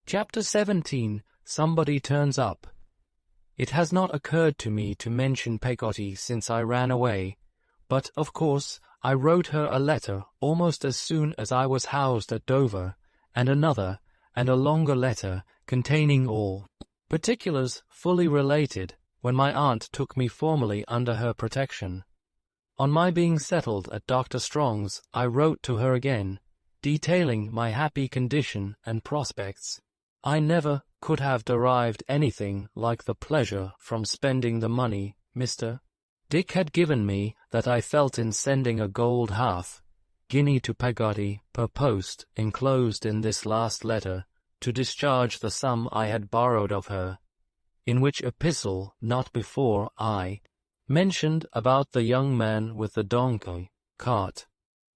Chapter 17. Somebody Turns Up. It has not occurred to me to mention Peggotty since I ran away, but, of course, I wrote her a letter almost as soon as I was housed at Dover, and another, and a longer letter, containing all particulars fully related, when my aunt took me formally under her protection. On my being settled at Dr. Strong's, I wrote to her again, detailing my happy condition and prospects. I never could have derived anything like the pleasure from spending the money Mr. Dick had given me that I felt in sending a gold half-guinea to Peggotty per post enclosed in this last letter, to discharge the sum I had borrowed of her, in which epistle not before I mentioned about the young man with the donkey cart.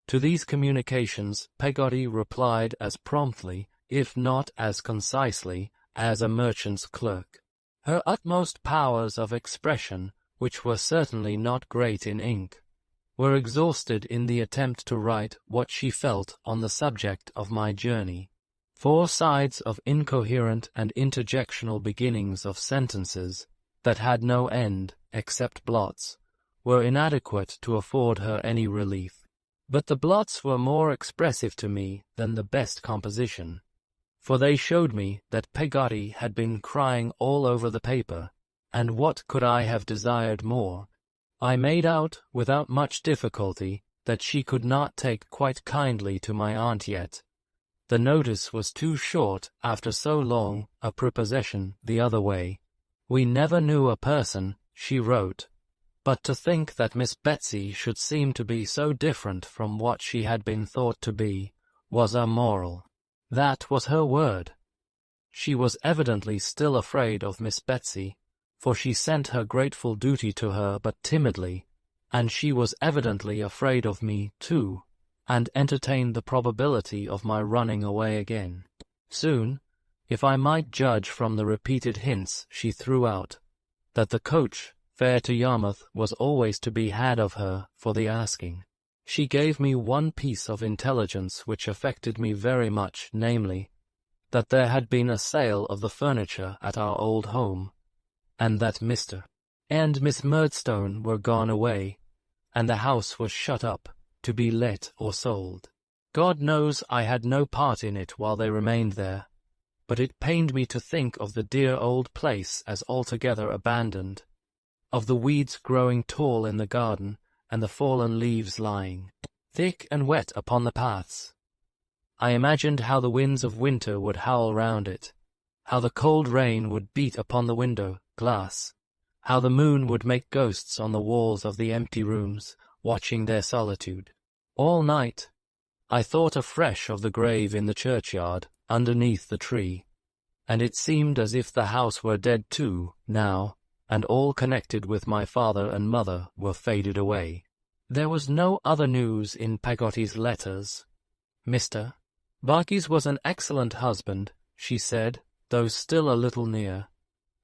To these communications Peggotty replied as promptly, if not as concisely, as a merchant's clerk. Her utmost powers of expression, which were certainly not great in ink, were exhausted in the attempt to write what she felt on the subject of my journey. 4 sides of incoherent and interjectional beginnings of sentences that had no end, except blots, were inadequate to afford her any relief. But the blots were more expressive to me than the best composition, for they showed me that Peggotty had been crying all over the paper, and what could I have desired more? I made out, without much difficulty, that she could not take quite kindly to my aunt yet. The notice was too short after so long a prepossession the other way. We never knew a person, she wrote, but to think that Miss Betsy should seem to be so different from what she had been thought to be, was immoral. That was her word. She was evidently still afraid of Miss Betsy, for she sent her grateful duty to her but timidly, and she was evidently afraid of me, too, and entertained the probability of my running away again. Soon, if I might judge from the repeated hints she threw out, that the coach fare to Yarmouth was always to be had of her for the asking. She gave me one piece of intelligence which affected me very much, namely, that there had been a sale of the furniture at our old home, and that Mr. and Miss Murdstone were gone away, and the house was shut up, to be let or sold. God knows I had no part in it while they remained there, but it pained me to think of the dear old place as altogether abandoned, of the weeds growing tall in the garden, and the fallen leaves lying thick and wet upon the paths. I imagined how the winds of winter would howl round it, how the cold rain would beat upon the window glass, how the moon would make ghosts on the walls of the empty rooms, watching their solitude. All night I thought afresh of the grave in the churchyard, underneath the tree, and it seemed as if the house were dead too, now, and all connected with my father and mother were faded away. There was no other news in Peggotty's letters. Mr. Barkis was an excellent husband, she said, though still a little near.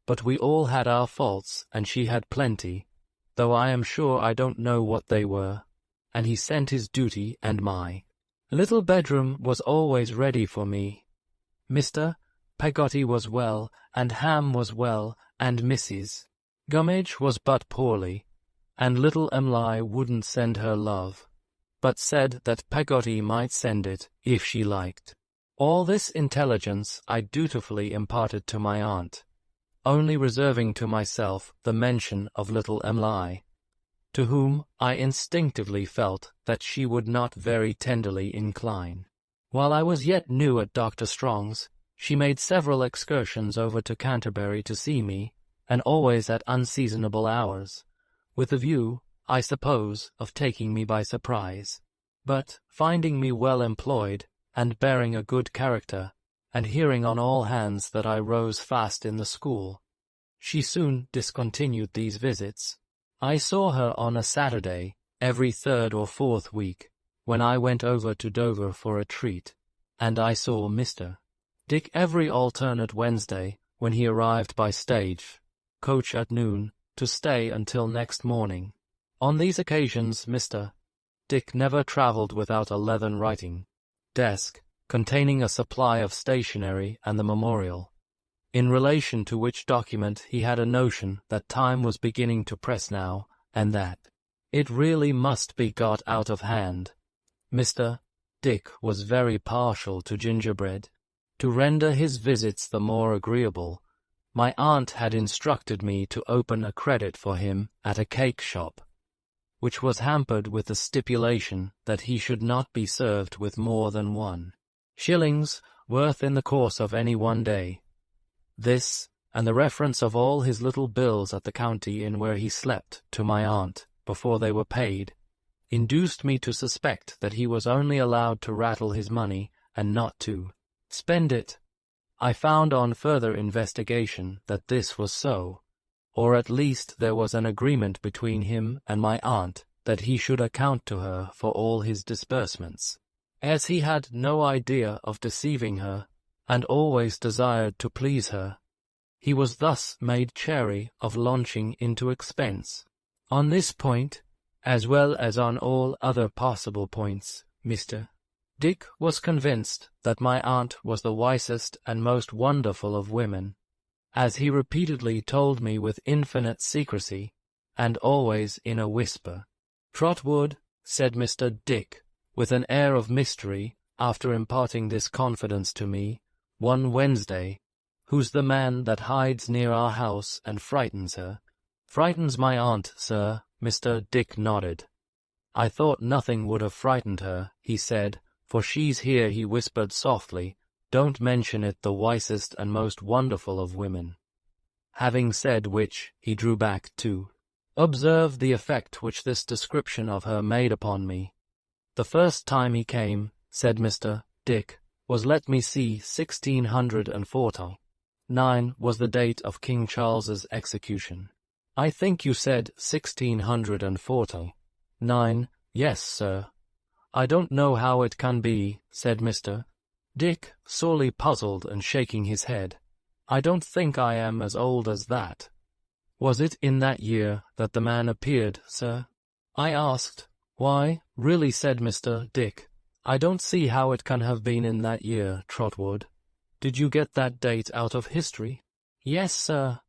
But we all had our faults, and she had plenty, though I am sure I don't know what they were, and he sent his duty and my little bedroom was always ready for me. Mr. Peggotty was well, and Ham was well, and Mrs. Gummidge was but poorly, and little Emily wouldn't send her love, but said that Peggotty might send it, if she liked. All this intelligence I dutifully imparted to my aunt, only reserving to myself the mention of little Emily, to whom I instinctively felt that she would not very tenderly incline. While I was yet new at Dr. Strong's, she made several excursions over to Canterbury to see me, and always at unseasonable hours, with the view, I suppose, of taking me by surprise. But, finding me well employed, and bearing a good character, and hearing on all hands that I rose fast in the school, she soon discontinued these visits. I saw her on a Saturday, every 3rd or 4th week, when I went over to Dover for a treat, and I saw Mr. Dick every alternate Wednesday, when he arrived by stage coach at noon, to stay until next morning. On these occasions Mr. Dick never travelled without a leathern writing desk, containing a supply of stationery and the memorial, in relation to which document he had a notion that time was beginning to press now, and that it really must be got out of hand. Mr. Dick was very partial to gingerbread. To render his visits the more agreeable, my aunt had instructed me to open a credit for him at a cake shop, which was hampered with the stipulation that he should not be served with more than 1 shilling's worth in the course of any one day. This, and the reference of all his little bills at the county inn where he slept to my aunt before they were paid, induced me to suspect that he was only allowed to rattle his money and not to spend it. I found on further investigation that this was so, or at least there was an agreement between him and my aunt that he should account to her for all his disbursements. As he had no idea of deceiving her, and always desired to please her, he was thus made chary of launching into expense. On this point, as well as on all other possible points, Mr. Dick was convinced that my aunt was the wisest and most wonderful of women, as he repeatedly told me with infinite secrecy, and always in a whisper. "Trotwood," said Mr. Dick, with an air of mystery, after imparting this confidence to me, one Wednesday, "who's the man that hides near our house and frightens her?" "Frightens my aunt, sir." Mr. Dick nodded. "I thought nothing would have frightened her," he said, "for she's here," he whispered softly. "Don't mention it, the wisest and most wonderful of women." Having said which, he drew back too. Observe the effect which this description of her made upon me. "The first time he came," said Mr. Dick, "was, let me see, 1640. 9 was the date of King Charles's execution." "I think you said 1640. 9, yes, sir." "I don't know how it can be," said Mr. Dick, sorely puzzled and shaking his head. "I don't think I am as old as that." "Was it in that year that the man appeared, sir?" I asked. "Why, really," said Mr. Dick, "I don't see how it can have been in that year, Trotwood. Did you get that date out of history?" "Yes, sir."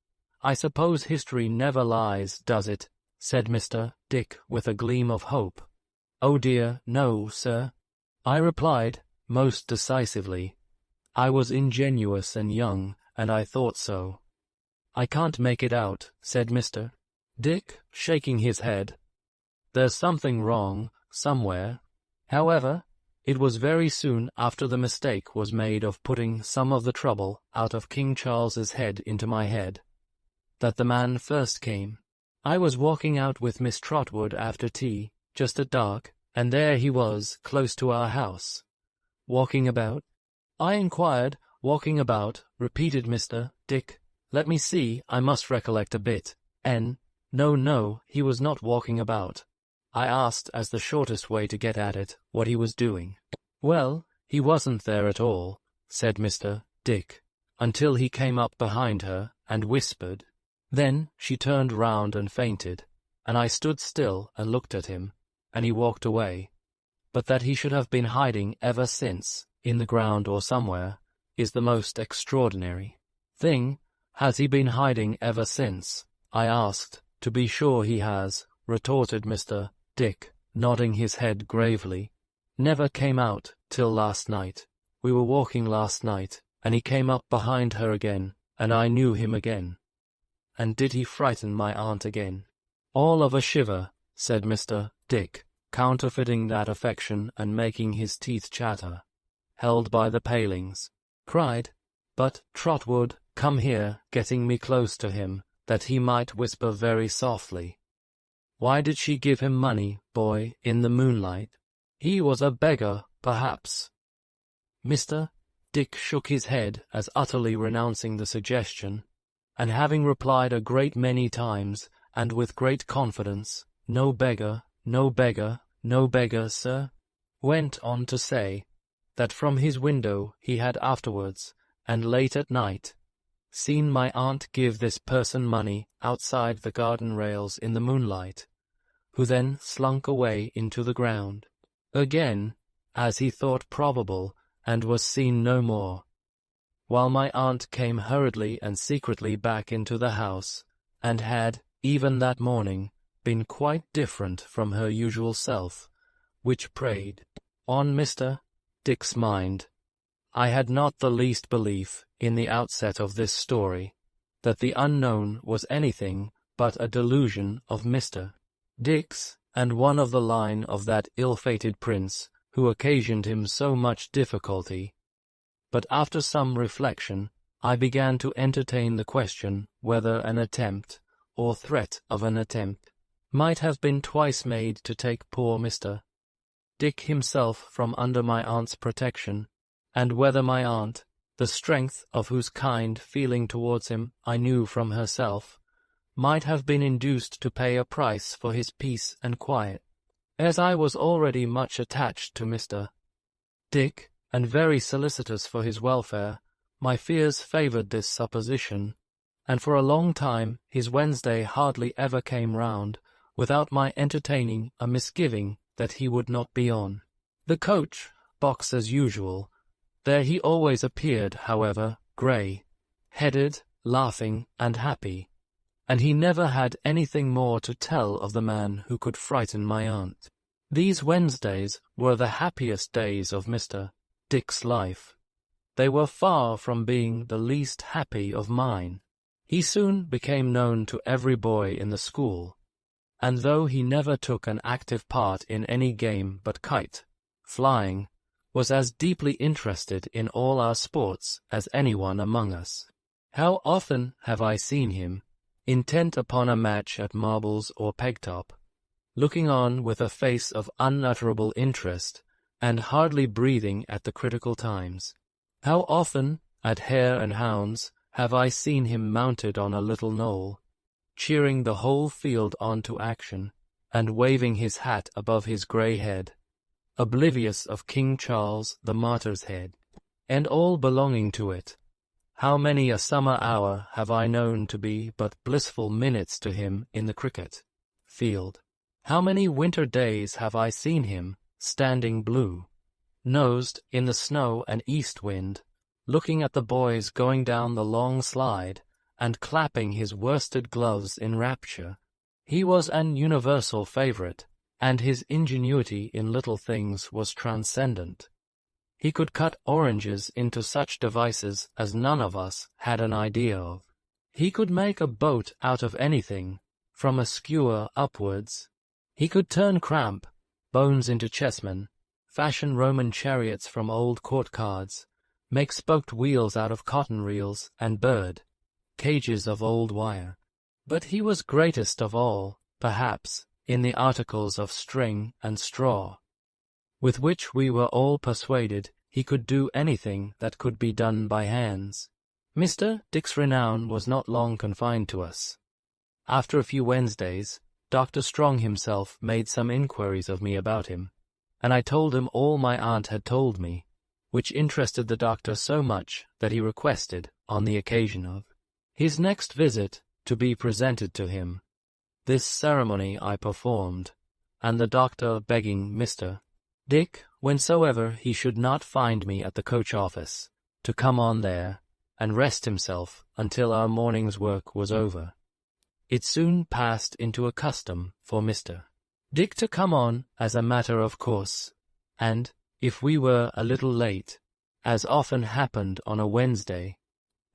"I suppose history never lies, does it?" said Mr. Dick with a gleam of hope. "Oh dear, no, sir," I replied, most decisively. I was ingenuous and young, and I thought so. "I can't make it out," said Mr. Dick, shaking his head. "There's something wrong, somewhere." However, it was very soon after the mistake was made of putting some of the trouble out of King Charles's head into my head, that the man first came. I was walking out with Miss Trotwood after tea, just at dark, and there he was, close to our house. "Walking about?" I inquired. "Walking about," repeated Mr. Dick. "Let me see, I must recollect a bit. No, he was not walking about." I asked, as the shortest way to get at it, what he was doing. "Well, he wasn't there at all," said Mr. Dick, "until he came up behind her and whispered. Then she turned round and fainted, and I stood still and looked at him, and he walked away. But that he should have been hiding ever since, in the ground or somewhere, is the most extraordinary thing." "Has he been hiding ever since?" I asked. "To be sure he has," retorted Mr. Dick, nodding his head gravely. "Never came out till last night. We were walking last night, and he came up behind her again, and I knew him again." "And did he frighten my aunt again?" "All of a shiver," said Mr. Dick, counterfeiting that affection and making his teeth chatter. "Held by the palings. Cried. But, Trotwood, come here," getting me close to him, that he might whisper very softly. "Why did she give him money, boy, in the moonlight? He was a beggar, perhaps." Mr. Dick shook his head as utterly renouncing the suggestion, and having replied a great many times, and with great confidence, "No beggar, no beggar, no beggar, sir," went on to say that from his window he had afterwards, and late at night, seen my aunt give this person money outside the garden rails in the moonlight, who then slunk away into the ground. Again, as he thought probable, and was seen no more, while my aunt came hurriedly and secretly back into the house, and had, even that morning, been quite different from her usual self, which preyed on Mr. Dick's mind. I had not the least belief, in the outset of this story, that the unknown was anything but a delusion of Mr. Dick's, and one of the line of that ill-fated prince who occasioned him so much difficulty. But after some reflection, I began to entertain the question whether an attempt, or threat of an attempt, might have been twice made to take poor Mr. Dick himself from under my aunt's protection, and whether my aunt, the strength of whose kind feeling towards him I knew from herself, might have been induced to pay a price for his peace and quiet. As I was already much attached to Mr. Dick, and very solicitous for his welfare, my fears favoured this supposition, and for a long time his Wednesday hardly ever came round without my entertaining a misgiving that he would not be on the coach box as usual. There he always appeared, however, grey-headed, laughing, and happy, and he never had anything more to tell of the man who could frighten my aunt. These Wednesdays were the happiest days of Mr. Dick's life. They were far from being the least happy of mine. He soon became known to every boy in the school, and though he never took an active part in any game but kite-flying, was as deeply interested in all our sports as anyone among us. How often have I seen him, intent upon a match at marbles or peg-top, looking on with a face of unutterable interest, and hardly breathing at the critical times. How often, at hare and hounds, have I seen him mounted on a little knoll, cheering the whole field on to action, and waving his hat above his grey head, oblivious of King Charles the Martyr's head, and all belonging to it. How many a summer hour have I known to be but blissful minutes to him in the cricket field? How many winter days have I seen him, standing blue-nosed in the snow and east wind, looking at the boys going down the long slide, and clapping his worsted gloves in rapture. He was an universal favourite, and his ingenuity in little things was transcendent. He could cut oranges into such devices as none of us had an idea of. He could make a boat out of anything, from a skewer upwards. He could turn cramp bones into chessmen, fashion Roman chariots from old court cards, make spoked wheels out of cotton reels and bird cages of old wire. But he was greatest of all, perhaps, in the articles of string and straw, with which we were all persuaded he could do anything that could be done by hands. Mr. Dick's renown was not long confined to us. After a few Wednesdays, Dr. Strong himself made some inquiries of me about him, and I told him all my aunt had told me, which interested the doctor so much that he requested, on the occasion of his next visit, to be presented to him. This ceremony I performed, and the doctor begging Mr. Dick, whensoever he should not find me at the coach office, to come on there, and rest himself until our morning's work was over. It soon passed into a custom for Mr. Dick to come on as a matter of course, and, if we were a little late, as often happened on a Wednesday,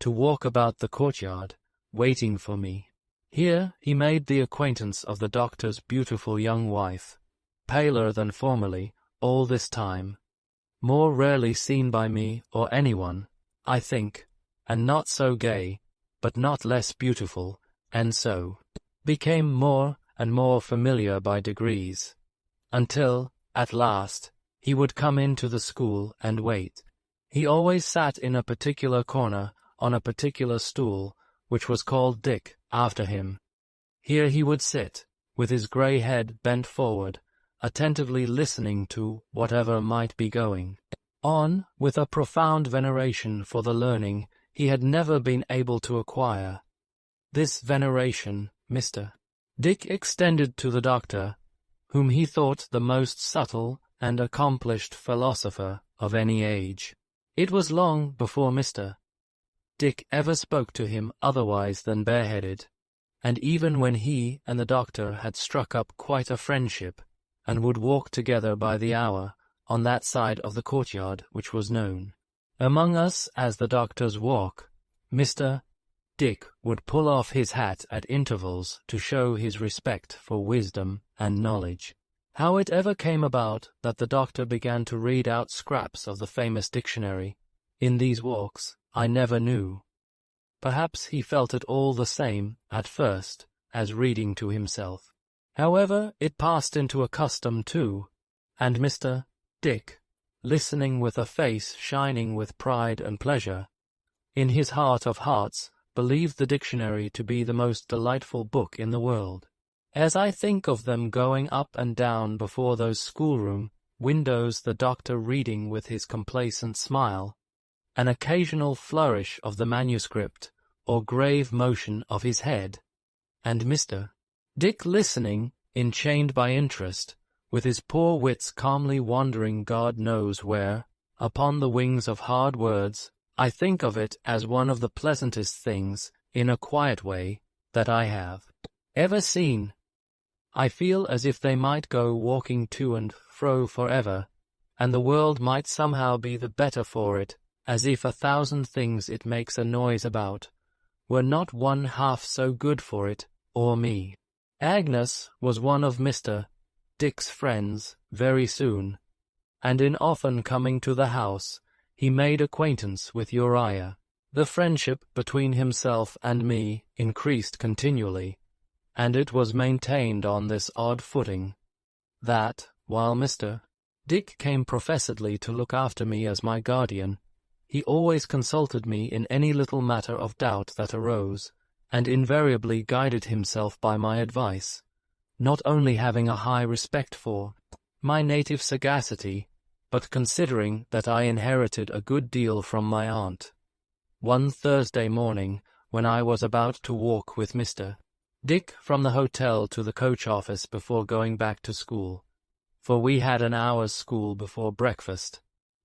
to walk about the courtyard, waiting for me. Here he made the acquaintance of the doctor's beautiful young wife, paler than formerly all this time, more rarely seen by me or anyone, I think, and not so gay, but not less beautiful, and so became more and more familiar by degrees, until, at last, he would come into the school and wait. He always sat in a particular corner on a particular stool, which was called Dick after him. Here he would sit, with his grey head bent forward, attentively listening to whatever might be going on, with a profound veneration for the learning he had never been able to acquire. This veneration Mr. Dick extended to the doctor, whom he thought the most subtle and accomplished philosopher of any age. It was long before Mr. Dick ever spoke to him otherwise than bareheaded, and even when he and the doctor had struck up quite a friendship, and would walk together by the hour on that side of the courtyard which was known among us as the doctor's walk, Mr. Dick would pull off his hat at intervals to show his respect for wisdom and knowledge. How it ever came about that the doctor began to read out scraps of the famous dictionary in these walks, I never knew. Perhaps he felt it all the same at first as reading to himself. However, it passed into a custom too, and Mr. Dick, listening with a face shining with pride and pleasure, in his heart of hearts believed the dictionary to be the most delightful book in the world. As I think of them going up and down before those schoolroom windows, the doctor reading with his complacent smile, an occasional flourish of the manuscript or grave motion of his head, and Mr. Dick listening, enchained by interest, with his poor wits calmly wandering God knows where, upon the wings of hard words, I think of it as one of the pleasantest things, in a quiet way, that I have ever seen. I feel as if they might go walking to and fro forever, and the world might somehow be the better for it, as if 1,000 things it makes a noise about were not one half so good for it or me. Agnes was one of Mr. Dick's friends very soon, and in often coming to the house he made acquaintance with Uriah. The friendship between himself and me increased continually, and it was maintained on this odd footing, that, while Mr. Dick came professedly to look after me as my guardian, he always consulted me in any little matter of doubt that arose, and invariably guided himself by my advice, not only having a high respect for my native sagacity, but considering that I inherited a good deal from my aunt. One Thursday morning, when I was about to walk with Mr. Dick from the hotel to the coach office before going back to school, for we had an hour's school before breakfast,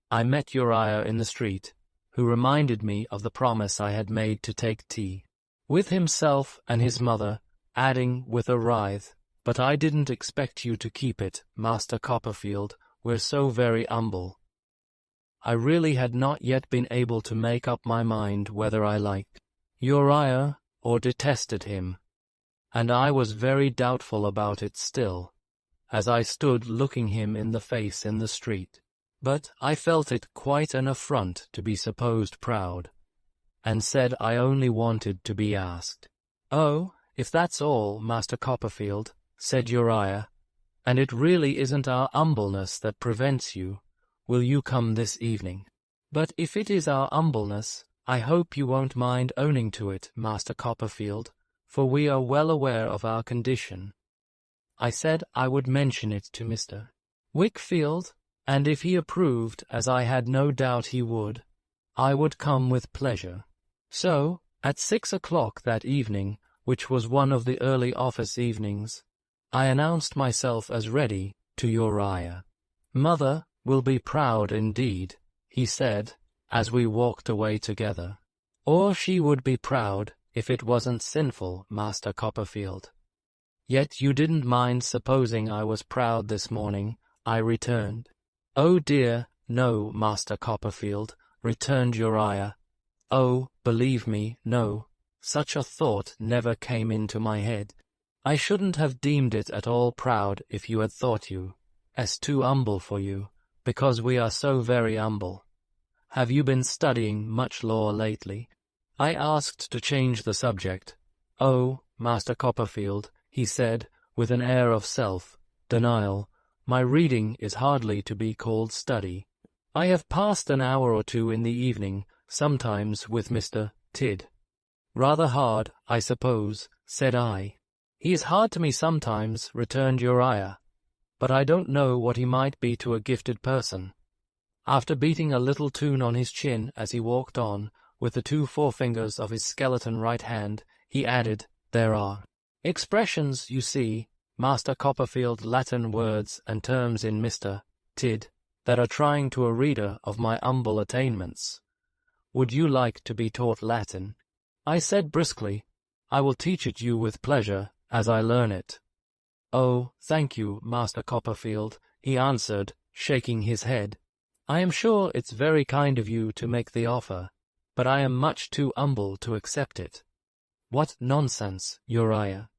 I met Uriah in the street, who reminded me of the promise I had made to take tea with himself and his mother, adding with a writhe, "But I didn't expect you to keep it, Master Copperfield, we're so very humble." I really had not yet been able to make up my mind whether I liked Uriah or detested him, and I was very doubtful about it still, as I stood looking him in the face in the street. But I felt it quite an affront to be supposed proud, and said I only wanted to be asked. "Oh, if that's all, Master Copperfield," said Uriah, "and it really isn't our humbleness that prevents you, will you come this evening? But if it is our humbleness, I hope you won't mind owning to it, Master Copperfield, for we are well aware of our condition." I said I would mention it to Mr. Wickfield, and if he approved, as I had no doubt he would, I would come with pleasure. So, at 6 o'clock that evening, which was one of the early office evenings, I announced myself as ready to Uriah. "Mother will be proud indeed," he said, as we walked away together. "Or she would be proud if it wasn't sinful, Master Copperfield." "Yet you didn't mind supposing I was proud this morning," I returned. "Oh dear, no, Master Copperfield," returned Uriah. "Oh, believe me, no, such a thought never came into my head. I shouldn't have deemed it at all proud if you had thought you as too humble for you, because we are so very humble. Have you been studying much law lately?" I asked to change the subject. "Oh, Master Copperfield," he said, with an air of self-denial, "my reading is hardly to be called study. I have passed an hour or two in the evening, sometimes with Mr. Tidd." "Rather hard, I suppose," said I. "He is hard to me sometimes," returned Uriah, "but I don't know what he might be to a gifted person." After beating a little tune on his chin as he walked on, with the 2 forefingers of his skeleton right hand, he added, "There are expressions, you see, Master Copperfield, Latin words and terms in Mr. Tidd, that are trying to a reader of my humble attainments. Would you like to be taught Latin? I said briskly, I will teach it you with pleasure, as I learn it. Oh, thank you, Master Copperfield, he answered, shaking his head. I am sure it's very kind of you to make the offer, but I am much too humble to accept it. What nonsense, Uriah.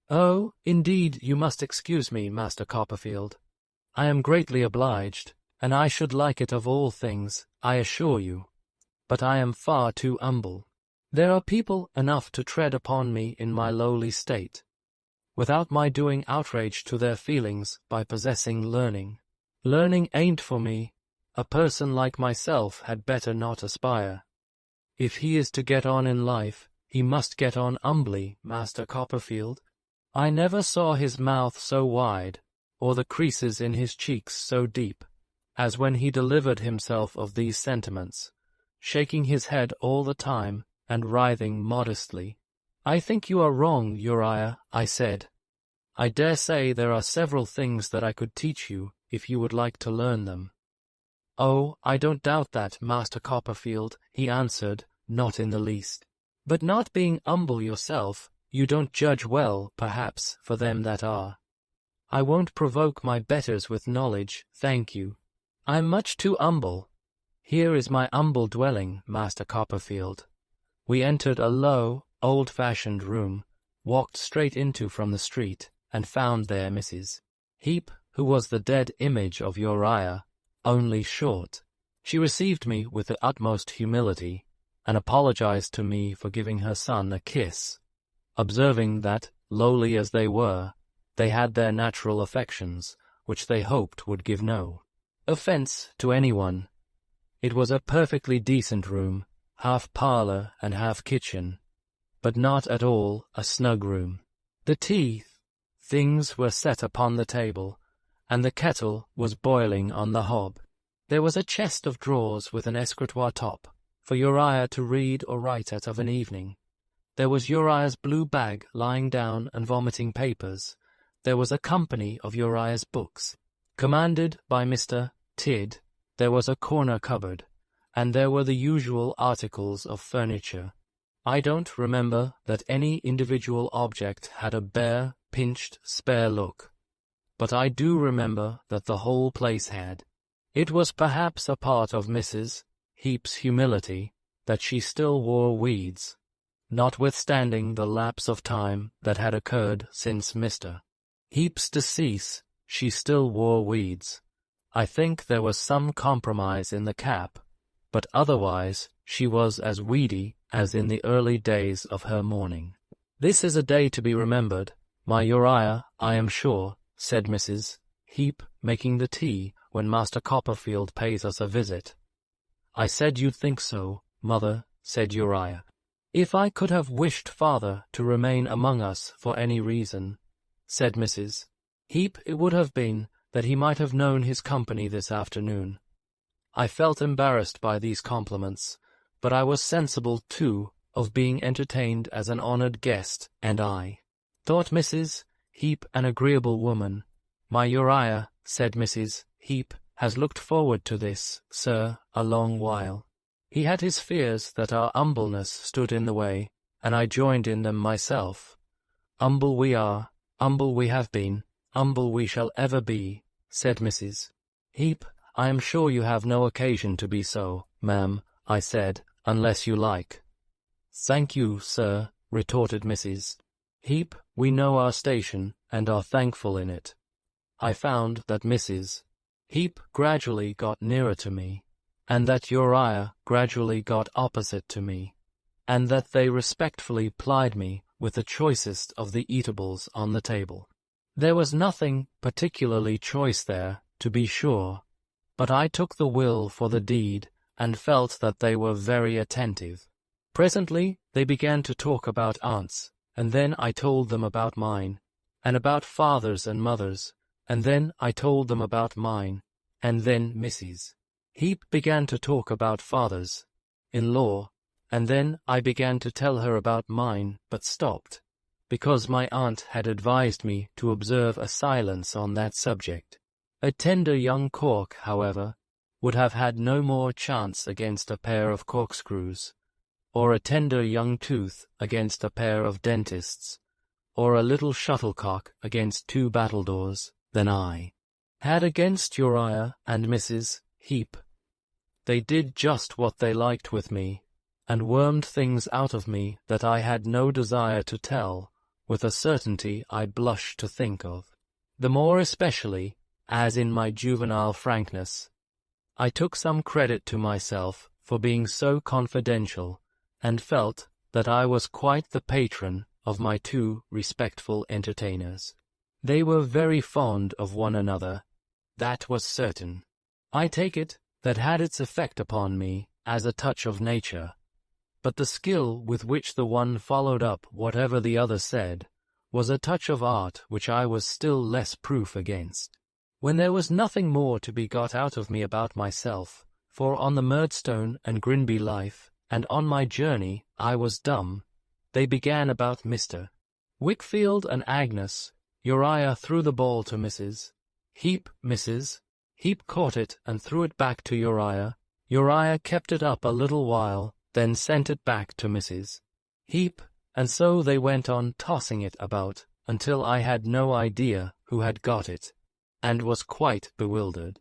Oh, indeed, you must excuse me, Master Copperfield. I am greatly obliged, and I should like it of all things, I assure you. But I am far too humble. There are people enough to tread upon me in my lowly state, without my doing outrage to their feelings by possessing learning. Learning ain't for me. A person like myself had better not aspire. If he is to get on in life, he must get on humbly, Master Copperfield. I never saw his mouth so wide, or the creases in his cheeks so deep, as when he delivered himself of these sentiments, shaking his head all the time, and writhing modestly. I think you are wrong, Uriah, I said. I dare say there are several things that I could teach you, if you would like to learn them. Oh, I don't doubt that, Master Copperfield, he answered, not in the least. But not being humble yourself, you don't judge well, perhaps, for them that are. I won't provoke my betters with knowledge, thank you. I'm much too humble. Here is my humble dwelling, Master Copperfield. We entered a low, old-fashioned room, walked straight into from the street, and found there Mrs. Heep, who was the dead image of Uriah, only short. She received me with the utmost humility, and apologized to me for giving her son a kiss, observing that, lowly as they were, they had their natural affections, which they hoped would give no offense to anyone. It was a perfectly decent room, half parlor and half kitchen, but not at all a snug room. The things were set upon the table, and the kettle was boiling on the hob. There was a chest of drawers with an escritoire top, for Uriah to read or write at of an evening. There was Uriah's blue bag lying down and vomiting papers. There was a company of Uriah's books. Commanded by Mr. Tidd, there was a corner cupboard, and there were the usual articles of furniture. I don't remember that any individual object had a bare, pinched, spare look, but I do remember that the whole place had. It was perhaps a part of Mrs. Heep's humility that she still wore weeds, notwithstanding the lapse of time that had occurred since Mr. Heep's decease. She still wore weeds. I think there was some compromise in the cap, but otherwise she was as weedy as in the early days of her mourning. This is a day to be remembered, my Uriah, I am sure, said Mrs. Heep, making the tea when Master Copperfield pays us a visit. I said you'd think so, mother, said Uriah. If I could have wished father to remain among us for any reason, said Mrs. Heep, it would have been that he might have known his company this afternoon. I felt embarrassed by these compliments, but I was sensible, too, of being entertained as an honored guest, and I thought Mrs. Heep an agreeable woman. My Uriah, said Mrs. Heep, has looked forward to this, sir, a long while. He had his fears that our humbleness stood in the way, and I joined in them myself. Humble we are, humble we have been, humble we shall ever be, said Mrs. Heep. I am sure you have no occasion to be so, ma'am, I said, unless you like. Thank you, sir, retorted Mrs. Heep, we know our station, and are thankful in it. I found that Mrs. Heep gradually got nearer to me, and that Uriah gradually got opposite to me, and that they respectfully plied me with the choicest of the eatables on the table. There was nothing particularly choice there, to be sure, but I took the will for the deed, and felt that they were very attentive. Presently they began to talk about aunts, and then I told them about mine, and about fathers and mothers, and then I told them about mine, and then Mrs. Heep began to talk about fathers-in-law, and then I began to tell her about mine, but stopped, because my aunt had advised me to observe a silence on that subject. A tender young cork, however, would have had no more chance against a pair of corkscrews, or a tender young tooth against a pair of dentists, or a little shuttlecock against two battledores, than I had against Uriah and Mrs. Heep. They did just what they liked with me, and wormed things out of me that I had no desire to tell, with a certainty I blush to think of. The more especially, as in my juvenile frankness, I took some credit to myself for being so confidential, and felt that I was quite the patron of my two respectful entertainers. They were very fond of one another, that was certain. I take it, that had its effect upon me as a touch of nature, but the skill with which the one followed up whatever the other said was a touch of art which I was still less proof against. When there was nothing more to be got out of me about myself, for on the Murdstone and Grinby life, and on my journey, I was dumb, they began about Mr. Wickfield and Agnes. Uriah threw the ball to Mrs. Heep. Mrs. Heep caught it and threw it back to Uriah. Uriah kept it up a little while, then sent it back to Mrs. Heep, and so they went on tossing it about, until I had no idea who had got it, and was quite bewildered.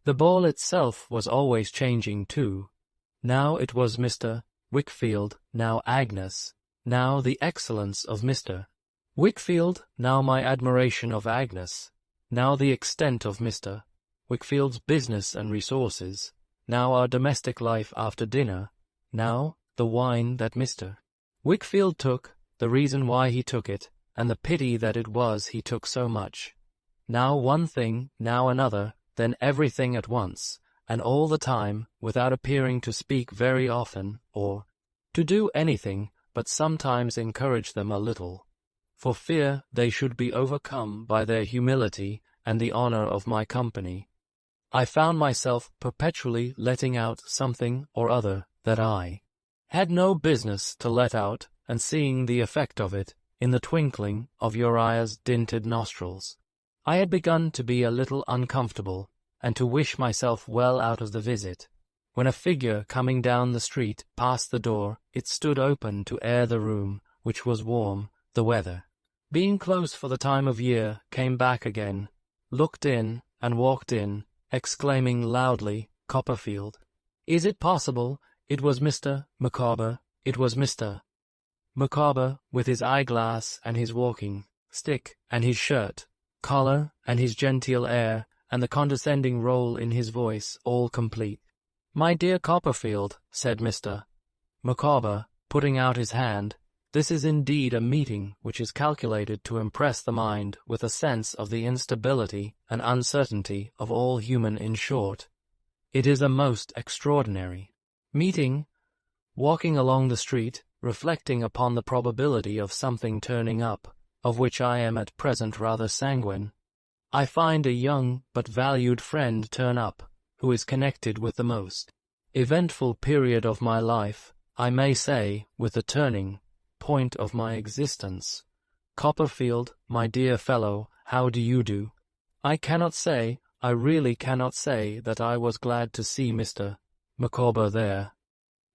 The ball itself was always changing too. Now it was Mr. Wickfield, now Agnes, now the excellence of Mr. Wickfield, now my admiration of Agnes, now the extent of Mr. Wickfield's business and resources, now our domestic life after dinner, now the wine that Mr. Wickfield took, the reason why he took it, and the pity that it was he took so much. Now one thing, now another, then everything at once, and all the time, without appearing to speak very often, or to do anything, but sometimes encourage them a little, for fear they should be overcome by their humility and the honor of my company. I found myself perpetually letting out something or other that I had no business to let out, and seeing the effect of it in the twinkling of Uriah's dinted nostrils. I had begun to be a little uncomfortable, and to wish myself well out of the visit, when a figure coming down the street passed the door. It stood open to air the room, which was warm, the weather being close for the time of year, came back again, looked in, and walked in, exclaiming loudly, "Copperfield! Is it possible? It was Mr. Micawber, it was Mr. Micawber, with his eyeglass and his walking stick, and his shirt, collar, and his genteel air, and the condescending roll in his voice, all complete." "My dear Copperfield," said Mr. Micawber, putting out his hand, "this is indeed a meeting which is calculated to impress the mind with a sense of the instability and uncertainty of all human. In short, it is a most extraordinary meeting. Walking along the street, reflecting upon the probability of something turning up, of which I am at present rather sanguine, I find a young but valued friend turn up, who is connected with the most eventful period of my life, I may say, with the turning point of my existence. Copperfield, my dear fellow, how do you do? I cannot say, I really cannot say that I was glad to see Mr. Micawber there,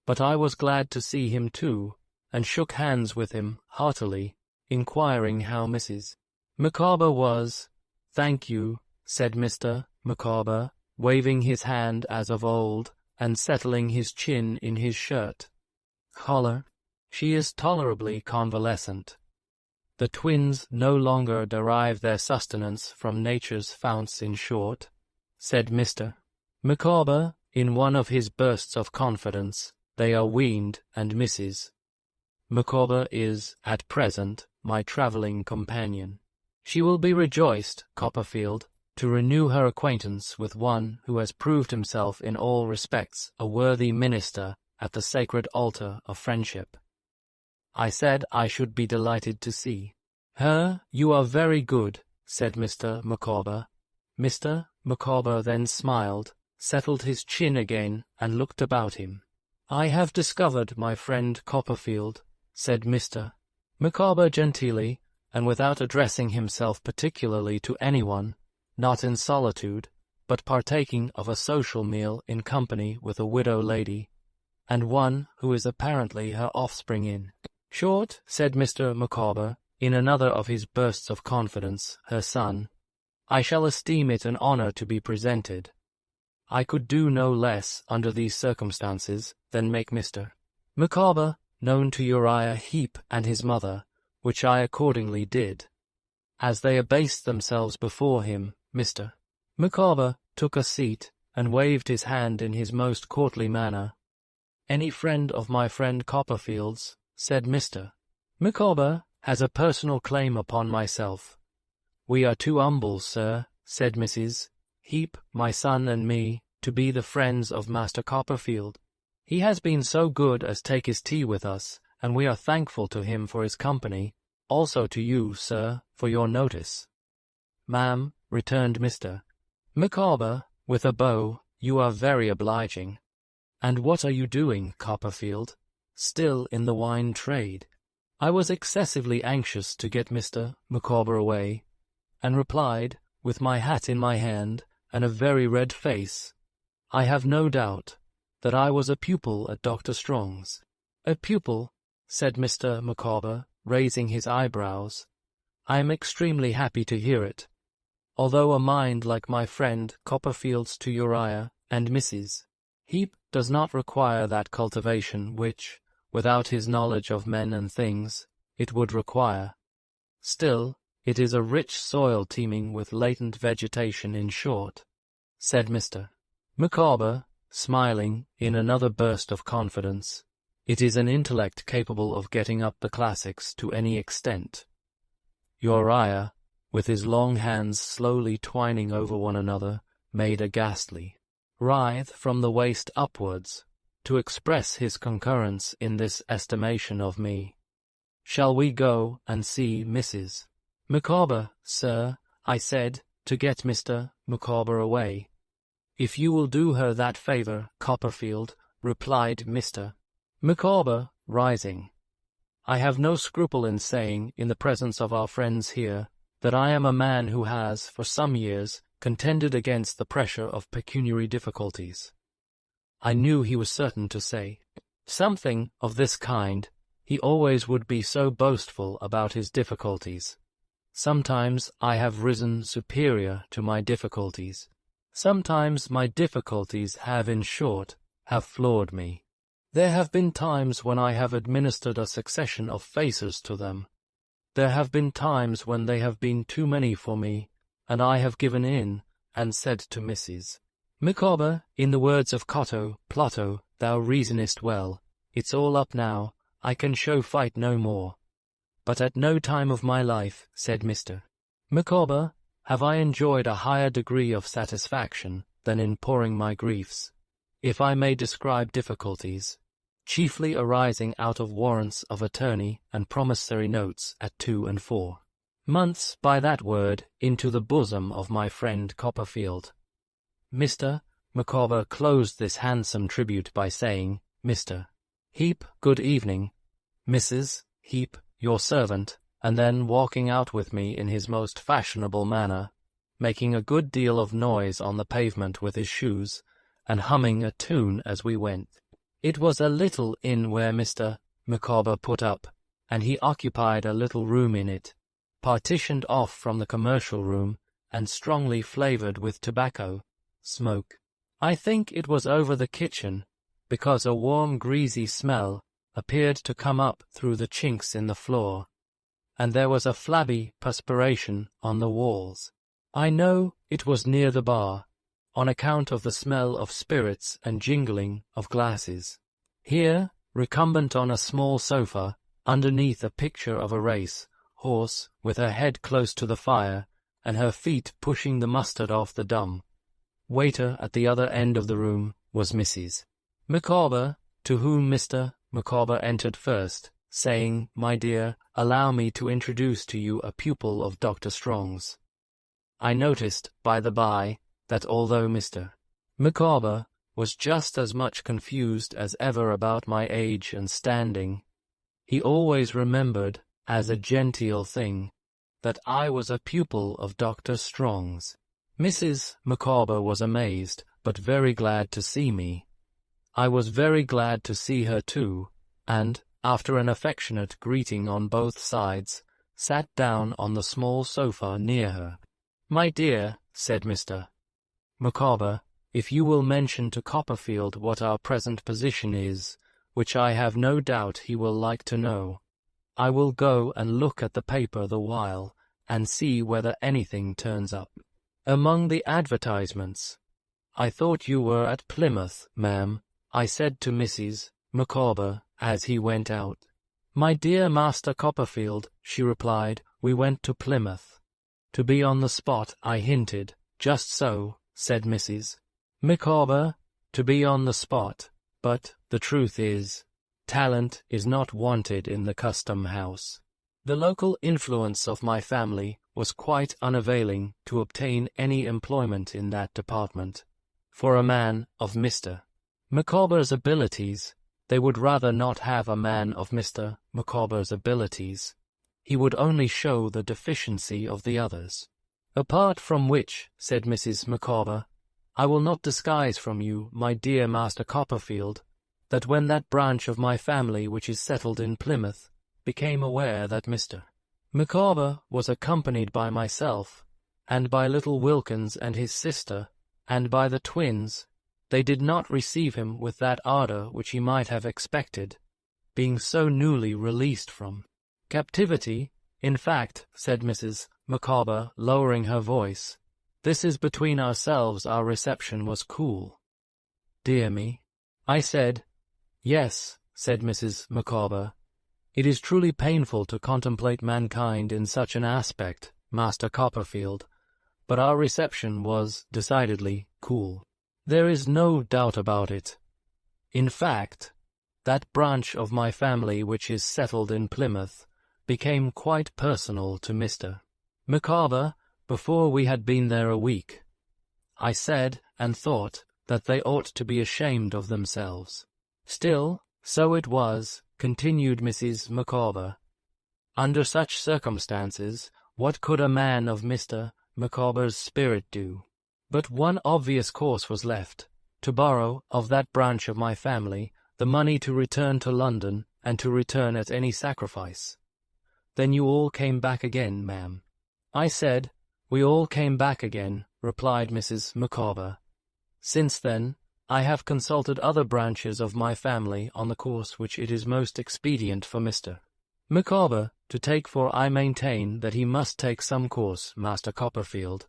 but I was glad to see him too, and shook hands with him heartily, inquiring how Mrs. Micawber was. "Thank you," said Mr. Micawber, waving his hand as of old, and settling his chin in his shirt collar. "She is tolerably convalescent. The twins no longer derive their sustenance from nature's founts. In short," said Mr. Micawber, in one of his bursts of confidence, "they are weaned, and Mrs. Micawber is, at present, my travelling companion. She will be rejoiced, Copperfield, to renew her acquaintance with one who has proved himself in all respects a worthy minister at the sacred altar of friendship." I said I should be delighted to see her. "You are very good," said Mr. Micawber. Mr. Micawber then smiled, settled his chin again, and looked about him. "I have discovered my friend Copperfield," said Mr. Micawber genteelly, and without addressing himself particularly to anyone, not in solitude, but partaking of a social meal in company with a widow lady, and one who is apparently her offspring in short, said Mr. Micawber, in another of his bursts of confidence, her son. I shall esteem it an honor to be presented. I could do no less, under these circumstances, than make Mr. Micawber known to Uriah Heep and his mother, which I accordingly did. As they abased themselves before him, Mr. Micawber took a seat, and waved his hand in his most courtly manner. Any friend of my friend Copperfield's, said Mr. Micawber, has a personal claim upon myself. We are too humble, sir, said Mrs. Heep, my son and me, to be the friends of Master Copperfield. He has been so good as take his tea with us, and we are thankful to him for his company, also to you, sir, for your notice. Ma'am, returned Mr. Micawber, with a bow, you are very obliging. And what are you doing, Copperfield? Still in the wine trade? I was excessively anxious to get Mr. Micawber away, and replied, with my hat in my hand, and a very red face, I have no doubt that I was a pupil at Dr. Strong's. A pupil, said Mr. Micawber, raising his eyebrows. I am extremely happy to hear it. Although a mind like my friend Copperfield's to Uriah and Mrs. Heep does not require that cultivation which, without his knowledge of men and things, it would require. Still, it is a rich soil teeming with latent vegetation, in short, said Mr. Micawber, smiling in another burst of confidence. It is an intellect capable of getting up the classics to any extent. Uriah, with his long hands slowly twining over one another, made a ghastly writhe from the waist upwards, to express his concurrence in this estimation of me. Shall we go and see Mrs. Micawber, sir? I said, to get Mr. Micawber away. If you will do her that favour, Copperfield, replied Mr. Micawber, rising. I have no scruple in saying, in the presence of our friends here, that I am a man who has, for some years, contended against the pressure of pecuniary difficulties. I knew he was certain to say something of this kind. He always would be so boastful about his difficulties. Sometimes I have risen superior to my difficulties. Sometimes my difficulties have, in short, have floored me. There have been times when I have administered a succession of faces to them. There have been times when they have been too many for me, and I have given in, and said to Mrs. Micawber, in the words of Cotto, Plotto, thou reasonest well, it's all up now, I can show fight no more. But at no time of my life, said Mr. Micawber, have I enjoyed a higher degree of satisfaction than in pouring my griefs, if I may describe difficulties, chiefly arising out of warrants of attorney and promissory notes at 2 and 4 months, by that word, into the bosom of my friend Copperfield. Mr. Micawber closed this handsome tribute by saying, Mr. Heep, good evening. Mrs. Heep, your servant, and then walking out with me in his most fashionable manner, making a good deal of noise on the pavement with his shoes, and humming a tune as we went. It was a little inn where Mr. Micawber put up, and he occupied a little room in it, partitioned off from the commercial room, and strongly flavoured with tobacco smoke. I think it was over the kitchen, because a warm greasy smell appeared to come up through the chinks in the floor, and there was a flabby perspiration on the walls. I know it was near the bar, on account of the smell of spirits and jingling of glasses. Here, recumbent on a small sofa, underneath a picture of a race horse, with her head close to the fire, and her feet pushing the mustard off the dumb waiter at the other end of the room, was Mrs. Micawber, to whom Mr. Micawber entered first, saying, My dear, allow me to introduce to you a pupil of Dr. Strong's. I noticed, by the by, that although Mr. Micawber was just as much confused as ever about my age and standing, he always remembered, as a genteel thing, that I was a pupil of Dr. Strong's. Mrs. Micawber was amazed, but very glad to see me. I was very glad to see her too, and, after an affectionate greeting on both sides, sat down on the small sofa near her. "My dear," said Mr. Micawber, "if you will mention to Copperfield what our present position is, which I have no doubt he will like to know, I will go and look at the paper the while, and see whether anything turns up. Among the advertisements, I thought you were at Plymouth, ma'am," I said to Mrs. Micawber as he went out. "My dear Master Copperfield," she replied, "we went to Plymouth." "To be on the spot," I hinted. "Just so," said Mrs. Micawber, "to be on the spot, but the truth is, talent is not wanted in the custom house." The local influence of my family was quite unavailing to obtain any employment in that department. For a man of Mr. Micawber's abilities, they would rather not have a man of Mr. Micawber's abilities. He would only show the deficiency of the others. "Apart from which," said Mrs. Micawber, "I will not disguise from you, my dear Master Copperfield, that when that branch of my family which is settled in Plymouth became aware that Mr. Micawber was accompanied by myself, and by little Wilkins and his sister, and by the twins, they did not receive him with that ardour which he might have expected, being so newly released from captivity. In fact," said Mrs. Micawber, lowering her voice, "this is between ourselves, our reception was cool." "Dear me," I said. "Yes," said Mrs. Micawber, "it is truly painful to contemplate mankind in such an aspect, Master Copperfield, but our reception was decidedly cool. There is no doubt about it. In fact, that branch of my family which is settled in Plymouth became quite personal to Mr. Micawber before we had been there a week. I said and thought that they ought to be ashamed of themselves. Still, so it was," continued Mrs. Micawber. "Under such circumstances, what could a man of Mr. Micawber's spirit do? But one obvious course was left, to borrow of that branch of my family the money to return to London, and to return at any sacrifice." "Then you all came back again, ma'am?" I said. "We all came back again," replied Mrs. Micawber. "Since then, I have consulted other branches of my family on the course which it is most expedient for Mr. Micawber to take, for I maintain that he must take some course, Master Copperfield,"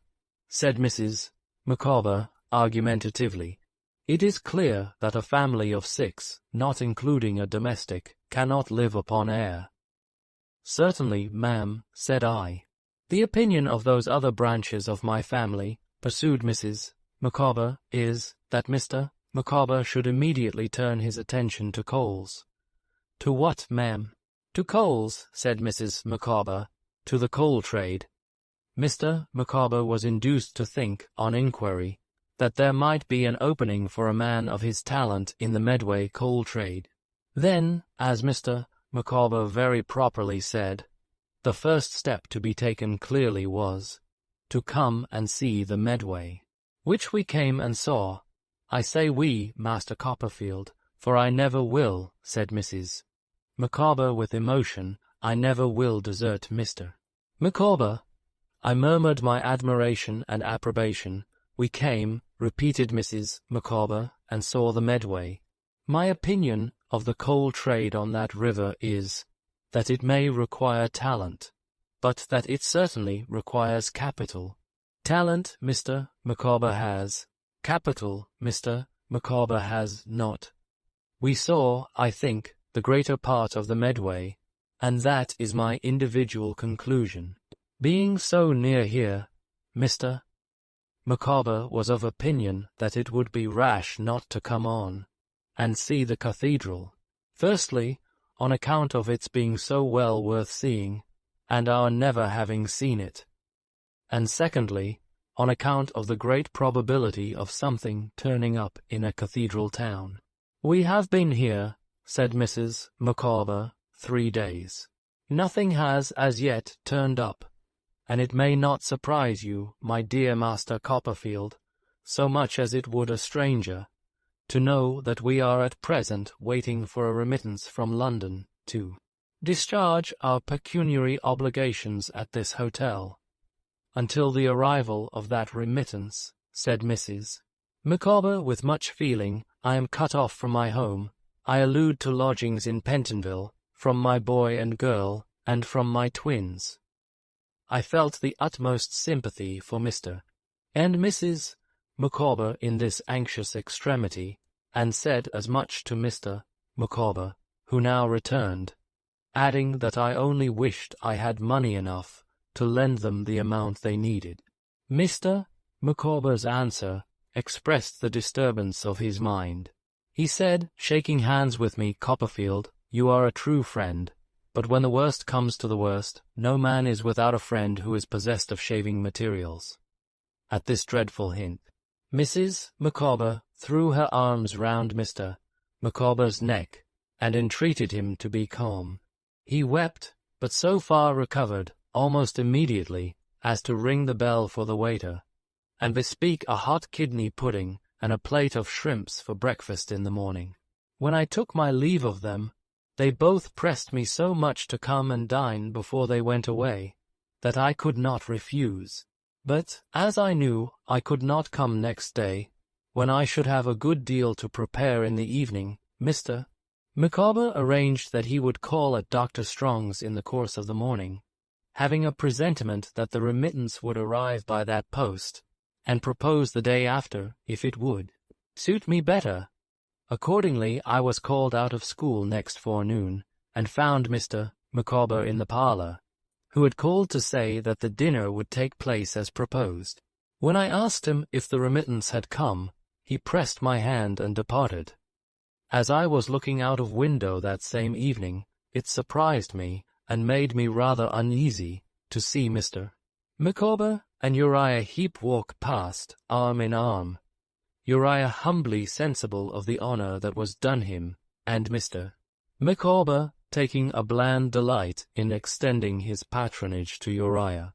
said Mrs. Micawber argumentatively. "It is clear that a family of 6, not including a domestic, cannot live upon air." "Certainly, ma'am," said I. "The opinion of those other branches of my family," pursued Mrs. Micawber, "is that Mr. Micawber should immediately turn his attention to coals." "To what, ma'am?" "To coals," said Mrs. Micawber, "to the coal trade." Mr. Micawber was induced to think, on inquiry, that there might be an opening for a man of his talent in the Medway coal trade. Then, as Mr. Micawber very properly said, the first step to be taken clearly was to come and see the Medway, which we came and saw. "I say we, Master Copperfield, for I never will," said Mrs. Micawber with emotion. "I never will desert Mr. Micawber." I murmured my admiration and approbation. "We came," repeated Mrs. Micawber, "and saw the Medway. My opinion of the coal trade on that river is, that it may require talent, but that it certainly requires capital. Talent Mr. Micawber has, capital Mr. Micawber has not. We saw, I think, the greater part of the Medway, and that is my individual conclusion. Being so near here, Mr. Micawber was of opinion that it would be rash not to come on and see the cathedral. Firstly, on account of its being so well worth seeing, and our never having seen it, and secondly, on account of the great probability of something turning up in a cathedral town. We have been here, said Mrs. Micawber, 3 days. Nothing has as yet turned up. and it may not surprise you, my dear Master Copperfield, so much as it would a stranger, to know that we are at present waiting for a remittance from London to discharge our pecuniary obligations at this hotel. Until the arrival of that remittance, said Mrs. Micawber with much feeling, I am cut off from my home. I allude to lodgings in Pentonville, from my boy and girl, and from my twins. I felt the utmost sympathy for Mr. and Mrs. Micawber in this anxious extremity, and said as much to Mr. Micawber, who now returned, adding that I only wished I had money enough to lend them the amount they needed. Mr. Micawber's answer expressed the disturbance of his mind. He said, shaking hands with me, Copperfield, you are a true friend, but when the worst comes to the worst, no man is without a friend who is possessed of shaving materials. At this dreadful hint, Mrs. Micawber threw her arms round Mr. Micawber's neck, and entreated him to be calm. He wept, but so far recovered, almost immediately, as to ring the bell for the waiter, and bespeak a hot kidney pudding and a plate of shrimps for breakfast in the morning. When I took my leave of them, they both pressed me so much to come and dine before they went away, that I could not refuse. But, as I knew I could not come next day, when I should have a good deal to prepare in the evening, Mr. Micawber arranged that he would call at Dr. Strong's in the course of the morning, having a presentiment that the remittance would arrive by that post, and propose the day after, if it would suit me better. Accordingly, I was called out of school next forenoon, and found Mr. Micawber in the parlour, who had called to say that the dinner would take place as proposed. When I asked him if the remittance had come, he pressed my hand and departed. As I was looking out of window that same evening, it surprised me, and made me rather uneasy, to see Mr. Micawber and Uriah Heep walk past, arm in arm, Uriah humbly sensible of the honour that was done him, and Mr. Micawber taking a bland delight in extending his patronage to Uriah.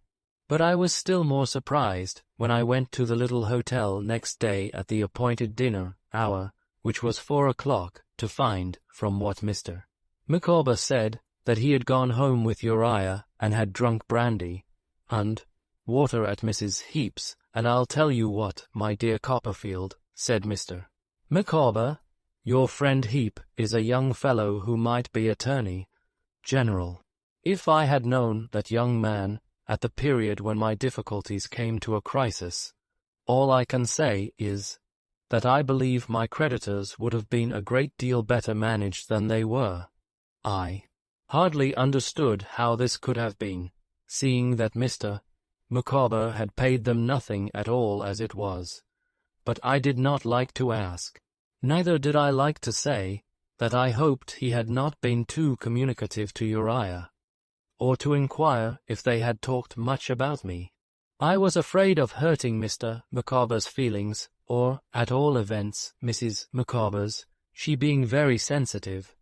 But I was still more surprised when I went to the little hotel next day at the appointed dinner hour, which was 4 o'clock, to find, from what Mr. Micawber said, that he had gone home with Uriah and had drunk brandy and water at Mrs. Heep's. And I'll tell you what, my dear Copperfield, said Mr. Micawber, your friend Heep is a young fellow who might be Attorney General. If I had known that young man at the period when my difficulties came to a crisis, all I can say is that I believe my creditors would have been a great deal better managed than they were. I hardly understood how this could have been, seeing that Mr. Micawber had paid them nothing at all as it was, but I did not like to ask. Neither did I like to say that I hoped he had not been too communicative to Uriah, or to inquire if they had talked much about me. I was afraid of hurting Mr. Micawber's feelings, or, at all events, Mrs. Micawber's, she being very sensitive,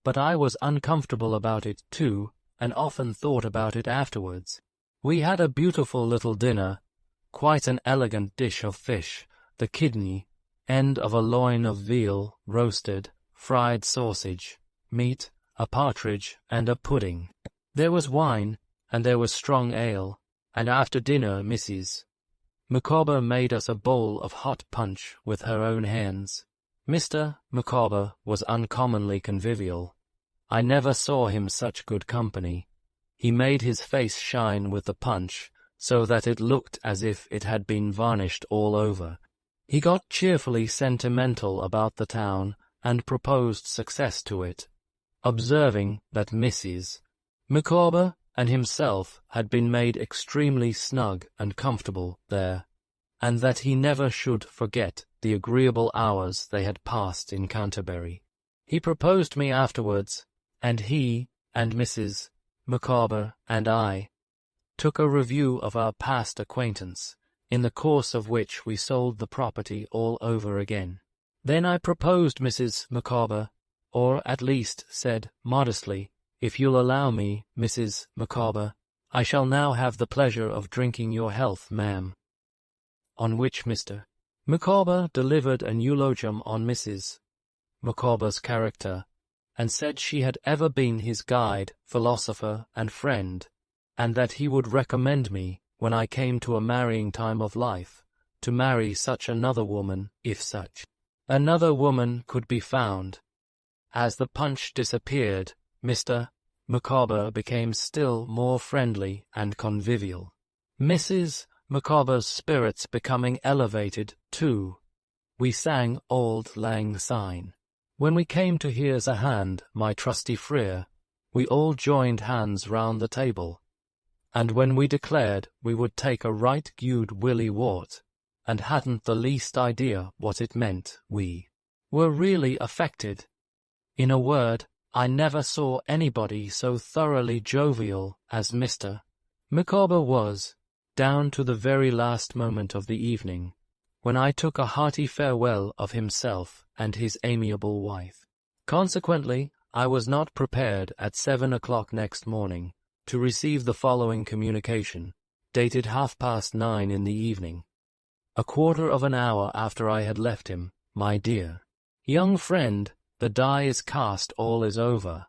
but I was uncomfortable about it too, and often thought about it afterwards. We had a beautiful little dinner, quite an elegant dish of fish, the kidney, end of a loin of veal, roasted, fried sausage, meat, a partridge, and a pudding. There was wine, and there was strong ale, and after dinner Mrs. Micawber made us a bowl of hot punch with her own hands. Mr. Micawber was uncommonly convivial. I never saw him such good company. He made his face shine with the punch, so that it looked as if it had been varnished all over. He got cheerfully sentimental about the town, and proposed success to it, observing that Mrs. Micawber and himself had been made extremely snug and comfortable there, and that he never should forget the agreeable hours they had passed in Canterbury. He proposed me afterwards, and he and Mrs. Micawber and I took a review of our past acquaintance, in the course of which we sold the property all over again. Then I proposed Mrs. Micawber, or at least said modestly, if you'll allow me, Mrs. Micawber, I shall now have the pleasure of drinking your health, ma'am." On which Mr. Micawber delivered an eulogium on Mrs. Micawber's character, and said she had ever been his guide, philosopher, and friend, and that he would recommend me, when I came to a marrying time of life, to marry such another woman, if such another woman could be found. As the punch disappeared, Mr. Micawber became still more friendly and convivial. Mrs. Micawber's spirits becoming elevated, too. We sang Auld Lang Syne. When we came to Here's a Hand, my trusty Freer, we all joined hands round the table, and when we declared we would take a right good Willie Wart, and hadn't the least idea what it meant, we were really affected. In a word, I never saw anybody so thoroughly jovial as Mr. Micawber was, down to the very last moment of the evening, when I took a hearty farewell of himself and his amiable wife. Consequently, I was not prepared at 7 o'clock next morning to receive the following communication, dated 9:30 in the evening. A quarter of an hour after I had left him. My dear young friend, the die is cast, all is over.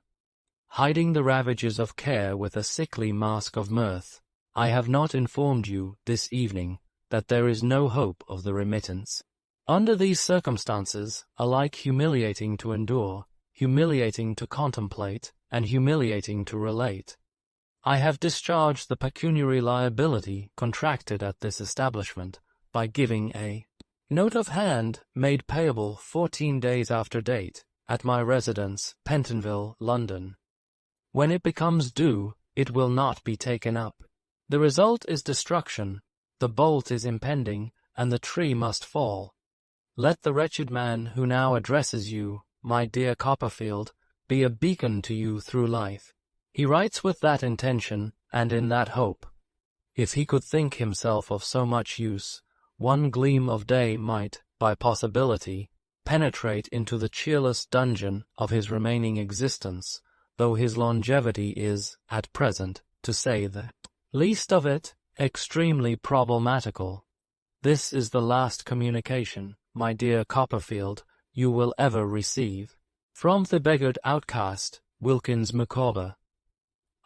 Hiding the ravages of care with a sickly mask of mirth, I have not informed you this evening that there is no hope of the remittance. Under these circumstances, alike humiliating to endure, humiliating to contemplate, and humiliating to relate, I have discharged the pecuniary liability contracted at this establishment by giving a note of hand made payable 14 days after date at my residence, Pentonville, London. When it becomes due, it will not be taken up. The result is destruction, the bolt is impending, and the tree must fall. Let the wretched man who now addresses you, my dear Copperfield, be a beacon to you through life. He writes with that intention, and in that hope. If he could think himself of so much use, one gleam of day might, by possibility, penetrate into the cheerless dungeon of his remaining existence, though his longevity is, at present, to say the least of it, extremely problematical. This is the last communication, my dear Copperfield, you will ever receive. From the beggared outcast, Wilkins Micawber.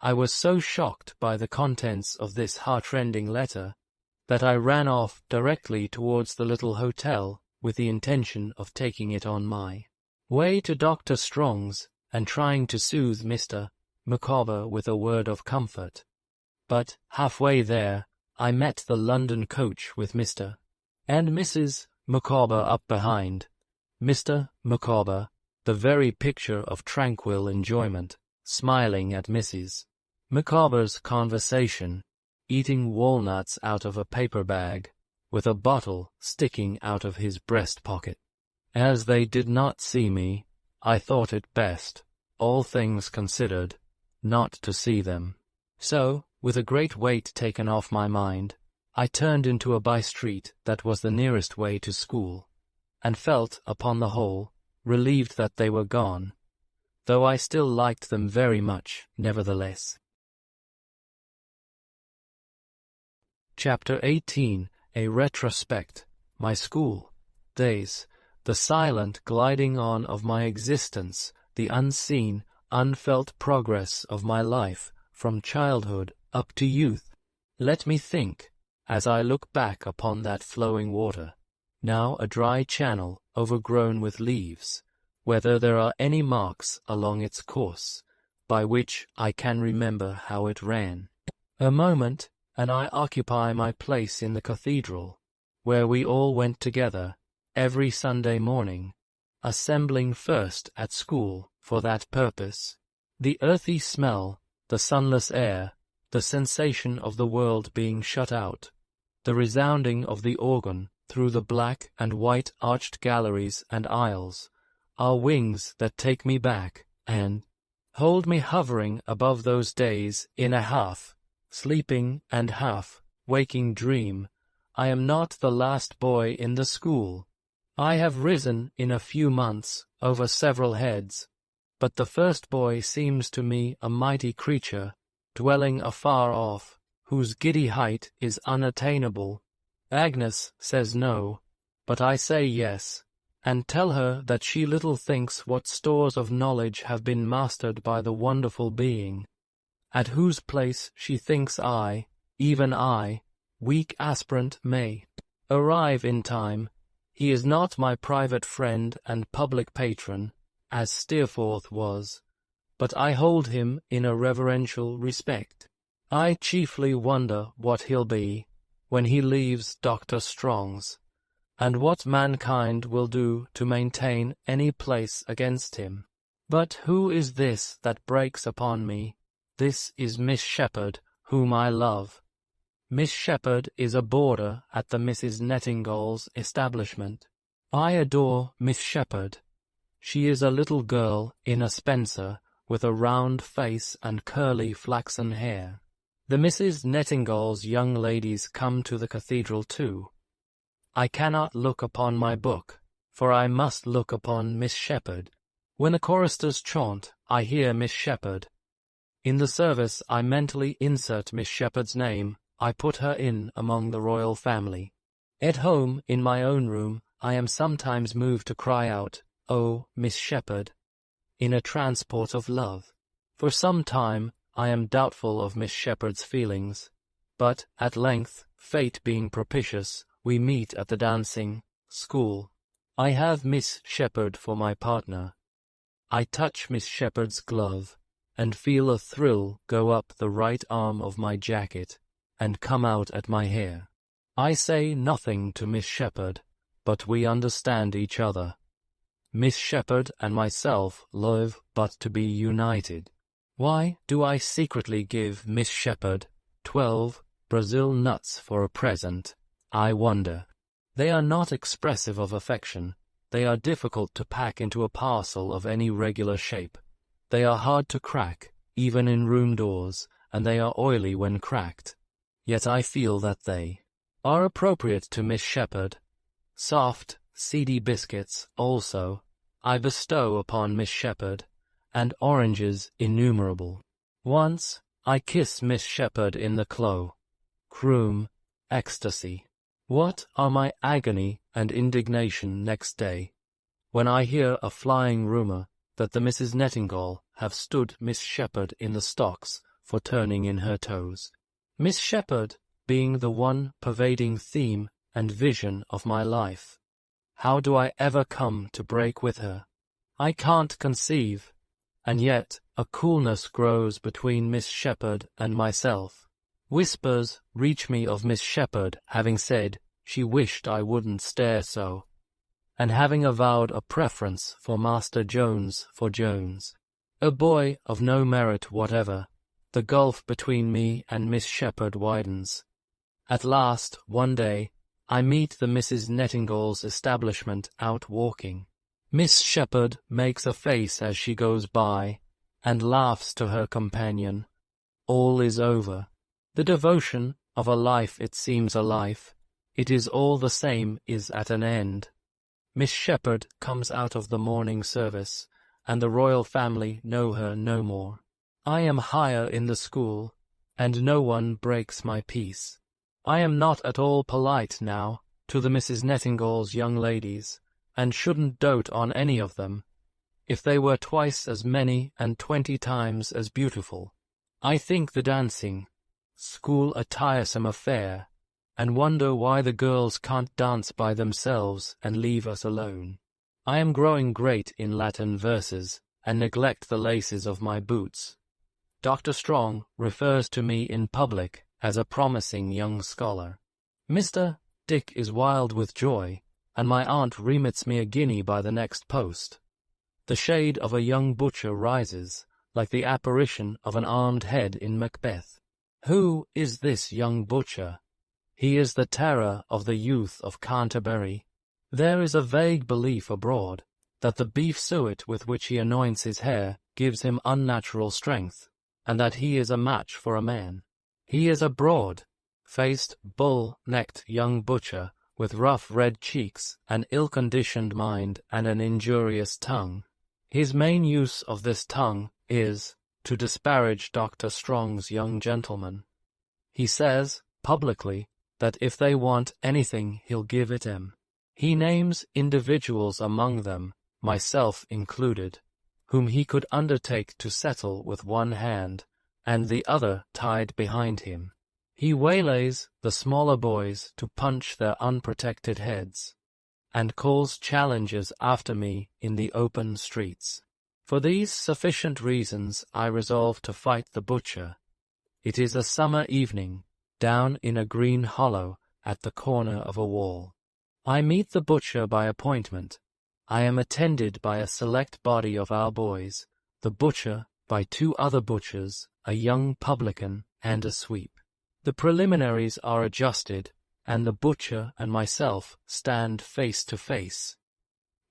I was so shocked by the contents of this heartrending letter that I ran off directly towards the little hotel with the intention of taking it on my way to Dr. Strong's and trying to soothe Mr. Micawber with a word of comfort. But, halfway there, I met the London coach with Mr. and Mrs. Micawber up behind. Mr. Micawber, the very picture of tranquil enjoyment, smiling at Mrs. Micawber's conversation, eating walnuts out of a paper bag, with a bottle sticking out of his breast pocket. As they did not see me, I thought it best, all things considered, not to see them. So, with a great weight taken off my mind, I turned into a by-street that was the nearest way to school, and felt, upon the whole, relieved that they were gone, though I still liked them very much, nevertheless. Chapter 18. A Retrospect. My school days, the silent gliding on of my existence, the unseen, unfelt progress of my life, from childhood up to youth. Let me think, as I look back upon that flowing water, now a dry channel overgrown with leaves, whether there are any marks along its course, by which I can remember how it ran. A moment, and I occupy my place in the cathedral, where we all went together, every Sunday morning, assembling first at school for that purpose. The earthy smell, the sunless air, the sensation of the world being shut out, the resounding of the organ through the black and white arched galleries and aisles, are wings that take me back, and hold me hovering above those days in a half-sleeping and half-waking dream. I am not the last boy in the school. I have risen in a few months over several heads, but the first boy seems to me a mighty creature, dwelling afar off, whose giddy height is unattainable. Agnes says no, but I say yes, and tell her that she little thinks what stores of knowledge have been mastered by the wonderful being, at whose place she thinks I, even I, weak aspirant, may arrive in time. He is not my private friend and public patron, as Steerforth was, but I hold him in a reverential respect. I chiefly wonder what he'll be when he leaves Dr. Strong's, and what mankind will do to maintain any place against him. But who is this that breaks upon me? This is Miss Shepherd, whom I love. Miss Shepherd is a boarder at the Mrs. Nettingall's establishment. I adore Miss Shepherd. She is a little girl in a spencer, with a round face and curly flaxen hair. The Mrs. Nettingall's young ladies come to the cathedral too. I cannot look upon my book, for I must look upon Miss Shepherd. When the choristers chaunt, I hear Miss Shepherd. In the service I mentally insert Miss Shepherd's name. I put her in among the royal family. At home, in my own room, I am sometimes moved to cry out, "Oh, Miss Shepherd," in a transport of love. For some time I am doubtful of Miss Shepherd's feelings, but at length, fate being propitious, we meet at the dancing school. I have Miss Shepherd for my partner. I touch Miss Shepherd's glove, and feel a thrill go up the right arm of my jacket, and come out at my hair. I say nothing to Miss Shepherd, but we understand each other. Miss Shepherd and myself love but to be united. Why do I secretly give Miss Shepherd 12 Brazil nuts for a present, I wonder? They are not expressive of affection. They are difficult to pack into a parcel of any regular shape. They are hard to crack, even in room doors, and they are oily when cracked. Yet I feel that they are appropriate to Miss Shepherd. Soft, seedy biscuits, also, I bestow upon Miss Shepherd, and oranges innumerable. Once, I kiss Miss Shepherd in the croom, ecstasy. What are my agony and indignation next day, when I hear a flying rumour that the Mrs. Nettingall have stood Miss Shepherd in the stocks for turning in her toes. Miss Shepherd being the one pervading theme and vision of my life. How do I ever come to break with her? I can't conceive, and yet a coolness grows between Miss Shepherd and myself. Whispers reach me of Miss Shepherd having said she wished I wouldn't stare so, and having avowed a preference for Master Jones for Jones, a boy of no merit whatever. The gulf between me and Miss Shepherd widens. At last, one day, I meet the Mrs. Nettingall's establishment out walking. Miss Shepherd makes a face as she goes by, and laughs to her companion. All is over. The devotion of a life it seems a life, it is all the same, is at an end. Miss Shepherd comes out of the morning service, and the royal family know her no more. I am higher in the school, and no one breaks my peace. I am not at all polite now to the Mrs. Nettingall's young ladies, and shouldn't dote on any of them, if they were twice as many and 20 times as beautiful. I think the dancing school a tiresome affair, and wonder why the girls can't dance by themselves and leave us alone. I am growing great in Latin verses, and neglect the laces of my boots. Dr. Strong refers to me in public as a promising young scholar. Mr. Dick is wild with joy, and my aunt remits me a guinea by the next post. The shade of a young butcher rises, like the apparition of an armed head in Macbeth. Who is this young butcher? He is the terror of the youth of Canterbury. There is a vague belief abroad that the beef suet with which he anoints his hair gives him unnatural strength, and that he is a match for a man. He is a broad-faced, bull-necked young butcher, with rough red cheeks, an ill-conditioned mind, and an injurious tongue. His main use of this tongue is to disparage Dr. Strong's young gentleman. He says, publicly, that if they want anything he'll give it 'em. He names individuals among them, myself included, whom he could undertake to settle with one hand, and the other tied behind him. He waylays the smaller boys to punch their unprotected heads, and calls challenges after me in the open streets. For these sufficient reasons I resolve to fight the butcher. It is a summer evening, down in a green hollow at the corner of a wall. I meet the butcher by appointment. I am attended by a select body of our boys, the butcher by 2 other butchers, a young publican, and a sweep. The preliminaries are adjusted, and the butcher and myself stand face to face.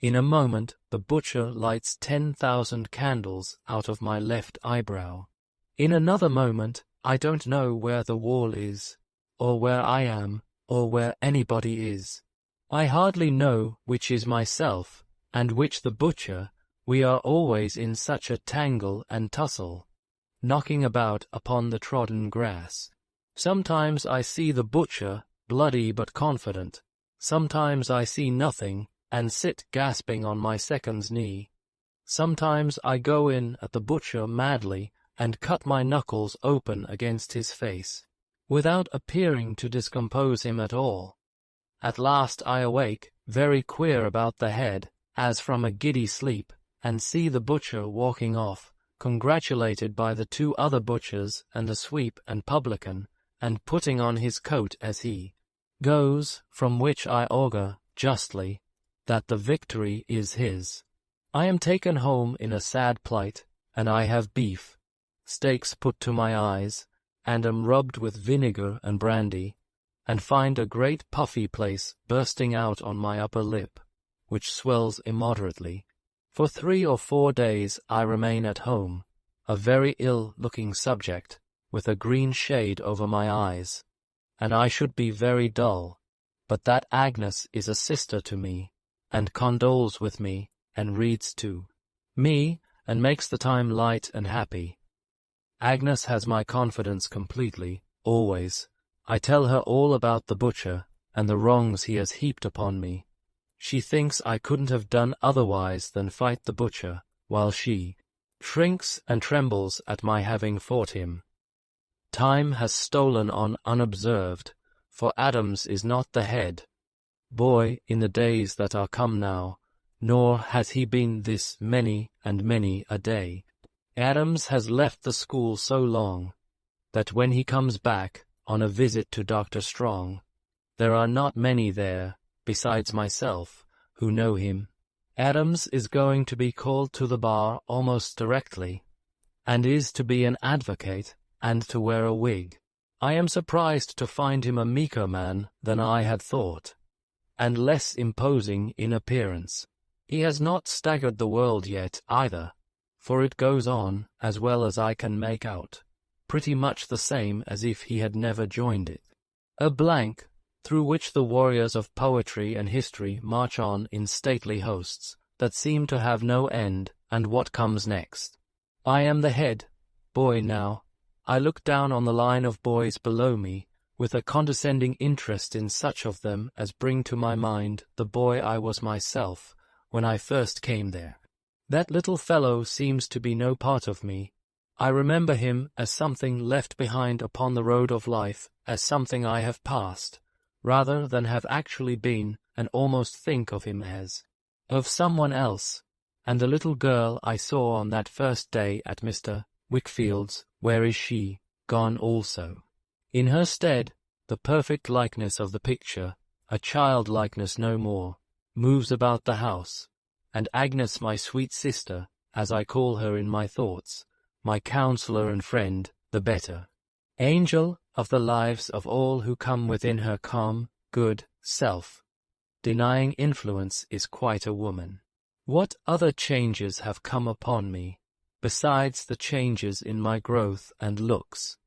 In a moment the butcher lights 10,000 candles out of my left eyebrow. In another moment I don't know where the wall is, or where I am, or where anybody is. I hardly know which is myself, and which the butcher. We are always in such a tangle and tussle, knocking about upon the trodden grass. Sometimes I see the butcher, bloody but confident. Sometimes I see nothing, and sit gasping on my second's knee. Sometimes I go in at the butcher madly, and cut my knuckles open against his face, without appearing to discompose him at all. At last I awake, very queer about the head, as from a giddy sleep, and see the butcher walking off, congratulated by the 2 other butchers and the sweep and publican, and putting on his coat as he goes, from which I augur, justly, that the victory is his. I am taken home in a sad plight, and I have beef, steaks put to my eyes, and am rubbed with vinegar and brandy, and find a great puffy place bursting out on my upper lip, which swells immoderately. For 3 or 4 days I remain at home, a very ill-looking subject, with a green shade over my eyes, and I should be very dull, but that Agnes is a sister to me, and condoles with me, and reads to me, and makes the time light and happy. Agnes has my confidence completely, always. I tell her all about the butcher, and the wrongs he has heaped upon me. She thinks I couldn't have done otherwise than fight the butcher, while she shrinks and trembles at my having fought him. Time has stolen on unobserved, for Adams is not the head boy in the days that are come now, nor has he been this many and many a day. Adams has left the school so long, that when he comes back on a visit to Dr. Strong, there are not many there, besides myself, who know him. Adams is going to be called to the bar almost directly, and is to be an advocate, and to wear a wig. I am surprised to find him a meeker man than I had thought, and less imposing in appearance. He has not staggered the world yet, either, for it goes on, as well as I can make out, pretty much the same as if he had never joined it. A blank, through which the warriors of poetry and history march on in stately hosts, that seem to have no end, and what comes next. I am the head boy now. I look down on the line of boys below me, with a condescending interest in such of them as bring to my mind the boy I was myself, when I first came there. That little fellow seems to be no part of me. I remember him as something left behind upon the road of life, as something I have passed, rather than have actually been, and almost think of him as of someone else. And the little girl I saw on that first day at Mr. Wickfield's, where is she? Gone also. In her stead, the perfect likeness of the picture, a child likeness no more, moves about the house, and Agnes, my sweet sister, as I call her in my thoughts, my counsellor and friend, the better angel of the lives of all who come within her calm, good, self-denying influence, is quite a woman. What other changes have come upon me, besides the changes in my growth and looks,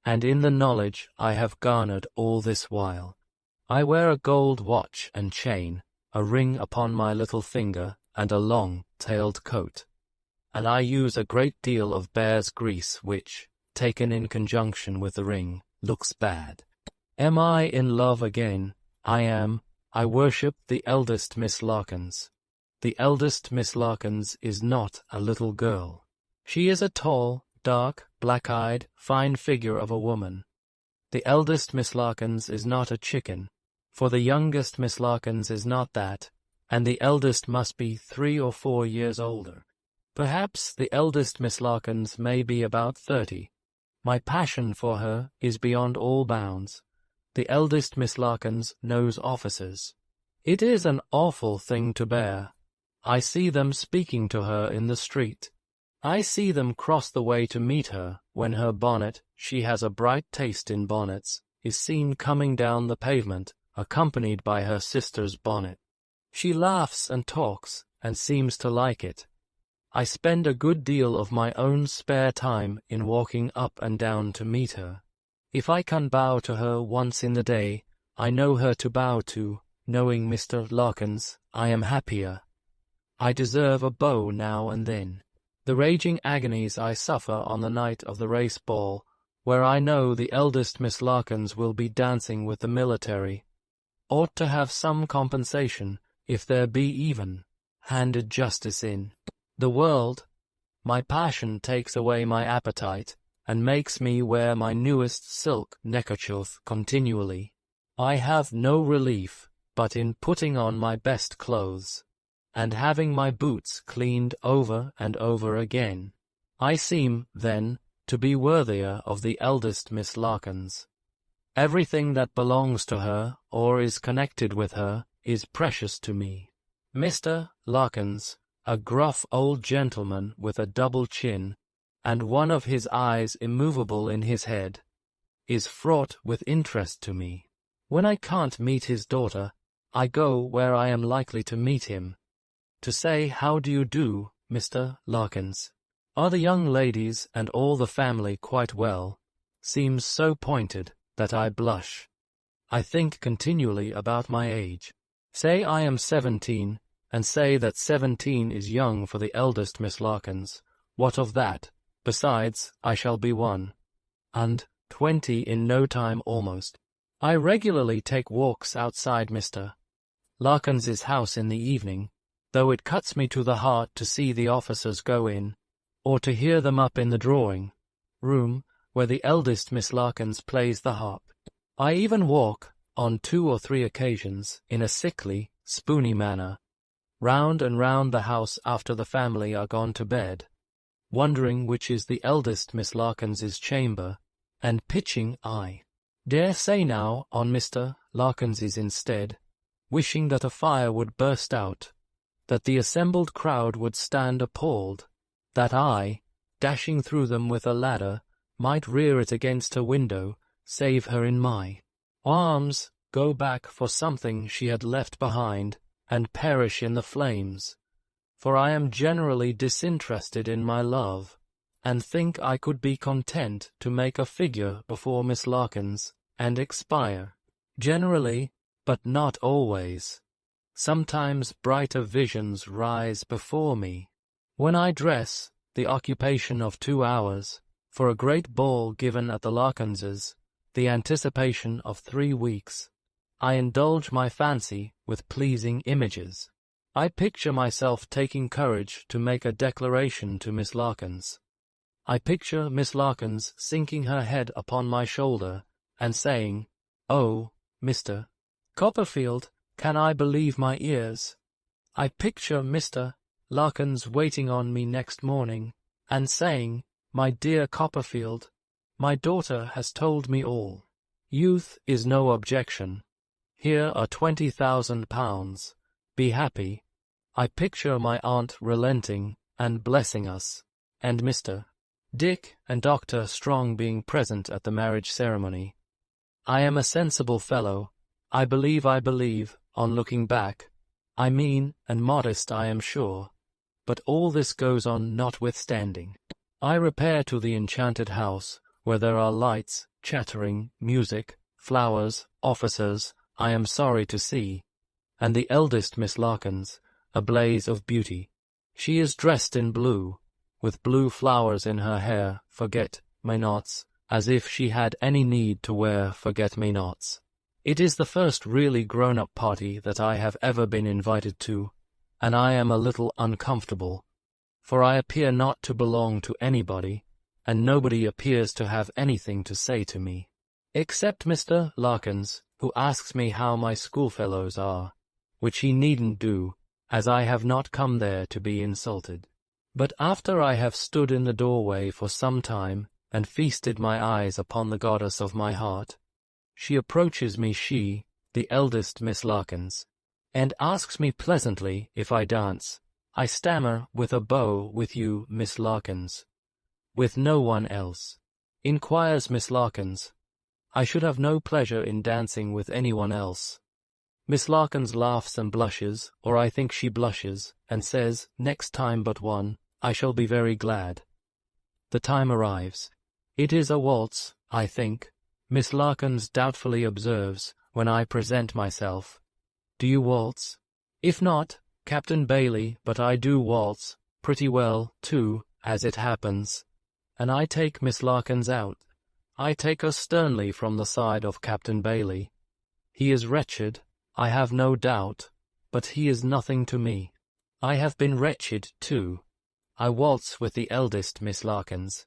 and in the knowledge I have garnered all this while? I wear a gold watch and chain, a ring upon my little finger, and a long-tailed coat. and I use a great deal of bear's grease which, taken in conjunction with the ring, looks bad. Am I in love again? I am. I worship the eldest Miss Larkins. The eldest Miss Larkins is not a little girl. She is a tall, dark, black-eyed, fine figure of a woman. The eldest Miss Larkins is not a chicken, for the youngest Miss Larkins is not that, and the eldest must be 3 or 4 years older. Perhaps the eldest Miss Larkins may be about 30. My passion for her is beyond all bounds. The eldest Miss Larkins knows officers. It is an awful thing to bear. I see them speaking to her in the street. I see them cross the way to meet her when her bonnet, she has a bright taste in bonnets, is seen coming down the pavement, accompanied by her sister's bonnet. She laughs and talks, and seems to like it. I spend a good deal of my own spare time in walking up and down to meet her. If I can bow to her once in the day, I know her to bow to. Knowing Mr. Larkins, I am happier. I deserve a bow now and then. The raging agonies I suffer on the night of the race ball, where I know the eldest Miss Larkins will be dancing with the military, ought to have some compensation, if there be even handed justice in the world. My passion takes away my appetite, and makes me wear my newest silk neckerchief continually. I have no relief but in putting on my best clothes, and having my boots cleaned over and over again. I seem, then, to be worthier of the eldest Miss Larkins. Everything that belongs to her, or is connected with her, is precious to me. Mr. Larkins, a gruff old gentleman with a double chin, and one of his eyes immovable in his head, is fraught with interest to me. When I can't meet his daughter, I go where I am likely to meet him, to say, "How do you do, Mr. Larkins? Are the young ladies and all the family quite well?" Seems so pointed that I blush. I think continually about my age. Say I am 17, and say that 17 is young for the eldest Miss Larkins. What of that? Besides, I shall be 1 and 20 in no time almost. I regularly take walks outside Mr. Larkins's house in the evening, though it cuts me to the heart to see the officers go in, or to hear them up in the drawing-room, where the eldest Miss Larkins plays the harp. I even walk, on 2 or 3 occasions, in a sickly, spoony manner, round and round the house after the family are gone to bed, wondering which is the eldest Miss Larkins's chamber, and pitching, I dare say now, on Mr. Larkins's instead, wishing that a fire would burst out, that the assembled crowd would stand appalled, that I, dashing through them with a ladder, might rear it against her window, save her in my arms, go back for something she had left behind, and perish in the flames. For I am generally disinterested in my love, and think I could be content to make a figure before Miss Larkins, and expire. Generally, but not always. Sometimes brighter visions rise before me. When I dress, the occupation of 2 hours, for a great ball given at the Larkinses, the anticipation of 3 weeks, I indulge my fancy with pleasing images. I picture myself taking courage to make a declaration to Miss Larkins. I picture Miss Larkins sinking her head upon my shoulder, and saying, "Oh, Mr. Copperfield, can I believe my ears?" I picture Mr. Larkins waiting on me next morning, and saying, "My dear Copperfield, my daughter has told me all. Youth is no objection. Here are £20,000. Be happy." I picture my aunt relenting and blessing us, and Mr. Dick and Dr. Strong being present at the marriage ceremony. I am a sensible fellow. I believe, on looking back. I mean and modest, I am sure. But all this goes on notwithstanding. I repair to the enchanted house, where there are lights, chattering, music, flowers, officers, I am sorry to see, and the eldest Miss Larkins, a blaze of beauty. She is dressed in blue, with blue flowers in her hair, forget-me-nots, as if she had any need to wear forget-me-nots. It is the first really grown-up party that I have ever been invited to, and I am a little uncomfortable, for I appear not to belong to anybody, and nobody appears to have anything to say to me, except Mr. Larkins, who asks me how my schoolfellows are, which he needn't do, as I have not come there to be insulted. But after I have stood in the doorway for some time, and feasted my eyes upon the goddess of my heart, she approaches me, she, the eldest Miss Larkins, and asks me pleasantly if I dance. I stammer, with a bow, with you, Miss Larkins. With no one else. Inquires Miss Larkins. I should have no pleasure in dancing with anyone else. Miss Larkins laughs and blushes, or I think she blushes, and says, next time but one, I shall be very glad. The time arrives. It is a waltz, I think, Miss Larkins doubtfully observes, when I present myself. Do you waltz? If not, Captain Bailey, but I do waltz, pretty well, too, as it happens. And I take Miss Larkins out. I take her sternly from the side of Captain Bailey. He is wretched, I have no doubt, but he is nothing to me. I have been wretched, too. I waltz with the eldest Miss Larkins.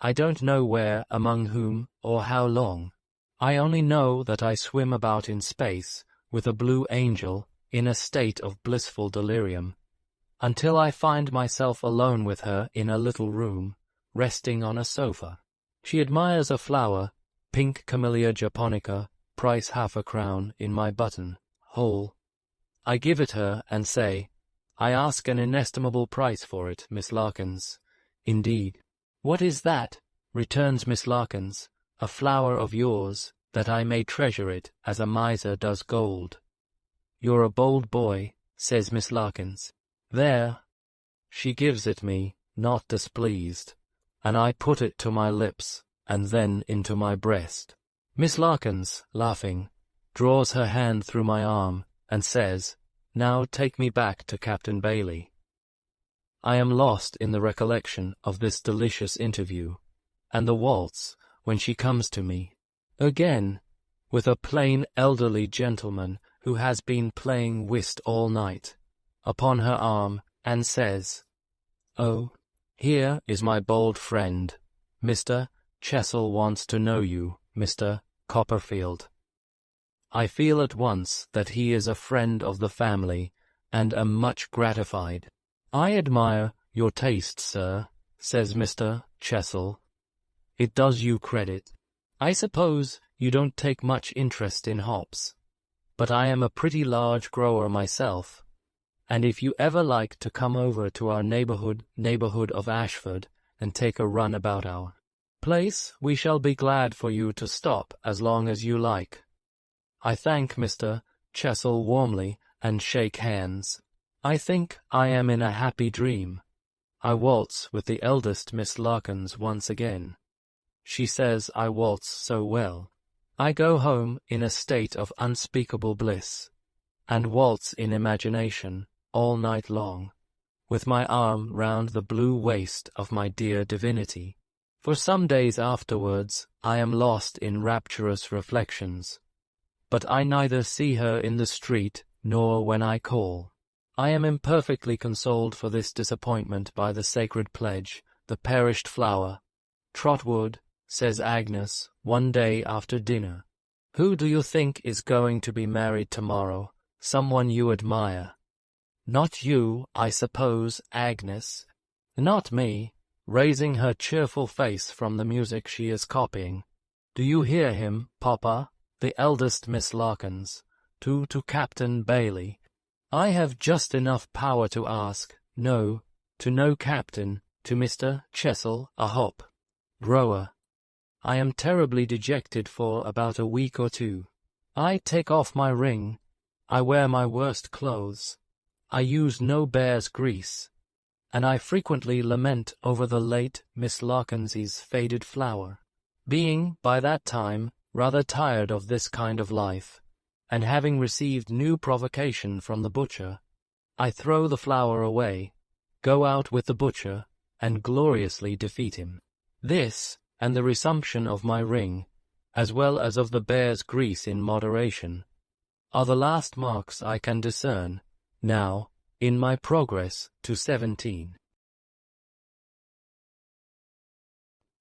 I don't know where, among whom, or how long. I only know that I swim about in space, with a blue angel, in a state of blissful delirium, until I find myself alone with her in a little room, resting on a sofa. She admires a flower, pink Camellia japonica, price £half-a-crown, in my button-hole. I give it her, and say, I ask an inestimable price for it, Miss Larkins. Indeed. What is that? Returns Miss Larkins. A flower of yours, that I may treasure it, as a miser does gold. You're a bold boy, says Miss Larkins. There. She gives it me, not displeased, and I put it to my lips, and then into my breast. Miss Larkins, laughing, draws her hand through my arm, and says, Now take me back to Captain Bailey. I am lost in the recollection of this delicious interview, and the waltz, when she comes to me, again, with a plain elderly gentleman who has been playing whist all night, upon her arm, and says, Oh, here is my bold friend. Mr. Chessel wants to know you, Mr. Copperfield. I feel at once that he is a friend of the family, and am much gratified. I admire your taste, sir, says Mr. Chessel. It does you credit. I suppose you don't take much interest in hops, but I am a pretty large grower myself, and if you ever like to come over to our neighborhood of Ashford, and take a run about our place, we shall be glad for you to stop as long as you like. I thank Mr. Chessel warmly, and shake hands. I think I am in a happy dream. I waltz with the eldest Miss Larkins once again. She says I waltz so well. I go home in a state of unspeakable bliss, and waltz in imagination all night long, with my arm round the blue waist of my dear divinity. For some days afterwards I am lost in rapturous reflections, but I neither see her in the street nor when I call. I am imperfectly consoled for this disappointment by the sacred pledge, the perished flower. Trotwood, says Agnes, one day after dinner, who do you think is going to be married tomorrow? Someone you admire. Not you, I suppose, Agnes. Not me, raising her cheerful face from the music she is copying. Do you hear him, Papa? The eldest Miss Larkins. To Captain Bailey. I have just enough power to ask, no, to no captain, to Mr. Chessel, a hop grower. I am terribly dejected for about a week or two. I take off my ring. I wear my worst clothes. I use no bear's grease, and I frequently lament over the late Miss Larkins's faded flower. Being, by that time, rather tired of this kind of life, and having received new provocation from the butcher, I throw the flower away, go out with the butcher, and gloriously defeat him. This, and the resumption of my ring, as well as of the bear's grease in moderation, are the last marks I can discern, now, in my progress to 17.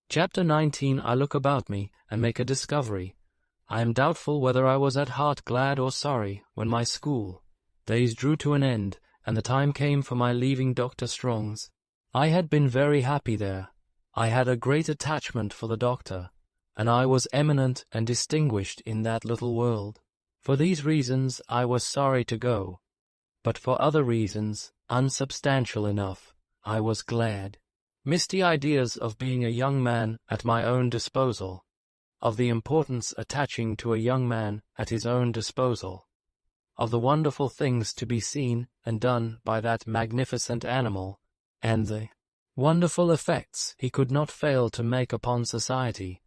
Chapter 19. I look about me, and make a discovery. I am doubtful whether I was at heart glad or sorry when my school days drew to an end, and the time came for my leaving Dr. Strong's. I had been very happy there. I had a great attachment for the doctor, and I was eminent and distinguished in that little world. For these reasons I was sorry to go, but for other reasons, unsubstantial enough, I was glad. Misty ideas of being a young man at my own disposal, of the importance attaching to a young man at his own disposal, of the wonderful things to be seen and done by that magnificent animal, and the wonderful effects he could not fail to make upon society,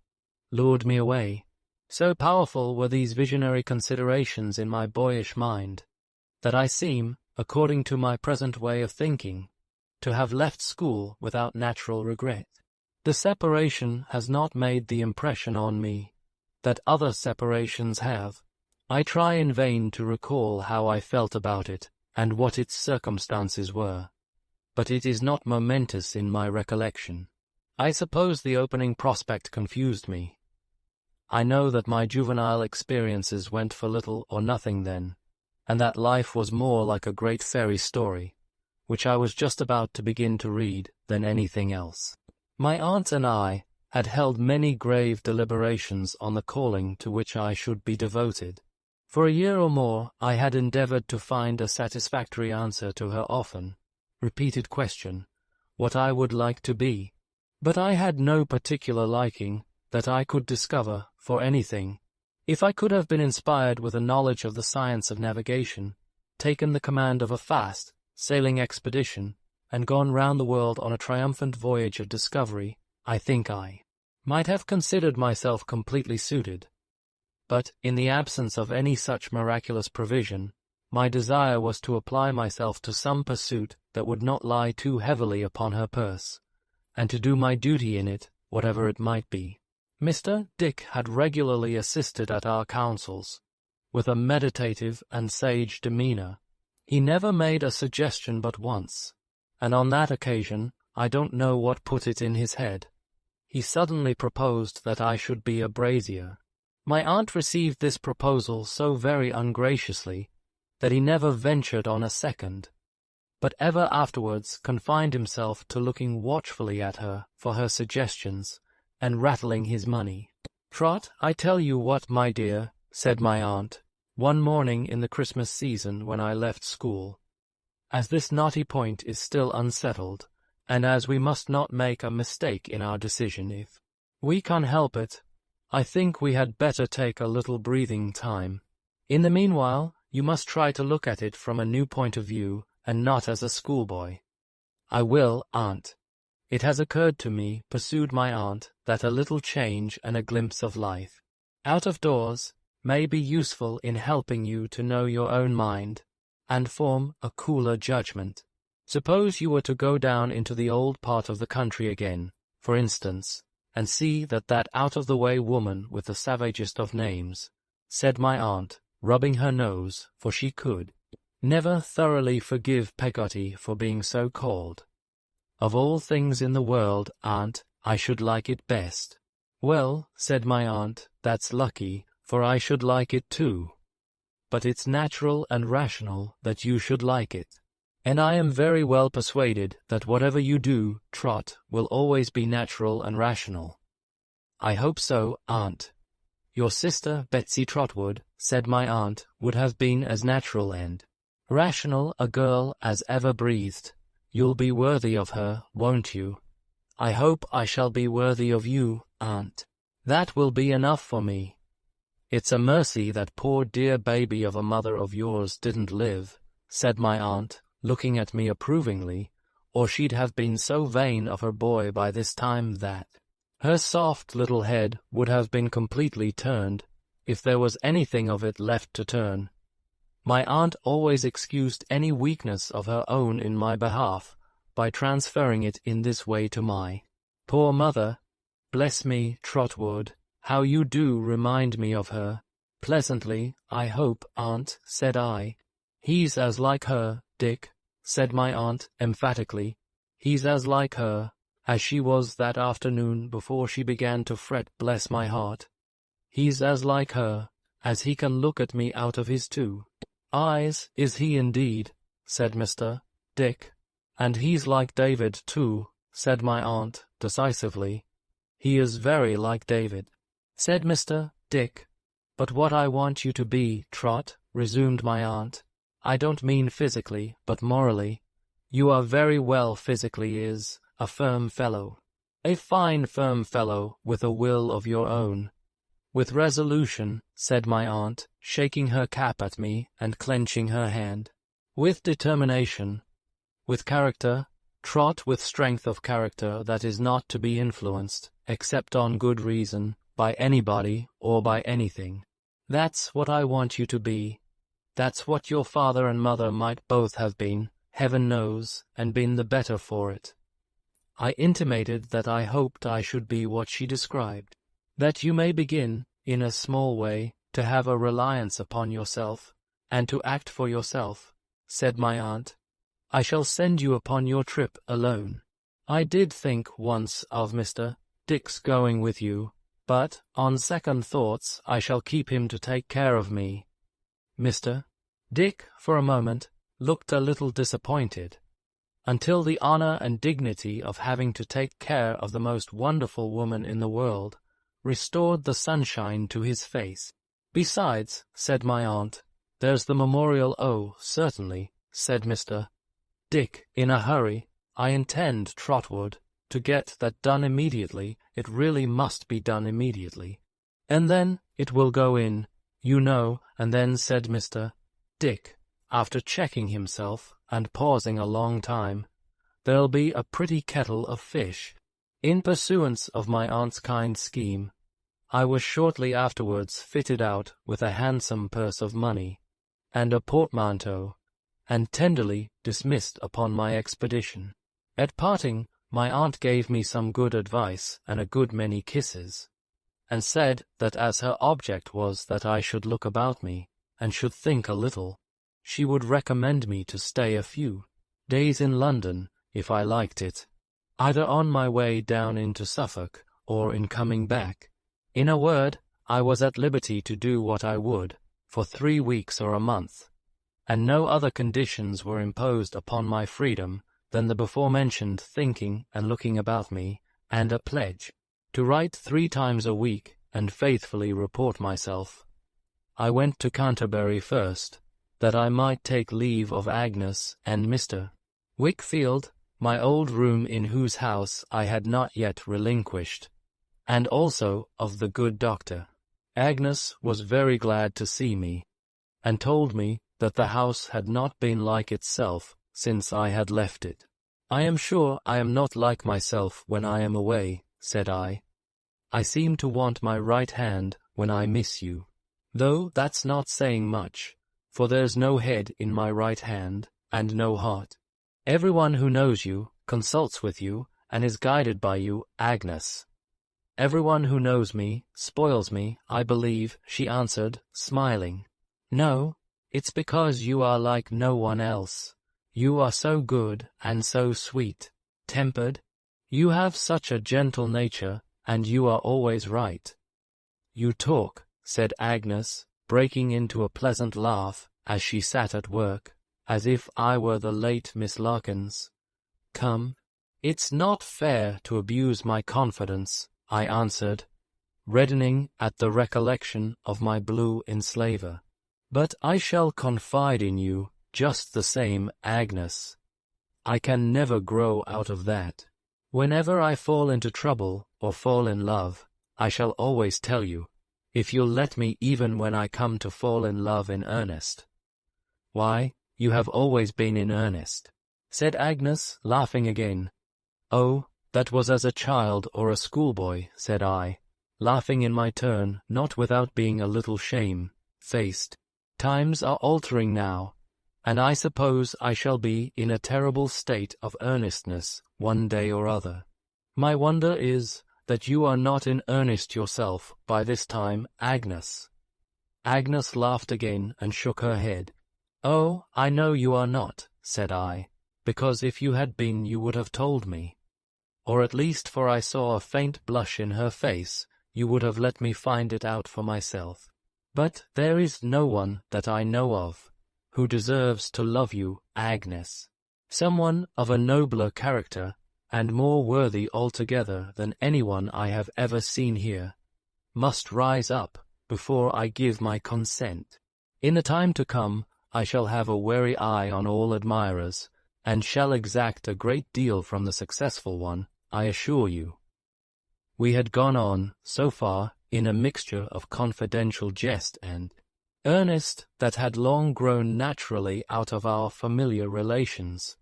lured me away. So powerful were these visionary considerations in my boyish mind, that I seem, according to my present way of thinking, to have left school without natural regret. The separation has not made the impression on me that other separations have. I try in vain to recall how I felt about it, and what its circumstances were, but it is not momentous in my recollection. I suppose the opening prospect confused me. I know that my juvenile experiences went for little or nothing then, and that life was more like a great fairy story, which I was just about to begin to read, than anything else. My aunt and I had held many grave deliberations on the calling to which I should be devoted. For a year or more I had endeavored to find a satisfactory answer to her often repeated question, what I would like to be, but I had no particular liking that I could discover for anything. If I could have been inspired with a knowledge of the science of navigation, taken the command of a fast sailing expedition, and gone round the world on a triumphant voyage of discovery, I think I might have considered myself completely suited. But, in the absence of any such miraculous provision, my desire was to apply myself to some pursuit that would not lie too heavily upon her purse, and to do my duty in it, whatever it might be. Mr. Dick had regularly assisted at our councils, with a meditative and sage demeanour. He never made a suggestion but once, and on that occasion I don't know what put it in his head. He suddenly proposed that I should be a brazier. My aunt received this proposal so very ungraciously that he never ventured on a second, but ever afterwards confined himself to looking watchfully at her for her suggestions, and rattling his money. "Trot, I tell you what, my dear," said my aunt, one morning in the Christmas season when I left school, "as this knotty point is still unsettled, and as we must not make a mistake in our decision if we can help it, I think we had better take a little breathing time. In the meanwhile, you must try to look at it from a new point of view, and not as a schoolboy." "I will, aunt. It has occurred to me," pursued my aunt, "that a little change and a glimpse of life, out of doors, may be useful in helping you to know your own mind, and form a cooler judgment. Suppose you were to go down into the old part of the country again, for instance, and see that out-of-the-way woman with the savagest of names," said my aunt, rubbing her nose, for she could never thoroughly forgive Peggotty for being so called. "Of all things in the world, aunt, I should like it best." "Well," said my aunt, "that's lucky, for I should like it too. But it's natural and rational that you should like it. And I am very well persuaded that whatever you do, Trot, will always be natural and rational." "I hope so, aunt. Your sister, Betsy Trotwood," said my aunt, "would have been as natural and rational a girl as ever breathed. You'll be worthy of her, won't you?" "I hope I shall be worthy of you, aunt. That will be enough for me. It's a mercy that poor dear baby of a mother of yours didn't live," said my aunt, looking at me approvingly, "or she'd have been so vain of her boy by this time that her soft little head would have been completely turned, if there was anything of it left to turn." My aunt always excused any weakness of her own in my behalf by transferring it in this way to my poor mother. Bless me, Trotwood, how you do remind me of her. Pleasantly, I hope, aunt, said I. He's as like her, Dick, said my aunt emphatically. He's as like her as she was that afternoon before she began to fret, bless my heart. He's as like her as he can look at me out of his 2 eyes, is he indeed, said Mr. Dick. And he's like David too, said my aunt decisively. He is very like David, said Mr. Dick. But what I want you to be, Trot, resumed my aunt, I don't mean physically, but morally. You are very well physically is a firm fellow. A fine firm fellow with a will of your own. With resolution, said my aunt, shaking her cap at me and clenching her hand. With determination. With character, Trot, with strength of character that is not to be influenced, except on good reason, by anybody or by anything. That's what I want you to be. That's what your father and mother might both have been, heaven knows, and been the better for it. I intimated that I hoped I should be what she described. That you may begin, in a small way, to have a reliance upon yourself, and to act for yourself, said my aunt. I shall send you upon your trip alone. I did think once of Mr. Dick's going with you, but, on second thoughts, I shall keep him to take care of me. Mr. Dick, for a moment, looked a little disappointed, until the honor and dignity of having to take care of the most wonderful woman in the world restored the sunshine to his face. Besides, said my aunt, there's the memorial. Oh, certainly, said Mr. Dick, in a hurry. I intend, Trotwood, to get that done immediately. It really must be done immediately. And then it will go in, you know. And then said Mr. Dick, after checking himself and pausing a long time, there'll be a pretty kettle of fish. In pursuance of my aunt's kind scheme, I was shortly afterwards fitted out with a handsome purse of money and a portmanteau, and tenderly dismissed upon my expedition. At parting, my aunt gave me some good advice and a good many kisses, and said that as her object was that I should look about me, and should think a little, she would recommend me to stay a few days in London, if I liked it, either on my way down into Suffolk, or in coming back. In a word, I was at liberty to do what I would, for 3 weeks or a month, and no other conditions were imposed upon my freedom than the before-mentioned thinking and looking about me, and a pledge to write 3 times a week and faithfully report myself. I went to Canterbury first, that I might take leave of Agnes and Mr. Wickfield, my old room in whose house I had not yet relinquished, and also of the good doctor. Agnes was very glad to see me, and told me that the house had not been like itself since I had left it. I am sure I am not like myself when I am away, said I. I seem to want my right hand when I miss you, though that's not saying much, for there's no head in my right hand, and no heart. Everyone who knows you consults with you, and is guided by you, Agnes. Everyone who knows me spoils me, I believe, she answered, smiling. No, it's because you are like no one else. You are so good and so sweet-tempered. You have such a gentle nature, and you are always right. You talk, said Agnes, breaking into a pleasant laugh as she sat at work, as if I were the late Miss Larkins. Come, it's not fair to abuse my confidence, I answered, reddening at the recollection of my blue enslaver. But I shall confide in you just the same, Agnes. I can never grow out of that. Whenever I fall into trouble or fall in love, I shall always tell you, if you'll let me, even when I come to fall in love in earnest. Why, you have always been in earnest, said Agnes, laughing again. Oh, that was as a child or a schoolboy, said I, laughing in my turn, not without being a little shame-faced. Times are altering now, and I suppose I shall be in a terrible state of earnestness one day or other. My wonder is that you are not in earnest yourself by this time, Agnes." Agnes laughed again and shook her head. "Oh, I know you are not," said I, "because if you had been you would have told me. Or at least, for I saw a faint blush in her face, you would have let me find it out for myself. But there is no one that I know of who deserves to love you, Agnes. Someone of a nobler character and more worthy altogether than anyone I have ever seen here must rise up before I give my consent. In the time to come, I shall have a wary eye on all admirers, and shall exact a great deal from the successful one, I assure you." We had gone on, so far, in a mixture of confidential jest and earnest that had long grown naturally out of our familiar relations,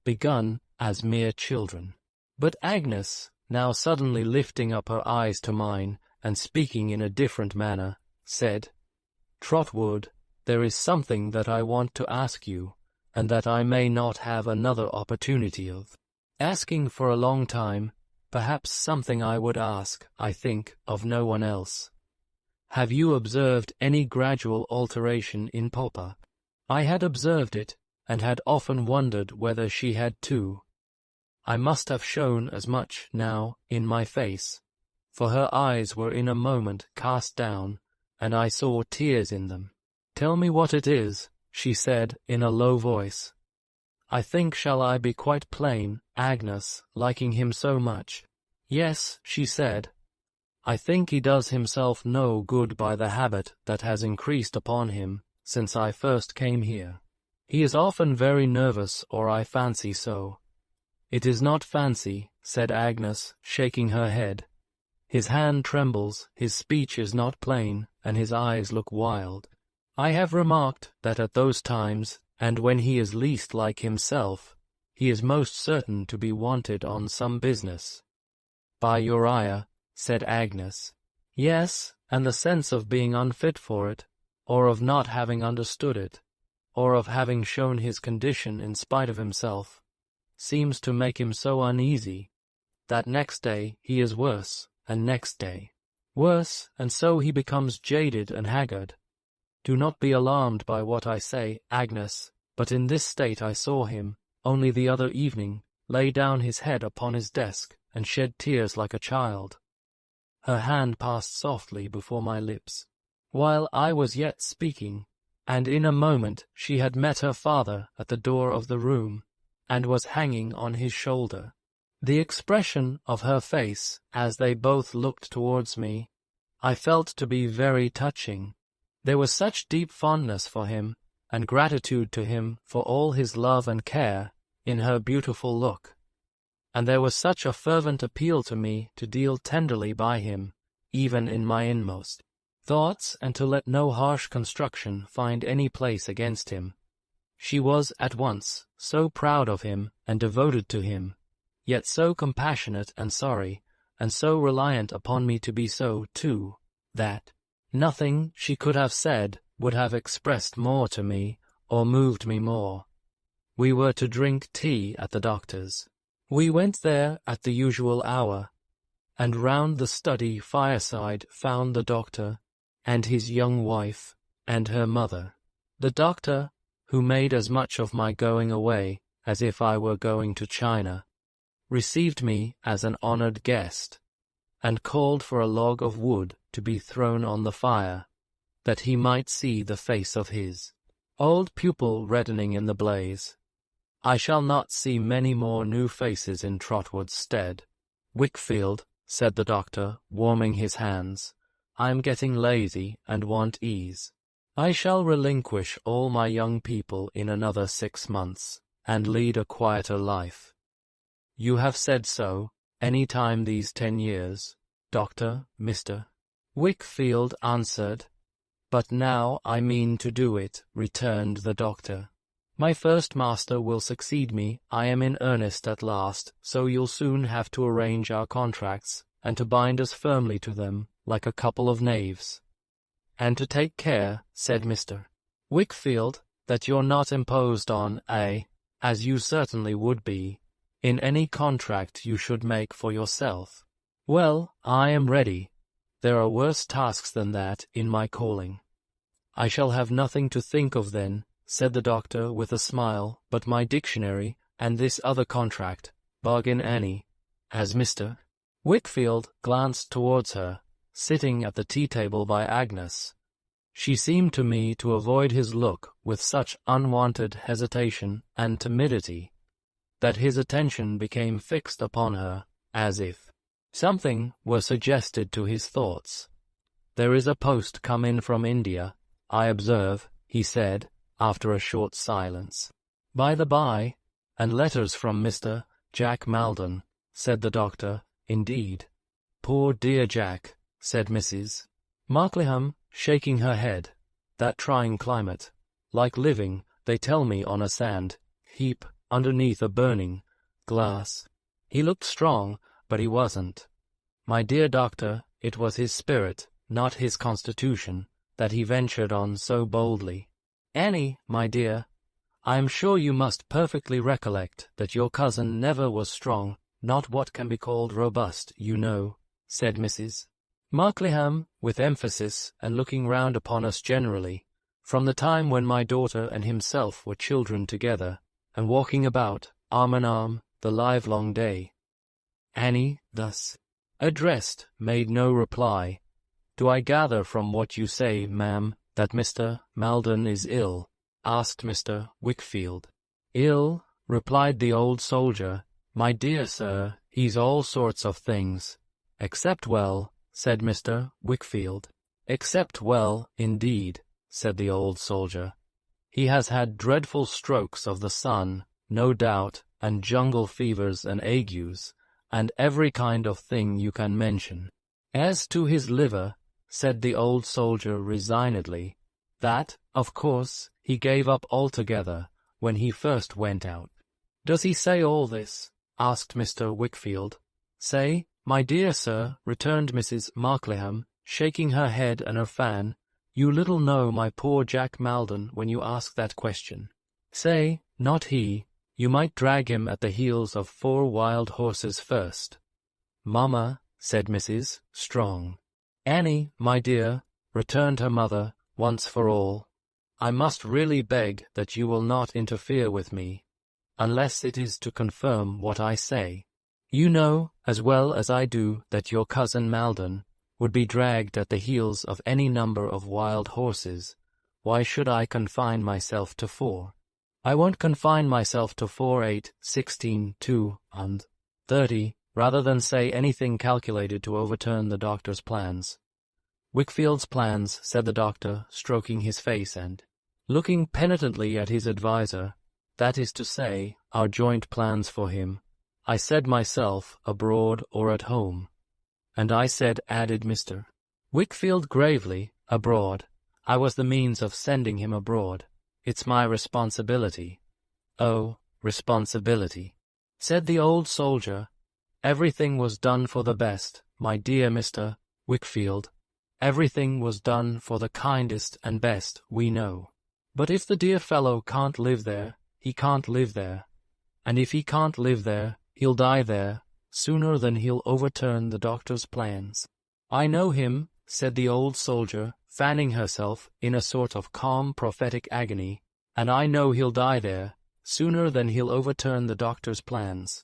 begun as mere children. But Agnes, now suddenly lifting up her eyes to mine, and speaking in a different manner, said, "Trotwood, there is something that I want to ask you, and that I may not have another opportunity of asking for a long time, perhaps something I would ask, I think, of no one else. Have you observed any gradual alteration in Papa?" I had observed it, and had often wondered whether she had too. I must have shown as much now in my face, for her eyes were in a moment cast down, and I saw tears in them. "Tell me what it is," she said in a low voice. "I think shall I be quite plain, Agnes, liking him so much?" "Yes," she said. "I think he does himself no good by the habit that has increased upon him since I first came here. He is often very nervous, or I fancy so." "It is not fancy," said Agnes, shaking her head. "His hand trembles, his speech is not plain, and his eyes look wild. I have remarked that at those times, and when he is least like himself, he is most certain to be wanted on some business." "By Uriah," said Agnes. "Yes, and the sense of being unfit for it, or of not having understood it, or of having shown his condition in spite of himself, seems to make him so uneasy, that next day he is worse, and next day worse, and so he becomes jaded and haggard. Do not be alarmed by what I say, Agnes, but in this state I saw him, only the other evening, lay down his head upon his desk, and shed tears like a child." Her hand passed softly before my lips, while I was yet speaking, and in a moment she had met her father at the door of the room, and was hanging on his shoulder. The expression of her face, as they both looked towards me, I felt to be very touching. There was such deep fondness for him, and gratitude to him for all his love and care, in her beautiful look, and there was such a fervent appeal to me to deal tenderly by him, even in my inmost thoughts, and to let no harsh construction find any place against him. She was at once so proud of him and devoted to him, yet so compassionate and sorry, and so reliant upon me to be so, too, that nothing she could have said would have expressed more to me, or moved me more. We were to drink tea at the doctor's. We went there at the usual hour, and round the study fireside found the doctor, and his young wife, and her mother. The doctor, who made as much of my going away as if I were going to China, received me as an honored guest, and called for a log of wood to be thrown on the fire, that he might see the face of his old pupil reddening in the blaze. I shall not see many more new faces in Trotwood's stead. "Wickfield," said the doctor, warming his hands, "I am getting lazy and want ease. I shall relinquish all my young people in another 6 months, and lead a quieter life." "You have said so any time these 10 years, Doctor, Mr. Wickfield answered. "But now I mean to do it," returned the doctor. "My first master will succeed me. I am in earnest at last, so you'll soon have to arrange our contracts, and to bind us firmly to them, like a couple of knaves." "And to take care," said Mr. Wickfield, that you're not imposed on, as you certainly would be, in any contract you should make for yourself. Well, I am ready. There are worse tasks than that in my calling. I shall have nothing to think of then, said the doctor with a smile, but my dictionary, and this other contract, bargain Annie, as Mr. Wickfield glanced towards her, sitting at the tea-table by Agnes. She seemed to me to avoid his look with such unwanted hesitation and timidity, that his attention became fixed upon her, as if something were suggested to his thoughts. There is a post come in from India, I observe, he said, after a short silence. By the by, and letters from Mr. Jack Maldon, said the doctor. Indeed. Poor dear Jack, said Mrs. Markleham, shaking her head. That trying climate. Like living, they tell me, on a sand heap underneath a burning glass. He looked strong, but he wasn't. My dear doctor, it was his spirit, not his constitution, that he ventured on so boldly. Annie, my dear, I am sure you must perfectly recollect that your cousin never was strong, not what can be called robust, you know, said Mrs. Markleham, with emphasis, and looking round upon us generally, from the time when my daughter and himself were children together, and walking about, arm in arm, the livelong day. Annie, thus addressed, made no reply. Do I gather from what you say, ma'am, that Mr. Maldon is ill? Asked Mr. Wickfield. Ill, replied the old soldier. My dear sir, he's all sorts of things. Except well, said Mr. Wickfield. Except well, indeed, said the old soldier. He has had dreadful strokes of the sun, no doubt, and jungle fevers and agues, and every kind of thing you can mention. As to his liver, said the old soldier resignedly, that, of course, he gave up altogether when he first went out. Does he say all this? Asked Mr. Wickfield. Say, my dear sir, returned Mrs. Markleham, shaking her head and her fan, you little know my poor Jack Maldon when you ask that question. Say, not he. You might drag him at the heels of 4 wild horses first. Mamma, said Mrs. Strong. Annie, my dear, returned her mother, once for all, I must really beg that you will not interfere with me, unless it is to confirm what I say. You know, as well as I do, that your cousin Maldon would be dragged at the heels of any number of wild horses. Why should I confine myself to 4? I won't confine myself to 4, 8, 16, 2, and 30, rather than say anything calculated to overturn the doctor's plans. Wickfield's plans, said the doctor, stroking his face and looking penitently at his adviser, that is to say, our joint plans for him. I said myself, abroad or at home. And I said, added Mr. Wickfield gravely, abroad. I was the means of sending him abroad. It's my responsibility. Oh, responsibility, said the old soldier. Everything was done for the best, my dear Mr. Wickfield. Everything was done for the kindest and best, we know. But if the dear fellow can't live there, he can't live there. And if he can't live there, he'll die there, sooner than he'll overturn the doctor's plans. I know him, said the old soldier, fanning herself in a sort of calm prophetic agony, and I know he'll die there, sooner than he'll overturn the doctor's plans.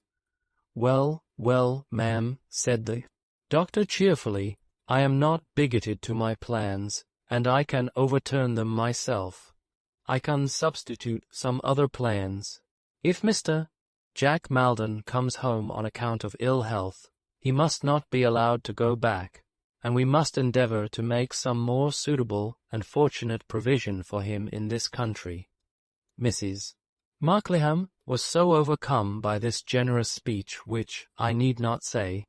Well, well, ma'am, said the doctor cheerfully, I am not bigoted to my plans, and I can overturn them myself. I can substitute some other plans. If Mr. Jack Maldon comes home on account of ill health, he must not be allowed to go back, and we must endeavour to make some more suitable and fortunate provision for him in this country. Mrs. Markleham was so overcome by this generous speech which, I need not say,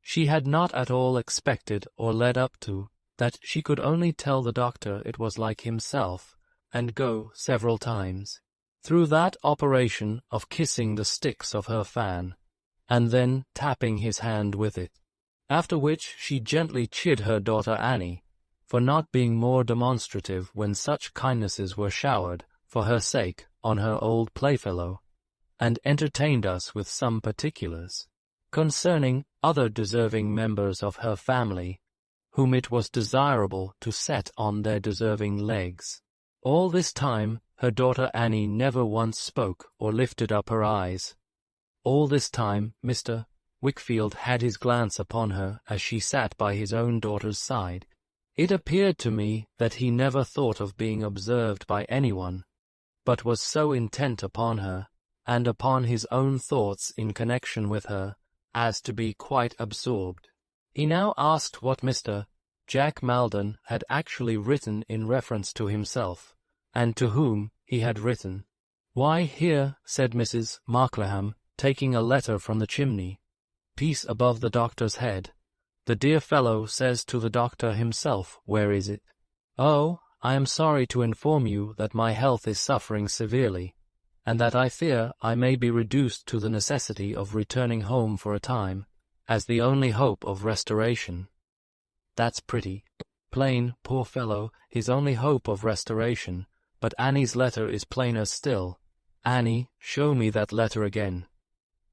she had not at all expected or led up to, that she could only tell the doctor it was like himself, and go several times through that operation of kissing the sticks of her fan, and then tapping his hand with it. After which she gently chid her daughter Annie for not being more demonstrative when such kindnesses were showered for her sake, on her old playfellow, and entertained us with some particulars concerning other deserving members of her family, whom it was desirable to set on their deserving legs. All this time her daughter Annie never once spoke or lifted up her eyes. All this time Mr. Wickfield had his glance upon her as she sat by his own daughter's side. It appeared to me that he never thought of being observed by anyone, but was so intent upon her, and upon his own thoughts in connection with her, as to be quite absorbed. He now asked what Mr. Jack Maldon had actually written in reference to himself, and to whom he had written. "Why, here," said Mrs. Markleham, taking a letter from the chimney piece above the doctor's head. "The dear fellow says to the doctor himself, where is it? Oh, I am sorry to inform you that my health is suffering severely, and that I fear I may be reduced to the necessity of returning home for a time, as the only hope of restoration." That's pretty plain, poor fellow, his only hope of restoration, but Annie's letter is plainer still. "Annie, show me that letter again."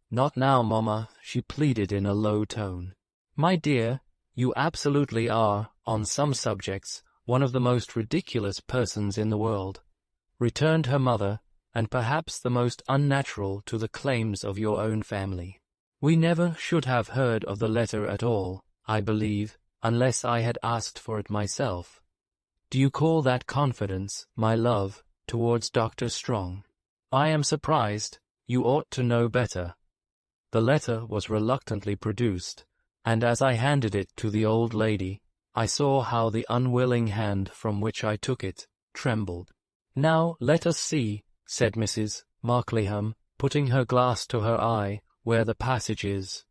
"Not now, Mamma," she pleaded in a low tone. "My dear, you absolutely are, on some subjects, one of the most ridiculous persons in the world," returned her mother, "and perhaps the most unnatural to the claims of your own family. We never should have heard of the letter at all, I believe, unless I had asked for it myself. Do you call that confidence, my love, towards Dr. Strong? I am surprised. You ought to know better." The letter was reluctantly produced, and as I handed it to the old lady, I saw how the unwilling hand from which I took it trembled. "Now let us see," said Mrs. Markleham, putting her glass to her eye, "where the passage is.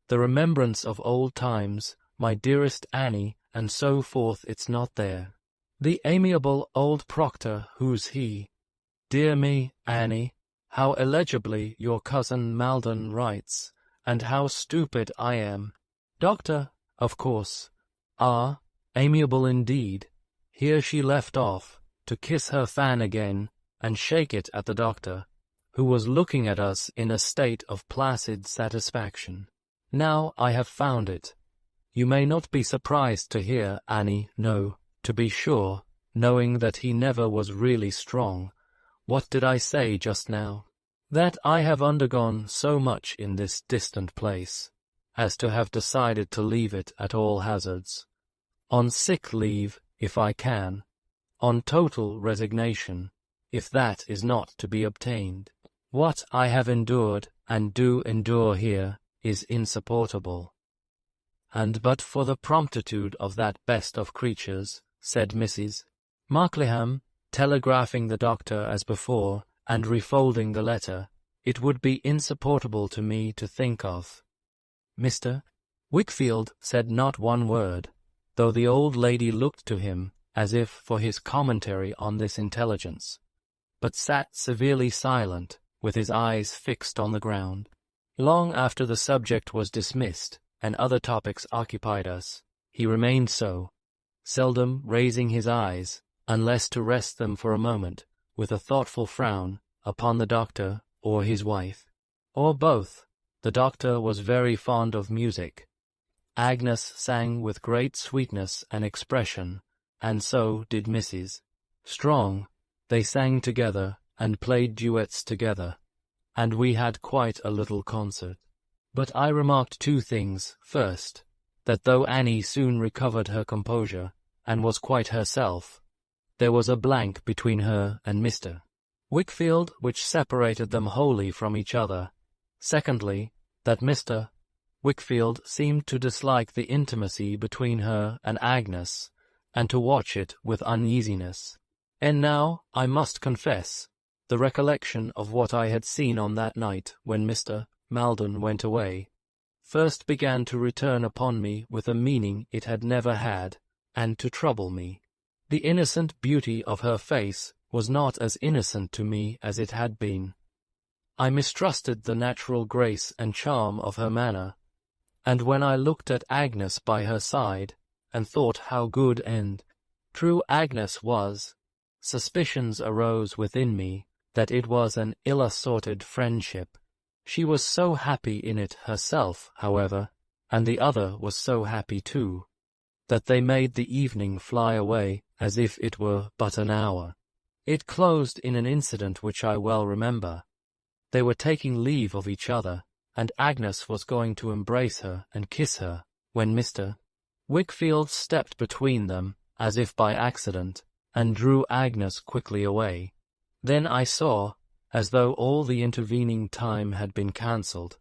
The remembrance of old times, my dearest Annie, and so forth, it's not there. The amiable old proctor, who's he? Dear me, Annie, how illegibly your cousin Maldon writes, and how stupid I am. Doctor, of course. Ah, amiable indeed." Here she left off, to kiss her fan again, and shake it at the doctor, who was looking at us in a state of placid satisfaction. "Now I have found it. You may not be surprised to hear, Annie, no, to be sure, knowing that he never was really strong. What did I say just now? That I have undergone so much in this distant place, as to have decided to leave it at all hazards. On sick leave, if I can. On total resignation, if that is not to be obtained. What I have endured, and do endure here, is insupportable. And but for the promptitude of that best of creatures," said Mrs. Markleham, telegraphing the doctor as before, and refolding the letter, "it would be insupportable to me to think of." Mr. Wickfield said not one word, though the old lady looked to him as if for his commentary on this intelligence, but sat severely silent, with his eyes fixed on the ground. Long after the subject was dismissed, and other topics occupied us, he remained so, seldom raising his eyes, unless to rest them for a moment, with a thoughtful frown, upon the doctor or his wife, or both. The doctor was very fond of music. Agnes sang with great sweetness and expression, and so did Mrs. Strong. They sang together, and played duets together, and we had quite a little concert. But I remarked two things. First, that though Annie soon recovered her composure, and was quite herself, there was a blank between her and Mr. Wickfield which separated them wholly from each other. Secondly, that Mr. Wickfield seemed to dislike the intimacy between her and Agnes, and to watch it with uneasiness. And now, I must confess, the recollection of what I had seen on that night when Mr. Maldon went away, first began to return upon me with a meaning it had never had, and to trouble me. The innocent beauty of her face was not as innocent to me as it had been. I mistrusted the natural grace and charm of her manner, and when I looked at Agnes by her side, and thought how good and true Agnes was, suspicions arose within me that it was an ill-assorted friendship. She was so happy in it herself, however, and the other was so happy too, that they made the evening fly away as if it were but an hour. It closed in an incident which I well remember. They were taking leave of each other, and Agnes was going to embrace her and kiss her, when Mr. Wickfield stepped between them, as if by accident, and drew Agnes quickly away. Then I saw, as though all the intervening time had been cancelled,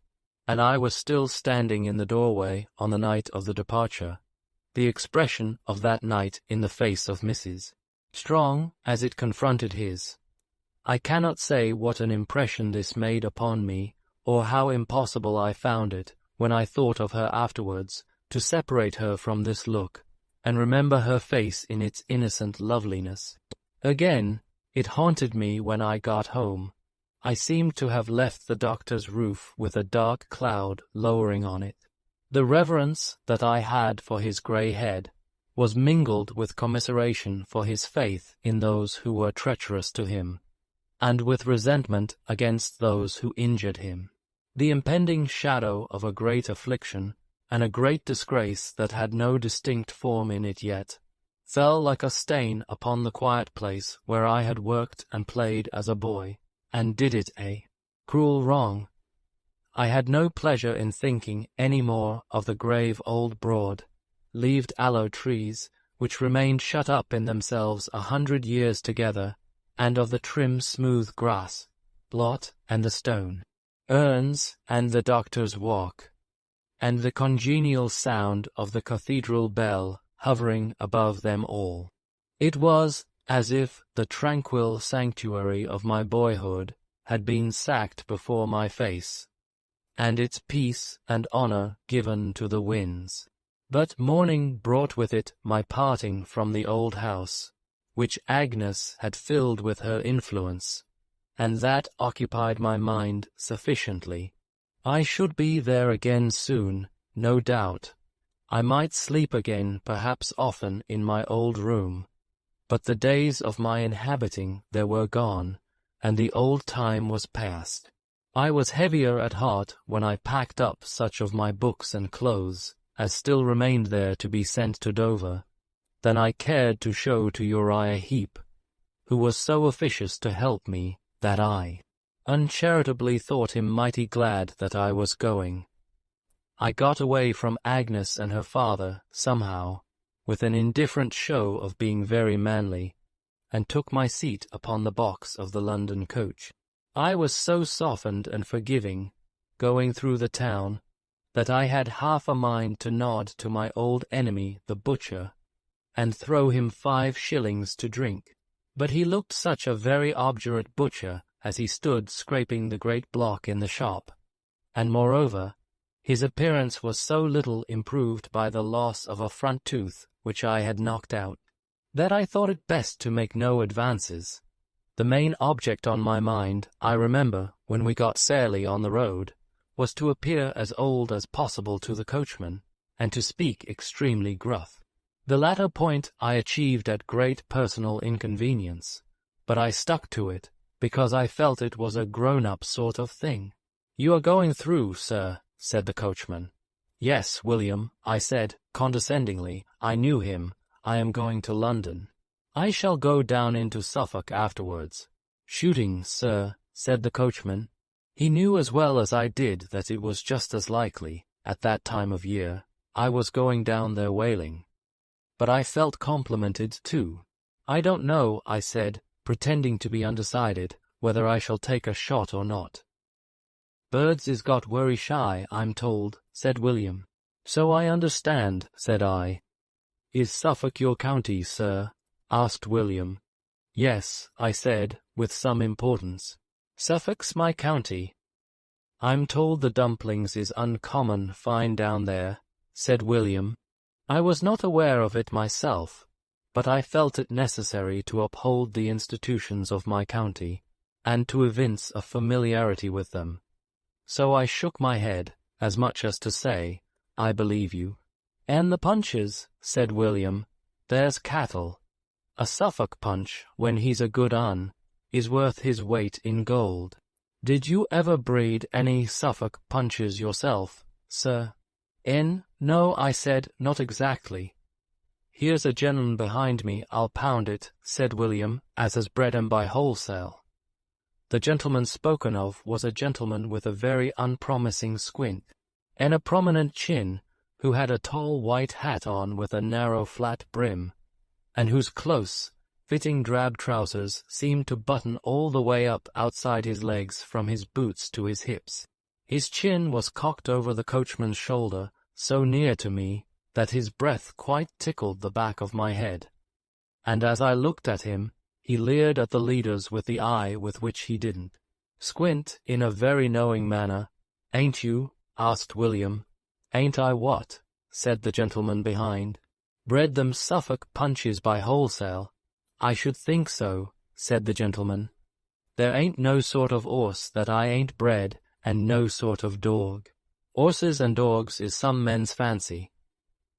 and I was still standing in the doorway on the night of the departure, the expression of that night in the face of Mrs. Strong as it confronted his. I cannot say what an impression this made upon me, or how impossible I found it, when I thought of her afterwards, to separate her from this look, and remember her face in its innocent loveliness. Again, it haunted me when I got home. I seemed to have left the doctor's roof with a dark cloud lowering on it. The reverence that I had for his grey head was mingled with commiseration for his faith in those who were treacherous to him, and with resentment against those who injured him. The impending shadow of a great affliction, and a great disgrace that had no distinct form in it yet, fell like a stain upon the quiet place where I had worked and played as a boy, and did it a cruel wrong. I had no pleasure in thinking any more of the grave old broad-leaved aloe trees, which remained shut up in themselves 100 years together, and of the trim smooth grass plot and the stone urns and the doctor's walk, and the congenial sound of the cathedral bell hovering above them all. It was as if the tranquil sanctuary of my boyhood had been sacked before my face, and its peace and honour given to the winds. But morning brought with it my parting from the old house, which Agnes had filled with her influence, and that occupied my mind sufficiently. I should be there again soon, no doubt. I might sleep again perhaps often in my old room, but the days of my inhabiting there were gone, and the old time was past. I was heavier at heart when I packed up such of my books and clothes as still remained there to be sent to Dover, than I cared to show to Uriah Heep, who was so officious to help me that I uncharitably thought him mighty glad that I was going. I got away from Agnes and her father, somehow, with an indifferent show of being very manly, and took my seat upon the box of the London coach. I was so softened and forgiving, going through the town, that I had half a mind to nod to my old enemy the butcher, and throw him 5 shillings to drink. But he looked such a very obdurate butcher as he stood scraping the great block in the shop, and moreover, his appearance was so little improved by the loss of a front tooth which I had knocked out, that I thought it best to make no advances. The main object on my mind, I remember, when we got fairly on the road, was to appear as old as possible to the coachman, and to speak extremely gruff. The latter point I achieved at great personal inconvenience, but I stuck to it, because I felt it was a grown-up sort of thing. "You are going through, sir," said the coachman. "Yes, William," I said, condescendingly. I knew him. "I am going to London. I shall go down into Suffolk afterwards." "Shooting, sir," said the coachman. He knew as well as I did that it was just as likely, at that time of year, I was going down there whaling. But I felt complimented too. "I don't know," I said, pretending to be undecided, "whether I shall take a shot or not." "Birds is got worry shy, I'm told," said William. "So I understand," said I. "Is Suffolk your county, sir?" asked William. "Yes," I said, with some importance. "Suffolk's my county." "I'm told the dumplings is uncommon fine down there," said William. I was not aware of it myself, but I felt it necessary to uphold the institutions of my county, and to evince a familiarity with them. So I shook my head, as much as to say, "I believe you." "And the punches," said William. "There's cattle." A Suffolk punch, when he's a good un, is worth his weight in gold. Did you ever breed any Suffolk punches yourself, sir? No, I said, not exactly. Here's a gentleman behind me, I'll pound it, said William, as has bred 'em by wholesale. The gentleman spoken of was a gentleman with a very unpromising squint, and a prominent chin, who had a tall white hat on with a narrow flat brim, and whose close-fitting drab trousers seemed to button all the way up outside his legs from his boots to his hips. His chin was cocked over the coachman's shoulder, so near to me that his breath quite tickled the back of my head, and as I looked at him, he leered at the leaders with the eye with which he didn't squint in a very knowing manner. "Ain't you?" asked William. "Ain't I what?" said the gentleman behind. "Bred them Suffolk punches by wholesale?" "I should think so," said the gentleman. "There ain't no sort of 'orse that I ain't bred, and no sort of dog. 'Orses and dogs is some men's fancy.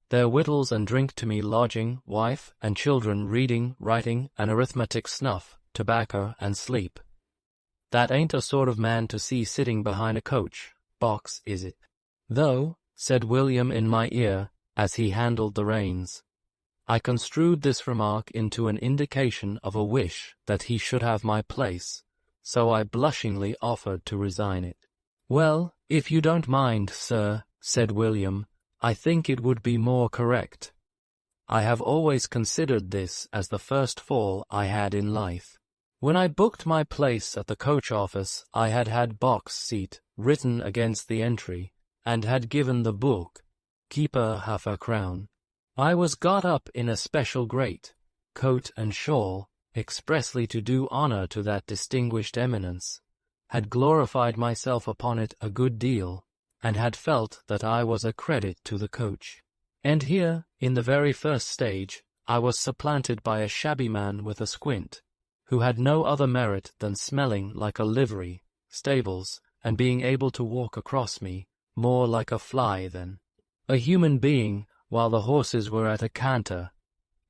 They're wittles and drink to me lodging, wife, and children, reading, writing, and arithmetic, snuff, tobacco, and sleep. That ain't a sort of man to see sitting behind a coach-box, is it?" "Though," said William in my ear, as he handled the reins. I construed this remark into an indication of a wish that he should have my place, so I blushingly offered to resign it. "Well, if you don't mind, sir," said William, "I think it would be more correct. I have always considered this as the first fall I had in life. When I booked my place at the coach office, I had had box seat written against the entry, and had given the book keeper half a crown. I was got up in a special great coat and shawl, expressly to do honor to that distinguished eminence, had glorified myself upon it a good deal, and had felt that I was a credit to the coach. And here, in the very first stage, I was supplanted by a shabby man with a squint, who had no other merit than smelling like a livery, stables, and being able to walk across me, more like a fly than a human being, while the horses were at a canter.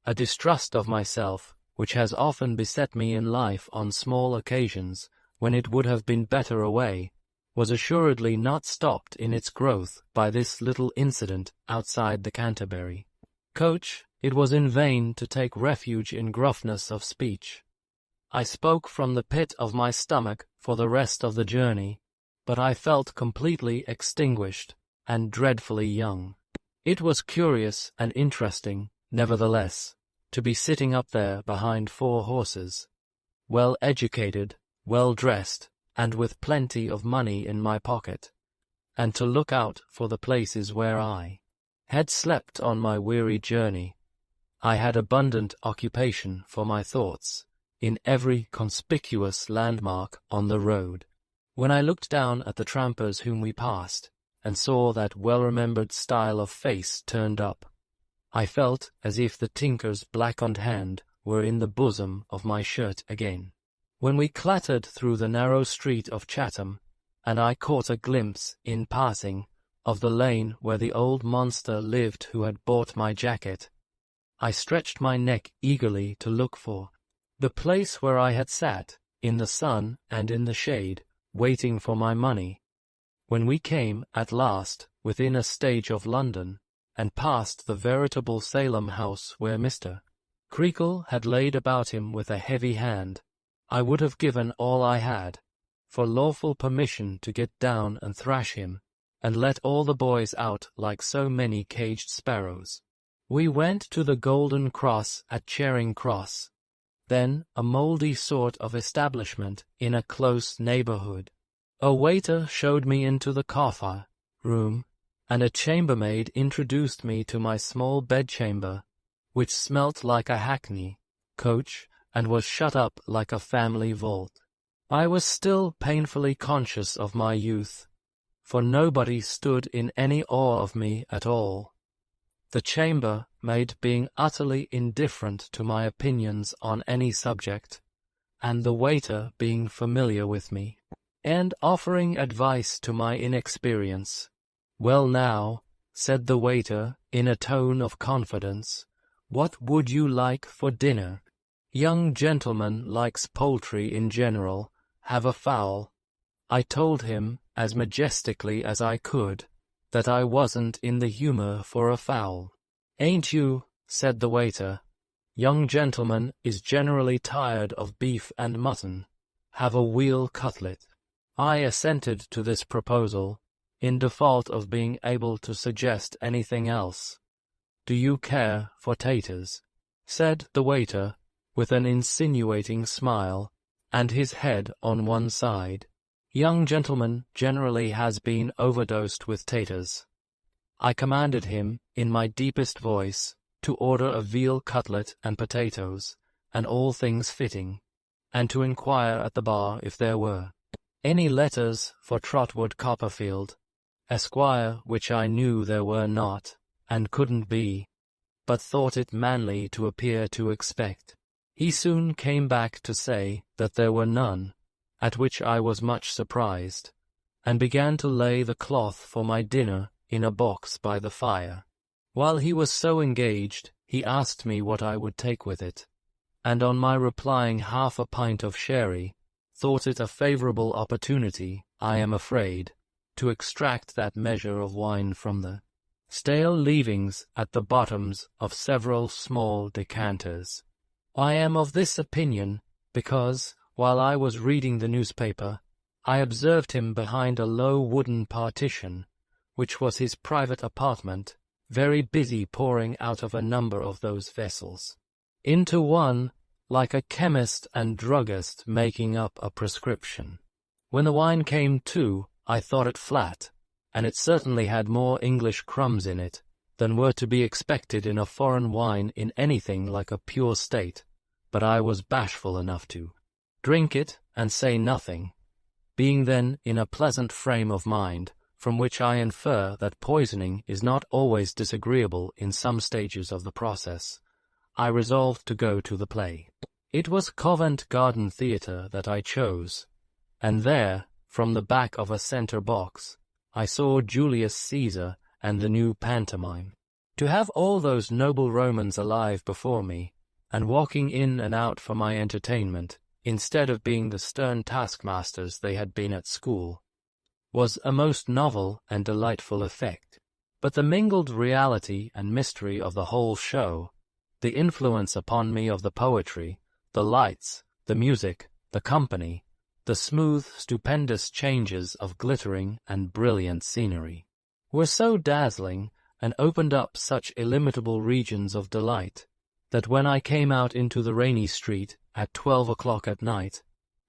A distrust of myself, which has often beset me in life on small occasions, when it would have been better away, was assuredly not stopped in its growth by this little incident outside the Canterbury coach. It was in vain to take refuge in gruffness of speech. I spoke from the pit of my stomach for the rest of the journey, but I felt completely extinguished and dreadfully young. It was curious and interesting, nevertheless, to be sitting up there behind 4 horses, well educated, well dressed, and with plenty of money in my pocket, and to look out for the places where I had slept on my weary journey. I had abundant occupation for my thoughts in every conspicuous landmark on the road. When I looked down at the trampers whom we passed, and saw that well-remembered style of face turned up, I felt as if the tinker's blackened hand were in the bosom of my shirt again. When we clattered through the narrow street of Chatham, and I caught a glimpse, in passing, of the lane where the old monster lived who had bought my jacket, I stretched my neck eagerly to look for the place where I had sat, in the sun and in the shade, waiting for my money. When we came, at last, within a stage of London, and passed the veritable Salem house where Mr. Creakle had laid about him with a heavy hand, I would have given all I had for lawful permission to get down and thrash him, and let all the boys out like so many caged sparrows. We went to the Golden Cross at Charing Cross, then a mouldy sort of establishment in a close neighbourhood. A waiter showed me into the coffee room, and a chambermaid introduced me to my small bedchamber, which smelt like a hackney coach and was shut up like a family vault. I was still painfully conscious of my youth, for nobody stood in any awe of me at all, the chambermaid being utterly indifferent to my opinions on any subject, and the waiter being familiar with me, and offering advice to my inexperience. "Well now," said the waiter in a tone of confidence, "what would you like for dinner?" Young gentleman likes poultry in general. Have a fowl. I told him, as majestically as I could, that I wasn't in the humor for a fowl. Ain't you? Said the waiter. Young gentleman is generally tired of beef and mutton. Have a veal cutlet. I assented to this proposal, in default of being able to suggest anything else. Do you care for taters? Said the waiter, with an insinuating smile, and his head on one side. Young gentleman generally has been overdosed with taters. I commanded him, in my deepest voice, to order a veal cutlet and potatoes, and all things fitting, and to inquire at the bar if there were any letters for Trotwood Copperfield, Esquire, which I knew there were not, and couldn't be, but thought it manly to appear to expect. He soon came back to say that there were none, at which I was much surprised, and began to lay the cloth for my dinner in a box by the fire. While he was so engaged, he asked me what I would take with it, and on my replying half a pint of sherry, thought it a favourable opportunity, I am afraid, to extract that measure of wine from the stale leavings at the bottoms of several small decanters. I am of this opinion because, while I was reading the newspaper, I observed him behind a low wooden partition, which was his private apartment, very busy pouring out of a number of those vessels into one, like a chemist and druggist making up a prescription. When the wine came to, I thought it flat, and it certainly had more English crumbs in it than were to be expected in a foreign wine in anything like a pure state, but I was bashful enough to drink it and say nothing, being then in a pleasant frame of mind, from which I infer that poisoning is not always disagreeable in some stages of the process. I resolved to go to the play. It was Covent Garden Theatre that I chose, and there, from the back of a centre box, I saw Julius Caesar and the new pantomime. To have all those noble Romans alive before me, and walking in and out for my entertainment, instead of being the stern taskmasters they had been at school, was a most novel and delightful effect. But the mingled reality and mystery of the whole show, the influence upon me of the poetry, the lights, the music, the company, the smooth, stupendous changes of glittering and brilliant scenery, were so dazzling and opened up such illimitable regions of delight, that when I came out into the rainy street at 12 o'clock at night,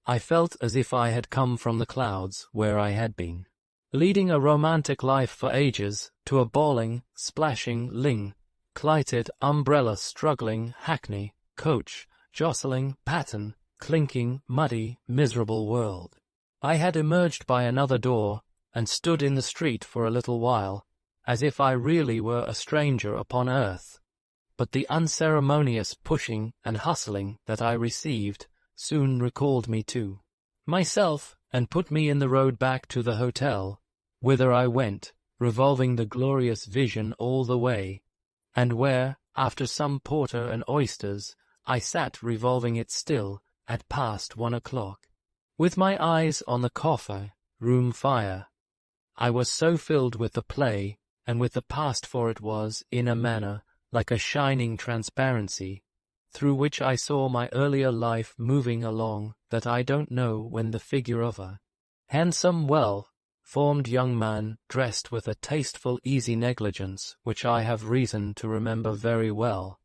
I felt as if I had come from the clouds where I had been, leading a romantic life for ages, to a bawling, splashing, clighted, umbrella-struggling hackney, coach, jostling, pattern, clinking, muddy, miserable world. I had emerged by another door, and stood in the street for a little while, as if I really were a stranger upon earth. But the unceremonious pushing and hustling that I received soon recalled me to myself, and put me in the road back to the hotel, whither I went, revolving the glorious vision all the way, and where, after some porter and oysters, I sat revolving it still, at past 1 o'clock, with my eyes on the coffer-room fire. I was so filled with the play, and with the past, for it was, in a manner, like a shining transparency, through which I saw my earlier life moving along, that I don't know when the figure of a handsome, well-formed young man, dressed with a tasteful easy negligence, which I have reason to remember very well,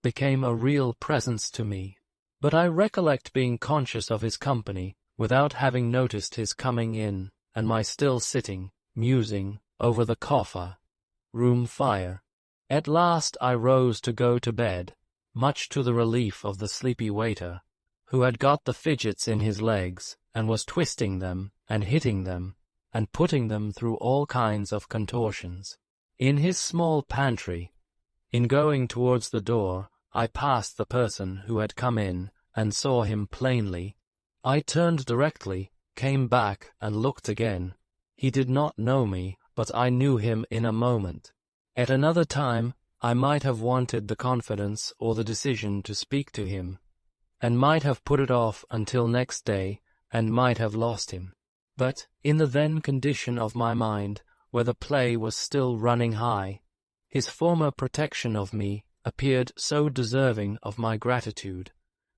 became a real presence to me. But I recollect being conscious of his company, without having noticed his coming in, and my still sitting, musing, over the coffer-room fire. At last I rose to go to bed, much to the relief of the sleepy waiter, who had got the fidgets in his legs, and was twisting them, and hitting them, and putting them through all kinds of contortions, in his small pantry. In going towards the door, I passed the person who had come in, and saw him plainly. I turned directly, came back, and looked again. He did not know me, but I knew him in a moment. At another time, I might have wanted the confidence or the decision to speak to him, and might have put it off until next day, and might have lost him. But, in the then condition of my mind, where the play was still running high, his former protection of me appeared so deserving of my gratitude,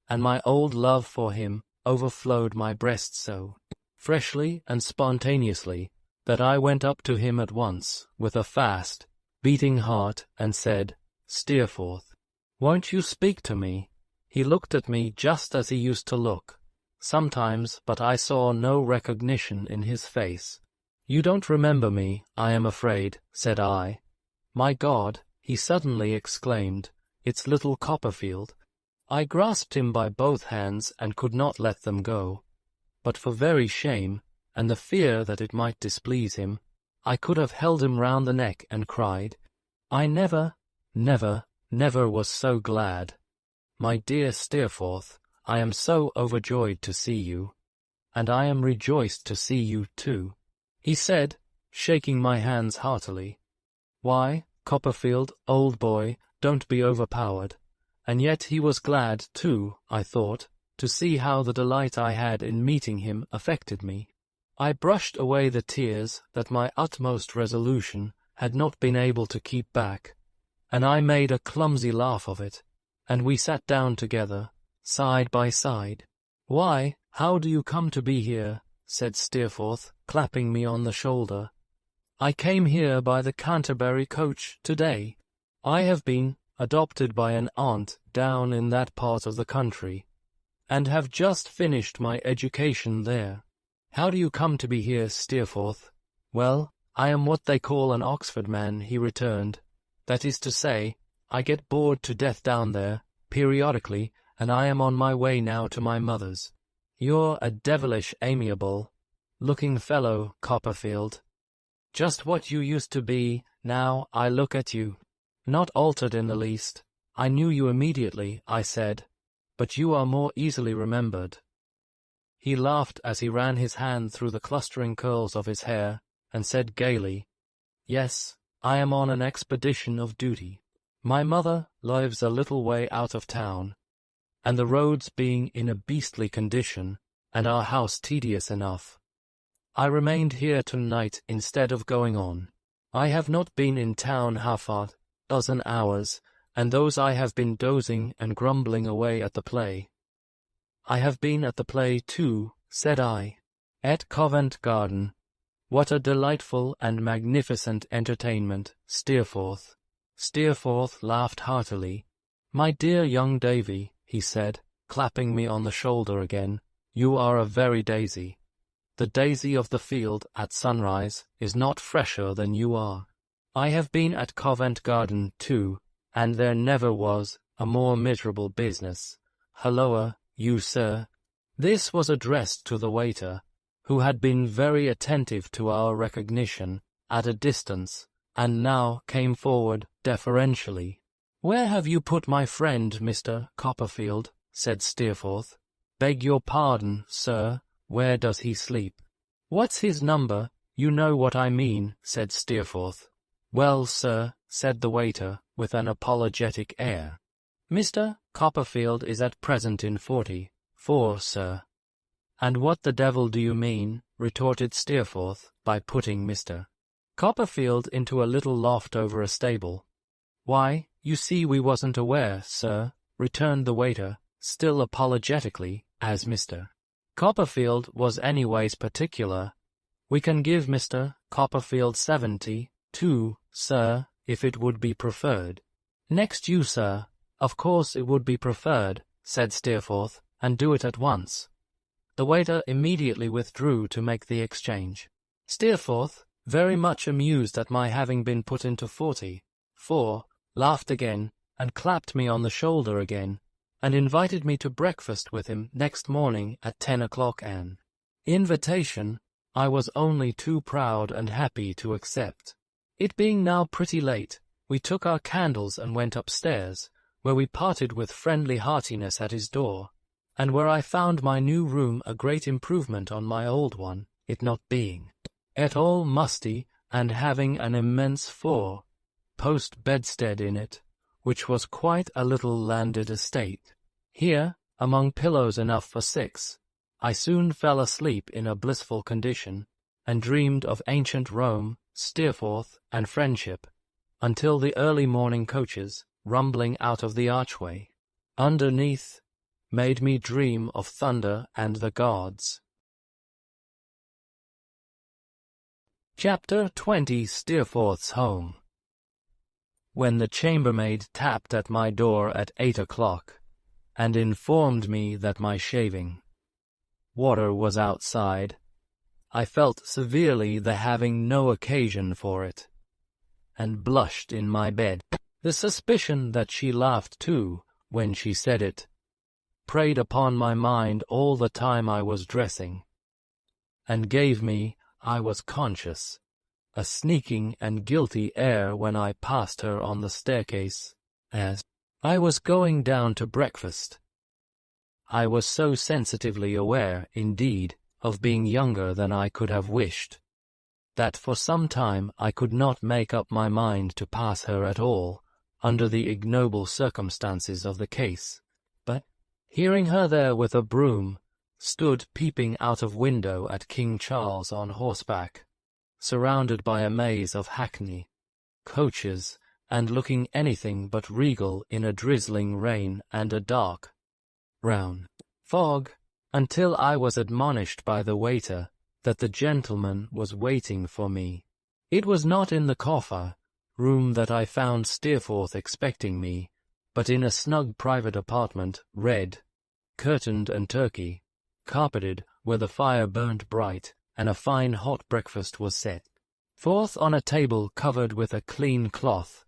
and my old love for him overflowed my breast so freshly and spontaneously, that I went up to him at once, with a fast, beating heart, and said, "Steerforth, won't you speak to me?" He looked at me just as he used to look, sometimes, but I saw no recognition in his face. "You don't remember me, I am afraid," said I. "My God," he suddenly exclaimed, "it's little Copperfield." I grasped him by both hands and could not let them go. But for very shame, and the fear that it might displease him, I could have held him round the neck and cried, "I never, never, never was so glad. My dear Steerforth, I am so overjoyed to see you, and I am rejoiced to see you too," he said, shaking my hands heartily. Why, Copperfield, old boy, don't be overpowered. And yet he was glad, too, I thought, to see how the delight I had in meeting him affected me. I brushed away the tears that my utmost resolution had not been able to keep back, and I made a clumsy laugh of it, and we sat down together, side by side. "Why, how do you come to be here?" said Steerforth, clapping me on the shoulder. "I came here by the Canterbury coach today. I have been adopted by an aunt down in that part of the country, and have just finished my education there." "How do you come to be here, Steerforth?" "Well, I am what they call an Oxford man," he returned. "That is to say, I get bored to death down there, periodically, and I am on my way now to my mother's." "You're a devilish amiable looking fellow, Copperfield. Just what you used to be, now I look at you. Not altered in the least. I knew you immediately," I said, "but you are more easily remembered." He laughed as he ran his hand through the clustering curls of his hair, and said gaily, "Yes, I am on an expedition of duty. My mother lives a little way out of town, and the roads being in a beastly condition, and our house tedious enough, I remained here tonight instead of going on. I have not been in town half a dozen hours, and those I have been dozing and grumbling away at the play." "I have been at the play too," said I. "At Covent Garden. What a delightful and magnificent entertainment, Steerforth." Steerforth laughed heartily. "My dear young Davy," he said, clapping me on the shoulder again, "you are a very daisy. The daisy of the field at sunrise is not fresher than you are. I have been at Covent Garden too, and there never was a more miserable business. Halloa, you sir." This was addressed to the waiter, who had been very attentive to our recognition at a distance, and now came forward deferentially. "Where have you put my friend, Mr. Copperfield?" said Steerforth. "Beg your pardon, sir, where does he sleep?" "What's his number? You know what I mean," said Steerforth. "Well, sir," said the waiter, with an apologetic air, "Mr. Copperfield is at present in 44, sir." "And what the devil do you mean," retorted Steerforth, "by putting Mr. Copperfield into a little loft over a stable?" "Why, you see we wasn't aware, sir," returned the waiter, still apologetically, as Mr. Copperfield was anyways particular. "We can give Mr. Copperfield 72, sir, if it would be preferred." "Next you, sir. Of course it would be preferred," said Steerforth, "and do it at once." The waiter immediately withdrew to make the exchange. Steerforth, very much amused at my having been put into 44, laughed again, and clapped me on the shoulder again, and invited me to breakfast with him next morning at 10 o'clock. An invitation I was only too proud and happy to accept. It being now pretty late, we took our candles and went upstairs, where we parted with friendly heartiness at his door, and where I found my new room a great improvement on my old one, it not being at all musty, and having an immense 4-post bedstead in it, which was quite a little landed estate. Here among pillows enough for 6, I soon fell asleep in a blissful condition, and dreamed of ancient Rome, Steerforth, and friendship, until the early morning coaches, rumbling out of the archway, underneath, made me dream of thunder and the gods. Chapter 20. Steerforth's Home. When the chambermaid tapped at my door at 8 o'clock, and informed me that my shaving water was outside, I felt severely the having no occasion for it, and blushed in my bed. The suspicion that she laughed too, when she said it, preyed upon my mind all the time I was dressing, and gave me, I was conscious, a sneaking and guilty air when I passed her on the staircase, as I was going down to breakfast. I was so sensitively aware, indeed, of being younger than I could have wished, that for some time I could not make up my mind to pass her at all, under the ignoble circumstances of the case, but, hearing her there with a broom, stood peeping out of window at King Charles on horseback, surrounded by a maze of hackney coaches, and looking anything but regal in a drizzling rain and a dark brown fog, until I was admonished by the waiter that the gentleman was waiting for me. It was not in the coffer room that I found Steerforth expecting me, but in a snug private apartment, red, curtained and turkey, carpeted, where the fire burnt bright, and a fine hot breakfast was set forth on a table covered with a clean cloth,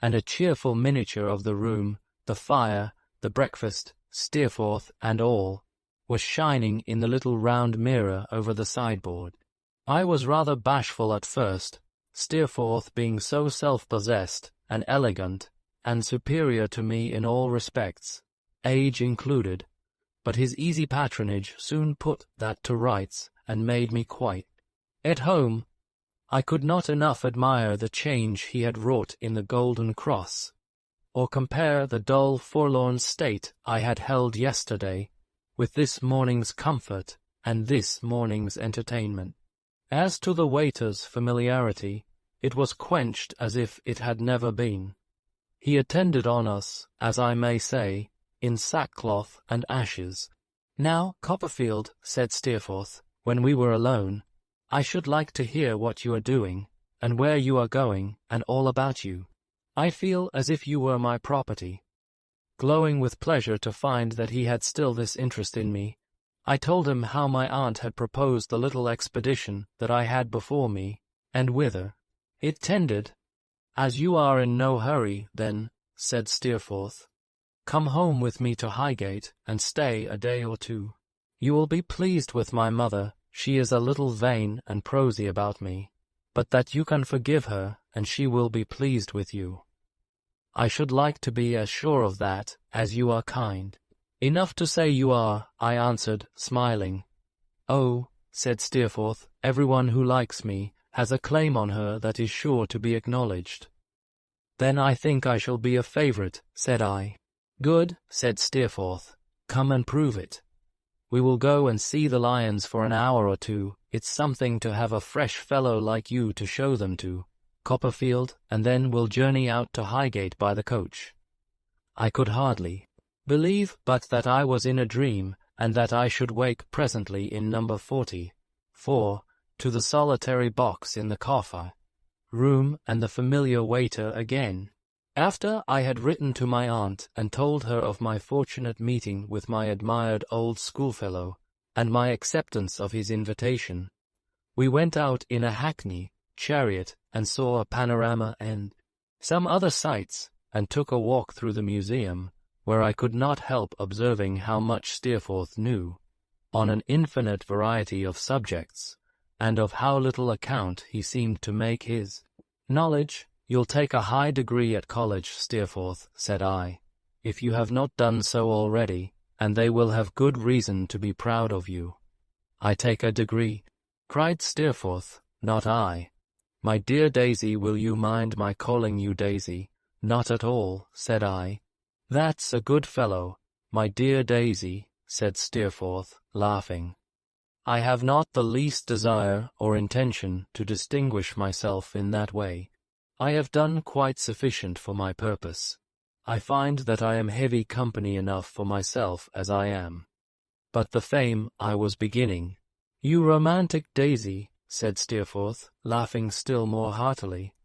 and a cheerful miniature of the room, the fire, the breakfast, Steerforth, and all, was shining in the little round mirror over the sideboard. I was rather bashful at first, Steerforth being so self-possessed, and elegant, and superior to me in all respects, age included, but his easy patronage soon put that to rights, and made me quite at home. I could not enough admire the change he had wrought in the Golden Cross, or compare the dull forlorn state I had held yesterday with this morning's comfort and this morning's entertainment. As to the waiter's familiarity, it was quenched as if it had never been. He attended on us, as I may say, in sackcloth and ashes. "Now, Copperfield," said Steerforth, when we were alone, "I should like to hear what you are doing, and where you are going, and all about you. I feel as if you were my property." Glowing with pleasure to find that he had still this interest in me, I told him how my aunt had proposed the little expedition that I had before me, and whither it tended. "As you are in no hurry, then," said Steerforth, "come home with me to Highgate, and stay a day or 2. You will be pleased with my mother. She is a little vain and prosy about me, but that you can forgive her, and she will be pleased with you. I should like to be as sure of that, as you are kind." "Enough to say you are," I answered, smiling. "Oh," said Steerforth, "everyone who likes me has a claim on her that is sure to be acknowledged." "Then I think I shall be a favourite," said I. "Good," said Steerforth. "Come and prove it. We will go and see the lions for an hour or 2. It's something to have a fresh fellow like you to show them to, Copperfield, and then we'll journey out to Highgate by the coach." I could hardly believe but that I was in a dream, and that I should wake presently in number 44, to the solitary box in the coffer room and the familiar waiter again. After I had written to my aunt and told her of my fortunate meeting with my admired old schoolfellow, and my acceptance of his invitation, we went out in a hackney chariot and saw a panorama and some other sights, and took a walk through the museum, where I could not help observing how much Steerforth knew, on an infinite variety of subjects, and of how little account he seemed to make his knowledge. "You'll take a high degree at college, Steerforth," said I, "if you have not done so already, and they will have good reason to be proud of you." "I take a degree," cried Steerforth. "Not I. My dear Daisy, will you mind my calling you Daisy?" "Not at all," said I. "That's a good fellow. my dear Daisy," said Steerforth, laughing. "I have not the least desire or intention to distinguish myself in that way. I have done quite sufficient for my purpose. I find that I am heavy company enough for myself as I am. But the fame I was beginning—" "You romantic Daisy," said Steerforth, laughing still more heartily.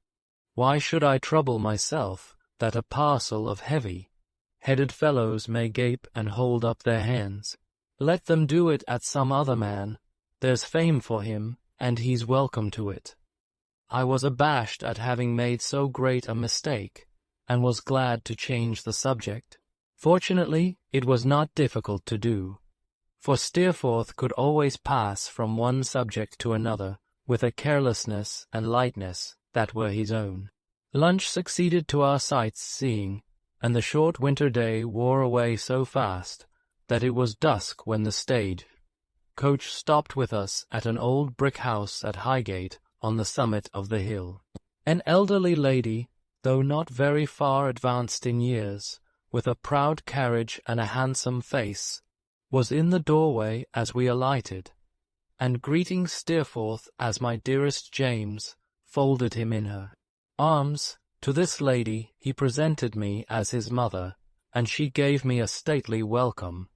"Why should I trouble myself, that a parcel of heavy-headed fellows may gape and hold up their hands? Let them do it at some other man. There's fame for him, and he's welcome to it." I was abashed at having made so great a mistake, and was glad to change the subject. Fortunately, it was not difficult to do, for Steerforth could always pass from one subject to another with a carelessness and lightness that were his own. Lunch succeeded to our sight-seeing, and the short winter day wore away so fast that it was dusk when the stage-coach stopped with us at an old brick house at Highgate on the summit of the hill. An elderly lady, though not very far advanced in years, with a proud carriage and a handsome face, was in the doorway as we alighted, and greeting Steerforth as my dearest James, folded him in her arms. To this lady he presented me as his mother, and she gave me a stately welcome.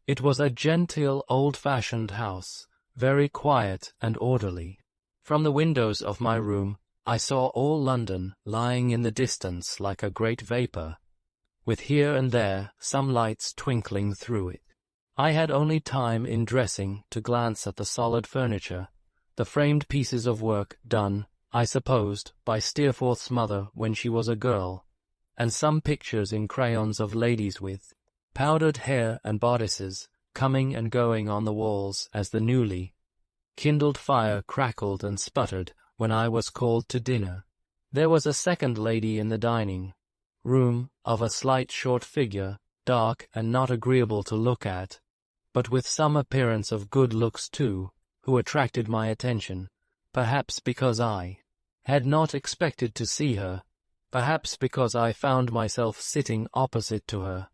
It was a genteel, old-fashioned house, very quiet and orderly. From the windows of my room I saw all London lying in the distance like a great vapour, with here and there some lights twinkling through it. I had only time in dressing to glance at the solid furniture, the framed pieces of work done, I supposed, by Steerforth's mother when she was a girl, and some pictures in crayons of ladies with powdered hair and bodices coming and going on the walls as the newly kindled fire crackled and sputtered when I was called to dinner. There was a second lady in the dining-room, of a slight short figure, dark and not agreeable to look at, but with some appearance of good looks too, who attracted my attention, perhaps because I had not expected to see her, perhaps because I found myself sitting opposite to her,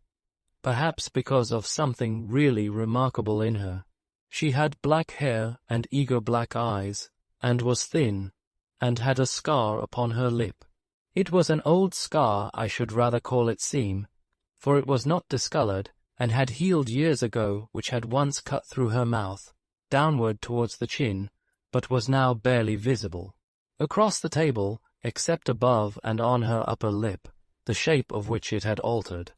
perhaps because of something really remarkable in her. She had black hair and eager black eyes, and was thin, and had a scar upon her lip. It was an old scar, I should rather call it seam, for it was not discoloured, and had healed years ago, which had once cut through her mouth, downward towards the chin, but was now barely visible. Across the table, except above and on her upper lip, the shape of which it had altered,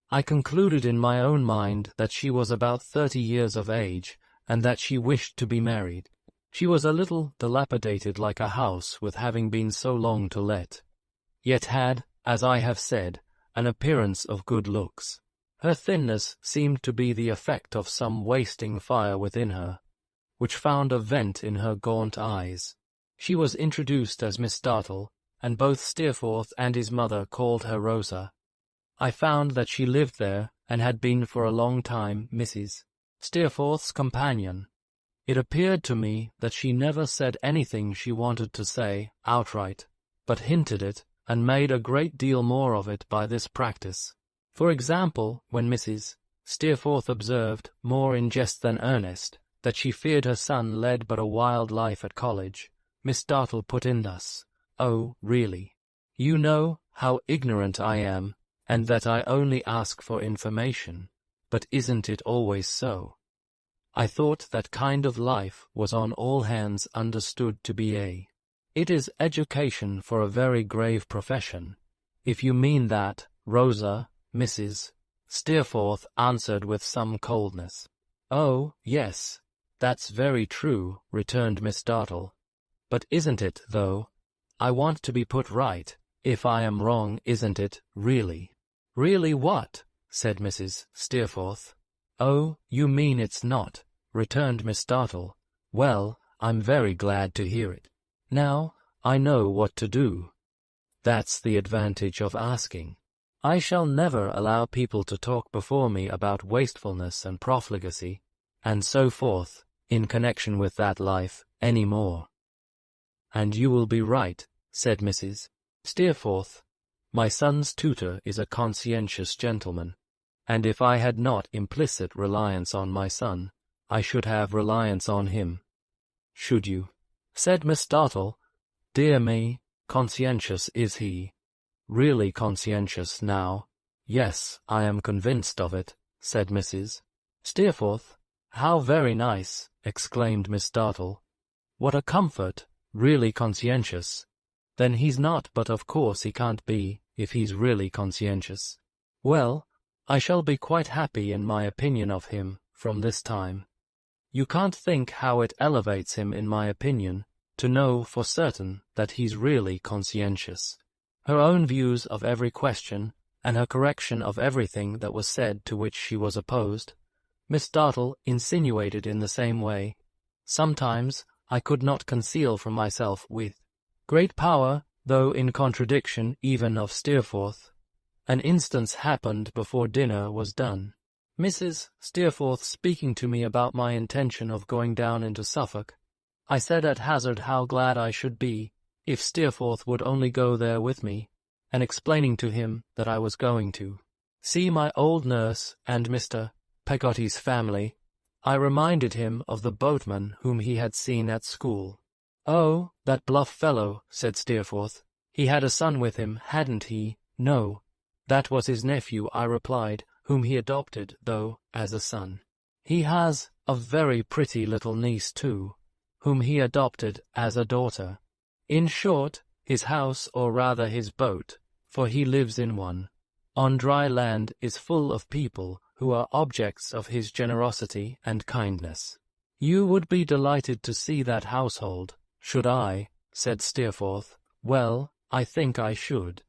I concluded in my own mind that she was about 30 years of age, and that she wished to be married. She was a little dilapidated like a house with having been so long to let, yet had, as I have said, an appearance of good looks. Her thinness seemed to be the effect of some wasting fire within her, which found a vent in her gaunt eyes. She was introduced as Miss Dartle, and both Steerforth and his mother called her Rosa. I found that she lived there, and had been for a long time Mrs. Steerforth's companion. It appeared to me that she never said anything she wanted to say outright, but hinted it, and made a great deal more of it by this practice. For example, when Mrs. Steerforth observed, more in jest than earnest, that she feared her son led but a wild life at college, Miss Dartle put in thus: "Oh, really, you know how ignorant I am, and that I only ask for information, but isn't it always so? I thought that kind of life was on all hands understood to be it is education for a very grave profession. If you mean that, Rosa," Mrs. Steerforth answered with some coldness. "Oh, yes, that's very true," returned Miss Dartle. "But isn't it, though? I want to be put right. If I am wrong, isn't it, really?" "Really what?" said Mrs. Steerforth. "Oh, you mean it's not," returned Miss Dartle. "Well, I'm very glad to hear it. Now, I know what to do. That's the advantage of asking. I shall never allow people to talk before me about wastefulness and profligacy, and so forth, in connection with that life, any more." "And you will be right," said Mrs. Steerforth. "My son's tutor is a conscientious gentleman, and if I had not implicit reliance on my son, I should have reliance on him. Should you? Said Miss Dartle. Dear me, conscientious is he. Really conscientious now. Yes, I am convinced of it, said Mrs. Steerforth. How very nice, exclaimed Miss Dartle. What a comfort, really conscientious. Then he's not, but of course he can't be, if he's really conscientious. Well, I shall be quite happy in my opinion of him from this time. You can't think how it elevates him in my opinion to know for certain that he's really conscientious. Her own views of every question, and her correction of everything that was said to which she was opposed, Miss Dartle insinuated in the same way. Sometimes I could not conceal from myself with great power, though in contradiction even of Steerforth. An instance happened before dinner was done. Mrs. Steerforth speaking to me about my intention of going down into Suffolk, I said at hazard how glad I should be if Steerforth would only go there with me, and explaining to him that I was going to see my old nurse and Mr. Peggotty's family, I reminded him of the boatman whom he had seen at school. Oh, that bluff fellow, said Steerforth. He had a son with him, hadn't he? No, that was his nephew, I replied, whom he adopted, though, as a son. He has a very pretty little niece, too, whom he adopted as a daughter. In short, his house, or rather his boat, for he lives in one, on dry land, is full of people who are objects of his generosity and kindness. You would be delighted to see that household, should I? Said Steerforth. Well, I think I should.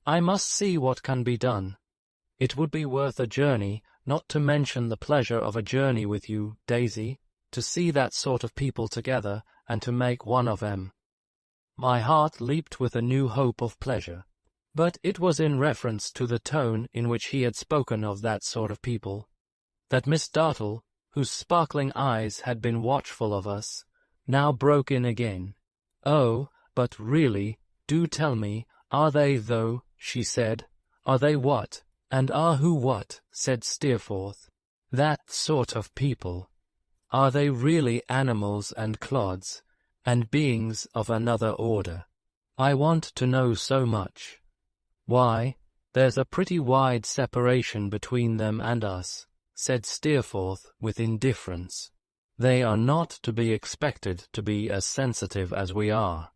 I must see what can be done. It would be worth a journey, not to mention the pleasure of a journey with you, Daisy, to see that sort of people together, and to make one of 'em. My heart leaped with a new hope of pleasure. But it was in reference to the tone in which he had spoken of that sort of people, that Miss Dartle, whose sparkling eyes had been watchful of us, now broke in again. Oh, but really, do tell me, are they, though? She said. Are they what? And are who what? Said Steerforth. That sort of people. Are they really animals and clods, and beings of another order? I want to know so much. Why, there's a pretty wide separation between them and us, said Steerforth with indifference. They are not to be expected to be as sensitive as we are.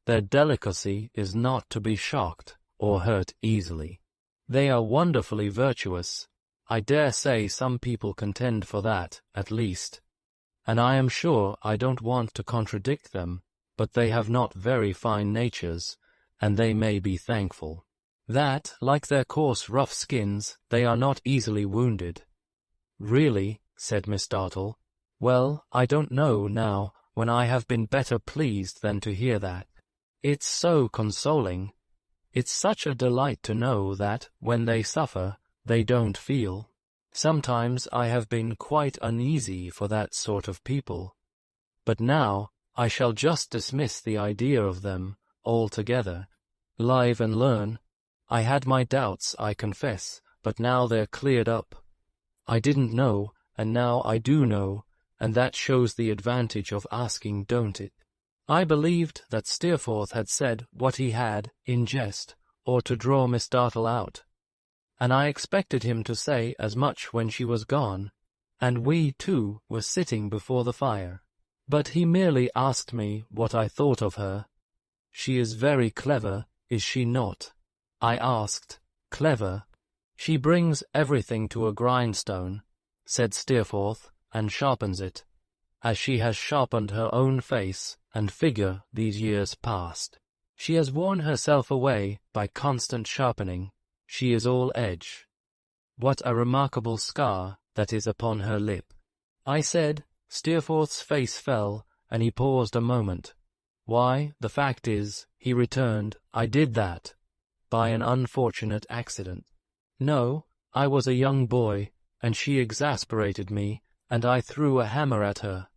Their delicacy is not to be shocked or hurt easily. They are wonderfully virtuous. I dare say some people contend for that, at least. And I am sure I don't want to contradict them, but they have not very fine natures, and they may be thankful that, like their coarse rough skins, they are not easily wounded. Really, said Miss Dartle. Well, I don't know now, when I have been better pleased than to hear that. It's so consoling. It's such a delight to know that, when they suffer, they don't feel. Sometimes I have been quite uneasy for that sort of people. But now I shall just dismiss the idea of them altogether. Live and learn. I had my doubts, I confess, but now they're cleared up. I didn't know, and now I do know, and that shows the advantage of asking, don't it? I believed that Steerforth had said what he had, in jest, or to draw Miss Dartle out, and I expected him to say as much when she was gone, and we, too, were sitting before the fire. But he merely asked me what I thought of her. She is very clever, is she not? I asked. Clever? She brings everything to a grindstone, said Steerforth, and sharpens it, as she has sharpened her own face and figure these years past. She has worn herself away by constant sharpening. She is all edge. What a remarkable scar that is upon her lip. I said. Steerforth's face fell, and he paused a moment. Why, the fact is, he returned, I did that. By an unfortunate accident. No, I was a young boy, and she exasperated me, and I threw a hammer at her.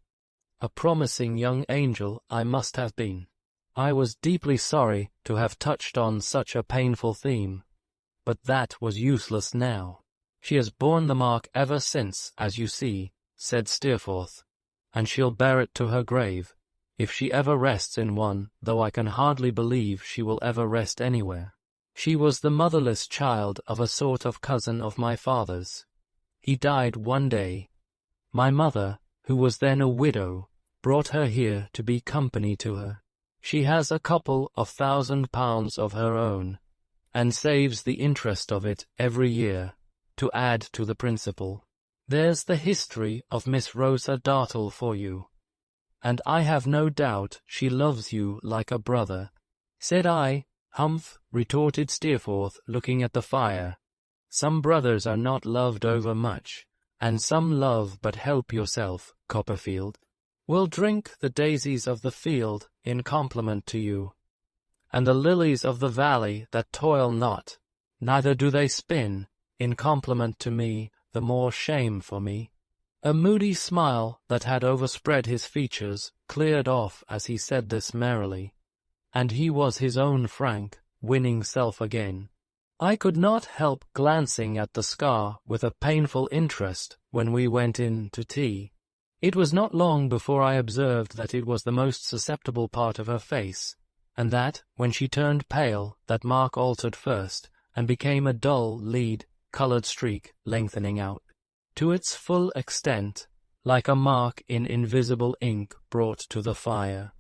A promising young angel I must have been. I was deeply sorry to have touched on such a painful theme, but that was useless now. She has borne the mark ever since, as you see, said Steerforth, and she'll bear it to her grave, if she ever rests in one, though I can hardly believe she will ever rest anywhere. She was the motherless child of a sort of cousin of my father's. He died one day. My mother, who was then a widow, brought her here to be company to her. She has a couple of £1,000 of her own, and saves the interest of it every year, to add to the principal. There's the history of Miss Rosa Dartle for you, and I have no doubt she loves you like a brother. Said I. Humph, retorted Steerforth, looking at the fire. Some brothers are not loved over much, and some love but help yourself, Copperfield. We'll drink the daisies of the field in compliment to you, and the lilies of the valley that toil not, neither do they spin, in compliment to me, the more shame for me. A moody smile that had overspread his features cleared off as he said this merrily, and he was his own frank, winning self again. I could not help glancing at the scar with a painful interest when we went in to tea. It was not long before I observed that it was the most susceptible part of her face, and that, when she turned pale, that mark altered first, and became a dull, lead-coloured streak lengthening out, to its full extent, like a mark in invisible ink brought to the fire.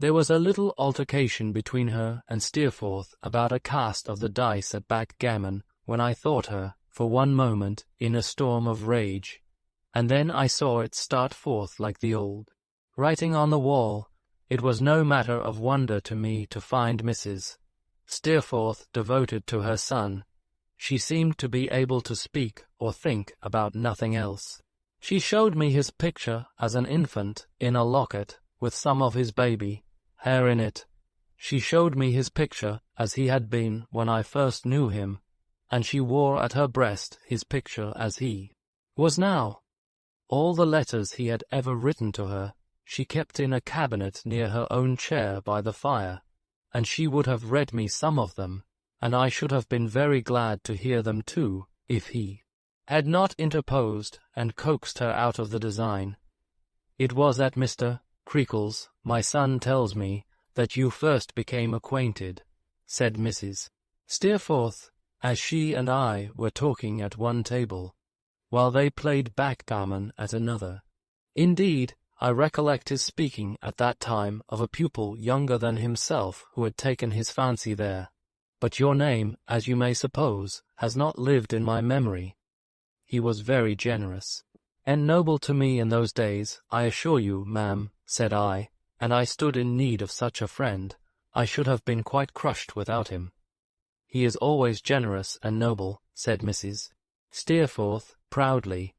There was a little altercation between her and Steerforth about a cast of the dice at backgammon, when I thought her, for one moment, in a storm of rage, and then I saw it start forth like the old. Writing on the wall, it was no matter of wonder to me to find Mrs. Steerforth devoted to her son. She seemed to be able to speak or think about nothing else. She showed me his picture as an infant in a locket with some of his baby hair in it. She showed me his picture as he had been when I first knew him, and she wore at her breast his picture as he was now. All the letters he had ever written to her she kept in a cabinet near her own chair by the fire, and she would have read me some of them, and I should have been very glad to hear them too, if he had not interposed and coaxed her out of the design. It was at Mr. Creakle's, my son tells me, that you first became acquainted, said Mrs. Steerforth, as she and I were talking at one table, while they played backgammon at another. Indeed, I recollect his speaking at that time of a pupil younger than himself who had taken his fancy there. But your name, as you may suppose, has not lived in my memory. He was very generous and noble to me in those days, I assure you, ma'am, said I, and I stood in need of such a friend. I should have been quite crushed without him. He is always generous and noble, said Mrs. Steerforth, proudly.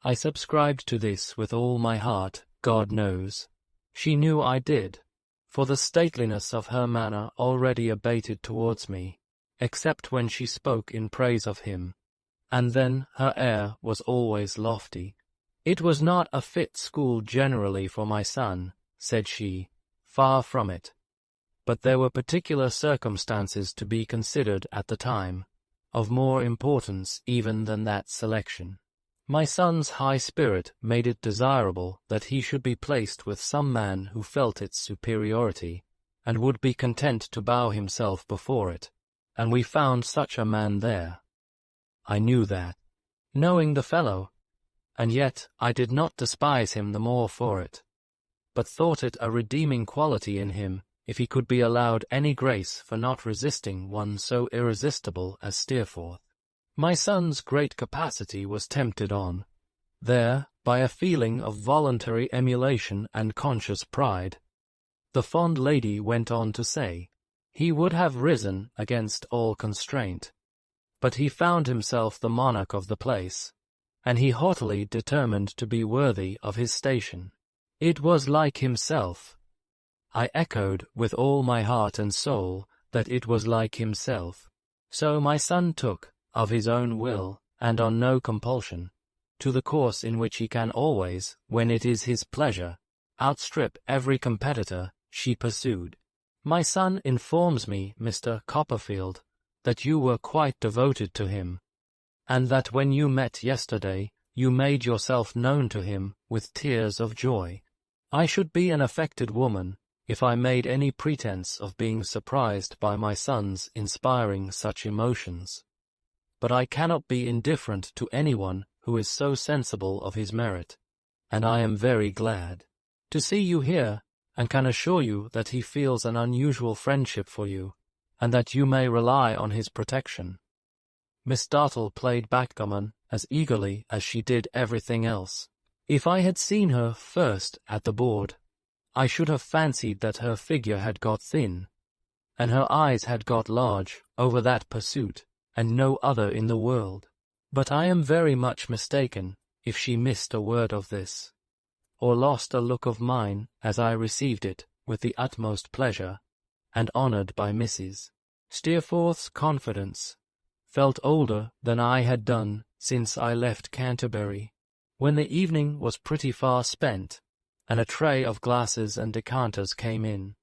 I subscribed to this with all my heart, God knows. She knew I did, for the stateliness of her manner already abated towards me, except when she spoke in praise of him, and then her air was always lofty. It was not a fit school generally for my son, said she, far from it. But there were particular circumstances to be considered at the time, of more importance even than that selection. My son's high spirit made it desirable that he should be placed with some man who felt its superiority, and would be content to bow himself before it, and we found such a man there. I knew that, knowing the fellow, and yet I did not despise him the more for it, but thought it a redeeming quality in him if he could be allowed any grace for not resisting one so irresistible as Steerforth. My son's great capacity was tempted on, there, by a feeling of voluntary emulation and conscious pride. The fond lady went on to say, he would have risen against all constraint, but he found himself the monarch of the place, and he haughtily determined to be worthy of his station. It was like himself. I echoed with all my heart and soul that it was like himself. So my son took, of his own will, and on no compulsion, to the course in which he can always, when it is his pleasure, outstrip every competitor, she pursued. My son informs me, Mr. Copperfield, that you were quite devoted to him. and that when you met yesterday, you made yourself known to him with tears of joy. I should be an affected woman if I made any pretense of being surprised by my son's inspiring such emotions. But I cannot be indifferent to anyone who is so sensible of his merit, and I am very glad to see you here, and can assure you that he feels an unusual friendship for you, and that you may rely on his protection." Miss Dartle played backgammon as eagerly as she did everything else. If I had seen her first at the board, I should have fancied that her figure had got thin, and her eyes had got large over that pursuit, and no other in the world. But I am very much mistaken if she missed a word of this, or lost a look of mine as I received it with the utmost pleasure, and honoured by Mrs. Steerforth's confidence, felt older than I had done since I left Canterbury. When the evening was pretty far spent, and a tray of glasses and decanters came in,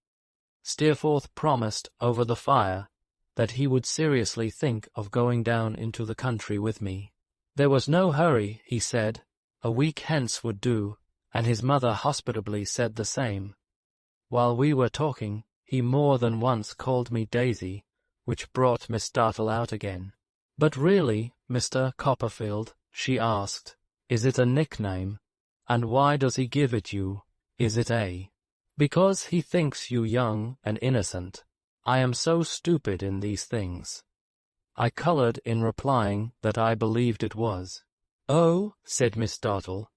Steerforth promised over the fire that he would seriously think of going down into the country with me. There was no hurry, he said. A week hence would do, and his mother hospitably said the same. While we were talking, he more than once called me Daisy, which brought Miss Dartle out again. "But really, Mr. Copperfield," she asked, "is it a nickname? And why does he give it you? Is it because he thinks you young and innocent? I am so stupid in these things." I coloured in replying that I believed it was. "Oh," said Miss Dartle,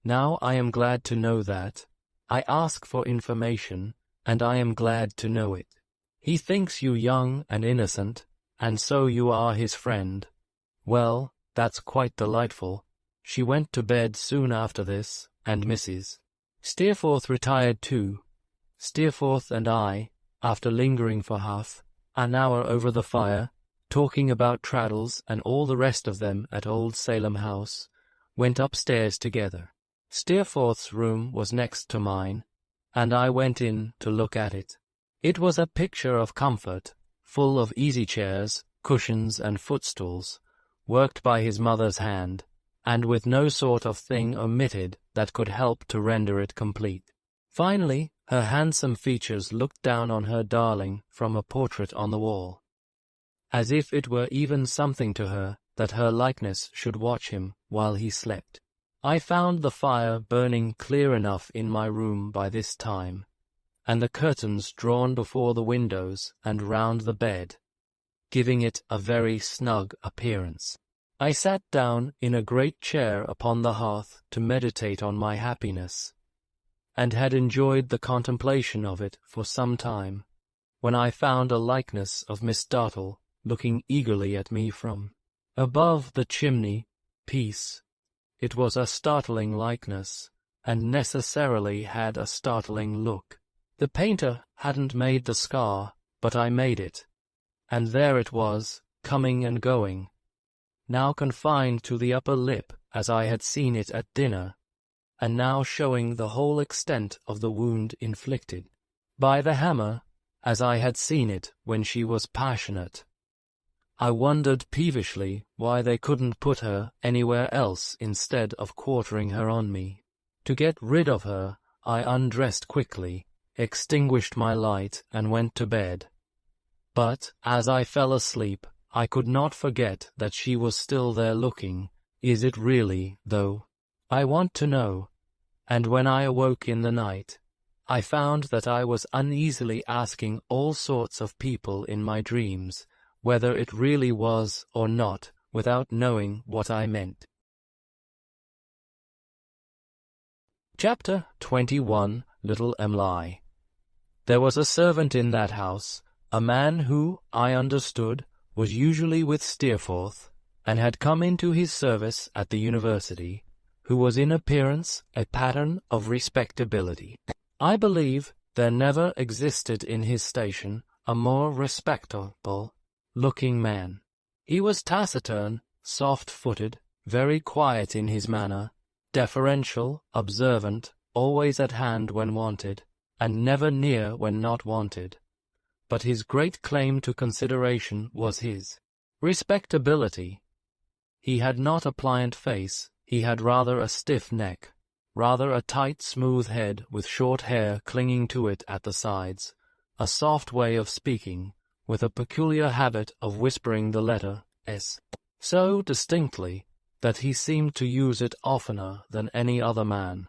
"now I am glad to know that. I ask for information, and I am glad to know it. He thinks you young and innocent, and so you are his friend. Well, that's quite delightful." She went to bed soon after this, and Mrs. Steerforth retired too. Steerforth and I, after lingering for half an hour over the fire, talking about Traddles and all the rest of them at Old Salem House, went upstairs together. Steerforth's room was next to mine, and I went in to look at it. It was a picture of comfort, full of easy chairs, cushions, and footstools, worked by his mother's hand, and with no sort of thing omitted that could help to render it complete. Finally, her handsome features looked down on her darling from a portrait on the wall, as if it were even something to her that her likeness should watch him while he slept. I found the fire burning clear enough in my room by this time, and the curtains drawn before the windows and round the bed, giving it a very snug appearance. I sat down in a great chair upon the hearth to meditate on my happiness, and had enjoyed the contemplation of it for some time, when I found a likeness of Miss Dartle looking eagerly at me from above the chimney piece. It was a startling likeness, and necessarily had a startling look. The painter hadn't made the scar, but I made it, and there it was, coming and going, now confined to the upper lip as I had seen it at dinner, and now showing the whole extent of the wound inflicted by the hammer, as I had seen it when she was passionate. I wondered peevishly why they couldn't put her anywhere else instead of quartering her on me. To get rid of her, I undressed quickly, extinguished my light, and went to bed. But, as I fell asleep, I could not forget that she was still there looking. Is it really, though? I want to know. And when I awoke in the night, I found that I was uneasily asking all sorts of people in my dreams whether it really was or not, without knowing what I meant. Chapter 21. Little Em'ly. There was a servant in that house, a man who, I understood, was usually with Steerforth, and had come into his service at the university, who was in appearance a pattern of respectability. I believe there never existed in his station a more respectable-looking man. He was taciturn, soft-footed, very quiet in his manner, deferential, observant, always at hand when wanted, and never near when not wanted. But his great claim to consideration was his respectability. He had not a pliant face, he had rather a stiff neck, rather a tight, smooth head with short hair clinging to it at the sides, a soft way of speaking, with a peculiar habit of whispering the letter S so distinctly that he seemed to use it oftener than any other man.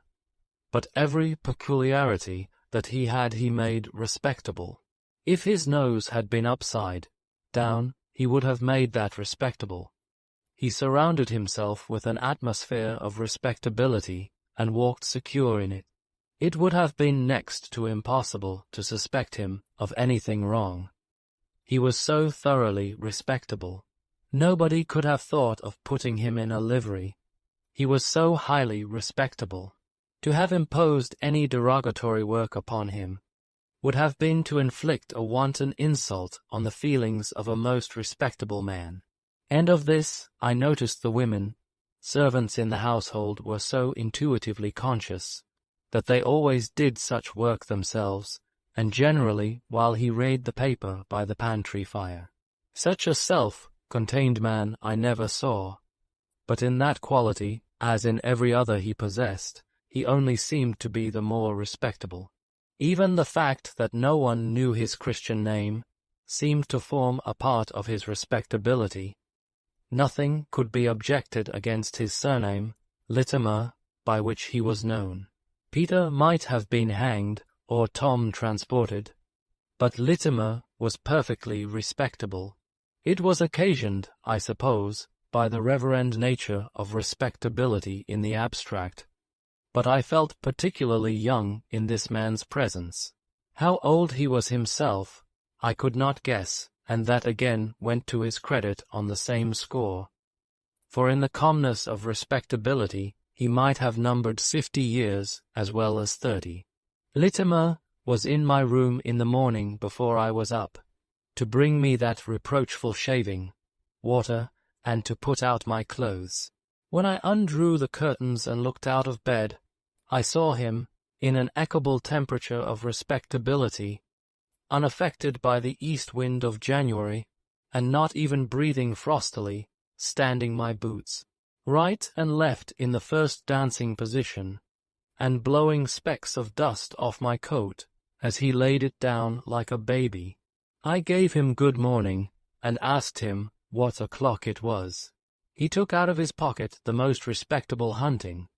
But every peculiarity that he had he made respectable. If his nose had been upside down, he would have made that respectable. He surrounded himself with an atmosphere of respectability and walked secure in it. It would have been next to impossible to suspect him of anything wrong. He was so thoroughly respectable. Nobody could have thought of putting him in a livery. He was so highly respectable. To have imposed any derogatory work upon him would have been to inflict a wanton insult on the feelings of a most respectable man. And of this I noticed the women, servants in the household, were so intuitively conscious that they always did such work themselves, and generally while he read the paper by the pantry fire. Such a self-contained man I never saw, but in that quality, as in every other he possessed, he only seemed to be the more respectable. Even the fact that no one knew his Christian name seemed to form a part of his respectability. Nothing could be objected against his surname, Littimer, by which he was known. Peter might have been hanged, or Tom transported, but Littimer was perfectly respectable. It was occasioned, I suppose, by the reverend nature of respectability in the abstract, but I felt particularly young in this man's presence. How old he was himself, I could not guess, and that again went to his credit on the same score. For in the calmness of respectability he might have numbered 50 years as well as 30. Littimer was in my room in the morning before I was up, to bring me that reproachful shaving, water, and to put out my clothes. When I undrew the curtains and looked out of bed, I saw him, in an equable temperature of respectability, unaffected by the east wind of January, and not even breathing frostily, standing my boots, right and left in the first dancing position, and blowing specks of dust off my coat as he laid it down like a baby. I gave him good morning, and asked him what o'clock it was. He took out of his pocket the most respectable hunting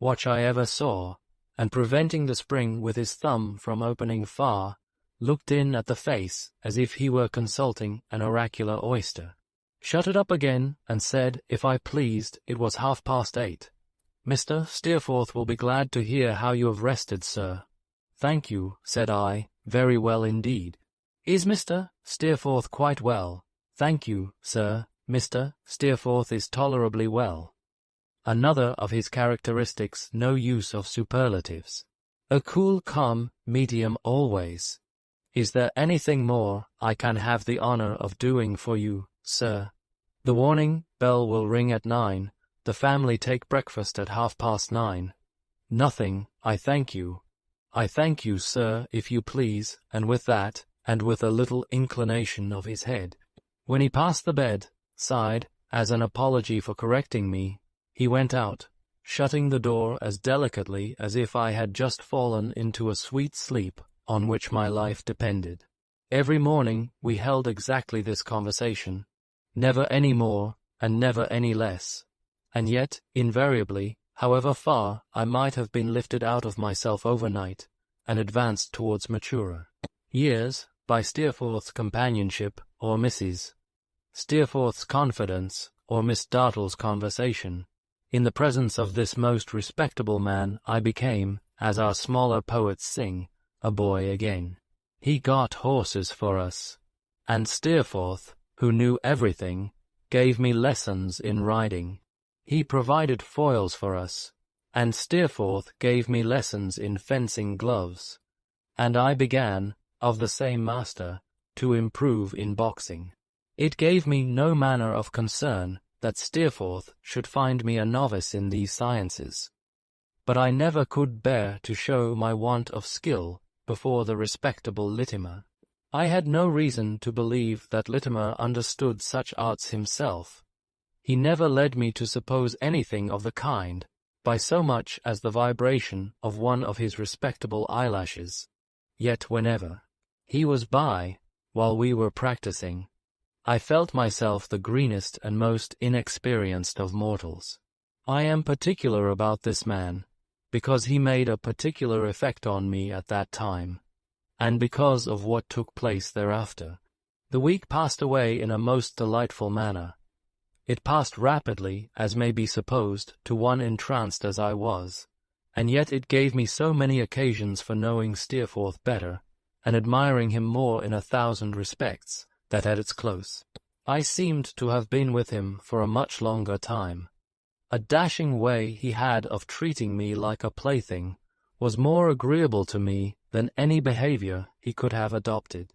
watch I ever saw, and preventing the spring with his thumb from opening far, looked in at the face as if he were consulting an oracular oyster, shut it up again, and said, if I pleased, it was 8:30. Mr. Steerforth will be glad to hear how you have rested, sir. Thank you, said I, very well indeed. Is Mr. Steerforth quite well? Thank you, sir, Mr. Steerforth is tolerably well. Another of his characteristics, no use of superlatives. A cool, calm medium always. Is there anything more I can have the honor of doing for you, sir? The warning bell will ring at 9. The family take breakfast at 9:30. Nothing, I thank you. I thank you, sir, if you please, and with that, and with a little inclination of his head, when he passed the bed side, as an apology for correcting me, he went out, shutting the door as delicately as if I had just fallen into a sweet sleep on which my life depended. Every morning we held exactly this conversation, never any more and never any less, and yet, invariably, however far I might have been lifted out of myself overnight and advanced towards maturer years by Steerforth's companionship or Mrs. Steerforth's confidence or Miss Dartle's conversation, in the presence of this most respectable man I became, as our smaller poets sing, a boy again. He got horses for us, and Steerforth, who knew everything, gave me lessons in riding. He provided foils for us, and Steerforth gave me lessons in fencing gloves, and I began, of the same master, to improve in boxing. It gave me no manner of concern that Steerforth should find me a novice in these sciences, but I never could bear to show my want of skill before the respectable Littimer. I had no reason to believe that Littimer understood such arts himself. He never led me to suppose anything of the kind, by so much as the vibration of one of his respectable eyelashes. Yet whenever he was by, while we were practicing, I felt myself the greenest and most inexperienced of mortals. I am particular about this man, because he made a particular effect on me at that time, and because of what took place thereafter. The week passed away in a most delightful manner. It passed rapidly, as may be supposed, to one entranced as I was, and yet it gave me so many occasions for knowing Steerforth better, and admiring him more in 1,000 respects, that at its close I seemed to have been with him for a much longer time. A dashing way he had of treating me like a plaything was more agreeable to me than any behavior he could have adopted.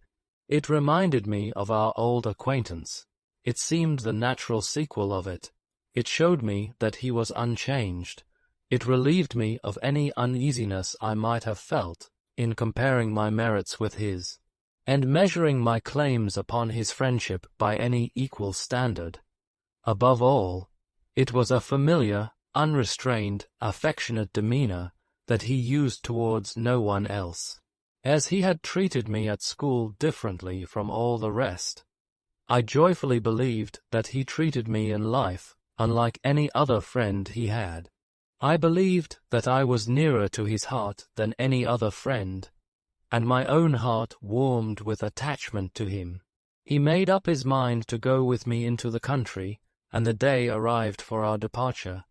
It reminded me of our old acquaintance. It seemed the natural sequel of it. It showed me that he was unchanged. It relieved me of any uneasiness I might have felt in comparing my merits with his, and measuring my claims upon his friendship by any equal standard. Above all, it was a familiar, unrestrained, affectionate demeanor that he used towards no one else. As he had treated me at school differently from all the rest, I joyfully believed that he treated me in life unlike any other friend he had. I believed that I was nearer to his heart than any other friend, and my own heart warmed with attachment to him. He made up his mind to go with me into the country, and the day arrived for our departure.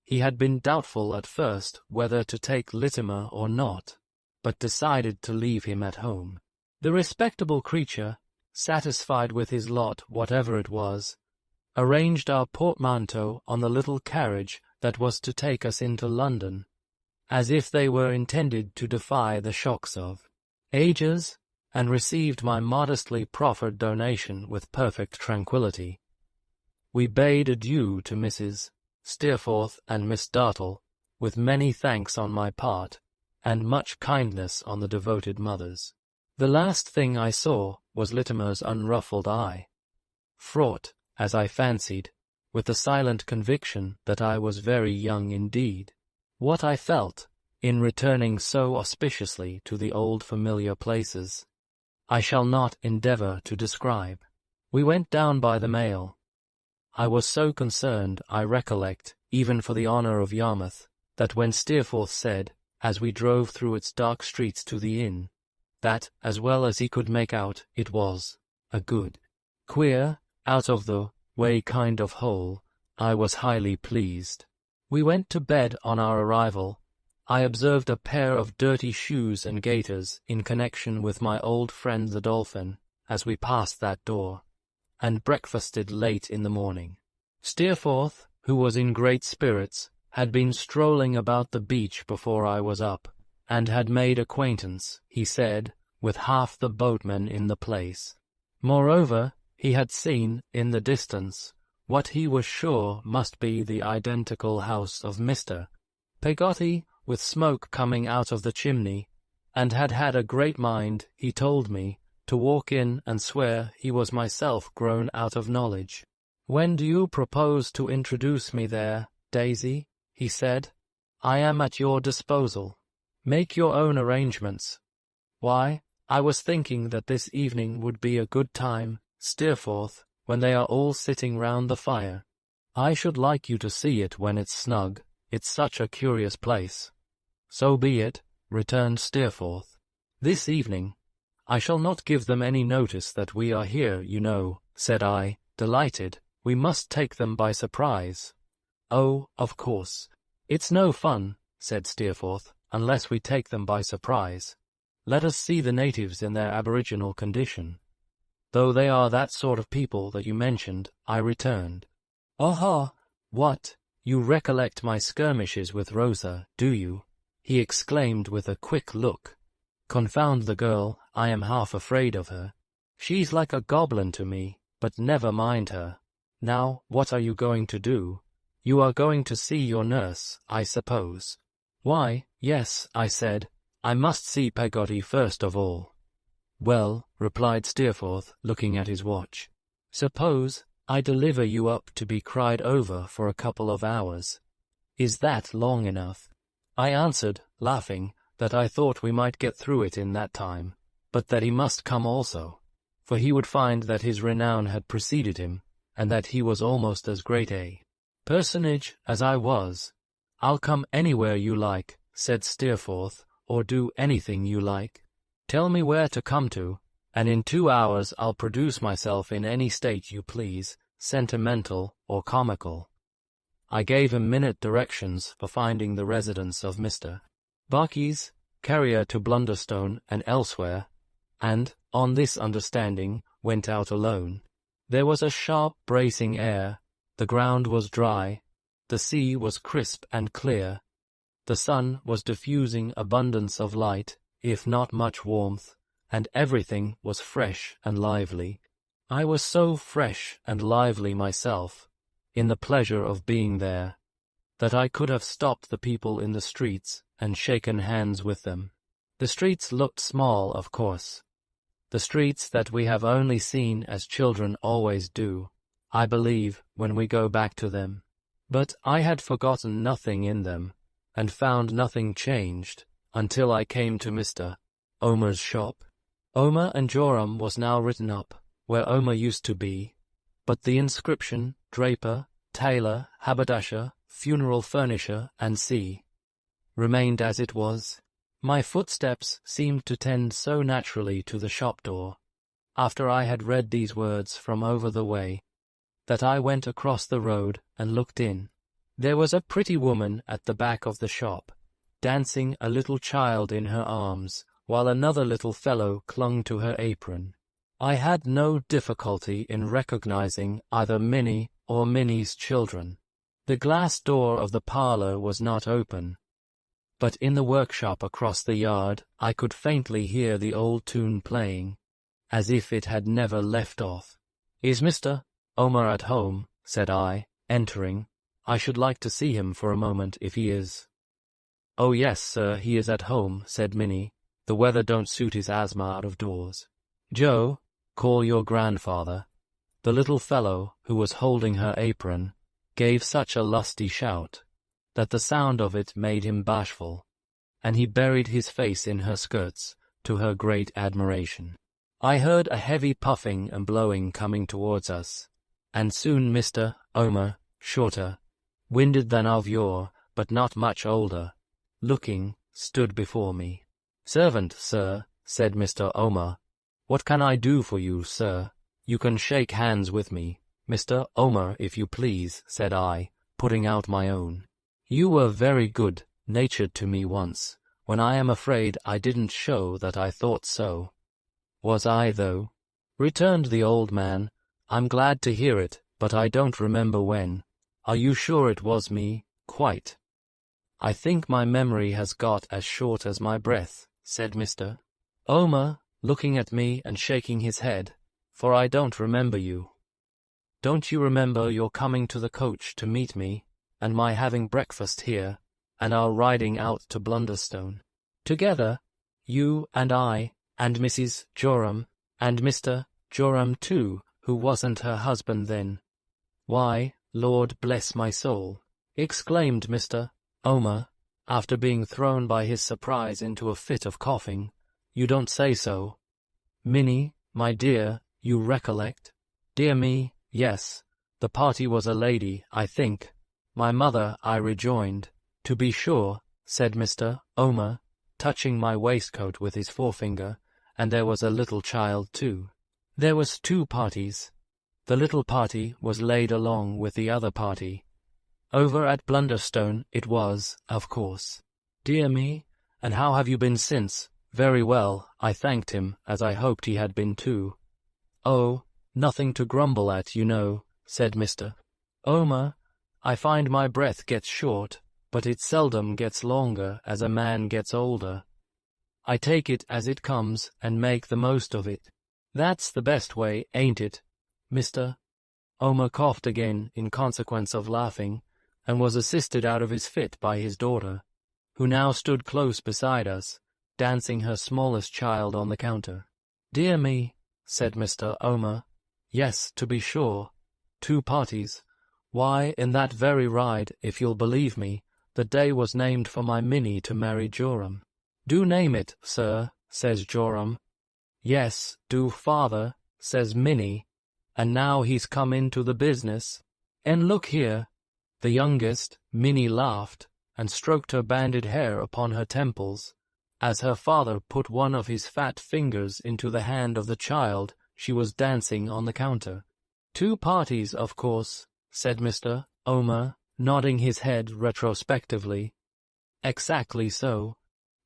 He had been doubtful at first whether to take Littimer or not, but decided to leave him at home. The respectable creature, satisfied with his lot whatever it was, arranged our portmanteau on the little carriage that was to take us into London, as if they were intended to defy the shocks of ages, and received my modestly proffered donation with perfect tranquillity. We bade adieu to Mrs. Steerforth and Miss Dartle, with many thanks on my part, and much kindness on the devoted mother's. The last thing I saw was Littimer's unruffled eye, fraught, as I fancied, with the silent conviction that I was very young indeed. What I felt, in returning so auspiciously to the old familiar places, I shall not endeavour to describe. We went down by the mail. I was so concerned, I recollect, even for the honour of Yarmouth, that when Steerforth said, as we drove through its dark streets to the inn, that, as well as he could make out, it was a good, queer, out-of-the-way kind of hole, I was highly pleased. We went to bed on our arrival. I observed a pair of dirty shoes and gaiters in connection with my old friend the Dolphin as we passed that door, and breakfasted late in the morning. Steerforth, who was in great spirits, had been strolling about the beach before I was up, and had made acquaintance, he said, with half the boatmen in the place. Moreover, he had seen, in the distance, what he was sure must be the identical house of Mr. Peggotty, with smoke coming out of the chimney, and had had a great mind, he told me, to walk in and swear he was myself grown out of knowledge. "When do you propose to introduce me there, Daisy?" he said. "I am at your disposal. Make your own arrangements." "Why, I was thinking that this evening would be a good time, Steerforth, when they are all sitting round the fire. I should like you to see it when it's snug. It's such a curious place." "So be it," returned Steerforth. "This evening. I shall not give them any notice that we are here, you know," said I, delighted. "We must take them by surprise." "Oh, of course. It's no fun," said Steerforth, "unless we take them by surprise. Let us see the natives in their aboriginal condition." "Though they are that sort of people that you mentioned," I returned. "Aha! What? You recollect my skirmishes with Rosa, do you?" he exclaimed with a quick look. "Confound the girl, I am half afraid of her. She's like a goblin to me, but never mind her. Now, what are you going to do? You are going to see your nurse, I suppose." "Why, yes," I said. "I must see Peggotty first of all." "Well," replied Steerforth, looking at his watch, "suppose, I deliver you up to be cried over for a couple of hours. Is that long enough? I answered, laughing, that I thought we might get through it in that time, but that he must come also, for he would find that his renown had preceded him, and that he was almost as great a personage as I was. I'll come anywhere you like, said Steerforth, or do anything you like. Tell me where to come to, and in 2 hours I'll produce myself in any state you please, sentimental or comical. I gave him minute directions for finding the residence of Mr. Barkis, carrier to Blunderstone and elsewhere, and, on this understanding, went out alone. There was a sharp bracing air, the ground was dry, the sea was crisp and clear, the sun was diffusing abundance of light, if not much warmth, and everything was fresh and lively. I was so fresh and lively myself, in the pleasure of being there, that I could have stopped the people in the streets and shaken hands with them. The streets looked small, of course. The streets that we have only seen as children always do, I believe, when we go back to them. But I had forgotten nothing in them, and found nothing changed, until I came to Mr. Omer's shop. Omer and Joram was now written up, where Omer used to be, but the inscription, draper, tailor, haberdasher, funeral furnisher, and C. remained as it was. My footsteps seemed to tend so naturally to the shop door, after I had read these words from over the way, that I went across the road and looked in. There was a pretty woman at the back of the shop, dancing a little child in her arms, while another little fellow clung to her apron. I had no difficulty in recognizing either Minnie or Minnie's children. The glass door of the parlour was not open, but in the workshop across the yard I could faintly hear the old tune playing, as if it had never left off. "Is Mr. Omer at home?" said I, entering. "I should like to see him for a moment if he is." "Oh yes, sir, he is at home," said Minnie. "The weather don't suit his asthma out of doors. Joe, call your grandfather." The little fellow, who was holding her apron, gave such a lusty shout that the sound of it made him bashful, and he buried his face in her skirts, to her great admiration. I heard a heavy puffing and blowing coming towards us, and soon Mr. Omer, shorter, winded than of yore, but not much older, looking, stood before me. "Servant, sir," said Mr. Omer. "What can I do for you, sir? You can shake hands with me, Mr. Omer, if you please," said I, putting out my own. "You were very good-natured to me once, when I am afraid I didn't show that I thought so." "Was I, though?" returned the old man. "I'm glad to hear it, but I don't remember when. Are you sure it was me?" "Quite." "I think my memory has got as short as my breath," said Mr. Omer, looking at me and shaking his head, "for I don't remember you." "Don't you remember your coming to the coach to meet me, and my having breakfast here, and our riding out to Blunderstone together, you and I, and Mrs. Joram, and Mr. Joram too, who wasn't her husband then?" "Why, Lord bless my soul!" exclaimed Mr. Omer, after being thrown by his surprise into a fit of coughing. "You don't say so. Minnie, my dear, you recollect?" "Dear me, yes. The party was a lady, I think. My mother," I rejoined. "To be sure," said Mr. Omer, touching my waistcoat with his forefinger, "and there was a little child too." "There was 2 parties. The little party was laid along with the other party. Over at Blunderstone it was, of course." "Dear me, and how have you been since?" "Very well, I thanked him, as I hoped he had been too." "Oh, nothing to grumble at, you know," said Mr. Omer. "I find my breath gets short, but it seldom gets longer as a man gets older. I take it as it comes and make the most of it. That's the best way, ain't it?" Mr. Omer coughed again in consequence of laughing, and was assisted out of his fit by his daughter, who now stood close beside us, dancing her smallest child on the counter. "Dear me," said Mr. Omer. "Yes, to be sure. 2 parties. Why, in that very ride, if you'll believe me, the day was named for my Minnie to marry Joram. Do name it, sir, says Joram. Yes, do, father, says Minnie. And now he's come into the business. And look here. The youngest, Minnie, laughed, and stroked her banded hair upon her temples, as her father put one of his fat fingers into the hand of the child she was dancing on the counter. 2 parties, of course, said Mr. Omer, nodding his head retrospectively. Exactly so.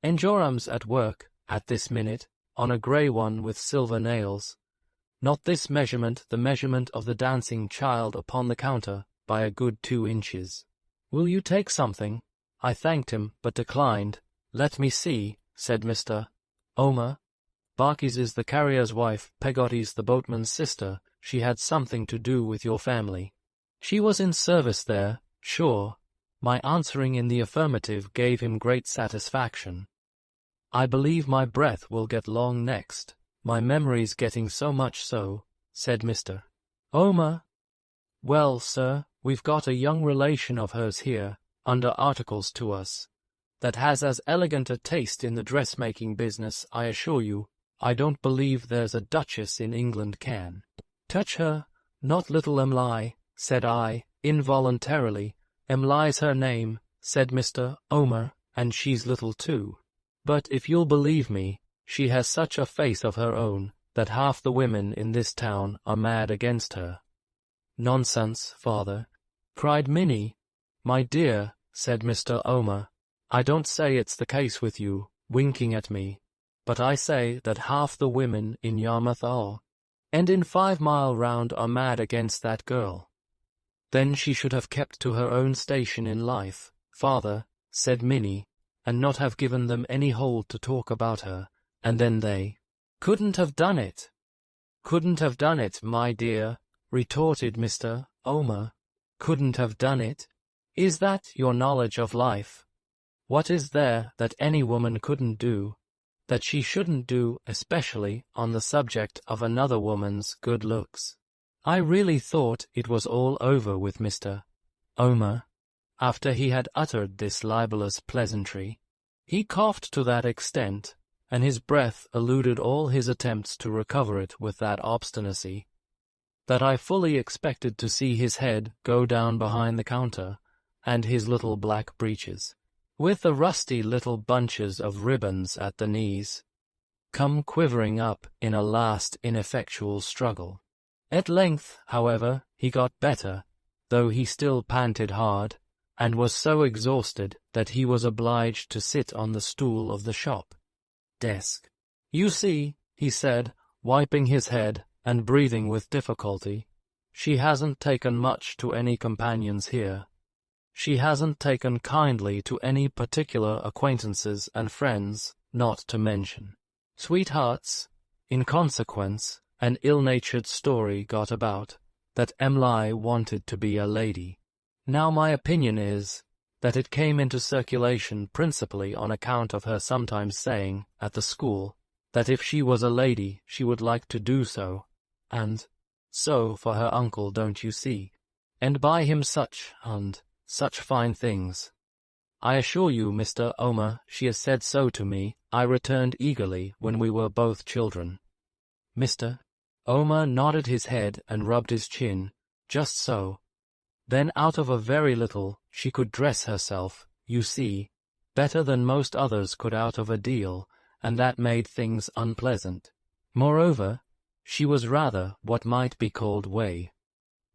And Joram's at work, at this minute, on a grey one with silver nails. Not this measurement, the measurement of the dancing child upon the counter, by a good 2 inches. Will you take something? I thanked him, but declined. Let me see, said Mr. Omer. Barkis is the carrier's wife, Peggotty's the boatman's sister. She had something to do with your family. She was in service there, sure. My answering in the affirmative gave him great satisfaction. I believe my breath will get long next. My memory's getting so much so, said Mr. Omer. Well, sir, we've got a young relation of hers here, under articles to us, that has as elegant a taste in the dressmaking business, I assure you. I don't believe there's a duchess in England can touch her. Not little Emily, said I, involuntarily. Emily's her name, said Mr. Omer, and she's little too. But if you'll believe me, she has such a face of her own, that half the women in this town are mad against her. Nonsense, father, cried Minnie. My dear, said Mr. Omer, I don't say it's the case with you, winking at me, but I say that half the women in Yarmouth are, and in 5 mile round are mad against that girl. Then she should have kept to her own station in life, father, said Minnie, and not have given them any hold to talk about her, and then they couldn't have done it. Couldn't have done it, my dear, retorted Mr. Omer. Couldn't have done it? Is that your knowledge of life? What is there that any woman couldn't do, that she shouldn't do, especially on the subject of another woman's good looks? I really thought it was all over with Mr. Omer. After he had uttered this libellous pleasantry, he coughed to that extent, and his breath eluded all his attempts to recover it with that obstinacy, that I fully expected to see his head go down behind the counter, and his little black breeches, with the rusty little bunches of ribbons at the knees, come quivering up in a last ineffectual struggle. At length, however, he got better, though he still panted hard, and was so exhausted that he was obliged to sit on the stool of the shop desk. You see, he said, wiping his head and breathing with difficulty, she hasn't taken much to any companions here. She hasn't taken kindly to any particular acquaintances and friends, not to mention sweethearts. In consequence, an ill-natured story got about that Emily wanted to be a lady. Now my opinion is that it came into circulation principally on account of her sometimes saying, at the school, that if she was a lady she would like to do so, and so for her uncle, don't you see, and buy him such fine things. I assure you, Mr. Omer, she has said so to me, I returned eagerly when we were both children. Mr. Omer nodded his head and rubbed his chin, just so. Then out of a very little she could dress herself, you see, better than most others could out of a deal, and that made things unpleasant. Moreover, she was rather what might be called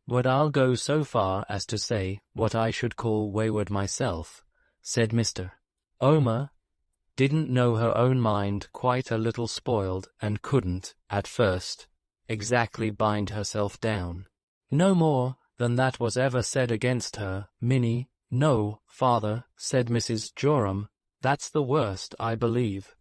But I'll go so far as to say what I should call wayward myself, said Mr. Omer. Didn't know her own mind, quite a little spoiled, and couldn't, at first, exactly bind herself down. No more than that was ever said against her, Minnie. No, father, said Mrs. Joram, that's the worst, I believe.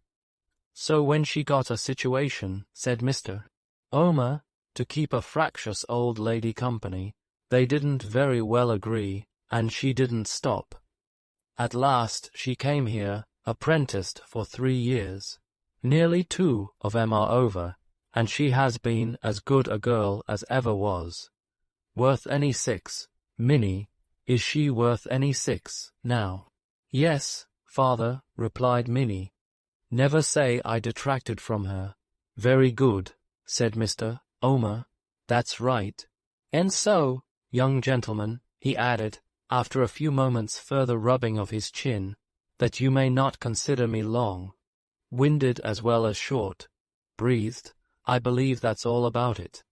So when she got a situation, said Mr. Omer, to keep a fractious old lady company, they didn't very well agree, and she didn't stop. At last she came here, apprenticed for 3 years. Nearly 2 of 'em are over, and she has been as good a girl as ever was. worth any 6? Minnie, is she worth any 6, now? Yes, father, replied Minnie. Never say I detracted from her. Very good, said Mr. Omer. That's right. And so, young gentleman, he added, after a few moments' further rubbing of his chin, that you may not consider me long-winded as well as short-breathed, I believe that's all about it.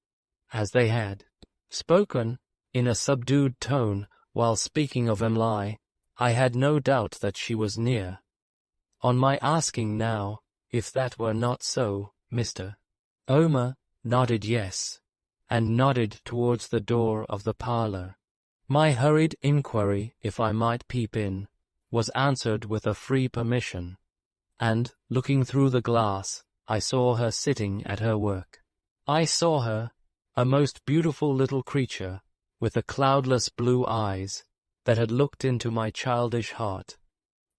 As they had spoken, in a subdued tone, while speaking of Emily, I had no doubt that she was near. On my asking now, if that were not so, Mr. Omer nodded yes, and nodded towards the door of the parlour. My hurried inquiry if I might peep in was answered with a free permission, and, looking through the glass, I saw her sitting at her work. I saw her, a most beautiful little creature, with the cloudless blue eyes that had looked into my childish heart,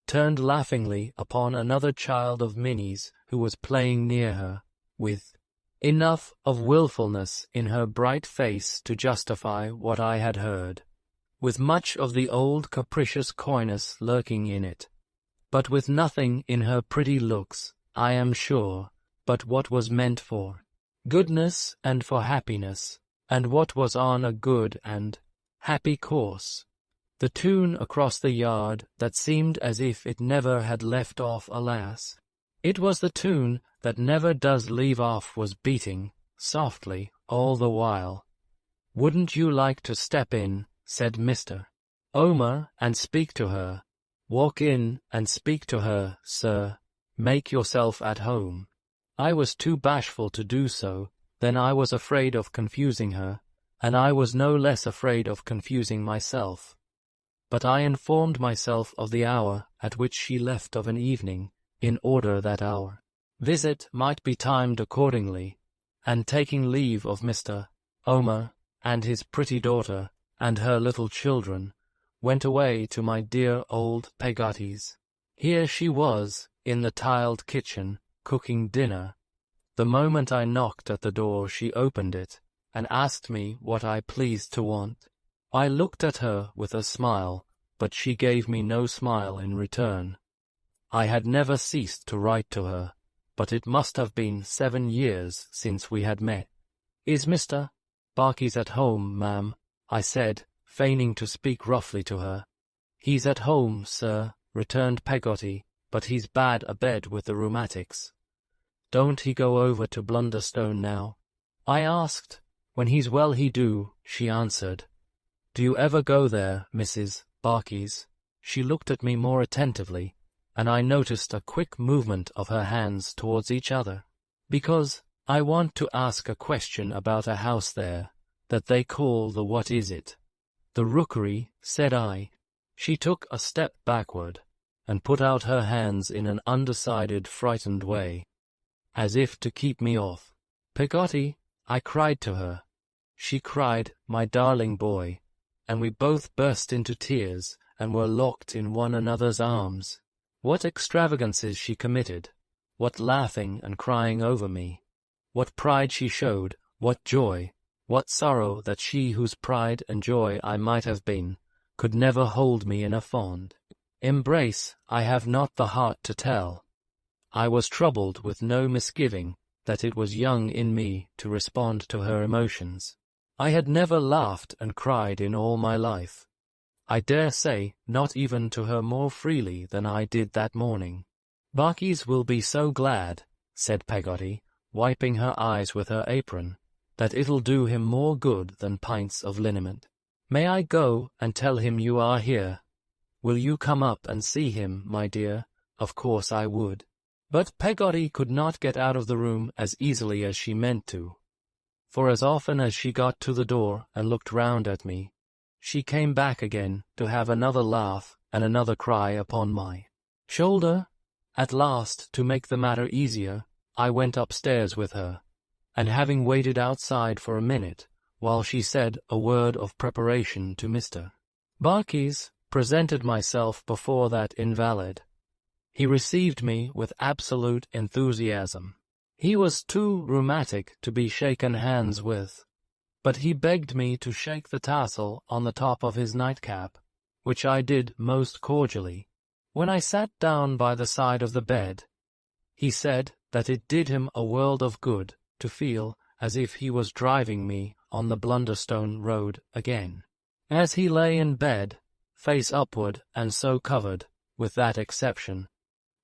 turned laughingly upon another child of Minnie's who was playing near her, with enough of wilfulness in her bright face to justify what I had heard, with much of the old capricious coyness lurking in it, but with nothing in her pretty looks, I am sure, but what was meant for goodness and for happiness, and what was on a good and happy course. The tune across the yard that seemed as if it never had left off, alas. It was the tune that never does leave off, was beating, softly, all the while. Wouldn't you like to step in, said Mr. Omer, and speak to her? Walk in and speak to her, sir. Make yourself at home. I was too bashful to do so, then I was afraid of confusing her, and I was no less afraid of confusing myself. But I informed myself of the hour at which she left of an evening, in order that our visit might be timed accordingly, and taking leave of Mr. Omer, and his pretty daughter, and her little children, went away to my dear old Peggotty's. Here she was, in the tiled kitchen, cooking dinner. The moment I knocked at the door she opened it, and asked me what I pleased to want. I looked at her with a smile, but she gave me no smile in return. I had never ceased to write to her, but it must have been 7 years since we had met. Is Mr. Barkis at home, ma'am? I said, feigning to speak roughly to her. He's at home, sir, returned Peggotty, but he's bad abed with the rheumatics. Don't he go over to Blunderstone now? I asked. When he's well he do, she answered. Do you ever go there, Mrs. Barkis? She looked at me more attentively, and I noticed a quick movement of her hands towards each other. Because I want to ask a question about a house there, that they call the what is it? The Rookery, said I. She took a step backward, and put out her hands in an undecided, frightened way, as if to keep me off. Peggotty, I cried to her. She cried, my darling boy, and we both burst into tears, and were locked in one another's arms. What extravagances she committed! What laughing and crying over me! What pride she showed! What joy! What sorrow that she whose pride and joy I might have been, could never hold me in a fond embrace, I have not the heart to tell. I was troubled with no misgiving that it was young in me to respond to her emotions. I had never laughed and cried in all my life. I dare say not even to her more freely than I did that morning. Barkis will be so glad, said Peggotty, wiping her eyes with her apron, that it'll do him more good than pints of liniment. May I go and tell him you are here? Will you come up and see him, my dear? Of course I would. But Peggotty could not get out of the room as easily as she meant to, for as often as she got to the door and looked round at me, she came back again to have another laugh and another cry upon my shoulder. At last, to make the matter easier, I went upstairs with her, and having waited outside for a minute, while she said a word of preparation to Mr. Barkis, presented myself before that invalid. He received me with absolute enthusiasm. He was too rheumatic to be shaken hands with, but he begged me to shake the tassel on the top of his nightcap, which I did most cordially. When I sat down by the side of the bed, he said that it did him a world of good to feel as if he was driving me on the Blunderstone road again. As he lay in bed, face upward and so covered, with that exception,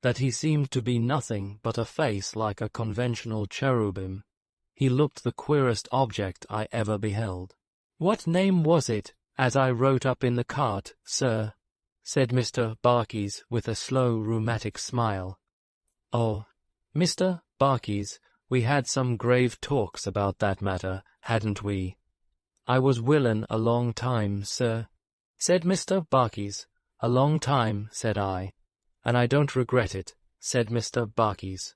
that he seemed to be nothing but a face like a conventional cherubim, he looked the queerest object I ever beheld. "What name was it, as I wrote up in the cart, sir?" said Mr. Barkis with a slow rheumatic smile. "Oh, Mr. Barkis, we had some grave talks about that matter, hadn't we?" "I was willin' a long time, sir," said Mr. Barkis. "A long time," said I. "And I don't regret it," said Mr. Barkis.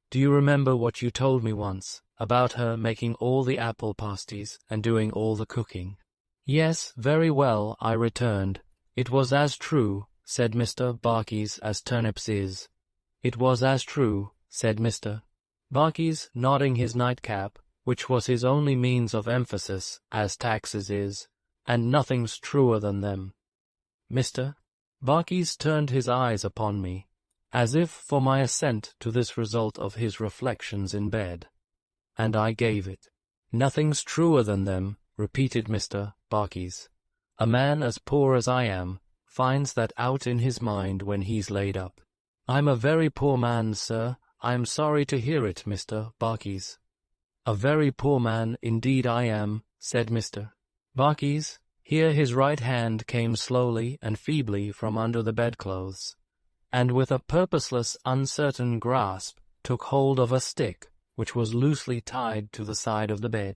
"Do you remember what you told me once, about her making all the apple pasties and doing all the cooking?" "Yes, very well," I returned. "It was as true," said Mr. Barkis, "as turnips is." "It was as true," said Mr. Barkis, nodding his nightcap, which was his only means of emphasis, "as taxes is, and nothing's truer than them." Mr. Barkis turned his eyes upon me, as if for my assent to this result of his reflections in bed, and I gave it. "Nothing's truer than them," repeated Mr. Barkis. "A man as poor as I am finds that out in his mind when he's laid up." "I'm a very poor man, sir. I am sorry to hear it, Mr. Barkis." "A very poor man indeed I am," said Mr. Barkis. Here his right hand came slowly and feebly from under the bedclothes, and with a purposeless, uncertain grasp took hold of a stick which was loosely tied to the side of the bed.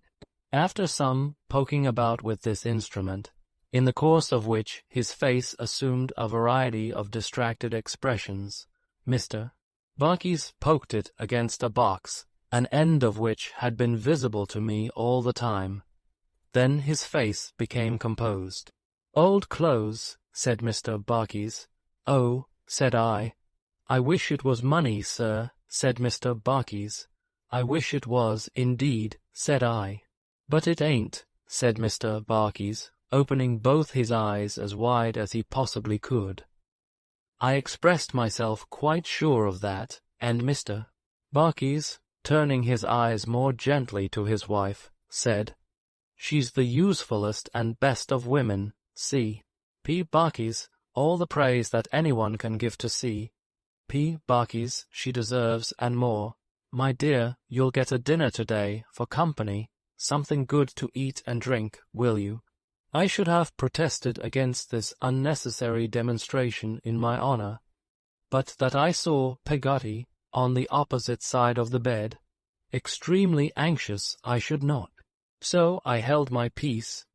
After some poking about with this instrument, in the course of which his face assumed a variety of distracted expressions, Mr. Barkis poked it against a box, an end of which had been visible to me all the time. Then his face became composed. "Old clothes," said Mr. Barkis. "Oh," said I. "I wish it was money, sir," said Mr. Barkis. "I wish it was, indeed," said I. "But it ain't," said Mr. Barkis, opening both his eyes as wide as he possibly could. I expressed myself quite sure of that, and Mr. Barkis, turning his eyes more gently to his wife, said, "She's the usefulest and best of women, C. P. Barkis, all the praise that anyone can give to C. P. Barkis she deserves and more. My dear, you'll get a dinner today, for company, something good to eat and drink, will you?" I should have protested against this unnecessary demonstration in my honor, but that I saw Peggotty on the opposite side of the bed, extremely anxious I should not. So I held my peace.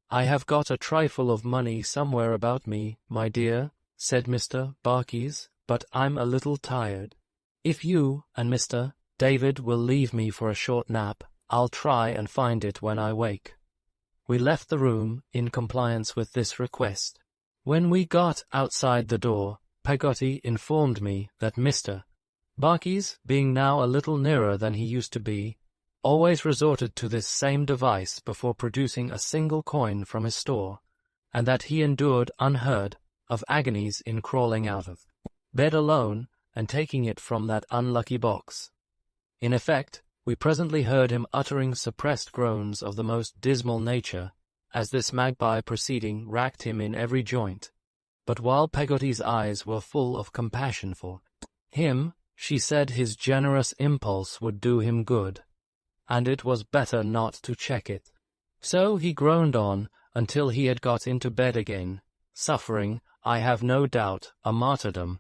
"I have got a trifle of money somewhere about me, my dear," said Mr. Barkis, "but I'm a little tired. If you and Mr. David will leave me for a short nap, I'll try and find it when I wake." We left the room in compliance with this request. When we got outside the door, Peggotty informed me that Mr. Barkis, being now a little nearer than he used to be, always resorted to this same device before producing a single coin from his store, and that he endured unheard of agonies in crawling out of bed alone and taking it from that unlucky box. In effect, we presently heard him uttering suppressed groans of the most dismal nature, as this magpie proceeding racked him in every joint. But while Peggotty's eyes were full of compassion for him, she said his generous impulse would do him good, and it was better not to check it. So he groaned on until he had got into bed again, suffering, I have no doubt, a martyrdom,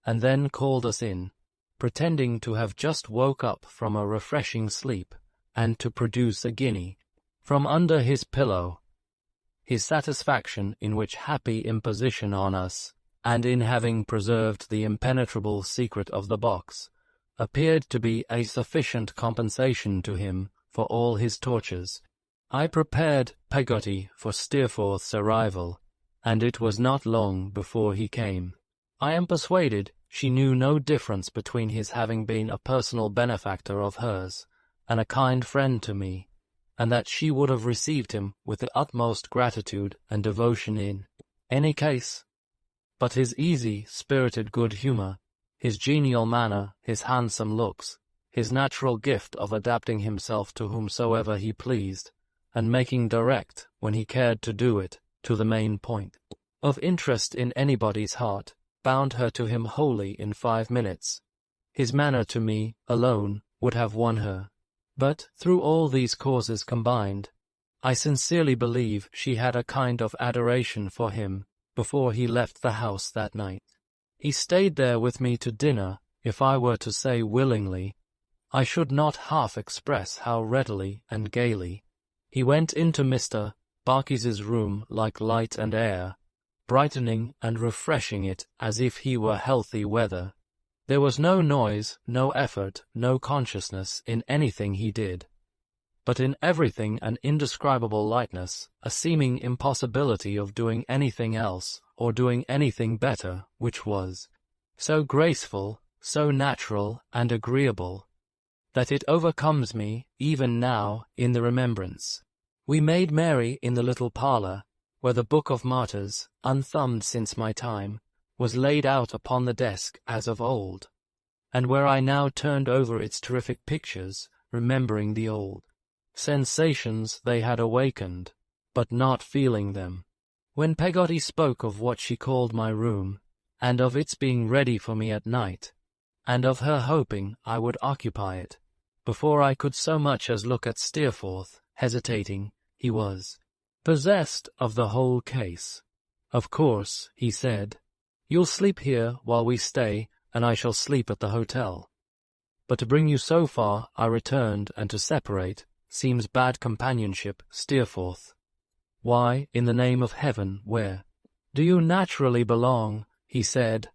and then called us in, pretending to have just woke up from a refreshing sleep, and to produce a guinea from under his pillow. His satisfaction in which happy imposition on us, and in having preserved the impenetrable secret of the box, appeared to be a sufficient compensation to him for all his tortures. I prepared Peggotty for Steerforth's arrival, and it was not long before he came. I am persuaded she knew no difference between his having been a personal benefactor of hers, and a kind friend to me, and that she would have received him with the utmost gratitude and devotion in any case. But his easy-spirited good humour, his genial manner, his handsome looks, his natural gift of adapting himself to whomsoever he pleased, and making direct, when he cared to do it, to the main point of interest in anybody's heart, bound her to him wholly in 5 minutes. His manner to me, alone, would have won her. But, through all these causes combined, I sincerely believe she had a kind of adoration for him before he left the house that night. He stayed there with me to dinner. If I were to say willingly, I should not half express how readily and gaily. He went into Mr. Barkis's room like light and air, brightening and refreshing it as if he were healthy weather. There was no noise, no effort, no consciousness in anything he did, but in everything an indescribable lightness, a seeming impossibility of doing anything else, or doing anything better, which was so graceful, so natural and agreeable, that it overcomes me, even now, in the remembrance. We made merry in the little parlour, where the Book of Martyrs, unthumbed since my time, was laid out upon the desk as of old, and where I now turned over its terrific pictures, remembering the old sensations they had awakened, but not feeling them. When Peggotty spoke of what she called my room, and of its being ready for me at night, and of her hoping I would occupy it, before I could so much as look at Steerforth, hesitating, he was possessed of the whole case. "Of course," he said, "you'll sleep here while we stay, and I shall sleep at the hotel. But to bring you so far I returned, and to separate seems bad companionship, Steerforth. Why, in the name of heaven, where do you naturally belong?" he said.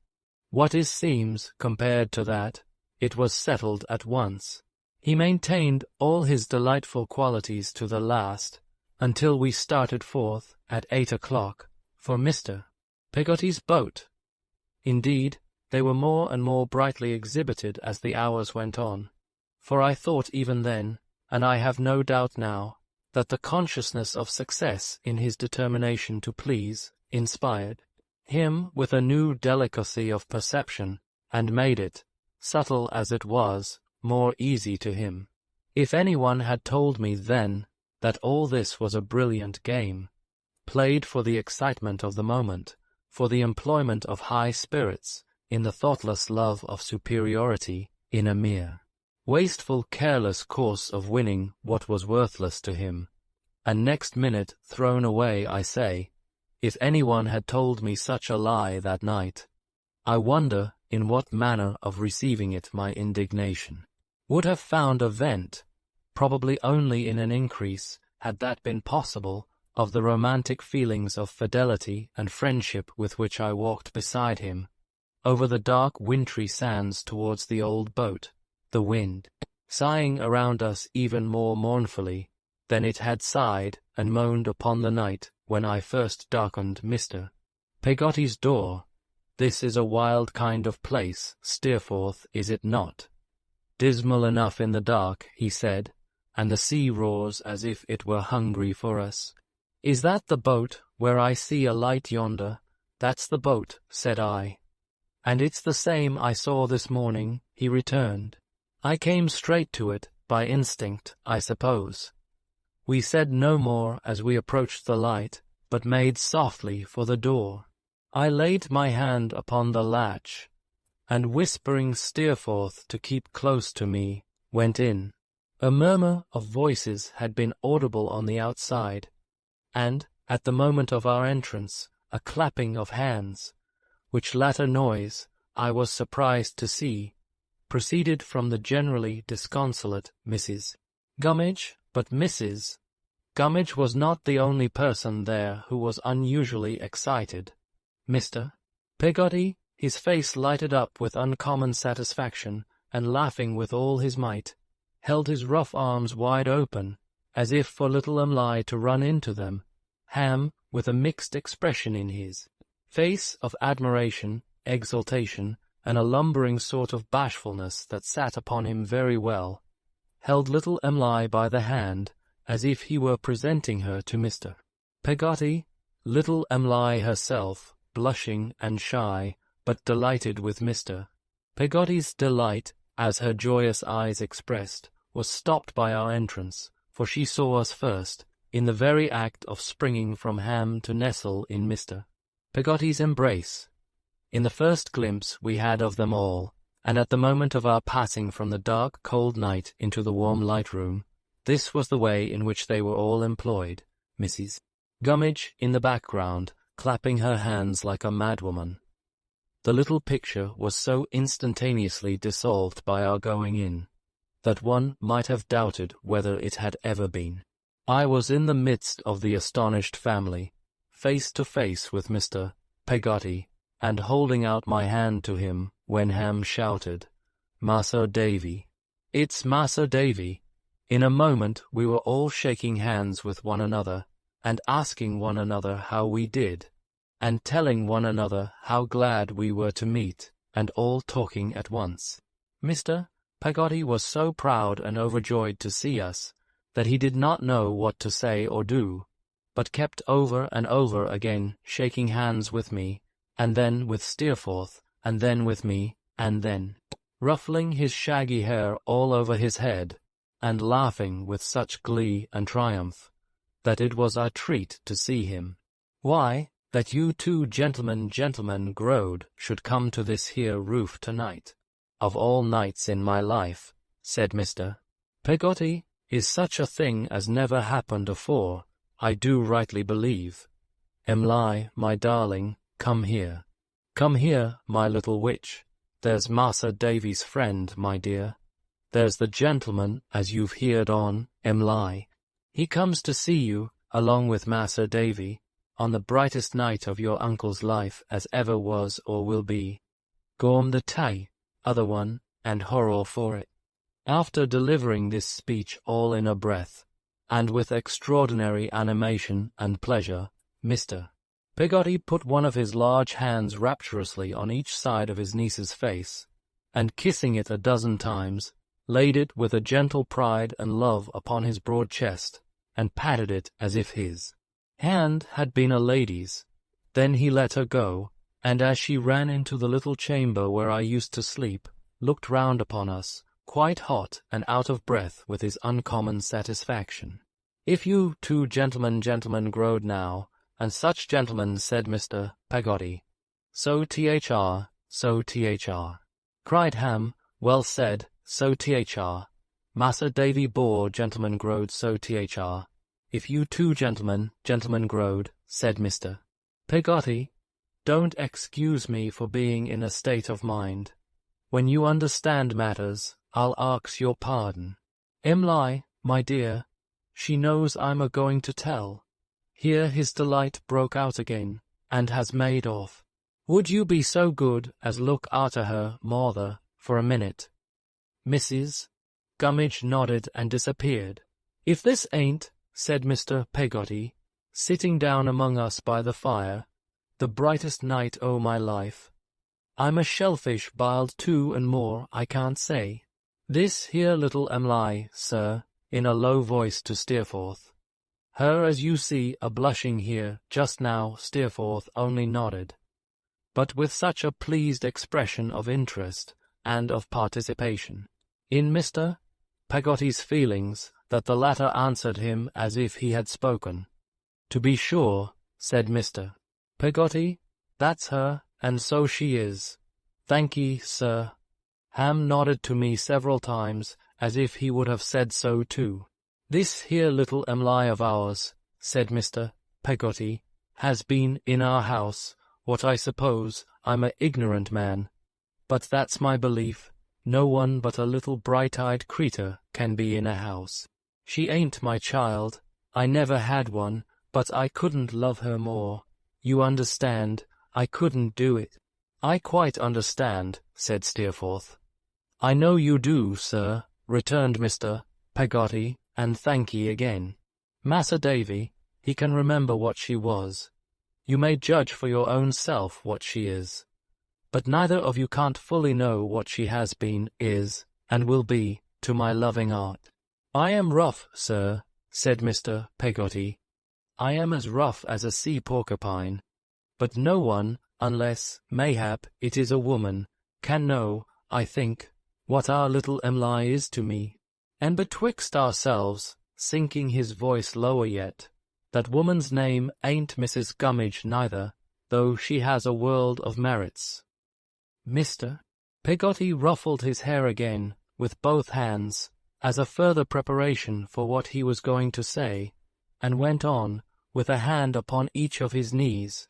"What is seems, compared to that?" It was settled at once. He maintained all his delightful qualities to the last, until we started forth, at 8 o'clock, for Mr. Peggotty's boat. Indeed, they were more and more brightly exhibited as the hours went on, for I thought even then, and I have no doubt now, that the consciousness of success in his determination to please inspired him with a new delicacy of perception, and made it, subtle as it was, more easy to him. If anyone had told me then that all this was a brilliant game, played for the excitement of the moment, for the employment of high spirits, in the thoughtless love of superiority, in a mere wasteful, careless course of winning what was worthless to him, and next minute thrown away, I say, if anyone had told me such a lie that night, I wonder in what manner of receiving it my indignation would have found a vent, probably only in an increase, had that been possible, of the romantic feelings of fidelity and friendship with which I walked beside him, over the dark wintry sands towards the old boat, the wind sighing around us even more mournfully than it had sighed and moaned upon the night when I first darkened Mr. Peggotty's door. "This is a wild kind of place, Steerforth, is it not? Dismal enough in the dark," he said, "and the sea roars as if it were hungry for us." "Is that the boat where I see a light yonder?" "That's the boat," said I. "And it's the same I saw this morning," he returned. "I came straight to it, by instinct, I suppose." We said no more as we approached the light, but made softly for the door. I laid my hand upon the latch, and whispering Steerforth to keep close to me, went in. A murmur of voices had been audible on the outside, and, at the moment of our entrance, a clapping of hands, which latter noise, I was surprised to see, proceeded from the generally disconsolate Mrs. Gummidge, but Mrs. Gummidge was not the only person there who was unusually excited. Mr. Peggotty, his face lighted up with uncommon satisfaction, and laughing with all his might, held his rough arms wide open, as if for little Emily to run into them. Ham, with a mixed expression in his face of admiration, exultation, and a lumbering sort of bashfulness that sat upon him very well, held little Emily by the hand, as if he were presenting her to Mr. Peggotty, little Emily herself, blushing and shy, but delighted with Mr. Peggotty's delight, as her joyous eyes expressed, was stopped by our entrance, for she saw us first, in the very act of springing from Ham to nestle in Mr. Peggotty's embrace. In the first glimpse we had of them all, and at the moment of our passing from the dark, cold night into the warm light-room, this was the way in which they were all employed, Mrs. Gummidge in the background, clapping her hands like a madwoman. The little picture was so instantaneously dissolved by our going in, that one might have doubted whether it had ever been. I was in the midst of the astonished family, face to face with Mr. Peggotty, and holding out my hand to him, when Ham shouted, "Mas'r Davy! It's Mas'r Davy!" In a moment we were all shaking hands with one another, and asking one another how we did, and telling one another how glad we were to meet, and all talking at once. Mr. Peggotty was so proud and overjoyed to see us, that he did not know what to say or do, but kept over and over again shaking hands with me, and then with Steerforth, and then with me, and then ruffling his shaggy hair all over his head, and laughing with such glee and triumph, that it was a treat to see him. "Why, that you two gentlemen growed should come to this here roof tonight, of all nights in my life," said Mr. Peggotty, "is such a thing as never happened afore, I do rightly believe. Em'ly, my darling, come here. Come here, my little witch. There's Mas'r Davy's friend, my dear. There's the gentleman as you've heerd on, Em'ly. He comes to see you, along with Mas'r Davy, on the brightest night of your uncle's life as ever was or will be. Gorm the tay, other one, and horror for it." After delivering this speech all in a breath, and with extraordinary animation and pleasure, Mr. Peggotty put one of his large hands rapturously on each side of his niece's face, and kissing it a dozen times, laid it with a gentle pride and love upon his broad chest, and patted it as if his hand had been a lady's. Then he let her go, and as she ran into the little chamber where I used to sleep, looked round upon us, quite hot and out of breath with his uncommon satisfaction. "If you two gentlemen growed now, and such gentlemen," said Mr. Peggotty. "So thr, so thr," cried Ham. "Well said, so thr. Mas'r Davy bore gentlemen growed, so thr. If you two gentlemen growed," said Mr. Peggotty. "Don't excuse me for being in a state of mind. When you understand matters, I'll ax your pardon. Em'ly, my dear, she knows I'm a-going to tell." Here his delight broke out again, and has made off. "Would you be so good as look arter her, mawther, for a minute?" Mrs. Gummidge nodded and disappeared. "If this ain't," said Mr. Peggotty, sitting down among us by the fire, "the brightest night o' my life. I'm a shellfish biled 2 and more, I can't say. This here little Em'ly, sir," in a low voice to Steerforth. "Her as you see a-blushing here just now," Steerforth only nodded, but with such a pleased expression of interest and of participation in Mr. Peggotty's feelings, that the latter answered him as if he had spoken. "To be sure," said Mr. Peggotty, "that's her, and so she is. Thank ye, sir." Ham nodded to me several times, as if he would have said so too. "This here little Em'ly of ours," said Mr. Peggotty, "has been in our house, what I suppose I'm a ignorant man, but that's my belief. No one but a little bright-eyed creetur can be in a house. She ain't my child, I never had one, but I couldn't love her more. You understand, I couldn't do it." "I quite understand," said Steerforth. "I know you do, sir," returned Mr. Peggotty, "and thank ye again. Mas'r Davy, he can remember what she was. You may judge for your own self what she is. But neither of you can't fully know what she has been, is, and will be, to my loving art." "I am rough, sir," said Mr. Peggotty. "I am as rough as a sea porcupine, but no one, unless, mayhap, it is a woman, can know, I think, what our little Em'ly is to me. And betwixt ourselves," sinking his voice lower yet, "that woman's name ain't Mrs. Gummidge neither, though she has a world of merits." Mr. Peggotty ruffled his hair again with both hands, as a further preparation for what he was going to say, and went on, with a hand upon each of his knees.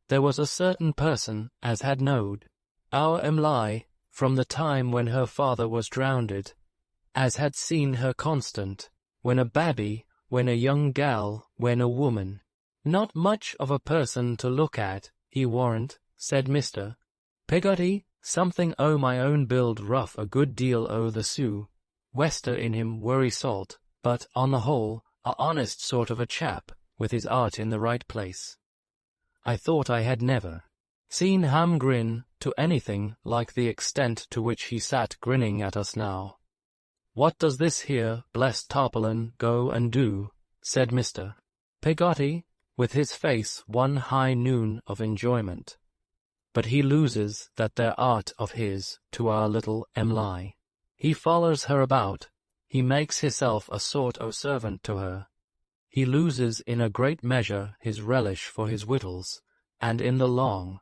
"There was a certain person as had knowed our Em'ly from the time when her father was drownded, as had seen her constant, when a babby, when a young gal, when a woman. Not much of a person to look at, he warn't," said Mr. Peggotty, "something o' my own build, rough a good deal o' the Sioux Wester in him, worry salt, but, on the whole, a honest sort of a chap, with his art in the right place. I thought I had never seen him grin to anything like the extent to which he sat grinning at us now." "What does this here blessed tarpaulin go and do?" said Mr. Peggotty, with his face one high noon of enjoyment. "But he loses that there art of his to our little Em'ly. He follers her about, he makes hisself a sort o' servant to her. He loses in a great measure his relish for his wittles, and in the long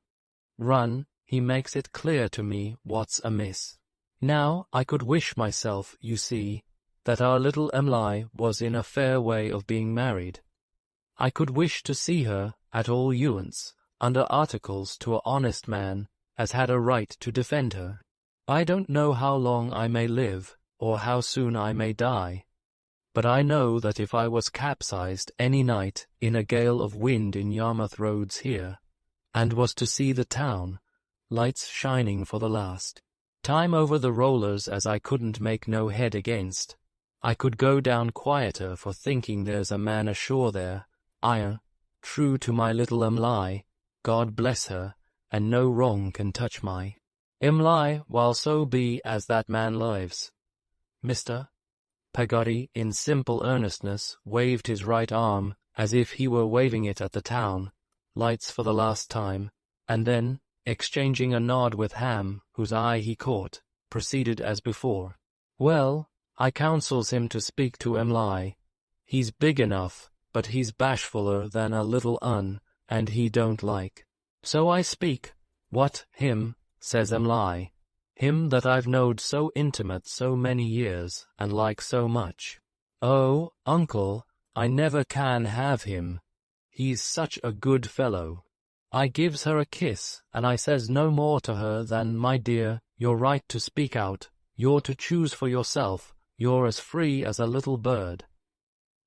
run he makes it clear to me what's amiss. Now I could wish myself, you see, that our little Em'ly was in a fair way of being married. I could wish to see her, at all ewents, under articles to a honest man as had a right to defend her. I don't know how long I may live, or how soon I may die, but I know that if I was capsized any night in a gale of wind in Yarmouth Roads here, and was to see the town, lights shining for the last time over the rollers as I couldn't make no head against, I could go down quieter for thinking there's a man ashore there, true to my little Em'ly, God bless her, and no wrong can touch my Em'ly while so be as that man lives." Mr. Peggotty, in simple earnestness, waved his right arm as if he were waving it at the town lights for the last time, and then, exchanging a nod with Ham, whose eye he caught, proceeded as before. "Well, I counsels him to speak to Em'ly. He's big enough, but he's bashfuller than a little and he don't like. So I speak. What, him, says Em'ly, him that I've knowed so intimate so many years, and like so much. Oh, uncle, I never can have him. He's such a good fellow. I gives her a kiss, and I says no more to her than, my dear, you're right to speak out, you're to choose for yourself, you're as free as a little bird.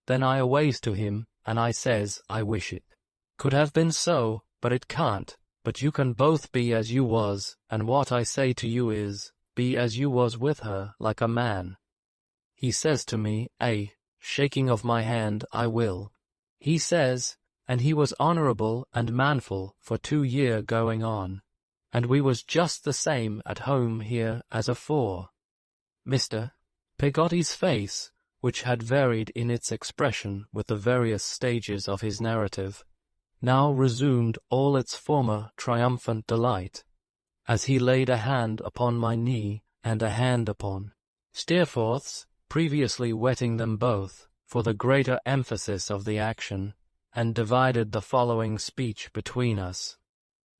Then I aways to him, and I says, I wish it could have been so, but it can't. But you can both be as you was, and what I say to you is, be as you was with her, like a man. He says to me, shaking of my hand, I will. He says, and he was honourable and manful for 2 year going on, and we was just the same at home here as afore. Mr. Peggotty's face, which had varied in its expression with the various stages of his narrative, now resumed all its former triumphant delight, as he laid a hand upon my knee and a hand upon Steerforth's, previously wetting them both, for the greater emphasis of the action, and divided the following speech between us.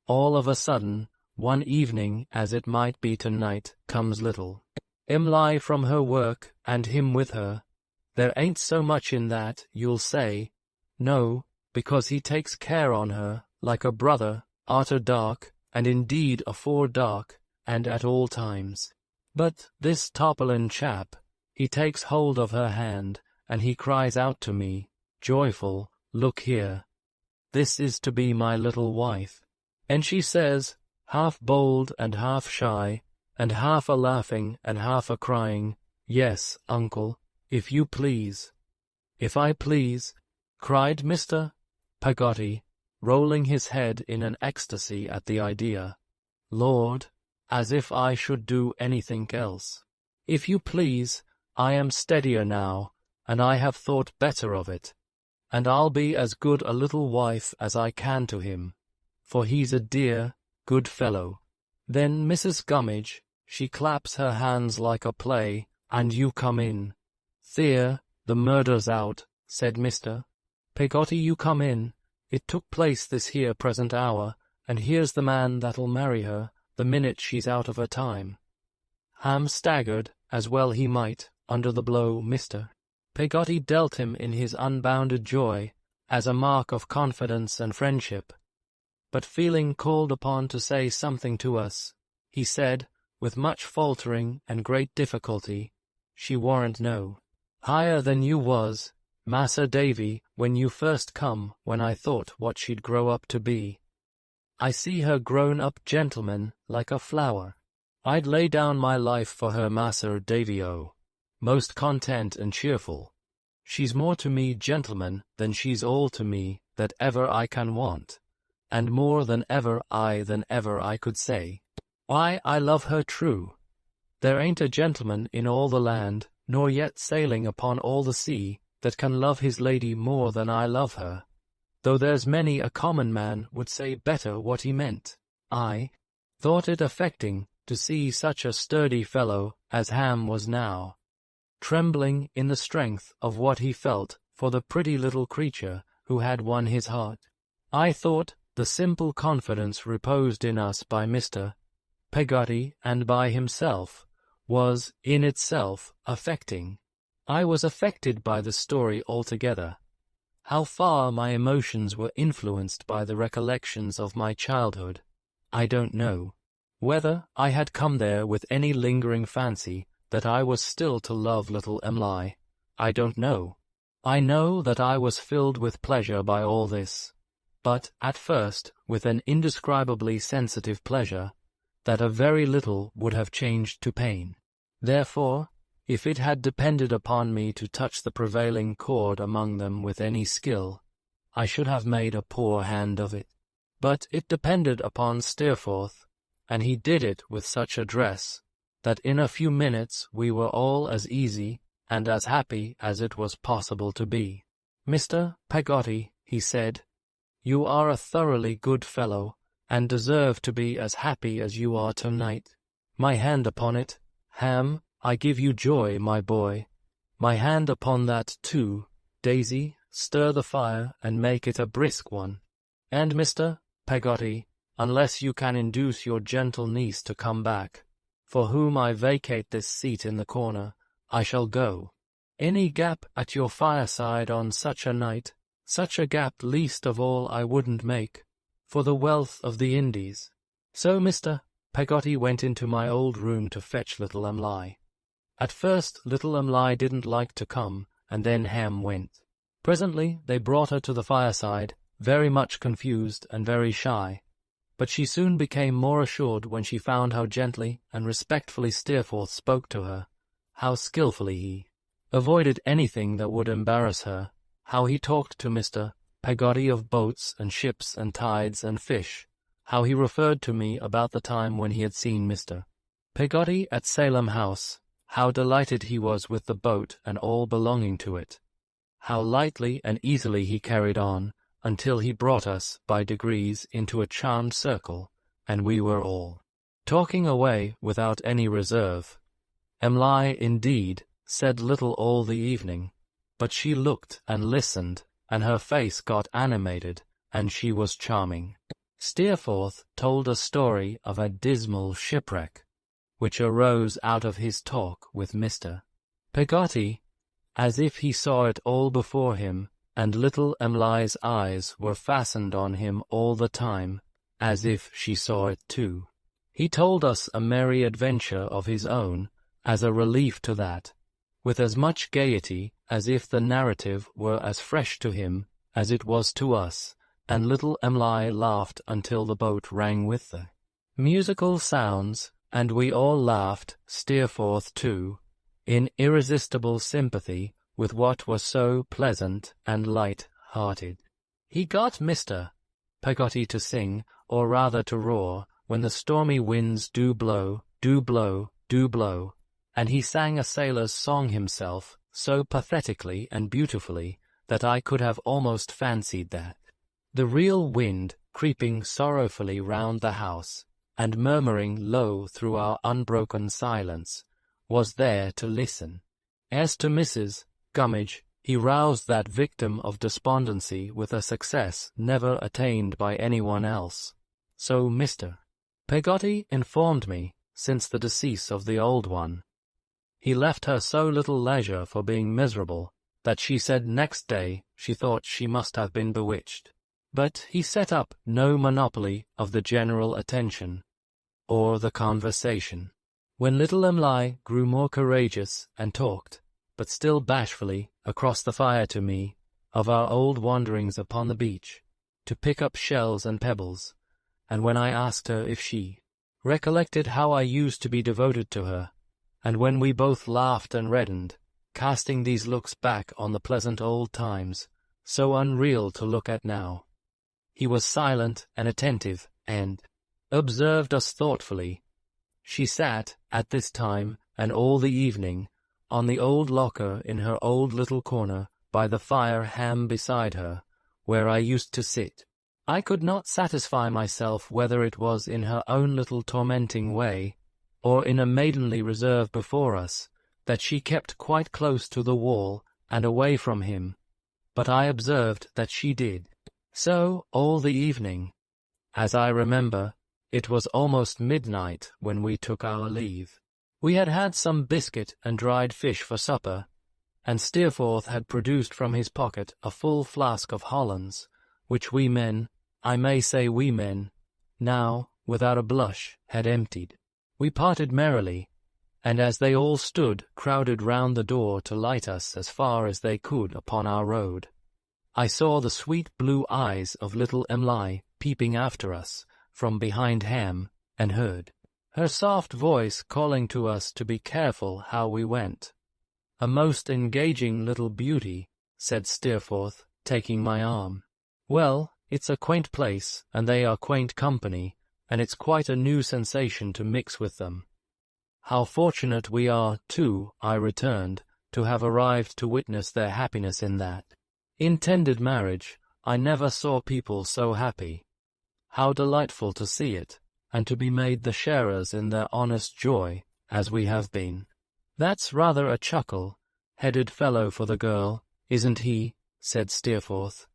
All of a sudden, one evening, as it might be tonight, comes little Em'ly from her work, and him with her. There ain't so much in that, you'll say. No, because he takes care on her, like a brother, arter dark, and indeed afore dark, and at all times. But this tarpaulin chap, he takes hold of her hand, and he cries out to me, joyful, look here. This is to be my little wife. And she says, half bold and half shy, and half a laughing and half a crying, yes, uncle, if you please. If I please, cried Mr. Peggotty, rolling his head in an ecstasy at the idea. Lord, as if I should do anything else. If you please, I am steadier now, and I have thought better of it. And I'll be as good a little wife as I can to him, for he's a dear, good fellow. Then Mrs. Gummidge, she claps her hands like a play, and you come in. There, the murder's out, said Mr. Peggotty, you come in. It took place this here present hour, and here's the man that'll marry her the minute she's out of her time. Ham staggered, as well he might, under the blow Mr. Peggotty dealt him in his unbounded joy, as a mark of confidence and friendship. But feeling called upon to say something to us, he said, with much faltering and great difficulty, she warn't no higher than you was, Mas'r Davy, when you first come, when I thought what she'd grow up to be. I see her grown-up gentleman, like a flower. I'd lay down my life for her, Mas'r Davy-o, most content and cheerful. She's more to me, gentleman, than she's all to me, that ever I can want, and more than ever I could say. Why, I love her true. There ain't a gentleman in all the land, nor yet sailing upon all the sea, that can love his lady more than I love her, though there's many a common man would say better what he meant. I thought it affecting to see such a sturdy fellow as Ham was now, trembling in the strength of what he felt for the pretty little creature who had won his heart. I thought the simple confidence reposed in us by Mr. Peggotty and by himself was, in itself, affecting. I was affected by the story altogether. How far my emotions were influenced by the recollections of my childhood, I don't know. Whether I had come there with any lingering fancy that I was still to love little Em'ly, I don't know. I know that I was filled with pleasure by all this, but, at first, with an indescribably sensitive pleasure, that a very little would have changed to pain. Therefore, if it had depended upon me to touch the prevailing chord among them with any skill, I should have made a poor hand of it. But it depended upon Steerforth, and he did it with such address, that in a few minutes we were all as easy and as happy as it was possible to be. Mr. Peggotty, he said, you are a thoroughly good fellow, and deserve to be as happy as you are tonight. My hand upon it, Ham, I give you joy, my boy. My hand upon that, too. Daisy, stir the fire and make it a brisk one. And Mr. Peggotty, unless you can induce your gentle niece to come back, for whom I vacate this seat in the corner, I shall go. Any gap at your fireside on such a night, such a gap least of all I wouldn't make, for the wealth of the Indies. So Mr. Peggotty went into my old room to fetch little Em'ly. At first little Em'ly didn't like to come, and then Ham went. Presently they brought her to the fireside, very much confused and very shy, but she soon became more assured when she found how gently and respectfully Steerforth spoke to her, how skilfully he avoided anything that would embarrass her, how he talked to Mr. Peggotty of boats and ships and tides and fish, how he referred to me about the time when he had seen Mr. Peggotty at Salem House, how delighted he was with the boat and all belonging to it, how lightly and easily he carried on, until he brought us, by degrees, into a charmed circle, and we were all talking away without any reserve. Em'ly, indeed, said little all the evening, but she looked and listened, and her face got animated, and she was charming. Steerforth told a story of a dismal shipwreck, which arose out of his talk with Mr. Peggotty, as if he saw it all before him, and little Em'ly's eyes were fastened on him all the time, as if she saw it too. He told us a merry adventure of his own, as a relief to that, with as much gaiety as if the narrative were as fresh to him as it was to us, and little Em'ly laughed until the boat rang with the musical sounds, and we all laughed, Steerforth too, in irresistible sympathy with what was so pleasant and light-hearted. He got Mr. Peggotty to sing, or rather to roar, when the stormy winds do blow, do blow, do blow, and he sang a sailor's song himself, so pathetically and beautifully that I could have almost fancied that the real wind, creeping sorrowfully round the house, and murmuring low through our unbroken silence, was there to listen. As to Mrs. Gummidge, he roused that victim of despondency with a success never attained by anyone else. So Mr. Peggotty informed me, since the decease of the old one. He left her so little leisure for being miserable, that she said next day she thought she must have been bewitched. But he set up no monopoly of the general attention, or the conversation. When little Emily grew more courageous and talked, but still bashfully, across the fire to me, of our old wanderings upon the beach, to pick up shells and pebbles, and when I asked her if she recollected how I used to be devoted to her, and when we both laughed and reddened, casting these looks back on the pleasant old times, so unreal to look at now, he was silent and attentive, and observed us thoughtfully. She sat, at this time, and all the evening, on the old locker in her old little corner, by the fire ham beside her, where I used to sit. I could not satisfy myself whether it was in her own little tormenting way, or in a maidenly reserve before us, that she kept quite close to the wall and away from him, but I observed that she did so all the evening. As I remember, it was almost midnight when we took our leave. We had had some biscuit and dried fish for supper, and Steerforth had produced from his pocket a full flask of Hollands, which we men, I may say we men, now, without a blush, had emptied. We parted merrily, and as they all stood crowded round the door to light us as far as they could upon our road, I saw the sweet blue eyes of little Emily peeping after us from behind Ham, and heard her soft voice calling to us to be careful how we went. "A most engaging little beauty," said Steerforth, taking my arm. "Well, it's a quaint place, and they are quaint company, and it's quite a new sensation to mix with them." "How fortunate we are, too," I returned, "to have arrived to witness their happiness in that intended marriage. I never saw people so happy. How delightful to see it, and to be made the sharers in their honest joy, as we have been." "That's rather a chuckle-headed fellow for the girl, isn't he?" said Steerforth.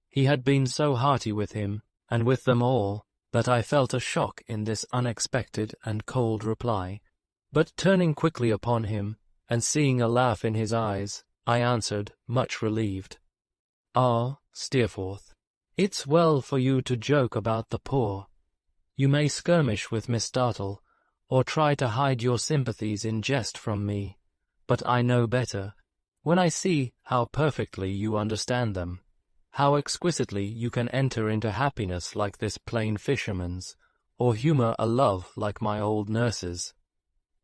He had been so hearty with him, and with them all, that I felt a shock in this unexpected and cold reply. But turning quickly upon him, and seeing a laugh in his eyes, I answered, much relieved, "Ah, Steerforth, it's well for you to joke about the poor. You may skirmish with Miss Dartle, or try to hide your sympathies in jest from me, but I know better, when I see how perfectly you understand them, how exquisitely you can enter into happiness like this plain fisherman's, or humour a love like my old nurse's.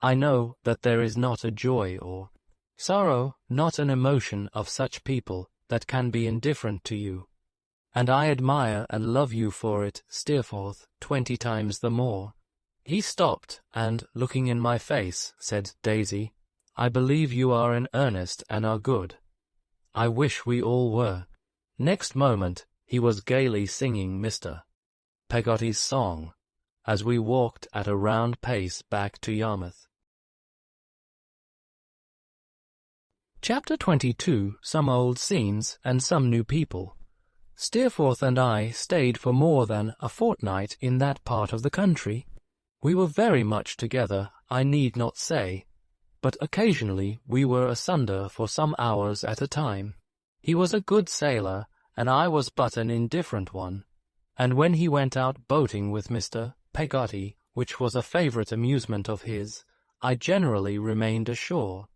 I know that there is not a joy or sorrow, not an emotion of such people that can be indifferent to you, and I admire and love you for it, Steerforth, 20 times the more." He stopped, and, looking in my face, said, "Daisy, I believe you are in earnest and are good. I wish we all were." Next moment he was gaily singing Mr. Peggotty's song, as we walked at a round pace back to Yarmouth. Chapter 22. Some Old Scenes and Some New People. Steerforth and I stayed for more than a fortnight in that part of the country. We were very much together, I need not say, but occasionally we were asunder for some hours at a time. He was a good sailor, and I was but an indifferent one, and when he went out boating with Mr. Peggotty, which was a favourite amusement of his, I generally remained ashore.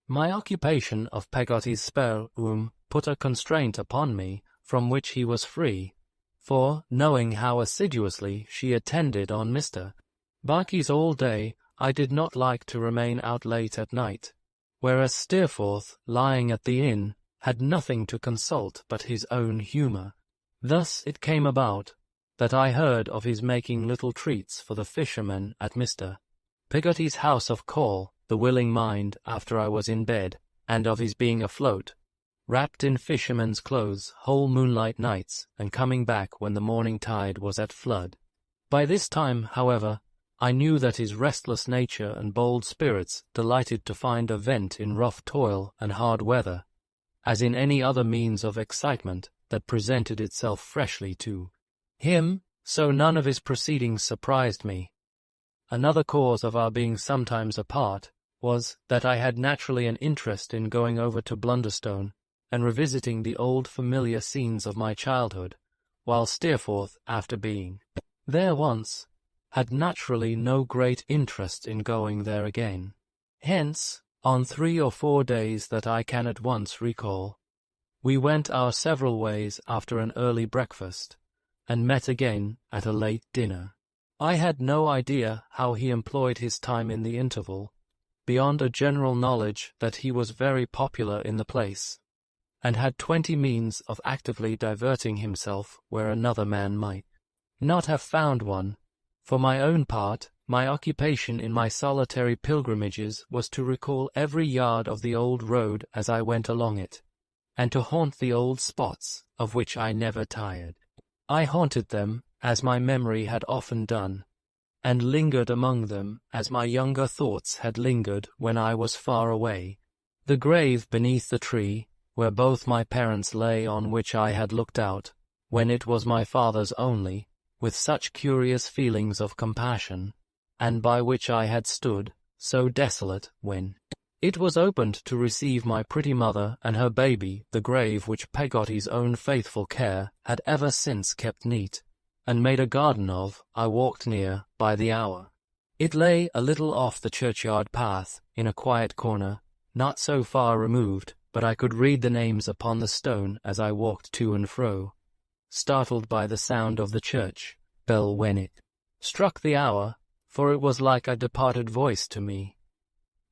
My occupation of Peggotty's spare room put a constraint upon me from which he was free, for, knowing how assiduously she attended on Mr. Barkis all day, I did not like to remain out late at night, whereas Steerforth, lying at the inn, had nothing to consult but his own humour. Thus it came about that I heard of his making little treats for the fishermen at Mr. Peggotty's house of call, the Willing Mind, after I was in bed, and of his being afloat, wrapped in fisherman's clothes, whole moonlight nights, and coming back when the morning tide was at flood. By this time, however, I knew that his restless nature and bold spirits delighted to find a vent in rough toil and hard weather, as in any other means of excitement that presented itself freshly to him, so none of his proceedings surprised me. Another cause of our being sometimes apart was that I had naturally an interest in going over to Blunderstone and revisiting the old familiar scenes of my childhood, while Steerforth, after being there once, had naturally no great interest in going there again. Hence, on 3 or 4 days that I can at once recall, we went our several ways after an early breakfast, and met again at a late dinner. I had no idea how he employed his time in the interval, beyond a general knowledge that he was very popular in the place, and had 20 means of actively diverting himself where another man might not have found one. For my own part, my occupation in my solitary pilgrimages was to recall every yard of the old road as I went along it, and to haunt the old spots, of which I never tired. I haunted them, as my memory had often done, and lingered among them as my younger thoughts had lingered when I was far away. The grave beneath the tree, where both my parents lay, on which I had looked out, when it was my father's only, with such curious feelings of compassion, and by which I had stood, so desolate, when it was opened to receive my pretty mother and her baby, the grave which Peggotty's own faithful care had ever since kept neat, and made a garden of, I walked near, by the hour. It lay a little off the churchyard path, in a quiet corner, not so far removed, but I could read the names upon the stone as I walked to and fro, startled by the sound of the church bell when it struck the hour, for it was like a departed voice to me.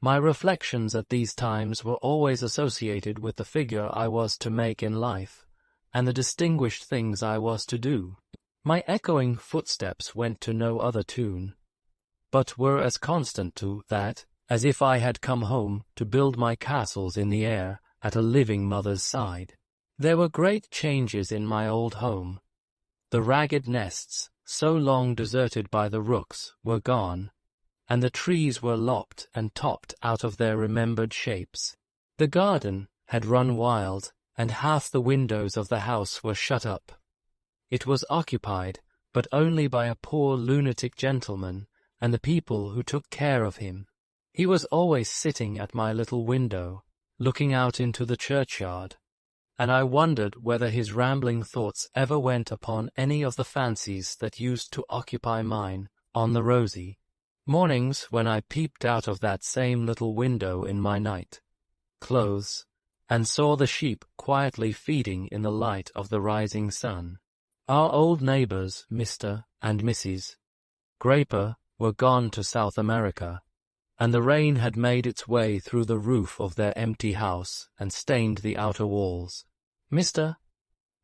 My reflections at these times were always associated with the figure I was to make in life, and the distinguished things I was to do. My echoing footsteps went to no other tune, but were as constant to that as if I had come home to build my castles in the air at a living mother's side. There were great changes in my old home. The ragged nests, so long deserted by the rooks, were gone, and the trees were lopped and topped out of their remembered shapes. The garden had run wild, and half the windows of the house were shut up. It was occupied, but only by a poor lunatic gentleman and the people who took care of him. He was always sitting at my little window, looking out into the churchyard, and I wondered whether his rambling thoughts ever went upon any of the fancies that used to occupy mine on the rosy mornings when I peeped out of that same little window in my night clothes, and saw the sheep quietly feeding in the light of the rising sun. Our old neighbors, Mr. and Mrs. Graper, were gone to South America, and the rain had made its way through the roof of their empty house and stained the outer walls. Mr.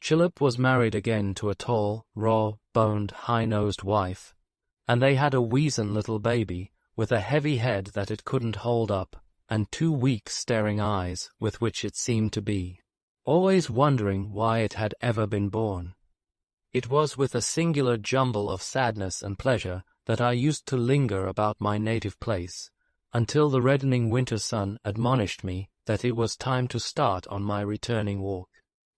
Chillip was married again to a tall, raw-boned, high-nosed wife, and they had a weazen little baby with a heavy head that it couldn't hold up, and 2 weak staring eyes with which it seemed to be always wondering why it had ever been born. It was with a singular jumble of sadness and pleasure that I used to linger about my native place, until the reddening winter sun admonished me that it was time to start on my returning walk.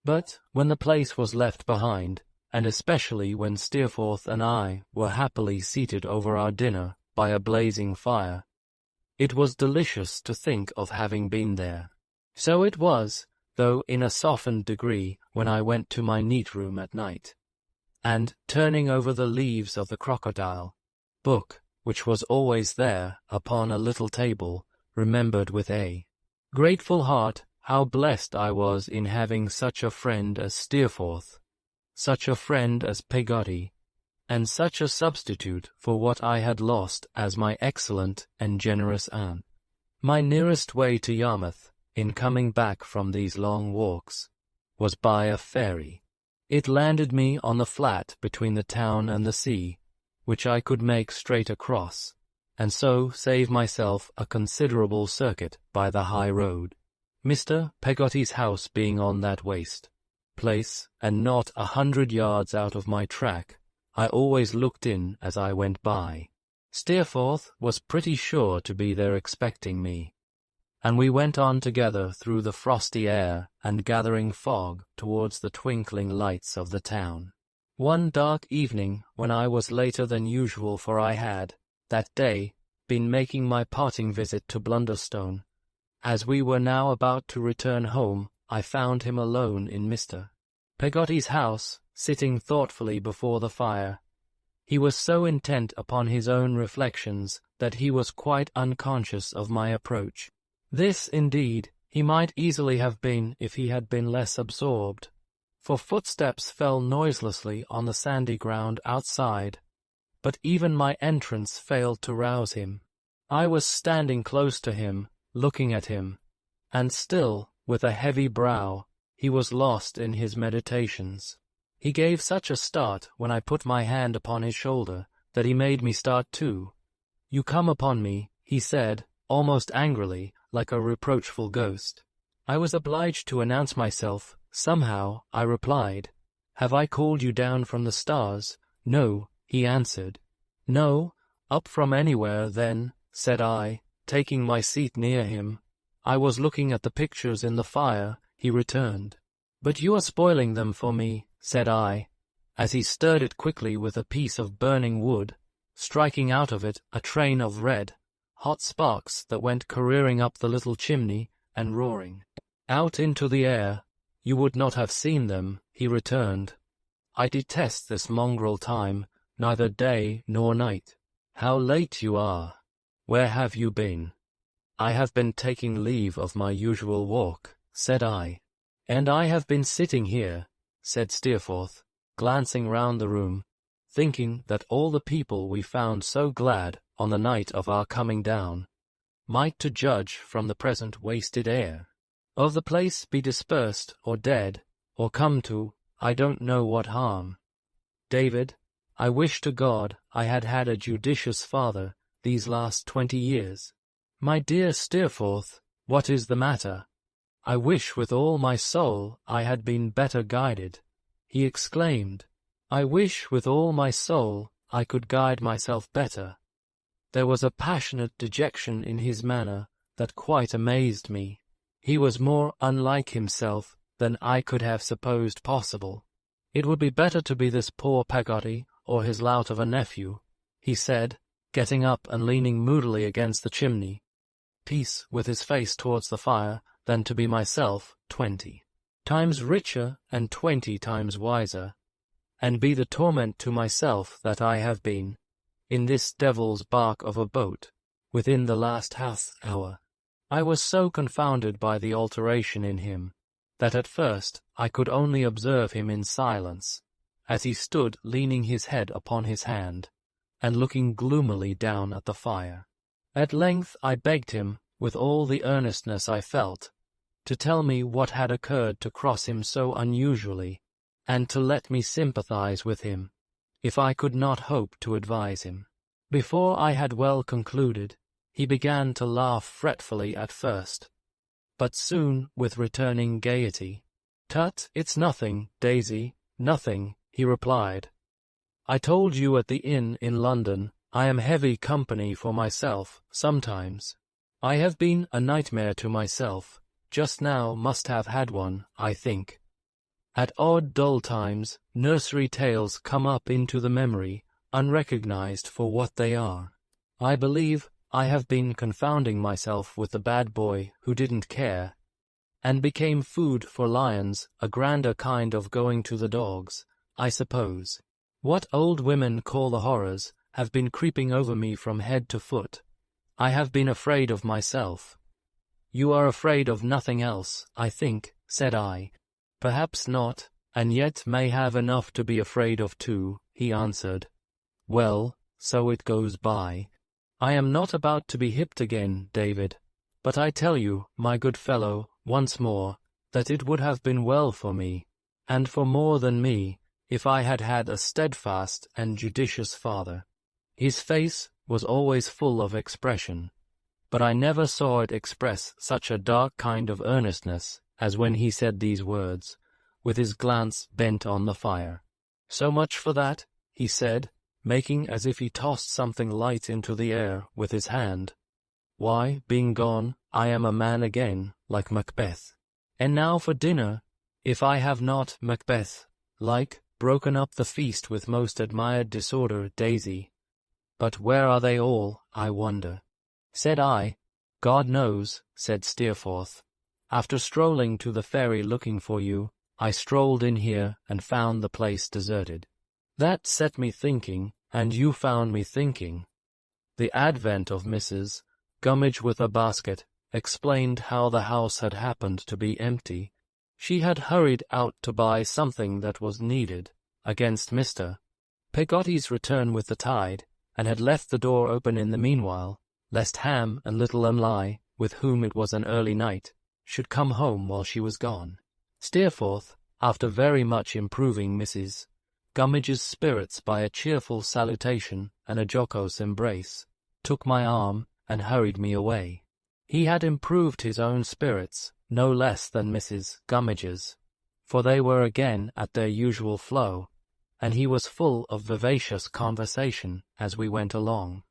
But when the place was left behind, and especially when Steerforth and I were happily seated over our dinner by a blazing fire, it was delicious to think of having been there. So it was, though in a softened degree, when I went to my neat room at night, and, turning over the leaves of the crocodile book, which was always there upon a little table, remembered with a grateful heart how blessed I was in having such a friend as Steerforth, such a friend as Peggotty, and such a substitute for what I had lost as my excellent and generous aunt. My nearest way to Yarmouth, in coming back from these long walks, was by a ferry. It landed me on the flat between the town and the sea, which I could make straight across, and so save myself a considerable circuit by the high road. Mr. Peggotty's house being on that waste place, and not 100 yards out of my track, I always looked in as I went by. Steerforth was pretty sure to be there expecting me, and we went on together through the frosty air and gathering fog towards the twinkling lights of the town. One dark evening, when I was later than usual, for I had, that day, been making my parting visit to Blunderstone, as we were now about to return home, I found him alone in Mr. Peggotty's house, sitting thoughtfully before the fire. He was so intent upon his own reflections that he was quite unconscious of my approach. This, indeed, he might easily have been if he had been less absorbed, for footsteps fell noiselessly on the sandy ground outside, but even my entrance failed to rouse him. I was standing close to him, looking at him, and still, with a heavy brow, he was lost in his meditations. He gave such a start when I put my hand upon his shoulder that he made me start too. "You come upon me," he said, almost angrily, like a reproachful ghost. I was obliged to announce myself. Somehow, I replied. "Have I called you down from the stars?" "No," he answered. "No? Up from anywhere, then," said I, taking my seat near him. "I was looking at the pictures in the fire," he returned. "But you are spoiling them for me," said I, as he stirred it quickly with a piece of burning wood, striking out of it a train of red, hot sparks that went careering up the little chimney and roaring out into the air. "You would not have seen them," he returned. "I detest this mongrel time, neither day nor night. How late you are! Where have you been?" "I have been taking leave of my usual walk," said I. "And I have been sitting here," said Steerforth, glancing round the room, "thinking that all the people we found so glad on the night of our coming down might, to judge from the present wasted air of the place, be dispersed, or dead, or come to I don't know what harm. David, I wish to God I had had a judicious father these last 20 years. My dear Steerforth, what is the matter? I wish with all my soul I had been better guided," he exclaimed. "I wish with all my soul I could guide myself better." There was a passionate dejection in his manner that quite amazed me. He was more unlike himself than I could have supposed possible. "It would be better to be this poor Peggotty or his lout of a nephew," he said, getting up and leaning moodily against the chimney piece with his face towards the fire, "than to be myself 20 times richer and 20 times wiser, and be the torment to myself that I have been, in this devil's bark of a boat, within the last half hour." I was so confounded by the alteration in him, that at first I could only observe him in silence, as he stood leaning his head upon his hand, and looking gloomily down at the fire. At length I begged him, with all the earnestness I felt, to tell me what had occurred to cross him so unusually, and to let me sympathize with him, if I could not hope to advise him. Before I had well concluded, he began to laugh fretfully at first, but soon with returning gaiety. "Tut, it's nothing, Daisy, nothing," he replied. "I told you at the inn in London I am heavy company for myself sometimes. I have been a nightmare to myself, just now must have had one, I think. At odd dull times, nursery tales come up into the memory, unrecognized for what they are. I believe I have been confounding myself with the bad boy who didn't care, and became food for lions, a grander kind of going to the dogs, I suppose. What old women call the horrors have been creeping over me from head to foot. I have been afraid of myself." "You are afraid of nothing else, I think," said I. "Perhaps not, and yet may have enough to be afraid of too," he answered. "Well, so it goes by. I am not about to be hipped again, David, but I tell you, my good fellow, once more, that it would have been well for me, and for more than me, if I had had a steadfast and judicious father." His face was always full of expression, but I never saw it express such a dark kind of earnestness as when he said these words, with his glance bent on the fire. "So much for that," he said, making as if he tossed something light into the air with his hand. "Why, being gone, I am a man again, like Macbeth. And now for dinner, if I have not, Macbeth-like, broken up the feast with most admired disorder, Daisy. But where are they all, I wonder?" Said I. "God knows," said Steerforth. "After strolling to the ferry looking for you, I strolled in here and found the place deserted. That set me thinking, and you found me thinking." The advent of Mrs. Gummidge with a basket explained how the house had happened to be empty. She had hurried out to buy something that was needed against Mr. Peggotty's return with the tide, and had left the door open in the meanwhile, lest Ham and little Emily, with whom it was an early night, should come home while she was gone. Steerforth, after very much improving Mrs. Gummidge's spirits by a cheerful salutation and a jocose embrace, took my arm and hurried me away. He had improved his own spirits no less than Mrs. Gummidge's, for they were again at their usual flow, and he was full of vivacious conversation as we went along.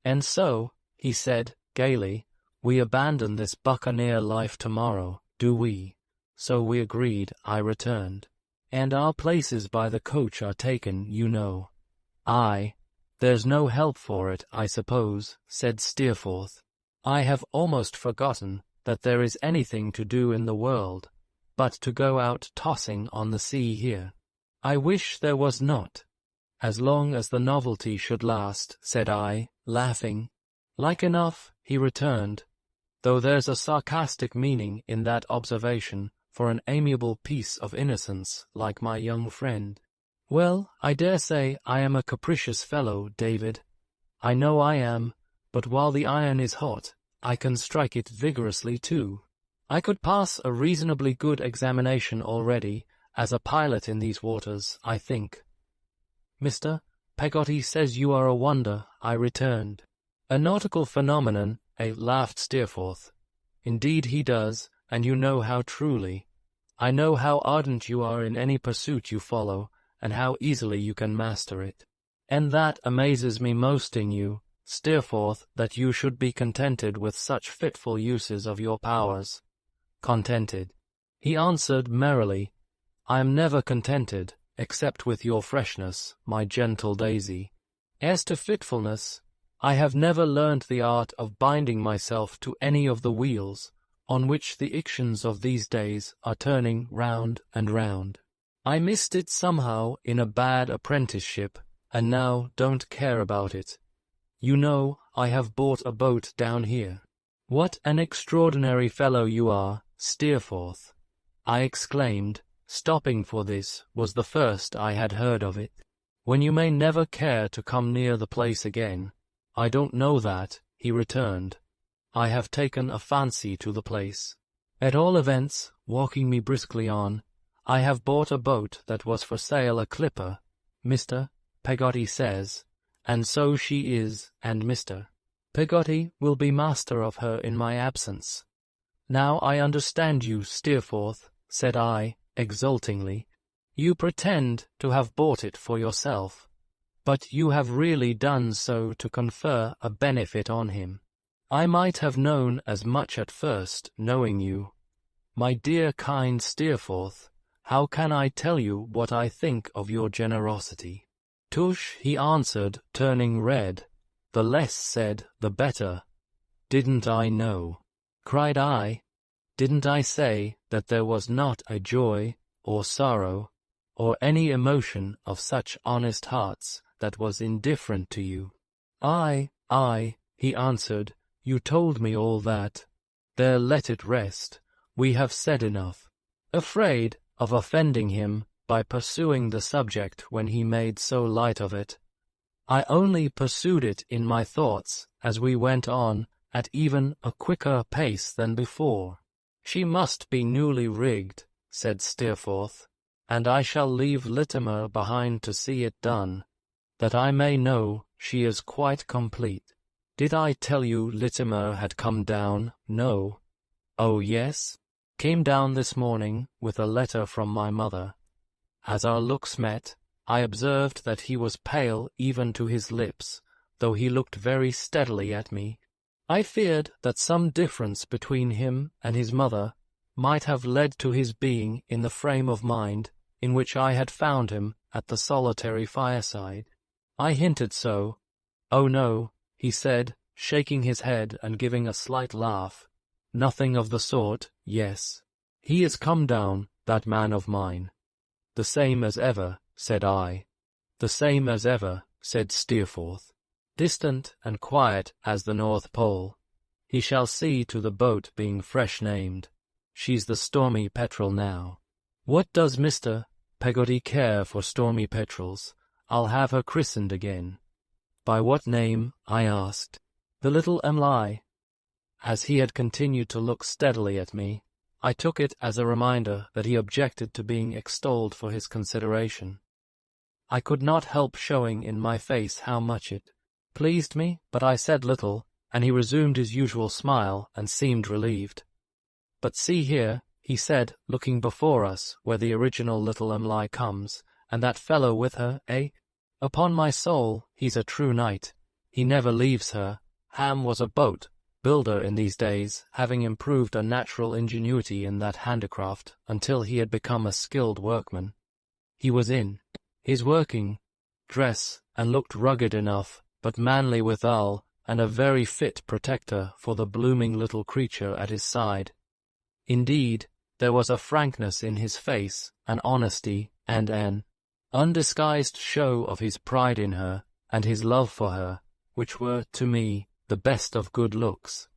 "And so," he said gaily, "we abandon this buccaneer life tomorrow, do we?" "So we agreed," I returned. "And our places by the coach are taken, you know." "Aye, there's no help for it, I suppose," said Steerforth. "I have almost forgotten that there is anything to do in the world, but to go out tossing on the sea here. I wish there was not." "As long as the novelty should last," said I, laughing. "Like enough," he returned, "though there's a sarcastic meaning in that observation for an amiable piece of innocence like my young friend." "Well, I dare say I am a capricious fellow, David. I know I am, but while the iron is hot, I can strike it vigorously too. I could pass a reasonably good examination already as a pilot in these waters, I think." "Mr. Peggotty says you are a wonder," I returned. "A nautical phenomenon," laughed Steerforth. "Indeed he does, and you know how truly. I know how ardent you are in any pursuit you follow, and how easily you can master it. And that amazes me most in you, Steerforth, that you should be contented with such fitful uses of your powers." "Contented," he answered merrily. "I am never contented, except with your freshness, my gentle Daisy. As to fitfulness, I have never learned the art of binding myself to any of the wheels on which the ictions of these days are turning round and round. I missed it somehow in a bad apprenticeship, and now don't care about it. You know, I have bought a boat down here." "What an extraordinary fellow you are, Steerforth!" I exclaimed, stopping, for this was the first I had heard of it. "When you may never care to come near the place again." "I don't know that," he returned. "I have taken a fancy to the place. At all events," walking me briskly on, "I have bought a boat that was for sale, a clipper, Mr. Peggotty says, and so she is, and Mr. Peggotty will be master of her in my absence." "Now I understand you, Steerforth," said I, exultingly. "You pretend to have bought it for yourself, but you have really done so to confer a benefit on him. I might have known as much at first, knowing you. My dear kind Steerforth, how can I tell you what I think of your generosity?" "Tush," he answered, turning red. "The less said, the better." "Didn't I know?" cried I. "Didn't I say that there was not a joy, or sorrow, or any emotion of such honest hearts that was indifferent to you?" "Aye, he answered, "you told me all that. There, let it rest. We have said enough." Afraid of offending him by pursuing the subject when he made so light of it, I only pursued it in my thoughts as we went on at even a quicker pace than before. "She must be newly rigged," said Steerforth, "and I shall leave Littimer behind to see it done, that I may know she is quite complete. Did I tell you Littimer had come down? No. Oh, yes? Came down this morning with a letter from my mother. As our looks met, I observed that he was pale even to his lips, though he looked very steadily at me. I feared that some difference between him and his mother might have led to his being in the frame of mind in which I had found him at the solitary fireside. I hinted so. Oh no, he said, shaking his head and giving a slight laugh. Nothing of the sort, yes. He is come down, that man of mine. The same as ever, said I. The same as ever, said Steerforth. Distant and quiet as the North Pole. He shall see to the boat being fresh named. She's the Stormy Petrel now. What does Mr. Peggotty care for Stormy Petrels? I'll have her christened again. By what name? I asked. The little Emily. As he had continued to look steadily at me, I took it as a reminder that he objected to being extolled for his consideration. I could not help showing in my face how much it pleased me, but I said little, and he resumed his usual smile and seemed relieved. But see here, he said, looking before us where the original little Emily comes, and that fellow with her, eh? Upon my soul, he's a true knight. He never leaves her. Ham was a boat builder in these days, having improved a natural ingenuity in that handicraft until he had become a skilled workman. He was in his working dress, and looked rugged enough, but manly withal, and a very fit protector for the blooming little creature at his side. Indeed, there was a frankness in his face, an honesty, and an undisguised show of his pride in her, and his love for her, which were, to me, the best of good looks.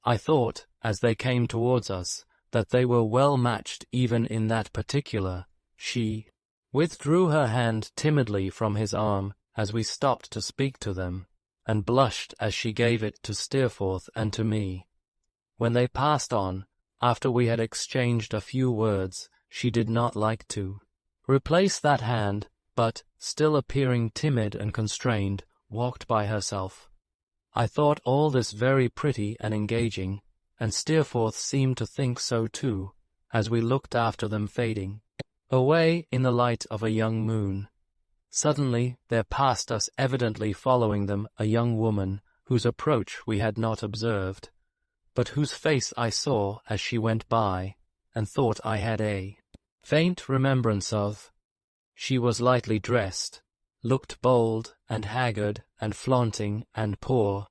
I thought, as they came towards us, that they were well matched even in that particular. She withdrew her hand timidly from his arm as we stopped to speak to them, and blushed as she gave it to Steerforth and to me. When they passed on, after we had exchanged a few words, she did not like to replace that hand, but, still appearing timid and constrained, walked by herself. I thought all this very pretty and engaging, and Steerforth seemed to think so too, as we looked after them fading away in the light of a young moon. Suddenly there passed us, evidently following them, a young woman, whose approach we had not observed, but whose face I saw as she went by, and thought I had a faint remembrance of. She was lightly dressed, looked bold and haggard and flaunting and poor,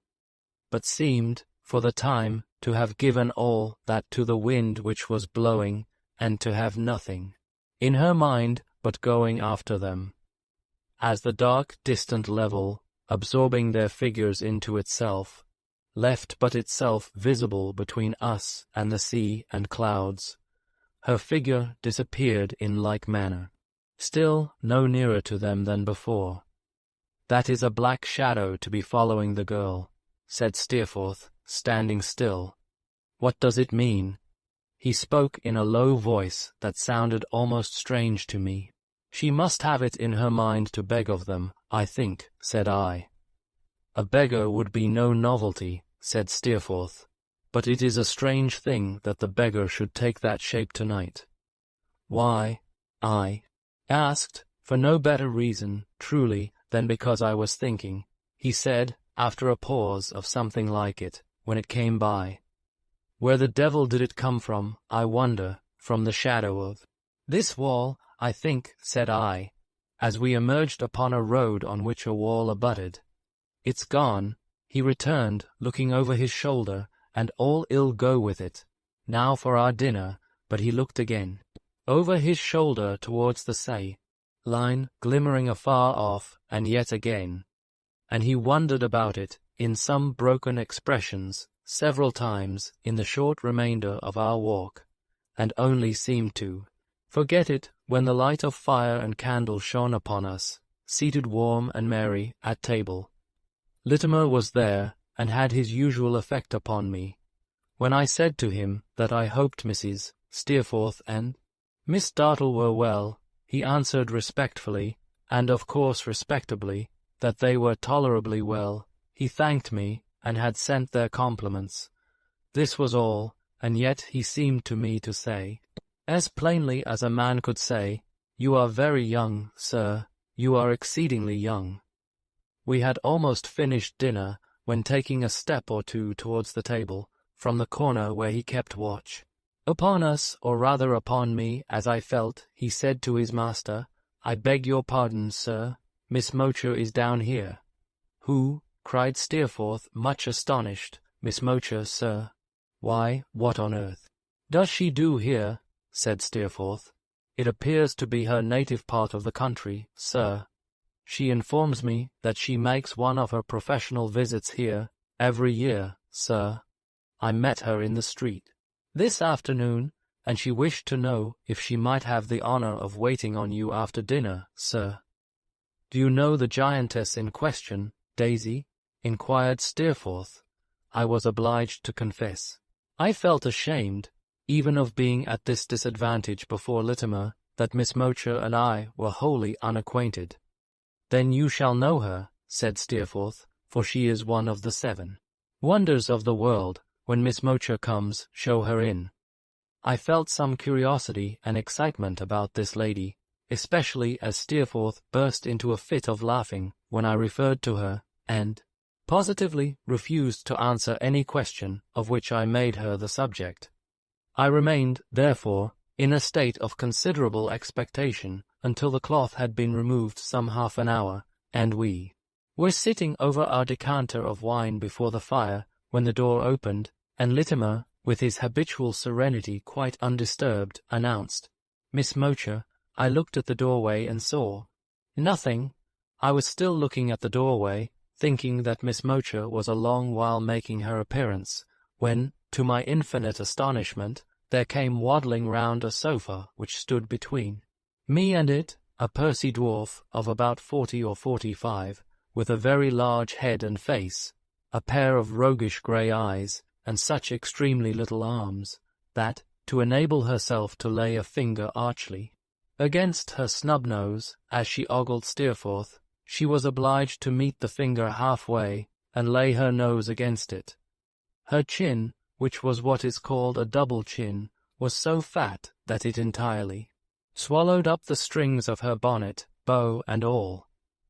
but seemed, for the time, to have given all that to the wind which was blowing, and to have nothing in her mind but going after them. As the dark, distant level, absorbing their figures into itself, left but itself visible between us and the sea and clouds, her figure disappeared in like manner, still no nearer to them than before. That is a black shadow to be following the girl, said Steerforth, standing still. What does it mean? He spoke in a low voice that sounded almost strange to me. She must have it in her mind to beg of them, I think, said I. A beggar would be no novelty, said Steerforth, but it is a strange thing that the beggar should take that shape tonight. Why, I asked, for no better reason, truly, than because I was thinking, he said, after a pause of something like it, when it came by. Where the devil did it come from, I wonder, from the shadow of this wall, I think, said I, as we emerged upon a road on which a wall abutted. It's gone, he returned, looking over his shoulder, and all ill go with it. Now for our dinner, but he looked again over his shoulder towards the sea line glimmering afar off, and yet again, and he wondered about it, in some broken expressions, several times in the short remainder of our walk, and only seemed to forget it when the light of fire and candle shone upon us, seated warm and merry at table. Littimer was there, and had his usual effect upon me. When I said to him that I hoped Mrs. Steerforth and Miss Dartle were well, he answered respectfully, and of course respectably, that they were tolerably well. He thanked me, and had sent their compliments. This was all, and yet he seemed to me to say, as plainly as a man could say, "You are very young, sir, you are exceedingly young." We had almost finished dinner, when taking a step or two towards the table, from the corner where he kept watch upon us, or rather upon me, as I felt, he said to his master, "I beg your pardon, sir, Miss Mowcher is down here." "Who?" cried Steerforth, much astonished. "Miss Mowcher, sir? Why, what on earth does she do here?" said Steerforth. "It appears to be her native part of the country, sir. She informs me that she makes one of her professional visits here every year, sir. I met her in the street this afternoon, and she wished to know if she might have the honor of waiting on you after dinner, sir." "Do you know the giantess in question, Daisy?" inquired Steerforth. I was obliged to confess I felt ashamed, even of being at this disadvantage before Littimer, that Miss Mowcher and I were wholly unacquainted. "Then you shall know her," said Steerforth, "for she is one of the 7 wonders of the world. When Miss Mowcher comes, show her in." I felt some curiosity and excitement about this lady, especially as Steerforth burst into a fit of laughing when I referred to her, and positively refused to answer any question of which I made her the subject. I remained, therefore, in a state of considerable expectation until the cloth had been removed some half an hour, and we were sitting over our decanter of wine before the fire, when the door opened, and Littimer, with his habitual serenity quite undisturbed, announced, "Miss Mowcher." I looked at the doorway and saw nothing. I was still looking at the doorway, thinking that Miss Mowcher was a long while making her appearance, when, to my infinite astonishment, there came waddling round a sofa which stood between me and it, a pursy dwarf of about 40 or 45, with a very large head and face, a pair of roguish grey eyes, and such extremely little arms, that, to enable herself to lay a finger archly against her snub nose, as she ogled Steerforth, she was obliged to meet the finger half-way, and lay her nose against it. Her chin, which was what is called a double chin, was so fat that it entirely swallowed up the strings of her bonnet, bow and all.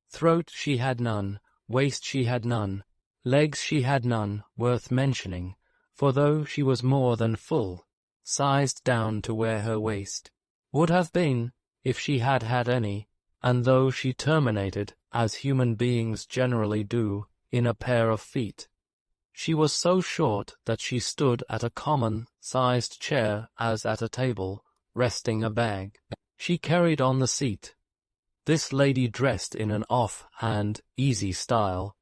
Throat she had none, waist she had none, legs she had none worth mentioning, for though she was more than full, sized down to where her waist would have been, if she had had any, and though she terminated, as human beings generally do, in a pair of feet, she was so short that she stood at a common-sized chair as at a table, resting a bag she carried on the seat. This lady dressed in an off-hand, easy style,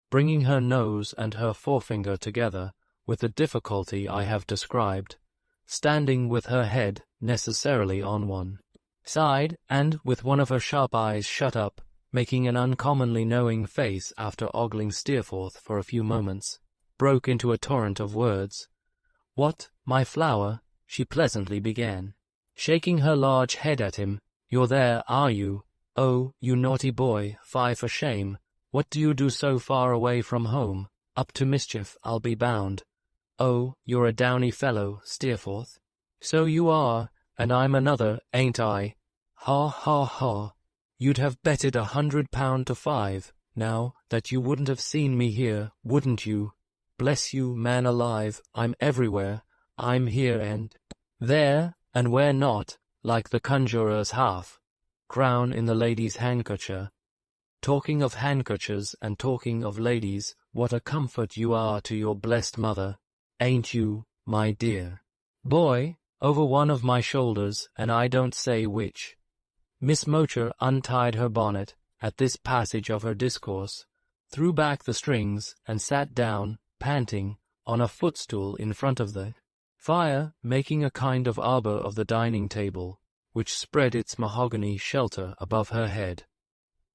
bringing her nose and her forefinger together with the difficulty I have described, standing with her head necessarily on one side, and with one of her sharp eyes shut up, making an uncommonly knowing face after ogling Steerforth for a few moments, broke into a torrent of words. "What, my flower?" she pleasantly began, shaking her large head at him. "You're there, are you? Oh, you naughty boy, fie for shame. What do you do so far away from home? Up to mischief, I'll be bound. Oh, you're a downy fellow, Steerforth. So you are, and I'm another, ain't I? Ha, ha, ha. You'd have betted £100 to 5, now, that you wouldn't have seen me here, wouldn't you? Bless you, man alive, I'm everywhere. I'm here and there, and where not, like the conjurer's half crown in the lady's handkercher. Talking of handkerchers and talking of ladies, what a comfort you are to your blessed mother, ain't you, my dear boy, over one of my shoulders, and I don't say which." Miss Mowcher untied her bonnet at this passage of her discourse, threw back the strings, and sat down, panting, on a footstool in front of the fire, making a kind of arbor of the dining-table, which spread its mahogany shelter above her head.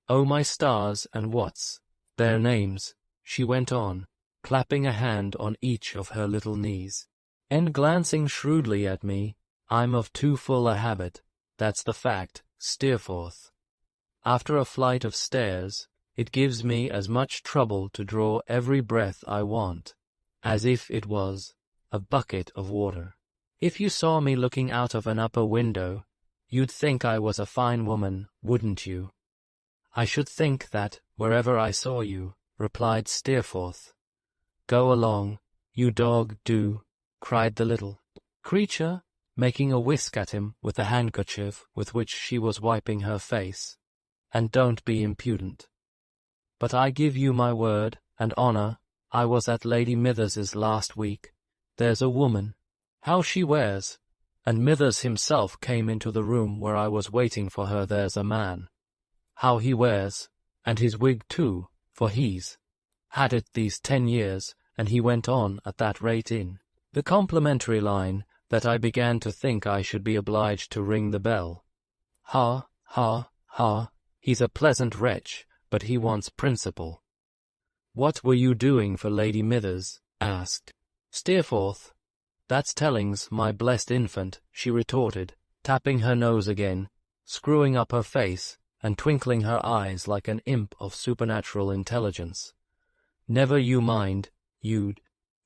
"Oh, my stars, and what's their names?" she went on, clapping a hand on each of her little knees, and glancing shrewdly at me. "I'm of too full a habit, that's the fact, Steerforth." After a flight of stairs, It gives me as much trouble to draw every breath I want, as if it was a bucket of water. If you saw me looking out of an upper window, you'd think I was a fine woman, wouldn't you?" "I should think that, wherever I saw you," replied Steerforth. "Go along, you dog, do," cried the little creature, making a whisk at him with the handkerchief with which she was wiping her face. "And don't be impudent. But I give you my word and honour, I was at Lady Mithers's last week. There's a woman. How she wears! And Mithers himself came into the room where I was waiting for her. There's a man. How he wears, and his wig too, for he's had it these 10 years, and he went on at that rate in the complimentary line that I began to think I should be obliged to ring the bell. Ha, ha, ha, he's a pleasant wretch, but he wants principle." "What were you doing for Lady Mithers?" asked Steerforth. "That's tellings, my blessed infant," she retorted, tapping her nose again, screwing up her face, and twinkling her eyes like an imp of supernatural intelligence. "Never you mind. You'd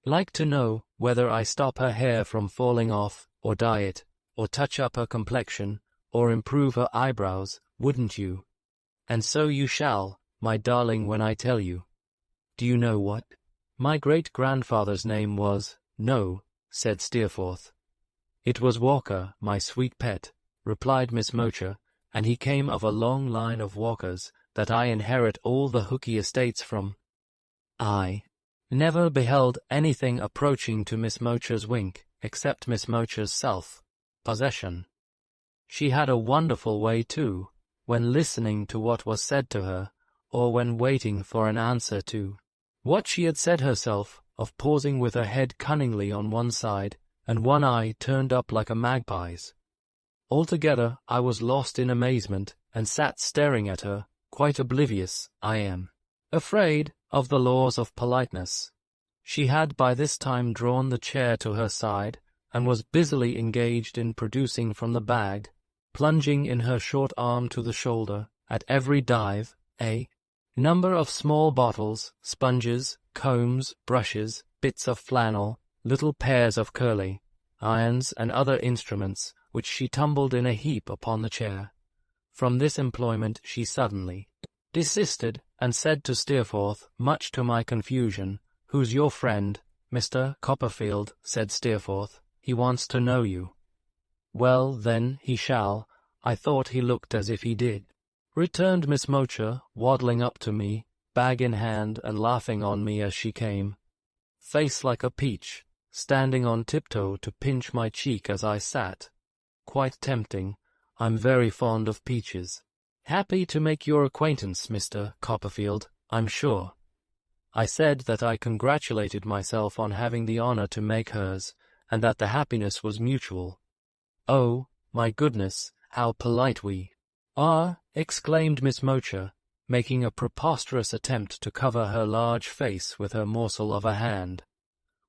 like to know whether I stop her hair from falling off, or dye it, or touch up her complexion, or improve her eyebrows, wouldn't you? And so you shall, my darling, when I tell you. Do you know what my great-grandfather's name was?" "No," said Steerforth. "It was Walker, my sweet pet," replied Miss Mowcher, "and he came of a long line of Walkers that I inherit all the Hookey estates from." I never beheld anything approaching to Miss Mowcher's wink, except Miss Mowcher's self-possession. She had a wonderful way, too, when listening to what was said to her, or when waiting for an answer to what she had said herself, of pausing with her head cunningly on one side, and one eye turned up like a magpie's. Altogether I was lost in amazement, and sat staring at her, quite oblivious, I am afraid, of the laws of politeness. She had by this time drawn the chair to her side, and was busily engaged in producing from the bag, plunging in her short arm to the shoulder, at every dive, a number of small bottles, sponges, combs, brushes, bits of flannel, little pairs of curly irons, and other instruments, which she tumbled in a heap upon the chair. From this employment she suddenly desisted, and said to Steerforth, much to my confusion, "Who's your friend?" "Mr. Copperfield," said Steerforth. "He wants to know you." "Well, then, he shall. I thought he looked as if he did," returned Miss Mowcher, waddling up to me, bag in hand, and laughing on me as she came, face like a peach, standing on tiptoe to pinch my cheek as I sat. Quite tempting. I'm very fond of peaches. "Happy to make your acquaintance, Mr. Copperfield, I'm sure." I said that I congratulated myself on having the honor to make hers, and that the happiness was mutual. "Oh, my goodness, how polite we are!" exclaimed Miss Mowcher, making a preposterous attempt to cover her large face with her morsel of a hand.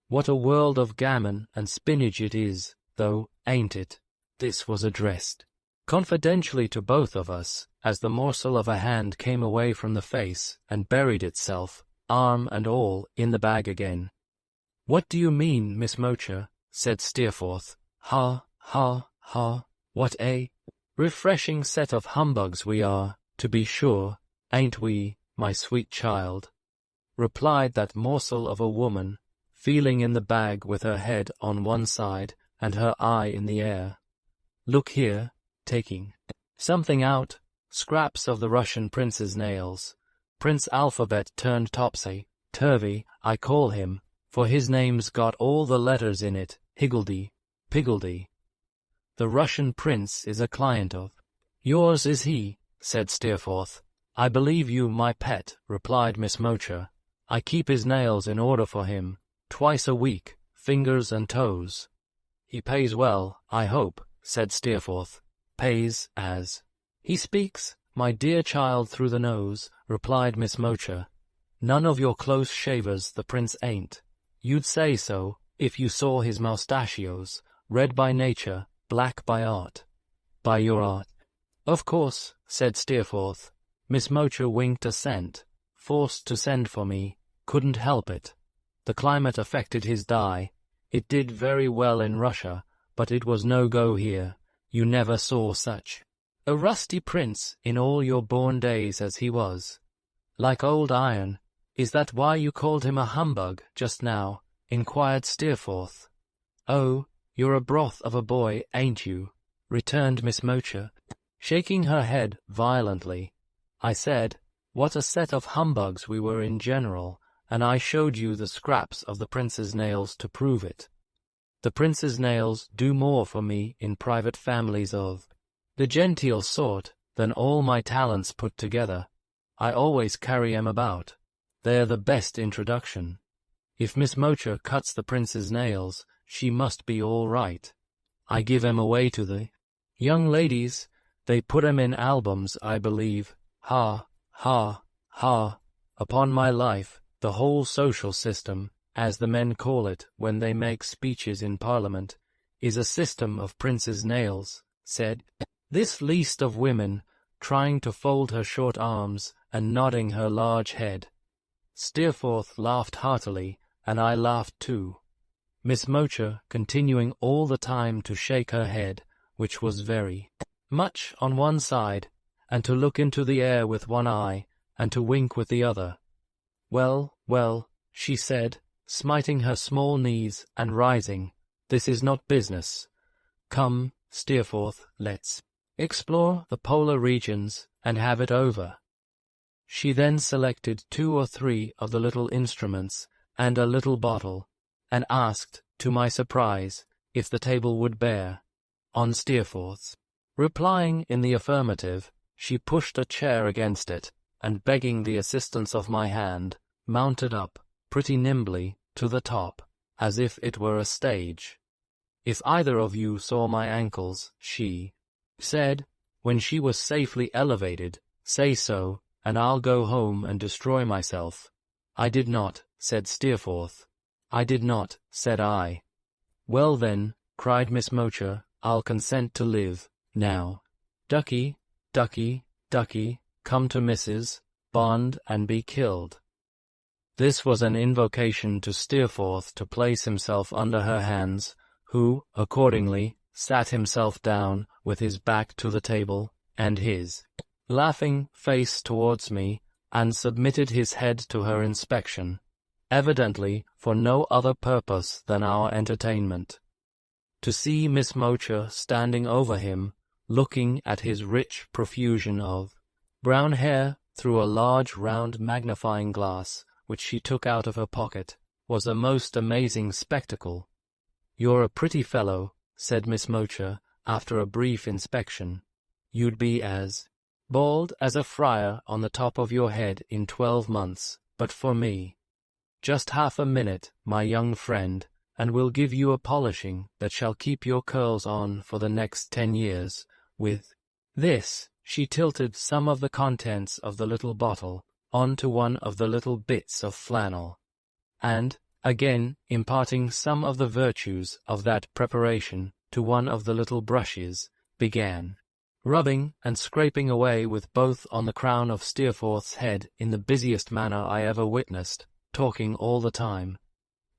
"What a world of gammon and spinach it is, though, ain't it?" This was addressed confidentially to both of us, as the morsel of a hand came away from the face and buried itself, arm and all, in the bag again. "What do you mean, Miss Mowcher?" said Steerforth. "Ha, ha, ha, what a refreshing set of humbugs we are, to be sure, ain't we, my sweet child?" replied that morsel of a woman, feeling in the bag with her head on one side and her eye in the air. "Look here," taking something out, scraps of the Russian prince's nails. Prince Alphabet turned topsy-turvy, I call him, for his name's got all the letters in it, higgledy-piggledy. The Russian prince is a client of yours, is he?" said Steerforth. "I believe you, my pet," replied Miss Mowcher. "I keep his nails in order for him, twice a week, fingers and toes." "He pays well, I hope," said Steerforth. "Pays as he speaks, my dear child, through the nose," replied Miss Mowcher. "None of your close shavers, the prince ain't. You'd say so, if you saw his moustachios, red by nature, black by art." "By your art?" "Of course," said Steerforth. Miss Mowcher winked assent, forced to send for me, couldn't help it. The climate affected his dye. It did very well in Russia, but it was no go here. You never saw such a rusty prince in all your born days as he was. Like old iron. Is that why you called him a humbug just now? Inquired Steerforth. Oh, you're a broth of a boy, ain't you? Returned Miss Mowcher, shaking her head violently. I said, what a set of humbugs we were in general, and I showed you the scraps of the prince's nails to prove it. The prince's nails do more for me in private families of the genteel sort than all my talents put together. I always carry 'em about. They're the best introduction. If Miss Mowcher cuts the prince's nails, she must be all right. I give 'em away to the young ladies. They put 'em in albums, I believe. Ha, ha, ha. Upon my life, the whole social system, as the men call it when they make speeches in Parliament, is a system of prince's nails, said this least of women, trying to fold her short arms and nodding her large head. Steerforth laughed heartily, and I laughed too. Miss Mowcher continuing all the time to shake her head, which was very much on one side, and to look into the air with one eye, and to wink with the other. Well, well, she said, smiting her small knees and rising, this is not business. Come, Steerforth, let's explore the polar regions and have it over. She then selected 2 or 3 of the little instruments and a little bottle, and asked, to my surprise, if the table would bear. On Steerforth's replying in the affirmative, she pushed a chair against it, and begging the assistance of my hand, mounted up, pretty nimbly, to the top, as if it were a stage. If either of you saw my ankles, she said, when she was safely elevated, say so, and I'll go home and destroy myself. I did not, said Steerforth. I did not, said I. Well then, cried Miss Mowcher, I'll consent to live, now. Ducky, ducky, ducky, come to Mrs. Bond and be killed. This was an invocation to Steerforth to place himself under her hands, who, accordingly, sat himself down with his back to the table, and his laughing face towards me, and submitted his head to her inspection, evidently for no other purpose than our entertainment. To see Miss Mowcher standing over him, looking at his rich profusion of brown hair through a large round magnifying glass, which she took out of her pocket, was a most amazing spectacle. You're a pretty fellow, said Miss Mowcher, after a brief inspection. You'd be as bald as a friar on the top of your head in 12 months, but for me. Just half a minute, my young friend, and we'll give you a polishing that shall keep your curls on for the next 10 years. With this, she tilted some of the contents of the little bottle onto one of the little bits of flannel, and, again imparting some of the virtues of that preparation to one of the little brushes, began rubbing and scraping away with both on the crown of Steerforth's head in the busiest manner I ever witnessed, talking all the time.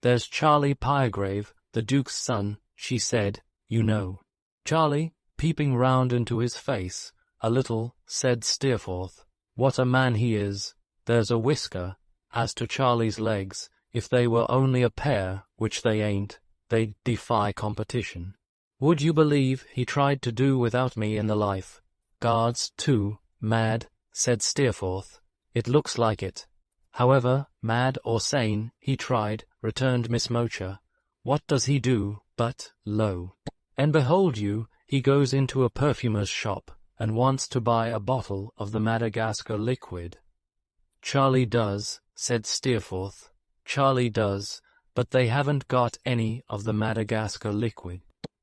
There's Charlie Pygrave, the Duke's son, she said, you know. Charlie, peeping round into his face, a little, said Steerforth, what a man he is. There's a whisker. As to Charlie's legs, if they were only a pair, which they ain't, they'd defy competition. Would you believe he tried to do without me in the life? Guards, too, mad, said Steerforth. It looks like it. However, mad or sane, he tried, returned Miss Mowcher. What does he do, but, lo, and behold you, he goes into a perfumer's shop, and wants to buy a bottle of the Madagascar liquid. Charlie does, said Steerforth. Charlie does, but they haven't got any of the Madagascar liquid.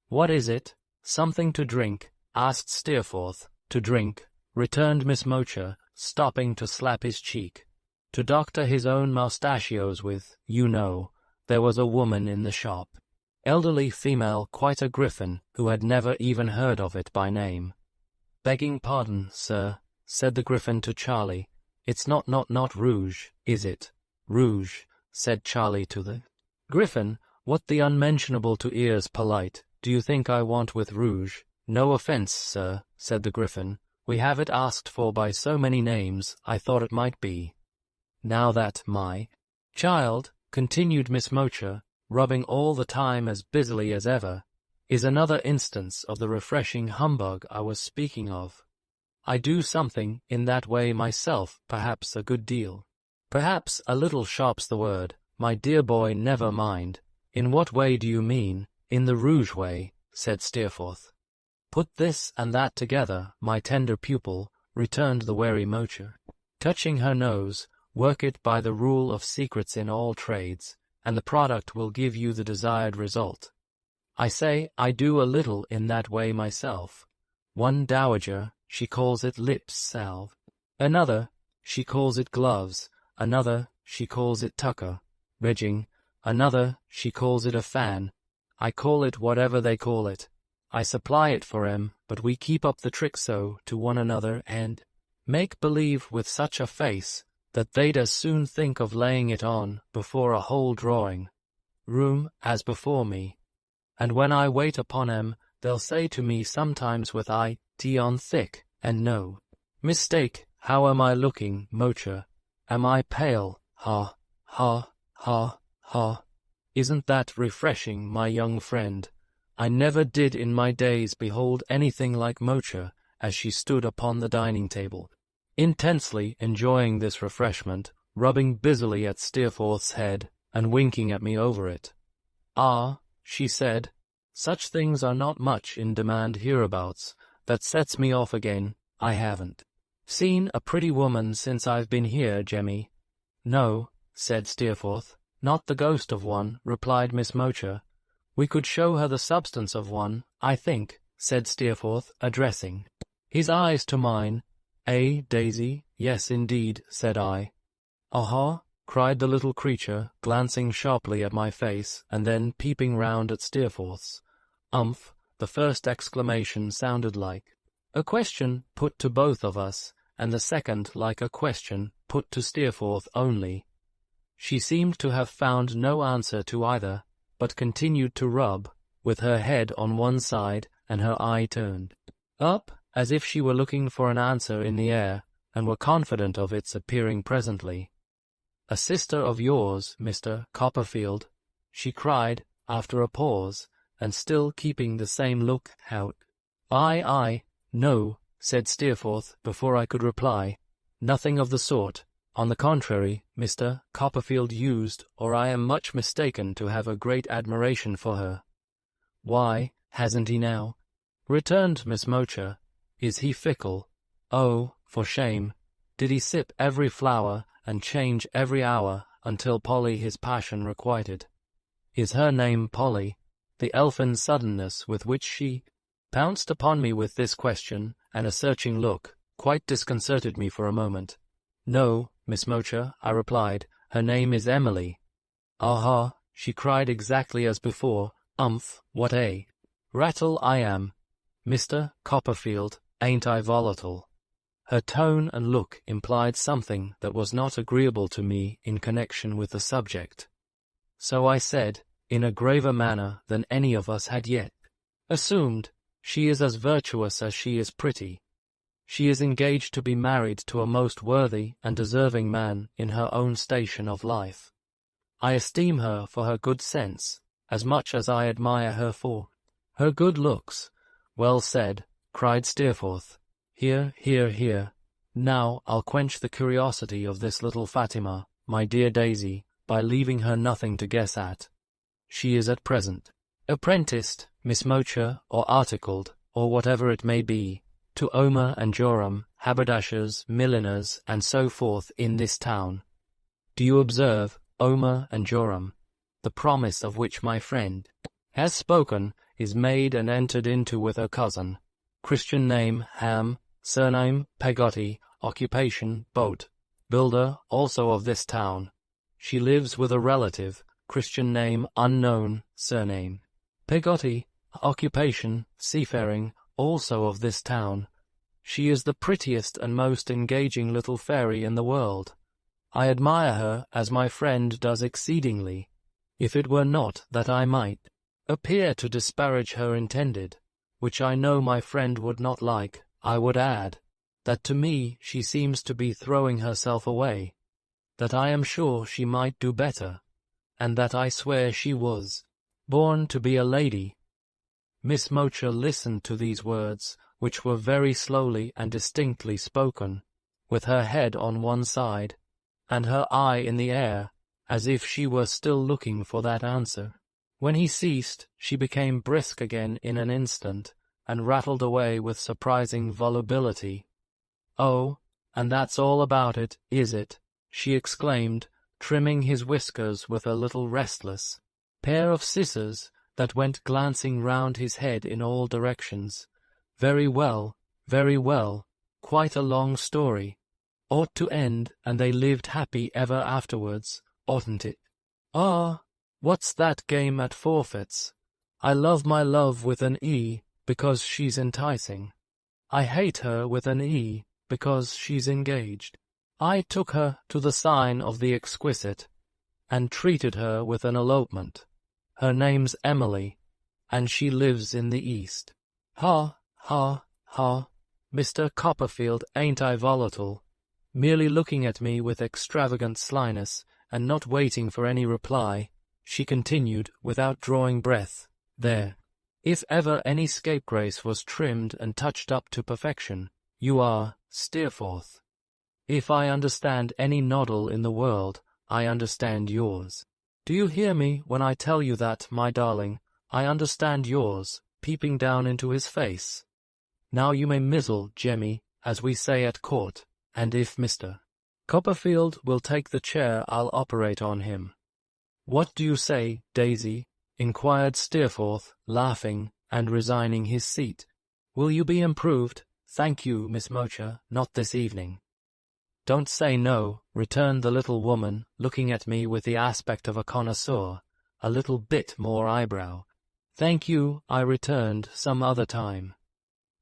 What is it? Something to drink? Asked Steerforth. To drink, returned Miss Mowcher, stopping to slap his cheek. To doctor his own moustachios with, you know. There was a woman in the shop. Elderly female, quite a griffin, who had never even heard of it by name. Begging pardon, sir, said the griffin to Charlie. It's not rouge, is it? Rouge, said Charlie to the Griffin. What the unmentionable to ears polite do you think I want with rouge? No offence, sir, said the Griffin. We have it asked for by so many names, I thought it might be. Now that, my child, continued Miss Mowcher, rubbing all the time as busily as ever, is another instance of the refreshing humbug I was speaking of. I do something in that way myself, perhaps a good deal. Perhaps a little sharp's the word. My dear boy, never mind. In what way do you mean? In the rouge way, said Steerforth. Put this and that together, my tender pupil, returned the wary Mowcher, touching her nose. Work it by the rule of secrets in all trades, and the product will give you the desired result. I say I do a little in that way myself. One dowager, she calls it lips salve. Another, she calls it gloves. Another, she calls it tucker, ridging. Another, she calls it a fan. I call it whatever they call it. I supply it for 'em, but we keep up the trick so to one another and make believe with such a face that they'd as soon think of laying it on before a whole drawing room as before me. And when I wait upon 'em, they'll say to me sometimes with it on thick, and no mistake, how am I looking, Mowcher? Am I pale? Ha, ha, ha, ha. Isn't that refreshing, my young friend? I never did in my days behold anything like Mowcher as she stood upon the dining-table, intensely enjoying this refreshment, rubbing busily at Steerforth's head, and winking at me over it. Ah, she said, such things are not much in demand hereabouts. That sets me off again. I haven't seen a pretty woman since I've been here, Jemmy. No, said Steerforth. Not the ghost of one, replied Miss Mowcher. We could show her the substance of one, I think, said Steerforth, addressing his eyes to mine. Daisy? Yes, indeed, said I. Aha! cried the little creature, glancing sharply at my face, and then peeping round at Steerforth's. The first exclamation sounded like a question put to both of us, and the second like a question put to Steerforth only. She seemed to have found no answer to either, but continued to rub, with her head on one side and her eye turned up, as if she were looking for an answer in the air, and were confident of its appearing presently. A sister of yours, Mr. Copperfield, she cried, after a pause, and still keeping the same look out. No, said Steerforth, before I could reply. Nothing of the sort. On the contrary, Mr. Copperfield used, or I am much mistaken, to have a great admiration for her. Why, hasn't he now? Returned Miss Mowcher. Is he fickle? Oh, for shame. Did he sip every flower, and change every hour, until Polly his passion requited? Is her name Polly? The elfin suddenness with which she pounced upon me with this question, and a searching look, quite disconcerted me for a moment. No, Miss Mowcher, I replied, her name is Emily. Aha, she cried exactly as before. What a rattle I am. Mr. Copperfield, ain't I volatile? Her tone and look implied something that was not agreeable to me in connection with the subject. So I said, in a graver manner than any of us had yet assumed, she is as virtuous as she is pretty. She is engaged to be married to a most worthy and deserving man in her own station of life. I esteem her for her good sense, as much as I admire her for her good looks. Well said, cried Steerforth. Here, here, here. Now I'll quench the curiosity of this little Fatima, my dear Daisy, by leaving her nothing to guess at. She is at present apprenticed, Miss Mowcher, or articled, or whatever it may be, to Omer and Joram, haberdashers, milliners, and so forth in this town. Do you observe, Omer and Joram, the promise of which my friend has spoken is made and entered into with her cousin. Christian name Ham, surname Peggotty, occupation boat, builder also of this town. She lives with a relative, Christian name unknown, surname Peggotty, occupation seafaring, also of this town. She is the prettiest and most engaging little fairy in the world. I admire her as my friend does exceedingly, if it were not that I might appear to disparage her intended, which I know my friend would not like. I would add, that to me she seems to be throwing herself away, that I am sure she might do better, and that I swear she was born to be a lady. Miss Mowcher listened to these words, which were very slowly and distinctly spoken, with her head on one side, and her eye in the air, as if she were still looking for that answer. When he ceased, she became brisk again in an instant, and rattled away with surprising volubility. "Oh, and that's all about it, is it?" she exclaimed, trimming his whiskers with a little restless pair of scissors that went glancing round his head in all directions. Very well, quite a long story. Ought to end, and they lived happy ever afterwards, oughtn't it? Ah, what's that game at forfeits? I love my love with an E, because she's enticing. I hate her with an E, because she's engaged. I took her to the sign of the exquisite, and treated her with an elopement. Her name's Emily, and she lives in the East. Ha, ha, ha, Mr. Copperfield, ain't I volatile? Merely looking at me with extravagant slyness, and not waiting for any reply, she continued, without drawing breath, "There. If ever any scapegrace was trimmed and touched up to perfection, you are, Steerforth. If I understand any noddle in the world, I understand yours. Do you hear me when I tell you that, my darling, I understand yours," peeping down into his face. "Now you may mizzle, Jemmy, as we say at court, and if Mr. Copperfield will take the chair, I'll operate on him." "What do you say, Daisy?" inquired Steerforth, laughing, and resigning his seat. "Will you be improved?" "Thank you, Miss Mowcher, not this evening." "Don't say no," returned the little woman, looking at me with the aspect of a connoisseur, a little bit more eyebrow. "Thank you," I returned, "some other time."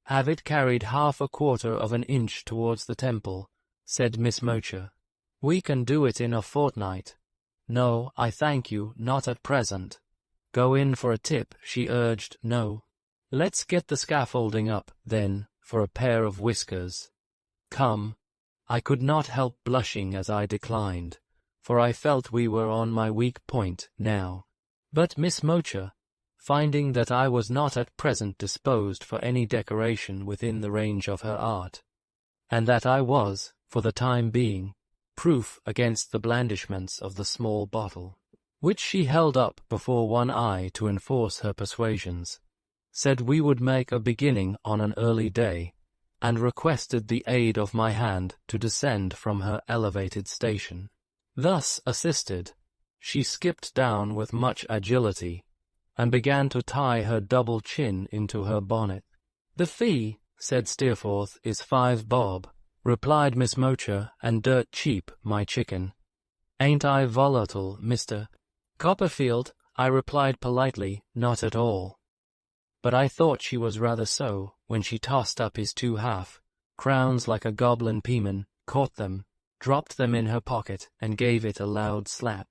"Have it carried 1/4 of an inch towards the temple," said Miss Mowcher. "We can do it in a fortnight." "No, I thank you, not at present." "Go in for a tip," she urged. "No. Let's get the scaffolding up, then, for a pair of whiskers. Come." I could not help blushing as I declined, for I felt we were on my weak point now. But Miss Mowcher, finding that I was not at present disposed for any decoration within the range of her art, and that I was, for the time being, proof against the blandishments of the small bottle, which she held up before one eye to enforce her persuasions, said we would make a beginning on an early day, and requested the aid of my hand to descend from her elevated station. Thus assisted, she skipped down with much agility, and began to tie her double chin into her bonnet. "The fee," said Steerforth, "is 5 bob," replied Miss Mowcher, "and dirt cheap, my chicken." "Ain't I volatile, Mr. Copperfield?" I replied politely, "Not at all." But I thought she was rather so, when she tossed up his 2 half-crowns like a goblin peaman, caught them, dropped them in her pocket, and gave it a loud slap.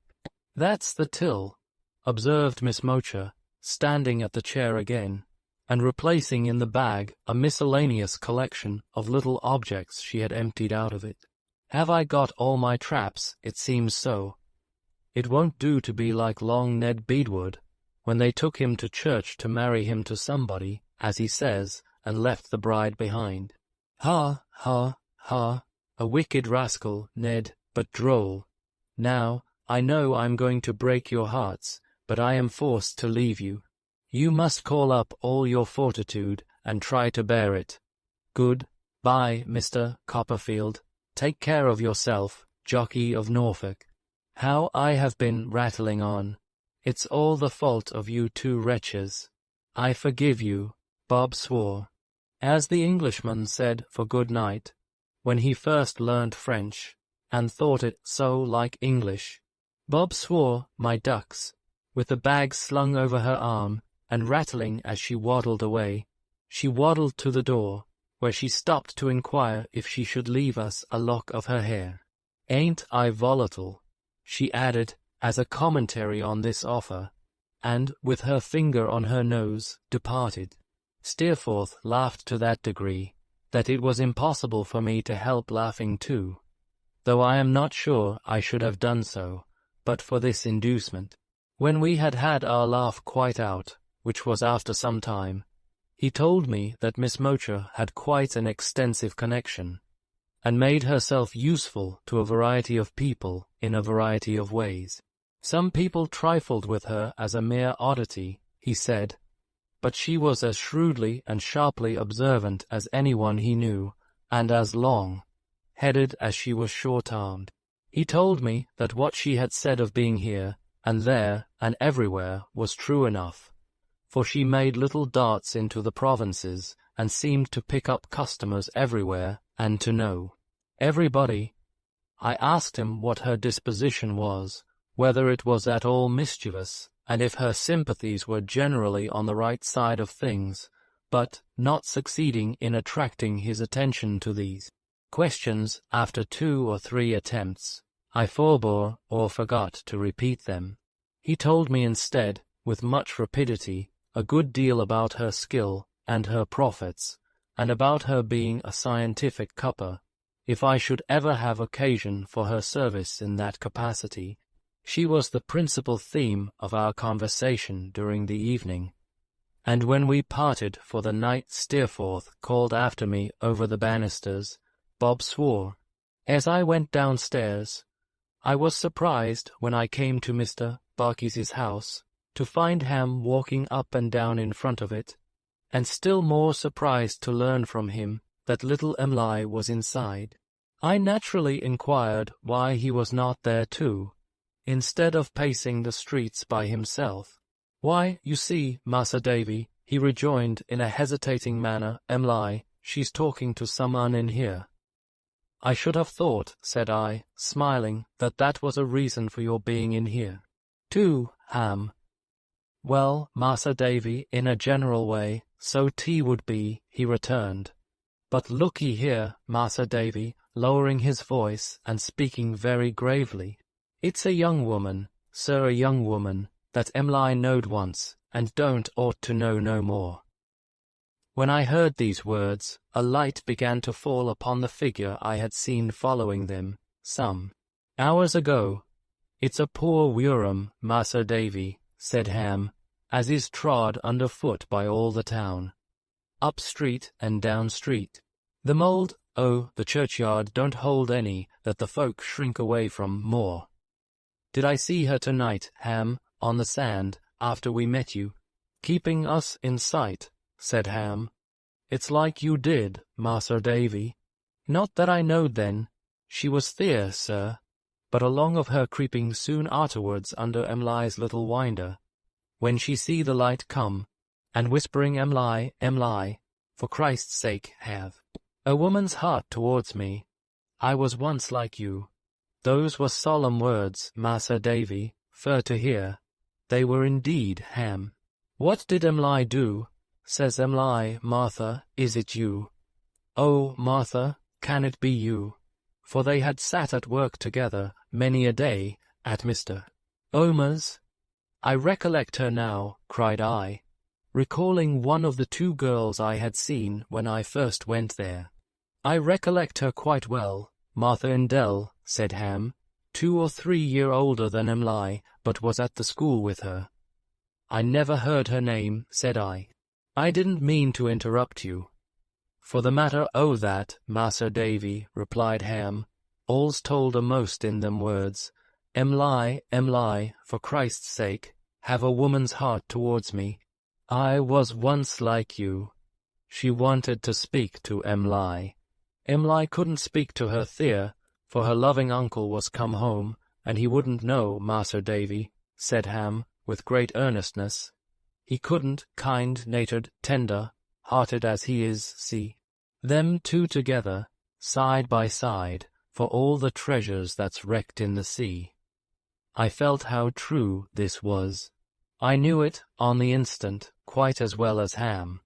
"That's the till," observed Miss Mowcher, standing at the chair again, and replacing in the bag a miscellaneous collection of little objects she had emptied out of it. "Have I got all my traps? It seems so. It won't do to be like long Ned Beadwood, when they took him to church to marry him to somebody, as he says, and left the bride behind. Ha, ha, ha, a wicked rascal, Ned, but droll. Now, I know I'm going to break your hearts, but I am forced to leave you. You must call up all your fortitude, and try to bear it. Good bye, Mr. Copperfield. Take care of yourself, Jockey of Norfolk. How I have been rattling on. It's all the fault of you 2 wretches. I forgive you." Bob swore, as the Englishman said for good night, when he first learned French, and thought it so like English. Bob swore, my ducks, with the bag slung over her arm, and rattling as she waddled away. She waddled to the door, where she stopped to inquire if she should leave us a lock of her hair. "Ain't I volatile?" she added, as a commentary on this offer, and, with her finger on her nose, departed. Steerforth laughed to that degree that it was impossible for me to help laughing too, though I am not sure I should have done so, but for this inducement. When we had had our laugh quite out, which was after some time, he told me that Miss Mowcher had quite an extensive connection, and made herself useful to a variety of people in a variety of ways. Some people trifled with her as a mere oddity, he said, but she was as shrewdly and sharply observant as anyone he knew, and as long-headed as she was short-armed. He told me that what she had said of being here, and there, and everywhere was true enough, for she made little darts into the provinces, and seemed to pick up customers everywhere, and to know everybody. I asked him what her disposition was, whether it was at all mischievous, and if her sympathies were generally on the right side of things, but, not succeeding in attracting his attention to these questions, after 2 or 3 attempts, I forbore or forgot to repeat them. He told me instead, with much rapidity, a good deal about her skill and her profits, and about her being a scientific cupper, if I should ever have occasion for her service in that capacity. She was the principal theme of our conversation during the evening, and when we parted for the night Steerforth called after me over the banisters, Bob swore. As I went downstairs, I was surprised when I came to Mr. Barkis's house to find Ham walking up and down in front of it, and still more surprised to learn from him that little Emily was inside. I naturally inquired why he was not there too, instead of pacing the streets by himself. "Why, you see, Massa Davy," he rejoined in a hesitating manner, "Emily, she's talking to someone in here." "I should have thought," said I, smiling, "that was a reason for your being in here." "Too, Ham." "Well, Massa Davy, in a general way, so tea would be," he returned. "But look-ye here, Massa Davy," lowering his voice and speaking very gravely, "it's a young woman, sir, a young woman, that Emily knowed once, and don't ought to know no more." When I heard these words, a light began to fall upon the figure I had seen following them some hours ago. "It's a poor Wirram, Massa Davy," said Ham, "as is trod under foot by all the town, up street and down street. The mould, the churchyard don't hold any that the folk shrink away from more. Did I see her tonight, Ham, on the sand, after we met you, keeping us in sight?" said Ham. "It's like you did, Mas'r Davy." "Not that I knowed then. She was there, sir, but along of her creeping soon arterwards under Emily's little winder, when she see the light come, and whispering Emily, Emily, for Christ's sake have a woman's heart towards me. I was once like you. Those were solemn words, Mas'r Davy, fur to hear. They were indeed, Ham." "What did Emily do?" says Emily, "Martha, is it you?" "Oh, Martha, can it be you?" For they had sat at work together many a day at Mr. Omer's. "I recollect her now," cried I, recalling one of the 2 girls I had seen when I first went there. "I recollect her quite well, Martha Endell," said Ham, 2 or 3 years older than Emily, but was at the school with her. "I never heard her name," said I. "I didn't mean to interrupt you." "For the matter o' that, Mas'r Davy," replied Ham, "all's told a'most in them words. Emily, Emily, for Christ's sake, have a woman's heart towards me. I was once like you." She wanted to speak to Emily. Emily couldn't speak to her there, for her loving uncle was come home, and he wouldn't know, Mas'r Davy, said Ham, with great earnestness. He couldn't, kind-natured, tender-hearted as he is, see them 2 together, side by side, for all the treasures that's wrecked in the sea. I felt how true this was. I knew it, on the instant, quite as well as Ham.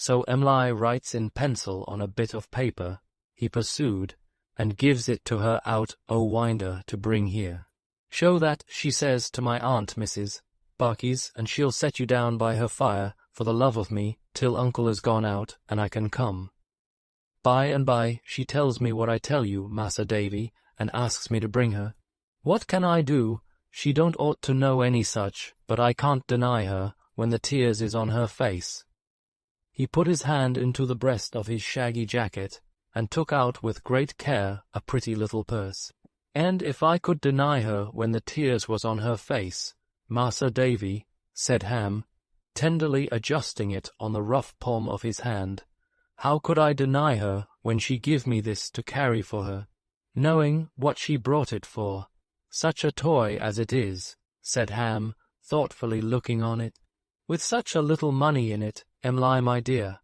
So Emily writes in pencil on a bit of paper, he pursued, and gives it to her out o' winder to bring here. Show that, she says to my aunt Mrs. Barkys, and she'll set you down by her fire, for the love of me, till uncle is gone out, and I can come. By and by she tells me what I tell you, Massa Davy, and asks me to bring her. What can I do? She don't ought to know any such, but I can't deny her, when the tears is on her face. He put his hand into the breast of his shaggy jacket, and took out with great care a pretty little purse. And if I could deny her when the tears was on her face, Massa Davy, said Ham, tenderly adjusting it on the rough palm of his hand, how could I deny her when she give me this to carry for her, knowing what she brought it for? Such a toy as it is, said Ham, thoughtfully looking on it, with such a little money in it, Emily, my dear.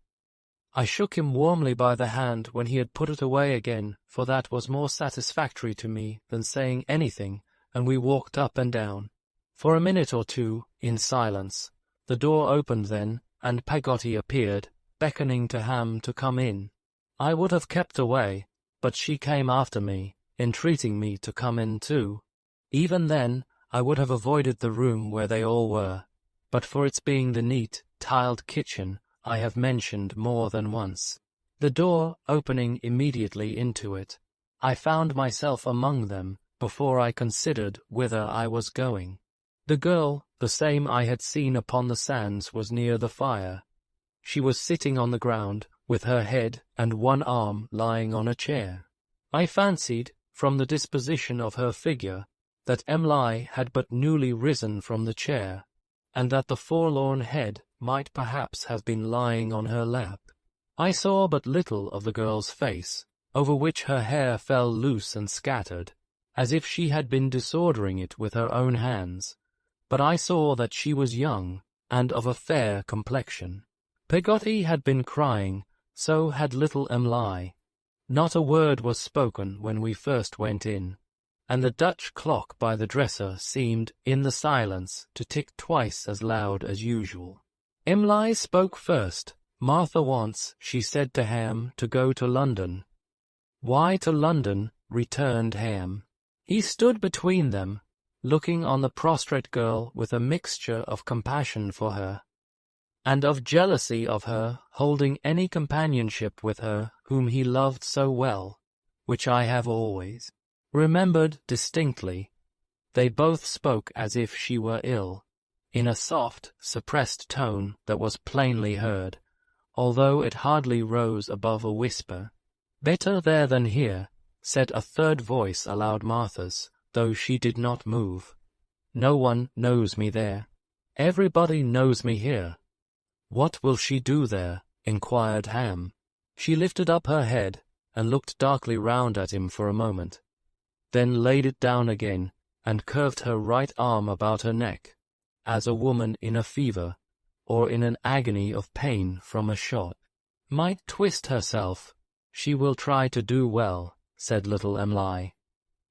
I shook him warmly by the hand when he had put it away again, for that was more satisfactory to me than saying anything, and we walked up and down. For a minute or two, in silence. The door opened then, and Peggotty appeared, beckoning to Ham to come in. I would have kept away, but she came after me, entreating me to come in too. Even then, I would have avoided the room where they all were, but for its being the neat, tiled kitchen I have mentioned more than once. The door opening immediately into it, I found myself among them before I considered whither I was going. The girl, the same I had seen upon the sands, was near the fire. She was sitting on the ground, with her head and one arm lying on a chair. I fancied, from the disposition of her figure, that Emily had but newly risen from the chair, and that the forlorn head might perhaps have been lying on her lap. I saw but little of the girl's face, over which her hair fell loose and scattered, as if she had been disordering it with her own hands, but I saw that she was young, and of a fair complexion. Peggotty had been crying, so had little Emily. Not a word was spoken when we first went in, and the Dutch clock by the dresser seemed, in the silence, to tick twice as loud as usual. Emily spoke first. Martha wants, she said to Ham, to go to London. Why to London? Returned Ham. He stood between them, looking on the prostrate girl with a mixture of compassion for her, and of jealousy of her holding any companionship with her whom he loved so well, which I have always remembered distinctly. They both spoke as if she were ill, in a soft, suppressed tone that was plainly heard, although it hardly rose above a whisper. Better there than here, said a third voice aloud Martha's, though she did not move. No one knows me there. Everybody knows me here. What will she do there? Inquired Ham. She lifted up her head, and looked darkly round at him for a moment, then laid it down again, and curved her right arm about her neck, as a woman in a fever, or in an agony of pain from a shot, might twist herself. She will try to do well, said little Emily.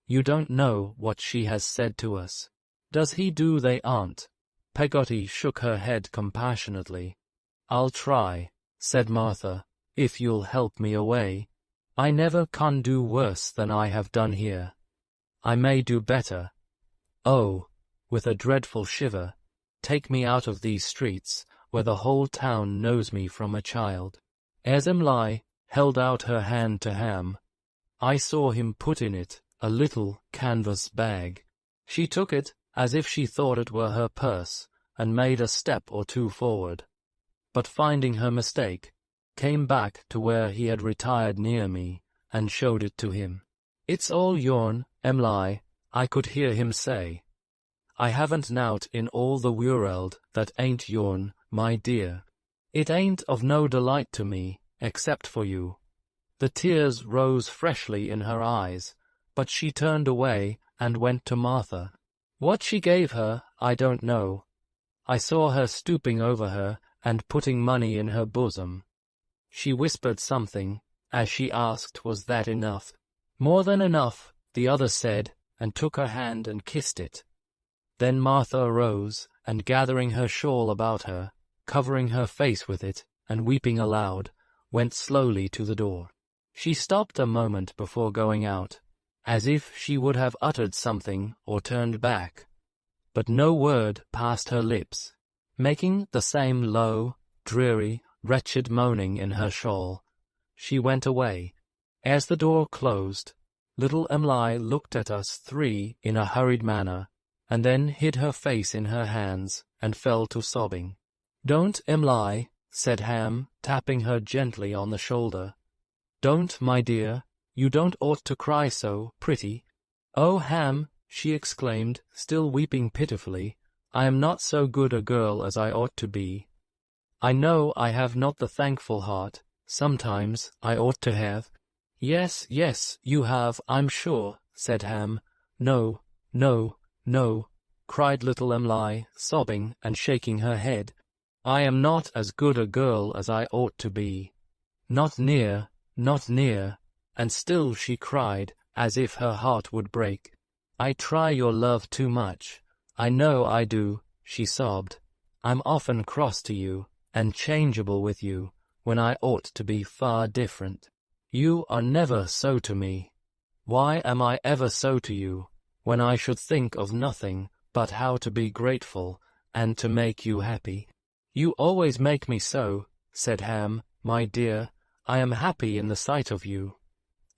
You don't know what she has said to us. Does he do they, aunt? Peggotty shook her head compassionately. I'll try, said Martha, if you'll help me away. I never can do worse than I have done here. I may do better. Oh, with a dreadful shiver, take me out of these streets, where the whole town knows me from a child. As Emily held out her hand to Ham, I saw him put in it a little canvas bag. She took it as if she thought it were her purse, and made a step or two forward, but finding her mistake, came back to where he had retired near me, and showed it to him. It's all yourn, Emily, I could hear him say. I haven't nowt in all the world that ain't yourn, my dear. It ain't of no delight to me, except for you. The tears rose freshly in her eyes, but she turned away and went to Martha. What she gave her, I don't know. I saw her stooping over her and putting money in her bosom. She whispered something, as she asked was that enough. More than enough, the other said, and took her hand and kissed it. Then Martha arose, and gathering her shawl about her, covering her face with it, and weeping aloud, went slowly to the door. She stopped a moment before going out, as if she would have uttered something or turned back, but no word passed her lips. Making the same low, dreary, wretched moaning in her shawl, she went away. As the door closed, little Emily looked at us three in a hurried manner, and then hid her face in her hands and fell to sobbing. "Don't, Emily," said Ham, tapping her gently on the shoulder. "Don't, my dear, you don't ought to cry so, pretty." "Oh, Ham," she exclaimed, still weeping pitifully, "I am not so good a girl as I ought to be. I know I have not the thankful heart, sometimes, I ought to have." "Yes, yes, you have, I'm sure," said Ham. "No, no, no," cried little Emily, sobbing and shaking her head. "I am not as good a girl as I ought to be. Not near, not near." And still she cried, as if her heart would break. "I try your love too much. I know I do," she sobbed. "I'm often cross to you, and changeable with you, when I ought to be far different. You are never so to me. Why am I ever so to you, when I should think of nothing but how to be grateful, and to make you happy?" "You always make me so," said Ham, "my dear. I am happy in the sight of you.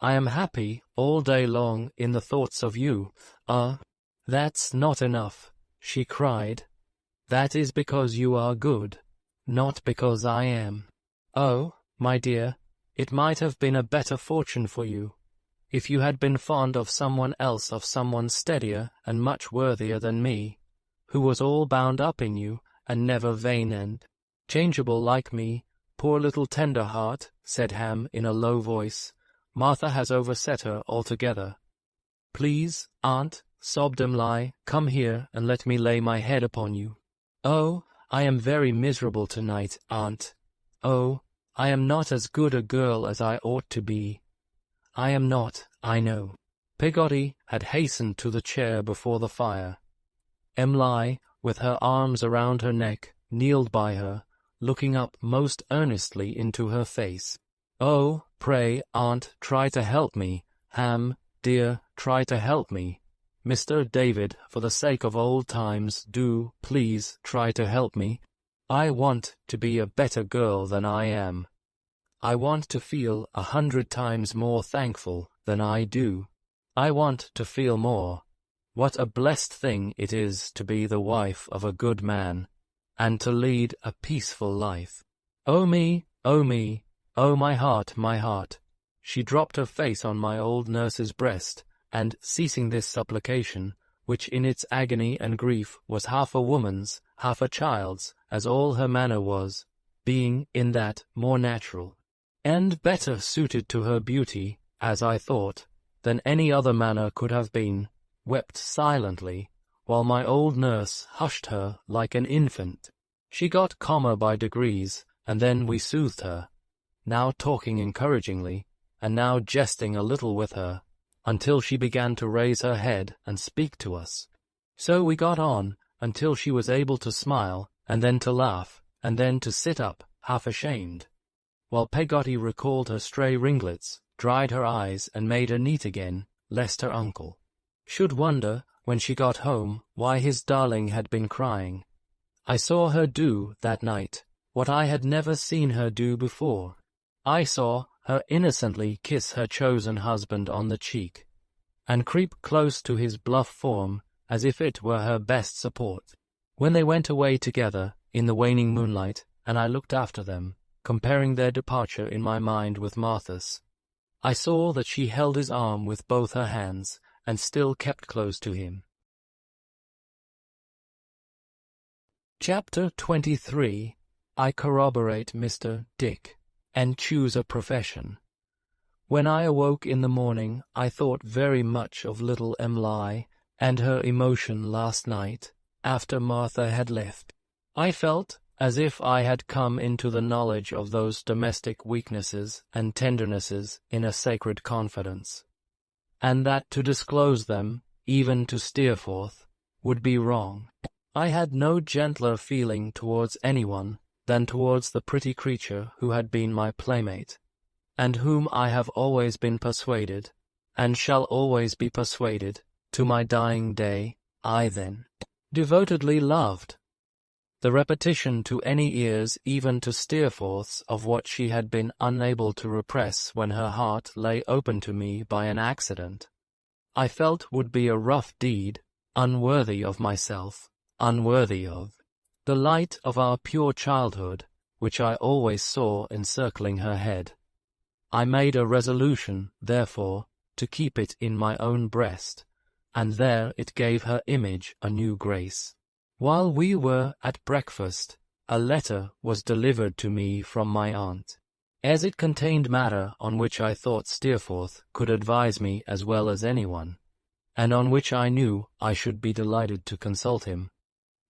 I am happy all day long in the thoughts of you." "Ah, that's not enough," she cried. "That is because you are good, not because I am. Oh, my dear, it might have been a better fortune for you, if you had been fond of someone else, of someone steadier and much worthier than me, who was all bound up in you, and never vain and changeable like me. Poor little tender heart," said Ham in a low voice. "Martha has overset her altogether." "Please, aunt," sobbed Emily, "come here and let me lay my head upon you." "Oh, I am very miserable tonight, aunt. Oh, I am not as good a girl as I ought to be. I am not, I know." Peggotty had hastened to the chair before the fire. Emily, with her arms around her neck, kneeled by her, looking up most earnestly into her face. "Oh, pray, aunt, try to help me. Ham, dear, try to help me. Mr. David, for the sake of old times, do, please, try to help me. I want to be a better girl than I am. I want to feel 100 times more thankful than I do. I want to feel more. What a blessed thing it is to be the wife of a good man, and to lead a peaceful life. Oh me, oh me, oh my heart, my heart." She dropped her face on my old nurse's breast, and, ceasing this supplication, which in its agony and grief was half a woman's, half a child's, as all her manner was, being, in that, more natural, and better suited to her beauty, as I thought, than any other manner could have been, wept silently, while my old nurse hushed her like an infant. She got calmer by degrees, and then we soothed her, now talking encouragingly, and now jesting a little with her, until she began to raise her head and speak to us. So we got on, until she was able to smile, and then to laugh, and then to sit up, half ashamed, while Peggotty recalled her stray ringlets, dried her eyes, and made her neat again, lest her uncle should wonder, when she got home, why his darling had been crying. I saw her do, that night, what I had never seen her do before. I saw her innocently kiss her chosen husband on the cheek, and creep close to his bluff form, as if it were her best support. When they went away together, in the waning moonlight, and I looked after them, comparing their departure in my mind with Martha's, I saw that she held his arm with both her hands, and still kept close to him. Chapter 23. I corroborate Mr. Dick, and choose a profession. When I awoke in the morning, I thought very much of little Emily, and her emotion last night, after Martha had left. I felt as if I had come into the knowledge of those domestic weaknesses and tendernesses in a sacred confidence, and that to disclose them, even to Steerforth, would be wrong. I had no gentler feeling towards anyone than towards the pretty creature who had been my playmate, and whom I have always been persuaded, and shall always be persuaded, to my dying day, I then devotedly loved. The repetition to any ears, even to Steerforth's, of what she had been unable to repress when her heart lay open to me by an accident, I felt would be a rough deed, unworthy of myself, unworthy of the light of our pure childhood, which I always saw encircling her head. I made a resolution, therefore, to keep it in my own breast, and there it gave her image a new grace. While we were at breakfast, a letter was delivered to me from my aunt. As it contained matter on which I thought Steerforth could advise me as well as anyone, and on which I knew I should be delighted to consult him,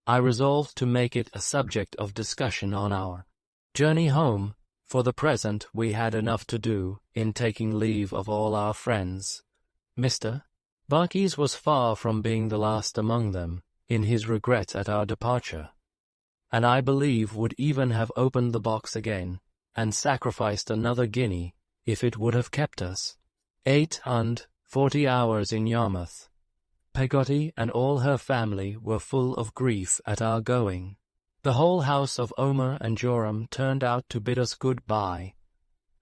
I resolved to make it a subject of discussion on our journey home. For the present we had enough to do in taking leave of all our friends. Mr. Barkis was far from being the last among them in his regret at our departure, and I believe would even have opened the box again and sacrificed another guinea if it would have kept us 840 hours in Yarmouth. Peggotty and all her family were full of grief at our going. The whole house of Omer and Joram turned out to bid us good-bye,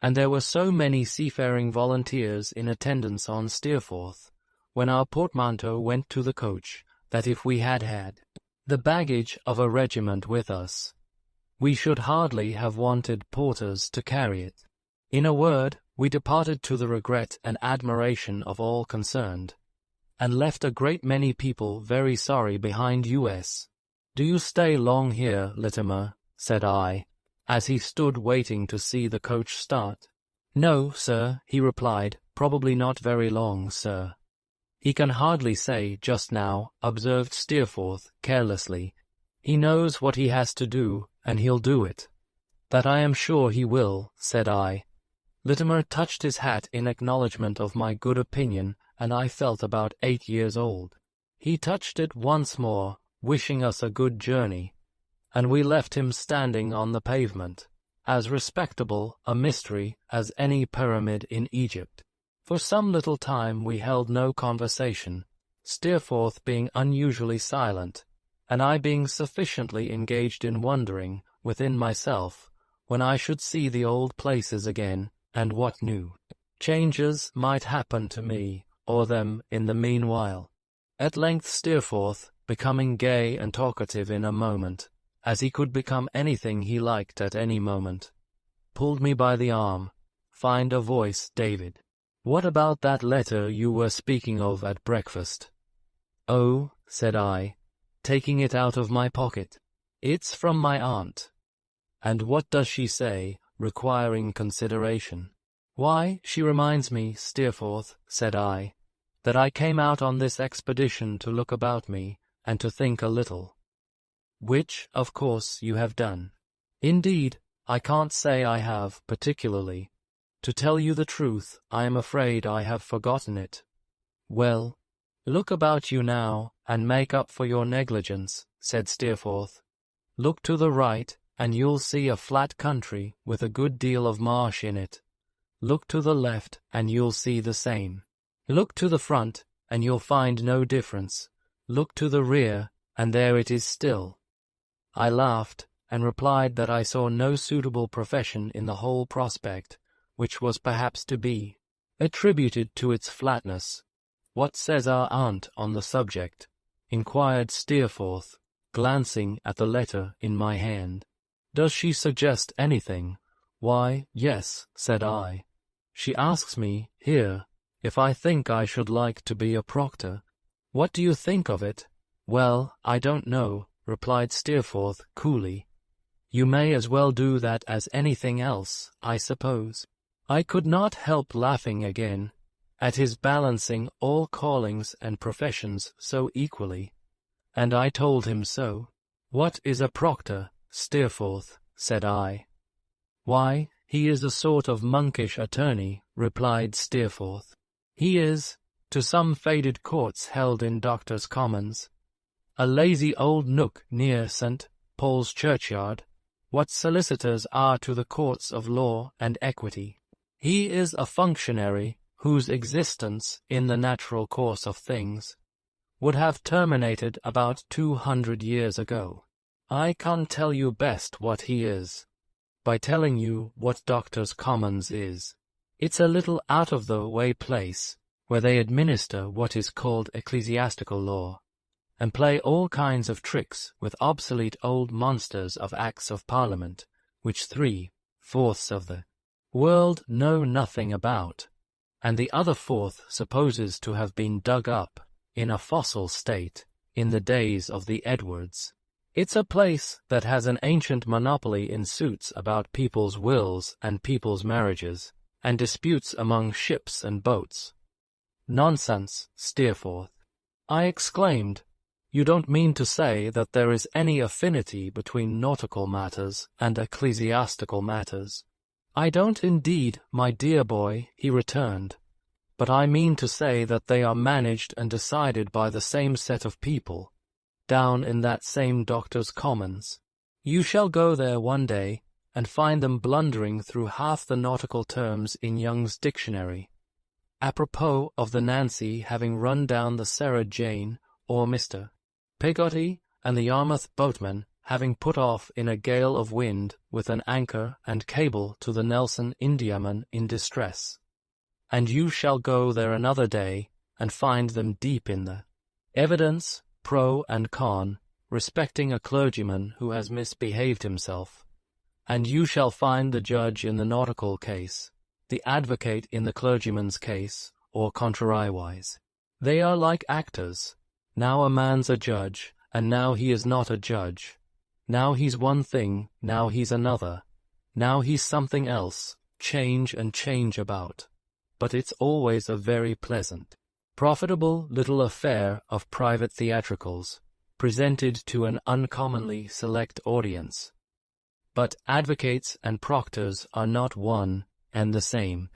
and there were so many seafaring volunteers in attendance on Steerforth when our portmanteau went to the coach, that if we had had the baggage of a regiment with us, we should hardly have wanted porters to carry it. In a word, we departed to the regret and admiration of all concerned, and left a great many people very sorry behind us. "Do you stay long here, Littimer?" said I, as he stood waiting to see the coach start. "No, sir," he replied, "probably not very long, sir." "He can hardly say just now," observed Steerforth carelessly. "He knows what he has to do, and he'll do it." "That I am sure he will," said I. Littimer touched his hat in acknowledgment of my good opinion, and I felt about 8 years old. He touched it once more, wishing us a good journey, and we left him standing on the pavement, as respectable a mystery as any pyramid in Egypt. For some little time we held no conversation, Steerforth being unusually silent, and I being sufficiently engaged in wondering within myself when I should see the old places again, and what new changes might happen to me or them in the meanwhile. At length Steerforth, becoming gay and talkative in a moment, as he could become anything he liked at any moment, pulled me by the arm. "Find a voice, David. What about that letter you were speaking of at breakfast?" "Oh," said I, taking it out of my pocket, "it's from my aunt." "And what does she say, requiring consideration?" "Why, she reminds me, Steerforth," said I, "that I came out on this expedition to look about me, and to think a little." "Which, of course, you have done." "Indeed, I can't say I have, particularly. To tell you the truth, I am afraid I have forgotten it." "Well, look about you now, and make up for your negligence," said Steerforth. "Look to the right, and you'll see a flat country with a good deal of marsh in it. Look to the left, and you'll see the same. Look to the front, and you'll find no difference. Look to the rear, and there it is still." I laughed, and replied that I saw no suitable profession in the whole prospect, which was perhaps to be attributed to its flatness. "What says our aunt on the subject?" inquired Steerforth, glancing at the letter in my hand. "Does she suggest anything?" "Why, yes," said I. "She asks me, here, if I think I should like to be a proctor." "What do you think of it?" "Well, I don't know," replied Steerforth coolly. "You may as well do that as anything else, I suppose." I could not help laughing again, at his balancing all callings and professions so equally, and I told him so. "What is a proctor, Steerforth?" said I. "Why, he is a sort of monkish attorney," replied Steerforth. "He is, to some faded courts held in Doctors' Commons, a lazy old nook near St. Paul's churchyard, what solicitors are to the courts of law and equity. He is a functionary whose existence, in the natural course of things, would have terminated about 200 years ago. I can tell you best what he is by telling you what Doctors' Commons is. It's a little out-of-the-way place where they administer what is called ecclesiastical law, and play all kinds of tricks with obsolete old monsters of Acts of Parliament, which 3/4 of the world know nothing about, and the other fourth supposes to have been dug up in a fossil state in the days of the Edwards. It's a place that has an ancient monopoly in suits about people's wills and people's marriages, and disputes among ships and boats. Nonsense, Steerforth, I exclaimed. You don't mean to say that there is any affinity between nautical matters and ecclesiastical matters? I don't indeed, my dear boy, he returned, but I mean to say that they are managed and decided by the same set of people, down in that same Doctors' Commons. You shall go there one day and find them blundering through half the nautical terms in Young's dictionary, apropos of the Nancy having run down the Sarah Jane, or Mr. Peggotty and the Yarmouth boatman having put off in a gale of wind with an anchor and cable to the Nelson Indiaman in distress. And you shall go there another day and find them deep in the evidence, pro and con, respecting a clergyman who has misbehaved himself. And you shall find the judge in the nautical case, the advocate in the clergyman's case, or contrariwise. They are like actors. Now a man's a judge, and now he is not a judge. Now he's one thing, now he's another. Now he's something else, change and change about. But it's always a very pleasant, profitable little affair of private theatricals, presented to an uncommonly select audience. But advocates and proctors are not one and the same,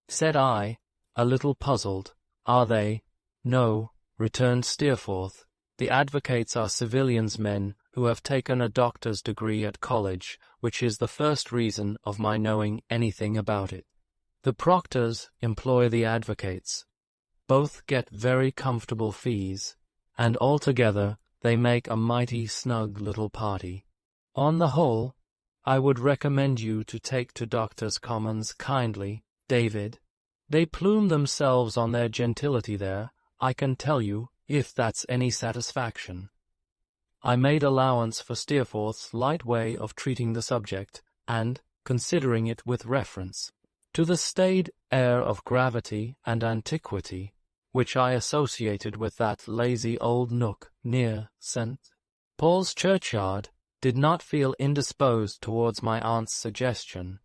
said I, a little puzzled. Are they? No, returned Steerforth. The advocates are civilians, men who have taken a doctor's degree at college, which is the first reason of my knowing anything about it. The proctors employ the advocates. Both get very comfortable fees, and altogether they make a mighty snug little party. On the whole, I would recommend you to take to Doctors' Commons kindly, David. They plume themselves on their gentility there, I can tell you, if that's any satisfaction. I made allowance for Steerforth's light way of treating the subject, and, considering it with reference to the staid air of gravity and antiquity which I associated with that lazy old nook near St. Paul's churchyard, did not feel indisposed towards my aunt's suggestion,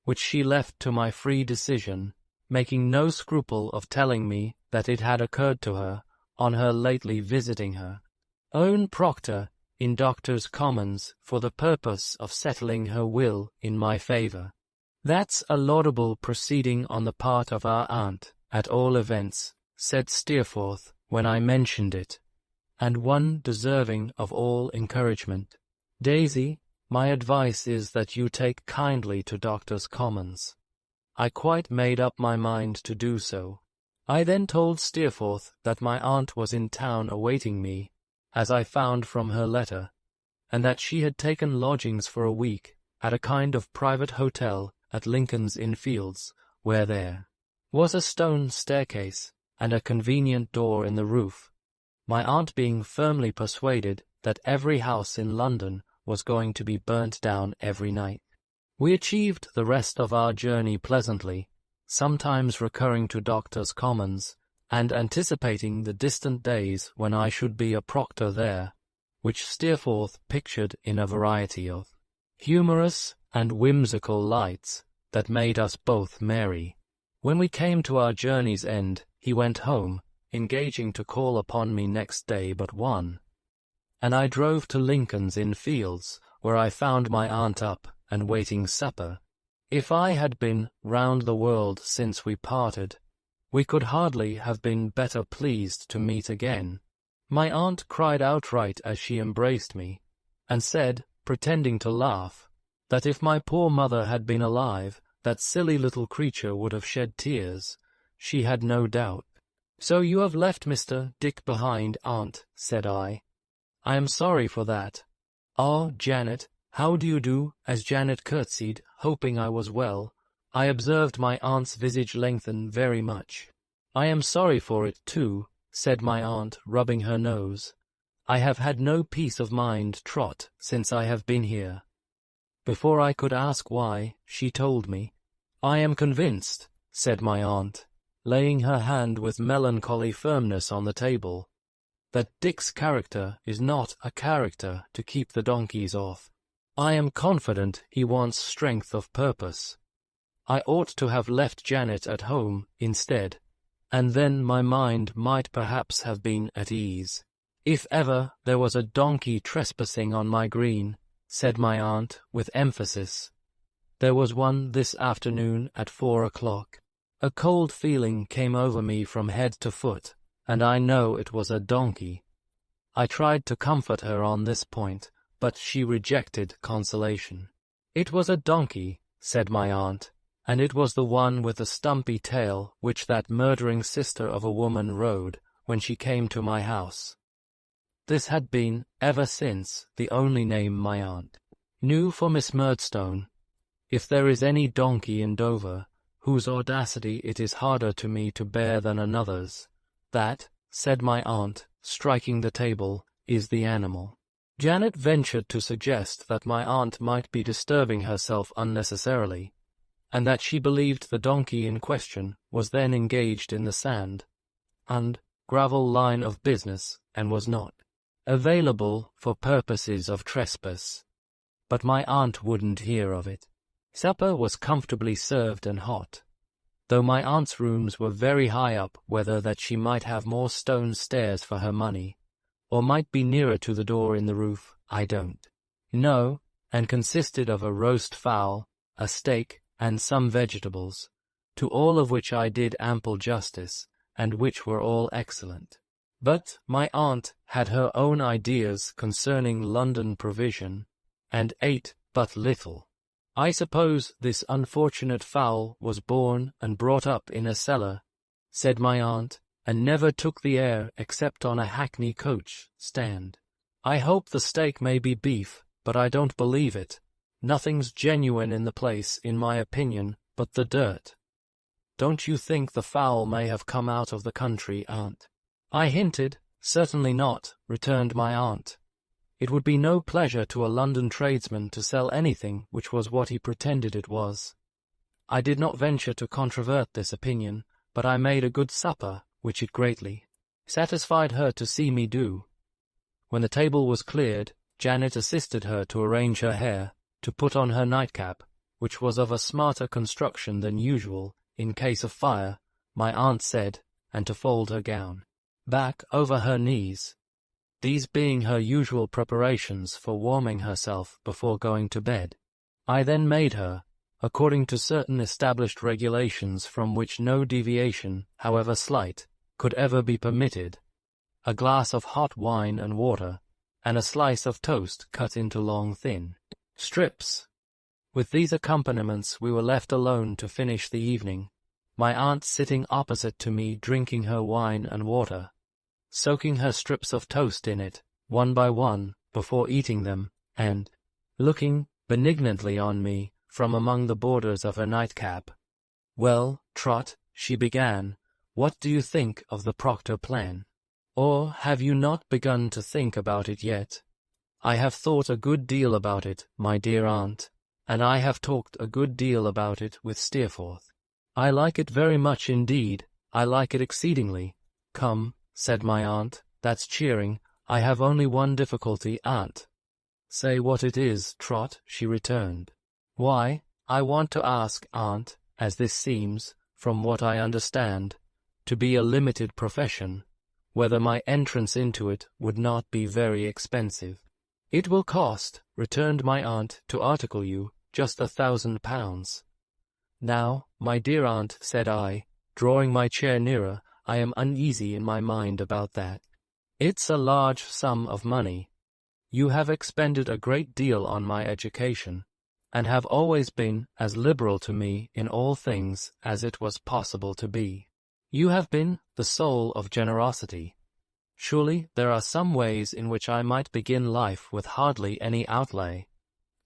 which she left to my free decision, making no scruple of telling me that it had occurred to her, on her lately visiting her own proctor in Doctors' Commons for the purpose of settling her will in my favour. That's a laudable proceeding on the part of our aunt, at all events, said Steerforth when I mentioned it, and one deserving of all encouragement. Daisy, my advice is that you take kindly to Doctors' Commons. I quite made up my mind to do so. I then told Steerforth that my aunt was in town awaiting me, as I found from her letter, and that she had taken lodgings for a week at a kind of private hotel at Lincoln's Inn Fields, where there was a stone staircase and a convenient door in the roof, my aunt being firmly persuaded that every house in London was going to be burnt down every night. We achieved the rest of our journey pleasantly, sometimes recurring to Doctors' Commons, and anticipating the distant days when I should be a proctor there, which Steerforth pictured in a variety of humorous and whimsical lights that made us both merry. When we came to our journey's end, he went home, engaging to call upon me next day but one, and I drove to Lincoln's Inn Fields, where I found my aunt up and waiting supper. If I had been round the world since we parted, we could hardly have been better pleased to meet again. My aunt cried outright as she embraced me, and said, pretending to laugh, that if my poor mother had been alive, that silly little creature would have shed tears. She had no doubt. "So you have left Mr. Dick behind, aunt," said I. "I am sorry for that." "Ah, Janet, how do you do?" As Janet curtsied, hoping I was well, I observed my aunt's visage lengthen very much. "I am sorry for it, too," said my aunt, rubbing her nose. "I have had no peace of mind, Trot, since I have been here." Before I could ask why, she told me. "I am convinced," said my aunt, laying her hand with melancholy firmness on the table, "that Dick's character is not a character to keep the donkeys off. I am confident he wants strength of purpose. I ought to have left Janet at home instead, and then my mind might perhaps have been at ease. If ever there was a donkey trespassing on my green," said my aunt with emphasis, "there was one this afternoon at 4 o'clock. A cold feeling came over me from head to foot, and I know it was a donkey." I tried to comfort her on this point, but she rejected consolation. "It was a donkey," said my aunt, "and it was the one with the stumpy tail which that murdering sister of a woman rode when she came to my house." This had been, ever since, the only name my aunt knew for Miss Murdstone. If there is any donkey in Dover, whose audacity it is harder to me to bear than another's, that, said my aunt, striking the table, is the animal. Janet ventured to suggest that my aunt might be disturbing herself unnecessarily, and that she believed the donkey in question was then engaged in the sand and gravel line of business, and was not available for purposes of trespass. But my aunt wouldn't hear of it. Supper was comfortably served and hot, though my aunt's rooms were very high up, whether that she might have more stone stairs for her money, or might be nearer to the door in the roof, I don't know, and consisted of a roast fowl, a steak, and some vegetables, to all of which I did ample justice, and which were all excellent. But my aunt had her own ideas concerning London provision, and ate but little. I suppose this unfortunate fowl was born and brought up in a cellar, said my aunt, and never took the air except on a hackney coach stand. I hope the steak may be beef, but I don't believe it. Nothing's genuine in the place, in my opinion, but the dirt. Don't you think the fowl may have come out of the country, aunt? I hinted. Certainly not, returned my aunt. It would be no pleasure to a London tradesman to sell anything which was what he pretended it was. I did not venture to controvert this opinion, but I made a good supper, which it greatly satisfied her to see me do. When the table was cleared, Janet assisted her to arrange her hair, to put on her nightcap, which was of a smarter construction than usual, in case of fire, my aunt said, and to fold her gown back over her knees, these being her usual preparations for warming herself before going to bed. I then made her, according to certain established regulations from which no deviation, however slight, could ever be permitted, a glass of hot wine and water, and a slice of toast cut into long thin strips. With these accompaniments we were left alone to finish the evening, my aunt sitting opposite to me drinking her wine and water, soaking her strips of toast in it, one by one, before eating them, and looking benignantly on me from among the borders of her nightcap. "Well, Trot," she began, "what do you think of the Proctor plan? Or have you not begun to think about it yet? I have thought a good deal about it, my dear aunt, and I have talked a good deal about it with Steerforth. I like it very much indeed. I like it exceedingly. Come," said my aunt, "that's cheering. I have only one difficulty, aunt." "Say what it is, Trot," she returned. "Why, I want to ask, aunt, as this seems, from what I understand, to be a limited profession, whether my entrance into it would not be very expensive." "It will cost," returned my aunt, "to article you, just £1,000. "Now, my dear aunt," said I, drawing my chair nearer, "I am uneasy in my mind about that. It's a large sum of money. You have expended a great deal on my education, and have always been as liberal to me in all things as it was possible to be. You have been the soul of generosity. Surely there are some ways in which I might begin life with hardly any outlay,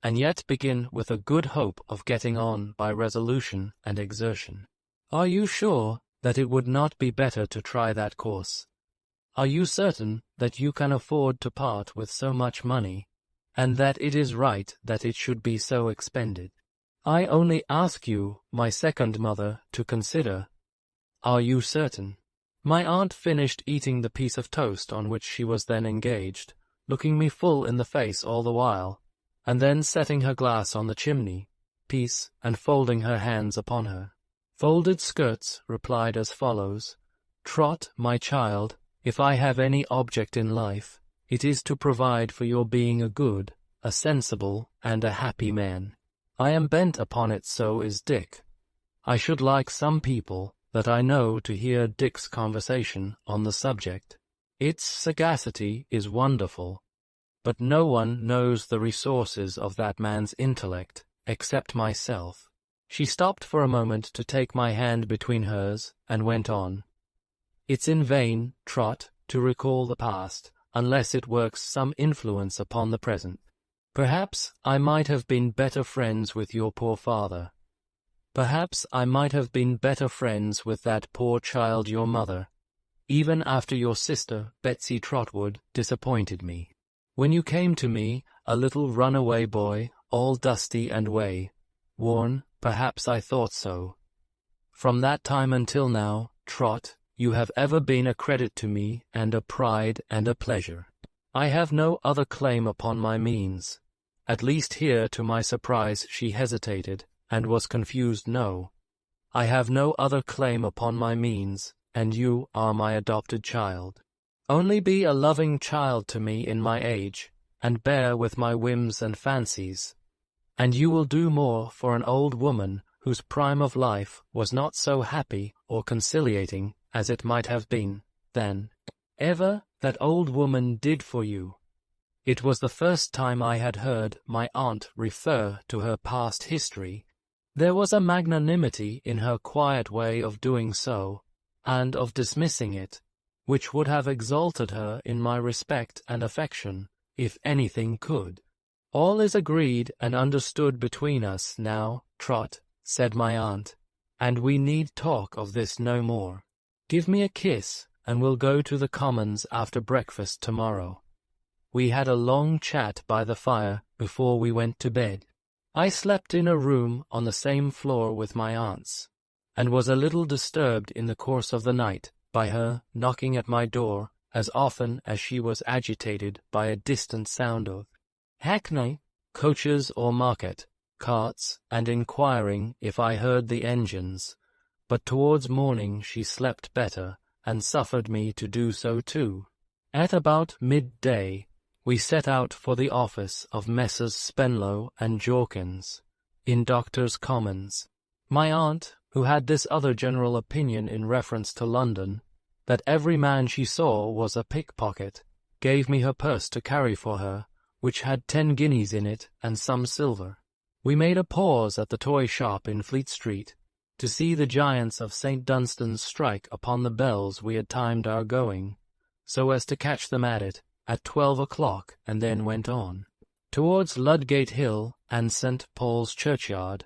and yet begin with a good hope of getting on by resolution and exertion. Are you sure that it would not be better to try that course? Are you certain that you can afford to part with so much money, and that it is right that it should be so expended? I only ask you, my second mother, to consider. Are you certain? My aunt finished eating the piece of toast on which she was then engaged, looking me full in the face all the while, and then setting her glass on the chimney-piece and folding her hands upon her folded skirts, replied as follows: Trot, my child, if I have any object in life, it is to provide for your being a good, a sensible, and a happy man. I am bent upon it, so is Dick. I should like some people that I know to hear Dick's conversation on the subject. Its sagacity is wonderful, but no one knows the resources of that man's intellect except myself. She stopped for a moment to take my hand between hers, and went on. It's in vain, Trot, to recall the past, unless it works some influence upon the present. Perhaps I might have been better friends with your poor father. Perhaps I might have been better friends with that poor child, your mother, even after your sister, Betsy Trotwood, disappointed me. When you came to me, a little runaway boy, all dusty and way-worn, perhaps I thought so. From that time until now, Trot, you have ever been a credit to me, and a pride and a pleasure. I have no other claim upon my means. At least here, to my surprise, she hesitated, and was confused. No, I have no other claim upon my means, and you are my adopted child. Only be a loving child to me in my age, and bear with my whims and fancies, and you will do more for an old woman whose prime of life was not so happy or conciliating as it might have been, than ever that old woman did for you. It was the first time I had heard my aunt refer to her past history. There was a magnanimity in her quiet way of doing so, and of dismissing it, which would have exalted her in my respect and affection, if anything could. All is agreed and understood between us now, Trot, said my aunt, and we need talk of this no more. Give me a kiss, and we'll go to the Commons after breakfast tomorrow. We had a long chat by the fire before we went to bed. I slept in a room on the same floor with my aunt's, and was a little disturbed in the course of the night by her knocking at my door as often as she was agitated by a distant sound of hackney, coaches or market, carts, and inquiring if I heard the engines, but towards morning she slept better, and suffered me to do so too. At about midday we set out for the office of Messrs. Spenlow and Jorkins, in Doctors' Commons. My aunt, who had this other general opinion in reference to London, that every man she saw was a pickpocket, gave me her purse to carry for her, which had 10 guineas in it and some silver. We made a pause at the toy shop in Fleet Street, to see the giants of St. Dunstan's strike upon the bells we had timed our going, so as to catch them at it at 12 o'clock, and then went on towards Ludgate Hill and St. Paul's Churchyard.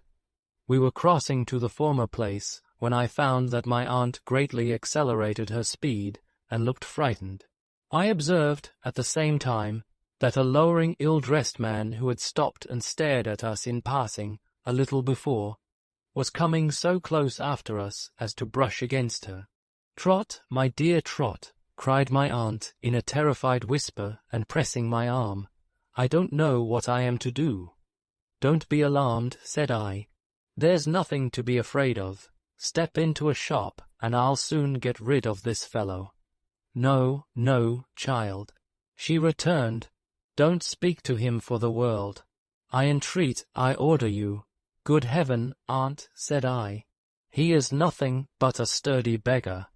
We were crossing to the former place, when I found that my aunt greatly accelerated her speed, and looked frightened. I observed, at the same time, that a lowering, ill-dressed man who had stopped and stared at us in passing a little before, was coming so close after us as to brush against her. "Trot, my dear Trot," cried my aunt in a terrified whisper, and pressing my arm, "I don't know what I am to do." "Don't be alarmed," said I. "There's nothing to be afraid of. Step into a shop, and I'll soon get rid of this fellow." "No, no, child," she returned. "Don't speak to him for the world. I entreat, I order you." "Good heaven, aunt," said I, "he is nothing but a sturdy beggar."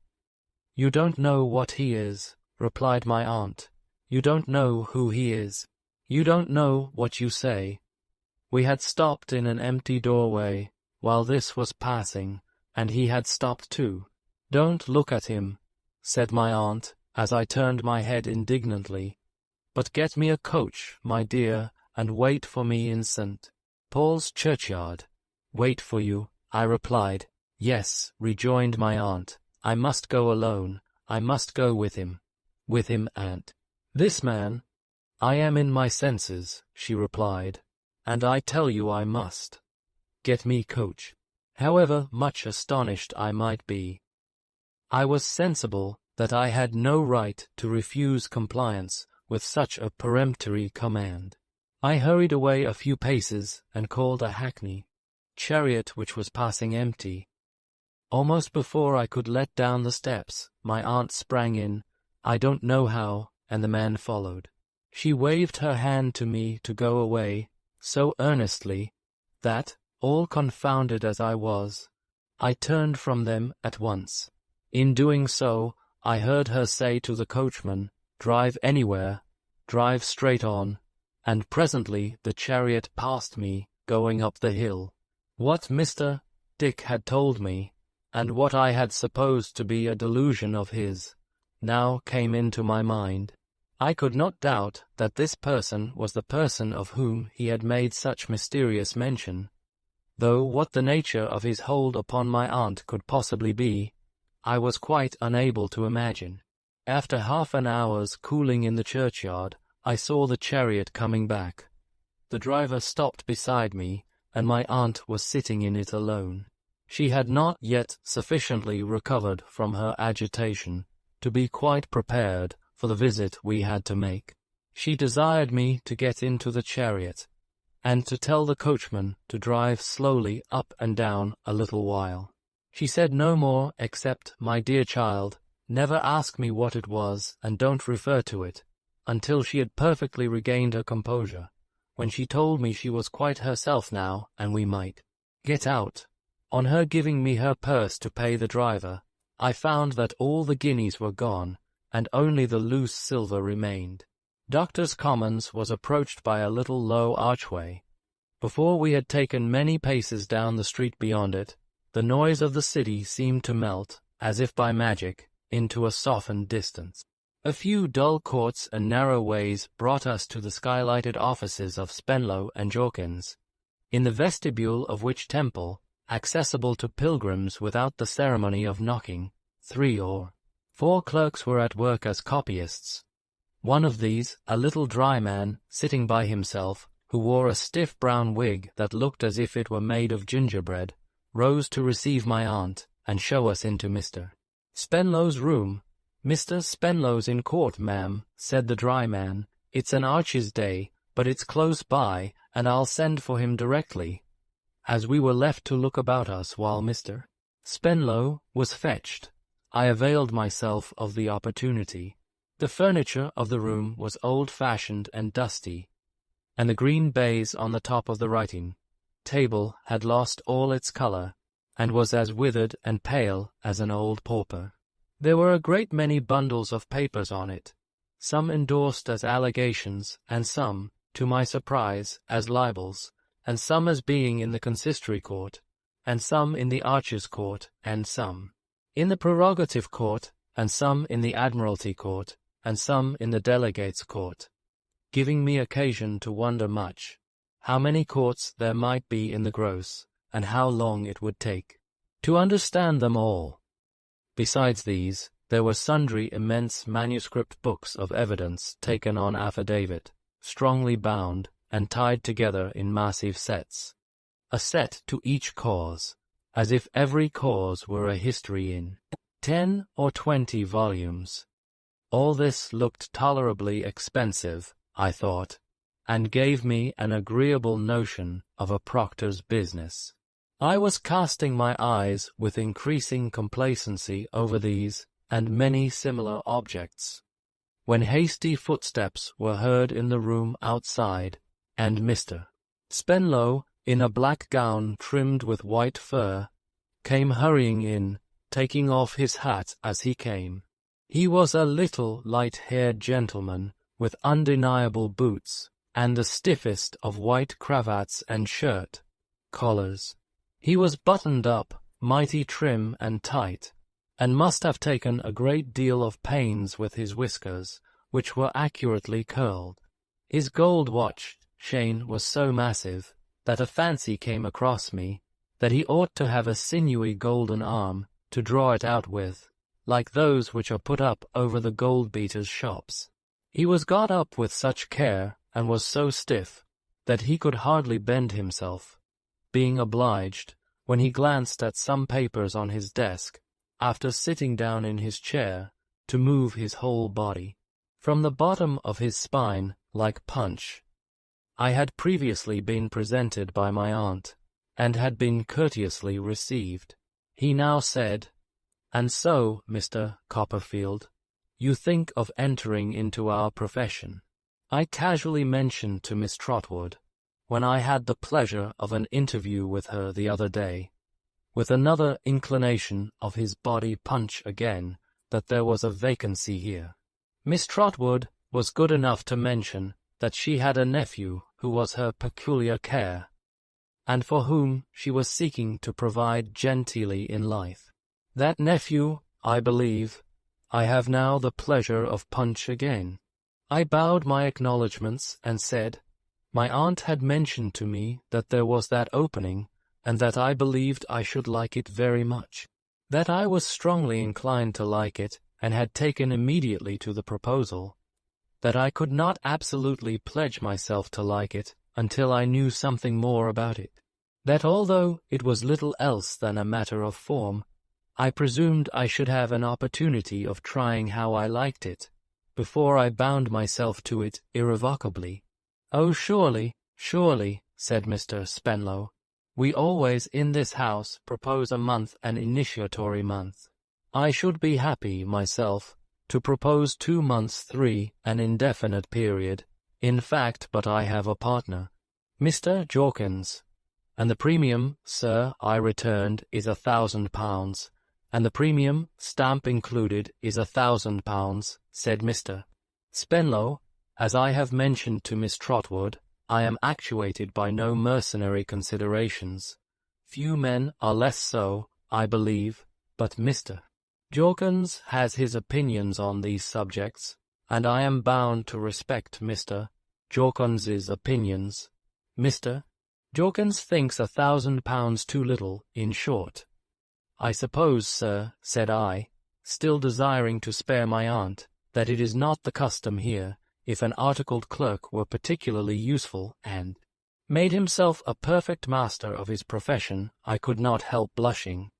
"You don't know what he is," replied my aunt. "You don't know who he is. You don't know what you say. We had stopped in an empty doorway while this was passing, and he had stopped too. "Don't look at him," said my aunt, as I turned my head indignantly, "but get me a coach, my dear, and wait for me in St. Paul's churchyard." "Wait for you," I replied. "Yes," rejoined my aunt, "I must go alone. I must go with him." "With him, aunt? This man?" "I am in my senses," she replied, "and I tell you I must. Get me coach." However much astonished I might be, I was sensible that I had no right to refuse compliance with such a peremptory command. I hurried away a few paces and called a hackney chariot which was passing empty. Almost before I could let down the steps, my aunt sprang in, I don't know how, and the man followed. She waved her hand to me to go away, so earnestly, that, all confounded as I was, I turned from them at once. In doing so, I heard her say to the coachman, "Drive anywhere, drive straight on," and presently the chariot passed me, going up the hill. What Mr. Dick had told me, and what I had supposed to be a delusion of his, now came into my mind. I could not doubt that this person was the person of whom he had made such mysterious mention, though what the nature of his hold upon my aunt could possibly be, I was quite unable to imagine. After half an hour's cooling in the churchyard, I saw the chariot coming back. The driver stopped beside me, and my aunt was sitting in it alone. She had not yet sufficiently recovered from her agitation to be quite prepared for the visit we had to make. She desired me to get into the chariot, and to tell the coachman to drive slowly up and down a little while. She said no more except, "My dear child, never ask me what it was, and don't refer to it," until she had perfectly regained her composure, when she told me she was quite herself now, and we might get out. On her giving me her purse to pay the driver, I found that all the guineas were gone, and only the loose silver remained. Doctors' Commons was approached by a little low archway. Before we had taken many paces down the street beyond it, the noise of the city seemed to melt, as if by magic, into a softened distance. A few dull courts and narrow ways brought us to the skylighted offices of Spenlow and Jorkins, in the vestibule of which temple, accessible to pilgrims without the ceremony of knocking, 3 or 4 clerks were at work as copyists. One of these, a little dry man, sitting by himself, who wore a stiff brown wig that looked as if it were made of gingerbread, rose to receive my aunt and show us into Mr. Spenlow's room. "Mr. Spenlow's in court, ma'am," said the dry man. "It's an Arches day, but it's close by, and I'll send for him directly." As we were left to look about us while Mr. Spenlow was fetched, I availed myself of the opportunity. The furniture of the room was old-fashioned and dusty, and the green baize on the top of the writing table had lost all its color, and was as withered and pale as an old pauper. There were a great many bundles of papers on it, some endorsed as allegations, and some, to my surprise, as libels, and some as being in the consistory court, and some in the Arches court, and some in the prerogative court, and some in the Admiralty court, and some in the delegates' court, giving me occasion to wonder much how many courts there might be in the gross, and how long it would take to understand them all. Besides these, there were sundry immense manuscript books of evidence taken on affidavit, strongly bound, and tied together in massive sets, a set to each cause, as if every cause were a history in 10 or 20 volumes. All this looked tolerably expensive, I thought, and gave me an agreeable notion of a proctor's business. I was casting my eyes with increasing complacency over these and many similar objects, when hasty footsteps were heard in the room outside, and Mr. Spenlow, in a black gown trimmed with white fur, came hurrying in, taking off his hat as he came. He was a little light-haired gentleman, with undeniable boots, and the stiffest of white cravats and shirt collars. He was buttoned up, mighty trim and tight, and must have taken a great deal of pains with his whiskers, which were accurately curled. His gold watch chain was so massive that a fancy came across me that he ought to have a sinewy golden arm to draw it out with, like those which are put up over the gold-beaters' shops. He was got up with such care, and was so stiff, that he could hardly bend himself, being obliged, when he glanced at some papers on his desk, after sitting down in his chair, to move his whole body, from the bottom of his spine, like Punch. I had previously been presented by my aunt, and had been courteously received. He now said, "And so, Mr. Copperfield, you think of entering into our profession?" I casually mentioned to Miss Trotwood, when I had the pleasure of an interview with her the other day, with another inclination of his body Punch again, that there was a vacancy here. Miss Trotwood was good enough to mention that she had a nephew who was her peculiar care, and for whom she was seeking to provide genteelly in life. That nephew, I believe, I have now the pleasure of Punch again. I bowed my acknowledgments and said, my aunt had mentioned to me that there was that opening, and that I believed I should like it very much. That I was strongly inclined to like it, and had taken immediately to the proposal. That I could not absolutely pledge myself to like it until I knew something more about it. That although it was little else than a matter of form, I presumed I should have an opportunity of trying how I liked it, before I bound myself to it irrevocably. "Oh, surely, surely," said Mr. Spenlow, "we always in this house propose a month an initiatory month. I should be happy, myself, to propose 2 months 3 an indefinite period, in fact, but I have a partner, Mr. Jorkins, and the premium, sir," I returned, "is £1,000, and the premium, stamp included, is £1,000, said Mr. Spenlow. "As I have mentioned to Miss Trotwood, I am actuated by no mercenary considerations. Few men are less so, I believe, but Mr. Jorkins has his opinions on these subjects, and I am bound to respect Mr. Jorkins's opinions. Mr. Jorkins thinks £1,000 too little, in short." "I suppose, sir," said I, still desiring to spare my aunt, "that it is not the custom here, if an articled clerk were particularly useful, and made himself a perfect master of his profession." I could not help blushing.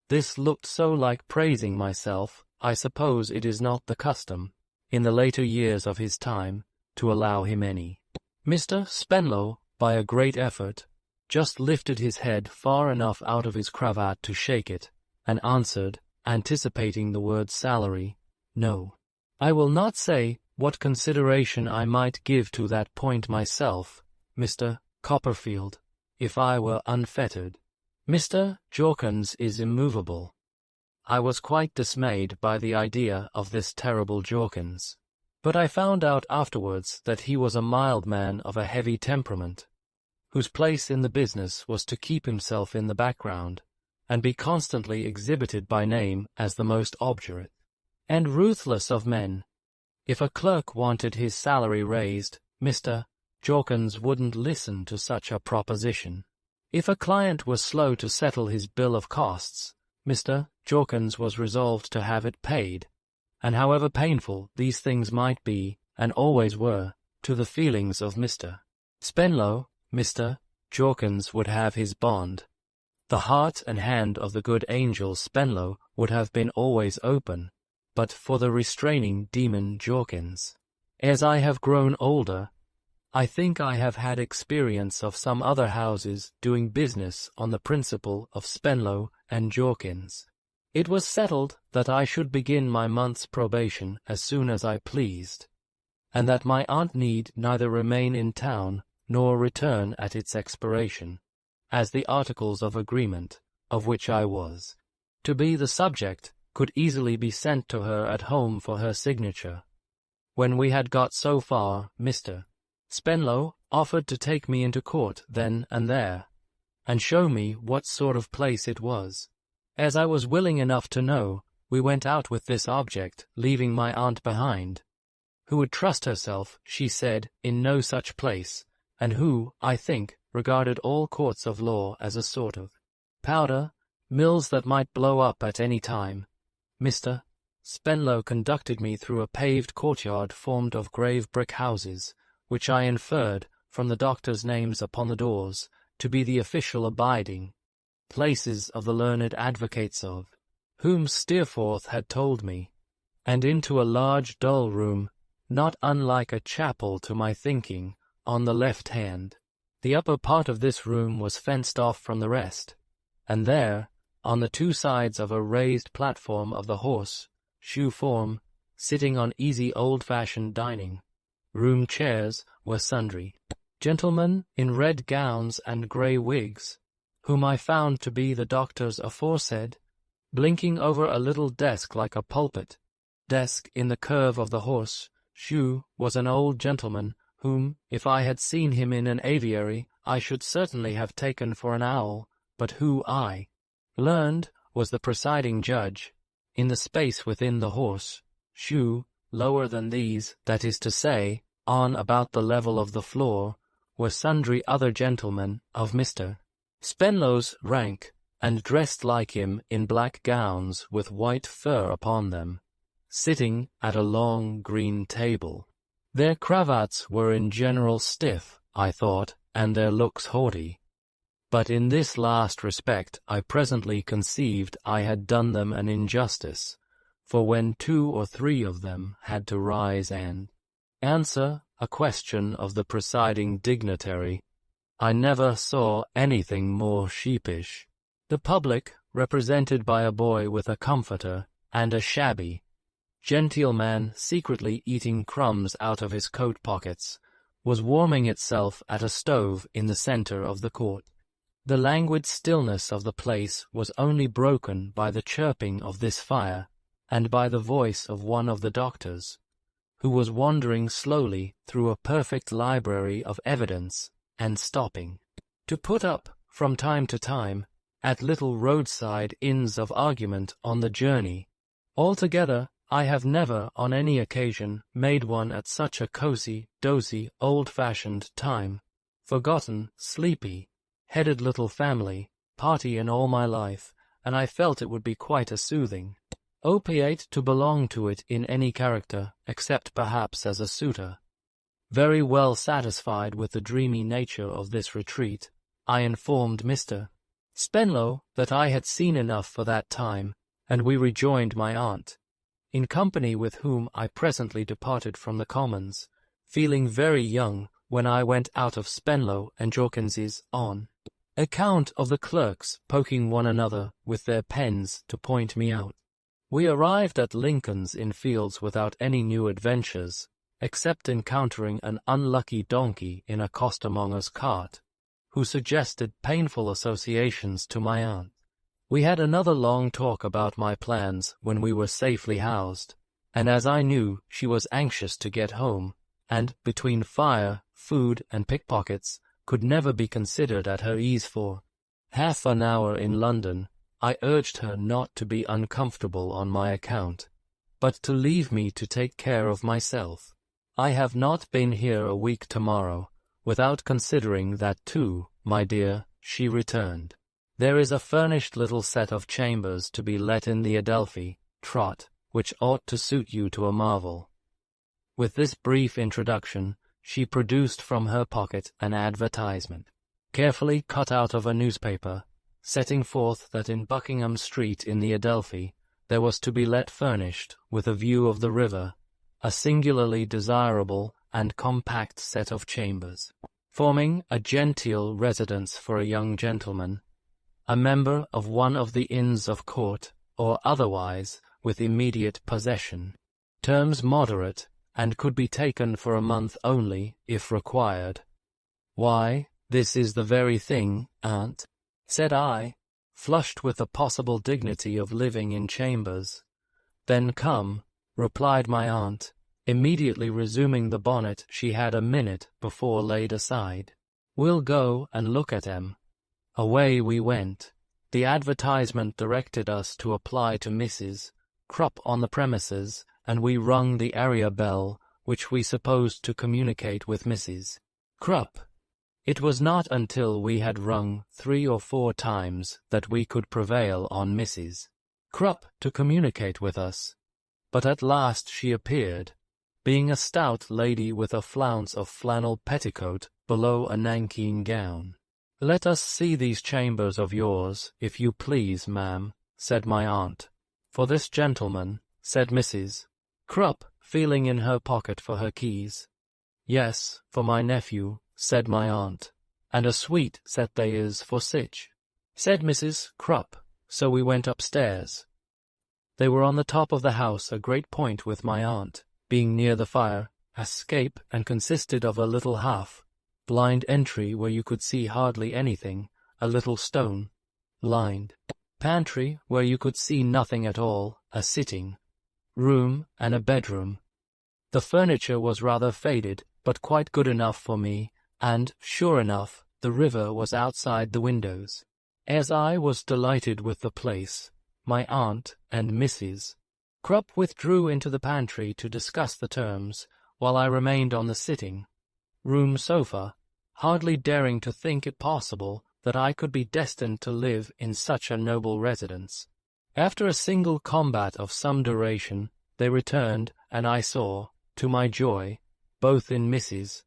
This looked so like praising myself. I suppose it is not the custom, in the later years of his time, to allow him any. Mr. Spenlow, by a great effort, just lifted his head far enough out of his cravat to shake it, and answered, anticipating the word salary, "No. I will not say what consideration I might give to that point myself, Mr. Copperfield, if I were unfettered. Mr. Jorkins is immovable." I was quite dismayed by the idea of this terrible Jorkins, but I found out afterwards that he was a mild man of a heavy temperament, whose place in the business was to keep himself in the background, and be constantly exhibited by name as the most obdurate and ruthless of men. If a clerk wanted his salary raised, Mr. Jorkins wouldn't listen to such a proposition. If a client was slow to settle his bill of costs, Mr. Jorkins was resolved to have it paid, and however painful these things might be, and always were, to the feelings of Mr. Spenlow, Mr. Jorkins would have his bond. The heart and hand of the good angel Spenlow would have been always open, but for the restraining demon Jorkins. As I have grown older, I think I have had experience of some other houses doing business on the principle of Spenlow and Jorkins. It was settled that I should begin my month's probation as soon as I pleased, and that my aunt need neither remain in town nor return at its expiration, as the articles of agreement, of which I was to be the subject, could easily be sent to her at home for her signature. When we had got so far, Mr. Spenlow offered to take me into court then and there, and show me what sort of place it was. As I was willing enough to know, we went out with this object, leaving my aunt behind, who would trust herself, she said, in no such place, and who, I think, regarded all courts of law as a sort of powder mills that might blow up at any time. Mr. Spenlow conducted me through a paved courtyard formed of grave brick houses, which I inferred, from the doctors' names upon the doors, to be the official abiding places of the learned advocates of whom Steerforth had told me, and into a large dull room, not unlike a chapel to my thinking, on the left hand. The upper part of this room was fenced off from the rest, and there, on the two sides of a raised platform of the horse-shoe form, sitting on easy old-fashioned dining-room chairs, were sundry gentlemen in red gowns and grey wigs, whom I found to be the doctors aforesaid, blinking over a little desk like a pulpit. Desk in the curve of the horse-shoe was an old gentleman, whom, if I had seen him in an aviary, I should certainly have taken for an owl, but who, I learned, was the presiding judge. In the space within the horse-shoe, lower than these, that is to say, on about the level of the floor, were sundry other gentlemen of Mr. Spenlow's rank, and dressed like him in black gowns with white fur upon them, sitting at a long green table. Their cravats were in general stiff, I thought, and their looks haughty. But in this last respect I presently conceived I had done them an injustice, for when 2 or 3 of them had to rise and answer a question of the presiding dignitary, I never saw anything more sheepish. The public, represented by a boy with a comforter, and a shabby, genteel man secretly eating crumbs out of his coat pockets, was warming itself at a stove in the centre of the court. The languid stillness of the place was only broken by the chirping of this fire, and by the voice of one of the doctors, who was wandering slowly through a perfect library of evidence, and stopping to put up, from time to time, at little roadside inns of argument on the journey. Altogether, I have never, on any occasion, made one at such a cosy, dozy, old-fashioned time, forgotten, sleepy, headed little family, party in all my life, and I felt it would be quite a soothing opiate to belong to it in any character, except perhaps as a suitor. Very well satisfied with the dreamy nature of this retreat, I informed Mr. Spenlow that I had seen enough for that time, and we rejoined my aunt, in company with whom I presently departed from the Commons, feeling very young when I went out of Spenlow and Jorkins's on account of the clerks poking one another with their pens to point me out. We arrived at Lincoln's Inn Fields without any new adventures, except encountering an unlucky donkey in a costermonger's cart, who suggested painful associations to my aunt. We had another long talk about my plans when we were safely housed, and as I knew she was anxious to get home, and, between fire, food, and pickpockets, could never be considered at her ease for half an hour in London, I urged her not to be uncomfortable on my account, but to leave me to take care of myself. I have not been here a week tomorrow, without considering that too, my dear, she returned. There is a furnished little set of chambers to be let in the Adelphi, Trot, which ought to suit you to a marvel. With this brief introduction, she produced from her pocket an advertisement, carefully cut out of a newspaper, setting forth that in Buckingham Street in the Adelphi there was to be let furnished, with a view of the river, a singularly desirable and compact set of chambers, forming a genteel residence for a young gentleman, a member of one of the Inns of Court, or otherwise with immediate possession, terms moderate, and could be taken for a month only, if required. "Why, this is the very thing, aunt," said I, flushed with the possible dignity of living in chambers. "Then come," replied my aunt, immediately resuming the bonnet she had a minute before laid aside. "We'll go and look at 'em." Away we went. The advertisement directed us to apply to Mrs. Krupp on the premises, and we rung the area bell, which we supposed to communicate with Mrs. Krupp. It was not until we had rung 3 or 4 times that we could prevail on Mrs. Krupp to communicate with us, but at last she appeared, being a stout lady with a flounce of flannel petticoat below a nankeen gown. "Let us see these chambers of yours, if you please, ma'am," said my aunt. "For this gentleman," said Mrs. Krupp, feeling in her pocket for her keys. "Yes, for my nephew," said my aunt. "And a sweet set they is for sich," said Mrs. Krupp. So we went upstairs. They were on the top of the house, a great point with my aunt, being near the fire, escape, and consisted of a little half-blind entry where you could see hardly anything, a little stone-lined pantry where you could see nothing at all, a sitting-room, and a bedroom. The furniture was rather faded, but quite good enough for me, and, sure enough, the river was outside the windows. As I was delighted with the place, my aunt and Mrs. Krupp withdrew into the pantry to discuss the terms, while I remained on the sitting-room sofa, hardly daring to think it possible that I could be destined to live in such a noble residence. After a single combat of some duration, they returned, and I saw, to my joy, both in Mrs.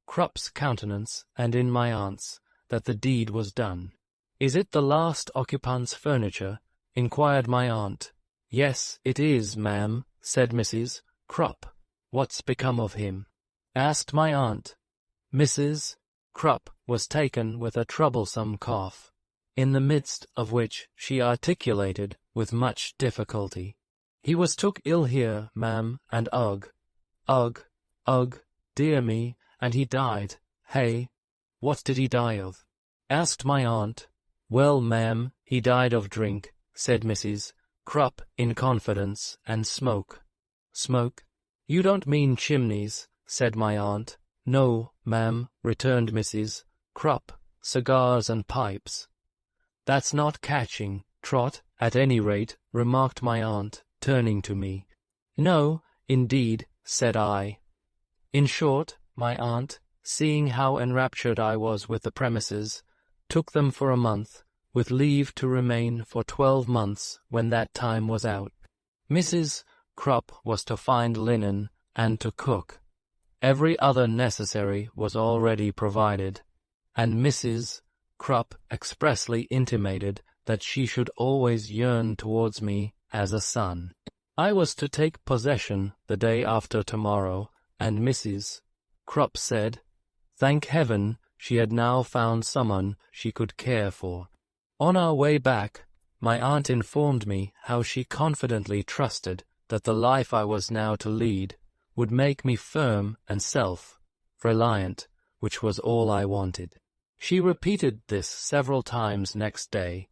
Krupp's countenance and in my aunt's, that the deed was done. "Is it the last occupant's furniture?" inquired my aunt. "Yes, it is, ma'am," said Mrs. Krupp. "What's become of him?" asked my aunt. Mrs. Krupp was taken with a troublesome cough, in the midst of which she articulated with much difficulty, "He was took ill here, ma'am, and ugh, dear me, and he died." "Hey, what did he die of?" asked my aunt. "Well, ma'am, he died of drink," said Mrs. Krupp in confidence, "and smoke." "Smoke? You don't mean chimneys," said my aunt. "No, ma'am," returned Mrs. Krupp, "cigars and pipes." "That's not catching, Trot, at any rate," remarked my aunt, turning to me. "No, indeed," said I. In short, my aunt, seeing how enraptured I was with the premises, took them for a month, with leave to remain for 12 months when that time was out. Mrs. Krupp was to find linen and to cook. Every other necessary was already provided, and Mrs. Krupp expressly intimated that she should always yearn towards me as a son. I was to take possession the day after tomorrow, and Mrs. Krupp said, thank heaven, she had now found someone she could care for. On our way back, my aunt informed me how she confidently trusted that the life I was now to lead would make me firm and self-reliant, which was all I wanted. She repeated this several times next day,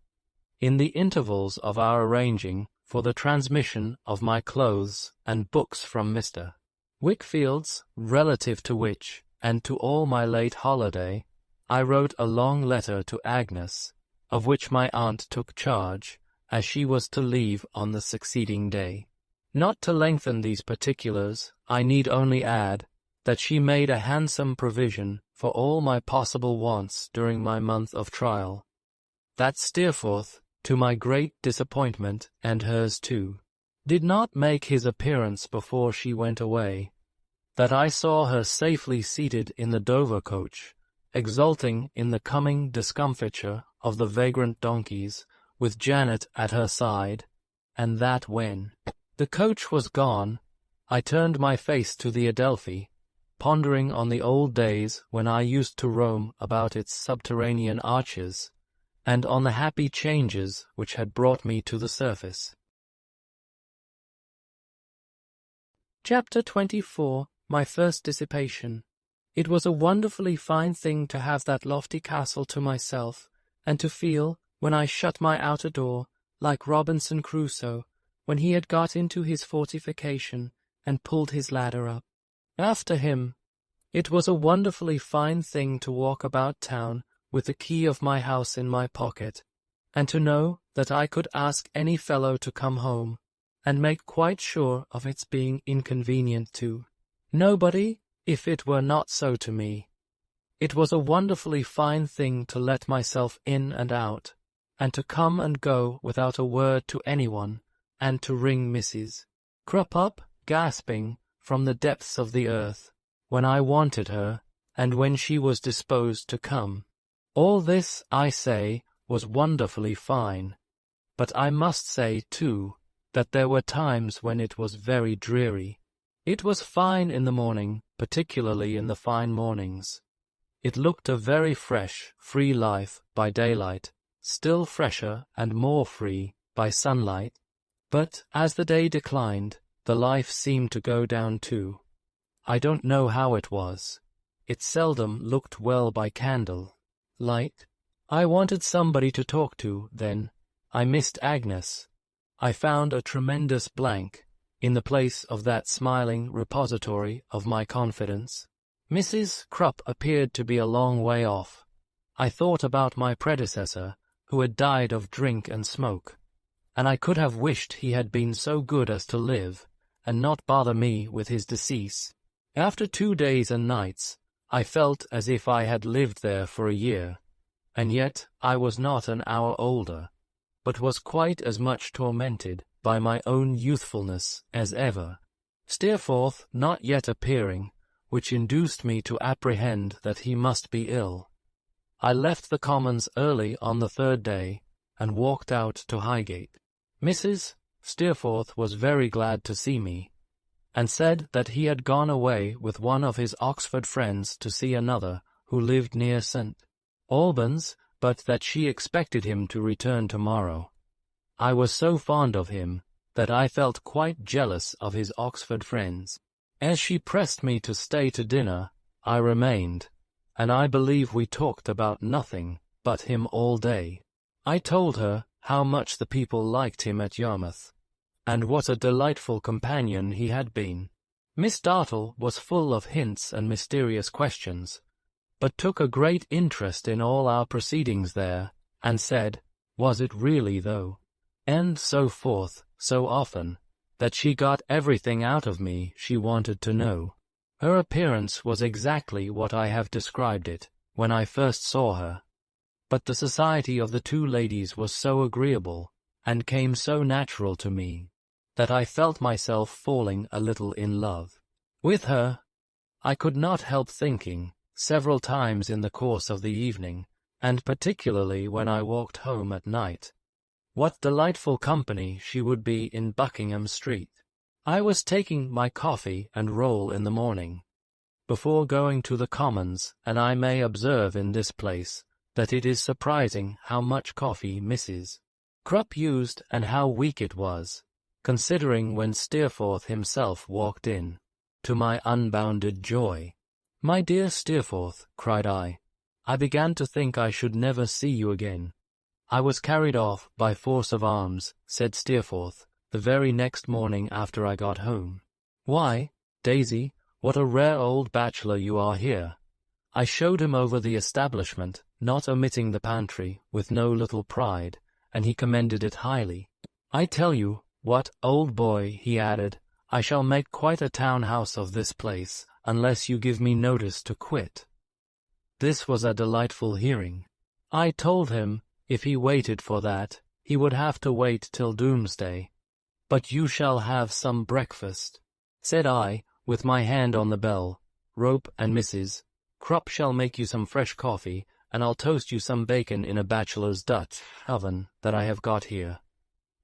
in the intervals of our arranging for the transmission of my clothes and books from Mr. Wickfield's, relative to which, and to all my late holiday, I wrote a long letter to Agnes, of which my aunt took charge, as she was to leave on the succeeding day. Not to lengthen these particulars, I need only add that she made a handsome provision for all my possible wants during my month of trial. That Steerforth, to my great disappointment, and hers too, did not make his appearance before she went away, that I saw her safely seated in the Dover coach, exulting in the coming discomfiture of the vagrant donkeys, with Janet at her side, and that when the coach was gone, I turned my face to the Adelphi, pondering on the old days when I used to roam about its subterranean arches, and on the happy changes which had brought me to the surface. Chapter 24. My first dissipation. It was a wonderfully fine thing to have that lofty castle to myself, and to feel, when I shut my outer door, like Robinson Crusoe, when he had got into his fortification, and pulled his ladder up. After him. It was a wonderfully fine thing to walk about town with the key of my house in my pocket, and to know that I could ask any fellow to come home, and make quite sure of its being inconvenient to nobody, if it were not so to me. It was a wonderfully fine thing to let myself in and out, and to come and go without a word to anyone, and to ring Mrs. Crupp up, gasping, from the depths of the earth, when I wanted her, and when she was disposed to come. All this, I say, was wonderfully fine, but I must say, too, that there were times when it was very dreary. It was fine in the morning, particularly in the fine mornings. It looked a very fresh, free life by daylight, still fresher and more free by sunlight. But, as the day declined, the life seemed to go down too. I don't know how it was. It seldom looked well by candle light. I wanted somebody to talk to, then. I missed Agnes. I found a tremendous blank in the place of that smiling repository of my confidence. Mrs. Crupp appeared to be a long way off. I thought about my predecessor, who had died of drink and smoke, and I could have wished he had been so good as to live, and not bother me with his decease. After 2 days and nights, I felt as if I had lived there for a year, and yet I was not an hour older, but was quite as much tormented by my own youthfulness as ever. Steerforth not yet appearing, which induced me to apprehend that he must be ill. I left the Commons early on the 3rd day, and walked out to Highgate. Mrs. Steerforth was very glad to see me, and said that he had gone away with one of his Oxford friends to see another who lived near St. Albans, but that she expected him to return tomorrow. I was so fond of him that I felt quite jealous of his Oxford friends. As she pressed me to stay to dinner, I remained, and I believe we talked about nothing but him all day. I told her how much the people liked him at Yarmouth, and what a delightful companion he had been. Miss Dartle was full of hints and mysterious questions, but took a great interest in all our proceedings there, and said, "Was it really, though?" and so forth, so often, that she got everything out of me she wanted to know. Her appearance was exactly what I have described it, when I first saw her, but the society of the 2 ladies was so agreeable, and came so natural to me, that I felt myself falling a little in love with her. I could not help thinking, several times in the course of the evening, and particularly when I walked home at night, what delightful company she would be in Buckingham Street. I was taking my coffee and roll in the morning, before going to the Commons, and I may observe in this place that it is surprising how much coffee Mrs. Crupp used and how weak it was, considering when Steerforth himself walked in, to my unbounded joy. "My dear Steerforth," cried I began to think I should never see you again. "I was carried off by force of arms," said Steerforth, the very next morning after I got home. "Why, Daisy, what a rare old bachelor you are here." I showed him over the establishment, not omitting the pantry, with no little pride, and he commended it highly. "I tell you what, old boy," he added, "I shall make quite a town house of this place, unless you give me notice to quit." This was a delightful hearing. I told him, if he waited for that, he would have to wait till doomsday. "But you shall have some breakfast," said I, with my hand on the bell. "Rope and Mrs. Crupp shall make you some fresh coffee, and I'll toast you some bacon in a bachelor's Dutch oven that I have got here."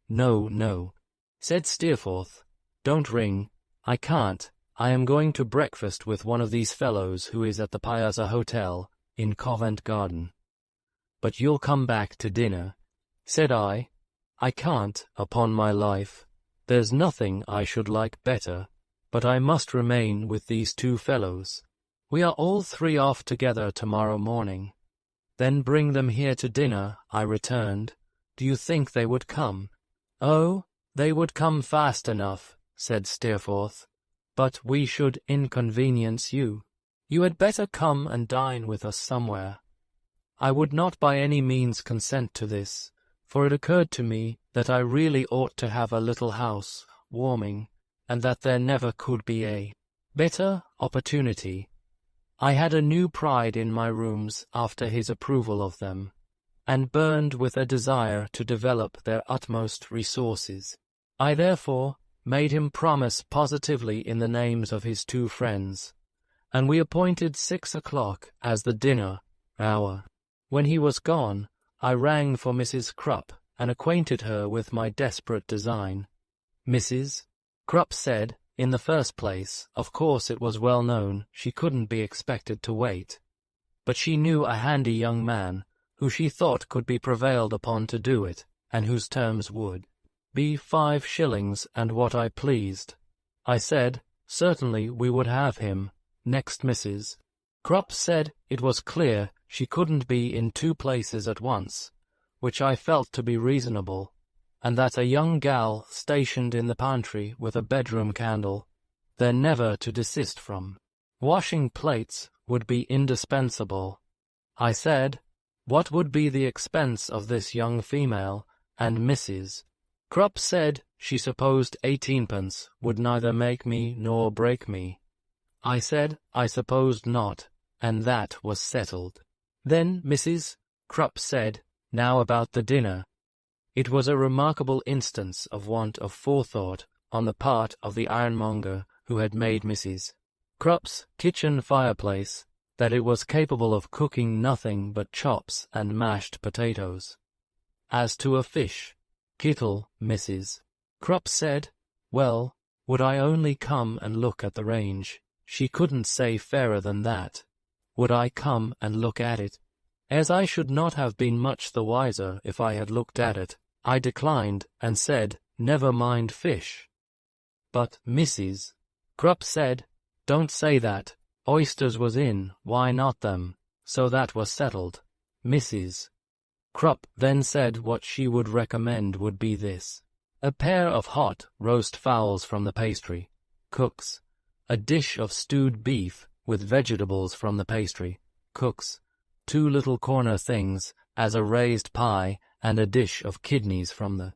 "No, no," said Steerforth. "Don't ring. I can't. I am going to breakfast with one of these fellows who is at the Piazza Hotel in Covent Garden." "But you'll come back to dinner," said I. "I can't, upon my life. There's nothing I should like better, but I must remain with these 2 fellows. We are all 3 off together tomorrow morning." "Then bring them here to dinner," I returned. "Do you think they would come?" "Oh, they would come fast enough," said Steerforth. but we should inconvenience you. You had better come and dine with us somewhere. I would not by any means consent to this, for it occurred to me that I really ought to have a little house warming, and that there never could be a better opportunity. I had a new pride in my rooms after his approval of them, and burned with a desire to develop their utmost resources. I therefore made him promise positively in the names of his two friends, and we appointed 6 o'clock as the dinner hour. When he was gone, I rang for Mrs. Krupp and acquainted her with my desperate design. Mrs. Krupp said, in the first place, of course it was well known she couldn't be expected to wait, but she knew a handy young man who she thought could be prevailed upon to do it, and whose terms would be 5 shillings and what I pleased. I said, certainly we would have him. Next Mrs. Krupp said it was clear she couldn't be in 2 places at once, which I felt to be reasonable, and that a young gal stationed in the pantry with a bedroom candle, there never to desist from washing plates, would be indispensable. I said, what would be the expense of this young female, and Mrs. Krupp said she supposed 18 would neither make me nor break me. I said I supposed not, and that was settled. Then Mrs. Krupp said, now about the dinner. It was a remarkable instance of want of forethought on the part of the ironmonger who had made Mrs. Krupp's kitchen fireplace, that it was capable of cooking nothing but chops and mashed potatoes. As to a fish kettle, Mrs. Krupp said, well, would I only come and look at the range? She couldn't say fairer than that. Would I come and look at it? As I should not have been much the wiser if I had looked at it, I declined and said, never mind fish. But Mrs. Krupp said, don't say that. Oysters was in, why not them? So that was settled. Mrs. Krupp then said what she would recommend would be this: a pair of hot roast fowls from the pastry cook's, a dish of stewed beef with vegetables from the pastry cook's, 2 little corner things as a raised pie, and a dish of kidneys from the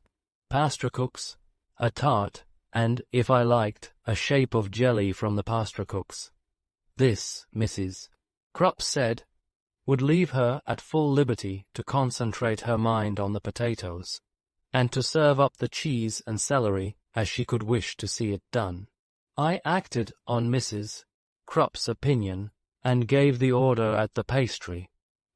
pastry cook's, a tart, and, if I liked, a shape of jelly from the pastry cook's. This, Mrs. Krupp said, would leave her at full liberty to concentrate her mind on the potatoes, and to serve up the cheese and celery as she could wish to see it done. I acted on Mrs. Krupp's opinion, and gave the order at the pastry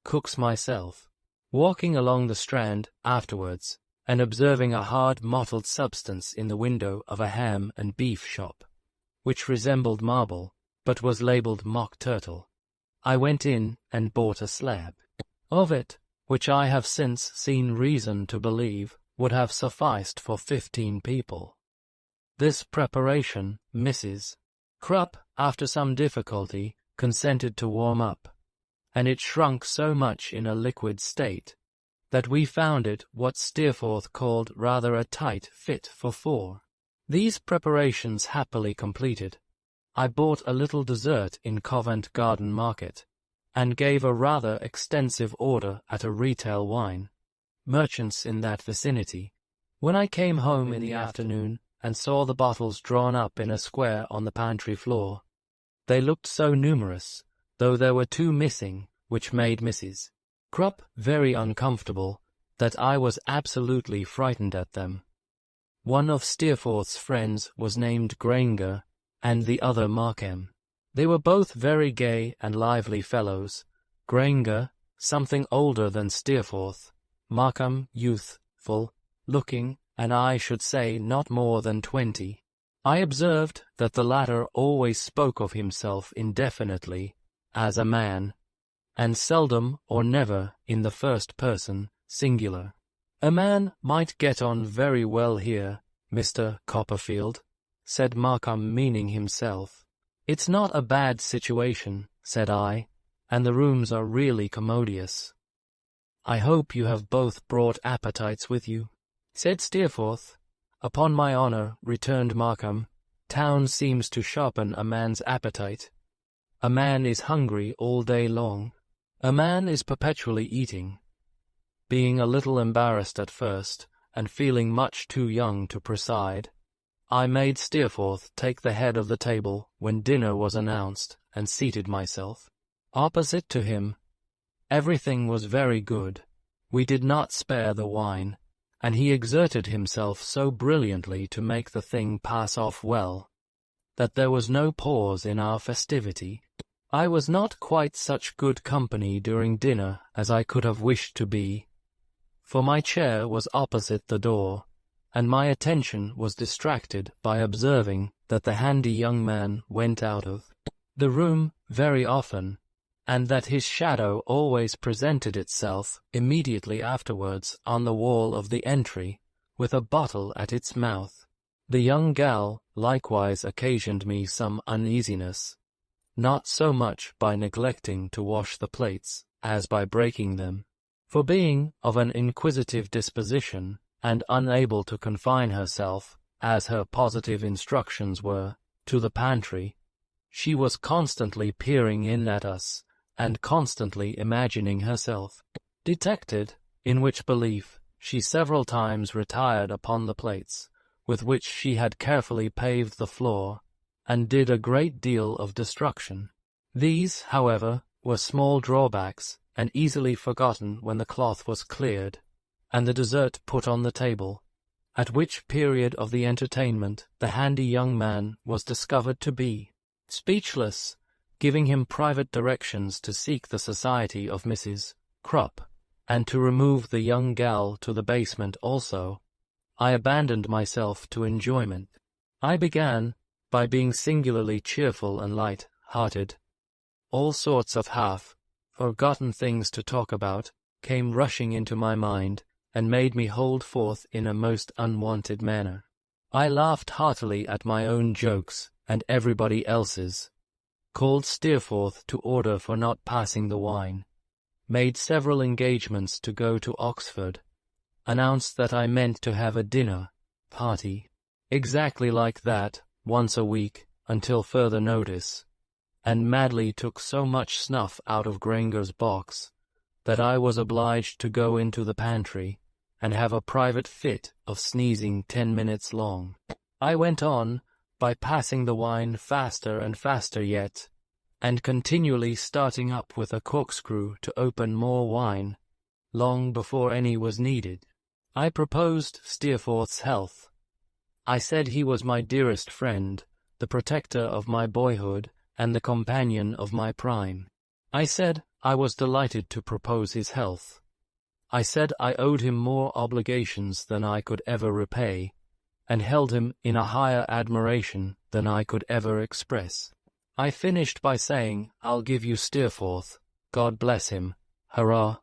cook's myself, walking along the Strand afterwards, and observing a hard mottled substance in the window of a ham and beef shop, which resembled marble, but was labelled mock turtle. I went in and bought a slab of it, which I have since seen reason to believe would have sufficed for 15 people. This preparation Mrs. Krupp, after some difficulty, consented to warm up, and it shrunk so much in a liquid state that we found it what Steerforth called rather a tight fit for 4. These preparations happily completed, I bought a little dessert in Covent Garden Market, and gave a rather extensive order at a retail wine merchant's in that vicinity. When I came home in the afternoon and saw the bottles drawn up in a square on the pantry floor, they looked so numerous, though there were 2 missing, which made Mrs. Krupp very uncomfortable, that I was absolutely frightened at them. One of Steerforth's friends was named Grainger, and the other Markham. They were both very gay and lively fellows, Grainger something older than Steerforth, Markham youthful looking, and I should say not more than 20. I observed that the latter always spoke of himself indefinitely, as a man, and seldom or never in the first person singular. A man might get on very well here, Mr. Copperfield, said Markham, meaning himself. It's not a bad situation, said I, and the rooms are really commodious. I hope you have both brought appetites with you, said Steerforth. Upon my honour, returned Markham, Town seems to sharpen a man's appetite. A man is hungry all day long. A man is perpetually eating. Being a little embarrassed at first, and feeling much too young to preside, I made Steerforth take the head of the table when dinner was announced, and seated myself opposite to him. Everything was very good. We did not spare the wine, and he exerted himself so brilliantly to make the thing pass off well, that there was no pause in our festivity. I was not quite such good company during dinner as I could have wished to be, for my chair was opposite the door, and my attention was distracted by observing that the handy young man went out of the room very often, and that his shadow always presented itself immediately afterwards on the wall of the entry, with a bottle at its mouth. The young gal likewise occasioned me some uneasiness, not so much by neglecting to wash the plates as by breaking them, for being of an inquisitive disposition, and unable to confine herself, as her positive instructions were, to the pantry, she was constantly peering in at us, and constantly imagining herself detected, in which belief she several times retired upon the plates, with which she had carefully paved the floor, and did a great deal of destruction. These, however, were small drawbacks, and easily forgotten when the cloth was cleared, and the dessert put on the table, at which period of the entertainment the handy young man was discovered to be speechless, giving him private directions to seek the society of Mrs. Krupp, and to remove the young gal to the basement also. I abandoned myself to enjoyment. I began by being singularly cheerful and light-hearted. All sorts of half-forgotten things to talk about came rushing into my mind, and made me hold forth in a most unwonted manner. I laughed heartily at my own jokes and everybody else's, called Steerforth to order for not passing the wine, made several engagements to go to Oxford, announced that I meant to have a dinner party exactly like that once a week until further notice, and madly took so much snuff out of Granger's box that I was obliged to go into the pantry and have a private fit of sneezing 10 minutes long. I went on by passing the wine faster and faster yet, and continually starting up with a corkscrew to open more wine, long before any was needed. I proposed Steerforth's health. I said he was my dearest friend, the protector of my boyhood, and the companion of my prime. I said I was delighted to propose his health. I said I owed him more obligations than I could ever repay, and held him in a higher admiration than I could ever express. I finished by saying, "I'll give you Steerforth. God bless him. Hurrah!"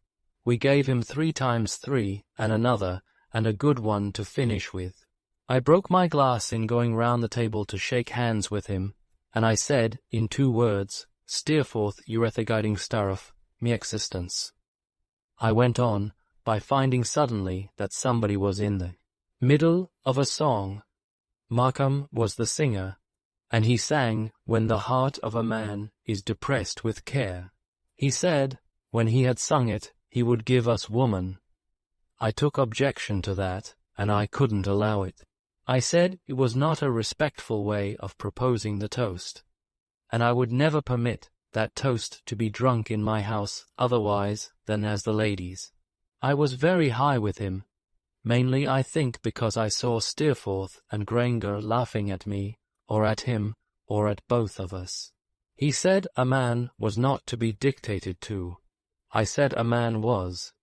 We gave him 3 times 3, and another, and a good one to finish with. I broke my glass in going round the table to shake hands with him, and I said, in 2 words, "Steerforth urethigiting starf, me existence." I went on by finding suddenly that somebody was in the middle of a song. Markham was the singer, and he sang when the heart of a man is depressed with care. He said, when he had sung it, he would give us woman. I took objection to that, and I couldn't allow it. I said it was not a respectful way of proposing the toast, and I would never permit that toast to be drunk in my house otherwise than as the ladies. I was very high with him, mainly I think because I saw Steerforth and Granger laughing at me, or at him, or at both of us. He said a man was not to be dictated to. I said a man was.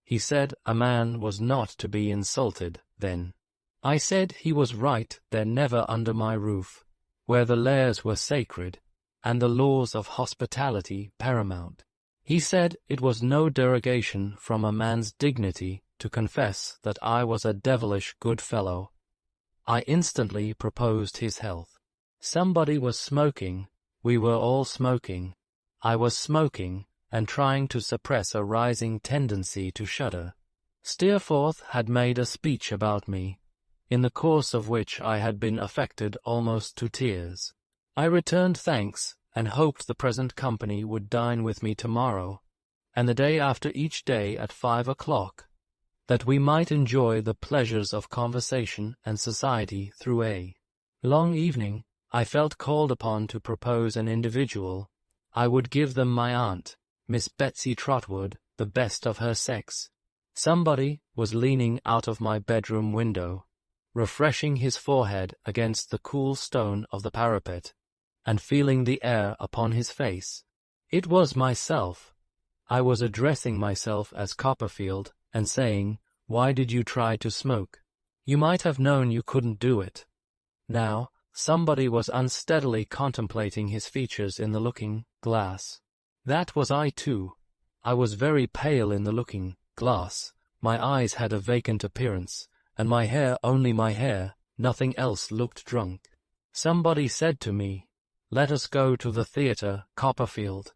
He said a man was not to be insulted, then. I said he was right there, never under my roof, where the lares were sacred, and the laws of hospitality paramount. He said it was no derogation from a man's dignity to confess that I was a devilish good fellow. I instantly proposed his health. Somebody was smoking. We were all smoking. I was smoking, and trying to suppress a rising tendency to shudder. Steerforth had made a speech about me, in the course of which I had been affected almost to tears. I returned thanks, and hoped the present company would dine with me tomorrow, and the day after each day at 5 o'clock, that we might enjoy the pleasures of conversation and society through a long evening. I felt called upon to propose an individual. I would give them my aunt, Miss Betsy Trotwood, the best of her sex. Somebody was leaning out of my bedroom window, refreshing his forehead against the cool stone of the parapet, and feeling the air upon his face. It was myself. I was addressing myself as Copperfield, and saying, "Why did you try to smoke? You might have known you couldn't do it." Now, somebody was unsteadily contemplating his features in the looking-glass. That was I too. I was very pale in the looking-glass. My eyes had a vacant appearance, and my hair only my hair, nothing else looked drunk. Somebody said to me, "Let us go to the theatre, Copperfield."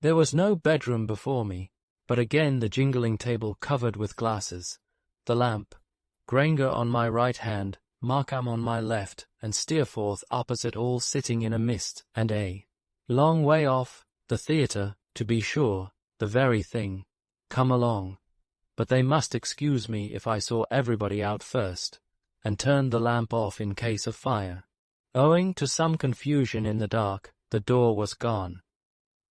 There was no bedroom before me, but again the jingling table covered with glasses, the lamp, Granger on my right hand, Markham on my left, and Steerforth opposite, all sitting in a mist, and a long way off, the theatre, to be sure, the very thing. Come along. But they must excuse me if I saw everybody out first, and turned the lamp off in case of fire. Owing to some confusion in the dark, the door was gone.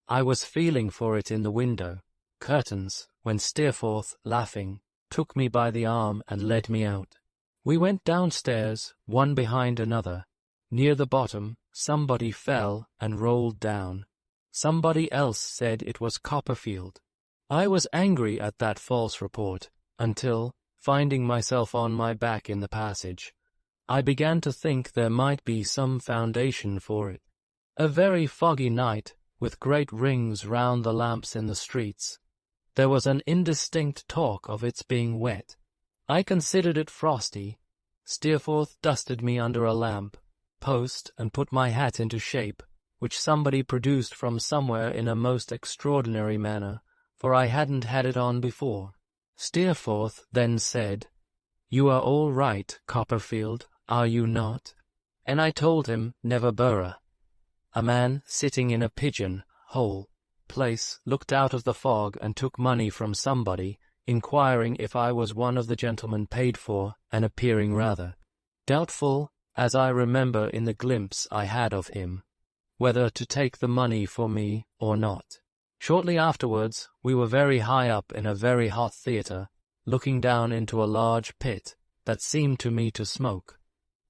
I was feeling for it in the window, curtains, when Steerforth, laughing, took me by the arm and led me out. We went downstairs, one behind another. Near the bottom, somebody fell and rolled down. Somebody else said it was Copperfield. I was angry at that false report, until, finding myself on my back in the passage, I began to think there might be some foundation for it. A very foggy night, with great rings round the lamps in the streets. There was an indistinct talk of its being wet. I considered it frosty. Steerforth dusted me under a lamp post and put my hat into shape, which somebody produced from somewhere in a most extraordinary manner, for I hadn't had it on before. Steerforth then said, "You are all right, Copperfield, are you not?" And I told him Neverborough. A man sitting in a pigeon-hole place looked out of the fog and took money from somebody, inquiring if I was one of the gentlemen paid for, and appearing rather doubtful, as I remember in the glimpse I had of him, whether to take the money for me or not. Shortly afterwards, we were very high up in a very hot theatre, looking down into a large pit that seemed to me to smoke.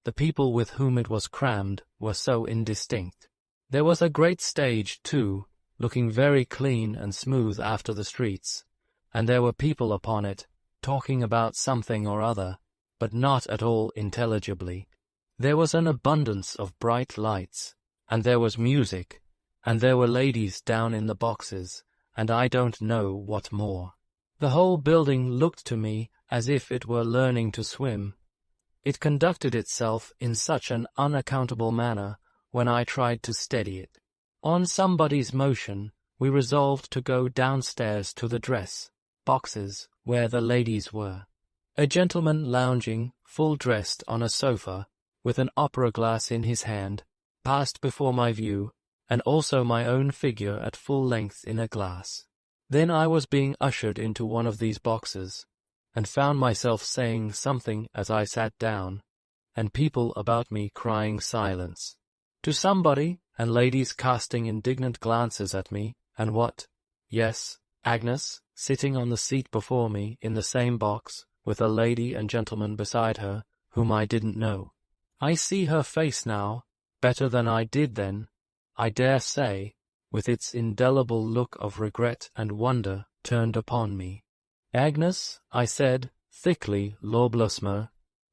The people with whom it was crammed were so indistinct. There was a great stage, too, looking very clean and smooth after the streets, and there were people upon it, talking about something or other, but not at all intelligibly. There was an abundance of bright lights, and there was music, and there were ladies down in the boxes, and I don't know what more. The whole building looked to me as if it were learning to swim. It conducted itself in such an unaccountable manner when I tried to steady it. On somebody's motion, we resolved to go downstairs to the dress-boxes where the ladies were. A gentleman lounging, full-dressed on a sofa, with an opera-glass in his hand, passed before my view, and also my own figure at full length in a glass. Then I was being ushered into one of these boxes, and found myself saying something as I sat down, and people about me crying silence, to somebody, and ladies casting indignant glances at me, and what? Yes, Agnes, sitting on the seat before me in the same box, with a lady and gentleman beside her, whom I didn't know. I see her face now, better than I did then, I dare say, with its indelible look of regret and wonder turned upon me. "Agnes," I said, thickly lawblessmer.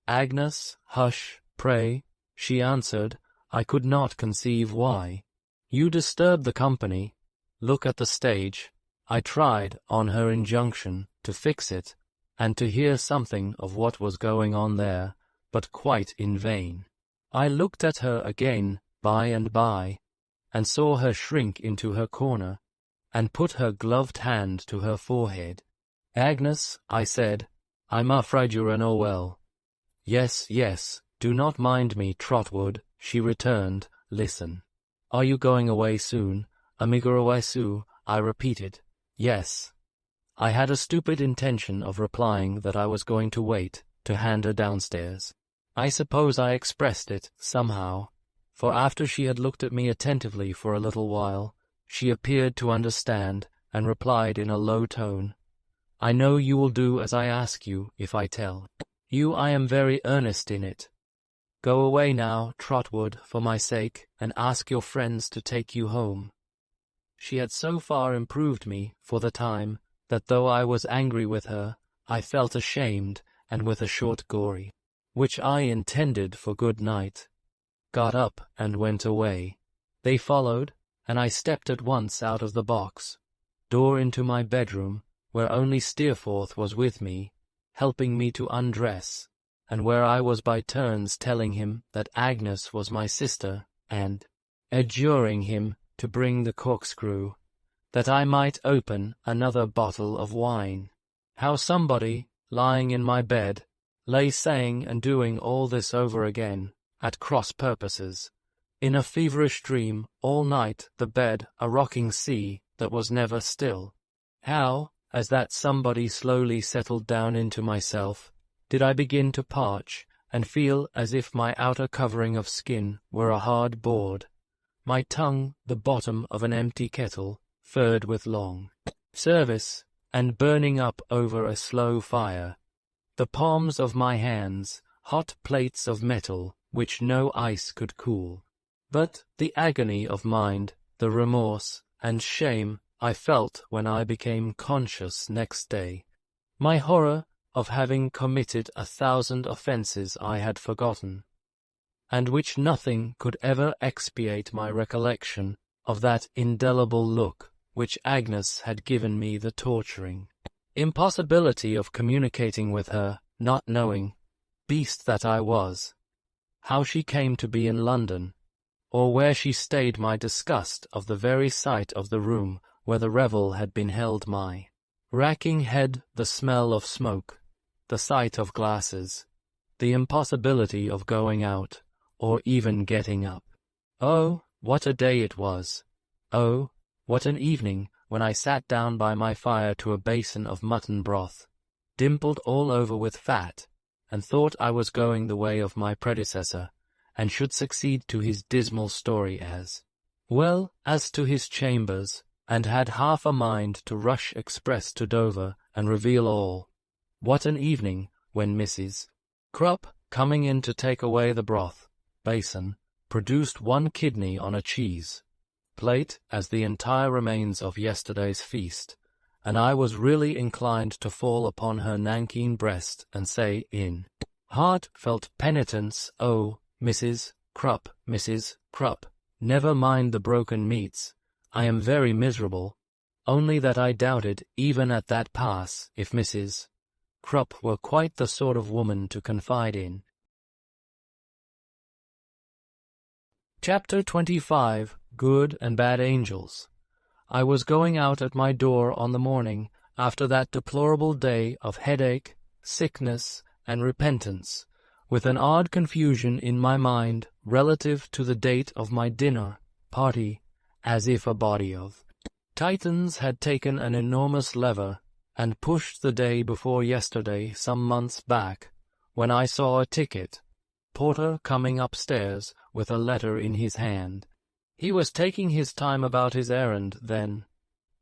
"Agnes, hush, pray," she answered. I could not conceive why. "You disturb the company. Look at the stage." I tried, on her injunction, to fix it, and to hear something of what was going on there, but quite in vain. I looked at her again, by and by, and saw her shrink into her corner, and put her gloved hand to her forehead. "Agnes," I said, "I'm afraid you're an well. Yes, yes, do not mind me, Trotwood, she returned. Listen. Are you going away soon? Amigarawaisu, I repeated. Yes. I had a stupid intention of replying that I was going to wait to hand her downstairs. I suppose I expressed it somehow, for after she had looked at me attentively for a little while, she appeared to understand and replied in a low tone, I know you will do as I ask you if I tell you I am very earnest in it. Go away now, Trotwood, for my sake, and ask your friends to take you home. She had so far improved me for the time that though I was angry with her, I felt ashamed, and with a short gory, which I intended for good night, got up and went away. They followed, and I stepped at once out of the box, door into my bedroom, where only Steerforth was with me, helping me to undress, and where I was by turns telling him that Agnes was my sister, and adjuring him to bring the corkscrew, that I might open another bottle of wine. How somebody, lying in my bed, lay saying and doing all this over again, at cross purposes, in a feverish dream all night, the bed a rocking sea that was never still. How, as that somebody slowly settled down into myself, did I begin to parch, and feel as if my outer covering of skin were a hard board, my tongue the bottom of an empty kettle, furred with long service, and burning up over a slow fire, the palms of my hands, hot plates of metal, which no ice could cool. But the agony of mind, the remorse and shame I felt when I became conscious next day, my horror of having committed 1,000 offences I had forgotten, and which nothing could ever expiate my recollection of that indelible look which Agnes had given me, the torturing impossibility of communicating with her, not knowing, beast that I was, how she came to be in London, or where she stayed, my disgust of the very sight of the room where the revel had been held, my racking head, the smell of smoke, the sight of glasses, the impossibility of going out, or even getting up. Oh, what a day it was! Oh, what an evening, when I sat down by my fire to a basin of mutton broth, dimpled all over with fat, and thought I was going the way of my predecessor, and should succeed to his dismal story as well as to his chambers, and had half a mind to rush express to Dover and reveal all. What an evening, when Mrs. Krupp, coming in to take away the broth basin, produced 1 kidney on a cheese plate as the entire remains of yesterday's feast, and I was really inclined to fall upon her nankeen breast and say in heartfelt penitence, Oh, Mrs. Krupp, never mind the broken meats, I am very miserable, only that I doubted, even at that pass, if Mrs. Krupp were quite the sort of woman to confide in. Chapter 25. Good and Bad Angels. I was going out at my door on the morning after that deplorable day of headache, sickness, and repentance, with an odd confusion in my mind relative to the date of my dinner party, as if a body of Titans had taken an enormous lever and pushed the day before yesterday some months back, when I saw a ticket porter coming upstairs with a letter in his hand. He was taking his time about his errand then,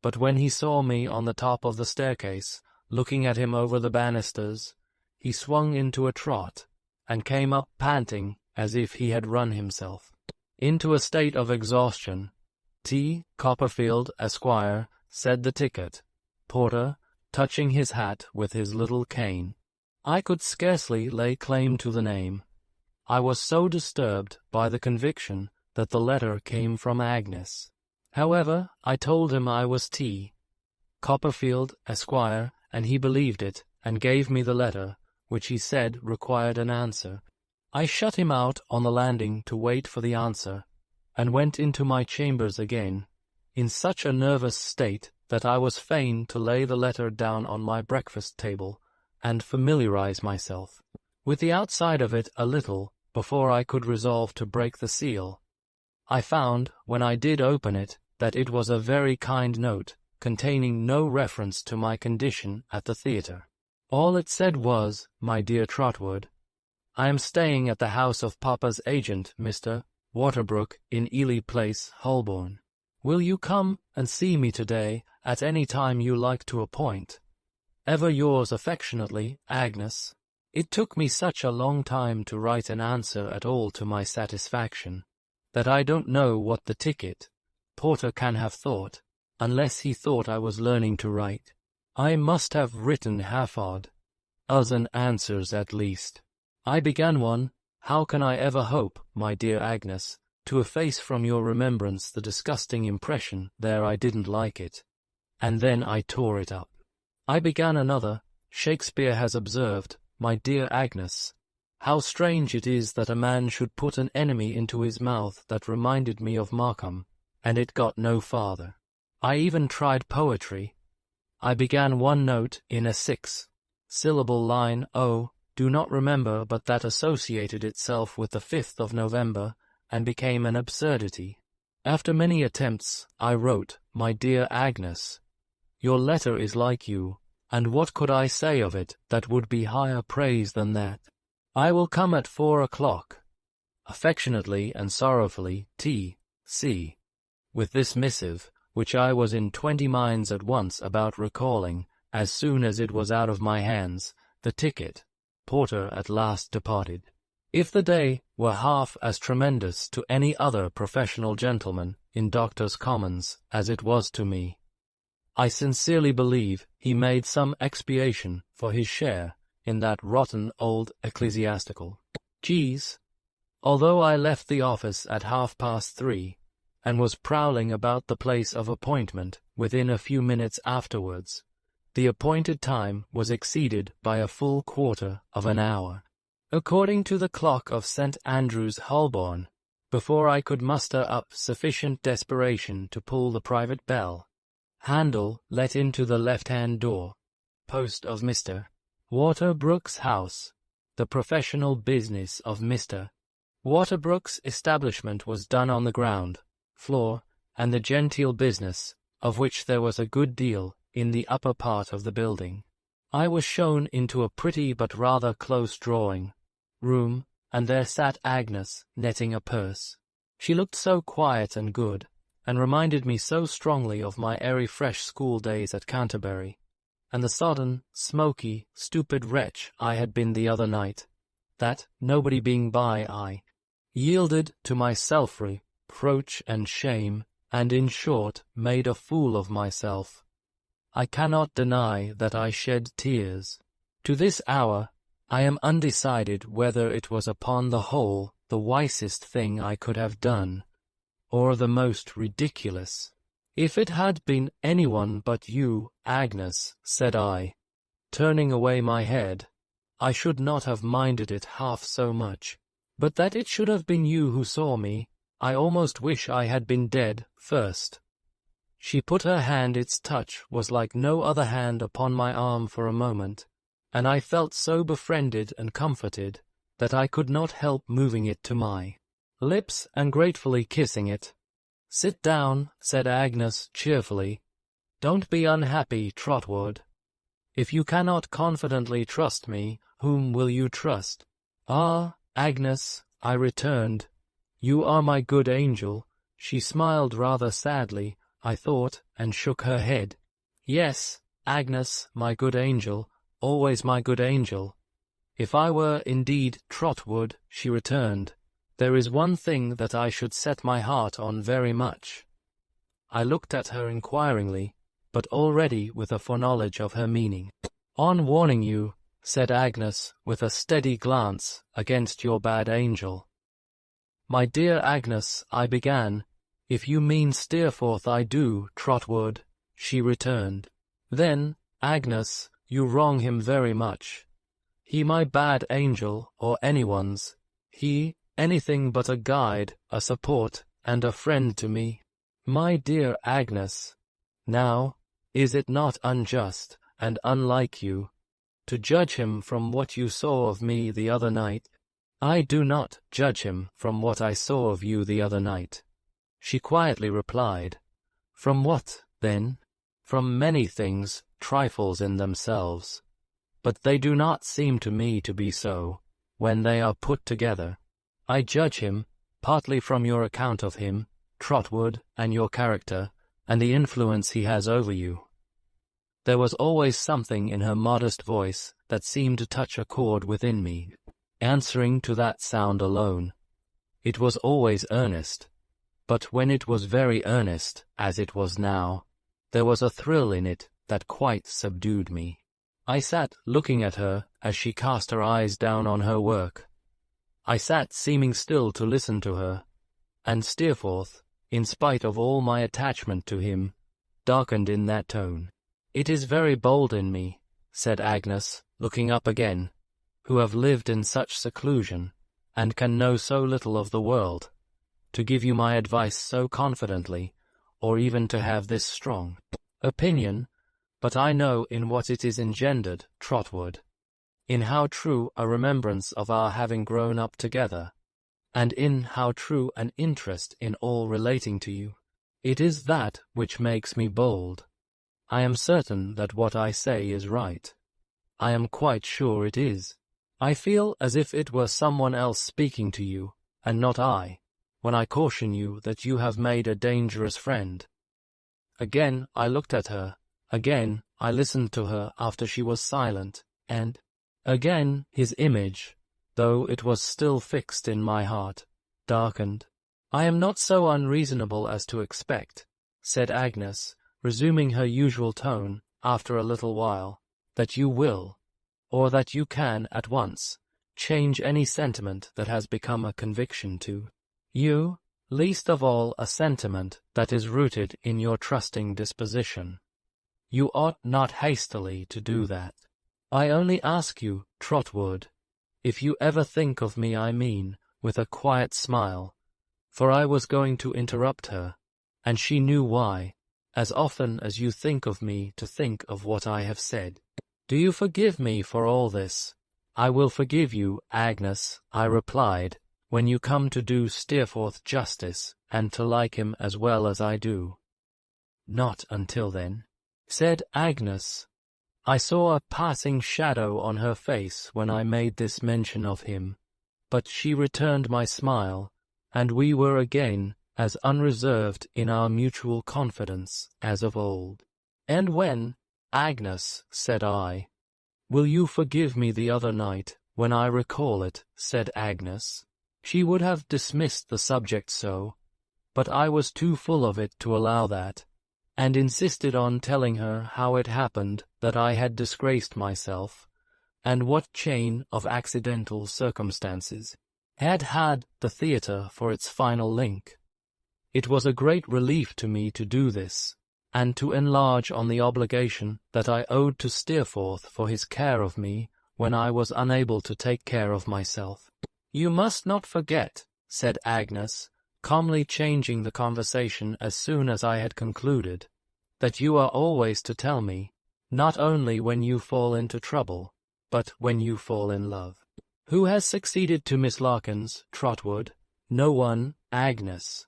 but when he saw me on the top of the staircase, looking at him over the banisters, he swung into a trot, and came up panting as if he had run himself into a state of exhaustion. T. Copperfield, Esquire, said the ticket porter, touching his hat with his little cane. I could scarcely lay claim to the name. I was so disturbed by the conviction that the letter came from Agnes. However, I told him I was T. Copperfield, Esquire, and he believed it, and gave me the letter, which he said required an answer. I shut him out on the landing to wait for the answer, and went into my chambers again, in such a nervous state that I was fain to lay the letter down on my breakfast table, and familiarize myself with the outside of it a little, before I could resolve to break the seal. I found, when I did open it, that it was a very kind note, containing no reference to my condition at the theatre. All it said was, "My dear Trotwood, I am staying at the house of Papa's agent, Mr. Waterbrook, in Ely Place, Holborn. Will you come and see me today at any time you like to appoint? Ever yours affectionately, Agnes." It took me such a long time to write an answer at all to my satisfaction, that I don't know what the ticket porter can have thought, unless he thought I was learning to write. I must have written half-odd, dozen answers at least. I began one, "How can I ever hope, my dear Agnes, to efface from your remembrance the disgusting impression there I didn't like it," and then I tore it up. I began another, "Shakespeare has observed, my dear Agnes, how strange it is that a man should put an enemy into his mouth that reminded me of Markham," and it got no farther. I even tried poetry. I began one note in a 6-syllable line, "Oh, do not remember," but that associated itself with the 5th of November, and became an absurdity. After many attempts, I wrote, "My dear Agnes, your letter is like you, and what could I say of it that would be higher praise than that? I will come at 4 o'clock. Affectionately and sorrowfully, T.C." With this missive, which I was in 20 minds at once about recalling, as soon as it was out of my hands, the ticket porter at last departed. If the day were half as tremendous to any other professional gentleman in Doctors' Commons as it was to me, I sincerely believe he made some expiation for his share in that rotten old ecclesiastical G's. Although I left the office at 3:30, and was prowling about the place of appointment within a few minutes afterwards, the appointed time was exceeded by a full quarter of an hour, according to the clock of St. Andrew's, Holborn, before I could muster up sufficient desperation to pull the private bell handle let into the left-hand door post of Mr. Waterbrook's house. The professional business of Mr. Waterbrook's establishment was done on the ground floor, and the genteel business, of which there was a good deal, in the upper part of the building. I was shown into a pretty but rather close drawing room, and there sat Agnes, netting a purse. She looked so quiet and good, and reminded me so strongly of my airy fresh school days at Canterbury, and the sodden, smoky, stupid wretch I had been the other night, that, nobody being by, I yielded to my self-reproach and shame, and in short made a fool of myself. I cannot deny that I shed tears. To this hour I am undecided whether it was upon the whole the wisest thing I could have done, or the most ridiculous. "If it had been anyone but you, Agnes," said I, turning away my head, "I should not have minded it half so much. But that it should have been you who saw me, I almost wish I had been dead first." She put her hand, its touch was like no other hand upon my arm for a moment, and I felt so befriended and comforted that I could not help moving it to my lips and gratefully kissing it. "Sit down," said Agnes cheerfully. "Don't be unhappy, Trotwood. If you cannot confidently trust me, whom will you trust?" "Ah, Agnes," I returned, "you are my good angel." She smiled rather sadly, I thought, and shook her head. "Yes, Agnes, my good angel, always my good angel. If I were indeed Trotwood," she returned, "there is one thing that I should set my heart on very much." I looked at her inquiringly, but already with a foreknowledge of her meaning. "On warning you," said Agnes, with a steady glance, "against your bad angel." "My dear Agnes," I began. "If you mean Steerforth, I do, Trotwood," she returned. "Then, Agnes, you wrong him very much. He my bad angel, or anyone's. He anything but a guide, a support, and a friend to me. My dear Agnes, now, is it not unjust and unlike you to judge him from what you saw of me the other night?" "I do not judge him from what I saw of you the other night," she quietly replied. "From what, then?" "From many things, trifles in themselves. But they do not seem to me to be so, when they are put together. I judge him, partly from your account of him, Trotwood, and your character, and the influence he has over you." There was always something in her modest voice that seemed to touch a chord within me, answering to that sound alone. It was always earnest, but when it was very earnest, as it was now, there was a thrill in it that quite subdued me. I sat looking at her as she cast her eyes down on her work. I sat seeming still to listen to her, and Steerforth, in spite of all my attachment to him, darkened in that tone. "It is very bold in me," said Agnes, looking up again, "who have lived in such seclusion, and can know so little of the world, to give you my advice so confidently, or even to have this strong opinion, but I know in what it is engendered, Trotwood, in how true a remembrance of our having grown up together, and in how true an interest in all relating to you. It is that which makes me bold. I am certain that what I say is right. I am quite sure it is. I feel as if it were someone else speaking to you, and not I, when I caution you that you have made a dangerous friend." Again I looked at her, again I listened to her after she was silent, and again his image, though it was still fixed in my heart, darkened. "I am not so unreasonable as to expect," said Agnes, resuming her usual tone after a little while, "that you will, or that you can at once, change any sentiment that has become a conviction to you, least of all a sentiment that is rooted in your trusting disposition. You ought not hastily to do that. I only ask you, Trotwood, if you ever think of me, I mean, with a quiet smile," for I was going to interrupt her, and she knew why, "as often as you think of me to think of what I have said. Do you forgive me for all this?" "I will forgive you, Agnes," I replied, "when you come to do Steerforth justice, and to like him as well as I do." "Not until then," said Agnes. I saw a passing shadow on her face when I made this mention of him, but she returned my smile, and we were again as unreserved in our mutual confidence as of old. "And when, Agnes," said I, "will you forgive me the other night, when I recall it?" said Agnes. She would have dismissed the subject so, but I was too full of it to allow that, and insisted on telling her how it happened that I had disgraced myself, and what chain of accidental circumstances had had the theatre for its final link. It was a great relief to me to do this, and to enlarge on the obligation that I owed to Steerforth for his care of me when I was unable to take care of myself. "You must not forget," said Agnes, calmly changing the conversation as soon as I had concluded, "that you are always to tell me, not only when you fall into trouble, but when you fall in love." "Who has succeeded to Miss Larkins, Trotwood?" "No one, Agnes."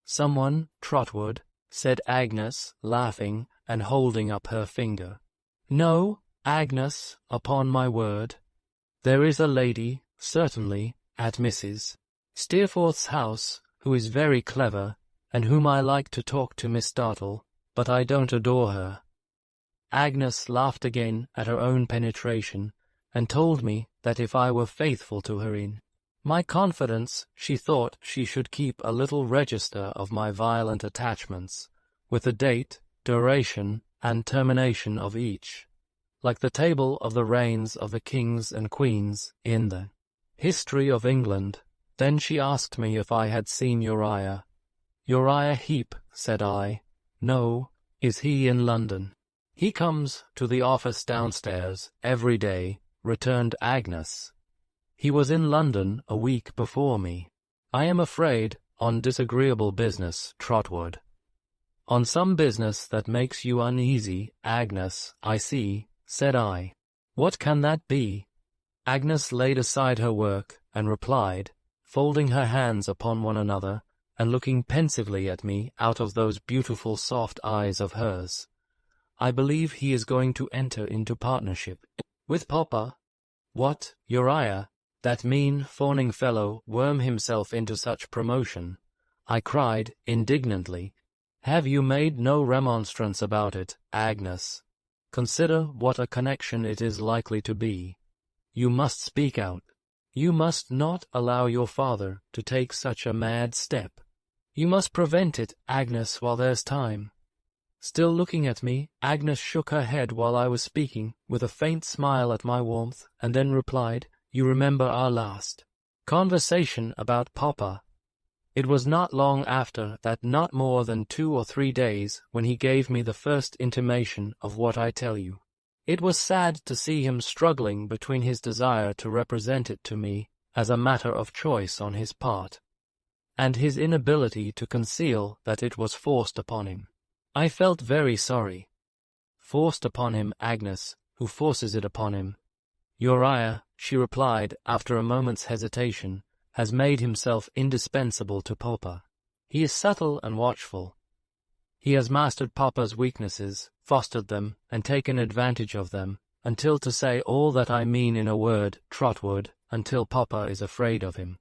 "Someone, Trotwood," said Agnes, laughing and holding up her finger. "No, Agnes, upon my word. There is a lady, certainly, at Mrs. Steerforth's house, who is very clever, and whom I like to talk to Miss Dartle, but I don't adore her." Agnes laughed again at her own penetration, and told me that if I were faithful to her in my confidence, she thought she should keep a little register of my violent attachments, with the date, duration, and termination of each, like the table of the reigns of the kings and queens in the History of England. Then she asked me if I had seen Uriah. "Uriah Heep," said I. "No. Is he in London?" "He comes to the office downstairs every day," returned Agnes. "He was in London a week before me. I am afraid, on disagreeable business, Trotwood." "On some business that makes you uneasy, Agnes, I see," said I. What can that be? Agnes laid aside her work and replied, folding her hands upon one another and looking pensively at me out of those beautiful soft eyes of hers. I believe he is going to enter into partnership with Papa. What, Uriah, that mean, fawning fellow, worm himself into such promotion? I cried indignantly. Have you made no remonstrance about it, Agnes? Consider what a connection it is likely to be. You must speak out. You must not allow your father to take such a mad step. You must prevent it, Agnes, while there's time. Still looking at me, Agnes shook her head while I was speaking, with a faint smile at my warmth, and then replied, You remember our last conversation about Papa. It was not long after that, not more than 2 or 3 days, when he gave me the first intimation of what I tell you. It was sad to see him struggling between his desire to represent it to me as a matter of choice on his part, and his inability to conceal that it was forced upon him. I felt very sorry. Forced upon him, Agnes, who forces it upon him? Uriah, she replied after a moment's hesitation, has made himself indispensable to Papa. He is subtle and watchful. He has mastered Papa's weaknesses, fostered them, and taken advantage of them, until, to say all that I mean in a word, Trotwood, until Papa is afraid of him.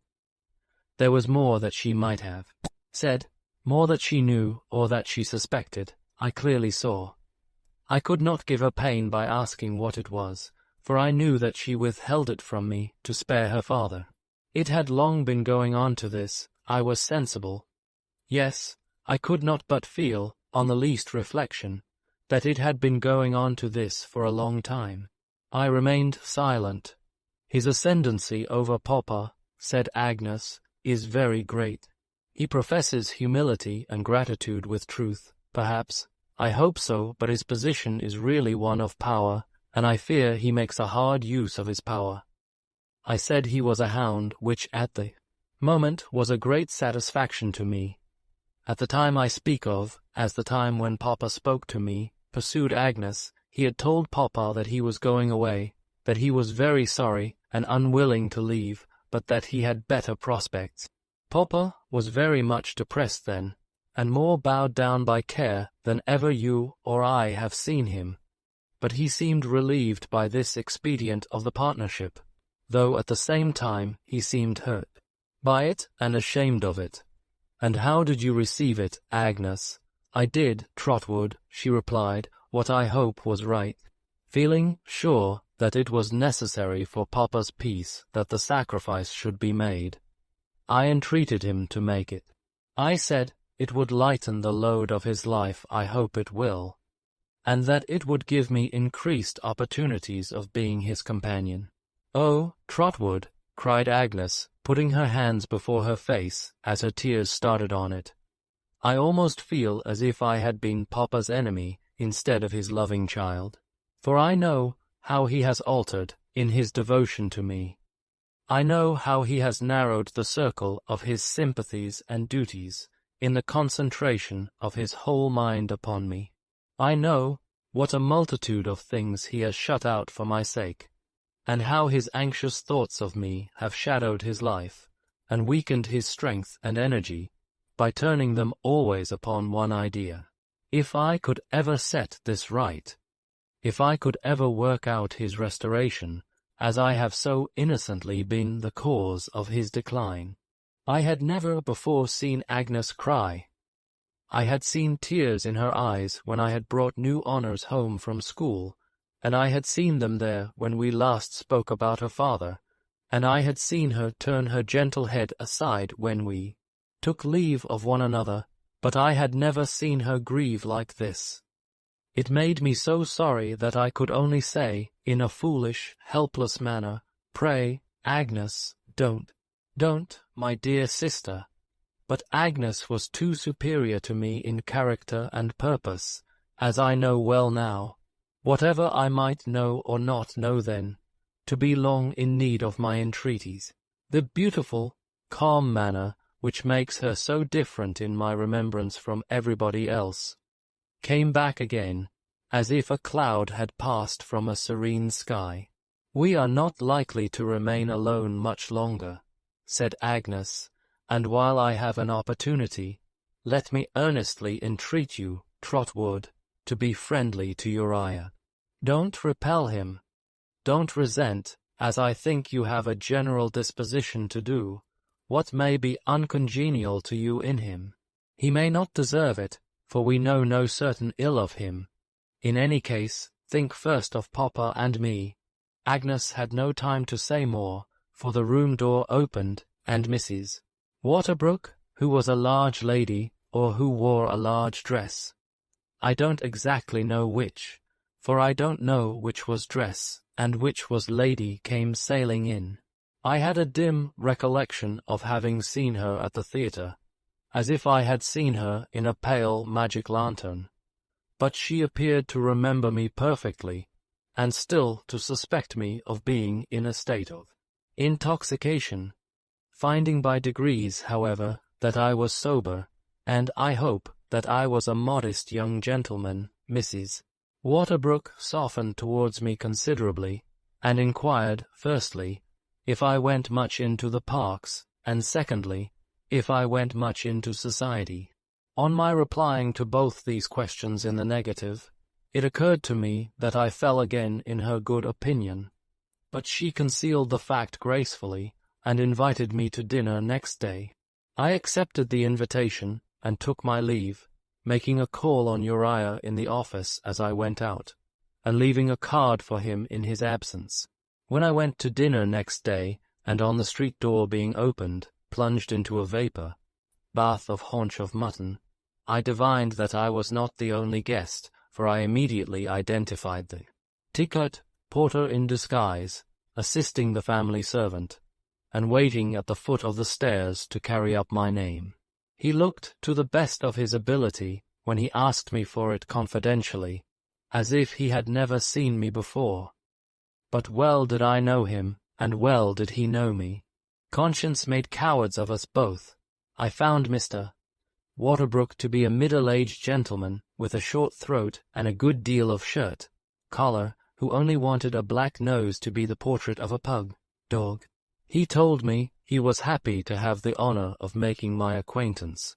There was more that she might have said, more that she knew or that she suspected, I clearly saw. I could not give her pain by asking what it was, for I knew that she withheld it from me to spare her father. It had long been going on to this, I was sensible. Yes, I could not but feel, on the least reflection, that it had been going on to this for a long time. I remained silent. His ascendancy over Papa, said Agnes, is very great. He professes humility and gratitude with truth, perhaps. I hope so, but his position is really one of power, and I fear he makes a hard use of his power. I said he was a hound, which at the moment was a great satisfaction to me. At the time I speak of, as the time when Papa spoke to me, pursued Agnes, he had told Papa that he was going away, that he was very sorry and unwilling to leave, but that he had better prospects. Papa was very much depressed then, and more bowed down by care than ever you or I have seen him. But he seemed relieved by this expedient of the partnership, though at the same time he seemed hurt by it and ashamed of it. And how did you receive it, Agnes? I did, Trotwood, she replied, what I hope was right, feeling sure that it was necessary for Papa's peace that the sacrifice should be made. I entreated him to make it. I said it would lighten the load of his life, I hope it will, and that it would give me increased opportunities of being his companion. Oh, Trotwood, cried Agnes, putting her hands before her face as her tears started on it. I almost feel as if I had been Papa's enemy instead of his loving child, for I know how he has altered in his devotion to me. I know how he has narrowed the circle of his sympathies and duties in the concentration of his whole mind upon me. I know what a multitude of things he has shut out for my sake, and how his anxious thoughts of me have shadowed his life, and weakened his strength and energy, by turning them always upon one idea. If I could ever set this right, if I could ever work out his restoration, as I have so innocently been the cause of his decline. I had never before seen Agnes cry. I had seen tears in her eyes when I had brought new honours home from school, and I had seen them there when we last spoke about her father, and I had seen her turn her gentle head aside when we took leave of one another, but I had never seen her grieve like this. It made me so sorry that I could only say, in a foolish, helpless manner, Pray, Agnes, don't, my dear sister. But Agnes was too superior to me in character and purpose, as I know well now, whatever I might know or not know then, to be long in need of my entreaties. The beautiful, calm manner which makes her so different in my remembrance from everybody else, came back again, as if a cloud had passed from a serene sky. "We are not likely to remain alone much longer," said Agnes, "and while I have an opportunity, let me earnestly entreat you, Trotwood, to be friendly to Uriah. Don't repel him. Don't resent, as I think you have a general disposition to do, what may be uncongenial to you in him. He may not deserve it, for we know no certain ill of him. In any case, think first of Papa and me." Agnes had no time to say more, for the room door opened, and Mrs. Waterbrook, who was a large lady, or who wore a large dress, I don't exactly know which, for I don't know which was dress and which was lady, came sailing in. I had a dim recollection of having seen her at the theatre, as if I had seen her in a pale magic lantern, but she appeared to remember me perfectly, and still to suspect me of being in a state of intoxication. Finding by degrees, however, that I was sober, and I hope that I was a modest young gentleman, Mrs. Waterbrook softened towards me considerably, and inquired, firstly, if I went much into the parks, and secondly, if I went much into society. On my replying to both these questions in the negative, it occurred to me that I fell again in her good opinion, but she concealed the fact gracefully, and invited me to dinner next day. I accepted the invitation, and took my leave, making a call on Uriah in the office as I went out, and leaving a card for him in his absence. When I went to dinner next day, and on the street door being opened, plunged into a vapor, bath of haunch of mutton, I divined that I was not the only guest, for I immediately identified the ticket porter in disguise, assisting the family servant, and waiting at the foot of the stairs to carry up my name. He looked to the best of his ability when he asked me for it confidentially, as if he had never seen me before. But well did I know him, and well did he know me. Conscience made cowards of us both. I found Mr. Waterbrook to be a middle-aged gentleman with a short throat and a good deal of shirt, collar, who only wanted a black nose to be the portrait of a pug dog. He told me he was happy to have the honor of making my acquaintance,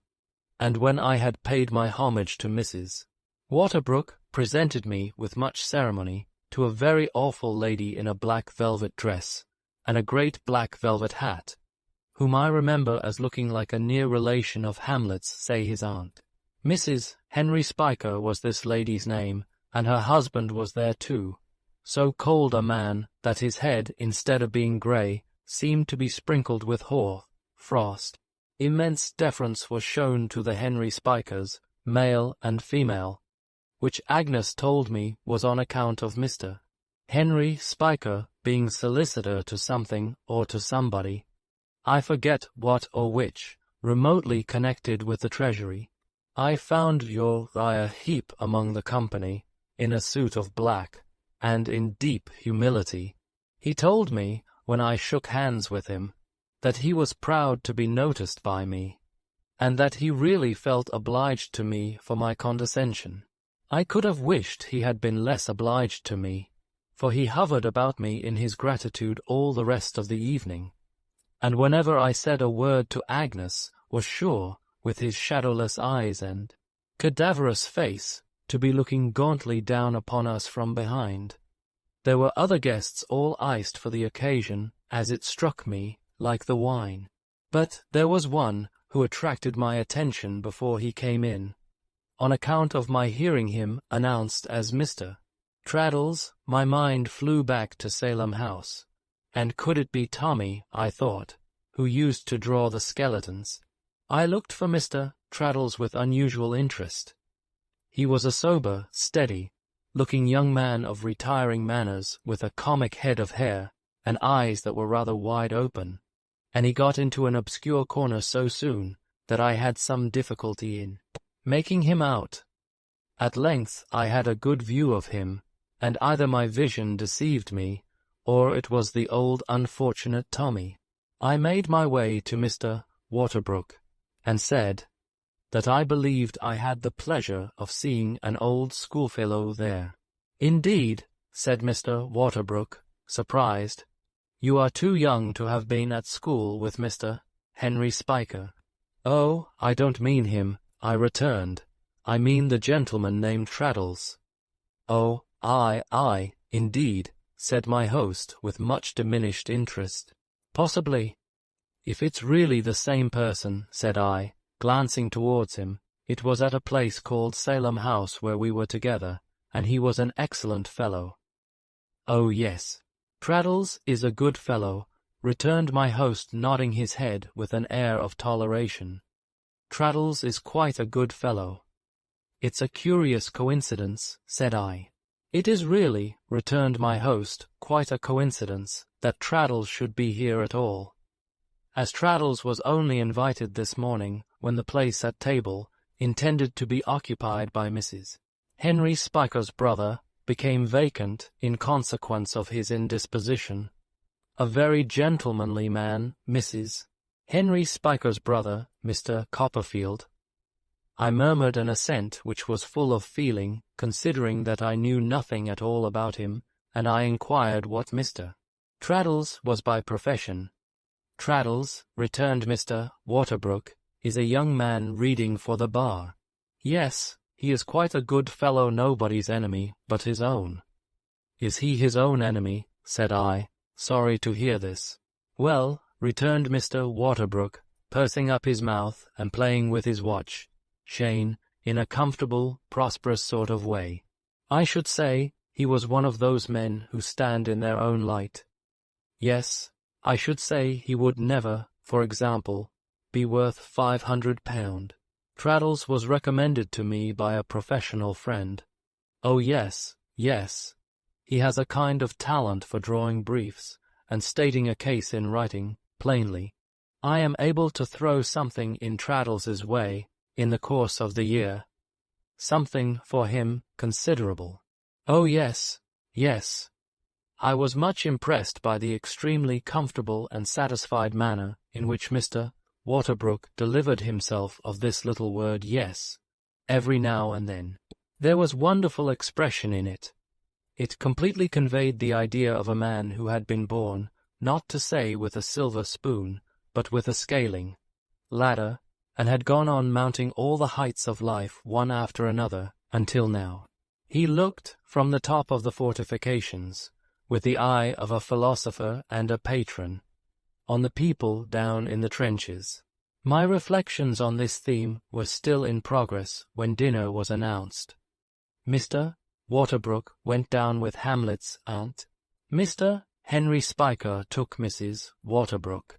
and when I had paid my homage to Mrs. Waterbrook, presented me with much ceremony to a very awful lady in a black velvet dress and a great black velvet hat, whom I remember as looking like a near relation of Hamlet's, say his aunt. Mrs. Henry Spiker was this lady's name, and her husband was there too, so cold a man that his head, instead of being grey, seemed to be sprinkled with hoar frost. Immense deference was shown to the Henry Spikers, male and female, which Agnes told me was on account of Mr. Henry Spiker being solicitor to something or to somebody, I forget what or which, remotely connected with the Treasury. I found Uriah Heep among the company, in a suit of black, and in deep humility. He told me, when I shook hands with him, that he was proud to be noticed by me, and that he really felt obliged to me for my condescension. I could have wished he had been less obliged to me, for he hovered about me in his gratitude all the rest of the evening, and whenever I said a word to Agnes, was sure, with his shadowless eyes and cadaverous face, to be looking gauntly down upon us from behind. There were other guests all iced for the occasion, as it struck me, like the wine. But there was one who attracted my attention before he came in, on account of my hearing him announced as Mr. Traddles. My mind flew back to Salem House, and could it be Tommy, I thought, who used to draw the skeletons? I looked for Mr. Traddles with unusual interest. He was a sober, steady-looking young man of retiring manners, with a comic head of hair, and eyes that were rather wide open, and he got into an obscure corner so soon that I had some difficulty in making him out. At length I had a good view of him, and either my vision deceived me, or it was the old unfortunate Tommy. I made my way to Mr. Waterbrook, and said, that I believed I had the pleasure of seeing an old schoolfellow there. "Indeed," said Mr. Waterbrook, surprised. "You are too young to have been at school with Mr. Henry Spiker." "Oh, I don't mean him," I returned. "I mean the gentleman named Traddles." "Oh, I, indeed," said my host with much diminished interest. "Possibly." "If it's really the same person," said I, glancing towards him, "it was at a place called Salem House where we were together, and he was an excellent fellow." "Oh, yes. Traddles is a good fellow," returned my host, nodding his head with an air of toleration. "Traddles is quite a good fellow." "It's a curious coincidence," said I. "It is really," returned my host, "quite a coincidence that Traddles should be here at all. As Traddles was only invited this morning when the place at table, intended to be occupied by Mrs. Henry Spiker's brother, became vacant in consequence of his indisposition. A very gentlemanly man, Mrs. Henry Spiker's brother, Mr. Copperfield." I murmured an assent which was full of feeling, considering that I knew nothing at all about him, and I inquired what Mr. Traddles was by profession. "Traddles," returned Mr. Waterbrook, "is a young man reading for the bar." "Yes, he is quite a good fellow, nobody's enemy but his own." "Is he his own enemy?" said I, sorry to hear this. "Well," returned Mr. Waterbrook, pursing up his mouth and playing with his watch chain in a comfortable, prosperous sort of way, "I should say he was one of those men who stand in their own light. Yes, I should say he would never, for example, be worth £500. Traddles was recommended to me by a professional friend. Oh, yes, yes. He has a kind of talent for drawing briefs and stating a case in writing, plainly. I am able to throw something in Traddles's way in the course of the year. Something for him considerable. Oh, yes, yes. I was much impressed by the extremely comfortable and satisfied manner in which Mr. Waterbrook delivered himself of this little word yes, every now and then. There was wonderful expression in it. It completely conveyed the idea of a man who had been born, not to say with a silver spoon, but with a scaling ladder, and had gone on mounting all the heights of life one after another until now. He looked from the top of the fortifications, with the eye of a philosopher and a patron, on the people down in the trenches. My reflections on this theme were still in progress when dinner was announced. Mr. Waterbrook went down with Hamlet's aunt. Mr. Henry Spiker took Mrs. Waterbrook.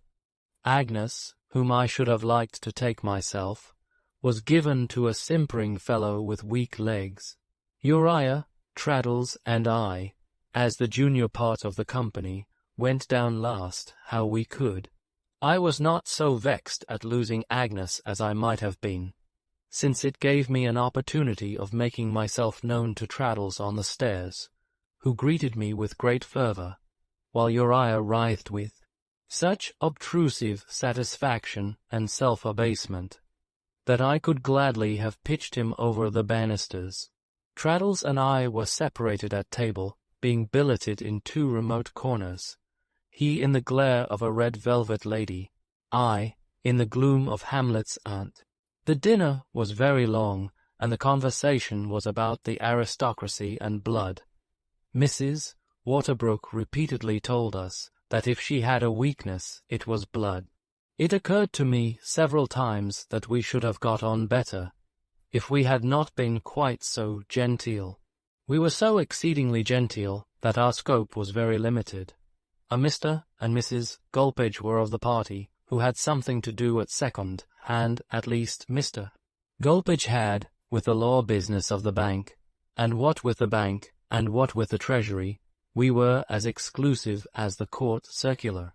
Agnes, whom I should have liked to take myself, was given to a simpering fellow with weak legs. Uriah, Traddles, and I, as the junior part of the company, went down last how we could. I was not so vexed at losing Agnes as I might have been, since it gave me an opportunity of making myself known to Traddles on the stairs, who greeted me with great fervour, while Uriah writhed with such obtrusive satisfaction and self-abasement that I could gladly have pitched him over the banisters. Traddles and I were separated at table, being billeted in two remote corners, he in the glare of a red velvet lady, I in the gloom of Hamlet's aunt. The dinner was very long, and the conversation was about the aristocracy and blood. Mrs. Waterbrook repeatedly told us that if she had a weakness, it was blood. It occurred to me several times that we should have got on better if we had not been quite so genteel. We were so exceedingly genteel that our scope was very limited. A Mr. and Mrs. Gulpidge were of the party, who had something to do at second hand, at least Mr. Gulpidge had, with the law business of the bank, and what with the bank, and what with the Treasury, we were as exclusive as the court circular.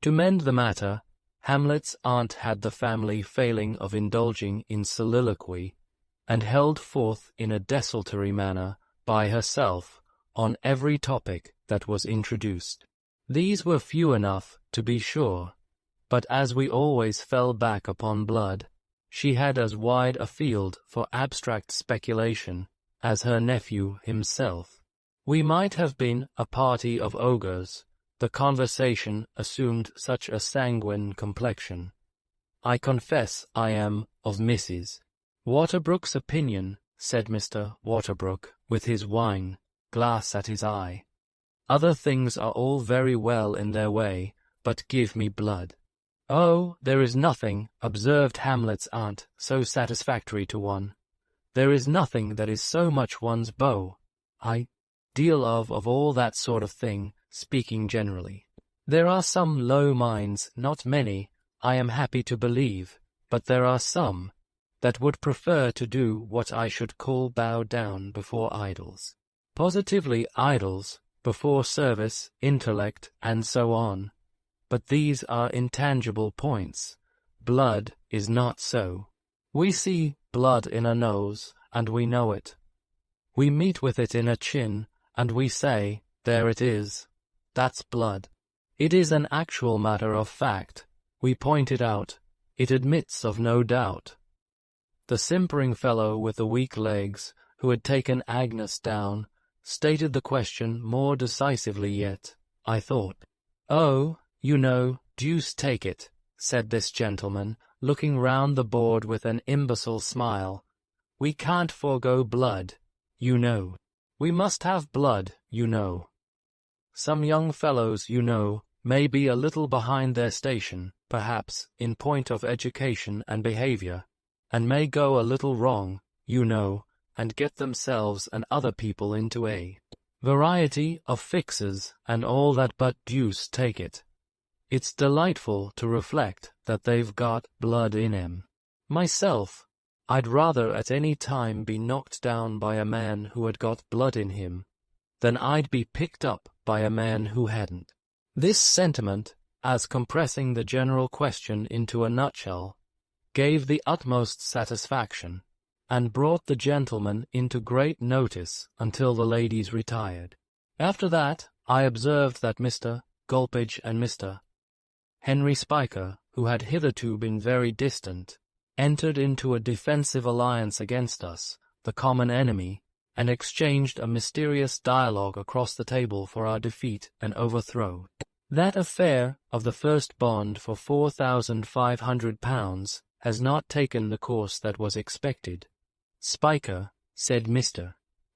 To mend the matter, Hamlet's aunt had the family failing of indulging in soliloquy, and held forth in a desultory manner by herself on every topic that was introduced. These were few enough, to be sure, but as we always fell back upon blood, She had as wide a field for abstract speculation as her nephew himself. We might have been a party of ogres. The conversation assumed such a sanguine complexion. I confess I am of Mrs. Waterbrook's opinion, said Mr. Waterbrook, with his wine glass at his eye. Other things are all very well in their way, but give me blood. Oh, there is nothing, observed Hamlet's aunt, so satisfactory to one. There is nothing that is so much one's beau. I deal of all that sort of thing, speaking generally. There are some low minds, not many, I am happy to believe, but there are some that would prefer to do what I should call bow down before idols. Positively idols, before service, intellect, and so on. But these are intangible points. Blood is not so. We see blood in a nose, and we know it. We meet with it in a chin, and we say, there it is. That's blood. It is an actual matter of fact. We point it out. It admits of no doubt. The simpering fellow with the weak legs, who had taken Agnes down, stated the question more decisively yet, I thought. Oh, you know, deuce take it, said this gentleman, looking round the board with an imbecile smile. We can't forego blood, you know. We must have blood, you know. Some young fellows, you know, may be a little behind their station, perhaps, in point of education and behaviour, and may go a little wrong, you know, and get themselves and other people into a variety of fixes and all that, but deuce take it. It's delightful to reflect that they've got blood in 'em. Myself, I'd rather at any time be knocked down by a man who had got blood in him than I'd be picked up by a man who hadn't. This sentiment, as compressing the general question into a nutshell, gave the utmost satisfaction, and brought the gentleman into great notice until the ladies retired. After that, I observed that Mr. Gulpidge and Mr. Henry Spiker, who had hitherto been very distant, entered into a defensive alliance against us, the common enemy, and exchanged a mysterious dialogue across the table for our defeat and overthrow. That affair of the first bond for £4,500 has not taken the course that was expected. Spiker, said Mr.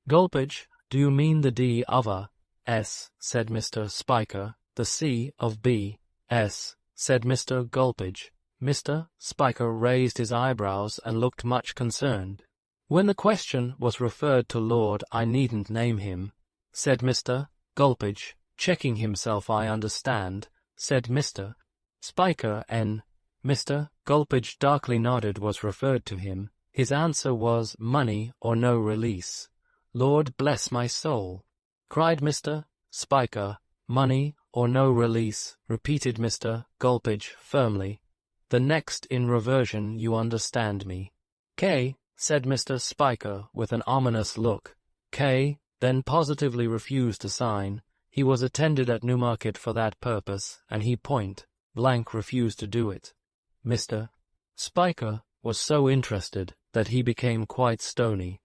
Gulpidge, do you mean the D of a S, said Mr. Spiker, the C of B, S, said Mr. Gulpidge. Mr. Spiker raised his eyebrows and looked much concerned. When the question was referred to Lord I needn't name him, said Mr. Gulpidge, checking himself, I understand, said Mr. Spiker, and Mr. Gulpidge darkly nodded, was referred to him. His answer was money or no release. Lord bless my soul, cried Mr. Spiker. Money or no release, repeated Mr. Gulpidge firmly. The next in reversion, you understand me. K, said Mr. Spiker with an ominous look. K then positively refused to sign. He was attended at Newmarket for that purpose, and he point blank refused to do it. Mr. Spiker was so interested that he became quite stony.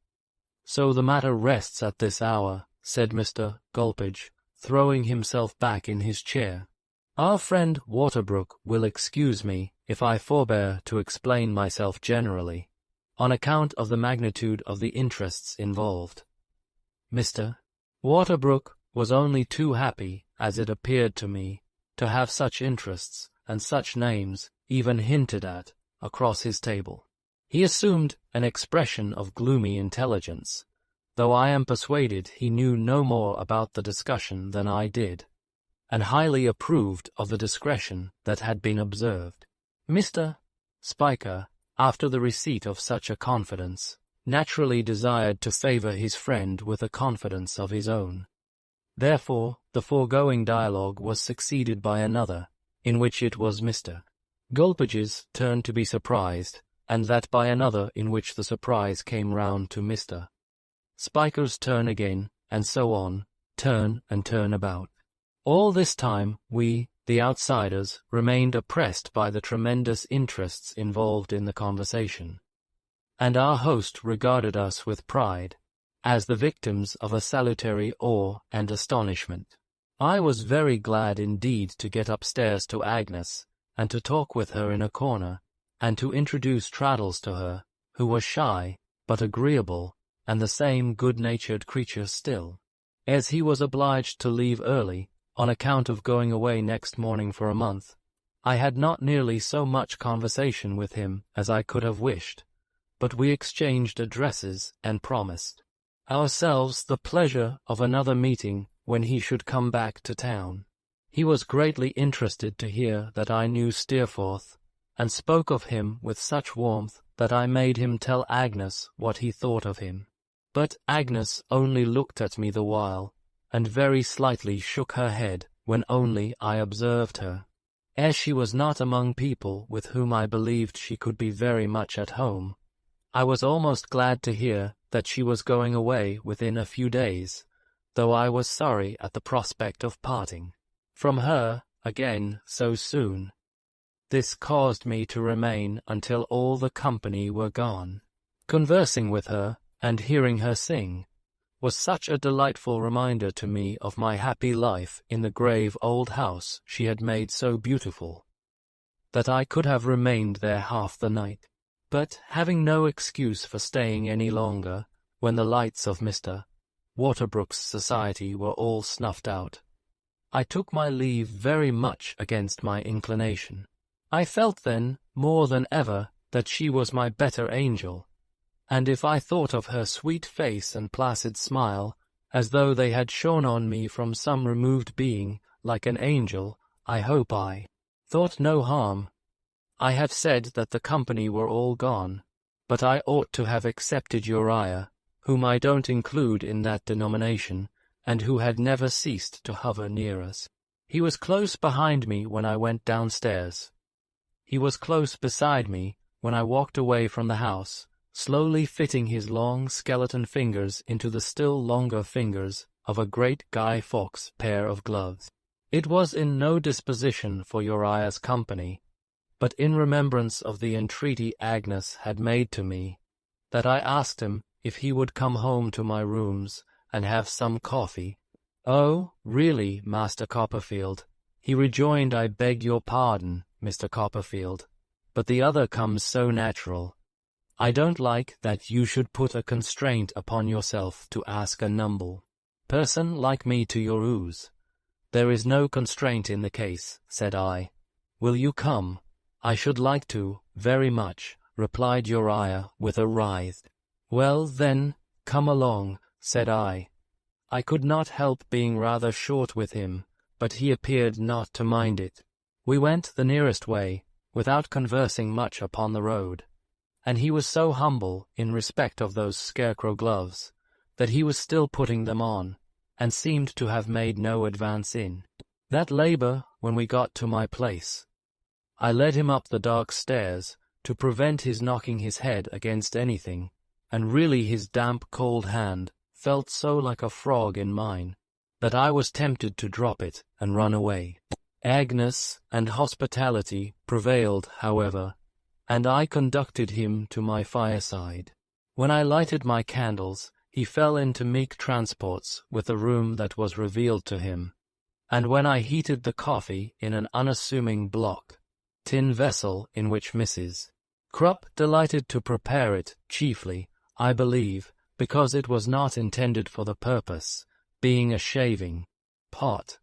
So the matter rests at this hour, said Mr. Gulpidge, throwing himself back in his chair. Our friend Waterbrook will excuse me if I forbear to explain myself generally, on account of the magnitude of the interests involved. Mr. Waterbrook was only too happy, as it appeared to me, to have such interests and such names even hinted at across his table. He assumed an expression of gloomy intelligence, though I am persuaded he knew no more about the discussion than I did, and highly approved of the discretion that had been observed. Mr. Spiker, after the receipt of such a confidence, naturally desired to favour his friend with a confidence of his own. Therefore, the foregoing dialogue was succeeded by another, in which it was Mr. Gulpidge's turn to be surprised, and that by another in which the surprise came round to Mr. Spiker's turn again, and so on, turn and turn about. All this time we The outsiders remained oppressed by the tremendous interests involved in the conversation, and our host regarded us with pride, as the victims of a salutary awe and astonishment. I was very glad indeed to get upstairs to Agnes, and to talk with her in a corner, and to introduce Traddles to her, who was shy, but agreeable, and the same good-natured creature still. As he was obliged to leave early, on account of going away next morning for a month, I had not nearly so much conversation with him as I could have wished, but we exchanged addresses and promised ourselves the pleasure of another meeting when he should come back to town. He was greatly interested to hear that I knew Steerforth, and spoke of him with such warmth that I made him tell Agnes what he thought of him. But Agnes only looked at me the while, and very slightly shook her head when only I observed her. As she was not among people with whom I believed she could be very much at home, I was almost glad to hear that she was going away within a few days, though I was sorry at the prospect of parting from her again so soon. This caused me to remain until all the company were gone. Conversing with her, and hearing her sing, was such a delightful reminder to me of my happy life in the grave old house she had made so beautiful, that I could have remained there half the night. But, having no excuse for staying any longer, when the lights of Mr. Waterbrook's society were all snuffed out, I took my leave very much against my inclination. I felt then, more than ever, that she was my better angel, and if I thought of her sweet face and placid smile, as though they had shone on me from some removed being, like an angel, I hope I thought no harm. I have said that the company were all gone, but I ought to have excepted Uriah, whom I don't include in that denomination, and who had never ceased to hover near us. He was close behind me when I went downstairs. He was close beside me when I walked away from the house, slowly fitting his long skeleton fingers into the still longer fingers of a great Guy Fawkes pair of gloves. It was in no disposition for Uriah's company, but in remembrance of the entreaty Agnes had made to me, that I asked him if he would come home to my rooms and have some coffee. "Oh, really, Master Copperfield," he rejoined, "I beg your pardon, Mr. Copperfield, but the other comes so natural. I don't like that you should put a constraint upon yourself to ask a numble person like me to your ooze." "There is no constraint in the case," said I. "Will you come?" "I should like to, very much," replied Uriah with a writhe. "Well, then, come along," said I. I could not help being rather short with him, but he appeared not to mind it. We went the nearest way, without conversing much upon the road, and he was so humble in respect of those scarecrow gloves, that he was still putting them on, and seemed to have made no advance in that labor when we got to my place. I led him up the dark stairs, to prevent his knocking his head against anything, and really his damp cold hand felt so like a frog in mine, that I was tempted to drop it and run away. Agnes and hospitality prevailed, however, and I conducted him to my fireside. When I lighted my candles, he fell into meek transports with the room that was revealed to him, and when I heated the coffee in an unassuming tin vessel in which Mrs. Krupp delighted to prepare it, chiefly, I believe, because it was not intended for the purpose, being a shaving pot,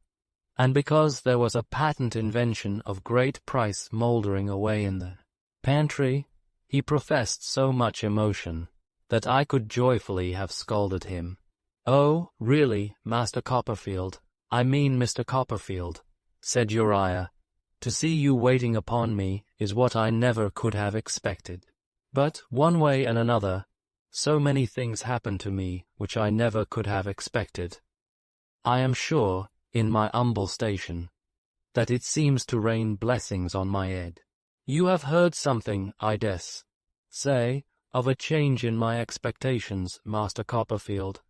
and because there was a patent invention of great price mouldering away in the pantry, he professed so much emotion that I could joyfully have scolded him. "Oh, really, Master Copperfield, I mean Mr. Copperfield," said Uriah, "to see you waiting upon me is what I never could have expected. But, one way and another, so many things happen to me which I never could have expected. I am sure, in my humble station, that it seems to rain blessings on my head. You have heard something, I say, of a change in my expectations, Master Copperfield.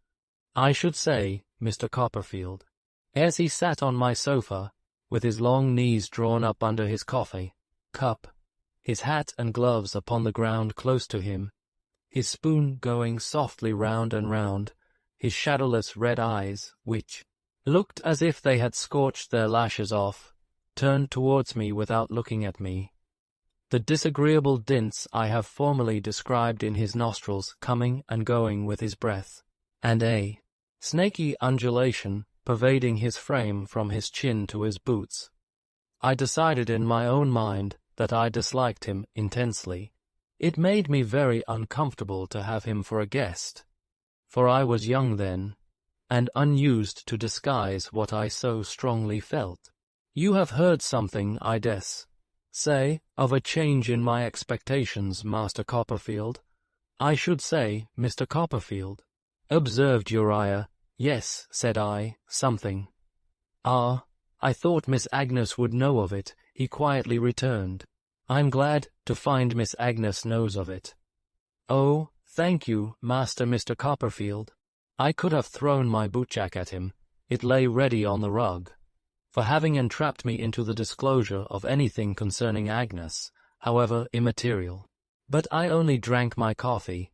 I should say, Mr. Copperfield." As he sat on my sofa, with his long knees drawn up under his coffee cup, his hat and gloves upon the ground close to him, his spoon going softly round and round, his shadowless red eyes, which looked as if they had scorched their lashes off, turned towards me without looking at me. The disagreeable dints I have formerly described in his nostrils coming and going with his breath, and a snaky undulation pervading his frame from his chin to his boots. I decided in my own mind that I disliked him intensely. It made me very uncomfortable to have him for a guest, for I was young then, and unused to disguise what I so strongly felt. You have heard something, I say, of a change in my expectations, Master Copperfield. I should say, Mr. Copperfield, observed Uriah. Yes, said I, something. Ah, I thought Miss Agnes would know of it, he quietly returned. I'm glad to find Miss Agnes knows of it. Oh, thank you, Master Mr. Copperfield. I could have thrown my bootjack at him, it lay ready on the rug, for having entrapped me into the disclosure of anything concerning Agnes, however immaterial. But I only drank my coffee.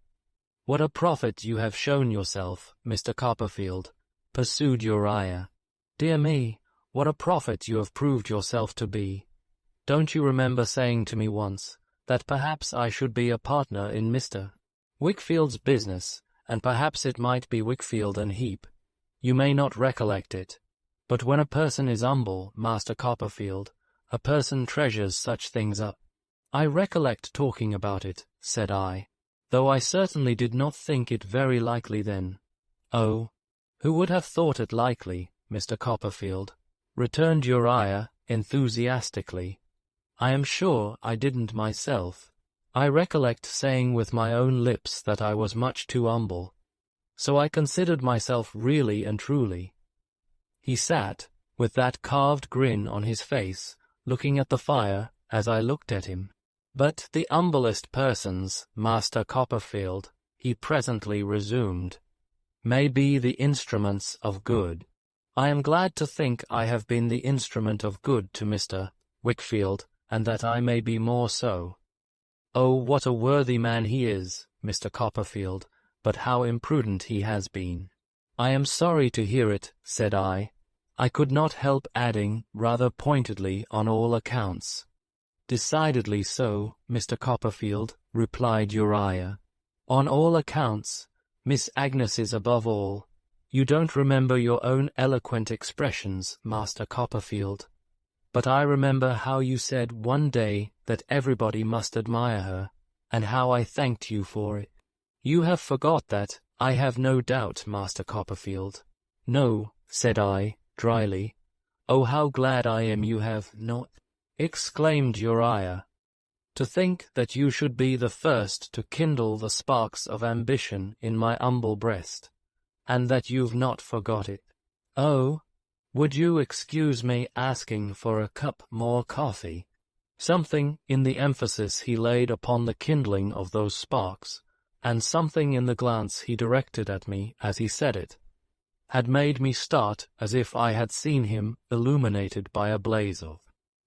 What a prophet you have shown yourself, Mr. Copperfield, pursued Uriah. Dear me, what a prophet you have proved yourself to be. Don't you remember saying to me once that perhaps I should be a partner in Mr. Wickfield's business, and perhaps it might be Wickfield and Heep? You may not recollect it, but when a person is humble, Master Copperfield, a person treasures such things up. I recollect talking about it, said I, though I certainly did not think it very likely then. Oh, who would have thought it likely, Mr. Copperfield? Returned Uriah enthusiastically. I am sure I didn't myself. I recollect saying with my own lips that I was much too humble, so I considered myself really and truly. He sat, with that carved grin on his face, looking at the fire as I looked at him. But the humblest persons, Master Copperfield, he presently resumed, may be the instruments of good. I am glad to think I have been the instrument of good to Mr. Wickfield, and that I may be more so. Oh, what a worthy man he is, Mr. Copperfield, but how imprudent he has been. I am sorry to hear it, said I. I could not help adding, rather pointedly, on all accounts. Decidedly so, Mr. Copperfield, replied Uriah. On all accounts, Miss Agnes is above all. You don't remember your own eloquent expressions, Master Copperfield, but I remember how you said one day that everybody must admire her, and how I thanked you for it. You have forgot that, I have no doubt, Master Copperfield. No, said I, dryly. Oh, how glad I am you have not, exclaimed Uriah. To think that you should be the first to kindle the sparks of ambition in my humble breast, and that you've not forgot it. Oh, would you excuse me asking for a cup more coffee? Something in the emphasis he laid upon the kindling of those sparks, and something in the glance he directed at me as he said it, had made me start as if I had seen him illuminated by a blaze of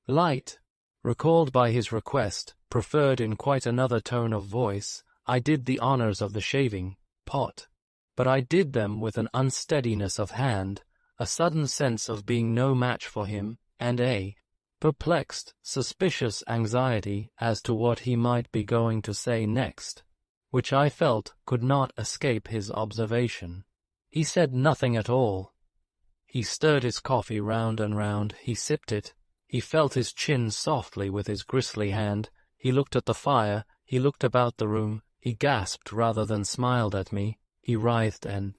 light. Recalled by his request, preferred in quite another tone of voice, I did the honors of the shaving pot, but I did them with an unsteadiness of hand, a sudden sense of being no match for him, and a perplexed, suspicious anxiety as to what he might be going to say next, which I felt could not escape his observation. He said nothing at all. He stirred his coffee round and round, he sipped it, he felt his chin softly with his gristly hand, he looked at the fire, he looked about the room, he gasped rather than smiled at me, he writhed and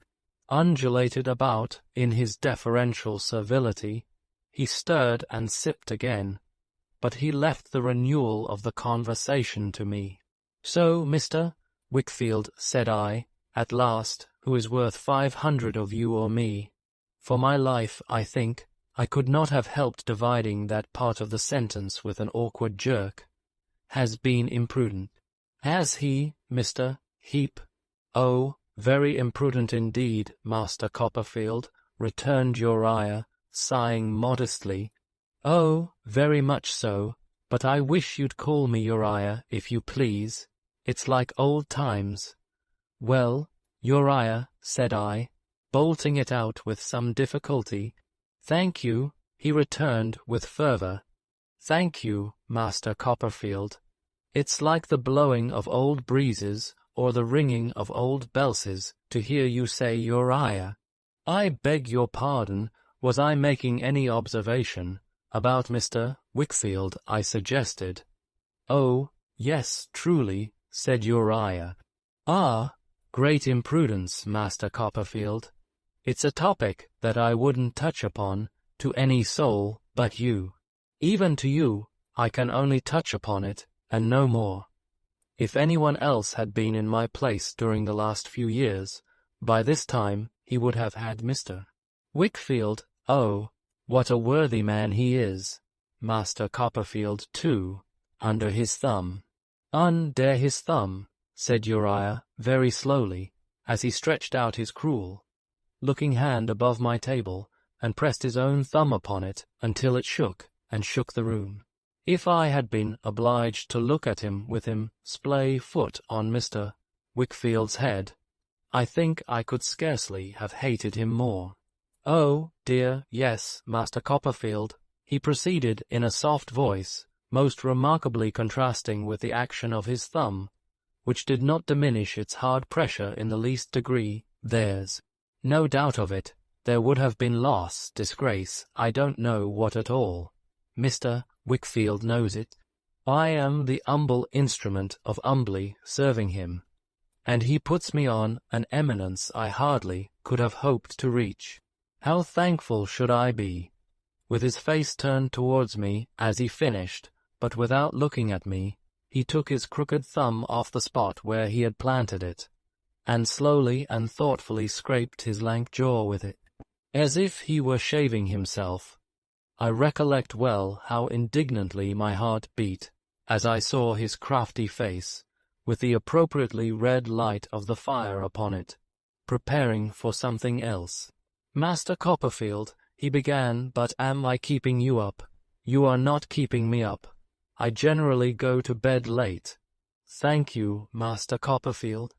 undulated about in his deferential servility, he stirred and sipped again, but he left the renewal of the conversation to me. So, Mr. Wickfield, said I, at last, who is worth 500 of you or me? For my life, I think, I could not have helped dividing that part of the sentence with an awkward jerk. Has been imprudent. Has he, Mr. Heep? Oh, very imprudent indeed, Master Copperfield, returned Uriah, sighing modestly. Oh, very much so, but I wish you'd call me Uriah, if you please. It's like old times. Well, Uriah, said I, bolting it out with some difficulty. Thank you, he returned with fervour. Thank you, Master Copperfield. It's like the blowing of old breezes or the ringing of old bells to hear you say Uriah. I beg your pardon, was I making any observation about Mr. Wickfield, I suggested. Oh, yes, truly, said Uriah. Ah, great imprudence, Master Copperfield. It's a topic that I wouldn't touch upon to any soul but you. Even to you, I can only touch upon it, and no more. If anyone else had been in my place during the last few years, by this time he would have had Mr. Wickfield, oh, what a worthy man he is, Master Copperfield, too, under his thumb. Under his thumb, said Uriah very slowly, as he stretched out his cruel looking hand above my table, and pressed his own thumb upon it until it shook, and shook the room. If I had been obliged to look at him with him splay foot on Mr. Wickfield's head, I think I could scarcely have hated him more. Oh, dear, yes, Master Copperfield, he proceeded in a soft voice, most remarkably contrasting with the action of his thumb, which did not diminish its hard pressure in the least degree. There's no doubt of it, there would have been loss, disgrace, I don't know what at all. Mr. Wickfield knows it. I am the humble instrument of humbly serving him, and he puts me on an eminence I hardly could have hoped to reach. How thankful should I be? With his face turned towards me as he finished, but without looking at me, he took his crooked thumb off the spot where he had planted it, and slowly and thoughtfully scraped his lank jaw with it, as if he were shaving himself. I recollect well how indignantly my heart beat, as I saw his crafty face, with the appropriately red light of the fire upon it, preparing for something else. Master Copperfield, he began, but am I keeping you up? You are not keeping me up. I generally go to bed late. Thank you, Master Copperfield.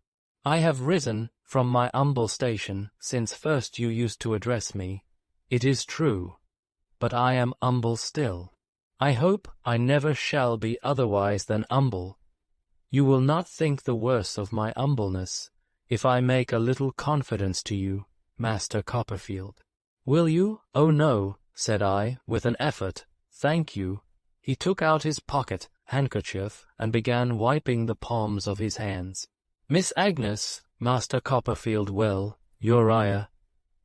I have risen from my humble station since first you used to address me. It is true, but I am humble still. I hope I never shall be otherwise than humble. You will not think the worse of my humbleness if I make a little confidence to you, Master Copperfield. Will you? Oh no, said I, with an effort. Thank you. He took out his pocket handkerchief and began wiping the palms of his hands. Miss Agnes, Master Copperfield, well, Uriah.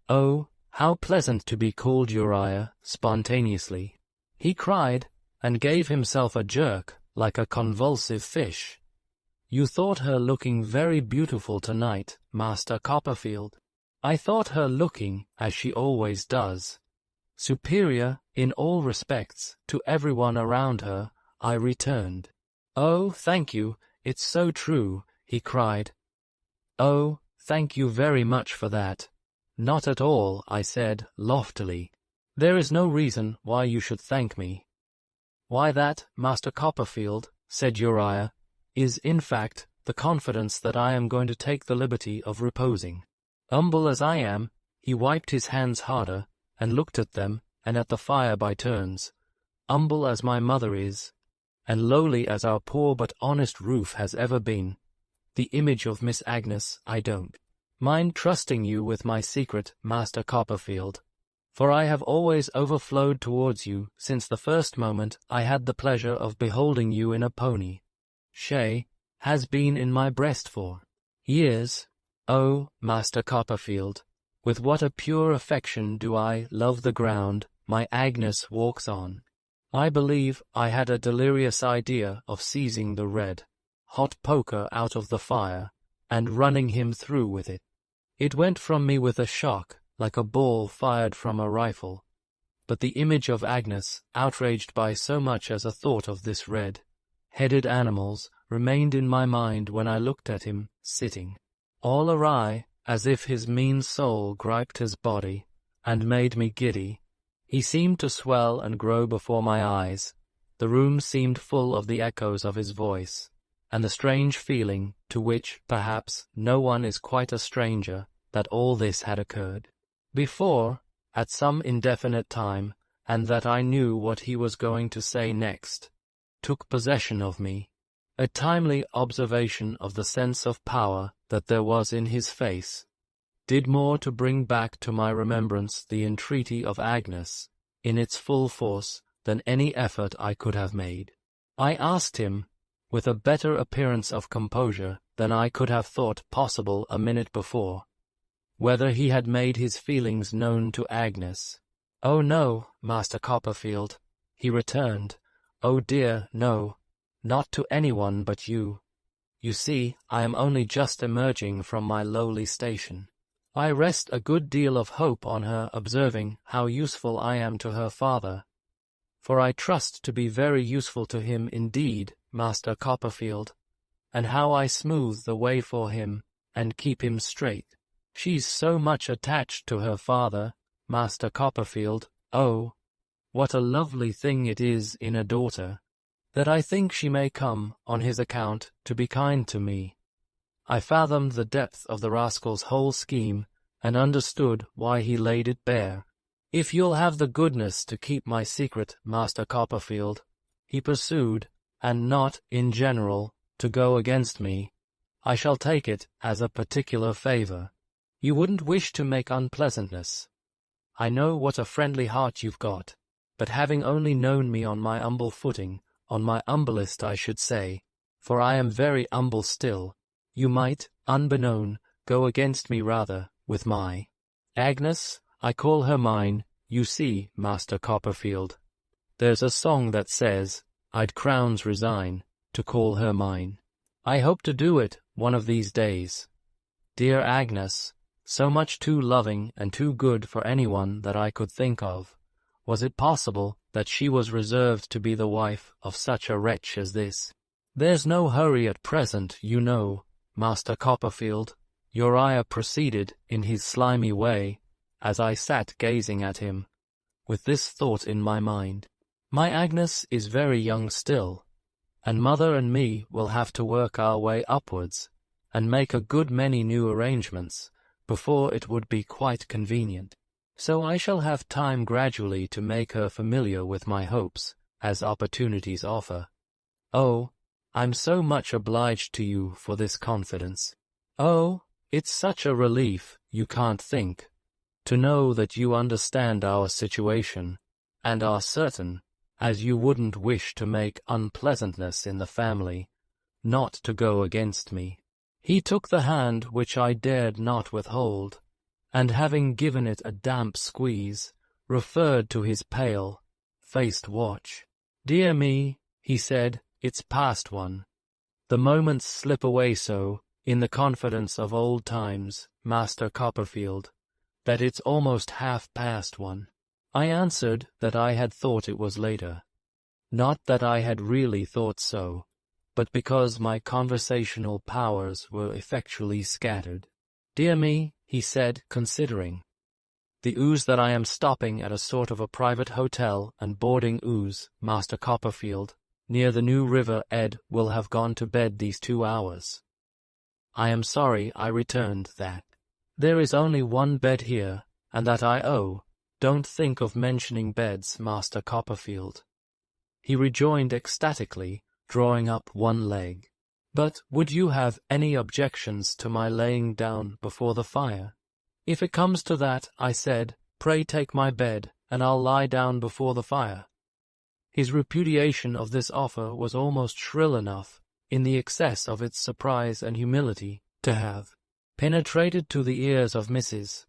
Oh, how pleasant to be called Uriah, spontaneously. He cried, and gave himself a jerk, like a convulsive fish. You thought her looking very beautiful tonight, Master Copperfield. I thought her looking, as she always does, superior, in all respects, to everyone around her, I returned. Oh, thank you, it's so true, he cried. Oh, thank you very much for that. Not at all, I said, loftily. There is no reason why you should thank me. Why that, Master Copperfield, said Uriah, is, in fact, the confidence that I am going to take the liberty of reposing. Humble as I am, he wiped his hands harder, and looked at them, and at the fire by turns. Humble as my mother is, and lowly as our poor but honest roof has ever been, the image of Miss Agnes, I don't mind trusting you with my secret, Master Copperfield, for I have always overflowed towards you since the first moment I had the pleasure of beholding you in a pony. Shay has been in my breast for years. Oh, Master Copperfield, with what a pure affection do I love the ground my Agnes walks on. I believe I had a delirious idea of seizing the red hot poker out of the fire, and running him through with it. It went from me with a shock, like a ball fired from a rifle, but the image of Agnes, outraged by so much as a thought of this red-headed animal's, remained in my mind when I looked at him, sitting, all awry, as if his mean soul griped his body, and made me giddy. He seemed to swell and grow before my eyes. The room seemed full of the echoes of his voice, and the strange feeling, to which, perhaps, no one is quite a stranger, that all this had occurred before, at some indefinite time, and that I knew what he was going to say next, took possession of me. A timely observation of the sense of power that there was in his face did more to bring back to my remembrance the entreaty of Agnes, in its full force, than any effort I could have made. I asked him, with a better appearance of composure than I could have thought possible a minute before, whether he had made his feelings known to Agnes. "Oh no, Master Copperfield," he returned. "Oh dear, no, not to anyone but you. You see, I am only just emerging from my lowly station. I rest a good deal of hope on her observing how useful I am to her father, for I trust to be very useful to him indeed, Master Copperfield, and how I smooth the way for him, and keep him straight. She's so much attached to her father, Master Copperfield, oh, what a lovely thing it is in a daughter, that I think she may come, on his account, to be kind to me." I fathomed the depth of the rascal's whole scheme, and understood why he laid it bare. "If you'll have the goodness to keep my secret, Master Copperfield," he pursued, "and not, in general, to go against me, I shall take it as a particular favor. You wouldn't wish to make unpleasantness. I know what a friendly heart you've got, but having only known me on my humble footing, on my humblest I should say, for I am very humble still, you might, unbeknown, go against me rather, with my Agnes. I call her mine, you see, Master Copperfield. There's a song that says, I'd crowns resign, to call her mine. I hope to do it one of these days. Dear Agnes, so much too loving and too good for anyone that I could think of. Was it possible that she was reserved to be the wife of such a wretch as this? There's no hurry at present, you know, Master Copperfield. Uriah proceeded in his slimy way, as I sat gazing at him, with this thought in my mind. My Agnes is very young still, and Mother and me will have to work our way upwards, and make a good many new arrangements, before it would be quite convenient. So I shall have time gradually to make her familiar with my hopes, as opportunities offer. Oh, I'm so much obliged to you for this confidence. Oh, it's such a relief, you can't think, to know that you understand our situation, and are certain, as you wouldn't wish to make unpleasantness in the family, not to go against me. He took the hand which I dared not withhold, and having given it a damp squeeze, referred to his pale-faced watch. Dear me, he said, it's past one. The moments slip away so, in the confidence of old times, Master Copperfield, that it's almost half past one. I answered that I had thought it was later. Not that I had really thought so, but because my conversational powers were effectually scattered. Dear me, he said, considering. The ooze that I am stopping at a sort of a private hotel and boarding ooze, Master Copperfield, near the New River Ed will have gone to bed these 2 hours. I am sorry, I returned, that there is only one bed here, and that I owe. Don't think of mentioning beds, Master Copperfield. He rejoined ecstatically, drawing up one leg. But would you have any objections to my laying down before the fire? If it comes to that, I said, pray take my bed, and I'll lie down before the fire. His repudiation of this offer was almost shrill enough, in the excess of its surprise and humility, to have penetrated to the ears of Mrs.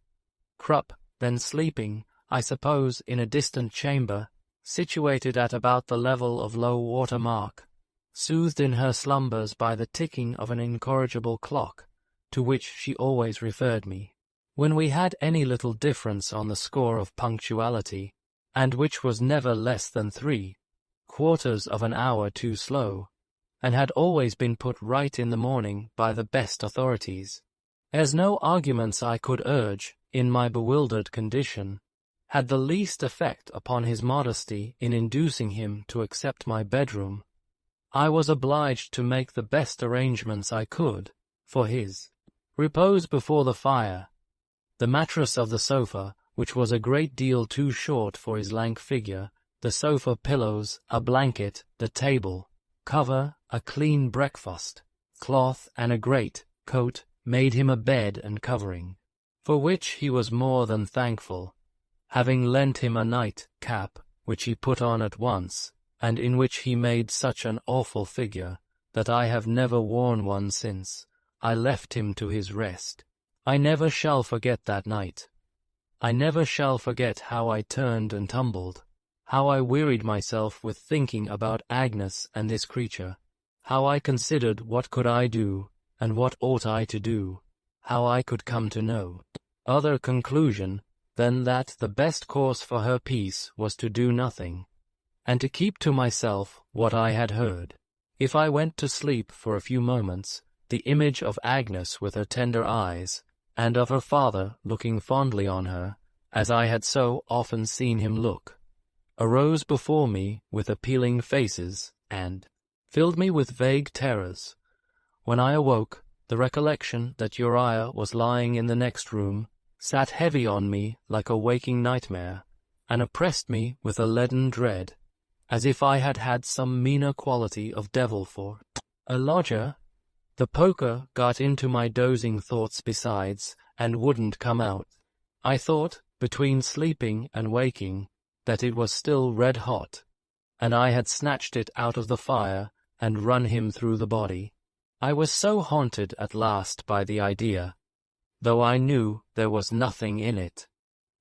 Crupp, then sleeping, I suppose, in a distant chamber, situated at about the level of low water mark, soothed in her slumbers by the ticking of an incorrigible clock, to which she always referred me, when we had any little difference on the score of punctuality, and which was never less than 3/4 of an hour too slow, and had always been put right in the morning by the best authorities. As no arguments I could urge, in my bewildered condition, had the least effect upon his modesty in inducing him to accept my bedroom, I was obliged to make the best arrangements I could for his repose before the fire. The mattress of the sofa, which was a great deal too short for his lank figure, the sofa pillows, a blanket, the table, cover, a clean breakfast, cloth, and a great coat made him a bed and covering, for which he was more than thankful, having lent him a night cap, which he put on at once, and in which he made such an awful figure that I have never worn one since I left him to his rest. I never shall forget that night. I never shall forget how I turned and tumbled, how I wearied myself with thinking about Agnes and this creature, how I considered what could I do, and what ought I to do, how I could come to no other conclusion than that the best course for her peace was to do nothing, and to keep to myself what I had heard. If I went to sleep for a few moments, the image of Agnes with her tender eyes, and of her father looking fondly on her, as I had so often seen him look, arose before me with appealing faces, and filled me with vague terrors. When I awoke, the recollection that Uriah was lying in the next room sat heavy on me like a waking nightmare, and oppressed me with a leaden dread, as if I had had some meaner quality of devil for a lodger. The poker got into my dozing thoughts besides, and wouldn't come out. I thought, between sleeping and waking, that it was still red hot, and I had snatched it out of the fire and run him through the body. I was so haunted at last by the idea, though I knew there was nothing in it,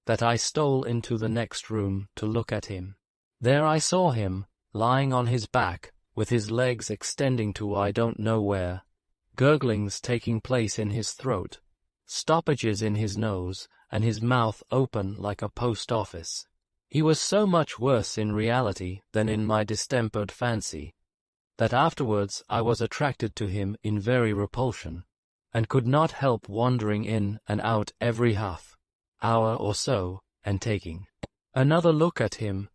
that I stole into the next room to look at him. There I saw him, lying on his back, with his legs extending to I don't know where, gurglings taking place in his throat, stoppages in his nose, and his mouth open like a post-office. He was so much worse in reality than in my distempered fancy, that afterwards I was attracted to him in very repulsion, and could not help wandering in and out every half hour or so, and taking another look at him.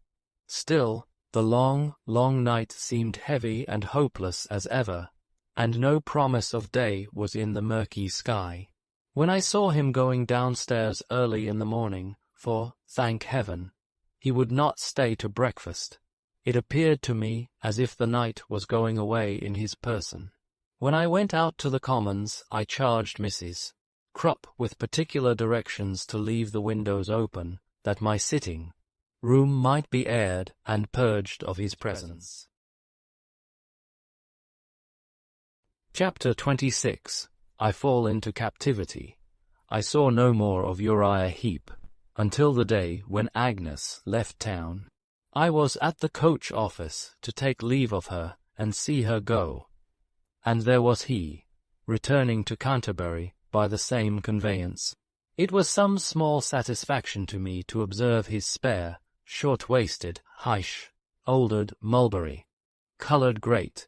Still, the long, long night seemed heavy and hopeless as ever, and no promise of day was in the murky sky. When I saw him going downstairs early in the morning, for, thank heaven, he would not stay to breakfast, it appeared to me as if the night was going away in his person. When I went out to the Commons, I charged Mrs. Krupp with particular directions to leave the windows open, that my sitting room might be aired and purged of his presence. Chapter 26. I fall into captivity. I saw no more of Uriah Heep until the day when Agnes left town. I was at the coach office to take leave of her and see her go, and there was he, returning to Canterbury by the same conveyance. It was some small satisfaction to me to observe his spare, short-waisted, oldered mulberry-coloured great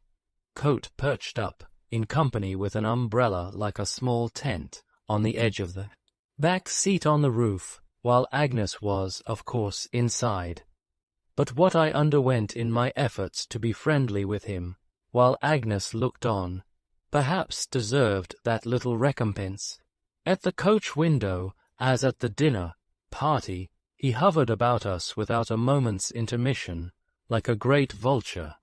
coat perched up, in company with an umbrella like a small tent, on the edge of the back seat on the roof, while Agnes was, of course, inside. But what I underwent in my efforts to be friendly with him, while Agnes looked on, perhaps deserved that little recompense. At the coach window, as at the dinner party, he hovered about us without a moment's intermission, like a great vulture,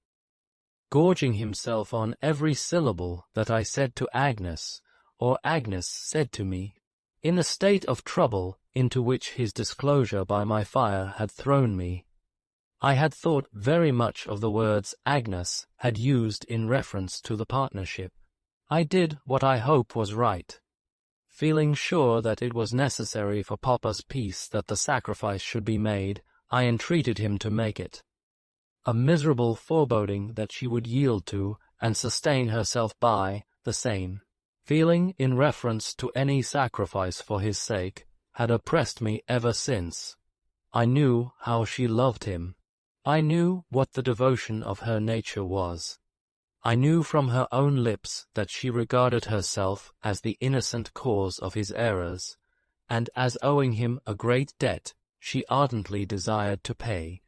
gorging himself on every syllable that I said to Agnes, or Agnes said to me. In the state of trouble into which his disclosure by my fire had thrown me, I had thought very much of the words Agnes had used in reference to the partnership. I did what I hope was right, feeling sure that it was necessary for Papa's peace that the sacrifice should be made. I entreated him to make it. A miserable foreboding that she would yield to, and sustain herself by, the same feeling in reference to any sacrifice for his sake, had oppressed me ever since. I knew how she loved him. I knew what the devotion of her nature was. I knew from her own lips that she regarded herself as the innocent cause of his errors, and as owing him a great debt she ardently desired to pay.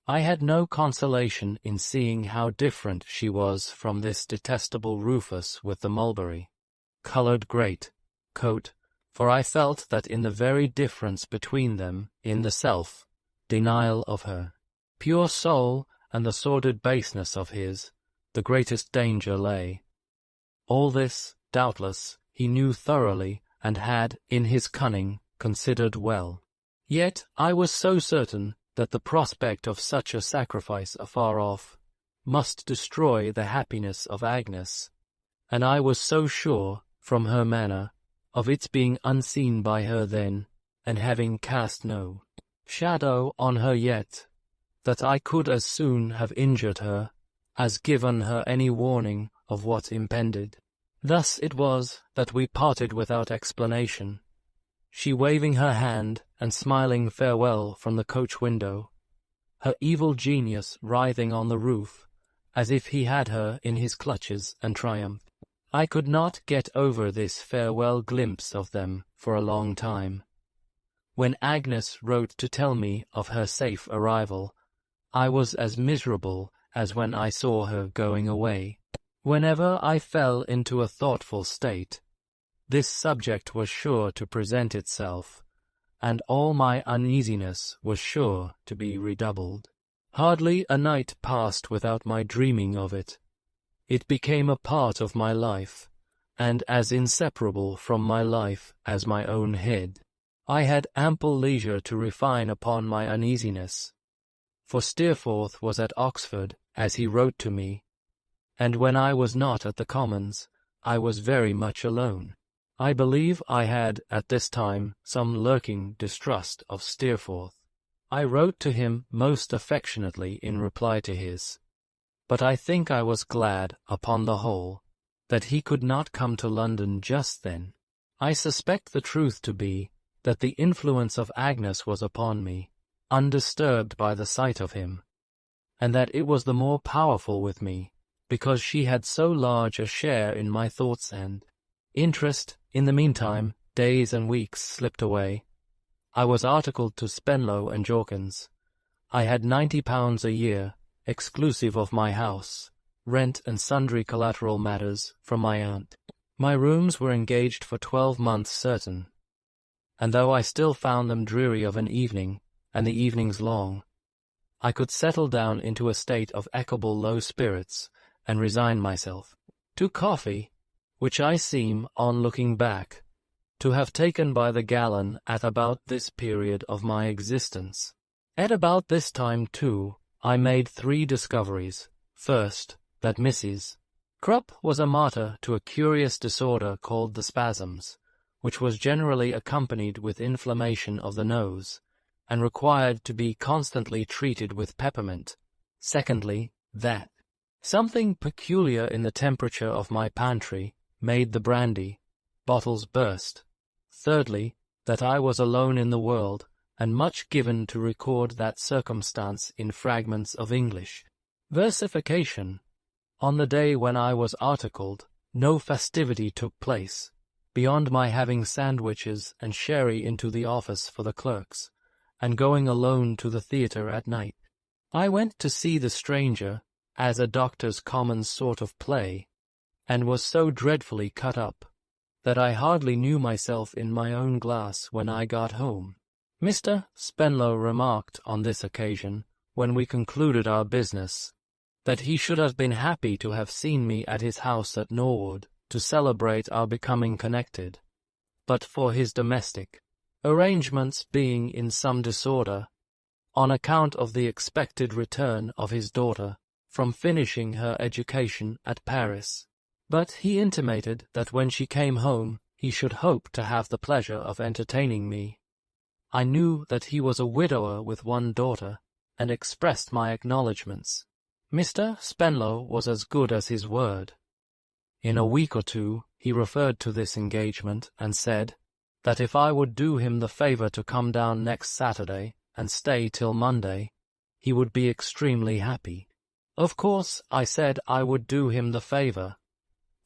I had no consolation in seeing how different she was from this detestable Rufus with the mulberry-coloured great-coat, for I felt that in the very difference between them, in the self-denial of her pure soul and the sordid baseness of his, the greatest danger lay. All this, doubtless, he knew thoroughly, and had, in his cunning, considered well. Yet I was so certain that the prospect of such a sacrifice afar off must destroy the happiness of Agnes, and I was so sure, from her manner, of its being unseen by her then, and having cast no shadow on her yet, that I could as soon have injured her as given her any warning of what impended. Thus it was that we parted without explanation, she waving her hand and smiling farewell from the coach window, her evil genius writhing on the roof, as if he had her in his clutches and triumphed. I could not get over this farewell glimpse of them for a long time. When Agnes wrote to tell me of her safe arrival, I was as miserable as when I saw her going away. Whenever I fell into a thoughtful state, this subject was sure to present itself, and all my uneasiness was sure to be redoubled. Hardly a night passed without my dreaming of it. It became a part of my life, and as inseparable from my life as my own head. I had ample leisure to refine upon my uneasiness, for Steerforth was at Oxford, as he wrote to me, and when I was not at the Commons, I was very much alone. I believe I had at this time some lurking distrust of Steerforth. I wrote to him most affectionately in reply to his, but I think I was glad, upon the whole, that he could not come to London just then. I suspect the truth to be that the influence of Agnes was upon me, undisturbed by the sight of him, and that it was the more powerful with me, because she had so large a share in my thoughts and interest. In the meantime, days and weeks slipped away. I was articled to Spenlow and Jorkins. I had £90 a year, exclusive of my house, rent and sundry collateral matters, from my aunt. My rooms were engaged for 12 months certain, and though I still found them dreary of an evening, and the evenings long, I could settle down into a state of equable low spirits, and resign myself to coffee, which I seem, on looking back, to have taken by the gallon at about this period of my existence. At about this time, too, I made 3 discoveries. First, that Mrs. Krupp was a martyr to a curious disorder called the spasms, which was generally accompanied with inflammation of the nose, and required to be constantly treated with peppermint. Secondly, that something peculiar in the temperature of my pantry made the brandy bottles burst. Thirdly, that I was alone in the world, and much given to record that circumstance in fragments of English versification. On the day when I was articled, no festivity took place, beyond my having sandwiches and sherry into the office for the clerks, and going alone to the theatre at night. I went to see The Stranger, as a Doctor's Commons sort of play, and was so dreadfully cut up, that I hardly knew myself in my own glass when I got home. Mr. Spenlow remarked on this occasion, when we concluded our business, that he should have been happy to have seen me at his house at Norwood, to celebrate our becoming connected, but for his domestic arrangements being in some disorder, on account of the expected return of his daughter from finishing her education at Paris. But he intimated that when she came home he should hope to have the pleasure of entertaining me. I knew that he was a widower with 1 daughter, and expressed my acknowledgments. Mr. Spenlow was as good as his word. In a week or 2 he referred to this engagement, and said that if I would do him the favour to come down next Saturday and stay till Monday, he would be extremely happy. Of course, I said I would do him the favour,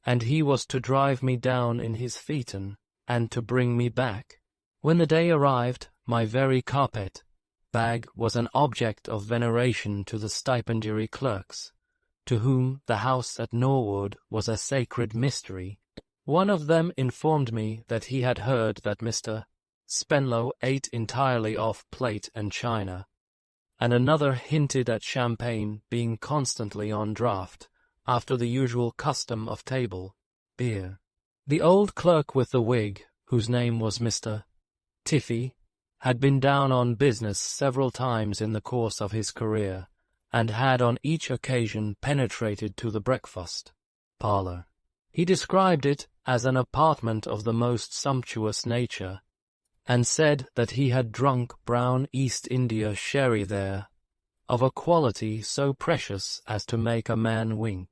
and he was to drive me down in his phaeton, and to bring me back. When the day arrived, my very carpet bag was an object of veneration to the stipendiary clerks, to whom the house at Norwood was a sacred mystery. One of them informed me that he had heard that Mr. Spenlow ate entirely off plate and china, and another hinted at champagne being constantly on draught, after the usual custom of table beer. The old clerk with the wig, whose name was Mr. Tiffy, had been down on business several times in the course of his career, and had on each occasion penetrated to the breakfast parlour. He described it as an apartment of the most sumptuous nature, and said that he had drunk brown East India sherry there, of a quality so precious as to make a man wink.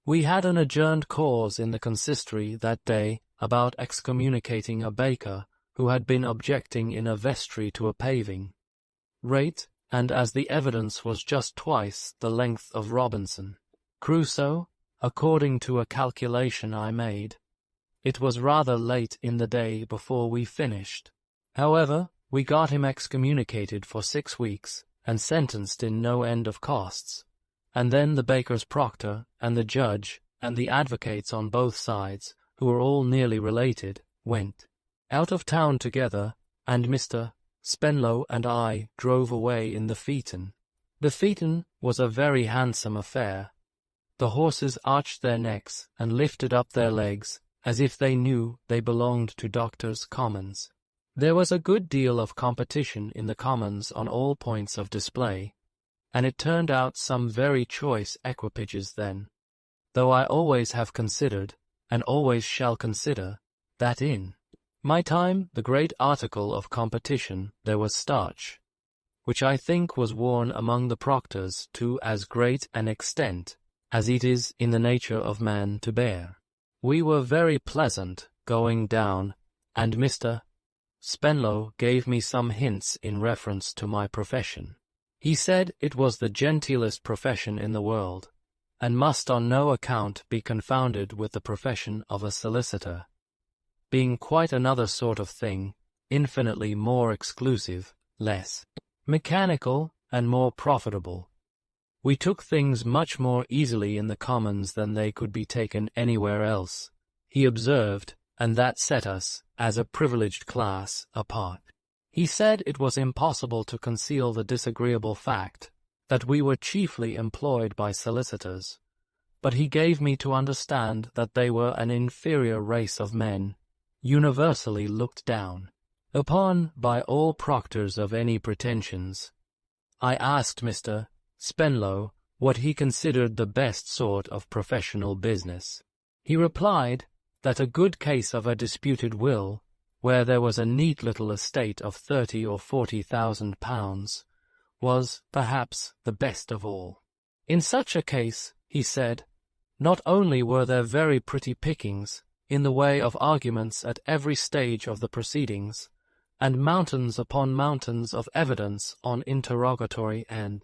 We had an adjourned cause in the consistory that day about excommunicating a baker who had been objecting in a vestry to a paving rate, and as the evidence was just twice the length of Robinson Crusoe, according to a calculation I made, it was rather late in the day before we finished. However, we got him excommunicated for 6 weeks, and sentenced in no end of costs, and then the baker's proctor, and the judge, and the advocates on both sides, who were all nearly related, went out of town together, and Mr. Spenlow and I drove away in the phaeton. The phaeton was a very handsome affair. The horses arched their necks and lifted up their legs, as if they knew they belonged to Doctors' Commons. There was a good deal of competition in the Commons on all points of display, and it turned out some very choice equipages then, though I always have considered, and always shall consider, that in my time the great article of competition there was starch, which I think was worn among the proctors to as great an extent as it is in the nature of man to bear. We were very pleasant going down, and Mr. Spenlow gave me some hints in reference to my profession. He said it was the genteelest profession in the world, and must on no account be confounded with the profession of a solicitor, being quite another sort of thing, infinitely more exclusive, less mechanical, and more profitable. We took things much more easily in the Commons than they could be taken anywhere else, he observed, and that set us, as a privileged class, apart. He said it was impossible to conceal the disagreeable fact that we were chiefly employed by solicitors, but he gave me to understand that they were an inferior race of men, universally looked down upon by all proctors of any pretensions. I asked Mr. Spenlow what he considered the best sort of professional business. He replied that a good case of a disputed will, where there was a neat little estate of 30 or 40,000 pounds, was, perhaps, the best of all. In such a case, he said, not only were there very pretty pickings in the way of arguments at every stage of the proceedings, and mountains upon mountains of evidence on interrogatory and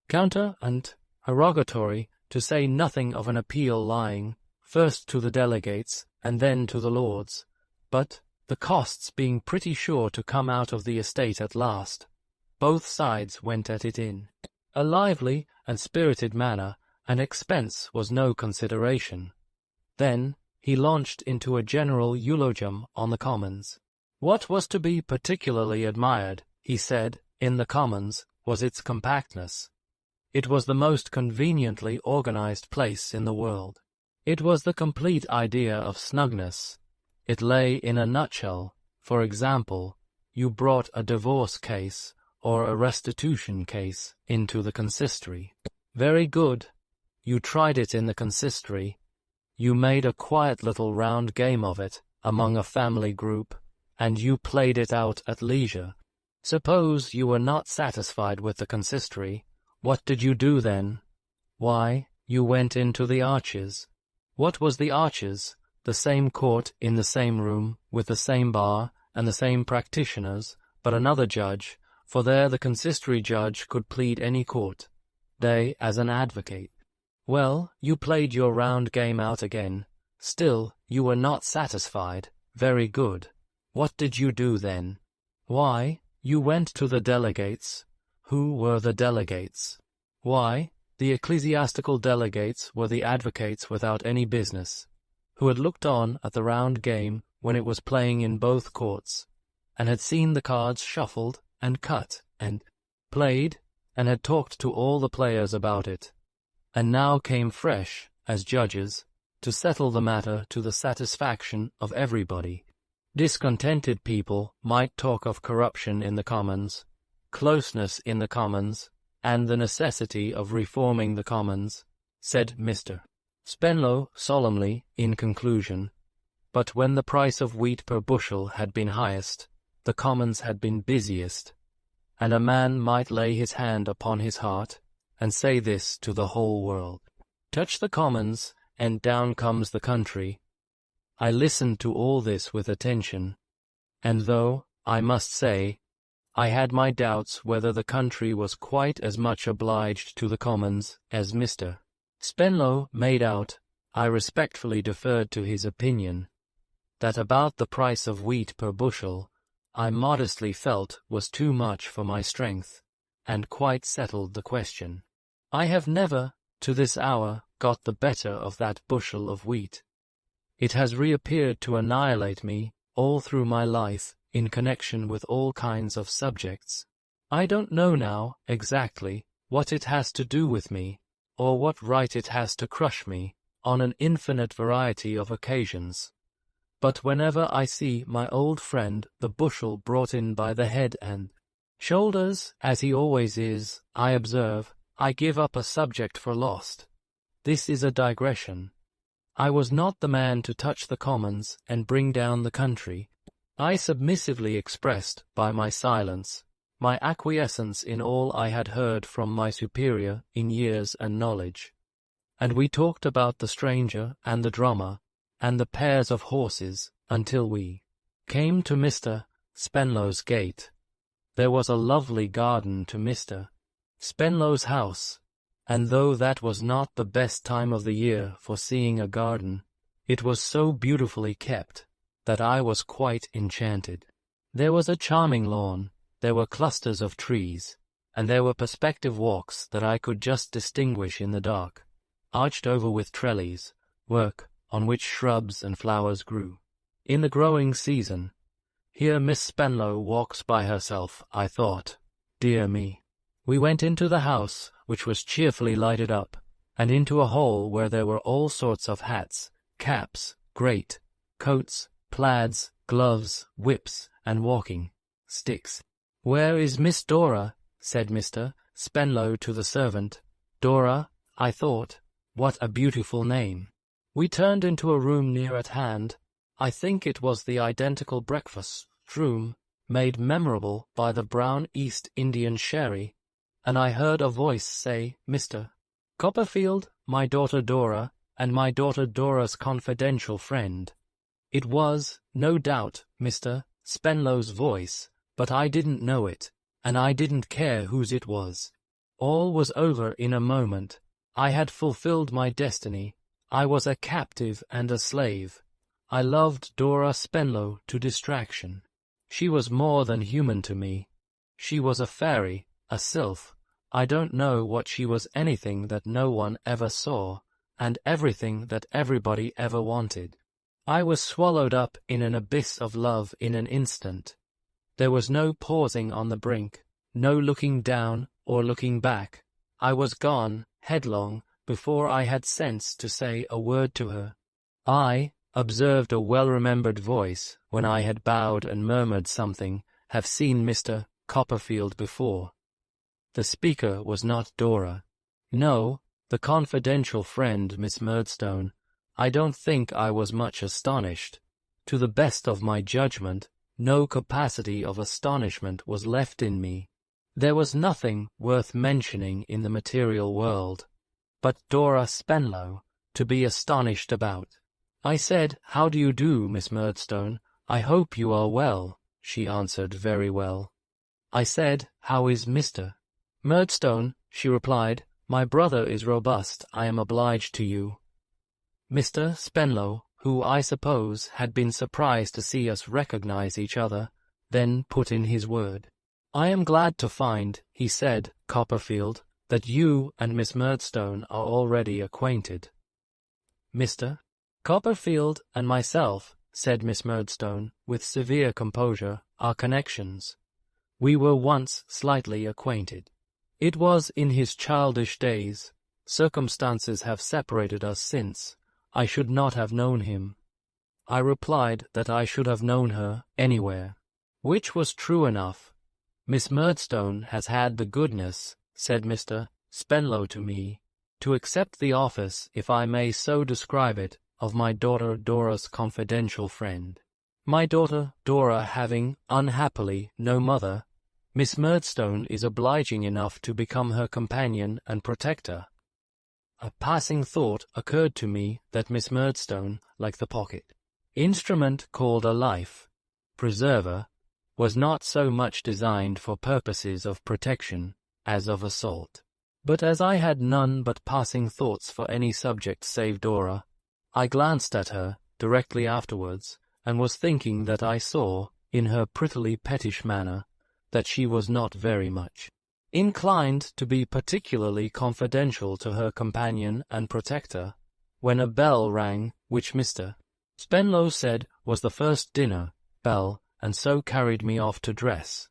counter-interrogatory, to say nothing of an appeal lying, first to the delegates, and then to the lords, but, the costs being pretty sure to come out of the estate at last, both sides went at it in a lively and spirited manner, and expense was no consideration. Then he launched into a general eulogium on the Commons. What was to be particularly admired, he said, in the Commons, was its compactness. It was the most conveniently organized place in the world. It was the complete idea of snugness. It lay in a nutshell. For example, you brought a divorce case or a restitution case into the consistory. Very good. You tried it in the consistory. You made a quiet little round game of it among a family group, and you played it out at leisure. Suppose you were not satisfied with the consistory, what did you do then? Why, you went into the Arches. What was the Arches? The same court in the same room, with the same bar and the same practitioners, but another judge, for there the consistory judge could plead any court, they as an advocate. Well, you played your round game out again. Still, you were not satisfied. Very good. What did you do then? Why, you went to the delegates, Who were the delegates? Why, the ecclesiastical delegates were the advocates without any business, who had looked on at the round game when it was playing in both courts, and had seen the cards shuffled and cut and played, and had talked to all the players about it, and now came fresh, as judges, to settle the matter to the satisfaction of everybody. Discontented people might talk of corruption in the Commons, closeness in the Commons, and the necessity of reforming the Commons, said Mr. Spenlow solemnly in conclusion, but when the price of wheat per bushel had been highest, the Commons had been busiest, and a man might lay his hand upon his heart and say this to the whole world: touch the Commons, and down comes the country. I listened to all this with attention, and though, I must say, I had my doubts whether the country was quite as much obliged to the Commons as Mr. Spenlow made out, I respectfully deferred to his opinion, that about the price of wheat per bushel, I modestly felt was too much for my strength, and quite settled the question. I have never, to this hour, got the better of that bushel of wheat. It has reappeared to annihilate me all through my life in connection with all kinds of subjects. I don't know now exactly what it has to do with me, or what right it has to crush me on an infinite variety of occasions. But whenever I see my old friend the bushel brought in by the head and shoulders, as he always is, I observe, I give up a subject for lost. This is a digression. I was not the man to touch the Commons and bring down the country. I submissively expressed, by my silence, my acquiescence in all I had heard from my superior in years and knowledge, and we talked about the stranger and the drummer, and the pairs of horses, until we came to Mr. Spenlow's gate. There was a lovely garden to Mr. Spenlow's house, and though that was not the best time of the year for seeing a garden, it was so beautifully kept that I was quite enchanted. There was a charming lawn, there were clusters of trees, and there were perspective walks that I could just distinguish in the dark, arched over with trellis, work on which shrubs and flowers grew. In the growing season, here Miss Spenlow walks by herself, I thought. Dear me. We went into the house, which was cheerfully lighted up, and into a hall where there were all sorts of hats, caps, great coats, plaids, gloves, whips, and walking sticks. "Where is Miss Dora?" said Mr. Spenlow to the servant. Dora, I thought, what a beautiful name. We turned into a room near at hand. I think it was the identical breakfast room, made memorable by the brown East Indian sherry, and I heard a voice say, "Mr. Copperfield, my daughter Dora, and my daughter Dora's confidential friend." It was, no doubt, Mr. Spenlow's voice, but I didn't know it, and I didn't care whose it was. All was over in a moment. I had fulfilled my destiny. I was a captive and a slave. I loved Dora Spenlow to distraction. She was more than human to me. She was a fairy, a sylph. I don't know what she was, anything that no one ever saw, and everything that everybody ever wanted. I was swallowed up in an abyss of love in an instant. There was no pausing on the brink, no looking down or looking back. I was gone, headlong, before I had sense to say a word to her. I, observed a well-remembered voice, when I had bowed and murmured something, have seen Mr. Copperfield before. The speaker was not Dora. No, the confidential friend, Miss Murdstone. I don't think I was much astonished. To the best of my judgment, no capacity of astonishment was left in me. There was nothing worth mentioning in the material world, but Dora Spenlow, to be astonished about. I said, "How do you do, Miss Murdstone? I hope you are well." She answered, "Very well." I said, "How is Mr. Murdstone?" She replied, "My brother is robust. I am obliged to you." Mr. Spenlow, who I suppose had been surprised to see us recognize each other, then put in his word. "I am glad to find," he said, "Copperfield, that you and Miss Murdstone are already acquainted." "Mr. Copperfield and myself," said Miss Murdstone, with severe composure, "are connections. We were once slightly acquainted. It was in his childish days. Circumstances have separated us since. I should not have known him." I replied that I should have known her anywhere, which was true enough. "Miss Murdstone has had the goodness," said Mr. Spenlow to me, "to accept the office, if I may so describe it, of my daughter Dora's confidential friend. My daughter Dora having, unhappily, no mother, Miss Murdstone is obliging enough to become her companion and protector." A passing thought occurred to me that Miss Murdstone, like the pocket instrument called a life preserver, was not so much designed for purposes of protection as of assault. But as I had none but passing thoughts for any subject save Dora, I glanced at her directly afterwards, and was thinking that I saw, in her prettily pettish manner, that she was not very much inclined to be particularly confidential to her companion and protector, when a bell rang, which Mr. Spenlow said was the first dinner bell, and so carried me off to dress.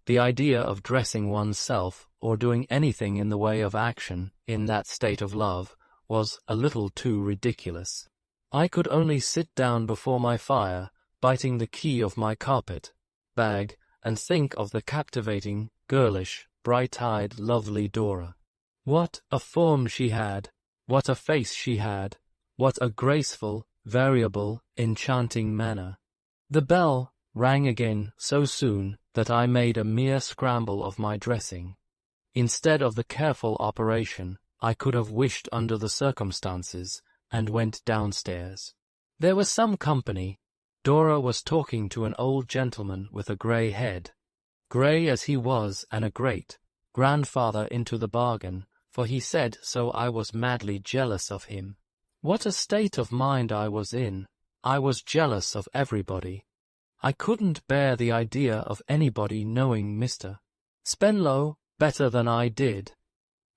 The idea of dressing oneself, or doing anything in the way of action, in that state of love, was a little too ridiculous. I could only sit down before my fire, biting the key of my carpet bag, and think of the captivating, girlish, bright-eyed, lovely Dora. What a form she had! What a face she had! What a graceful, variable, enchanting manner! The bell rang again so soon that I made a mere scramble of my dressing. Instead of the careful operation I could have wished under the circumstances, and went downstairs. There was some company. Dora was talking to an old gentleman with a grey head, grey as he was, and a great grandfather into the bargain, for he said so. I was madly jealous of him. What a state of mind I was in! I was jealous of everybody. I couldn't bear the idea of anybody knowing Mr. Spenlow better than I did.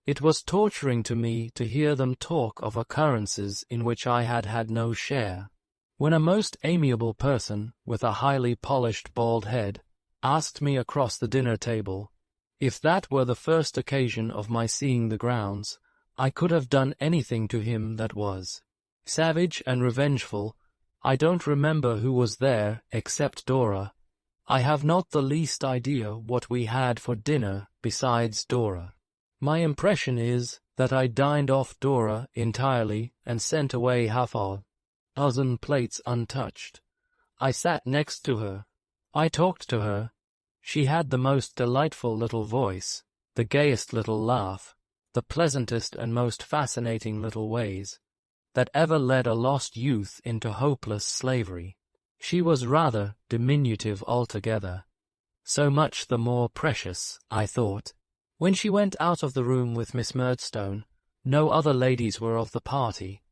It was torturing to me to hear them talk of occurrences in which I had had no share. When a most amiable person, with a highly polished bald head, asked me across the dinner table, if that were the first occasion of my seeing the grounds, I could have done anything to him that was savage and revengeful. I don't remember who was there except Dora. I have not the least idea what we had for dinner besides Dora. My impression is that I dined off Dora entirely and sent away half a dozen plates untouched. I sat next to her. I talked to her. She had the most delightful little voice, the gayest little laugh, the pleasantest and most fascinating little ways, that ever led a lost youth into hopeless slavery. She was rather diminutive altogether. So much the more precious, I thought. When she went out of the room with Miss Murdstone, no other ladies were of the party.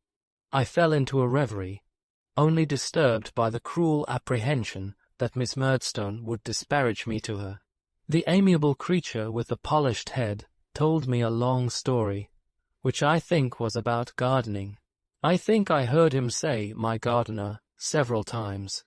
I fell into a reverie, only disturbed by the cruel apprehension that Miss Murdstone would disparage me to her. The amiable creature with the polished head told me a long story, which I think was about gardening. I think I heard him say "my gardener" several times.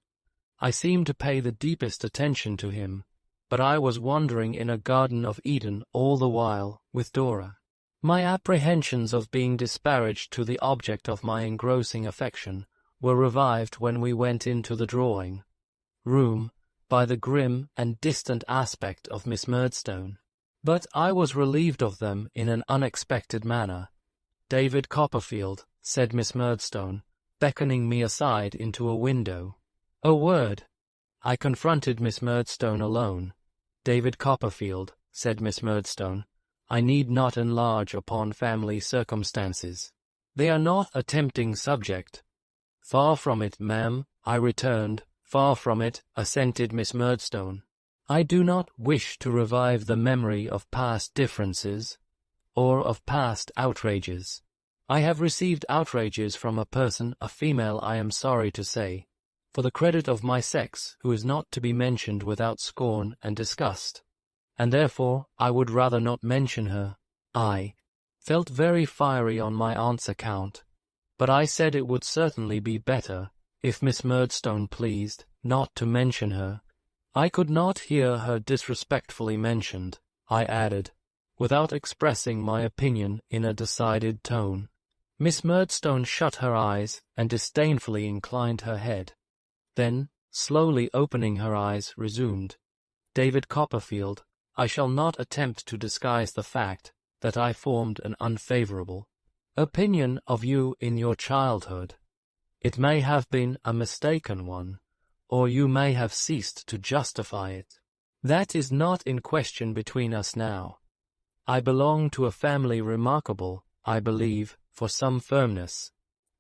I seemed to pay the deepest attention to him, but I was wandering in a garden of Eden all the while with Dora. My apprehensions of being disparaged to the object of my engrossing affection were revived when we went into the drawing-room by the grim and distant aspect of Miss Murdstone. But I was relieved of them in an unexpected manner. "David Copperfield," said Miss Murdstone, beckoning me aside into a window. "A word." I confronted Miss Murdstone alone. "David Copperfield," said Miss Murdstone, "I need not enlarge upon family circumstances. They are not a tempting subject." "Far from it, ma'am," I returned. "Far from it," assented Miss Murdstone. "I do not wish to revive the memory of past differences, or of past outrages. I have received outrages from a person, a female, I am sorry to say, for the credit of my sex, who is not to be mentioned without scorn and disgust. and therefore I would rather not mention her. I felt very fiery on my aunt's account, but I said it would certainly be better, if Miss Murdstone pleased, not to mention her. I could not hear her disrespectfully mentioned, I added, without expressing my opinion in a decided tone. Miss Murdstone shut her eyes and disdainfully inclined her head. Then, slowly opening her eyes, resumed, David Copperfield, I shall not attempt to disguise the fact that I formed an unfavorable opinion of you in your childhood. It may have been a mistaken one, or you may have ceased to justify it. That is not in question between us now. I belong to a family remarkable, I believe, for some firmness,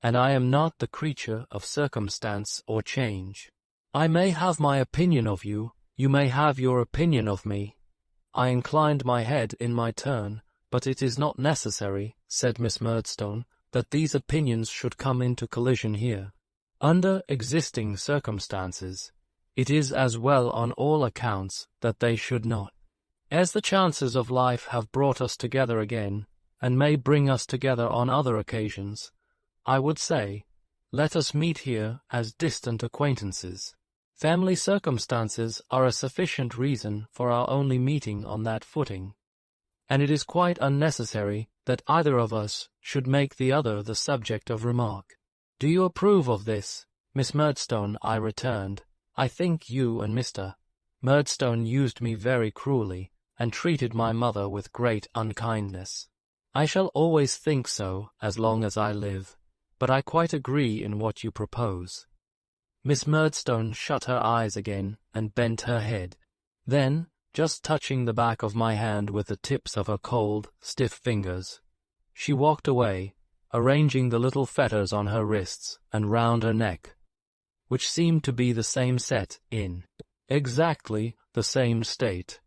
and I am not the creature of circumstance or change. I may have my opinion of you, you may have your opinion of me. I inclined my head in my turn, but it is not necessary, said Miss Murdstone, that these opinions should come into collision here. Under existing circumstances, it is as well on all accounts that they should not. As the chances of life have brought us together again, and may bring us together on other occasions, I would say, let us meet here as distant acquaintances. Family circumstances are a sufficient reason for our only meeting on that footing, and it is quite unnecessary that either of us should make the other the subject of remark. Do you approve of this, Miss Murdstone? I returned. I think you and Mr. Murdstone used me very cruelly, and treated my mother with great unkindness. I shall always think so as long as I live, but I quite agree in what you propose. Miss Murdstone shut her eyes again and bent her head. Then, just touching the back of my hand with the tips of her cold, stiff fingers, she walked away, arranging the little fetters on her wrists and round her neck, which seemed to be the same set in exactly the same state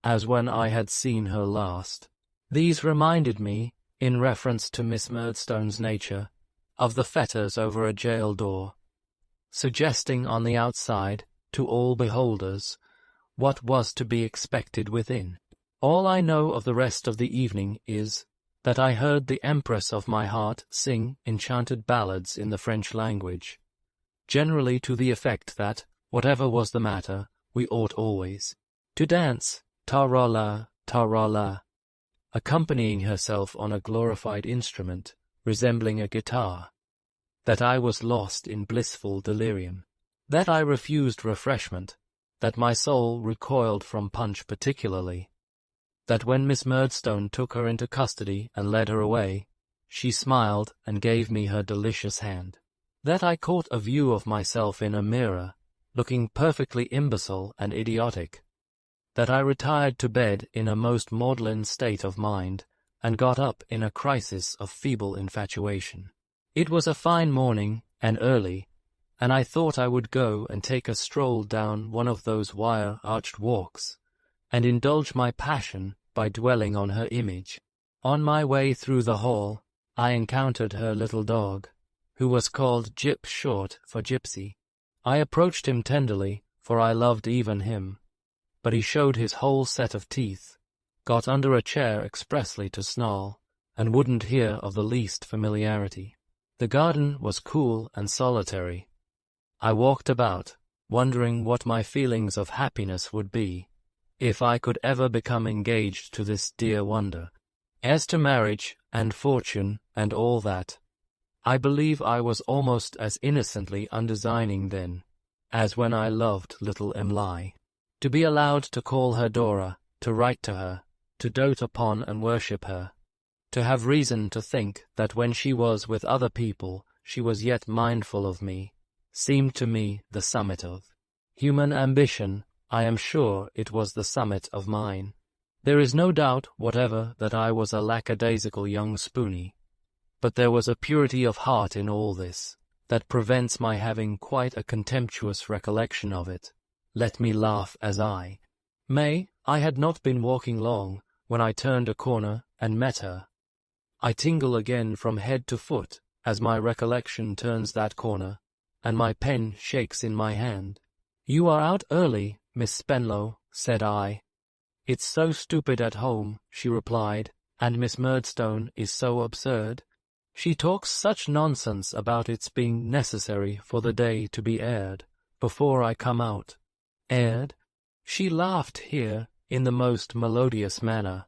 as when I had seen her last. These reminded me, in reference to Miss Murdstone's nature, of the fetters over a jail door, suggesting on the outside, to all beholders, what was to be expected within. All I know of the rest of the evening is that I heard the Empress of my heart sing enchanted ballads in the French language, generally to the effect that, whatever was the matter, we ought always to dance, ta-ra-la, ta-ra-la, accompanying herself on a glorified instrument, resembling a guitar, that I was lost in blissful delirium, that I refused refreshment, that my soul recoiled from punch particularly, that when Miss Murdstone took her into custody and led her away, she smiled and gave me her delicious hand, that I caught a view of myself in a mirror, looking perfectly imbecile and idiotic, that I retired to bed in a most maudlin state of mind, and got up in a crisis of feeble infatuation. It was a fine morning, and early, and I thought I would go and take a stroll down one of those wire-arched walks, and indulge my passion by dwelling on her image. On my way through the hall, I encountered her little dog, who was called Gyp short for Gypsy. I approached him tenderly, for I loved even him, but he showed his whole set of teeth, got under a chair expressly to snarl, and wouldn't hear of the least familiarity. The garden was cool and solitary. I walked about, wondering what my feelings of happiness would be, if I could ever become engaged to this dear wonder. As to marriage, and fortune, and all that, I believe I was almost as innocently undesigning then, as when I loved little Emily. To be allowed to call her Dora, to write to her, to dote upon and worship her, to have reason to think that when she was with other people she was yet mindful of me, seemed to me the summit of human ambition. I am sure it was the summit of mine. There is no doubt whatever that I was a lackadaisical young spoony, but there was a purity of heart in all this that prevents my having quite a contemptuous recollection of it. Let me laugh as I may. I had not been walking long when I turned a corner and met her. I tingle again from head to foot as my recollection turns that corner, and my pen shakes in my hand. "You are out early, Miss Spenlow," said I. "It's so stupid at home," she replied, "and Miss Murdstone is so absurd. She talks such nonsense about its being necessary for the day to be aired before I come out." "Aired?" She laughed here in the most melodious manner.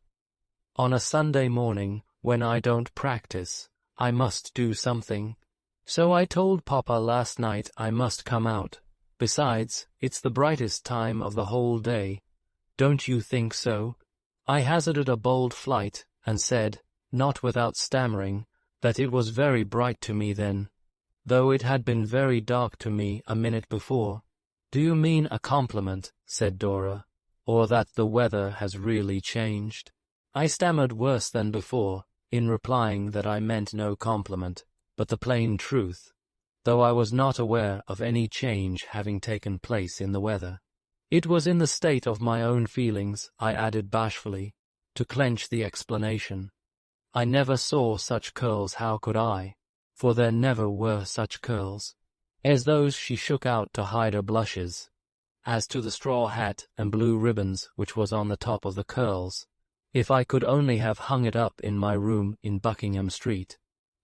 "On a Sunday morning, when I don't practice, I must do something. So I told Papa last night I must come out. Besides, it's the brightest time of the whole day. Don't you think so?" I hazarded a bold flight, and said, not without stammering, that it was very bright to me then, though it had been very dark to me a minute before. "Do you mean a compliment," said Dora, "or that the weather has really changed?" I stammered worse than before, in replying that I meant no compliment, but the plain truth, though I was not aware of any change having taken place in the weather. It was in the state of my own feelings, I added bashfully, to clench the explanation. "I never saw such curls, how could I? For there never were such curls as those." She shook out to hide her blushes. As to the straw hat and blue ribbons which was on the top of the curls, if I could only have hung it up in my room in Buckingham Street,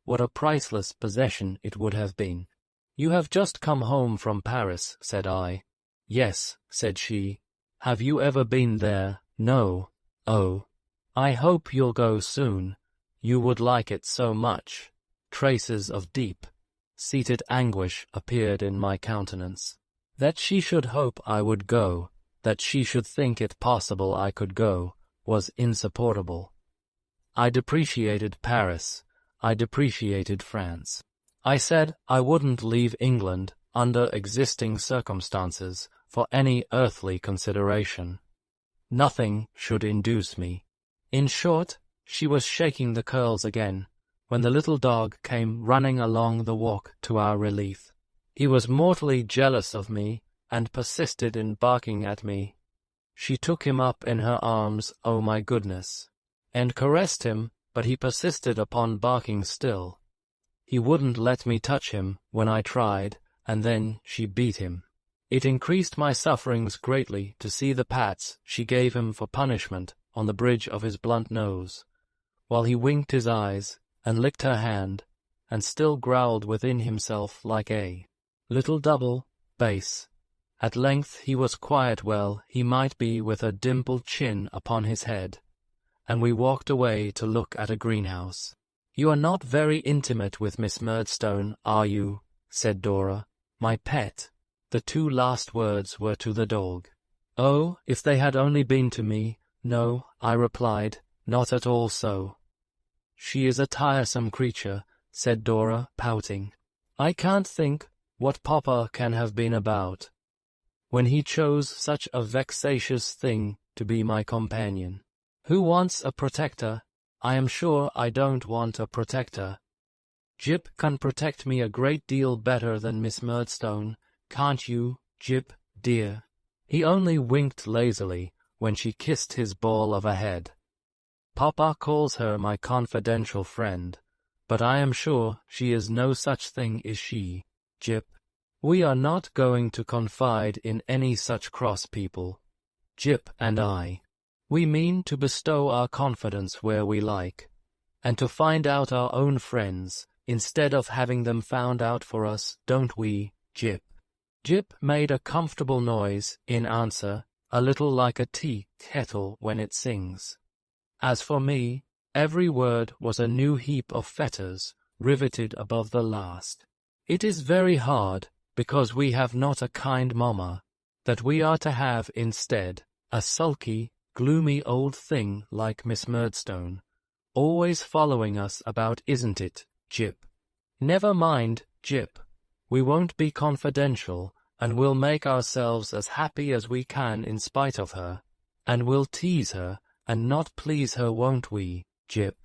what a priceless possession it would have been. "You have just come home from Paris," said I. "Yes," said she. "Have you ever been there?" "No." "Oh, I hope you'll go soon. You would like it so much." Traces of deep-seated anguish appeared in my countenance. That she should hope I would go, that she should think it possible I could go, was insupportable. I depreciated Paris. I depreciated France. I said I wouldn't leave England, under existing circumstances, for any earthly consideration. Nothing should induce me. In short, she was shaking the curls again, when the little dog came running along the walk to our relief. He was mortally jealous of me, and persisted in barking at me. She took him up in her arms, oh my goodness, and caressed him, but he persisted upon barking still. He wouldn't let me touch him when I tried, and then she beat him. It increased my sufferings greatly to see the pats she gave him for punishment on the bridge of his blunt nose, while he winked his eyes, and licked her hand, and still growled within himself like a little double bass. At length he was quiet, well he might be, with a dimpled chin upon his head, and we walked away to look at a greenhouse. "You are not very intimate with Miss Murdstone, are you?" said Dora. "My pet." The two last words were to the dog. "Oh, if they had only been to me, no," I replied, "not at all so." "She is a tiresome creature," said Dora, pouting. "I can't think what Papa can have been about, when he chose such a vexatious thing to be my companion. Who wants a protector? I am sure I don't want a protector. Jip can protect me a great deal better than Miss Murdstone, can't you, Jip, dear?" He only winked lazily when she kissed his ball of a head. "Papa calls her my confidential friend, but I am sure she is no such thing, is she, Jip? We are not going to confide in any such cross people, Jip and I. We mean to bestow our confidence where we like, and to find out our own friends, instead of having them found out for us, don't we, Jip?" Jip made a comfortable noise in answer, a little like a tea kettle when it sings. As for me, every word was a new heap of fetters riveted above the last. It is very hard, because we have not a kind mamma, that we are to have instead a sulky, gloomy old thing like Miss Murdstone, always following us about, isn't it, Jip? Never mind, Jip. We won't be confidential, and we'll make ourselves as happy as we can in spite of her, and we'll tease her and not please her, won't we, Jip?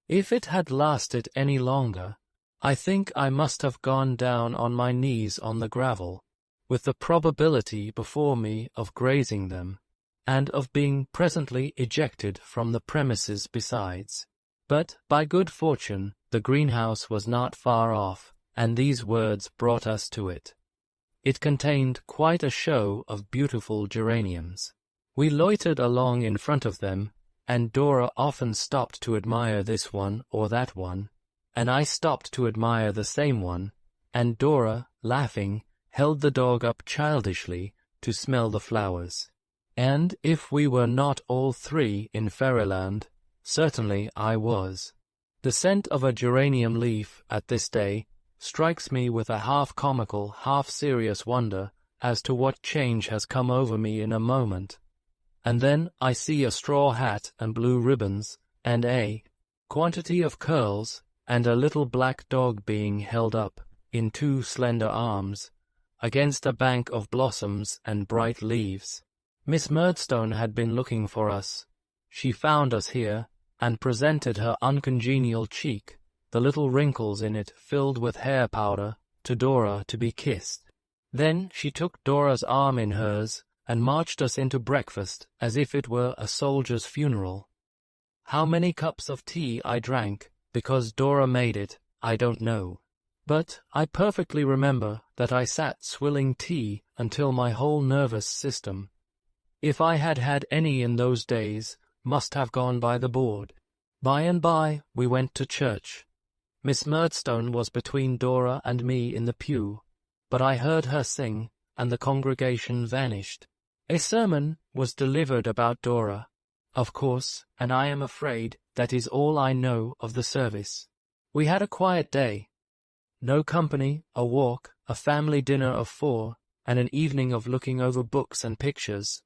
If it had lasted any longer, I think I must have gone down on my knees on the gravel, with the probability before me of grazing them, and of being presently ejected from the premises besides. But, by good fortune, the greenhouse was not far off, and these words brought us to it. It contained quite a show of beautiful geraniums. We loitered along in front of them, and Dora often stopped to admire this one or that one, and I stopped to admire the same one, and Dora, laughing, held the dog up childishly to smell the flowers. And if we were not all three in fairyland, certainly I was. The scent of a geranium leaf at this day strikes me with a half-comical, half-serious wonder as to what change has come over me in a moment. And then I see a straw hat and blue ribbons, and a quantity of curls, and a little black dog being held up, in two slender arms, against a bank of blossoms and bright leaves. Miss Murdstone had been looking for us. She found us here, and presented her uncongenial cheek, the little wrinkles in it filled with hair powder, to Dora to be kissed. Then she took Dora's arm in hers, and marched us into breakfast as if it were a soldier's funeral. How many cups of tea I drank, because Dora made it, I don't know. But I perfectly remember that I sat swilling tea until my whole nervous system, if I had had any in those days, must have gone by the board. By and by we went to church. Miss Murdstone was between Dora and me in the pew, but I heard her sing, and the congregation vanished. A sermon was delivered about Dora, of course, and I am afraid that is all I know of the service. We had a quiet day. No company, a walk, a family dinner of 4, and an evening of looking over books and pictures.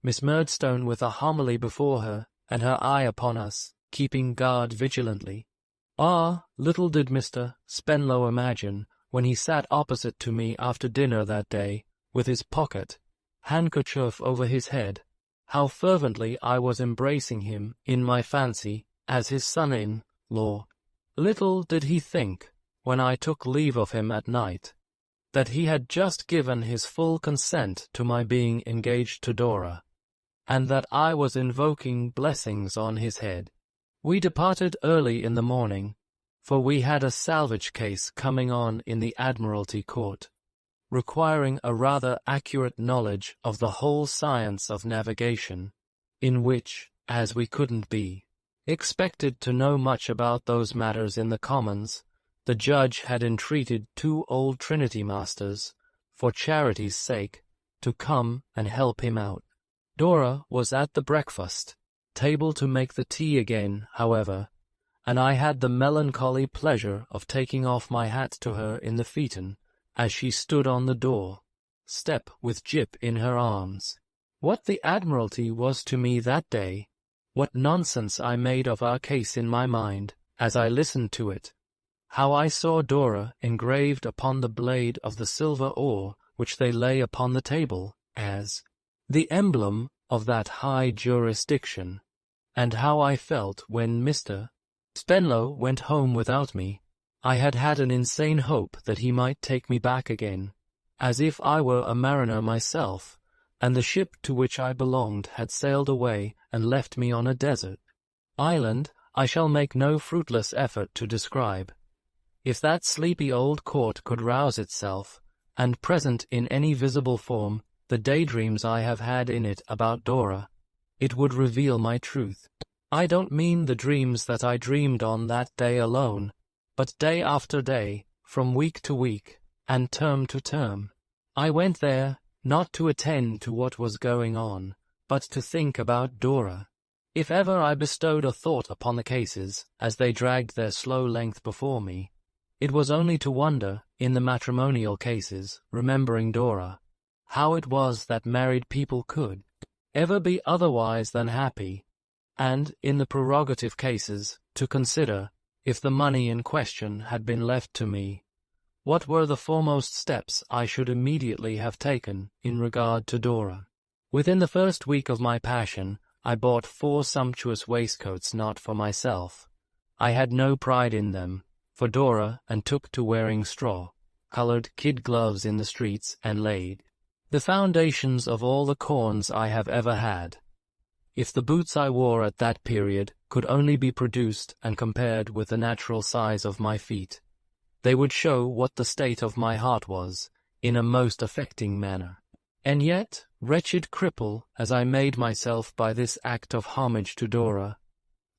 Miss Murdstone with a homily before her, and her eye upon us, keeping guard vigilantly. Ah, little did Mr. Spenlow imagine, when he sat opposite to me after dinner that day, with his pocket-handkerchief over his head, how fervently I was embracing him, in my fancy, as his son-in-law. Little did he think, when I took leave of him at night, that he had just given his full consent to my being engaged to Dora, and that I was invoking blessings on his head. We departed early in the morning, for we had a salvage case coming on in the Admiralty Court, requiring a rather accurate knowledge of the whole science of navigation, in which, as we couldn't be expected to know much about those matters in the Commons, the judge had entreated 2 old Trinity masters, for charity's sake, to come and help him out. Dora was at the breakfast table to make the tea again, however, and I had the melancholy pleasure of taking off my hat to her in the phaeton, as she stood on the door-step with Jip in her arms. What the Admiralty was to me that day, what nonsense I made of our case in my mind, as I listened to it, how I saw Dora engraved upon the blade of the silver oar which they lay upon the table, as the emblem of that high jurisdiction, and how I felt when Mr. Spenlow went home without me. I had had an insane hope that he might take me back again, as if I were a mariner myself, and the ship to which I belonged had sailed away and left me on a desert island I shall make no fruitless effort to describe. If that sleepy old court could rouse itself, and present in any visible form the daydreams I have had in it about Dora, it would reveal my truth. I don't mean the dreams that I dreamed on that day alone, but day after day, from week to week, and term to term. I went there, not to attend to what was going on, but to think about Dora. If ever I bestowed a thought upon the cases, as they dragged their slow length before me, it was only to wonder, in the matrimonial cases, remembering Dora, how it was that married people could ever be otherwise than happy, and, in the prerogative cases, to consider, if the money in question had been left to me, what were the foremost steps I should immediately have taken in regard to Dora. Within the first week of my passion, I bought 4 sumptuous waistcoats not for myself. I had no pride in them, for Dora, and took to wearing straw-coloured kid gloves in the streets, and laid the foundations of all the corns I have ever had. If the boots I wore at that period could only be produced and compared with the natural size of my feet, they would show what the state of my heart was, in a most affecting manner. And yet, Wretched cripple as I made myself by this act of homage to Dora,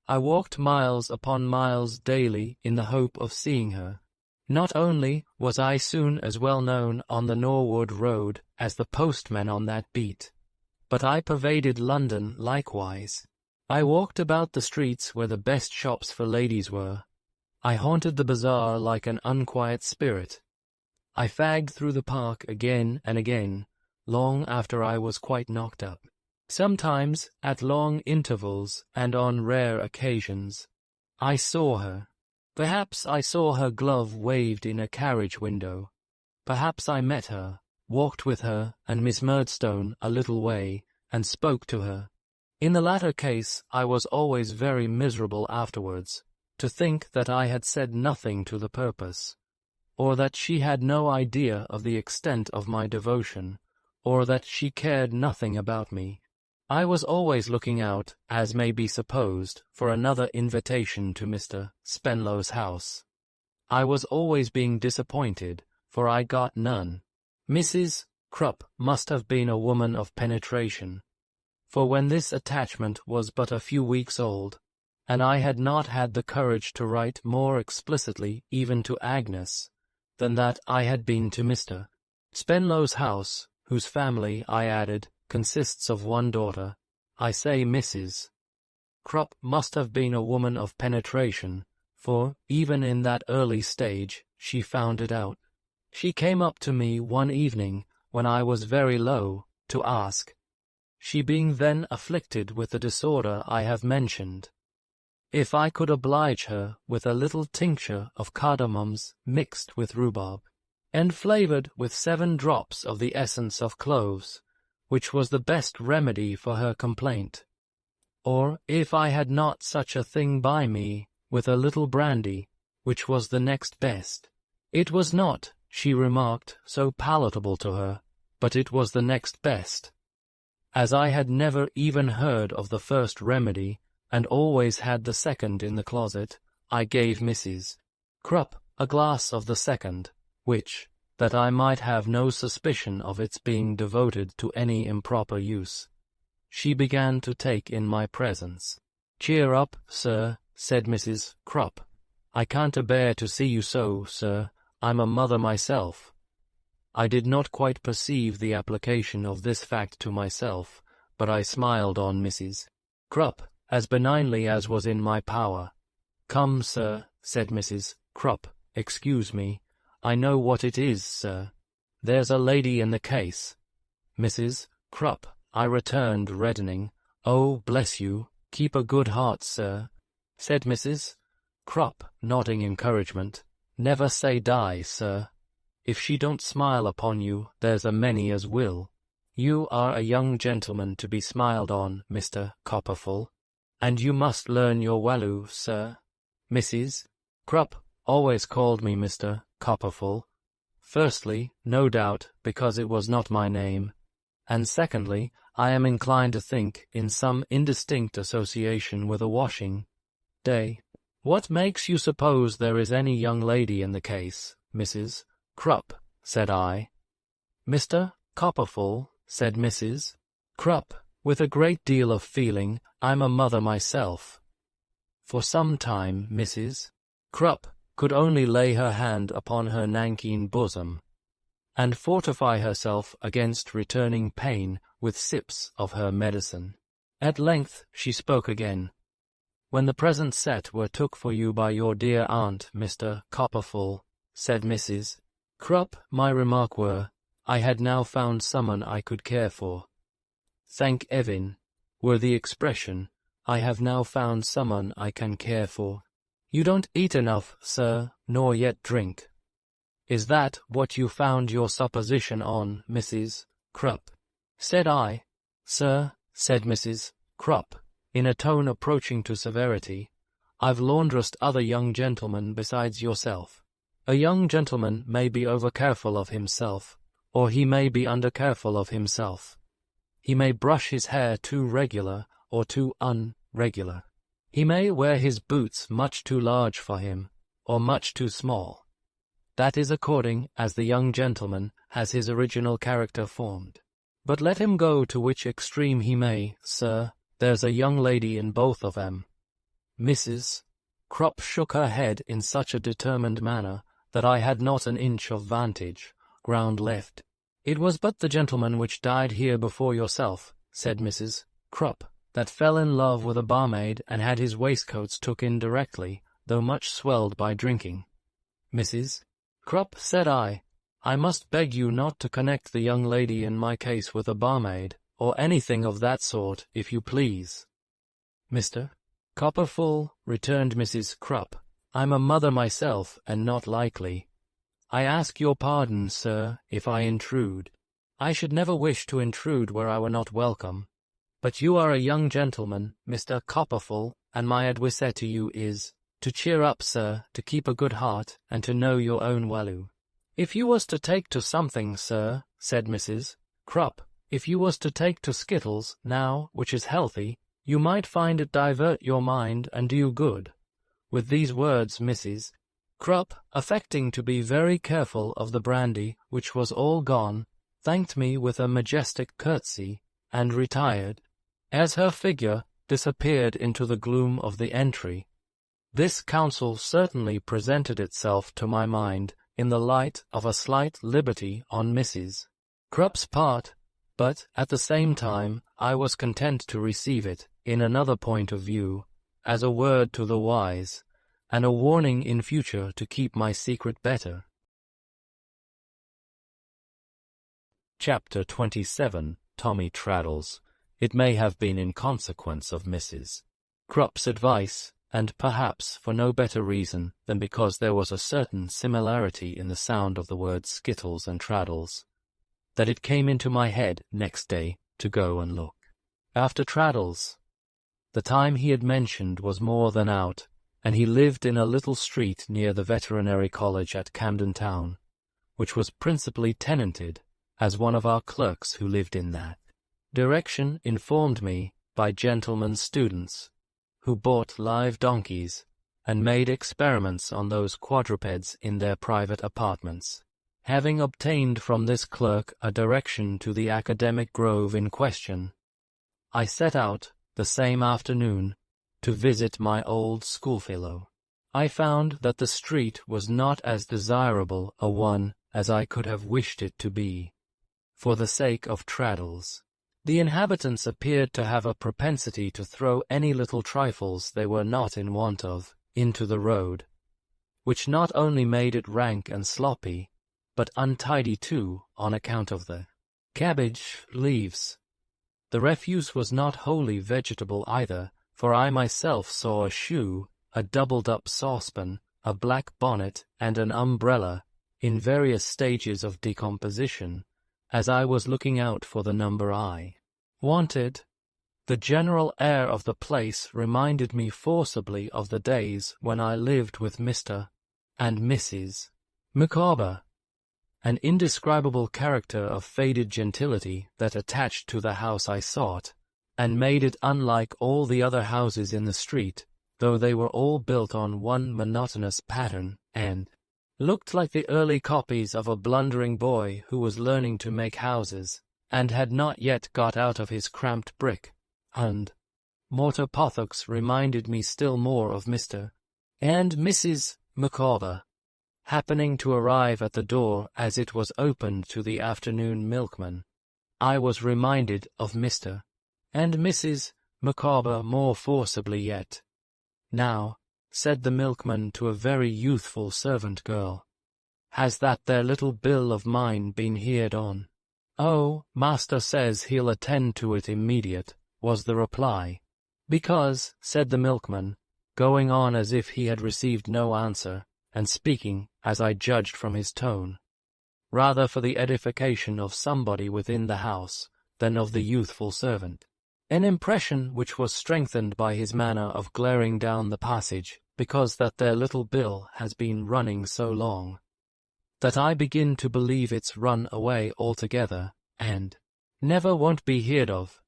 I walked miles upon miles daily in the hope of seeing her. Not only was I soon as well known on the Norwood Road as the postman on that beat, but I pervaded London likewise. I walked about the streets where the best shops for ladies were. I haunted the bazaar like an unquiet spirit. I fagged through the park again and again, long after I was quite knocked up. Sometimes, at long intervals and on rare occasions, I saw her. Perhaps I saw her glove waved in a carriage window. Perhaps I met her, walked with her and Miss Murdstone a little way, and spoke to her. In the latter case I was always very miserable afterwards, to think that I had said nothing to the purpose, or that she had no idea of the extent of my devotion, or that she cared nothing about me. I was always looking out, as may be supposed, for another invitation to Mr. Spenlow's house. I was always being disappointed, for I got none. Mrs. Crupp must have been a woman of penetration, for when this attachment was but a few weeks old, and I had not had the courage to write more explicitly even to Agnes than that I had been to Mr. Spenlow's house, whose family, I added, consists of one daughter. I say Mrs. Crupp must have been a woman of penetration, for, even in that early stage, she found it out. She came up to me one evening, when I was very low, to ask, she being then afflicted with the disorder I have mentioned, if I could oblige her with a little tincture of cardamoms mixed with rhubarb, and flavoured with 7 drops of the essence of cloves, which was the best remedy for her complaint, or if I had not such a thing by me, with a little brandy, which was the next best. It was not, she remarked, so palatable to her, but it was the next best. As I had never even heard of the first remedy, and always had the second in the closet, I gave Mrs. Crupp a glass of the second, which, that I might have no suspicion of its being devoted to any improper use, she began to take in my presence. "Cheer up, sir," said Mrs. Crupp. "I can't abear to see you so, sir. I'm a mother myself." I did not quite perceive the application of this fact to myself, but I smiled on Mrs. Crupp as benignly as was in my power. "Come, sir," said Mrs. Crupp, "excuse me. I know what it is, sir. There's a lady in the case." "Mrs. Crupp," I returned, reddening. "Oh, bless you, keep a good heart, sir," said Mrs. Crupp, nodding encouragement. "Never say die, sir. If she don't smile upon you, there's a many as will. You are a young gentleman to be smiled on, Mr. Copperfull, and you must learn your waloo, sir." Mrs. Crupp always called me Mr. Copperfull, firstly, no doubt, because it was not my name, and secondly, I am inclined to think, in some indistinct association with a washing day. "What makes you suppose there is any young lady in the case, Mrs. Crupp?" said I. "Mr. Copperfull," said Mrs. Crupp, with a great deal of feeling, "I'm a mother myself." For some time Mrs. Crupp could only lay her hand upon her nankeen bosom, and fortify herself against returning pain with sips of her medicine. At length she spoke again. "When the present set were took for you by your dear aunt, Mr. Copperfull," said Mrs. Crupp, "my remark were, I had now found someone I could care for. Thank Heaven, were the expression, I have now found someone I can care for. You don't eat enough, sir, nor yet drink. Is that what you found your supposition on, Mrs. Crupp?" said I. "Sir," said Mrs. Crupp, in a tone approaching to severity, "I've laundressed other young gentlemen besides yourself. A young gentleman may be over-careful of himself, or he may be under-careful of himself. He may brush his hair too regular or too unregular. He may wear his boots much too large for him, or much too small. That is according as the young gentleman has his original character formed. But let him go to which extreme he may, sir, there's a young lady in both of 'em. Mrs. Krupp shook her head in such a determined manner that I had not an inch of ground left. It was but the gentleman which died here before yourself, said Mrs. Krupp, that fell in love with a barmaid and had his waistcoats took in directly, though much swelled by drinking. Mrs. Krupp, said I must beg you not to connect the young lady in my case with a barmaid, or anything of that sort, if you please. Mr. Copperfield, returned Mrs. Krupp, I'm a mother myself, and not likely. I ask your pardon, sir, if I intrude. I should never wish to intrude where I were not welcome. But you are a young gentleman, Mr. Copperfield, and my advice to you is, to cheer up, sir, to keep a good heart, and to know your own value. If you was to take to something, sir, said Mrs. Krupp, if you was to take to skittles, now, which is healthy, you might find it divert your mind and do you good. With these words Mrs. Krupp, affecting to be very careful of the brandy, which was all gone, thanked me with a majestic curtsy, and retired, as her figure disappeared into the gloom of the entry. This counsel certainly presented itself to my mind in the light of a slight liberty on Mrs. Krupp's part, but at the same time I was content to receive it, in another point of view, as a word to the wise, and a warning in future to keep my secret better. Chapter 27. Tommy Traddles. It may have been in consequence of Mrs. Krupp's advice, and perhaps for no better reason than because there was a certain similarity in the sound of the words Skittles and Traddles, that it came into my head next day to go and look after Traddles. The time he had mentioned was more than out, and he lived in a little street near the Veterinary College at Camden Town, which was principally tenanted, as one of our clerks who lived in that direction informed me, by gentlemen students, who bought live donkeys, and made experiments on those quadrupeds in their private apartments. Having obtained from this clerk a direction to the academic grove in question, I set out, the same afternoon, to visit my old schoolfellow. I found that the street was not as desirable a one as I could have wished it to be, for the sake of Traddles. The inhabitants appeared to have a propensity to throw any little trifles they were not in want of into the road, which not only made it rank and sloppy, but untidy too, on account of the cabbage leaves. The refuse was not wholly vegetable either, for I myself saw a shoe, a doubled-up saucepan, a black bonnet, and an umbrella, in various stages of decomposition, as I was looking out for the number I wanted. The general air of the place reminded me forcibly of the days when I lived with Mr. and Mrs. MICAWBER, an indescribable character of faded gentility that attached to the house I sought, and made it unlike all the other houses in the street, though they were all built on one monotonous pattern, and looked like the early copies of a blundering boy who was learning to make houses, and had not yet got out of his cramped brick and mortar pothocs. Reminded me still more of Mr. and Mrs. MICAWBER. Happening to arrive at the door as it was opened to the afternoon milkman, I was reminded of Mr. and Mrs. MICAWBER more forcibly yet. Now, said the milkman to a very youthful servant girl, has that there little bill of mine been heerd on? Oh, master says he'll attend to it immediate, was the reply. Because, said the milkman, going on as if he had received no answer, and speaking, as I judged from his tone, rather for the edification of somebody within the house than of the youthful servant, an impression which was strengthened by his manner of glaring down the passage, because that their little bill has been running so long, that I begin to believe it's run away altogether, and never won't be heard of.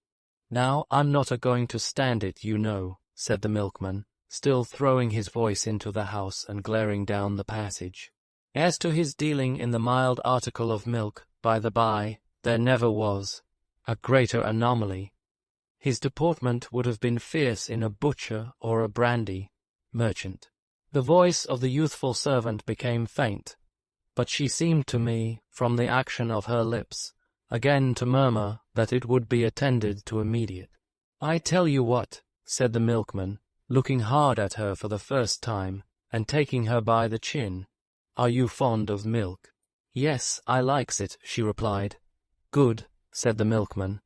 Now I'm not a-going to stand it, you know, said the milkman, still throwing his voice into the house and glaring down the passage. As to his dealing in the mild article of milk, by the by, there never was, a greater anomaly. His deportment would have been fierce in a butcher or a brandy merchant. The voice of the youthful servant became faint, but she seemed to me, from the action of her lips, again to murmur that it would be attended to immediate. "I tell you what," said the milkman, looking hard at her for the first time, and taking her by the chin. "Are you fond of milk?" "Yes, I likes it," she replied. "Good," said the milkman.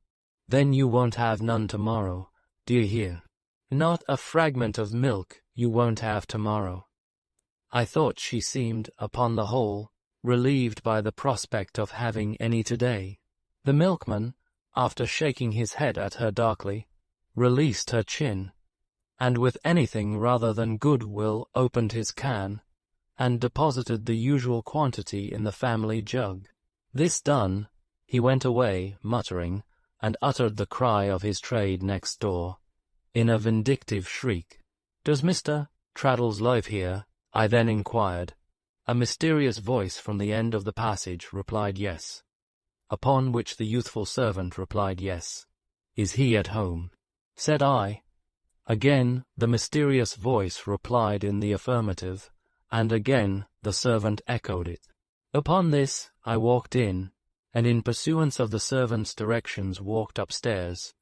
"Then you won't have none tomorrow, do you hear? Not a fragment of milk you won't have tomorrow." I thought she seemed, upon the whole, relieved by the prospect of having any today. The milkman, after shaking his head at her darkly, released her chin, and with anything rather than good will opened his can, and deposited the usual quantity in the family jug. This done, he went away, muttering, and uttered the cry of his trade next door, in a vindictive shriek. "Does Mr. Traddles live here?" I then inquired. A mysterious voice from the end of the passage replied yes, upon which the youthful servant replied yes. "Is he at home?" said I. Again the mysterious voice replied in the affirmative, and again the servant echoed it. Upon this I walked in, and in pursuance of the servant's directions walked upstairs,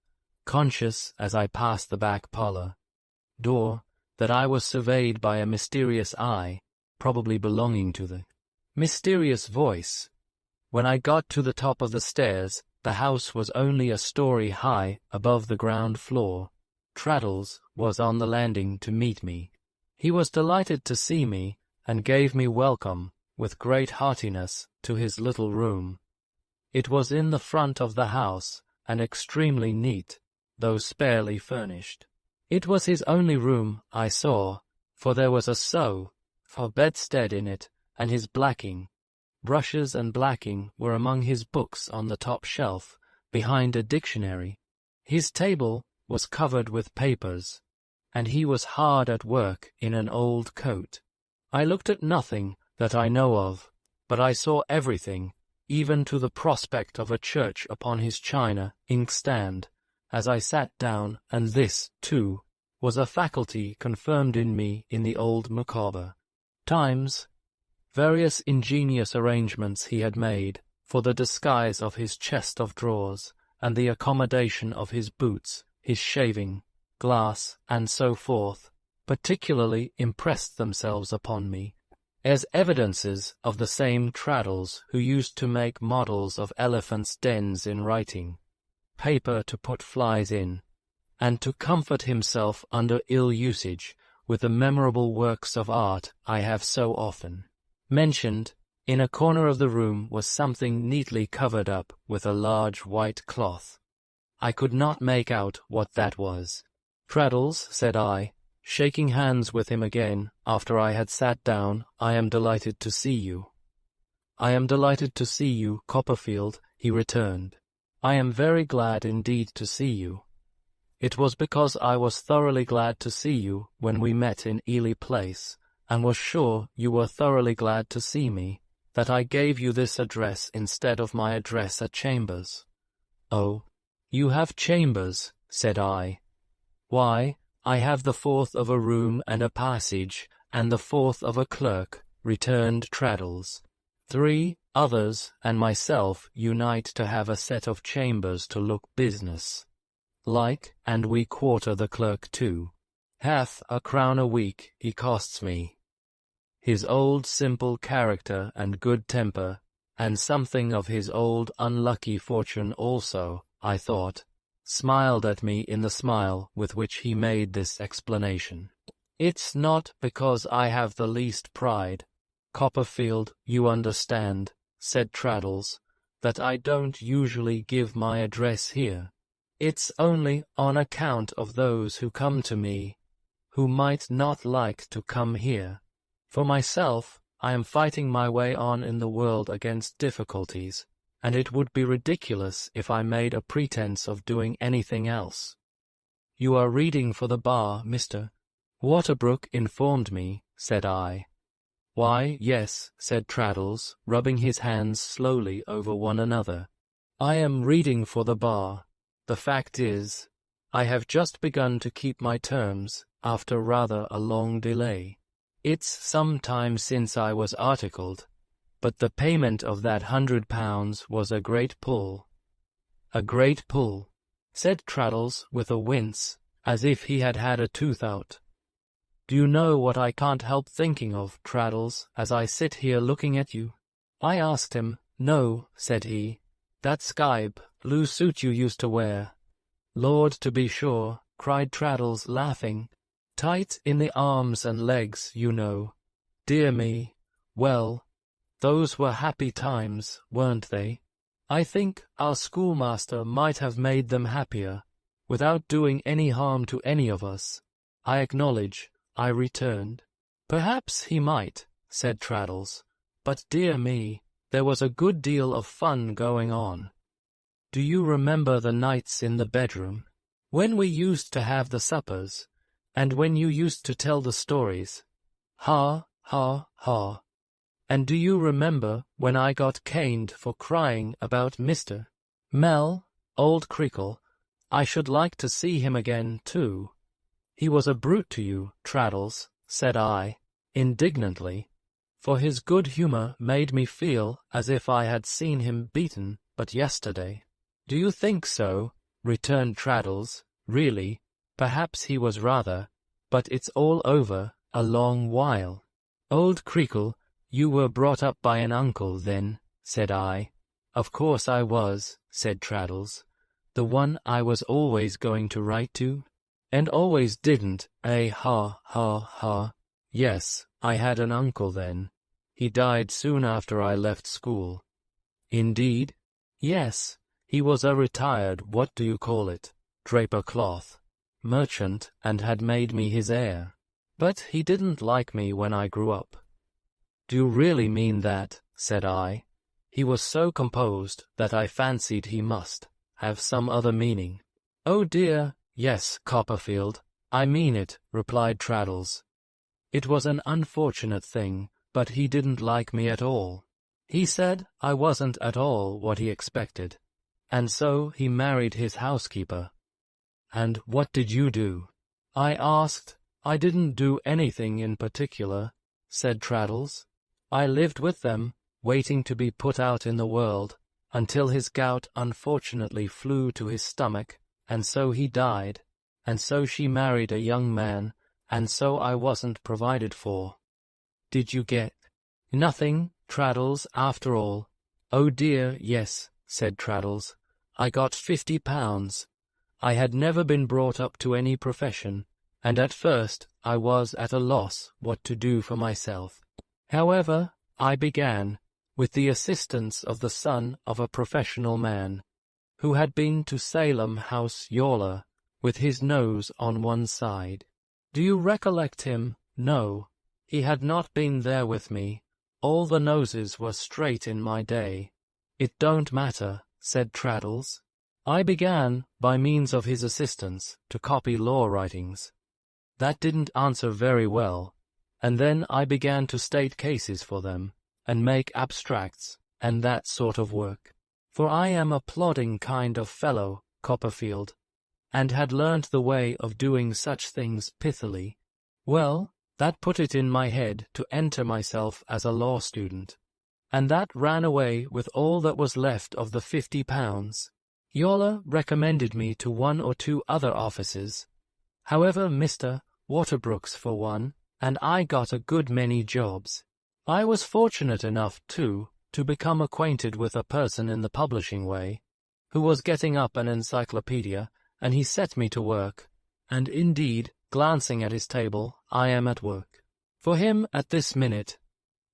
conscious as I passed the back parlour door that I was surveyed by a mysterious eye, probably belonging to the mysterious voice. When I got to the top of the stairs, the house was only a story high above the ground floor. Traddles was on the landing to meet me. He was delighted to see me, and gave me welcome, with great heartiness, to his little room. It was in the front of the house, and extremely neat, though sparely furnished. It was his only room, I saw, for there was a sofa bedstead in it, and his blacking brushes and blacking were among his books on the top shelf, behind a dictionary. His table was covered with papers, and he was hard at work in an old coat. I looked at nothing that I know of, but I saw everything, even to the prospect of a church upon his china inkstand, as I sat down, and this, too, was a faculty confirmed in me in the old Micawber times. Various ingenious arrangements he had made for the disguise of his chest of drawers, and the accommodation of his boots, his shaving glass, and so forth, particularly impressed themselves upon me, as evidences of the same Traddles who used to make models of elephants' dens in writing, paper to put flies in, and to comfort himself under ill usage with the memorable works of art I have so often mentioned. In a corner of the room was something neatly covered up with a large white cloth. I could not make out what that was. "Traddles," said I, shaking hands with him again after I had sat down, "I am delighted to see you." "I am delighted to see you, Copperfield," he returned. "I am very glad indeed to see you. It was because I was thoroughly glad to see you when we met in Ely Place, and was sure you were thoroughly glad to see me, that I gave you this address instead of my address at Chambers." "Oh, you have Chambers," said I. "Why, I have the fourth of a room and a passage, and the fourth of a clerk," returned Traddles. "3 others and myself unite to have a set of chambers to look business like, and we quarter the clerk too. Half a crown a week he costs me." His old simple character and good temper, and something of his old unlucky fortune also, I thought, smiled at me in the smile with which he made this explanation. "It's not because I have the least pride, Copperfield, you understand," said Traddles, "that I don't usually give my address here. It's only on account of those who come to me, who might not like to come here. For myself, I am fighting my way on in the world against difficulties, and it would be ridiculous if I made a pretense of doing anything else." "You are reading for the bar, Mr. Waterbrook informed me," said I. "Why, yes," said Traddles, rubbing his hands slowly over one another. I am reading for the bar. The fact is, I have just begun to keep my terms, after rather a long delay. It's some time since I was articled, but the payment of that £100 was a great pull. A great pull, said Traddles with a wince, as if he had had a tooth out. Do you know what I can't help thinking of, Traddles, as I sit here looking at you? I asked him. No, said he. That sky blue suit you used to wear. Lord, to be sure, cried Traddles, laughing. Tight in the arms and legs, you know. Dear me. Well, those were happy times, weren't they? I think our schoolmaster might have made them happier, without doing any harm to any of us. I acknowledge, I returned. Perhaps he might, said Traddles, but dear me, there was a good deal of fun going on. Do you remember the nights in the bedroom, when we used to have the suppers, and when you used to tell the stories? Ha, ha, ha. And do you remember when I got caned for crying about Mr. Mell, old Creakle? I should like to see him again, too. He was a brute to you, Traddles, said I, indignantly, for his good humour made me feel as if I had seen him beaten but yesterday. Do you think so? Returned Traddles. Really, perhaps he was rather, but it's all over a long while. Old Creakle, you were brought up by an uncle, then, said I. Of course I was, said Traddles. The one I was always going to write to? And always didn't, eh? Ha, ha, ha. Yes, I had an uncle then. He died soon after I left school. Indeed? Yes, he was a retired, what do you call it, draper cloth merchant, and had made me his heir. But he didn't like me when I grew up. Do you really mean that? Said I. He was so composed that I fancied he must have some other meaning. Oh dear, yes, Copperfield, I mean it, replied Traddles. It was an unfortunate thing, but he didn't like me at all. He said I wasn't at all what he expected, and so he married his housekeeper. And what did you do? I asked. I didn't do anything in particular, said Traddles. I lived with them, waiting to be put out in the world, until his gout unfortunately flew to his stomach, and so he died, and so she married a young man, and so I wasn't provided for. Did you get nothing, Traddles, after all? Oh dear, yes, said Traddles. I got £50. I had never been brought up to any profession, and at first I was at a loss what to do for myself. However, I began, with the assistance of the son of a professional man, who had been to Salem House Yawler, with his nose on one side. Do you recollect him? No, he had not been there with me. All the noses were straight in my day. It don't matter, said Traddles. I began, by means of his assistance, to copy law writings. That didn't answer very well, and then I began to state cases for them, and make abstracts, and that sort of work. For I am a plodding kind of fellow, Copperfield, and had learnt the way of doing such things pithily. Well, that put it in my head to enter myself as a law student, and that ran away with all that was left of the £50. Yawler recommended me to one or two other offices, however, Mr. Waterbrook's for one, and I got a good many jobs. I was fortunate enough, too, to become acquainted with a person in the publishing way, who was getting up an encyclopedia, and he set me to work, and indeed, glancing at his table, I am at work. For him at this minute.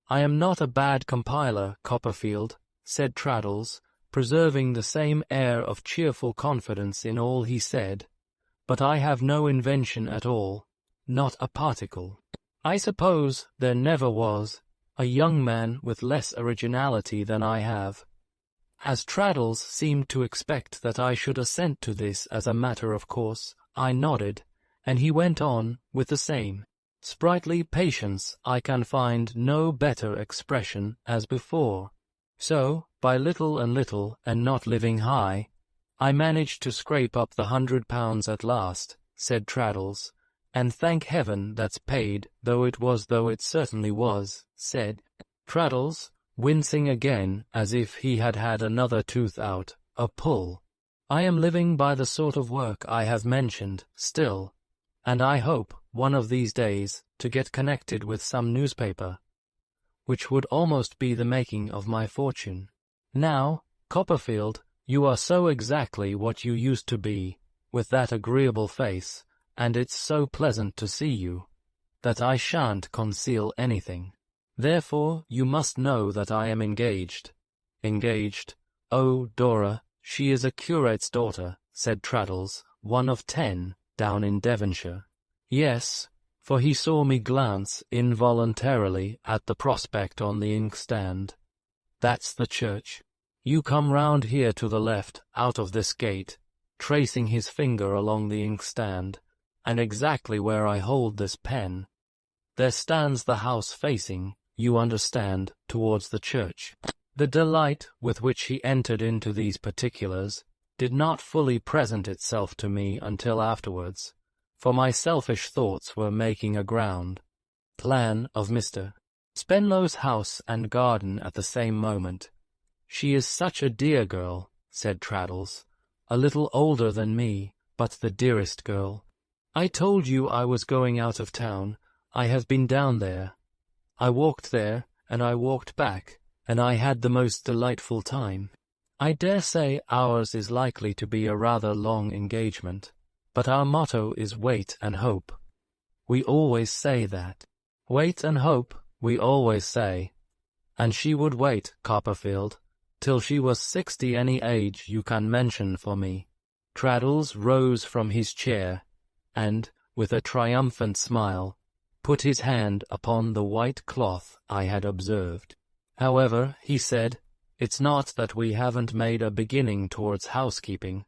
I am not a bad compiler, Copperfield, said Traddles, preserving the same air of cheerful confidence in all he said, but I have no invention at all, not a particle. I suppose there never was a young man with less originality than I have. As Traddles seemed to expect that I should assent to this as a matter of course, I nodded, and he went on with the same sprightly patience. I can find no better expression as before. So, by little and little, and not living high, I managed to scrape up the £100 at last, said Traddles. And thank heaven that's paid, though it certainly was, said Traddles, wincing again as if he had had another tooth out, a pull. I am living by the sort of work I have mentioned, still, and I hope, one of these days, to get connected with some newspaper, which would almost be the making of my fortune. Now, Copperfield, you are so exactly what you used to be, with that agreeable face, and it's so pleasant to see you, that I shan't conceal anything. Therefore, you must know that I am engaged. Engaged? Oh, Dora, she is a curate's daughter, said Traddles, one of 10, down in Devonshire. Yes, for he saw me glance involuntarily at the prospect on the inkstand. That's the church. You come round here to the left, out of this gate, tracing his finger along the inkstand, and exactly where I hold this pen, there stands the house facing, you understand, towards the church. The delight with which he entered into these particulars did not fully present itself to me until afterwards, for my selfish thoughts were making a ground plan of Mr. Spenlow's house and garden at the same moment. She is such a dear girl, said Traddles, a little older than me, but the dearest girl. I told you I was going out of town. I have been down there. I walked there, and I walked back, and I had the most delightful time. I dare say ours is likely to be a rather long engagement, but our motto is wait and hope. We always say that. Wait and hope, we always say. And she would wait, Copperfield, till she was 60, any age you can mention for me. Traddles rose from his chair, and, with a triumphant smile, put his hand upon the white cloth I had observed. However, he said, it's not that we haven't made a beginning towards housekeeping.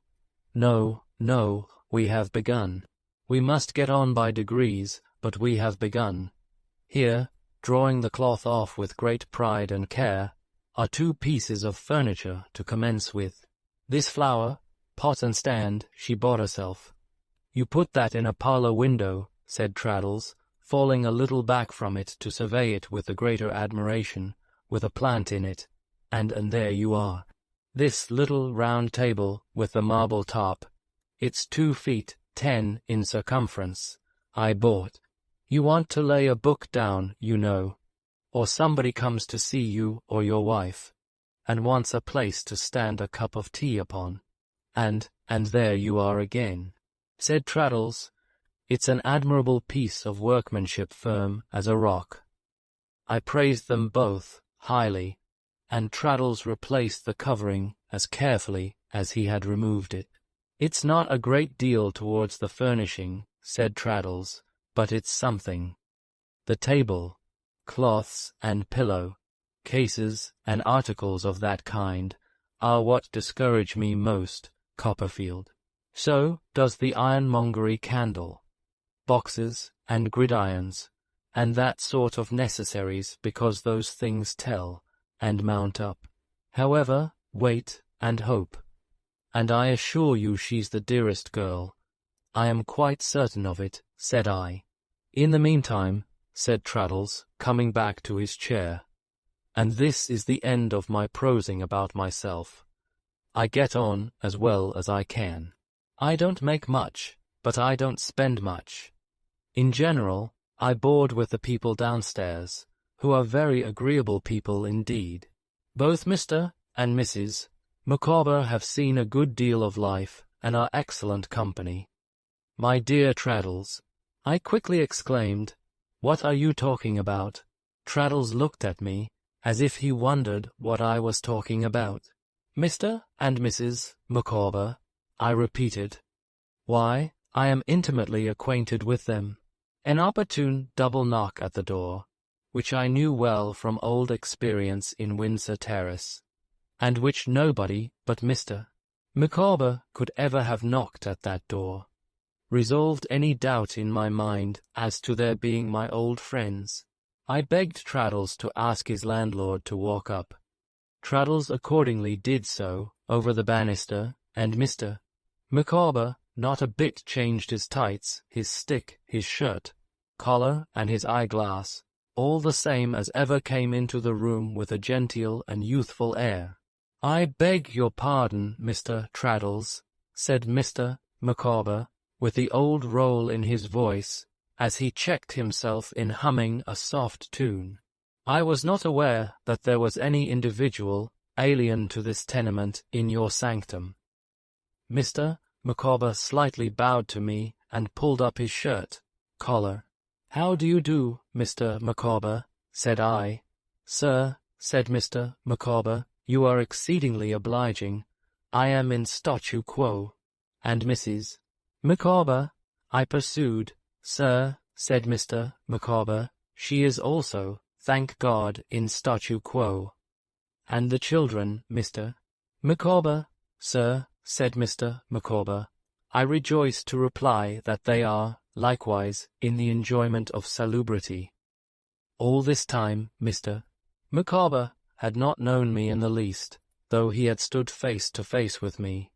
No, no, we have begun. We must get on by degrees, but we have begun. Here, drawing the cloth off with great pride and care, are 2 pieces of furniture to commence with. This flower, pot and stand, she bought herself. You put that in a parlour window, said Traddles, falling a little back from it to survey it with the greater admiration, with a plant in it, and there you are. This little round table with the marble top, it's 2 feet 10 in circumference, I bought. You want to lay a book down, you know, or somebody comes to see you or your wife, and wants a place to stand a cup of tea upon. And there you are again, said Traddles. It's an admirable piece of workmanship, firm as a rock. I praised them both highly, and Traddles replaced the covering as carefully as he had removed it. It's not a great deal towards the furnishing, said Traddles, but it's something. The table, cloths and pillow, cases and articles of that kind are what discourage me most, Copperfield. So does the ironmongery candle, boxes and gridirons, and that sort of necessaries, because those things tell and mount up. However, wait and hope. And I assure you she's the dearest girl. I am quite certain of it, said I. In the meantime, said Traddles, coming back to his chair, and this is the end of my prosing about myself. I get on as well as I can. I don't make much, but I don't spend much. In general, I board with the people downstairs, who are very agreeable people indeed. Both Mr. and Mrs. Micawber have seen a good deal of life, and are excellent company. My dear Traddles, I quickly exclaimed, what are you talking about? Traddles looked at me, as if he wondered what I was talking about. Mr. and Mrs. Micawber, I repeated. Why, I am intimately acquainted with them. An opportune double knock at the door, which I knew well from old experience in Windsor Terrace, and which nobody but Mr. Micawber could ever have knocked at that door, resolved any doubt in my mind as to their being my old friends. I begged Traddles to ask his landlord to walk up, Traddles accordingly did so, over the banister, and Mr. Micawber not a bit changed his tights, his stick, his shirt, collar, and his eyeglass, all the same as ever came into the room with a genteel and youthful air. "I beg your pardon, Mr. Traddles," said Mr. Micawber, with the old roll in his voice, as he checked himself in humming a soft tune. "I was not aware that there was any individual, alien to this tenement, in your sanctum." Mr. Micawber slightly bowed to me and pulled up his shirt collar. "How do you do, Mr. Micawber?" said I. "Sir," said Mr. Micawber, "you are exceedingly obliging. I am in statu quo." "And Mrs. Micawber?" I pursued. "Sir," said Mr. Micawber, "she is also, thank God, in statu quo." "And the children, Mr. Micawber?" "Sir," said Mr. Micawber, "I rejoice to reply that they are, likewise, in the enjoyment of salubrity." All this time Mr. Micawber had not known me in the least, though he had stood face to face with me.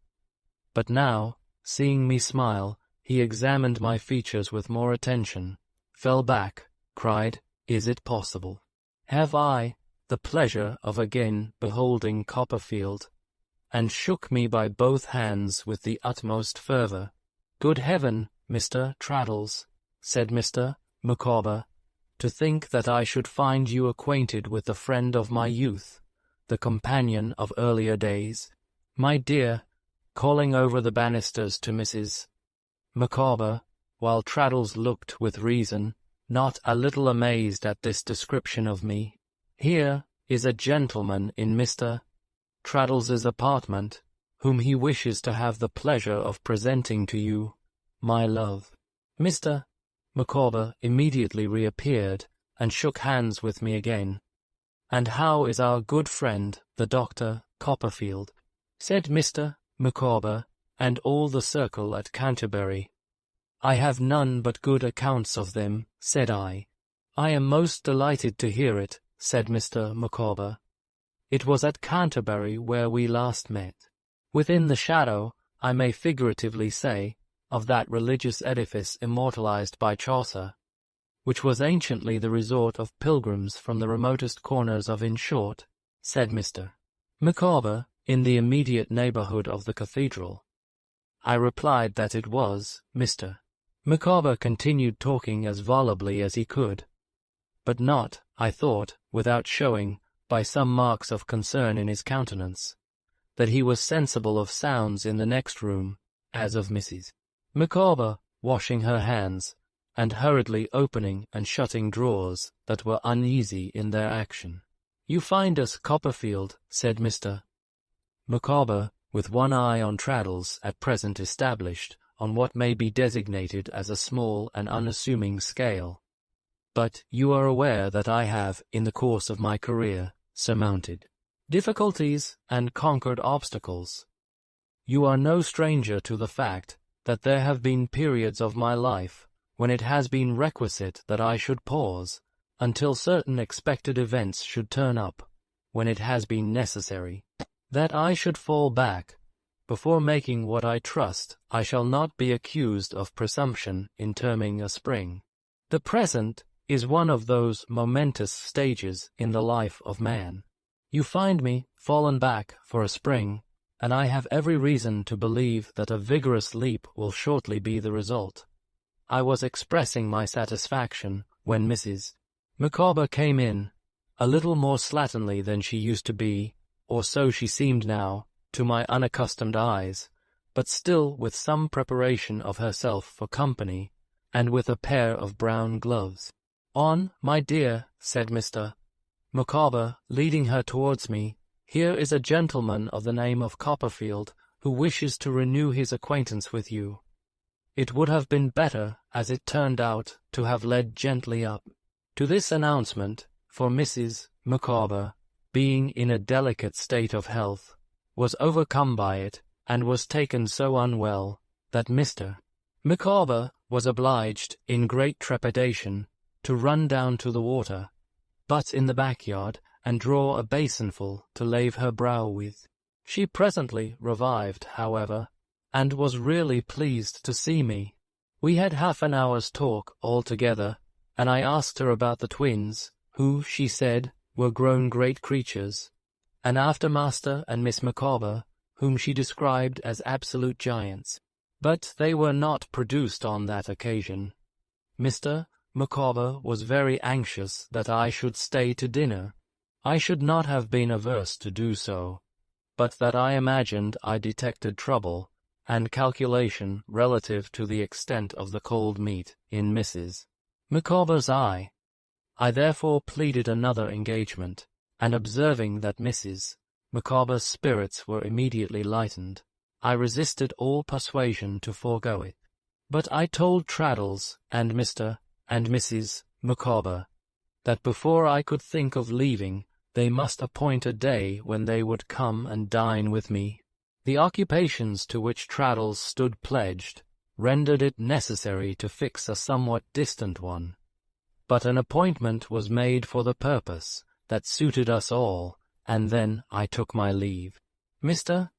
But now, seeing me smile, he examined my features with more attention, fell back, cried, "Is it possible? Have I the pleasure of again beholding Copperfield?" and shook me by both hands with the utmost fervour. "Good heaven, Mr. Traddles," said Mr. Micawber, "to think that I should find you acquainted with the friend of my youth, the companion of earlier days. My dear," calling over the banisters to Mrs. Micawber, while Traddles looked with reason, not a little amazed at this description of me, "here is a gentleman in Mr. Traddles's apartment, whom he wishes to have the pleasure of presenting to you, my love." Mr. Micawber immediately reappeared, and shook hands with me again. "And how is our good friend, the Dr. Copperfield?" said Mr. Micawber, and all the circle at Canterbury. "I have none but good accounts of them," said I. "I am most delighted to hear it," said Mr. Micawber. "It was at Canterbury where we last met, within the shadow, I may figuratively say, of that religious edifice immortalized by Chaucer, which was anciently the resort of pilgrims from the remotest corners of in short," said Mr. Micawber, "in the immediate neighbourhood of the cathedral." I replied that it was. Mr. Micawber continued talking as volubly as he could, but not, I thought, without showing, by some marks of concern in his countenance, that he was sensible of sounds in the next room, as of Mrs. Micawber washing her hands, and hurriedly opening and shutting drawers that were uneasy in their action. "You find us, Copperfield," said Mr. Micawber, with one eye on Traddles, at present established on what may be designated as a small and unassuming scale. "But you are aware that I have, in the course of my career, surmounted difficulties and conquered obstacles. You are no stranger to the fact that there have been periods of my life when it has been requisite that I should pause, until certain expected events should turn up, when it has been necessary that I should fall back, before making what I trust I shall not be accused of presumption in terming a spring. The present is one of those momentous stages in the life of man. You find me fallen back for a spring, and I have every reason to believe that a vigorous leap will shortly be the result." I was expressing my satisfaction when Mrs. Micawber came in, a little more slatternly than she used to be, or so she seemed now, to my unaccustomed eyes, but still with some preparation of herself for company, and with a pair of brown gloves on. "My dear," said Mr. Micawber, leading her towards me, "here is a gentleman of the name of Copperfield, who wishes to renew his acquaintance with you. It would have been better, as it turned out, to have led gently up." To this announcement, for Mrs. Micawber, being in a delicate state of health, was overcome by it, and was taken so unwell, that Mr. Micawber was obliged, in great trepidation, to run down to the water, but in the backyard, and draw a basinful to lave her brow with. She presently revived, however, and was really pleased to see me. We had half an hour's talk altogether, and I asked her about the twins, who, she said, were grown great creatures, and after Master and Miss Micawber, whom she described as absolute giants. But they were not produced on that occasion. Mr. Micawber was very anxious that I should stay to dinner. I should not have been averse to do so, but that I imagined I detected trouble and calculation relative to the extent of the cold meat in Mrs. Micawber's eye. I therefore pleaded another engagement, and observing that Mrs. Micawber's spirits were immediately lightened, I resisted all persuasion to forego it. But I told Traddles and Mr. and Mrs. Micawber that before I could think of leaving, they must appoint a day when they would come and dine with me. The occupations to which Traddles stood pledged rendered it necessary to fix a somewhat distant one, but an appointment was made for the purpose that suited us all, and then I took my leave. Mr.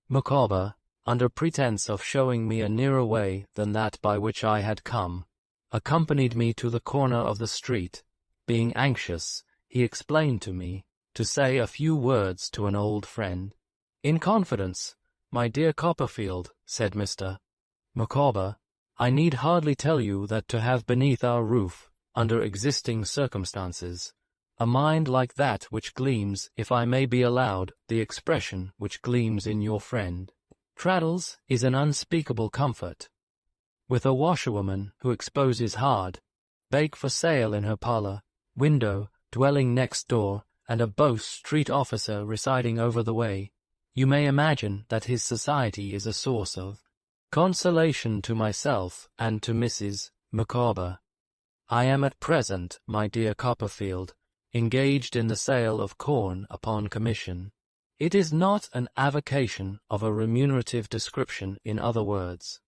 Micawber, under pretence of showing me a nearer way than that by which I had come, accompanied me to the corner of the street. Being anxious, he explained to me, to say a few words to an old friend. In confidence, my dear Copperfield, said Mr. Micawber, I need hardly tell you that to have beneath our roof, under existing circumstances, a mind like that which gleams, if I may be allowed the expression which gleams in your friend, Traddles, is an unspeakable comfort. With a washerwoman who exposes hard, bake for sale in her parlour, window, dwelling next door, and a Bow Street officer residing over the way, you may imagine that his society is a source of consolation to myself and to Mrs. Micawber. I am at present, my dear Copperfield, engaged in the sale of corn upon commission. It is not an avocation of a remunerative description, in other words.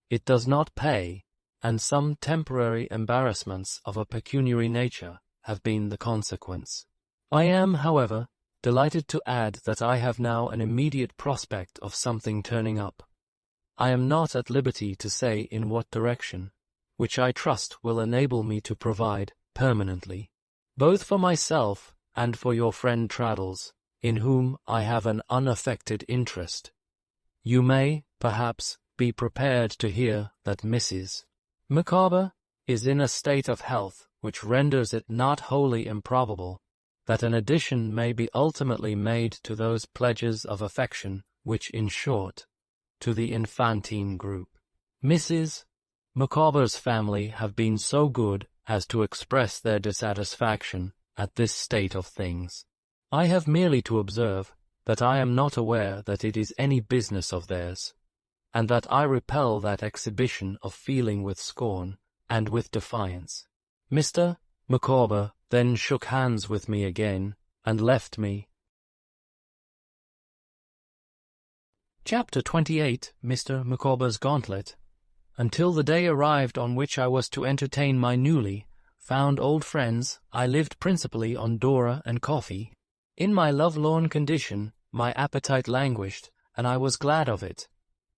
It does not pay, and some temporary embarrassments of a pecuniary nature have been the consequence. I am, however, delighted to add that I have now an immediate prospect of something turning up. I am not at liberty to say in what direction, which I trust will enable me to provide permanently, both for myself and for your friend Traddles, in whom I have an unaffected interest. You may, perhaps, be prepared to hear that Mrs. Micawber is in a state of health which renders it not wholly improbable that an addition may be ultimately made to those pledges of affection which, in short, to the infantine group. Mrs. Micawber's family have been so good as to express their dissatisfaction at this state of things. I have merely to observe that I am not aware that it is any business of theirs, and that I repel that exhibition of feeling with scorn and with defiance. Mr. Micawber then shook hands with me again, and left me. Chapter 28. Mr. Micawber's Gauntlet. Until the day arrived on which I was to entertain my newly found old friends, I lived principally on Dora and coffee. In my lovelorn condition, my appetite languished, and I was glad of it,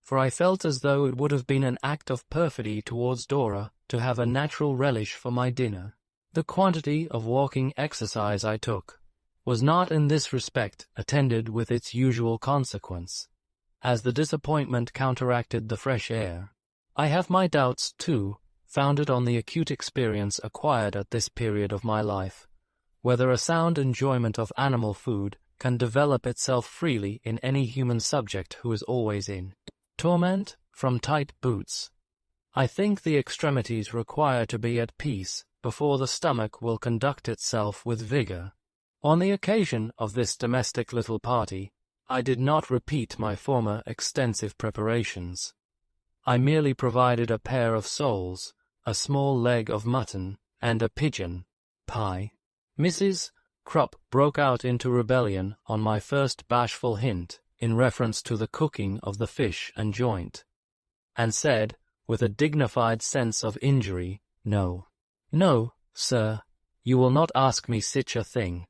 for I felt as though it would have been an act of perfidy towards Dora to have a natural relish for my dinner. The quantity of walking exercise I took was not in this respect attended with its usual consequence, as the disappointment counteracted the fresh air. I have my doubts, too, founded on the acute experience acquired at this period of my life, whether a sound enjoyment of animal food can develop itself freely in any human subject who is always in torment from tight boots. I think the extremities require to be at peace before the stomach will conduct itself with vigor. On the occasion of this domestic little party, I did not repeat my former extensive preparations. I merely provided a pair of soles, a small leg of mutton, and a pigeon pie. Mrs. Krupp broke out into rebellion on my first bashful hint in reference to the cooking of the fish and joint, and said, with a dignified sense of injury, "No, no, sir, you will not ask me sich a thing,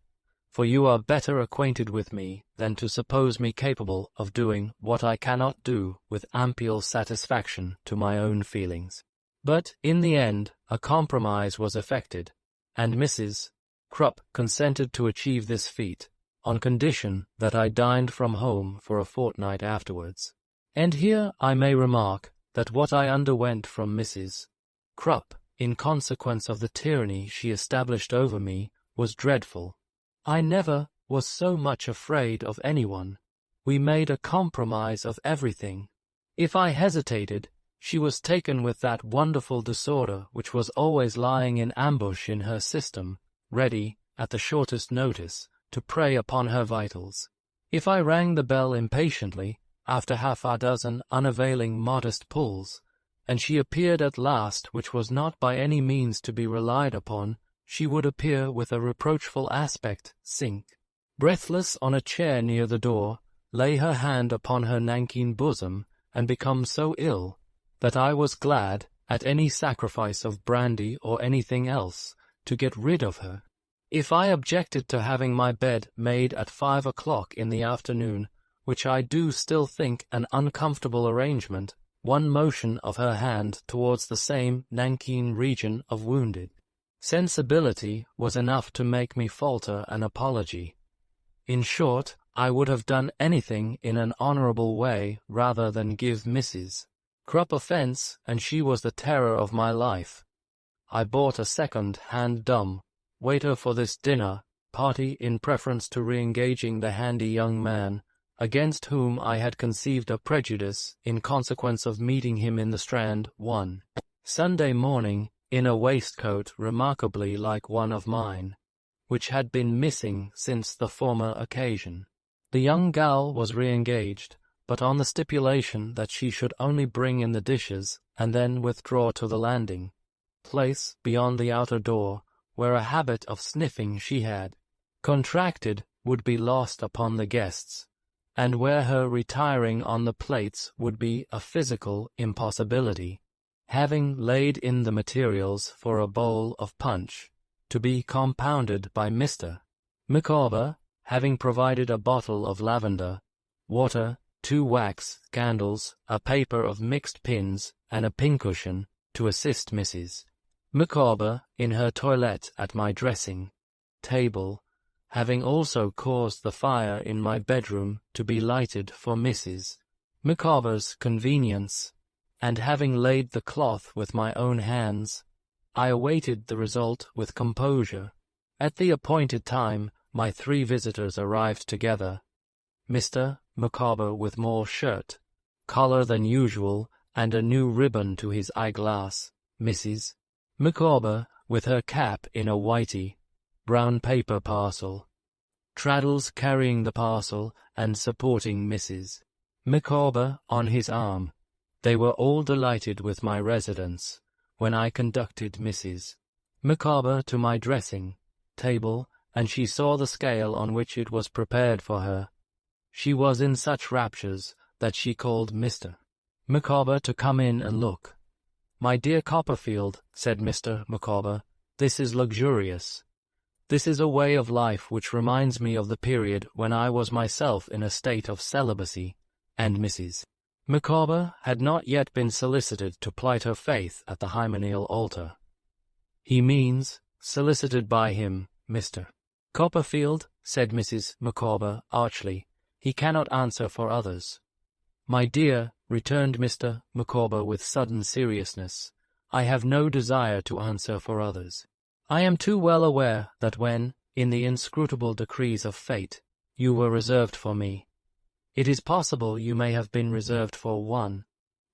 for you are better acquainted with me than to suppose me capable of doing what I cannot do with ample satisfaction to my own feelings. But, in the end, a compromise was effected, and Mrs. Krupp consented to achieve this feat, on condition that I dined from home for a fortnight afterwards. And here I may remark that what I underwent from Mrs. Krupp, in consequence of the tyranny she established over me, was dreadful. I never was so much afraid of anyone. We made a compromise of everything. If I hesitated, she was taken with that wonderful disorder which was always lying in ambush in her system, ready, at the shortest notice, to prey upon her vitals. If I rang the bell impatiently, after half a dozen unavailing modest pulls, and she appeared at last, which was not by any means to be relied upon, she would appear with a reproachful aspect, sink breathless on a chair near the door, lay her hand upon her nankeen bosom, and become so ill that I was glad, at any sacrifice of brandy or anything else, to get rid of her. If I objected to having my bed made at 5 o'clock in the afternoon, which I do still think an uncomfortable arrangement, one motion of her hand towards the same nankeen region of wounded sensibility was enough to make me falter an apology. In short, I would have done anything in an honourable way rather than give Mrs. Krupp offence, and she was the terror of my life. I bought a second-hand dumb waiter for this dinner party in preference to re-engaging the handy young man, against whom I had conceived a prejudice in consequence of meeting him in the Strand one Sunday morning, in a waistcoat remarkably like one of mine, which had been missing since the former occasion. The young gal was re-engaged, but on the stipulation that she should only bring in the dishes and then withdraw to the landing place beyond the outer door, where a habit of sniffing she had contracted would be lost upon the guests, and where her retiring on the plates would be a physical impossibility. Having laid in the materials for a bowl of punch, to be compounded by Mr. Micawber, having provided a bottle of lavender, water, 2 wax candles, a paper of mixed pins, and a pincushion, to assist Mrs. Micawber in her toilette at my dressing table, having also caused the fire in my bedroom to be lighted for Mrs. Micawber's convenience, and having laid the cloth with my own hands, I awaited the result with composure. At the appointed time, my 3 visitors arrived together. Mr. Micawber with more shirt, collar than usual, and a new ribbon to his eyeglass. Mrs. Micawber with her cap in a whitey, brown paper parcel. Traddles carrying the parcel and supporting Mrs. Micawber on his arm. They were all delighted with my residence, when I conducted Mrs. Micawber to my dressing table, and she saw the scale on which it was prepared for her. She was in such raptures that she called Mr. Micawber to come in and look. "My dear Copperfield," said Mr. Micawber, "this is luxurious. This is a way of life which reminds me of the period when I was myself in a state of celibacy," and Mrs. Micawber had not yet been solicited to plight her faith at the hymeneal altar. "He means, solicited by him, Mr. Copperfield," said Mrs. Micawber archly. "He cannot answer for others." "My dear," returned Mr. Micawber with sudden seriousness, "I have no desire to answer for others. I am too well aware that when, in the inscrutable decrees of fate, you were reserved for me, it is possible you may have been reserved for one,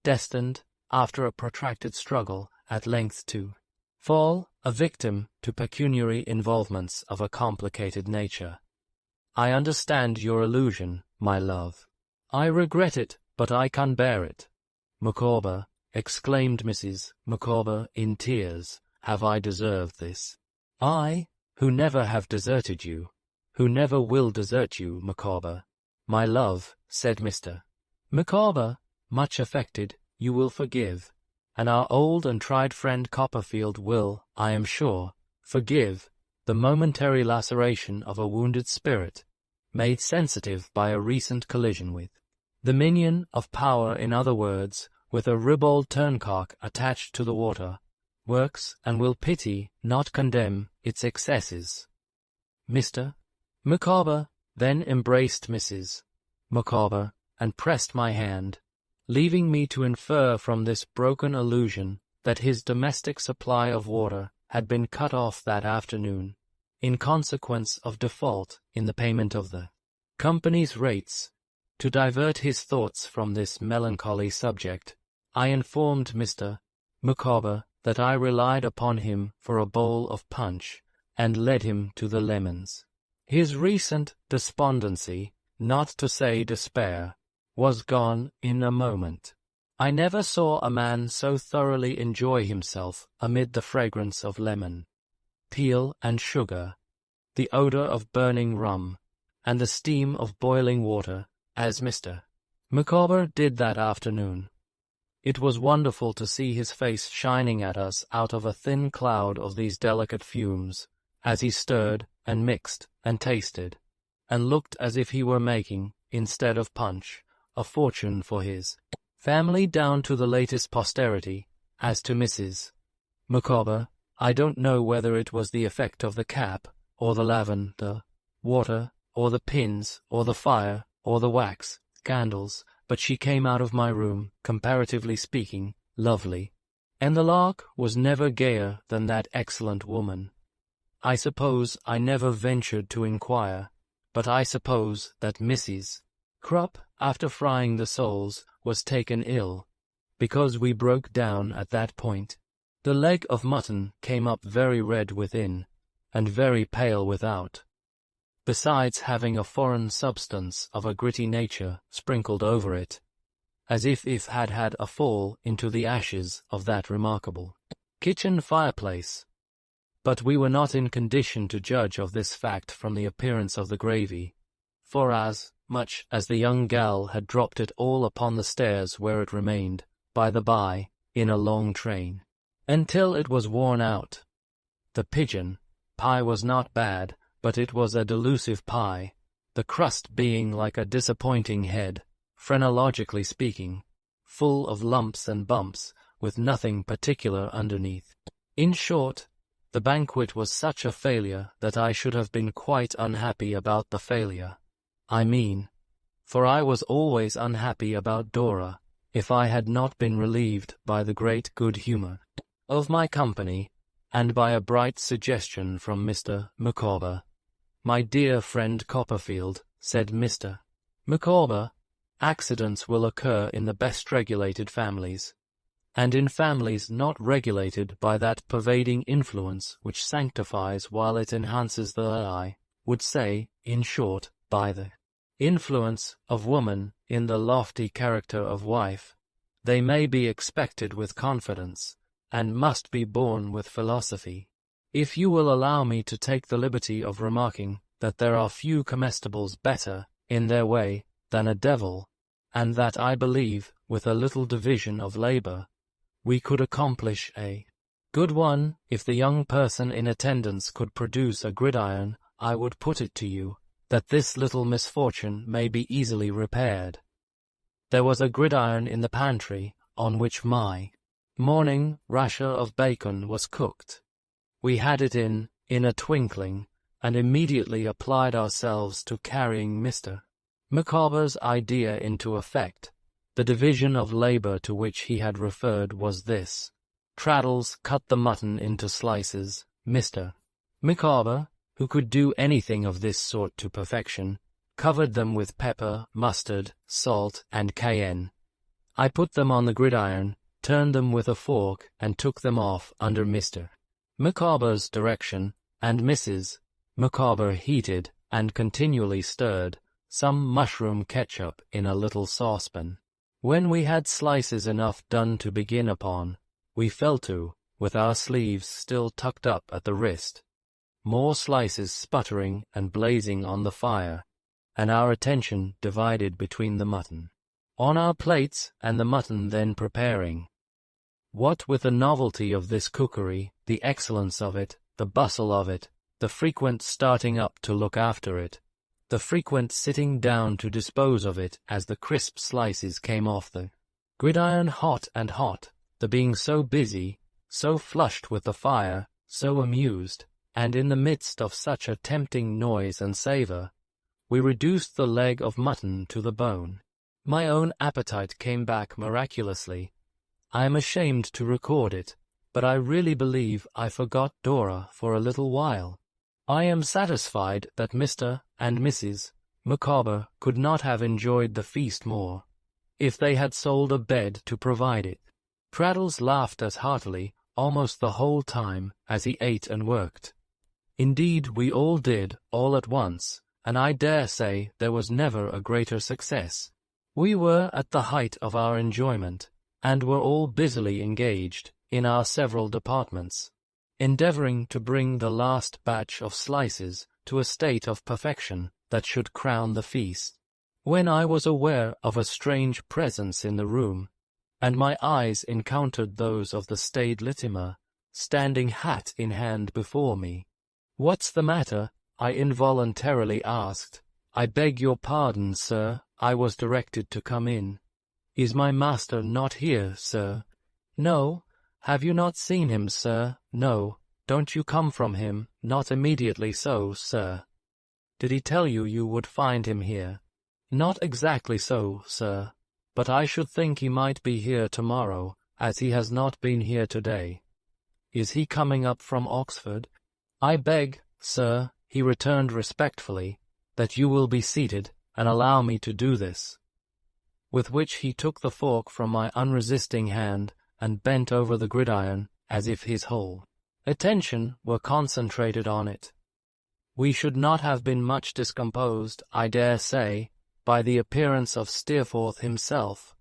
destined, after a protracted struggle, at length to fall a victim to pecuniary involvements of a complicated nature. I understand your illusion, my love. I regret it, but I can bear it." "Micawber," exclaimed Mrs. Micawber in tears, "have I deserved this? I, who never have deserted you, who never will desert you, Micawber." "My love," said Mr. Micawber, much affected, "you will forgive, and our old and tried friend Copperfield will, I am sure, forgive, the momentary laceration of a wounded spirit, made sensitive by a recent collision with the minion of power, in other words, with a ribald turncock attached to the water, works and will pity, not condemn, its excesses. Mr. Micawber then embraced Mrs. Micawber and pressed my hand, leaving me to infer from this broken allusion that his domestic supply of water had been cut off that afternoon, in consequence of default in the payment of the company's rates. To divert his thoughts from this melancholy subject, I informed Mr. Micawber that I relied upon him for a bowl of punch, and led him to the lemons. His recent despondency, not to say despair, was gone in a moment. I never saw a man so thoroughly enjoy himself amid the fragrance of lemon, peel and sugar, the odor of burning rum, and the steam of boiling water, as Mr. Micawber did that afternoon. It was wonderful to see his face shining at us out of a thin cloud of these delicate fumes, as he stirred and mixed and tasted, and looked as if he were making, instead of punch, a fortune for his family down to the latest posterity. As to Mrs. Micawber, I don't know whether it was the effect of the cap, or the lavender water, or the pins, or the fire, or the wax candles, but she came out of my room, comparatively speaking, lovely, and the lark was never gayer than that excellent woman. I suppose I never ventured to inquire, but I suppose that Mrs. Krupp, after frying the soles, was taken ill, because we broke down at that point. The leg of mutton came up very red within, and very pale without, besides having a foreign substance of a gritty nature sprinkled over it, as if it had had a fall into the ashes of that remarkable kitchen fireplace. But we were not in condition to judge of this fact from the appearance of the gravy, for as much as the young gal had dropped it all upon the stairs, where it remained, by the by, in a long train, until it was worn out. The pigeon pie was not bad, but it was a delusive pie, the crust being like a disappointing head, phrenologically speaking, full of lumps and bumps, with nothing particular underneath. In short, the banquet was such a failure that I should have been quite unhappy about the failure. I mean, for I was always unhappy about Dora, if I had not been relieved by the great good humour of my company, and by a bright suggestion from Mr. Micawber. "My dear friend Copperfield," said Mr. Micawber, "accidents will occur in the best regulated families, and in families not regulated by that pervading influence which sanctifies while it enhances the I would say, in short, by the influence of woman in the lofty character of wife. They may be expected with confidence, and must be borne with philosophy. If you will allow me to take the liberty of remarking that there are few comestibles better, in their way, than a devil, and that I believe, with a little division of labour, we could accomplish a good one. If the young person in attendance could produce a gridiron, I would put it to you, that this little misfortune may be easily repaired." There was a gridiron in the pantry, on which my morning rasher of bacon was cooked. We had it in a twinkling, and immediately applied ourselves to carrying Mr. Micawber's idea into effect. The division of labour to which he had referred was this. Traddles cut the mutton into slices. Mr. Micawber, who could do anything of this sort to perfection, covered them with pepper, mustard, salt, and cayenne. I put them on the gridiron, turned them with a fork, and took them off under Mr. Micawber's direction, and Mrs. Micawber heated, and continually stirred, some mushroom ketchup in a little saucepan. When we had slices enough done to begin upon, we fell to, with our sleeves still tucked up at the wrist, more slices sputtering and blazing on the fire, and our attention divided between the mutton on our plates and the mutton then preparing. What with the novelty of this cookery, the excellence of it, the bustle of it, the frequent starting up to look after it, the frequent sitting down to dispose of it as the crisp slices came off the gridiron hot and hot, the being so busy, so flushed with the fire, so amused, and in the midst of such a tempting noise and savour, we reduced the leg of mutton to the bone. My own appetite came back miraculously. I am ashamed to record it, but I really believe I forgot Dora for a little while. I am satisfied that Mr. and Mrs. Micawber could not have enjoyed the feast more, if they had sold a bed to provide it. Traddles laughed as heartily, almost the whole time, as he ate and worked. Indeed, we all did, all at once, and I dare say there was never a greater success. We were at the height of our enjoyment, and were all busily engaged, in our several departments, endeavouring to bring the last batch of slices to a state of perfection that should crown the feast, when I was aware of a strange presence in the room, and my eyes encountered those of the staid Litimer, standing hat in hand before me. "What's the matter?" I involuntarily asked. "I beg your pardon, sir, I was directed to come in." "Is my master not here, sir?" "No." "Have you not seen him, sir?" "No." "Don't you come from him?" "Not immediately so, sir." "Did he tell you you would find him here?" "Not exactly so, sir, but I should think he might be here tomorrow, as he has not been here today." "Is he coming up from Oxford?" "I beg, sir," he returned respectfully, "that you will be seated, and allow me to do this." With which he took the fork from my unresisting hand, and bent over the gridiron, as if his whole attention were concentrated on it. We should not have been much discomposed, I dare say, by the appearance of Steerforth himself,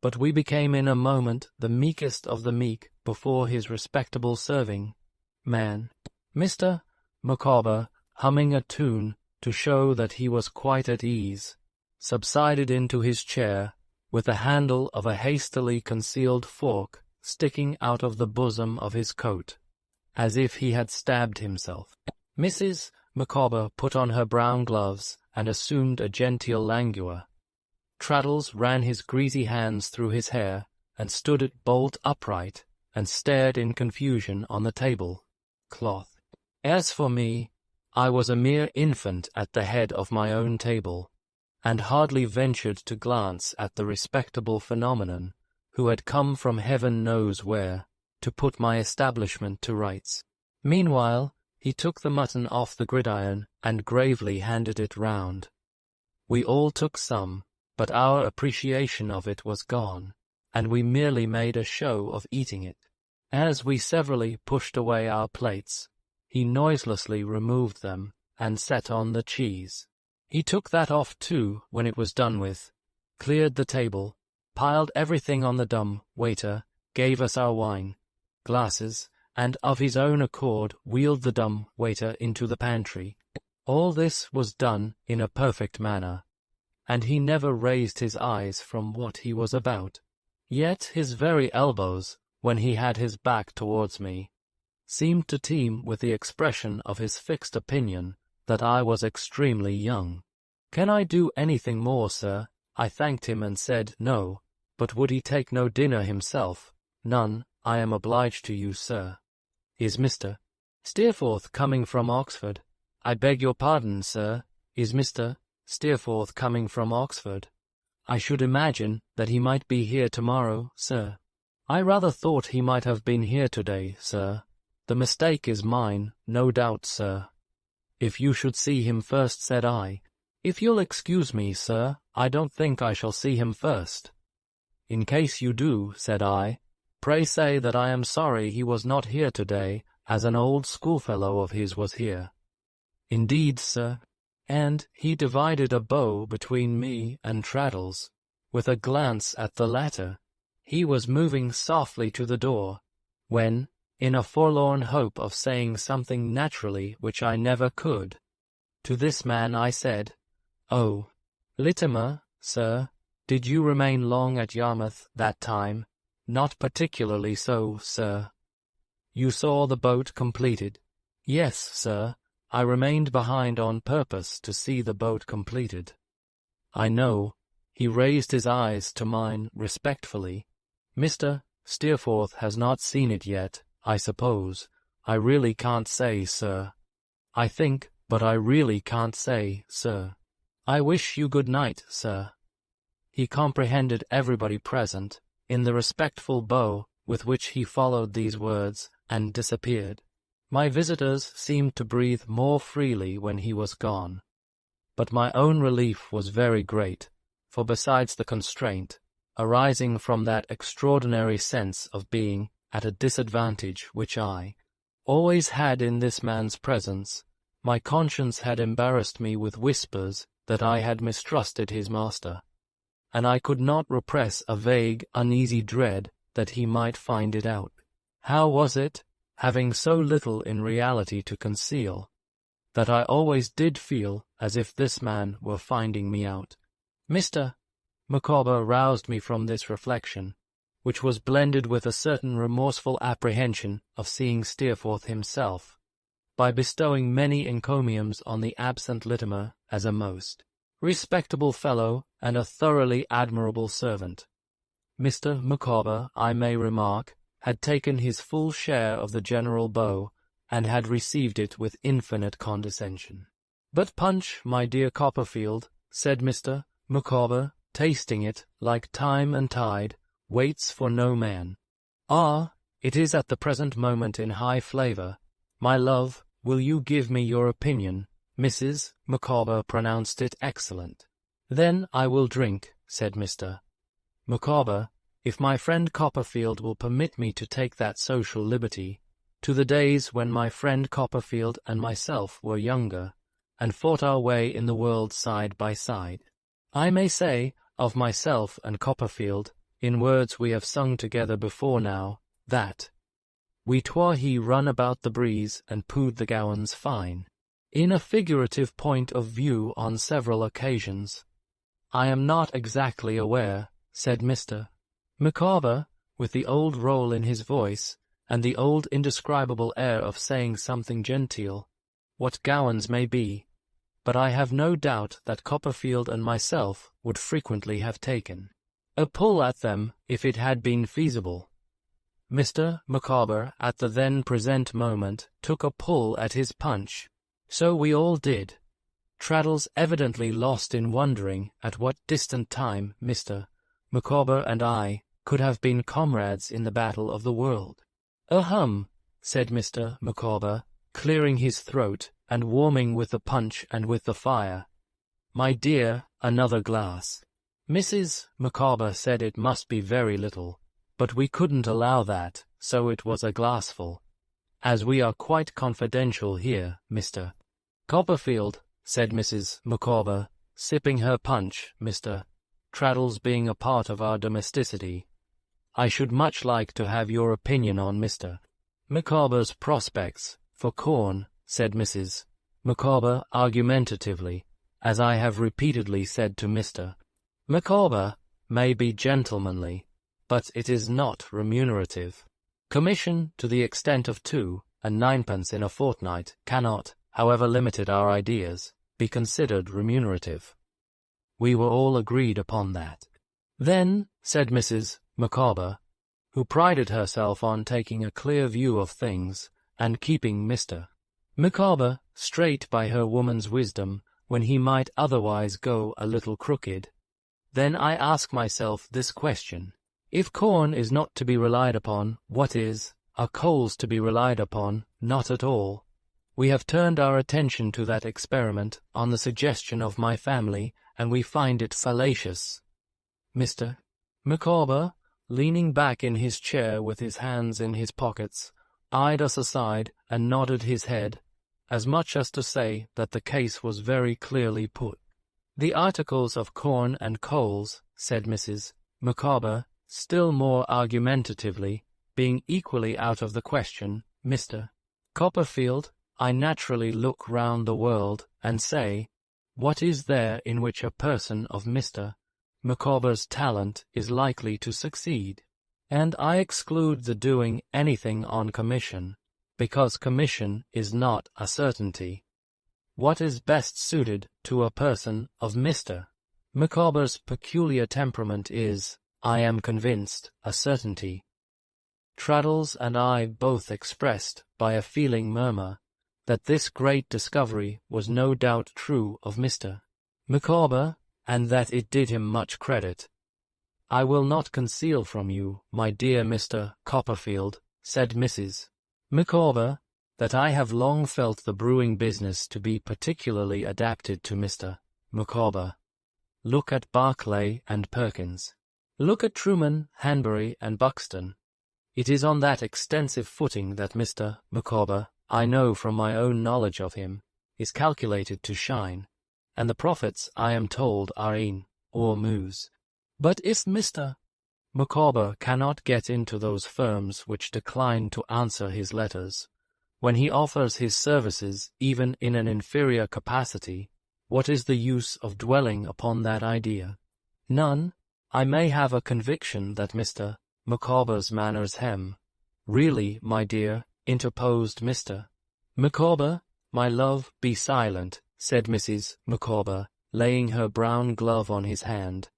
but we became in a moment the meekest of the meek before his respectable serving man. Mr. Micawber, humming a tune to show that he was quite at ease, subsided into his chair, with the handle of a hastily concealed fork sticking out of the bosom of his coat, as if he had stabbed himself. Mrs. Micawber put on her brown gloves and assumed a genteel languor. Traddles ran his greasy hands through his hair, and stood it bolt upright, and stared in confusion on the table cloth. As for me, I was a mere infant at the head of my own table, and hardly ventured to glance at the respectable phenomenon, who had come from heaven knows where, to put my establishment to rights. Meanwhile, he took the mutton off the gridiron, and gravely handed it round. We all took some, but our appreciation of it was gone, and we merely made a show of eating it. As we severally pushed away our plates, he noiselessly removed them, and set on the cheese. He took that off too when it was done with, cleared the table, piled everything on the dumb waiter, gave us our wine glasses, and of his own accord wheeled the dumb waiter into the pantry. All this was done in a perfect manner, and he never raised his eyes from what he was about. Yet his very elbows, when he had his back towards me, seemed to teem with the expression of his fixed opinion that I was extremely young. "Can I do anything more, sir?" I thanked him and said no, but would he take no dinner himself? "None, I am obliged to you, sir." "Is Mr. Steerforth coming from Oxford?" "I beg your pardon, sir, is Mr. Steerforth coming from Oxford?" "I should imagine that he might be here tomorrow, sir." "I rather thought he might have been here today, sir. The mistake is mine, no doubt, sir." "If you should see him first," said I. "If you'll excuse me, sir, I don't think I shall see him first." "In case you do," said I, "pray say that I am sorry he was not here today, as an old schoolfellow of his was here." "Indeed, sir." And he divided a bow between me and Traddles, with a glance at the latter. He was moving softly to the door, when, in a forlorn hope of saying something naturally which I never could, to this man I said, "Oh, Litimer, sir, did you remain long at Yarmouth that time?" "Not particularly so, sir." "You saw the boat completed?" "Yes, sir, I remained behind on purpose to see the boat completed. I know, he raised his eyes to mine respectfully. Mr. Steerforth has not seen it yet, I suppose. I really can't say, sir. I think, but I really can't say, sir. I wish you good night, sir. He comprehended everybody present, in the respectful bow with which he followed these words, and disappeared. My visitors seemed to breathe more freely when he was gone. But my own relief was very great, for besides the constraint, arising from that extraordinary sense of being at a disadvantage which I always had in this man's presence, my conscience had embarrassed me with whispers that I had mistrusted his master, and I could not repress a vague, uneasy dread that he might find it out. How was it, having so little in reality to conceal, that I always did feel as if this man were finding me out? Mr. Micawber roused me from this reflection, which was blended with a certain remorseful apprehension of seeing Steerforth himself, by bestowing many encomiums on the absent Littimer as a most respectable fellow and a thoroughly admirable servant. Mr. Micawber, I may remark, had taken his full share of the general bow, and had received it with infinite condescension. "But punch, my dear Copperfield," said Mr. Micawber, tasting it, like time and tide, waits for no man. "Ah, it is at the present moment in high flavour. My love, will you give me your opinion?" Mrs. Micawber pronounced it excellent. "Then I will drink," said Mr. Micawber, "if my friend Copperfield will permit me to take that social liberty, to the days when my friend Copperfield and myself were younger, and fought our way in the world side by side. I may say, of myself and Copperfield, in words we have sung together before now, that we twa he run about the breeze and pooed the gowans fine, in a figurative point of view on several occasions. I am not exactly aware," said Mr. Micawber, with the old roll in his voice, and the old indescribable air of saying something genteel, "what gowans may be, but I have no doubt that Copperfield and myself would frequently have taken a pull at them if it had been feasible." Mr. Micawber at the then present moment took a pull at his punch. So we all did. Traddles evidently lost in wondering at what distant time Mr. Micawber and I could have been comrades in the battle of the world. "Ahem," said Mr. Micawber, clearing his throat and warming with the punch and with the fire. "My dear, another glass." Mrs. Micawber said it must be very little, but we couldn't allow that, so it was a glassful. "As we are quite confidential here, Mr. Copperfield," said Mrs. Micawber, sipping her punch, "Mr. Traddles being a part of our domesticity, I should much like to have your opinion on Mr. Micawber's prospects for corn," said Mrs. Micawber argumentatively, "as I have repeatedly said to Mr. Micawber, may be gentlemanly, but it is not remunerative. Commission to the extent of 2 and 9 in a fortnight cannot, however limited our ideas, be considered remunerative." We were all agreed upon that. "Then," said Mrs. Micawber, who prided herself on taking a clear view of things, and keeping Mr. Micawber straight by her woman's wisdom when he might otherwise go a little crooked, "then I ask myself this question. If corn is not to be relied upon, what is? Are coals to be relied upon? Not at all. We have turned our attention to that experiment on the suggestion of my family, and we find it fallacious." Mr. Micawber, leaning back in his chair with his hands in his pockets, eyed us aside and nodded his head, as much as to say that the case was very clearly put. "The articles of corn and coals," said Mrs. Micawber, still more argumentatively, "being equally out of the question, Mr. Copperfield, I naturally look round the world and say, what is there in which a person of Mr. Micawber's talent is likely to succeed? And I exclude the doing anything on commission, because commission is not a certainty. what is best suited to a person of Mr. Micawber's peculiar temperament is, I am convinced, a certainty. Traddles and I both expressed, by a feeling murmur, that this great discovery was no doubt true of Mr. Micawber, and that it did him much credit. I will not conceal from you, my dear Mr. Copperfield, said Mrs. Micawber, that I have long felt the brewing business to be particularly adapted to Mr. Micawber. Look at Barclay and Perkins. Look at Truman, Hanbury, and Buxton. It is on that extensive footing that Mr. Micawber, I know from my own knowledge of him, is calculated to shine, and the profits, I am told, are in or moves. But if Mr. Micawber cannot get into those firms which decline to answer his letters, when he offers his services even in an inferior capacity, what is the use of dwelling upon that idea? None. I may have a conviction that Mr. Micawber's manners hem. Really, my dear, interposed Mr. Micawber, my love, be silent, said Mrs. Micawber, laying her brown glove on his hand.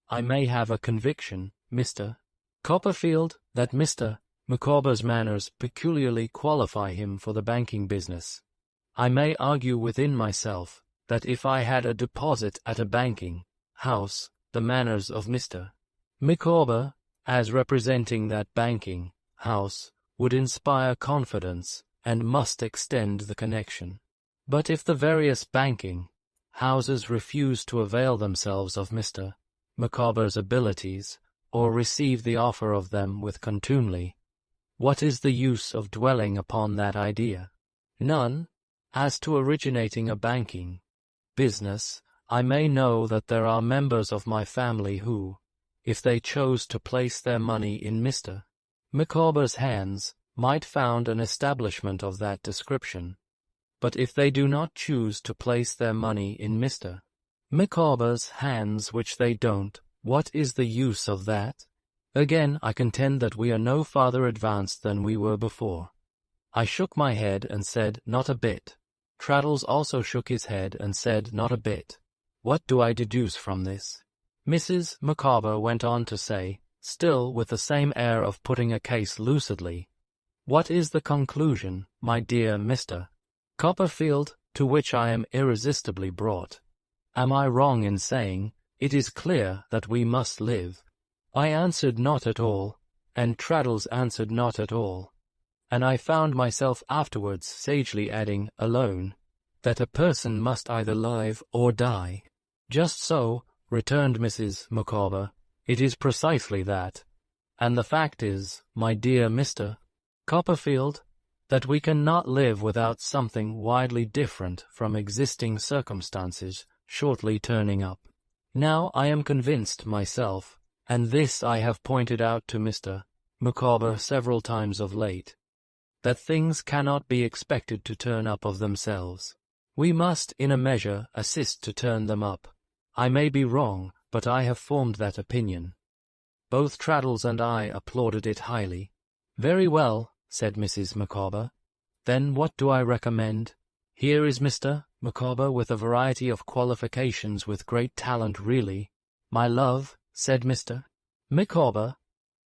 I may have a conviction, Mr. Copperfield, that Mr. Micawber's manners peculiarly qualify him for the banking business. I may argue within myself that if I had a deposit at a banking house, the manners of Mr. Micawber, as representing that banking house, would inspire confidence and must extend the connection. But if the various banking houses refuse to avail themselves of Mr. Micawber's abilities, or receive the offer of them with contumely, what is the use of dwelling upon that idea? None. As to originating a banking business, I may know that there are members of my family who, if they chose to place their money in Mr. Micawber's hands, might found an establishment of that description. But if they do not choose to place their money in Mr. Micawber's hands, which they don't, what is the use of that? Again, I contend that we are no farther advanced than we were before. I shook my head and said, not a bit. Traddles also shook his head and said, not a bit. What do I deduce from this? Mrs. Micawber went on to say, still with the same air of putting a case lucidly, what is the conclusion, my dear Mr. Copperfield, to which I am irresistibly brought? Am I wrong in saying, it is clear that we must live? I answered not at all, and Traddles answered not at all, and I found myself afterwards sagely adding, alone, that a person must either live or die. Just so, returned Mrs. Micawber, it is precisely that, and the fact is, my dear Mr. Copperfield, that we cannot live without something widely different from existing circumstances shortly turning up. Now I am convinced myself, and this I have pointed out to Mr. Micawber several times of late, that things cannot be expected to turn up of themselves. We must, in a measure, assist to turn them up. I may be wrong, but I have formed that opinion. Both Traddles and I applauded it highly. Very well, said Mrs. Micawber. Then what do I recommend? Here is Mr. Micawber with a variety of qualifications, with great talent really. My love, said Mr. Micawber.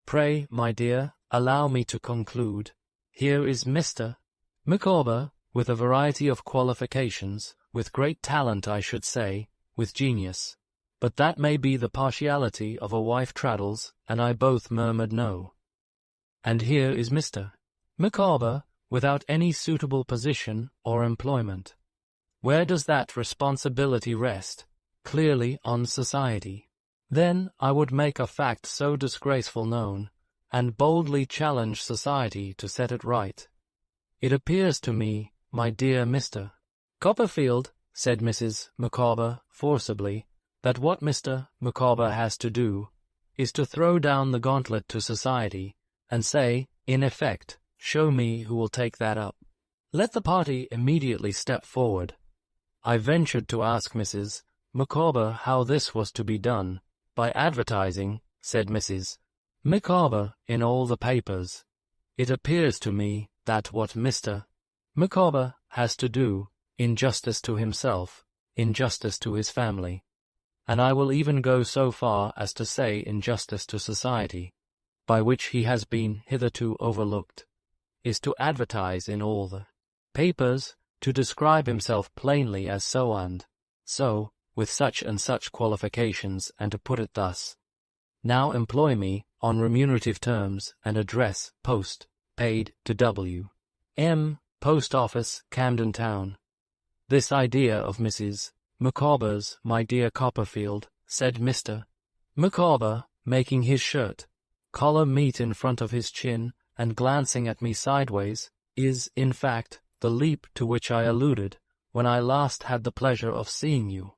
Pray, my dear, allow me to conclude. Here is Mr. Micawber with a variety of qualifications, with great talent, I should say, with genius. But that may be the partiality of a wife, Traddles, and I both murmured no. And here is Mr. Micawber, without any suitable position or employment. Where does that responsibility rest? Clearly on society. Then I would make a fact so disgraceful known, and boldly challenge society to set it right. It appears to me, my dear Mr. Copperfield, said Mrs. Micawber forcibly, that what Mr. Micawber has to do is to throw down the gauntlet to society, and say, in effect, show me who will take that up. Let the party immediately step forward. I ventured to ask Mrs. Micawber how this was to be done. By advertising, said Mrs. Micawber, in all the papers. It appears to me that what Mr. Micawber has to do injustice to himself, injustice to his family, and I will even go so far as to say injustice to society, by which he has been hitherto overlooked, is to advertise in all the papers, to describe himself plainly as so and so, with such and such qualifications, and to put it thus: now employ me on remunerative terms, and address post paid to W. M. Post Office, Camden Town. This idea of Mrs. Micawber's, my dear Copperfield, said Mr. Micawber, making his shirt collar meet in front of his chin and glancing at me sideways, is, in fact, the leap to which I alluded when I last had the pleasure of seeing you.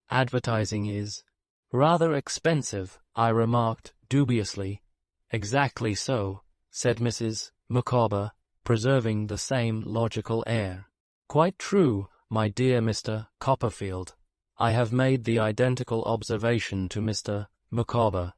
Advertising is rather expensive, I remarked dubiously. Exactly so, said Mrs. Micawber, preserving the same logical air. Quite true, my dear Mr. Copperfield. I have made the identical observation to Mr. Micawber.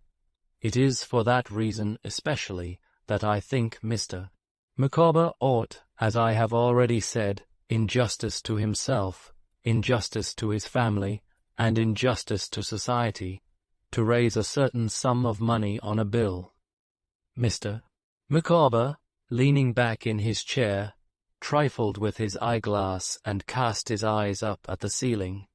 It is for that reason especially that I think Mr. Micawber ought, as I have already said, in justice to himself, in justice to his family, and in justice to society, to raise a certain sum of money on a bill. Mr. Micawber, leaning back in his chair, trifled with his eyeglass and cast his eyes up at the ceiling.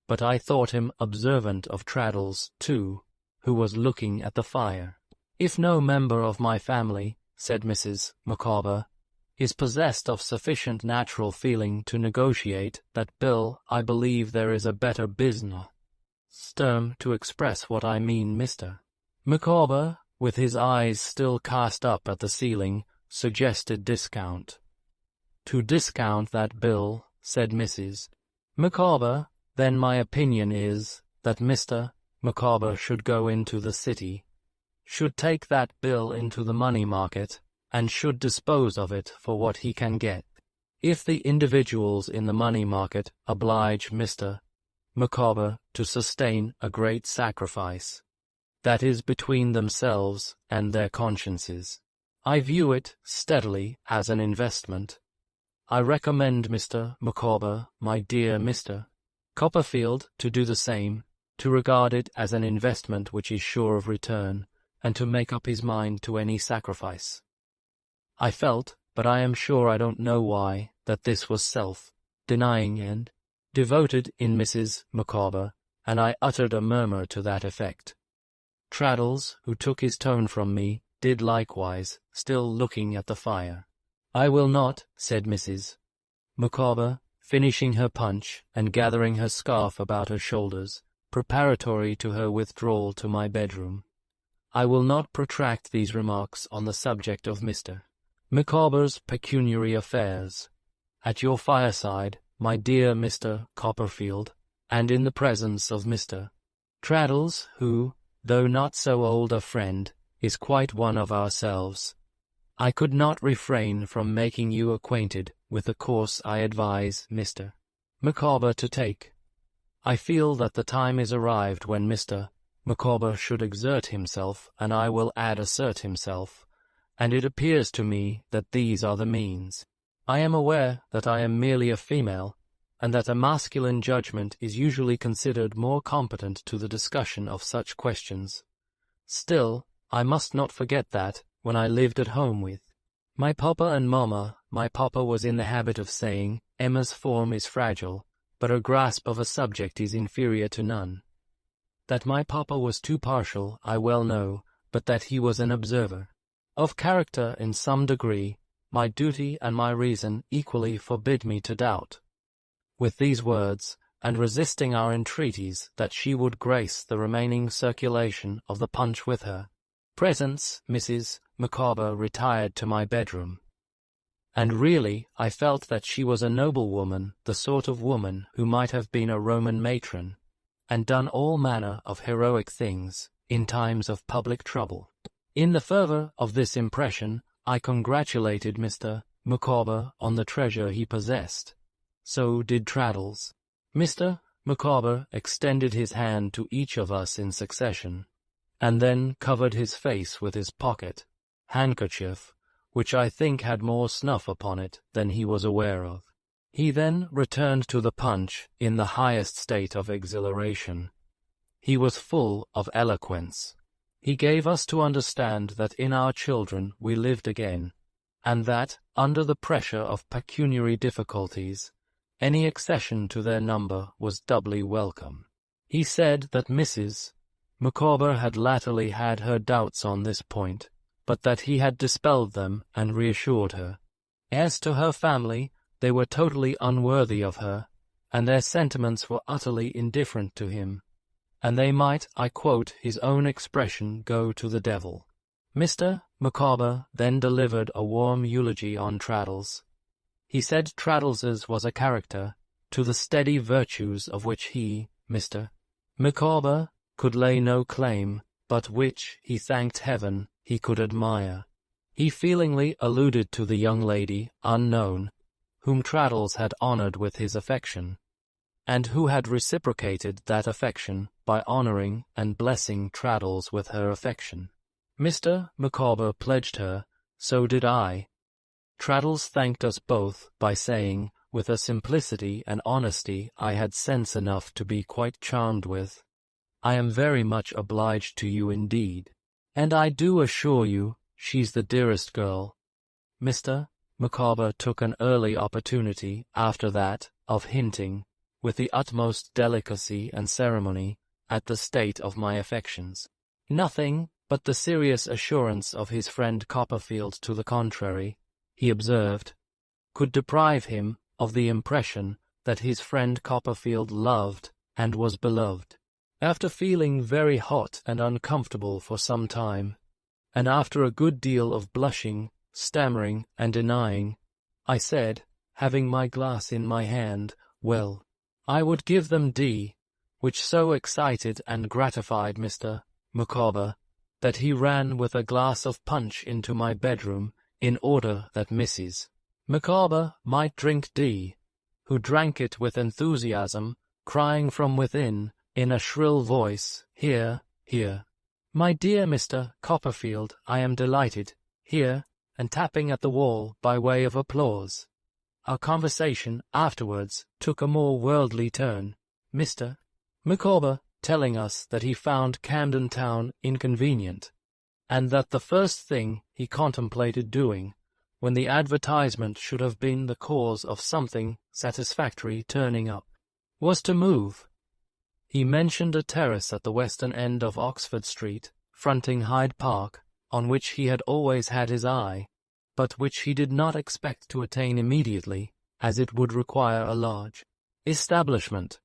But I thought him observant of Traddles, too, who was looking at the fire. If no member of my family, said Mrs. Micawber, is possessed of sufficient natural feeling to negotiate that bill, I believe there is a better business term to express what I mean. Mr. Micawber, with his eyes still cast up at the ceiling, suggested discount. To discount that bill, said Mrs. Micawber, then my opinion is that Mr. Micawber should go into the city, should take that bill into the money market, and should dispose of it for what he can get. If the individuals in the money market oblige Mr. Micawber to sustain a great sacrifice, that is between themselves and their consciences, I view it steadily as an investment. I recommend Mr. Micawber, my dear Mr. Copperfield, to do the same, to regard it as an investment which is sure of return, and to make up his mind to any sacrifice. I felt, but I am sure I don't know why, that this was self-denying and devoted in Mrs. Micawber, and I uttered a murmur to that effect. Traddles, who took his tone from me, did likewise, still looking at the fire. I will not, said Mrs. Micawber, finishing her punch and gathering her scarf about her shoulders, preparatory to her withdrawal to my bedroom. I will not protract these remarks on the subject of Mr. Micawber's pecuniary affairs. At your fireside, my dear Mr. Copperfield, and in the presence of Mr. Traddles, who, though not so old a friend, is quite one of ourselves, I could not refrain from making you acquainted with the course I advise Mr. Micawber to take. I feel that the time is arrived when Mr. Micawber should exert himself, and I will add assert himself, and it appears to me that these are the means. I am aware that I am merely a female, and that a masculine judgment is usually considered more competent to the discussion of such questions. Still, I must not forget that, when I lived at home with my papa and mamma, my papa was in the habit of saying, Emma's form is fragile, but her grasp of a subject is inferior to none. That my papa was too partial, I well know, but that he was an observer of character in some degree, my duty and my reason equally forbid me to doubt. With these words, and resisting our entreaties that she would grace the remaining circulation of the punch with her presence, Mrs. Micawber retired to my bedroom. And really, I felt that she was a noble woman, the sort of woman who might have been a Roman matron, and done all manner of heroic things in times of public trouble. In the fervour of this impression, I congratulated Mr. Micawber on the treasure he possessed. So did Traddles. Mr. Micawber extended his hand to each of us in succession, and then covered his face with his pocket-handkerchief, which I think had more snuff upon it than he was aware of. He then returned to the punch in the highest state of exhilaration. He was full of eloquence. He gave us to understand that in our children we lived again, and that, under the pressure of pecuniary difficulties, any accession to their number was doubly welcome. He said that Mrs. Micawber had latterly had her doubts on this point, but that he had dispelled them and reassured her. As to her family, they were totally unworthy of her, and their sentiments were utterly indifferent to him, and they might, I quote his own expression, go to the devil. Mr. Micawber then delivered a warm eulogy on Traddles. He said Traddles's was a character, to the steady virtues of which he, Mr. Micawber, could lay no claim, but which, he thanked heaven, he could admire. He feelingly alluded to the young lady, unknown, whom Traddles had honoured with his affection, and who had reciprocated that affection by honouring and blessing Traddles with her affection. Mr. Micawber pledged her, so did I. Traddles thanked us both by saying, with a simplicity and honesty I had sense enough to be quite charmed with, "I am very much obliged to you indeed, and I do assure you she's the dearest girl." Mr. Micawber took an early opportunity, after that, of hinting, with the utmost delicacy and ceremony, at the state of my affections. Nothing but the serious assurance of his friend Copperfield to the contrary, he observed, could deprive him of the impression that his friend Copperfield loved and was beloved. After feeling very hot and uncomfortable for some time, and after a good deal of blushing, stammering, and denying, I said, having my glass in my hand, well, I would give them D, which so excited and gratified Mr. Micawber that he ran with a glass of punch into my bedroom in order that Mrs. Micawber might drink D, who drank it with enthusiasm, crying from within, in a shrill voice, "Here, here. My dear Mr. Copperfield, I am delighted. Here," and tapping at the wall by way of applause. Our conversation afterwards took a more worldly turn, Mr. Micawber telling us that he found Camden Town inconvenient, and that the first thing he contemplated doing, when the advertisement should have been the cause of something satisfactory turning up, was to move. He mentioned a terrace at the western end of Oxford Street, fronting Hyde Park, on which he had always had his eye, but which he did not expect to attain immediately, as it would require a large establishment.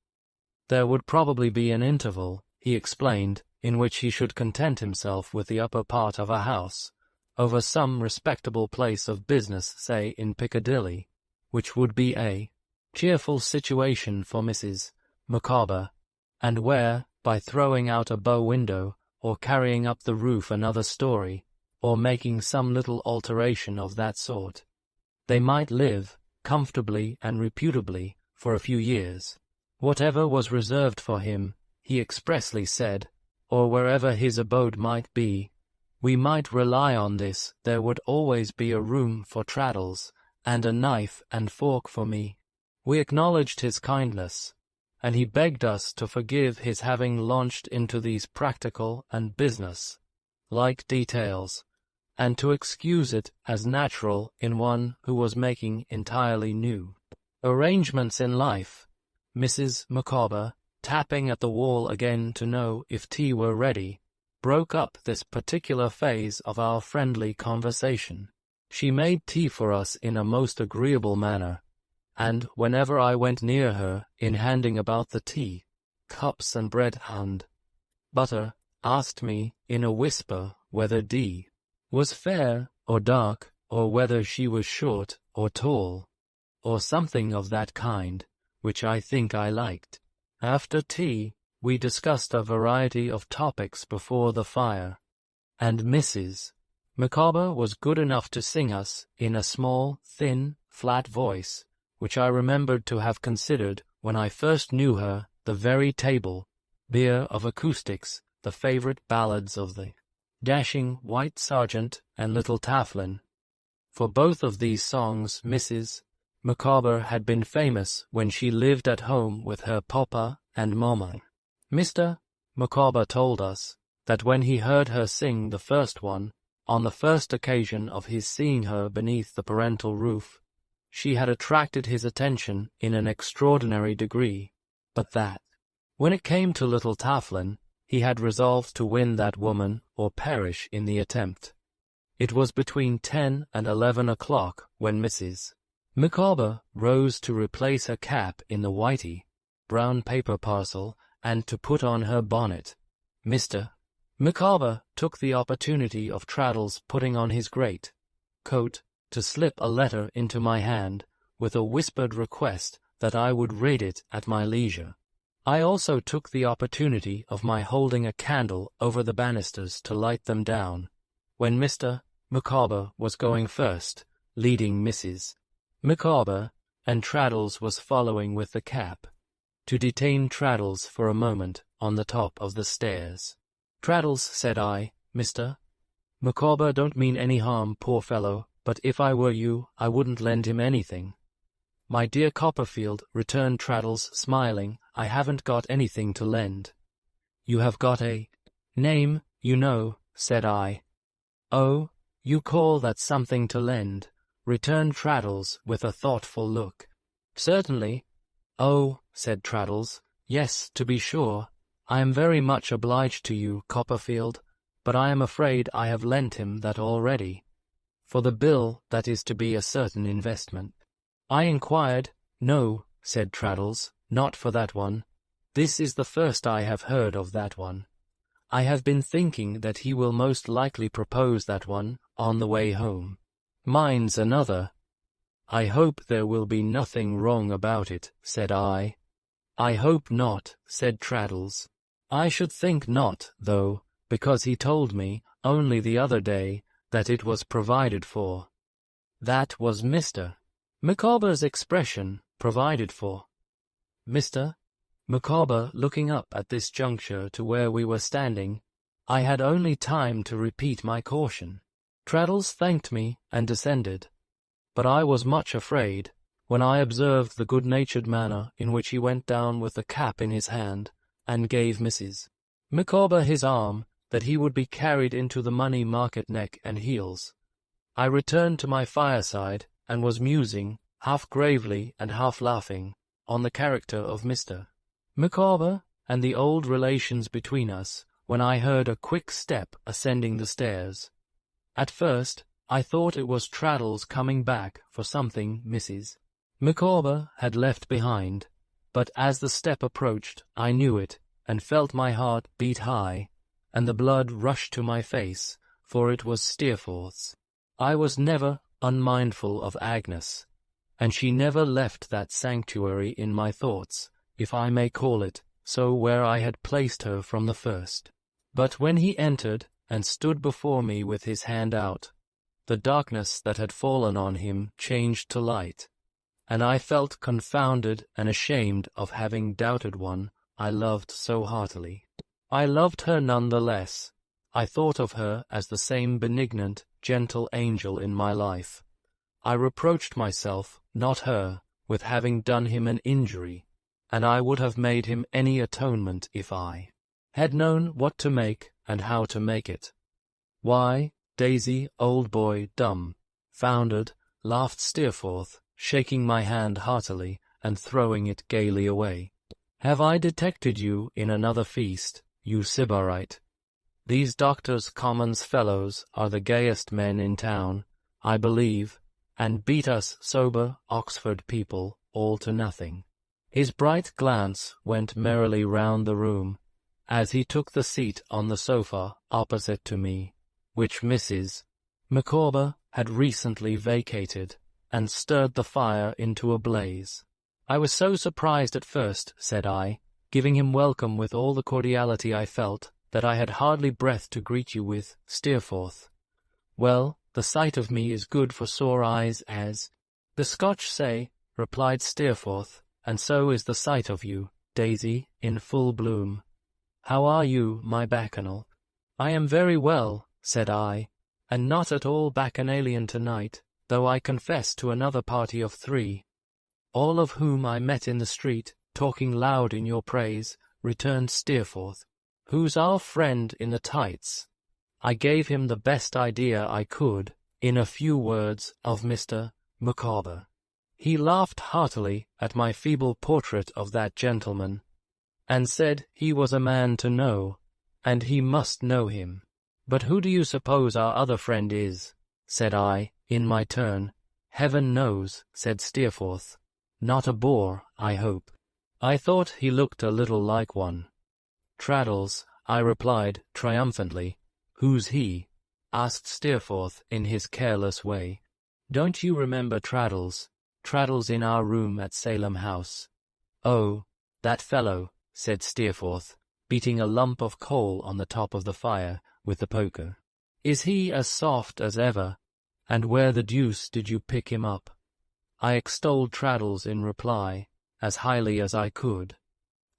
There would probably be an interval, he explained, in which he should content himself with the upper part of a house, over some respectable place of business, say in Piccadilly, which would be a cheerful situation for Mrs. Micawber, and where, by throwing out a bow window, or carrying up the roof another story, or making some little alteration of that sort, they might live, comfortably and reputably, for a few years. Whatever was reserved for him, he expressly said, or wherever his abode might be, we might rely on this, there would always be a room for Traddles, and a knife and fork for me. We acknowledged his kindness, and he begged us to forgive his having launched into these practical and business-like details, and to excuse it as natural in one who was making entirely new arrangements in life. Mrs. Micawber, tapping at the wall again to know if tea were ready, broke up this particular phase of our friendly conversation. She made tea for us in a most agreeable manner, and whenever I went near her in handing about the tea, cups and bread and butter, asked me in a whisper whether D was fair or dark, or whether she was short or tall, or something of that kind, which I think I liked. After tea, we discussed a variety of topics before the fire, and Mrs. Micawber was good enough to sing us, in a small, thin, flat voice, which I remembered to have considered, when I first knew her, the very table, beer of acoustics, the favourite ballads of the dashing White Sergeant and Little Tafflin. For both of these songs Mrs. Micawber had been famous when she lived at home with her papa and mamma. Mr. Micawber told us that when he heard her sing the first one, on the first occasion of his seeing her beneath the parental roof, she had attracted his attention in an extraordinary degree, but that, when it came to little Tafflin, he had resolved to win that woman or perish in the attempt. It was between 10 and 11 o'clock when Mrs. Micawber rose to replace her cap in the whitey brown paper parcel and to put on her bonnet. Mr. Micawber took the opportunity of Traddles putting on his great coat to slip a letter into my hand with a whispered request that I would read it at my leisure. I also took the opportunity of my holding a candle over the banisters to light them down, when Mr. Micawber was going first, leading Mrs. Micawber, and Traddles was following with the cap, to detain Traddles for a moment on the top of the stairs. "Traddles," said I, "Mr. Micawber don't mean any harm, poor fellow, but if I were you, I wouldn't lend him anything." "My dear Copperfield," returned Traddles, smiling, "I haven't got anything to lend." "You have got a name, you know," said I. "Oh, you call that something to lend?" returned Traddles with a thoughtful look. "Certainly." "Oh," said Traddles, "yes, to be sure. I am very much obliged to you, Copperfield, but I am afraid I have lent him that already, for the bill that is to be a certain investment." I inquired. "No," said Traddles, "not for that one. This is the first I have heard of that one. I have been thinking that he will most likely propose that one on the way home. Mine's another." "I hope there will be nothing wrong about it," said I. "I hope not," said Traddles. "I should think not, though, because he told me, only the other day, that it was provided for." That was Mr. Micawber's expression, provided for. Mr. Micawber looking up at this juncture to where we were standing, I had only time to repeat my caution. Traddles thanked me and descended, but I was much afraid, when I observed the good-natured manner in which he went down with the cap in his hand, and gave Mrs. Micawber his arm, that he would be carried into the money market neck and heels. I returned to my fireside, and was musing, half gravely and half laughing, on the character of Mr. Micawber and the old relations between us, when I heard a quick step ascending the stairs. At first, I thought it was Traddles coming back for something Mrs. Micawber had left behind, but as the step approached, I knew it, and felt my heart beat high, and the blood rush to my face, for it was Steerforth's. I was never unmindful of Agnes, and she never left that sanctuary in my thoughts, if I may call it so, where I had placed her from the first. But when he entered and stood before me with his hand out, the darkness that had fallen on him changed to light, and I felt confounded and ashamed of having doubted one I loved so heartily. I loved her none the less. I thought of her as the same benignant, gentle angel in my life. I reproached myself, not her, with having done him an injury, and I would have made him any atonement if I had known what to make and how to make it. "Why, Daisy, old boy, dumb, foundered," laughed Steerforth, shaking my hand heartily and throwing it gaily away. "Have I detected you in another feast, you Sybarite? These Doctors' Commons fellows are the gayest men in town, I believe, and beat us sober Oxford people all to nothing." His bright glance went merrily round the room, as he took the seat on the sofa opposite to me, which Mrs. Micawber had recently vacated, and stirred the fire into a blaze. "I was so surprised at first," said I, giving him welcome with all the cordiality I felt, "that I had hardly breath to greet you with, Steerforth. Well, the sight of me is good for sore eyes, as the Scotch say," replied Steerforth, "and so is the sight of you, Daisy, in full bloom. How are you, my Bacchanal?" "I am very well," said I, "and not at all bacchanalian tonight, though I confess to another party of 3. all of whom I met in the street, talking loud in your praise, returned Steerforth. Who's our friend in the tights? I gave him the best idea I could, in a few words, of Mr. Micawber. He laughed heartily at my feeble portrait of that gentleman, and said he was a man to know, and he must know him. But who do you suppose our other friend is? Said I, in my turn. Heaven knows, said Steerforth. Not a bore, I hope. I thought he looked a little like one. Traddles, I replied triumphantly. Who's he? Asked Steerforth in his careless way. Don't you remember Traddles? Traddles in our room at Salem House. Oh, that fellow, said Steerforth, beating a lump of coal on the top of the fire with the poker. Is he as soft as ever? And where the deuce did you pick him up? I extolled Traddles in reply, as highly as I could,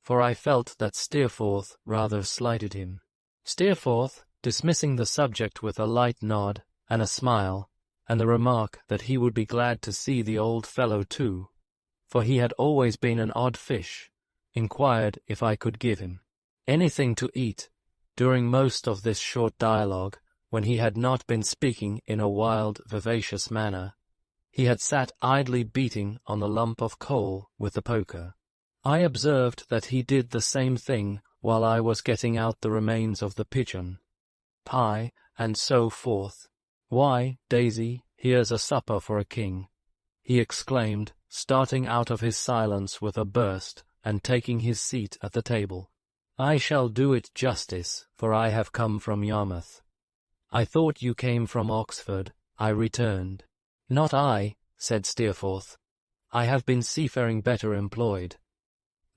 for I felt that Steerforth rather slighted him. Steerforth, dismissing the subject with a light nod and a smile, and the remark that he would be glad to see the old fellow too, for he had always been an odd fish, inquired if I could give him anything to eat. During most of this short dialogue, when he had not been speaking in a wild, vivacious manner, he had sat idly beating on the lump of coal with the poker. I observed that he did the same thing while I was getting out the remains of the pigeon pie, and so forth. Why, Daisy, here's a supper for a king, he exclaimed, starting out of his silence with a burst and taking his seat at the table. I shall do it justice, for I have come from Yarmouth. I thought you came from Oxford, I returned. Not I, said Steerforth. I have been seafaring better employed.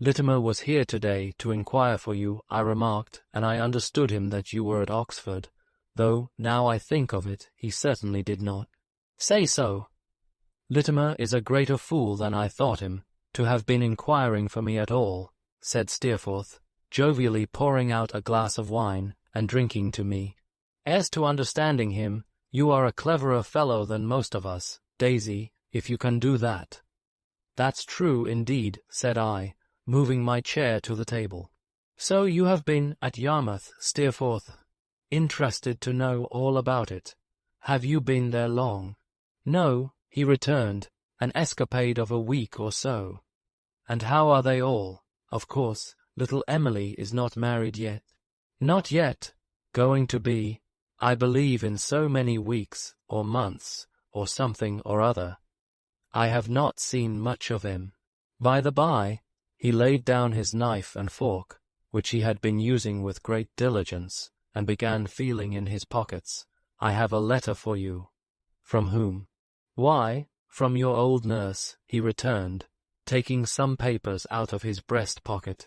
Littimer was here today to inquire for you, I remarked, and I understood him that you were at Oxford, though, now I think of it, he certainly did not say so. Littimer is a greater fool than I thought him, to have been inquiring for me at all, said Steerforth, jovially pouring out a glass of wine and drinking to me. As to understanding him, you are a cleverer fellow than most of us, Daisy, if you can do that. That's true indeed, said I, moving my chair to the table. So you have been at Yarmouth, Steerforth. Interested to know all about it. Have you been there long? No, he returned, an escapade of a week or so. And how are they all? Of course, little Emily is not married yet. Not yet. Going to be, I believe, in so many weeks, or months, or something or other. I have not seen much of him. By the by, he laid down his knife and fork, which he had been using with great diligence, and began feeling in his pockets. I have a letter for you. From whom? Why, from your old nurse, he returned, taking some papers out of his breast pocket.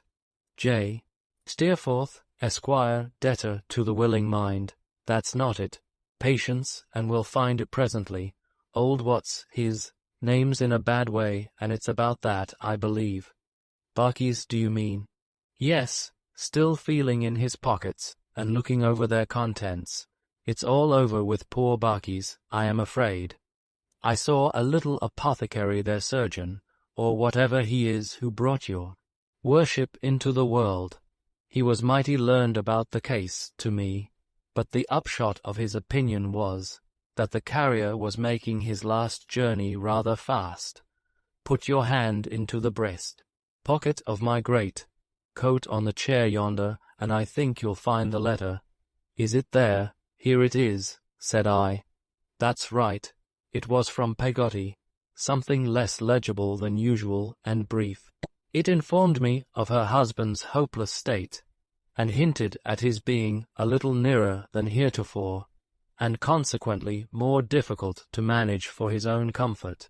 J. Steerforth, Esquire, debtor to the willing mind. That's not it. Patience, and we'll find it presently. Old what's his name's in a bad way, and it's about that, I believe. Barkey's, do you mean? Yes, still feeling in his pockets, and looking over their contents. It's all over with poor Barkey's, I am afraid. I saw a little apothecary, their surgeon, or whatever he is, who brought your worship into the world. He was mighty learned about the case to me, but the upshot of his opinion was that the carrier was making his last journey rather fast. Put your hand into the breast pocket of my great coat on the chair yonder, and I think you'll find the letter. Is it there? Here it is, said I. That's right. It was from Peggotty, something less legible than usual and brief. It informed me of her husband's hopeless state, and hinted at his being a little nearer than heretofore, and consequently more difficult to manage for his own comfort.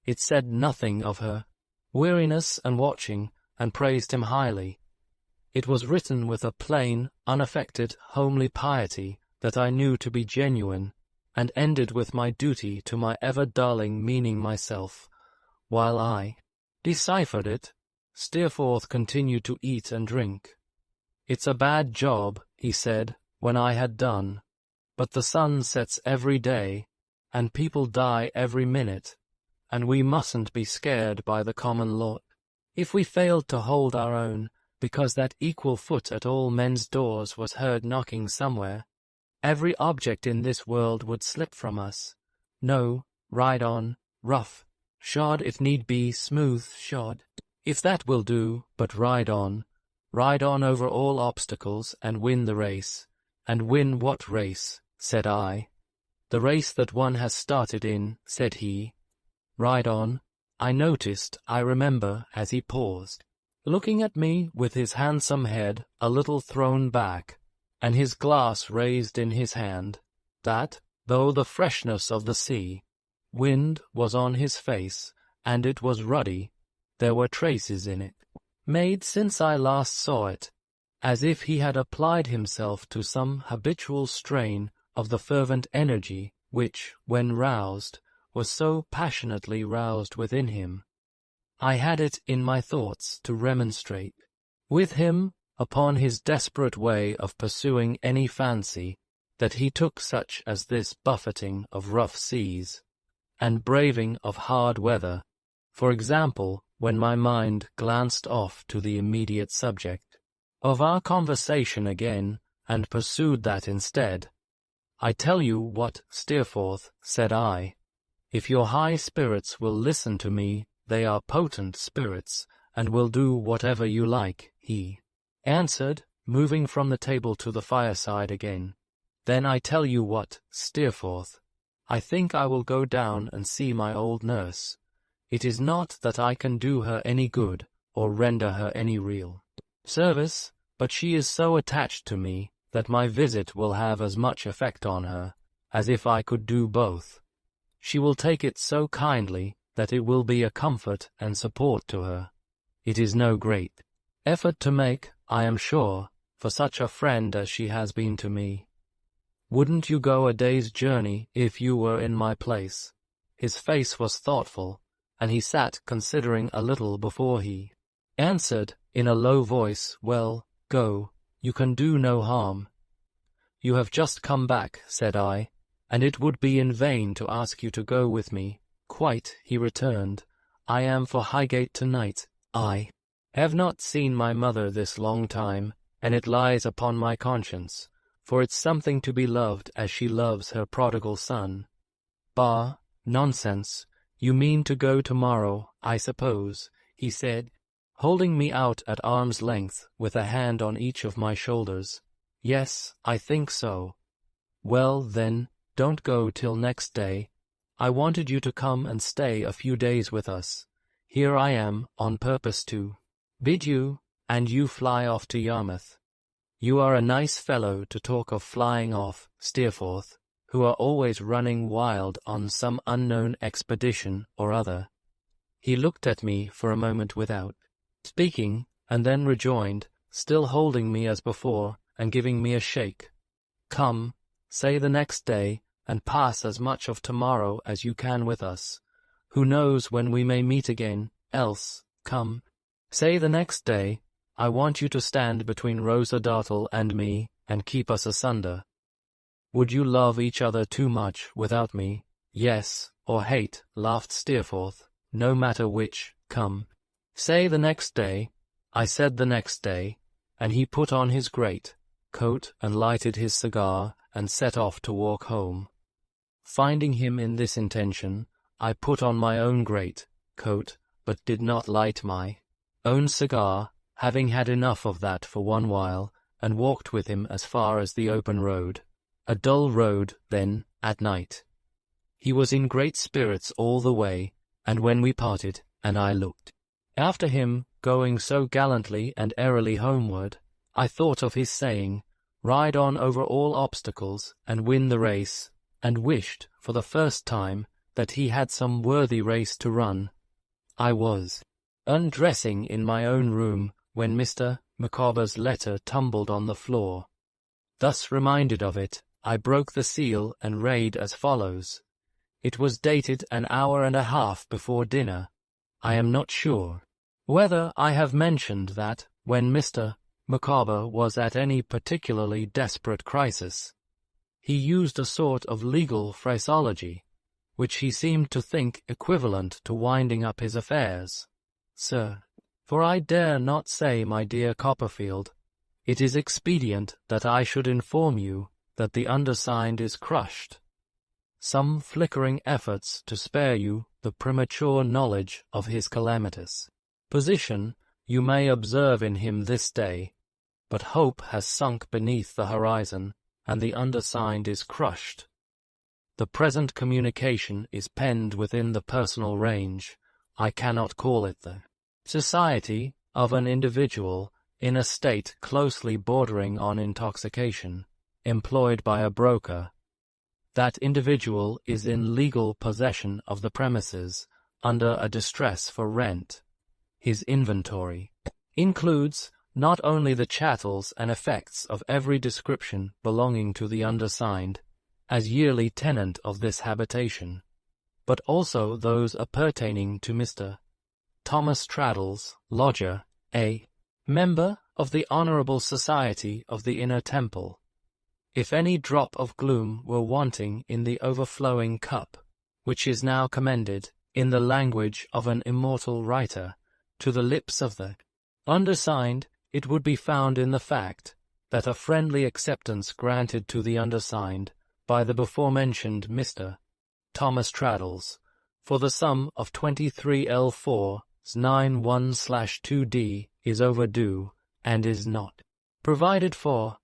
It said nothing of her weariness and watching, and praised him highly. It was written with a plain, unaffected, homely piety that I knew to be genuine, and ended with my duty to my ever-darling meaning myself. While I deciphered it, Steerforth continued to eat and drink. It's a bad job, he said, when I had done, but the sun sets every day, and people die every minute, and we mustn't be scared by the common lot. If we failed to hold our own, because that equal foot at all men's doors was heard knocking somewhere, every object in this world would slip from us. No, ride on, rough shod if need be, smooth shod, if that will do, but ride on over all obstacles, and win the race. And win what race? Said I. The race that one has started in, said he. Ride on. I remember, as he paused, looking at me with his handsome head a little thrown back, and his glass raised in his hand, that, though the freshness of the sea wind was on his face, and it was ruddy, there were traces in it, made since I last saw it, as if he had applied himself to some habitual strain of the fervent energy which, when roused, was so passionately roused within him. I had it in my thoughts to remonstrate with him upon his desperate way of pursuing any fancy that he took, such as this buffeting of rough seas, and braving of hard weather, for example, when my mind glanced off to the immediate subject of our conversation again, and pursued that instead. I tell you what, Steerforth, said I, if your high spirits will listen to me, they are potent spirits, and will do whatever you like, he answered, moving from the table to the fireside again. Then I tell you what, Steerforth, I think I will go down and see my old nurse. It is not that I can do her any good, or render her any real service, but she is so attached to me that my visit will have as much effect on her as if I could do both. She will take it so kindly that it will be a comfort and support to her. It is no great effort to make, I am sure, for such a friend as she has been to me. Wouldn't you go a day's journey if you were in my place? His face was thoughtful, and he sat considering a little before he answered, in a low voice, well, go, you can do no harm. You have just come back, said I, and it would be in vain to ask you to go with me. Quite, he returned. I am for Highgate tonight. I have not seen my mother this long time, and it lies upon my conscience, for it's something to be loved as she loves her prodigal son. Bah, nonsense, you mean to go tomorrow, I suppose, he said, holding me out at arm's length with a hand on each of my shoulders. Yes, I think so. Well, then, don't go till next day. I wanted you to come and stay a few days with us. Here I am, on purpose to bid you, and you fly off to Yarmouth. You are a nice fellow to talk of flying off, Steerforth, who are always running wild on some unknown expedition or other. He looked at me for a moment without speaking, and then rejoined, still holding me as before, and giving me a shake. Come, say the next day, and pass as much of tomorrow as you can with us. Who knows when we may meet again, else, come. Say the next day, I want you to stand between Rosa Dartle and me, and keep us asunder. Would you love each other too much without me? Yes, or hate, laughed Steerforth, no matter which, come. Say the next day. I said the next day, and he put on his great coat and lighted his cigar and set off to walk home. Finding him in this intention, I put on my own great coat, but did not light my own cigar, having had enough of that for one while, and walked with him as far as the open road. A dull road, then, at night. He was in great spirits all the way, and when we parted, and I looked after him, going so gallantly and airily homeward, I thought of his saying, ride on over all obstacles, and win the race, and wished, for the first time, that he had some worthy race to run. I was undressing in my own room, when Mr. MICAWBER'S letter tumbled on the floor. Thus reminded of it, I broke the seal and read as follows. It was dated an hour and a half before dinner. I am not sure whether I have mentioned that, when Mr. MICAWBER was at any particularly desperate crisis, he used a sort of legal phraseology, which he seemed to think equivalent to winding up his affairs. Sir, for I dare not say, my dear Copperfield, it is expedient that I should inform you that the undersigned is crushed. Some flickering efforts to spare you the premature knowledge of his calamitous position you may observe in him this day, but hope has sunk beneath the horizon, and the undersigned is crushed. The present communication is penned within the personal range, I cannot call it the society, of an individual in a state closely bordering on intoxication, employed by a broker. That individual is in legal possession of the premises, under a distress for rent. His inventory includes not only the chattels and effects of every description belonging to the undersigned, as yearly tenant of this habitation, but also those appertaining to Mr. Thomas Traddles, lodger, a member of the Honourable Society of the Inner Temple. If any drop of gloom were wanting in the overflowing cup, which is now commended, in the language of an immortal writer, to the lips of the undersigned, it would be found in the fact that a friendly acceptance granted to the undersigned by the before-mentioned Mr. Thomas Traddles, for the sum of 23L4 91/2D is overdue, and is not provided for.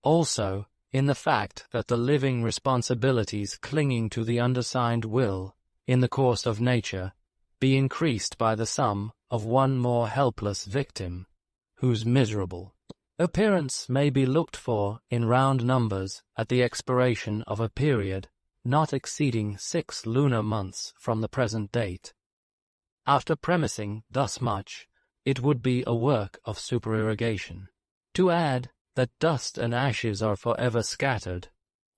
Also, in the fact that the living responsibilities clinging to the undersigned will, in the course of nature, be increased by the sum of one more helpless victim, whose miserable appearance may be looked for in round numbers at the expiration of a period not exceeding 6 lunar months from the present date. After premising thus much, it would be a work of supererogation to add that dust and ashes are forever scattered.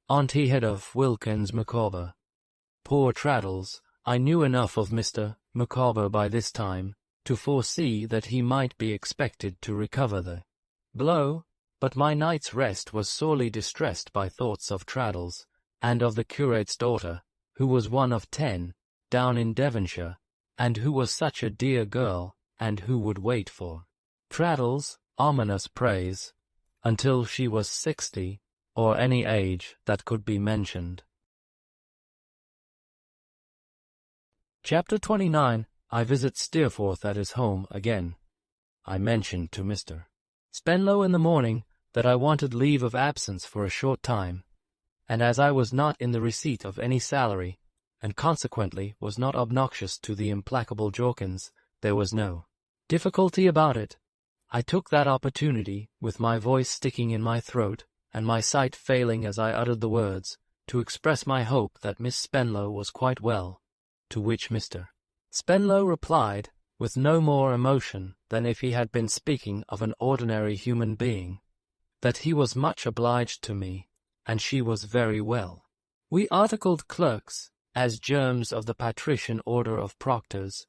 Auntie head of Wilkins Micawber. Poor Traddles, I knew enough of Mr. Micawber by this time to foresee that he might be expected to recover the blow, but my night's rest was sorely distressed by thoughts of Traddles, and of the curate's daughter, who was one of 10, down in Devonshire, and who was such a dear girl, and who would wait for Traddles' ominous praise until she was 60, or any age that could be mentioned. Chapter 29. I visit Steerforth at his home again. I mentioned to Mr. Spenlow in the morning that I wanted leave of absence for a short time, and as I was not in the receipt of any salary, and consequently was not obnoxious to the implacable Jorkins, there was no difficulty about it. I took that opportunity, with my voice sticking in my throat, and my sight failing as I uttered the words, to express my hope that Miss Spenlow was quite well, to which Mr. Spenlow replied, with no more emotion than if he had been speaking of an ordinary human being, that he was much obliged to me, and she was very well. We articled clerks, as germs of the patrician order of proctors,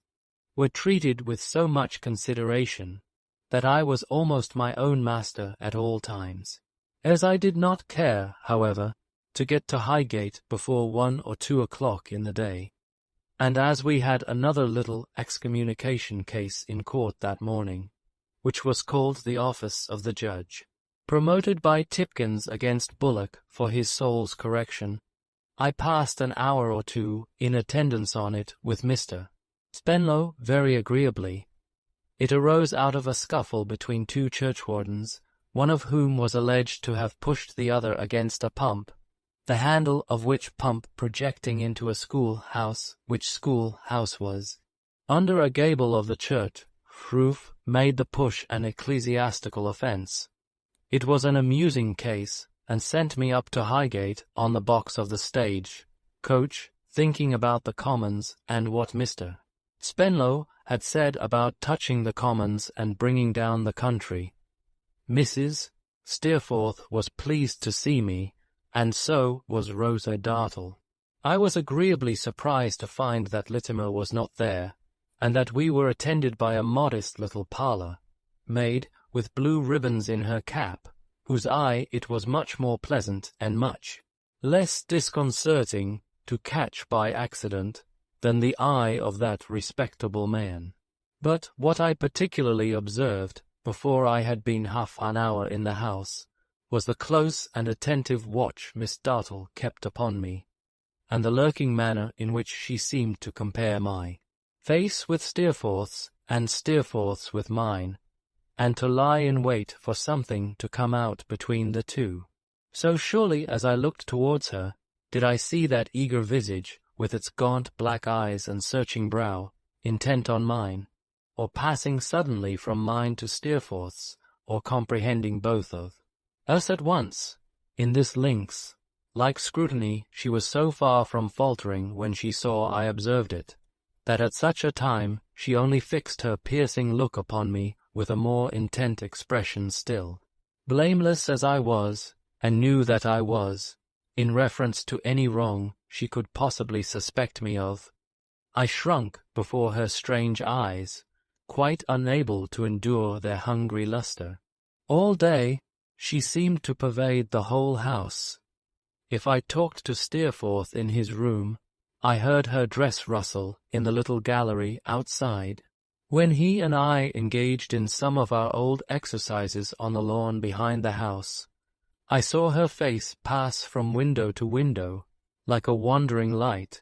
were treated with so much consideration that I was almost my own master at all times. As I did not care, however, to get to Highgate before 1 or 2 o'clock in the day, and as we had another little excommunication case in court that morning, which was called the office of the judge, promoted by Tipkins against Bullock for his soul's correction, I passed an hour or 2 in attendance on it with Mr. Spenlow very agreeably. It arose out of a scuffle between 2 churchwardens, one of whom was alleged to have pushed the other against a pump, the handle of which pump projecting into a schoolhouse, which schoolhouse was under a gable of the church roof, made the push an ecclesiastical offence. It was an amusing case, and sent me up to Highgate on the box of the stage coach, thinking about the Commons and what Mr. Spenlow had said about touching the Commons and bringing down the country. Mrs. Steerforth was pleased to see me, and so was Rosa Dartle. I was agreeably surprised to find that Littimer was not there, and that we were attended by a modest little parlour, maid with blue ribbons in her cap, whose eye it was much more pleasant and much less disconcerting to catch by accident than the eye of that respectable man. But what I particularly observed, before I had been half an hour in the house, was the close and attentive watch Miss Dartle kept upon me, and the lurking manner in which she seemed to compare my face with Steerforth's, and Steerforth's with mine, and to lie in wait for something to come out between the two. So surely as I looked towards her, did I see that eager visage, with its gaunt black eyes and searching brow, intent on mine, or passing suddenly from mine to Steerforth's, or comprehending both of us at once. In this lynx like scrutiny she was so far from faltering when she saw I observed it, that at such a time she only fixed her piercing look upon me with a more intent expression still. Blameless as I was, and knew that I was, in reference to any wrong she could possibly suspect me of, I shrunk before her strange eyes, quite unable to endure their hungry lustre. All day she seemed to pervade the whole house. If I talked to Steerforth in his room, I heard her dress rustle in the little gallery outside. When he and I engaged in some of our old exercises on the lawn behind the house, I saw her face pass from window to window, like a wandering light,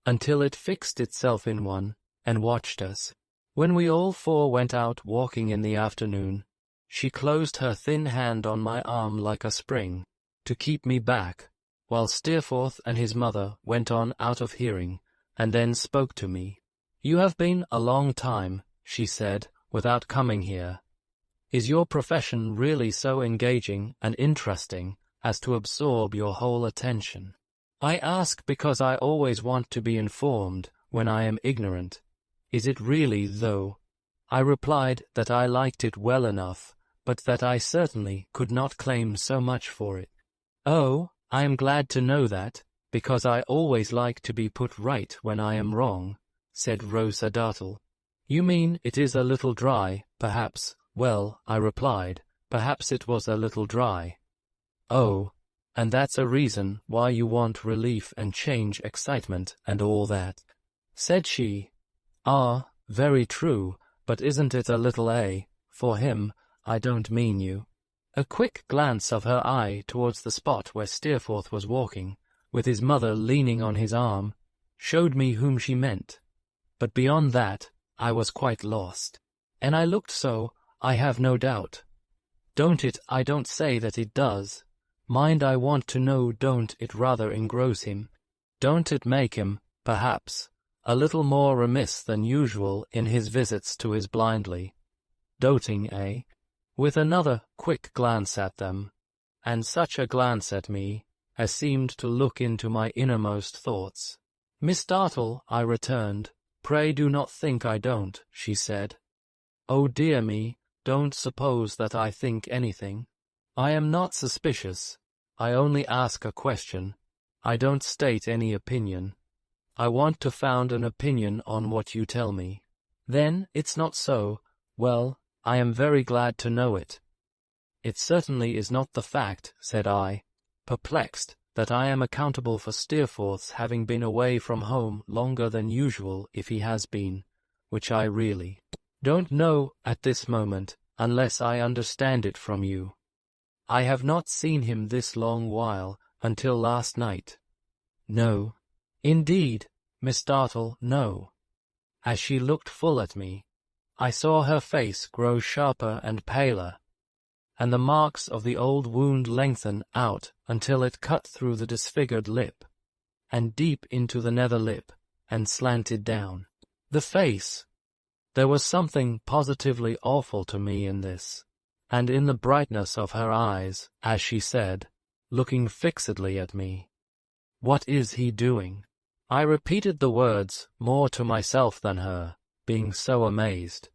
until it fixed itself in one, and watched us. When we all four went out walking in the afternoon, she closed her thin hand on my arm like a spring, to keep me back, while Steerforth and his mother went on out of hearing, and then spoke to me. "You have been a long time," she said, "without coming here. Is your profession really so engaging and interesting as to absorb your whole attention? I ask because I always want to be informed when I am ignorant. Is it really, though?" I replied that I liked it well enough, but that I certainly could not claim so much for it. "Oh, I am glad to know that, because I always like to be put right when I am wrong," said Rosa Dartle. "You mean it is a little dry, perhaps." "Well," I replied, "perhaps it was a little dry." "Oh, and that's a reason why you want relief and change, excitement, and all that," said she. "Ah, very true, but isn't it a little for him? I don't mean you." A quick glance of her eye towards the spot where Steerforth was walking, with his mother leaning on his arm, showed me whom she meant. But beyond that, I was quite lost. And I looked so, I have no doubt. Don't it? I don't say that it does. Mind, I want to know, don't it rather engross him? Don't it make him, perhaps, a little more remiss than usual in his visits to his blindly doting, With another quick glance at them, and such a glance at me, as seemed to look into my innermost thoughts. "Miss Dartle," I returned, "pray do not think I don't," she said. "Oh dear me, don't suppose that I think anything. I am not suspicious. I only ask a question. I don't state any opinion. I want to found an opinion on what you tell me. Then, it's not so. Well, I am very glad to know it." "It certainly is not the fact," said I, perplexed, "that I am accountable for Steerforth's having been away from home longer than usual, if he has been, which I really don't know at this moment, unless I understand it from you. I have not seen him this long while, until last night." "No, indeed, Miss Dartle, no." As she looked full at me, I saw her face grow sharper and paler, and the marks of the old wound lengthen out until it cut through the disfigured lip, and deep into the nether lip, and slanted down the face. There was something positively awful to me in this, and in the brightness of her eyes, as she said, looking fixedly at me, "What is he doing?" I repeated the words more to myself than her, being so amazed.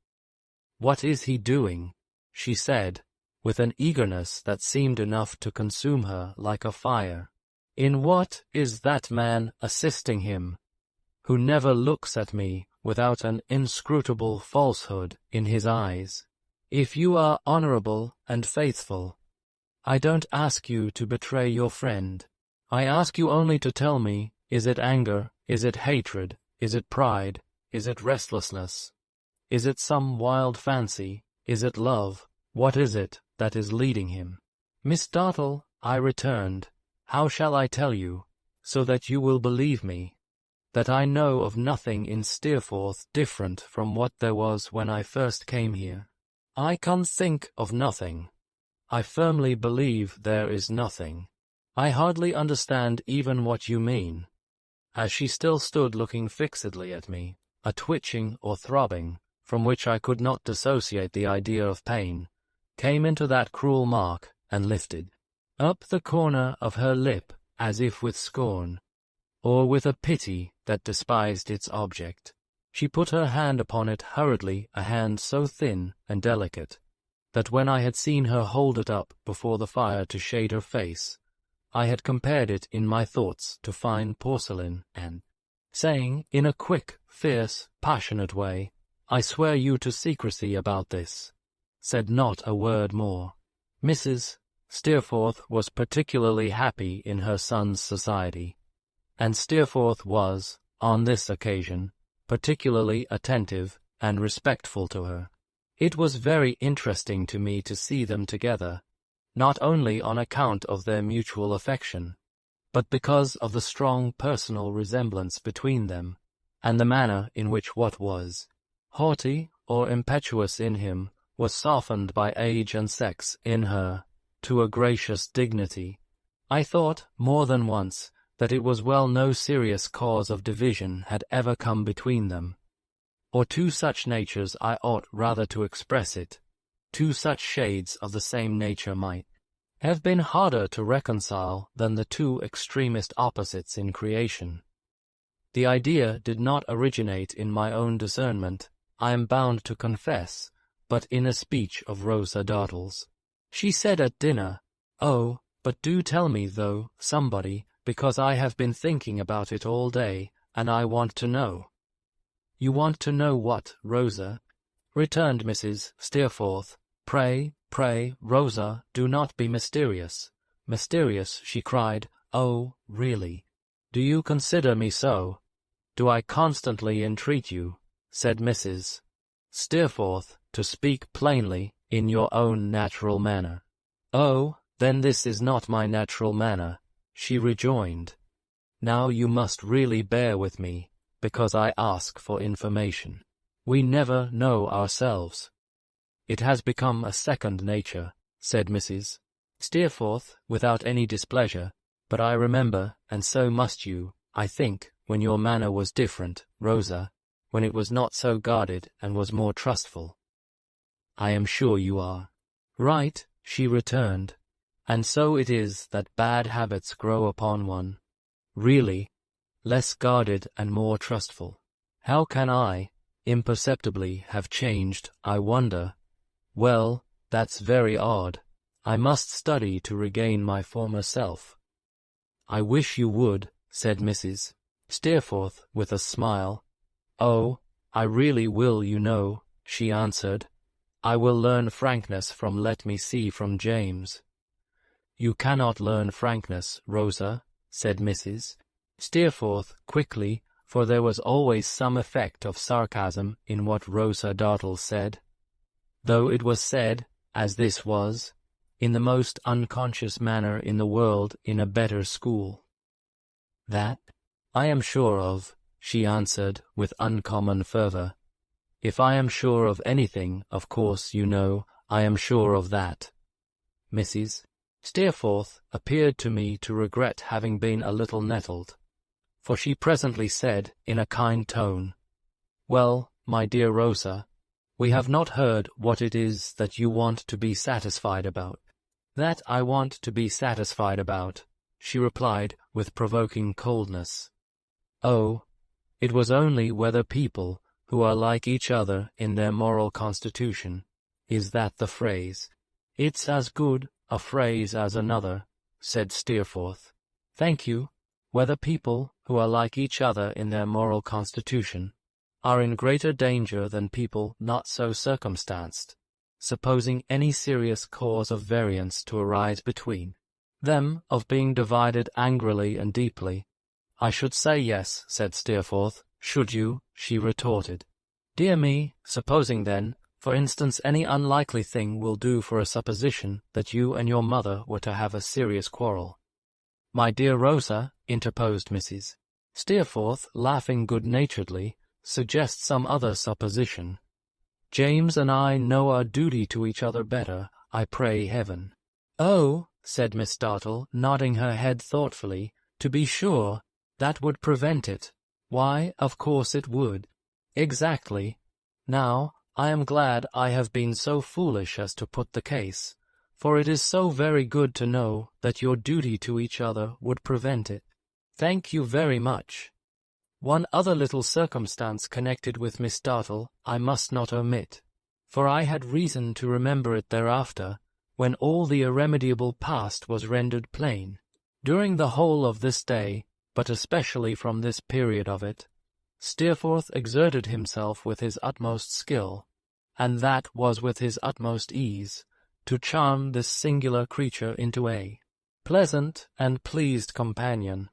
"What is he doing?" she said, with an eagerness that seemed enough to consume her like a fire. "In what is that man assisting him, who never looks at me without an inscrutable falsehood in his eyes? If you are honorable and faithful, I don't ask you to betray your friend. I ask you only to tell me Is it anger? Is it hatred? Is it pride? Is it restlessness? Is it some wild fancy? Is it love? What is it that is leading him? Miss Dartle, I returned, how shall I tell you, so that you will believe me, that I know of nothing in Steerforth different from what there was when I first came here? I can think of nothing. I firmly believe there is nothing. I hardly understand even what you mean. As she still stood looking fixedly at me, a twitching or throbbing, from which I could not dissociate the idea of pain, came into that cruel mark and lifted up the corner of her lip as if with scorn, or with a pity that despised its object. She put her hand upon it hurriedly, a hand so thin and delicate, that when I had seen her hold it up before the fire to shade her face, I had compared it in my thoughts to fine porcelain, and, saying, in a quick, fierce, passionate way, I swear you to secrecy about this, said not a word more. Mrs. Steerforth was particularly happy in her son's society, and Steerforth was, on this occasion, particularly attentive and respectful to her. It was very interesting to me to see them together, not only on account of their mutual affection, but because of the strong personal resemblance between them, and the manner in which what was haughty or impetuous in him was softened by age and sex in her to a gracious dignity. I thought, more than once, that it was well no serious cause of division had ever come between them, or two such natures I ought rather to express it, two such shades of the same nature might have been harder to reconcile than the two extremest opposites in creation. The idea did not originate in my own discernment, I am bound to confess, but in a speech of Rosa Dartle's. She said at dinner, "Oh, but do tell me, though, somebody, because I have been thinking about it all day, and I want to know." "You want to know what, Rosa?" returned Mrs. Steerforth. Pray, Rosa, do not be mysterious." "Mysterious," she cried. "Oh, really? Do you consider me so? Do I constantly entreat you," said Mrs. Steerforth, "to speak plainly, in your own natural manner?" "Oh, then this is not my natural manner," she rejoined. "Now you must really bear with me, because I ask for information. We never know ourselves." "It has become a second nature," said Mrs. Steerforth, without any displeasure, "but I remember, and so must you, I think, when your manner was different, Rosa, when it was not so guarded and was more trustful." "I am sure you are right," she returned, "and so it is that bad habits grow upon one. Really, less guarded and more trustful. How can I, imperceptibly, have changed, I wonder? Well, that's very odd. I must study to regain my former self." "I wish you would," said Mrs. Steerforth with a smile. "Oh, I really will, you know," she answered. "I will learn frankness from Let Me See from James." "You cannot learn frankness, Rosa," said Mrs. Steerforth quickly, for there was always some effect of sarcasm in what Rosa Dartle said, though it was said, as this was, in the most unconscious manner in the world in a better school. "That I am sure of," she answered with uncommon fervour. "If I am sure of anything, of course, you know, I am sure of that." Mrs. Steerforth appeared to me to regret having been a little nettled, for she presently said, in a kind tone, "Well, my dear Rosa, we have not heard what it is that you want to be satisfied about." "That I want to be satisfied about," she replied with provoking coldness. "Oh, it was only whether people who are like each other in their moral constitution, is that the phrase?" "It's as good a phrase as another," said Steerforth. "Thank you. Whether people who are like each other in their moral constitution are in greater danger than people not so circumstanced, supposing any serious cause of variance to arise between them, of being divided angrily and deeply, "I should say yes," said Steerforth. "Should you?" she retorted. "Dear me, supposing then, for instance, any unlikely thing will do for a supposition that you and your mother were to have a serious quarrel." "My dear Rosa," interposed Mrs. Steerforth, laughing good-naturedly, "suggest some other supposition. James and I know our duty to each other better, I pray heaven." "Oh," said Miss Dartle, nodding her head thoughtfully, "to be sure, that would prevent it. Why, of course it would." "Exactly. Now, I am glad I have been so foolish as to put the case, for it is so very good to know that your duty to each other would prevent it. Thank you very much. One other little circumstance connected with Miss Dartle I must not omit, for I had reason to remember it thereafter, when all the irremediable past was rendered plain. During the whole of this day, but especially from this period of it, Steerforth exerted himself with his utmost skill, and that was with his utmost ease, to charm this singular creature into a pleasant and pleased companion.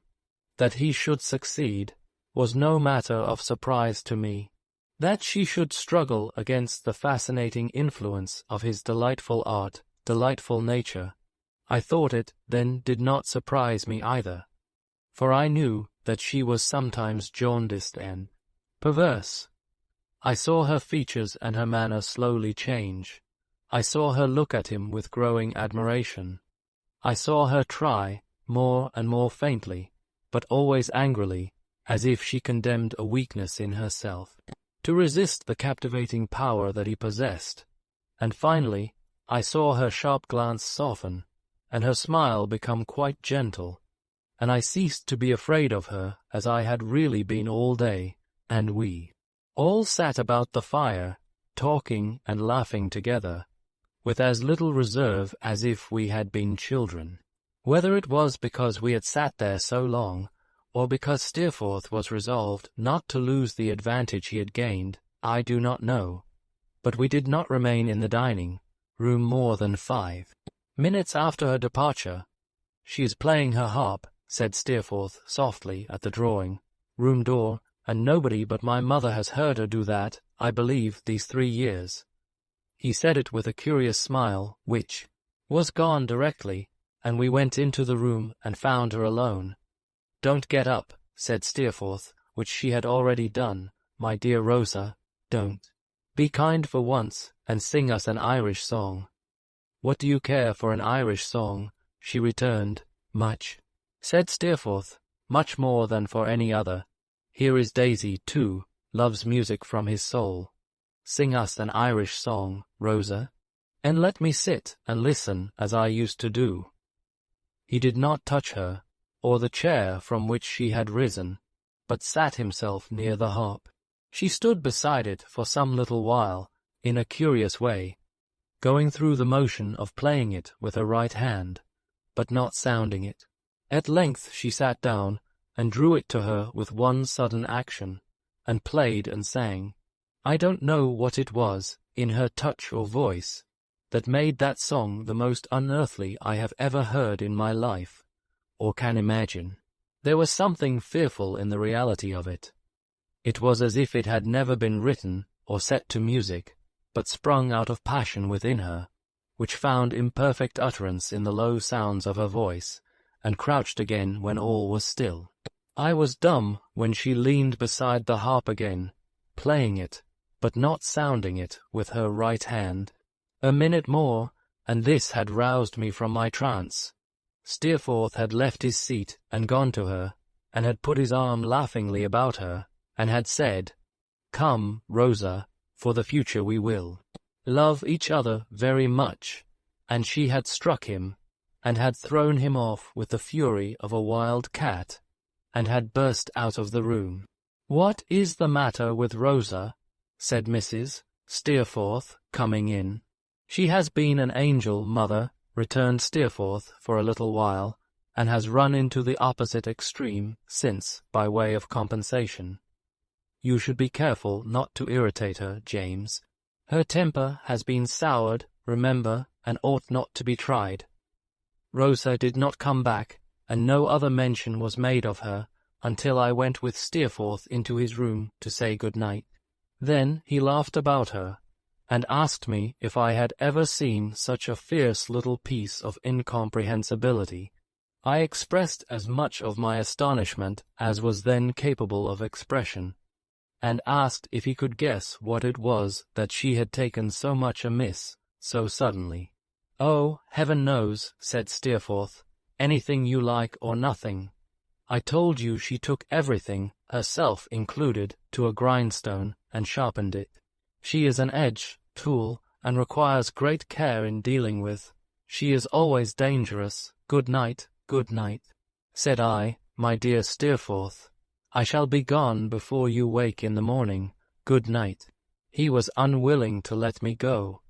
That he should succeed was no matter of surprise to me. That she should struggle against the fascinating influence of his delightful art, delightful nature, I thought it then did not surprise me either, for I knew that she was sometimes jaundiced and perverse. I saw her features and her manner slowly change. I saw her look at him with growing admiration. I saw her try, more and more faintly, but always angrily, as if she condemned a weakness in herself, to resist the captivating power that he possessed. And finally, I saw her sharp glance soften, and her smile become quite gentle, and I ceased to be afraid of her as I had really been all day, and we all sat about the fire, talking and laughing together, with as little reserve as if we had been children. Whether it was because we had sat there so long, or because Steerforth was resolved not to lose the advantage he had gained, I do not know, but we did not remain in the dining-room more than 5 minutes after her departure. "She is playing her harp," said Steerforth softly at the drawing-room door, "and nobody but my mother has heard her do that, I believe, these 3 years." He said it with a curious smile, which was gone directly, and we went into the room and found her alone. "Don't get up," said Steerforth, which she had already done. "My dear Rosa, don't. Be kind for once, and sing us an Irish song." "What do you care for an Irish song?" she returned. "Much," said Steerforth, "much more than for any other. Here is Daisy, too, loves music from his soul. Sing us an Irish song, Rosa, and let me sit and listen as I used to do." He did not touch her, or the chair from which she had risen, but sat himself near the harp. She stood beside it for some little while, in a curious way, going through the motion of playing it with her right hand, but not sounding it. At length she sat down, and drew it to her with one sudden action, and played and sang. I don't know what it was, in her touch or voice, that made that song the most unearthly I have ever heard in my life, or can imagine. There was something fearful in the reality of it. It was as if it had never been written or set to music, but sprung out of passion within her, which found imperfect utterance in the low sounds of her voice, and crouched again when all was still. I was dumb when she leaned beside the harp again, playing it, but not sounding it with her right hand. A minute more, and this had roused me from my trance. Steerforth had left his seat and gone to her, and had put his arm laughingly about her, and had said, "Come, Rosa, for the future we will love each other very much," and she had struck him, and had thrown him off with the fury of a wild cat, and had burst out of the room. "What is the matter with Rosa?" said Mrs. Steerforth, coming in. "She has been an angel, mother," returned Steerforth for a little while, "and has run into the opposite extreme since, by way of compensation. You should be careful not to irritate her, James. Her temper has been soured, remember, and ought not to be tried." Rosa did not come back, and no other mention was made of her, until I went with Steerforth into his room to say good night. Then he laughed about her, and asked me if I had ever seen such a fierce little piece of incomprehensibility. I expressed as much of my astonishment as was then capable of expression, and asked if he could guess what it was that she had taken so much amiss so suddenly. "Oh, heaven knows," said Steerforth, "anything you like or nothing. I told you she took everything, herself included, to a grindstone and sharpened it. She is an edge tool and requires great care in dealing with. She is always dangerous. Good night, said I, "my dear Steerforth. I shall be gone before you wake in the morning. Good night." He was unwilling to let me go,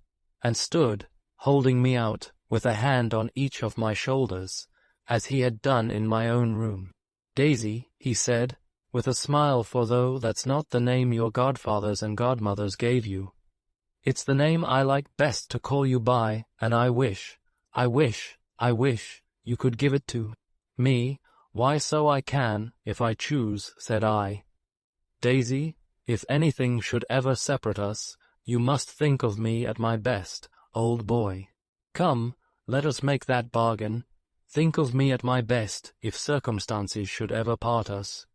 and stood, holding me out, with a hand on each of my shoulders, as he had done in my own room. "Daisy," he said, with a smile, "for though that's not the name your godfathers and godmothers gave you, it's the name I like best to call you by, and I wish you could give it to me. Why, so I can, if I choose," said I. "Daisy, if anything should ever separate us, you must think of me at my best, old boy. Come, let us make that bargain. Think of me at my best if circumstances should ever part us."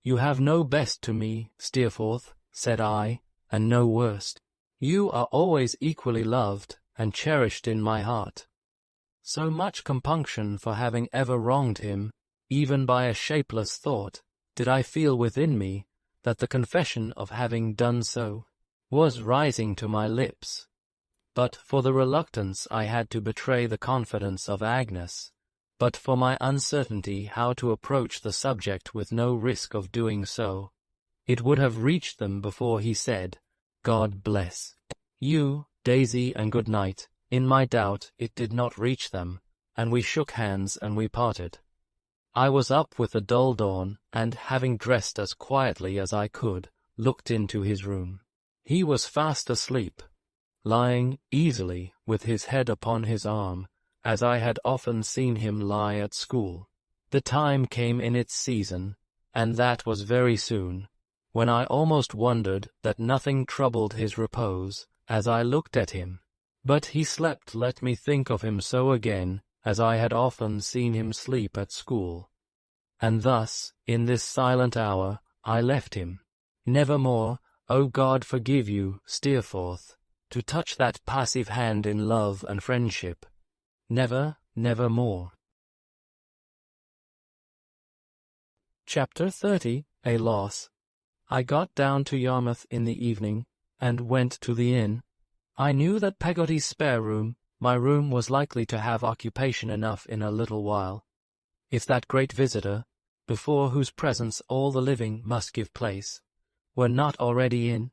"You have no best to me, Steerforth," said I, "and no worst. You are always equally loved and cherished in my heart." So much compunction for having ever wronged him, even by a shapeless thought, did I feel within me, that the confession of having done so was rising to my lips. But for the reluctance I had to betray the confidence of Agnes, but for my uncertainty how to approach the subject with no risk of doing so, it would have reached them before he said, "God bless you, Daisy, and good night." In my doubt it did not reach them, and we shook hands and we parted. I was up with the dull dawn, and, having dressed as quietly as I could, looked into his room. He was fast asleep, lying easily with his head upon his arm, as I had often seen him lie at school. The time came in its season, and that was very soon, when I almost wondered that nothing troubled his repose, as I looked at him. But he slept, let me think of him so again, as I had often seen him sleep at school. And thus, in this silent hour, I left him. Never more, O God forgive you, Steerforth, to touch that passive hand in love and friendship. Never, never more. Chapter 30. A Loss. I got down to Yarmouth in the evening, and went to the inn. I knew that Peggotty's spare room, my room, was likely to have occupation enough in a little while, if that great visitor, before whose presence all the living must give place, were not already in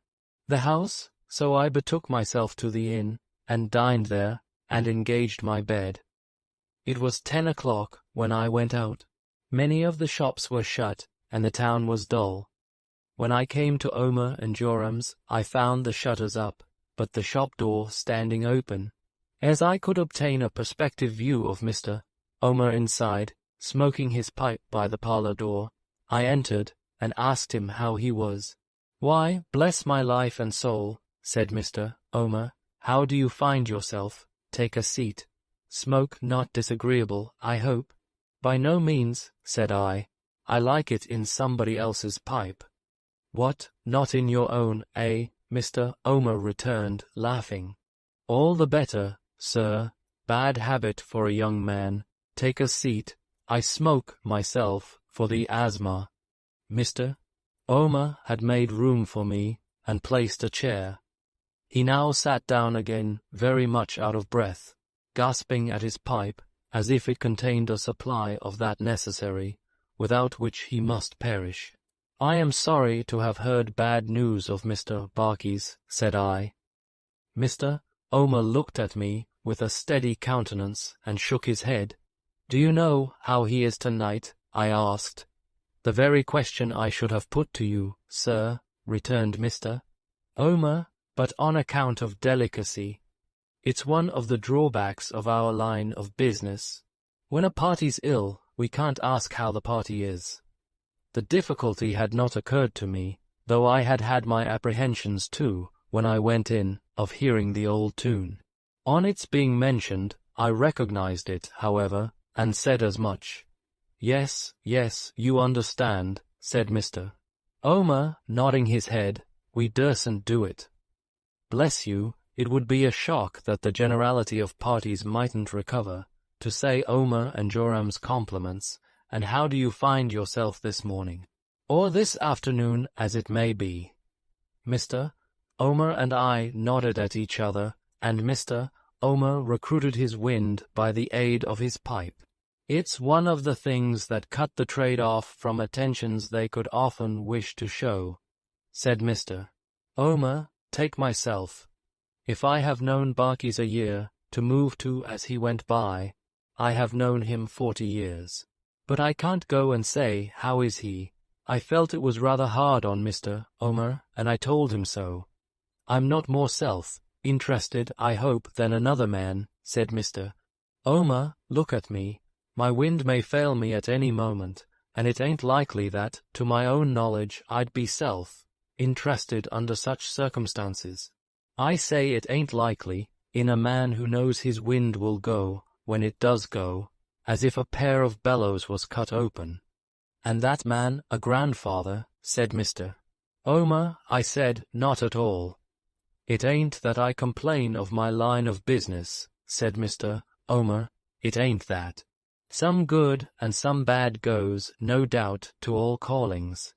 the house. So I betook myself to the inn, and dined there, and engaged my bed. It was 10 o'clock when I went out. Many of the shops were shut, and the town was dull. When I came to Omer and Joram's, I found the shutters up, but the shop door standing open. As I could obtain a perspective view of Mr. Omer inside, smoking his pipe by the parlour door, I entered, and asked him how he was. "Why, bless my life and soul," said Mr. Omer, "how do you find yourself? Take a seat. Smoke not disagreeable, I hope?" "By no means," said I. "I like it in somebody else's pipe." "What, not in your own, eh?" Mr. Omer returned, laughing. "All the better, sir. Bad habit for a young man. Take a seat. I smoke, myself, for the asthma." Mr. Omer had made room for me, and placed a chair. He now sat down again, very much out of breath, gasping at his pipe, as if it contained a supply of that necessary, without which he must perish. "I am sorry to have heard bad news of Mr. Barkis," said I. Mr. Omer looked at me with a steady countenance, and shook his head. "Do you know how he is tonight?" I asked. "The very question I should have put to you, sir," returned Mr. Omer, "but on account of delicacy. It's one of the drawbacks of our line of business. When a party's ill, we can't ask how the party is. The difficulty had not occurred to me, though I had had my apprehensions too, when I went in, of hearing the old tune. On its being mentioned, I recognized it, however, and said as much. Yes, yes, you understand, said Mr. Omer, nodding his head. We dursn't do it. Bless you, it would be a shock that the generality of parties mightn't recover, to say Omer and Joram's compliments. And how do you find yourself this morning? Or this afternoon, as it may be. Mr. Omer and I nodded at each other, and Mr. Omer recruited his wind by the aid of his pipe. It's one of the things that cut the trade off from attentions they could often wish to show, said Mr. Omer. Take myself. If I have known Barkis a year, to move to as he went by, I have known him 40 years. But I can't go and say, how is he? I felt it was rather hard on Mr. Omer, and I told him so. I'm not more self-interested, I hope, than another man, said Mr. Omer. Look at me. My wind may fail me at any moment, and it ain't likely that, to my own knowledge, I'd be self-interested under such circumstances. I say it ain't likely, in a man who knows his wind will go, when it does go, as if a pair of bellows was cut open. And that man a grandfather, said Mr. Omer. I said, not at all. It ain't that I complain of my line of business, said Mr. Omer. It ain't that. Some good and some bad goes, no doubt, to all callings.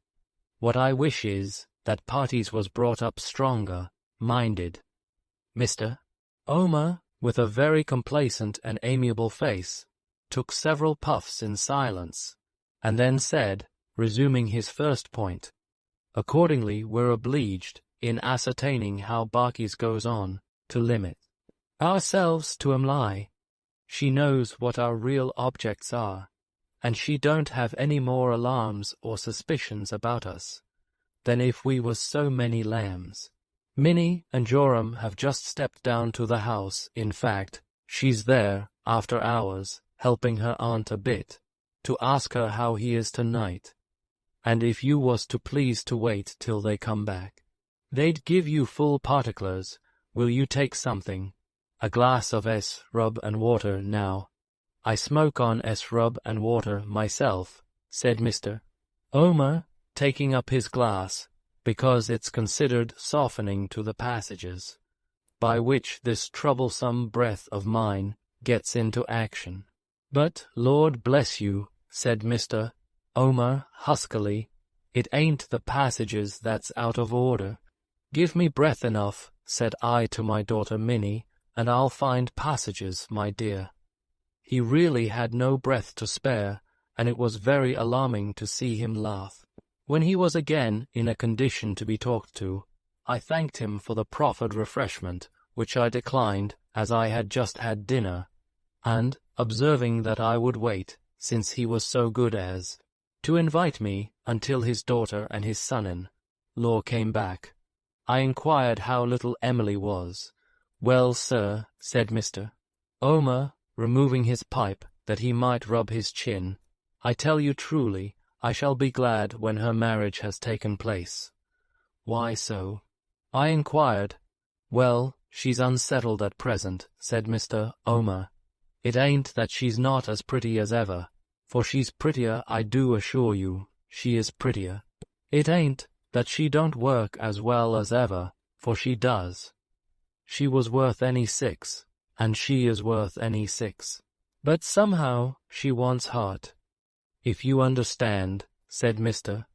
What I wish is, that parties was brought up stronger minded. Mr. Omer, with a very complacent and amiable face, took several puffs in silence, and then said, resuming his first point, accordingly we're obliged, in ascertaining how Barkis goes on, to limit ourselves to Emily. She knows what our real objects are, and she don't have any more alarms or suspicions about us than if we was so many lambs. Minnie and Joram have just stepped down to the house. In fact, she's there, after hours, helping her aunt a bit, to ask her how he is tonight, and if you was to please to wait till they come back. They'd give you full particulars. Will you take something? A glass of rub and water now. I smoke on rub and water myself, said Mr. Omer, taking up his glass, because it's considered softening to the passages, by which this troublesome breath of mine gets into action. But, Lord bless you, said Mr. Omer huskily, it ain't the passages that's out of order. Give me breath enough, said I to my daughter Minnie, and I'll find passages, my dear. He really had no breath to spare, and it was very alarming to see him laugh. When he was again in a condition to be talked to, I thanked him for the proffered refreshment, which I declined, as I had just had dinner, and, observing that I would wait, since he was so good as to invite me until his daughter and his son-in-law came back, I inquired how little Emily was. Well, sir, said Mr. Omer, removing his pipe that he might rub his chin, I tell you truly, I shall be glad when her marriage has taken place. Why so? I inquired. Well, she's unsettled at present, said Mr. Omer. It ain't that she's not as pretty as ever, for she's prettier, I do assure you, she is prettier. It ain't that she don't work as well as ever, for she does. She was worth any 6, and she is worth any 6. But somehow she wants heart. If you understand, said Mr.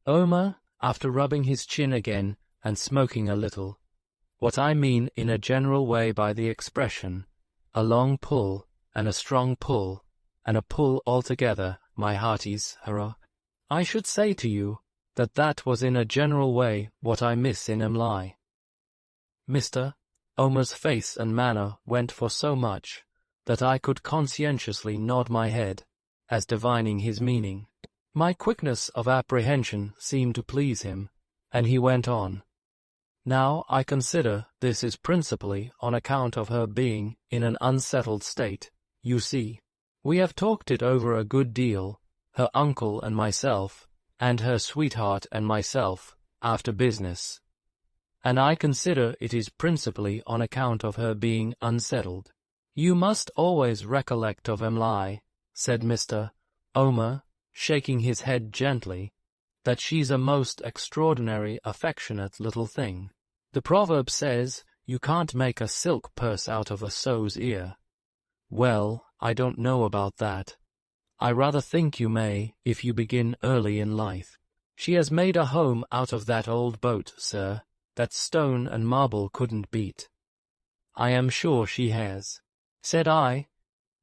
Omer, after rubbing his chin again and smoking a little, what I mean in a general way by the expression, a long pull, and a strong pull, and a pull altogether, my hearties, hurrah. I should say to you, that was in a general way what I miss in Emily. Mr. Omer's face and manner went for so much, that I could conscientiously nod my head, as divining his meaning. My quickness of apprehension seemed to please him, and he went on. Now I consider this is principally on account of her being in an unsettled state. You see, we have talked it over a good deal, her uncle and myself, and her sweetheart and myself, after business. And I consider it is principally on account of her being unsettled. You must always recollect of Emily, said Mr. Omer, shaking his head gently, that she's a most extraordinary affectionate little thing. The proverb says, you can't make a silk purse out of a sow's ear. Well, I don't know about that. I rather think you may, if you begin early in life. She has made a home out of that old boat, sir, that stone and marble couldn't beat. I am sure she has, said I.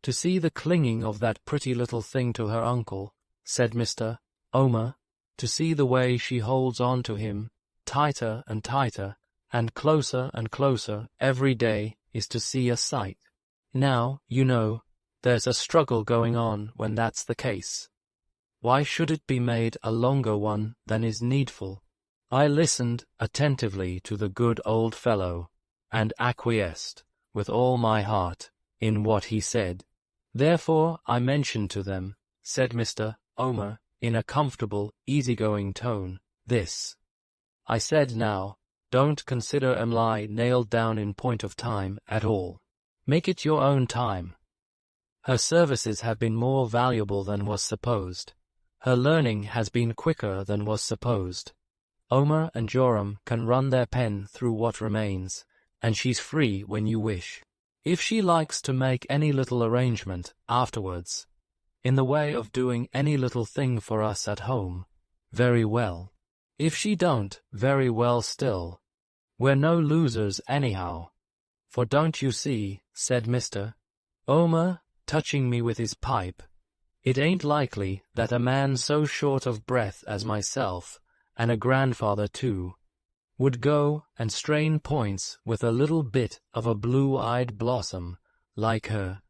To see the clinging of that pretty little thing to her uncle, said Mr. Omer, to see the way she holds on to him, tighter and tighter, and closer every day, is to see a sight. Now, you know, there's a struggle going on when that's the case. Why should it be made a longer one than is needful? I listened attentively to the good old fellow, and acquiesced, with all my heart, in what he said. Therefore I mentioned to them, said Mr. Omer, in a comfortable, easy-going tone, this. I said now, don't consider Emily nailed down in point of time at all. Make it your own time. Her services have been more valuable than was supposed. Her learning has been quicker than was supposed. Omer and Joram can run their pen through what remains, and she's free when you wish. If she likes to make any little arrangement afterwards, in the way of doing any little thing for us at home, very well. If she don't, very well still. We're no losers anyhow. For don't you see, said Mr. Omer, touching me with his pipe, it ain't likely that a man so short of breath as myself, and a grandfather too, would go and strain points with a little bit of a blue-eyed blossom like her.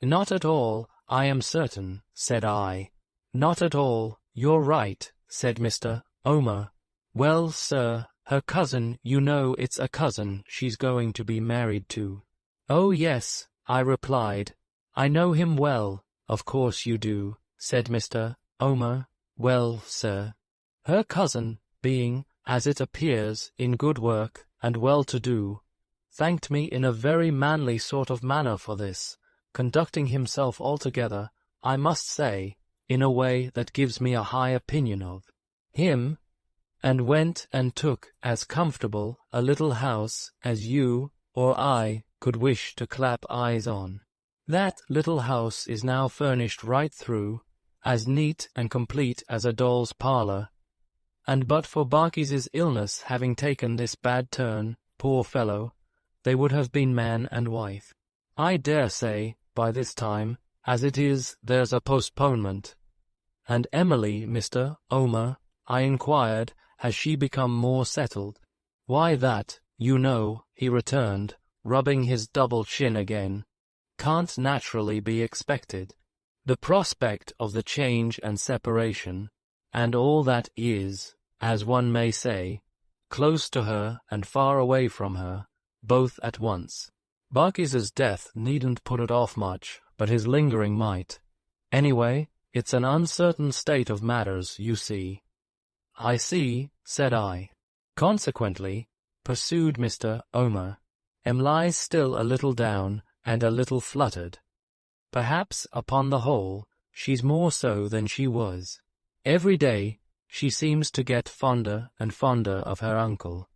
Not at all, I am certain, said I. Not at all, you're right, said Mr. Omer. Well, sir, her cousin, you know it's a cousin she's going to be married to. Oh, yes, I replied. I know him well. Of course you do, said Mr. Omer. Well, sir, her cousin, being, as it appears, in good work, and well-to-do, thanked me in a very manly sort of manner for this, conducting himself altogether, I must say, in a way that gives me a high opinion of him, and went and took as comfortable a little house as you or I could wish to clap eyes on. That little house is now furnished right through, as neat and complete as a doll's parlour, and but for Barkis's illness having taken this bad turn, poor fellow, they would have been man and wife. I dare say, by this time, as it is, there's a postponement. And Emily, Mr. Omer, I inquired, has she become more settled? Why that, you know, he returned, rubbing his double chin again, can't naturally be expected. The prospect of the change and separation, and all that is, as one may say, close to her and far away from her, both at once. Barkis's death needn't put it off much, but his lingering might. Anyway, it's an uncertain state of matters, you see. I see, said I. Consequently, pursued Mr. Omer, Emily's still a little down and a little fluttered. Perhaps, upon the whole, she's more so than she was. Every day she seems to get fonder and fonder of her uncle,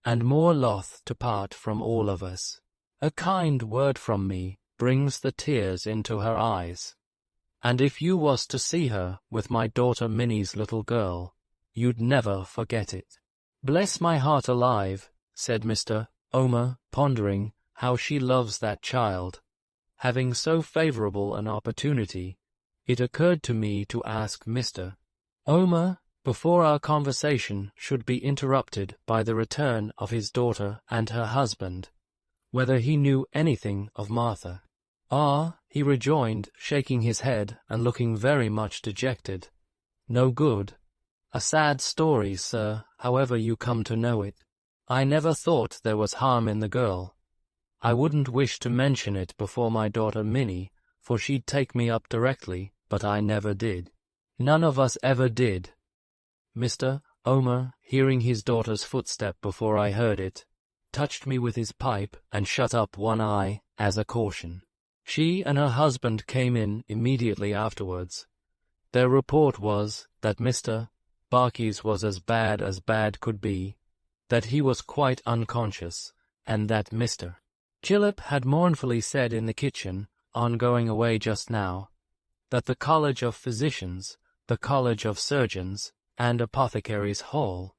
and more loth to part from all of us. A kind word from me brings the tears into her eyes, and if you was to see her with my daughter Minnie's little girl, you'd never forget it. Bless my heart alive, said Mr. Omer, pondering how she loves that child. Having so favourable an opportunity, it occurred to me to ask Mr. Omer, before our conversation should be interrupted by the return of his daughter and her husband, whether he knew anything of Martha. Ah, he rejoined, shaking his head and looking very much dejected. No good. A sad story, sir, however you come to know it. I never thought there was harm in the girl. I wouldn't wish to mention it before my daughter Minnie, for she'd take me up directly, but I never did. None of us ever did. Mr. Omer, hearing his daughter's footstep before I heard it, touched me with his pipe and shut up one eye as a caution. She and her husband came in immediately afterwards. Their report was that Mr. Barkis was as bad could be, that he was quite unconscious, and that Mr. Chillip had mournfully said in the kitchen, on going away just now, that the College of Physicians, the College of Surgeons, and Apothecaries' Hall,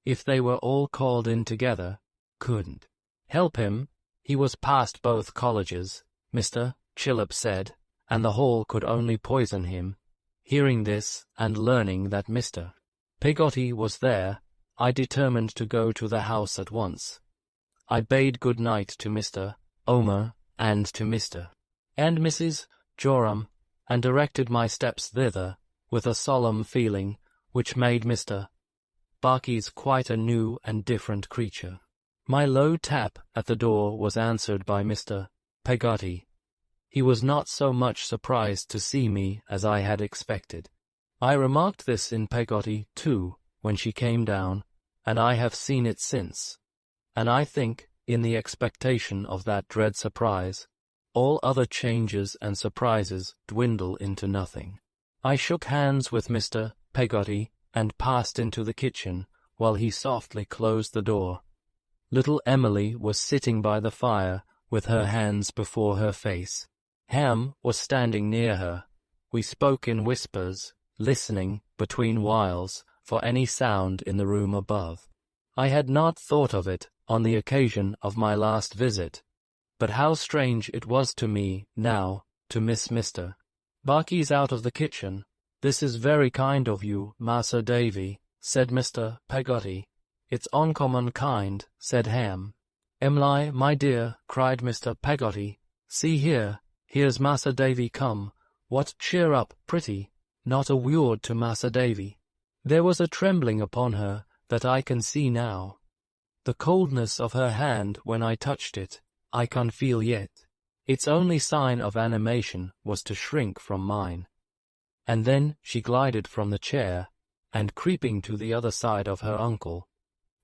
if they were all called in together, couldn't help him. He was past both colleges, Mr. Chillip said, and the hall could only poison him. Hearing this, and learning that Mr. Peggotty was there, I determined to go to the house at once. I bade good night to Mr. Omer and to Mr. and Mrs. Joram, and directed my steps thither with a solemn feeling which made Mr. Barkis quite a new and different creature. My low tap at the door was answered by Mr. Peggotty. He was not so much surprised to see me as I had expected. I remarked this in Peggotty, too, when she came down, and I have seen it since. And I think, in the expectation of that dread surprise, all other changes and surprises dwindle into nothing. I shook hands with Mr. Peggotty and passed into the kitchen, while he softly closed the door. Little Emily was sitting by the fire, with her hands before her face. Ham was standing near her. We spoke in whispers, listening, between whiles, for any sound in the room above. I had not thought of it on the occasion of my last visit, but how strange it was to me now to miss Mr. Barkis out of the kitchen. "This is very kind of you, Mas'r Davy," said Mr. Peggotty. "It's uncommon kind," said Ham. "Em'ly, my dear," cried Mr. Peggotty, "see here, here's Mas'r Davy come. What, cheer up, pretty, not a word to Mas'r Davy." There was a trembling upon her that I can see now. The coldness of her hand when I touched it, I can feel yet. Its only sign of animation was to shrink from mine. And then she glided from the chair, and creeping to the other side of her uncle,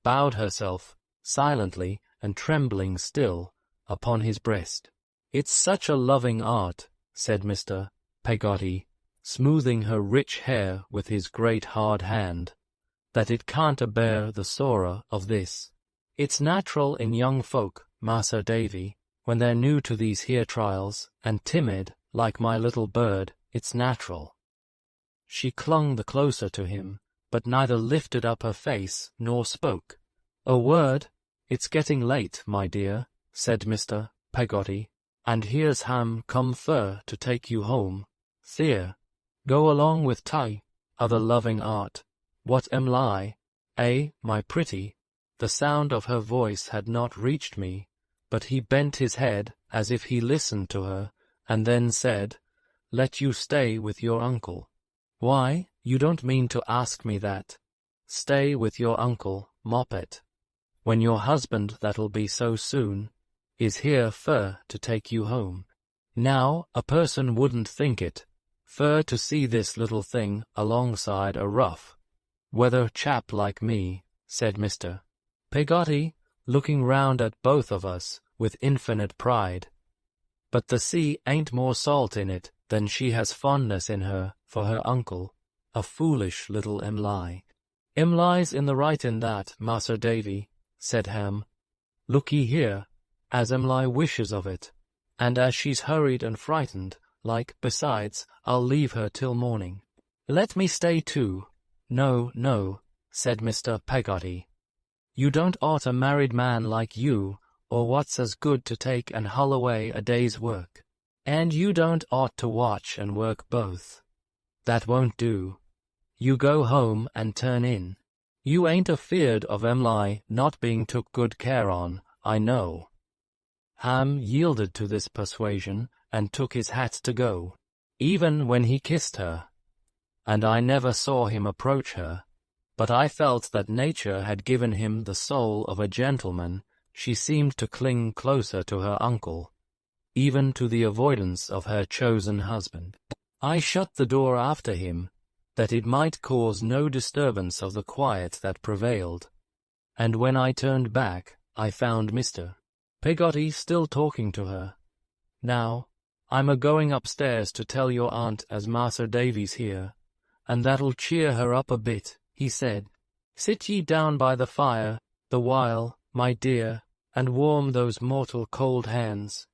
bowed herself, silently and trembling still, upon his breast. "It's such a loving art," said Mr. Peggotty, smoothing her rich hair with his great hard hand, "that it can't a-bear the sorrow of this. It's natural in young folk, Mas'r Davy, when they're new to these here trials, and timid, like my little bird, it's natural." She clung the closer to him, but neither lifted up her face nor spoke. "A word. It's getting late, my dear," said Mr. Peggotty, "and here's Ham come fur to take you home. There, go along with Ty, other loving art. What Em'ly? My pretty." The sound of her voice had not reached me, but he bent his head as if he listened to her, and then said, "Let you stay with your uncle." "Why, you don't mean to ask me that. Stay with your uncle, Moppet, when your husband that'll be so soon, is here fur to take you home. Now, a person wouldn't think it, fur to see this little thing alongside a rough weather chap like me," said Mr. Peggotty, looking round at both of us with infinite pride. "But the sea ain't more salt in it than she has fondness in her for her uncle, a foolish little Em'ly." "Em'ly's in the right in that, Mas'r Davy," said Ham. "Look-ye here, as Em'ly wishes of it, and as she's hurried and frightened, like, besides, I'll leave her till morning." "Let me stay too." "No, no," said Mr. Peggotty. "You don't ought a married man like you, or what's as good to take and hull away a day's work. And you don't ought to watch and work both. That won't do. You go home and turn in. You ain't afeard of Em'ly not being took good care on, I know." Ham yielded to this persuasion and took his hat to go, even when he kissed her, and I never saw him approach her. But I felt that nature had given him the soul of a gentleman. She seemed to cling closer to her uncle, even to the avoidance of her chosen husband. I shut the door after him, that it might cause no disturbance of the quiet that prevailed. And when I turned back, I found Mr. Peggotty still talking to her. "Now, I'm a-going upstairs to tell your aunt as Mas'r Davy's here, and that'll cheer her up a bit," he said. "Sit ye down by the fire, the while, my dear, and warm those mortal cold hands.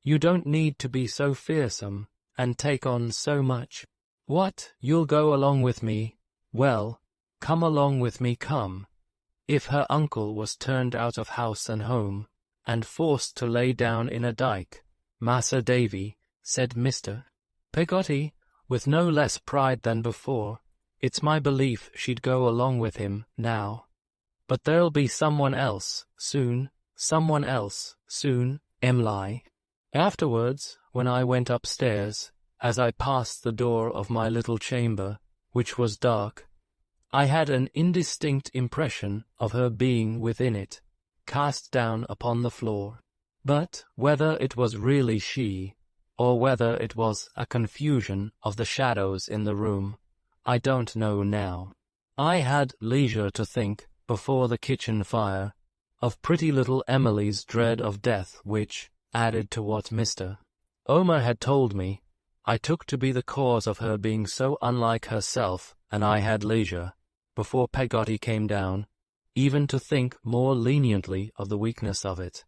You don't need to be so fearsome, and take on so much. What, you'll go along with me? Well, come along with me, come." If her uncle was turned out of house and home, and forced to lay down in a dyke, "Mas'r Davy," said Mr. Peggotty, with no less pride than before, "it's my belief she'd go along with him now. But there'll be someone else soon, Em'ly." Afterwards, when I went upstairs, as I passed the door of my little chamber, which was dark, I had an indistinct impression of her being within it, cast down upon the floor. But whether it was really she, or whether it was a confusion of the shadows in the room, I don't know now. I had leisure to think, before the kitchen fire, of pretty little Emily's dread of death which, added to what Mr. Omer had told me, I took to be the cause of her being so unlike herself, and I had leisure, before Peggotty came down, even to think more leniently of the weakness of it,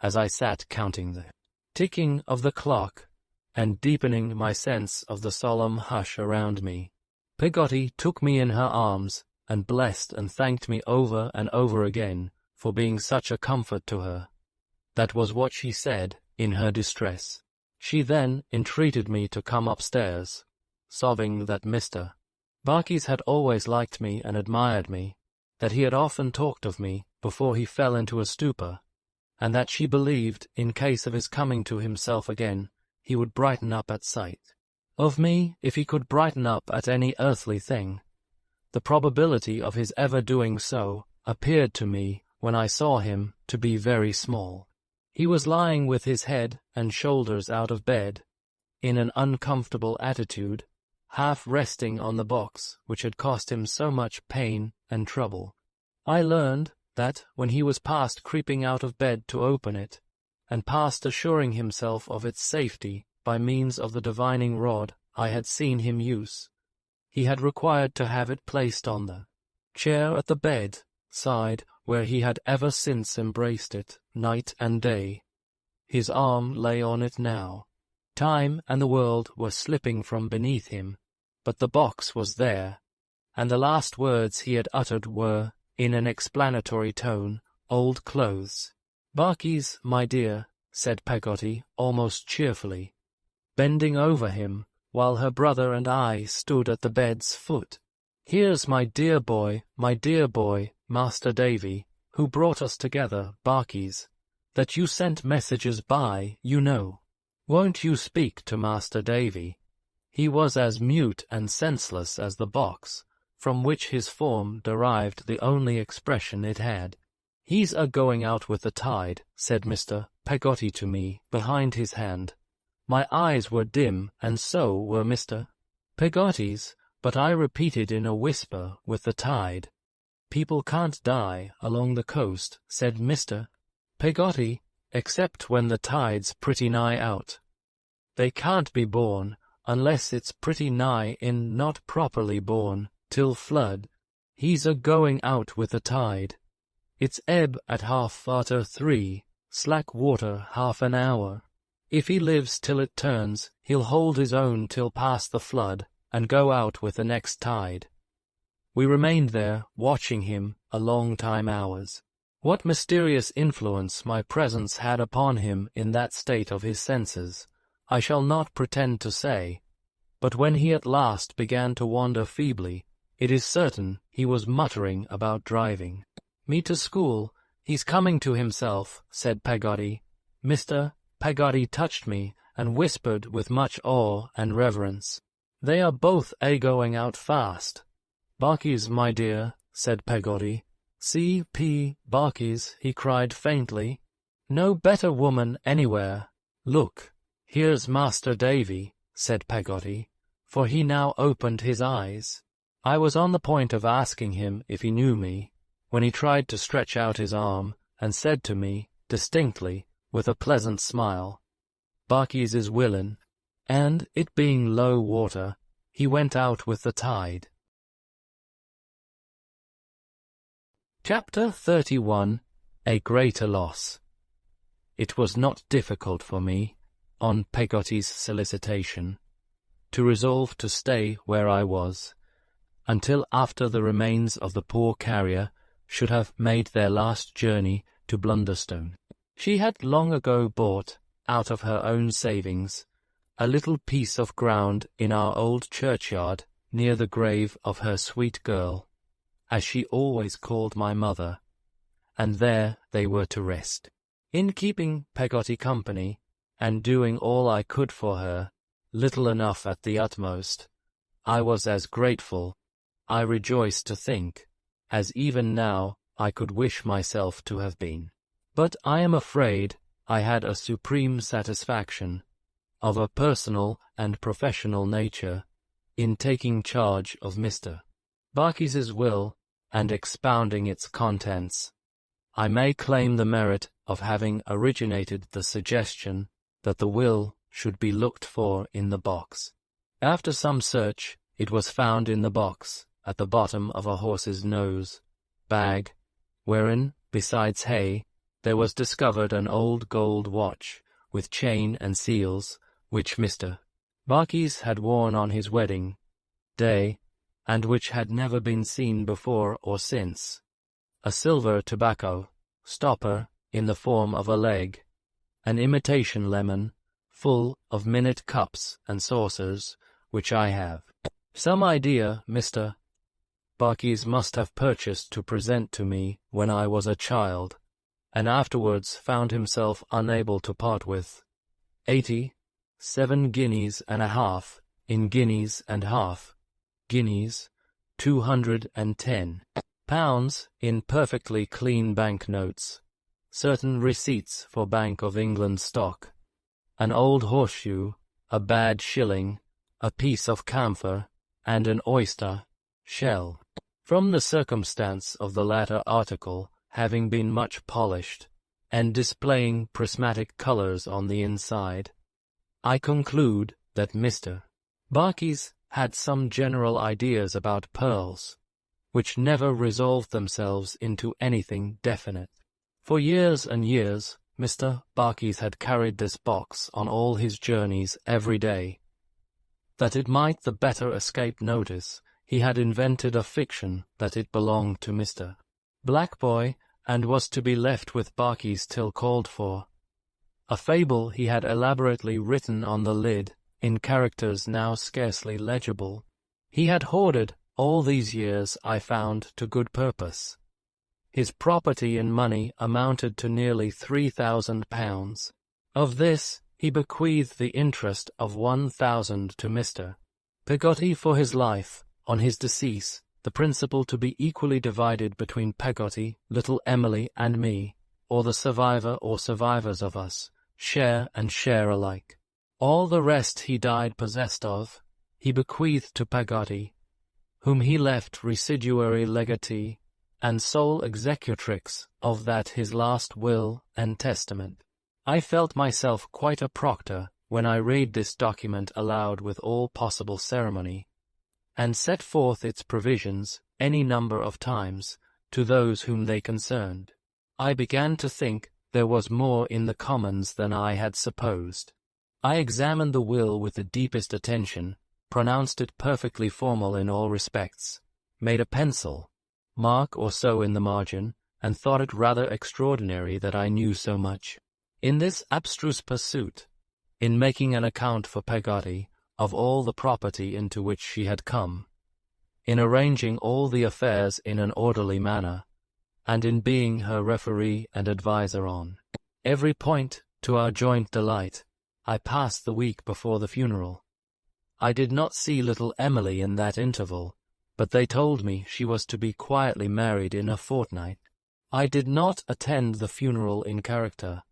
as I sat counting the ticking of the clock, and deepening my sense of the solemn hush around me. Peggotty took me in her arms, and blessed and thanked me over and over again for being such a comfort to her. That was what she said in her distress. She then entreated me to come upstairs, sobbing that Mr. Barkis had always liked me and admired me, that he had often talked of me before he fell into a stupor, and that she believed, in case of his coming to himself again, he would brighten up at sight of me, if he could brighten up at any earthly thing. The probability of his ever doing so appeared to me, when I saw him, to be very small. He was lying with his head and shoulders out of bed, in an uncomfortable attitude, half resting on the box which had cost him so much pain and trouble. I learned that, when he was past creeping out of bed to open it, and past assuring himself of its safety by means of the divining rod I had seen him use, he had required to have it placed on the chair at the bed side where he had ever since embraced it, night and day. His arm lay on it now. Time and the world were slipping from beneath him, but the box was there, and the last words he had uttered were, in an explanatory tone, "Old clothes." "Barkis, my dear," said Peggotty, almost cheerfully, bending over him, while her brother and I stood at the bed's foot. "Here's my dear boy, Master Davy, who brought us together, Barkis, that you sent messages by, you know. Won't you speak to Master Davy?" He was as mute and senseless as the box, from which his form derived the only expression it had. "He's a-going out with the tide," said Mr. Peggotty to me, behind his hand. My eyes were dim, and so were Mr. Peggotty's, but I repeated in a whisper, "with the tide." "People can't die along the coast," said Mr. Peggotty, "except when the tide's pretty nigh out. They can't be born, unless it's pretty nigh in not properly born, till flood. He's a-going out with the tide. It's ebb at 3:30, slack water half an hour. If he lives till it turns, he'll hold his own till past the flood, and go out with the next tide." We remained there, watching him, a long time hours. What mysterious influence my presence had upon him in that state of his senses, I shall not pretend to say, but when he at last began to wander feebly, it is certain he was muttering about driving me to school. "He's coming to himself," said Peggotty. Mr. Peggotty touched me, and whispered with much awe and reverence, "They are both a-going out fast." "Barkis, my dear," said Peggotty. "C.P. Barkis," he cried faintly. "No better woman anywhere. Look, here's Master Davy," said Peggotty, for he now opened his eyes. I was on the point of asking him if he knew me, when he tried to stretch out his arm, and said to me, distinctly, with a pleasant smile, "Barkis is willin'," and, it being low water, he went out with the tide. Chapter 31. A Greater Loss. It was not difficult for me, on Peggotty's solicitation, to resolve to stay where I was, until after the remains of the poor carrier should have made their last journey to Blunderstone. She had long ago bought, out of her own savings, a little piece of ground in our old churchyard near the grave of her sweet girl, as she always called my mother, and there they were to rest. In keeping Peggotty company, and doing all I could for her, little enough at the utmost, I was as grateful, I rejoice to think, as even now I could wish myself to have been. But I am afraid I had a supreme satisfaction, of a personal and professional nature, in taking charge of Mr. Barkis's will, and expounding its contents. I may claim the merit of having originated the suggestion that the will should be looked for in the box. After some search, it was found in the box, at the bottom of a horse's nose bag, wherein, besides hay, there was discovered an old gold watch, with chain and seals, which Mr. Barkis had worn on his wedding day, and which had never been seen before or since. A silver tobacco stopper in the form of a leg, an imitation lemon, full of minute cups and saucers, which I have some idea Mr. Barkis must have purchased to present to me when I was a child, and afterwards found himself unable to part with. 87 guineas and a half, in guineas and half, guineas, 210 pounds in perfectly clean bank notes, certain receipts for Bank of England stock, an old horseshoe, a bad shilling, a piece of camphor, and an oyster shell. From the circumstance of the latter article having been much polished, and displaying prismatic colours on the inside, I conclude that Mr. Barkis had some general ideas about pearls, which never resolved themselves into anything definite. For years and years, Mr. Barkis had carried this box on all his journeys every day. That it might the better escape notice, he had invented a fiction that it belonged to Mr. Blackboy, and was to be left with Barkis till called for. A fable he had elaborately written on the lid, in characters now scarcely legible. He had hoarded all these years, I found, to good purpose. His property in money amounted to nearly £3,000. Of this, he bequeathed the interest of 1,000 to Mr. Peggotty for his life, on his decease, the principal to be equally divided between Peggotty, little Emily, and me, or the survivor or survivors of us, share and share alike. All the rest he died possessed of, he bequeathed to Peggotty, whom he left residuary legatee, and sole executrix of that his last will and testament. I felt myself quite a proctor when I read this document aloud with all possible ceremony, and set forth its provisions any number of times to those whom they concerned. I began to think there was more in the Commons than I had supposed. I examined the will with the deepest attention, pronounced it perfectly formal in all respects, made a pencil mark or so in the margin, and thought it rather extraordinary that I knew so much. In this abstruse pursuit, in making an account for Peggotty of all the property into which she had come, in arranging all the affairs in an orderly manner, and in being her referee and adviser on every point to our joint delight, I passed the week before the funeral. I did not see little Emily in that interval, but they told me she was to be quietly married in a fortnight. I did not attend the funeral in character,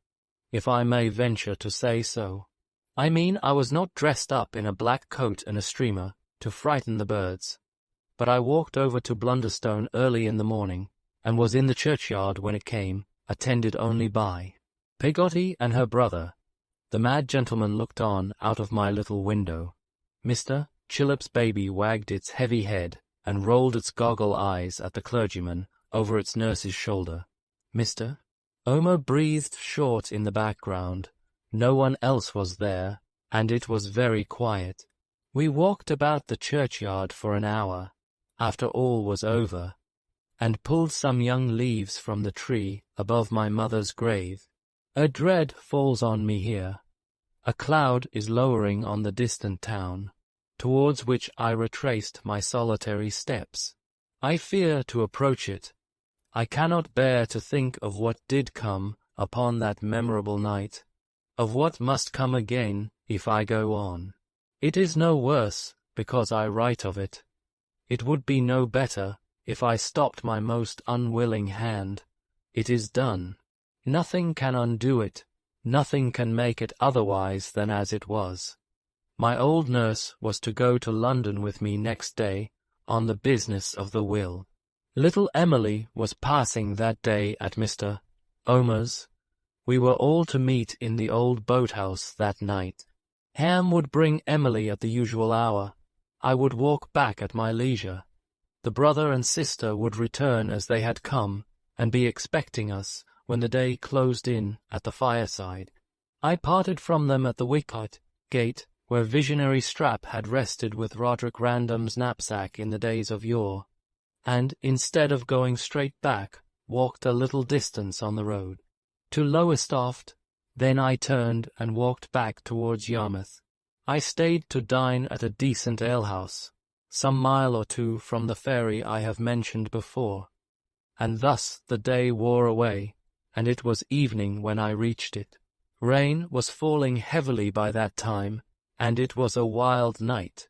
if I may venture to say so. I mean, I was not dressed up in a black coat and a streamer to frighten the birds, but I walked over to Blunderstone early in the morning, and was in the churchyard when it came, attended only by Peggotty and her brother. The mad gentleman looked on out of my little window. Mr. Chillip's baby wagged its heavy head and rolled its goggle eyes at the clergyman over its nurse's shoulder. Mr. Omer breathed short in the background. No one else was there, and it was very quiet. We walked about the churchyard for an hour, after all was over, and pulled some young leaves from the tree above my mother's grave. A dread falls on me here. A cloud is lowering on the distant town, towards which I retraced my solitary steps. I fear to approach it. I cannot bear to think of what did come upon that memorable night, of what must come again if I go on. It is no worse because I write of it. It would be no better if I stopped my most unwilling hand. It is done. Nothing can undo it. Nothing can make it otherwise than as it was. My old nurse was to go to London with me next day on the business of the will. Little Emily was passing that day at Mr. Omer's. We were all to meet in the old boathouse that night. Ham would bring Emily at the usual hour. I would walk back at my leisure. The brother and sister would return as they had come, and be expecting us when the day closed in at the fireside. I parted from them at the wicket gate, where visionary Strap had rested with Roderick Random's knapsack in the days of yore, and, instead of going straight back, walked a little distance on the road to Lowestoft. Then I turned and walked back towards Yarmouth. I stayed to dine at a decent alehouse, some mile or two from the ferry I have mentioned before, and thus the day wore away, and it was evening when I reached it. Rain was falling heavily by that time, and it was a wild night.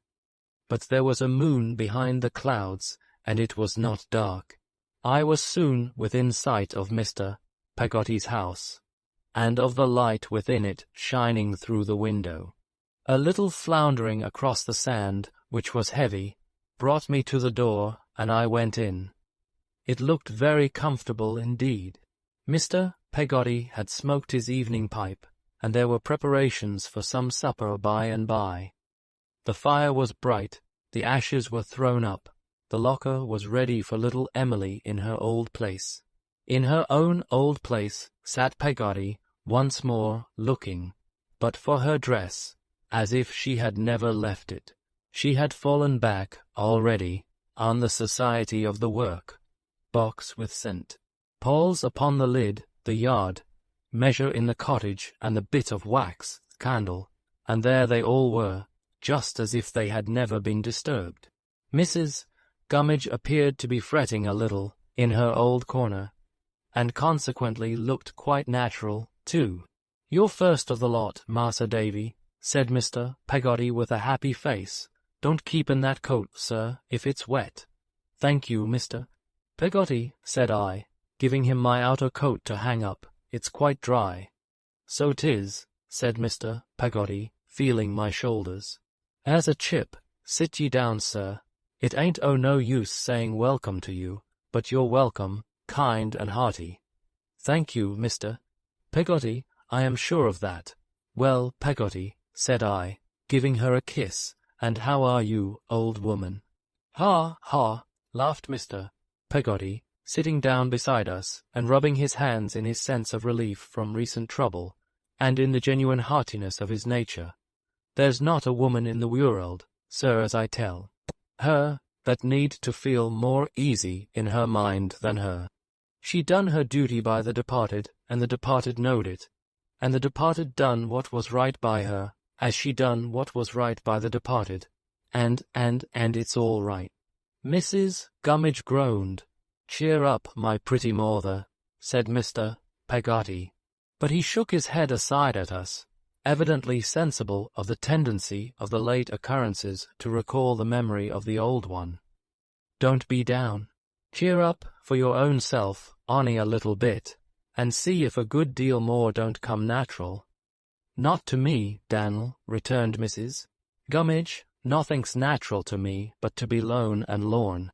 But there was a moon behind the clouds, and it was not dark. I was soon within sight of Mr. Peggotty's house, and of the light within it shining through the window. A little floundering across the sand, which was heavy, brought me to the door, and I went in. It looked very comfortable indeed. Mr. Peggotty had smoked his evening pipe, and there were preparations for some supper by and by. The fire was bright, the ashes were thrown up, the locker was ready for little Emily in her old place. In her own old place sat Peggotty, once more looking, but for her dress, as if she had never left it. She had fallen back, already, on the society of the work, box with scent, Paul's upon the lid, the yard, measure in the cottage, and the bit of wax, candle, and there they all were, just as if they had never been disturbed. Mrs. Gummidge appeared to be fretting a little in her old corner, and consequently looked quite natural, too. "You're first of the lot, Mas'r Davy," said Mr. Peggotty with a happy face. "Don't keep in that coat, sir, if it's wet." "Thank you, Mr. Peggotty," said I, giving him my outer coat to hang up. "It's quite dry." "So 'tis," said Mr. Peggotty, feeling my shoulders. "As a chip, sit ye down, sir. It ain't no use saying welcome to you, but you're welcome, kind and hearty." "Thank you, Mr. Peggotty, I am sure of that." "Well, Peggotty," said I, giving her a kiss, "and how are you, old woman?" "Ha, ha," laughed Mr. Peggotty, sitting down beside us, and rubbing his hands in his sense of relief from recent trouble, and in the genuine heartiness of his nature. "There's not a woman in the world, sir, as I tell her, that need to feel more easy in her mind than her. She done her duty by the departed, and the departed knowed it, and the departed done what was right by her, as she done what was right by the departed, and it's all right." Mrs. Gummidge groaned. "Cheer up, my pretty Mawther," said Mr. Peggotty, but he shook his head aside at us, evidently sensible of the tendency of the late occurrences to recall the memory of the old one. "Don't be down. Cheer up for your own self, on'y a little bit, and see if a good deal more don't come natural. Not to me, Dan'l, returned Mrs. Gummidge. Nothing's natural to me but to be lone and lorn.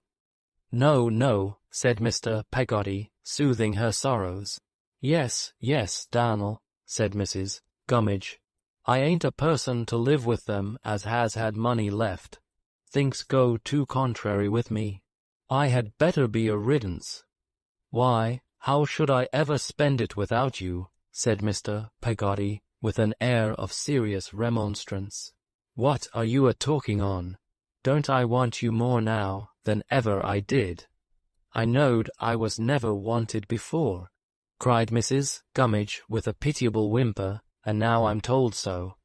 No, no, said Mr. Peggotty, soothing her sorrows. Yes, yes, Dan'l, said Mrs. Gummidge. I ain't a person to live with them as has had money left. Things go too contrary with me. I had better be a riddance. Why, how should I ever spend it without you? Said Mr. Peggotty, with an air of serious remonstrance. What are you a-talking on? Don't I want you more now than ever I did? I knowed I was never wanted before, cried Mrs. Gummidge with a pitiable whimper, and now I'm told so.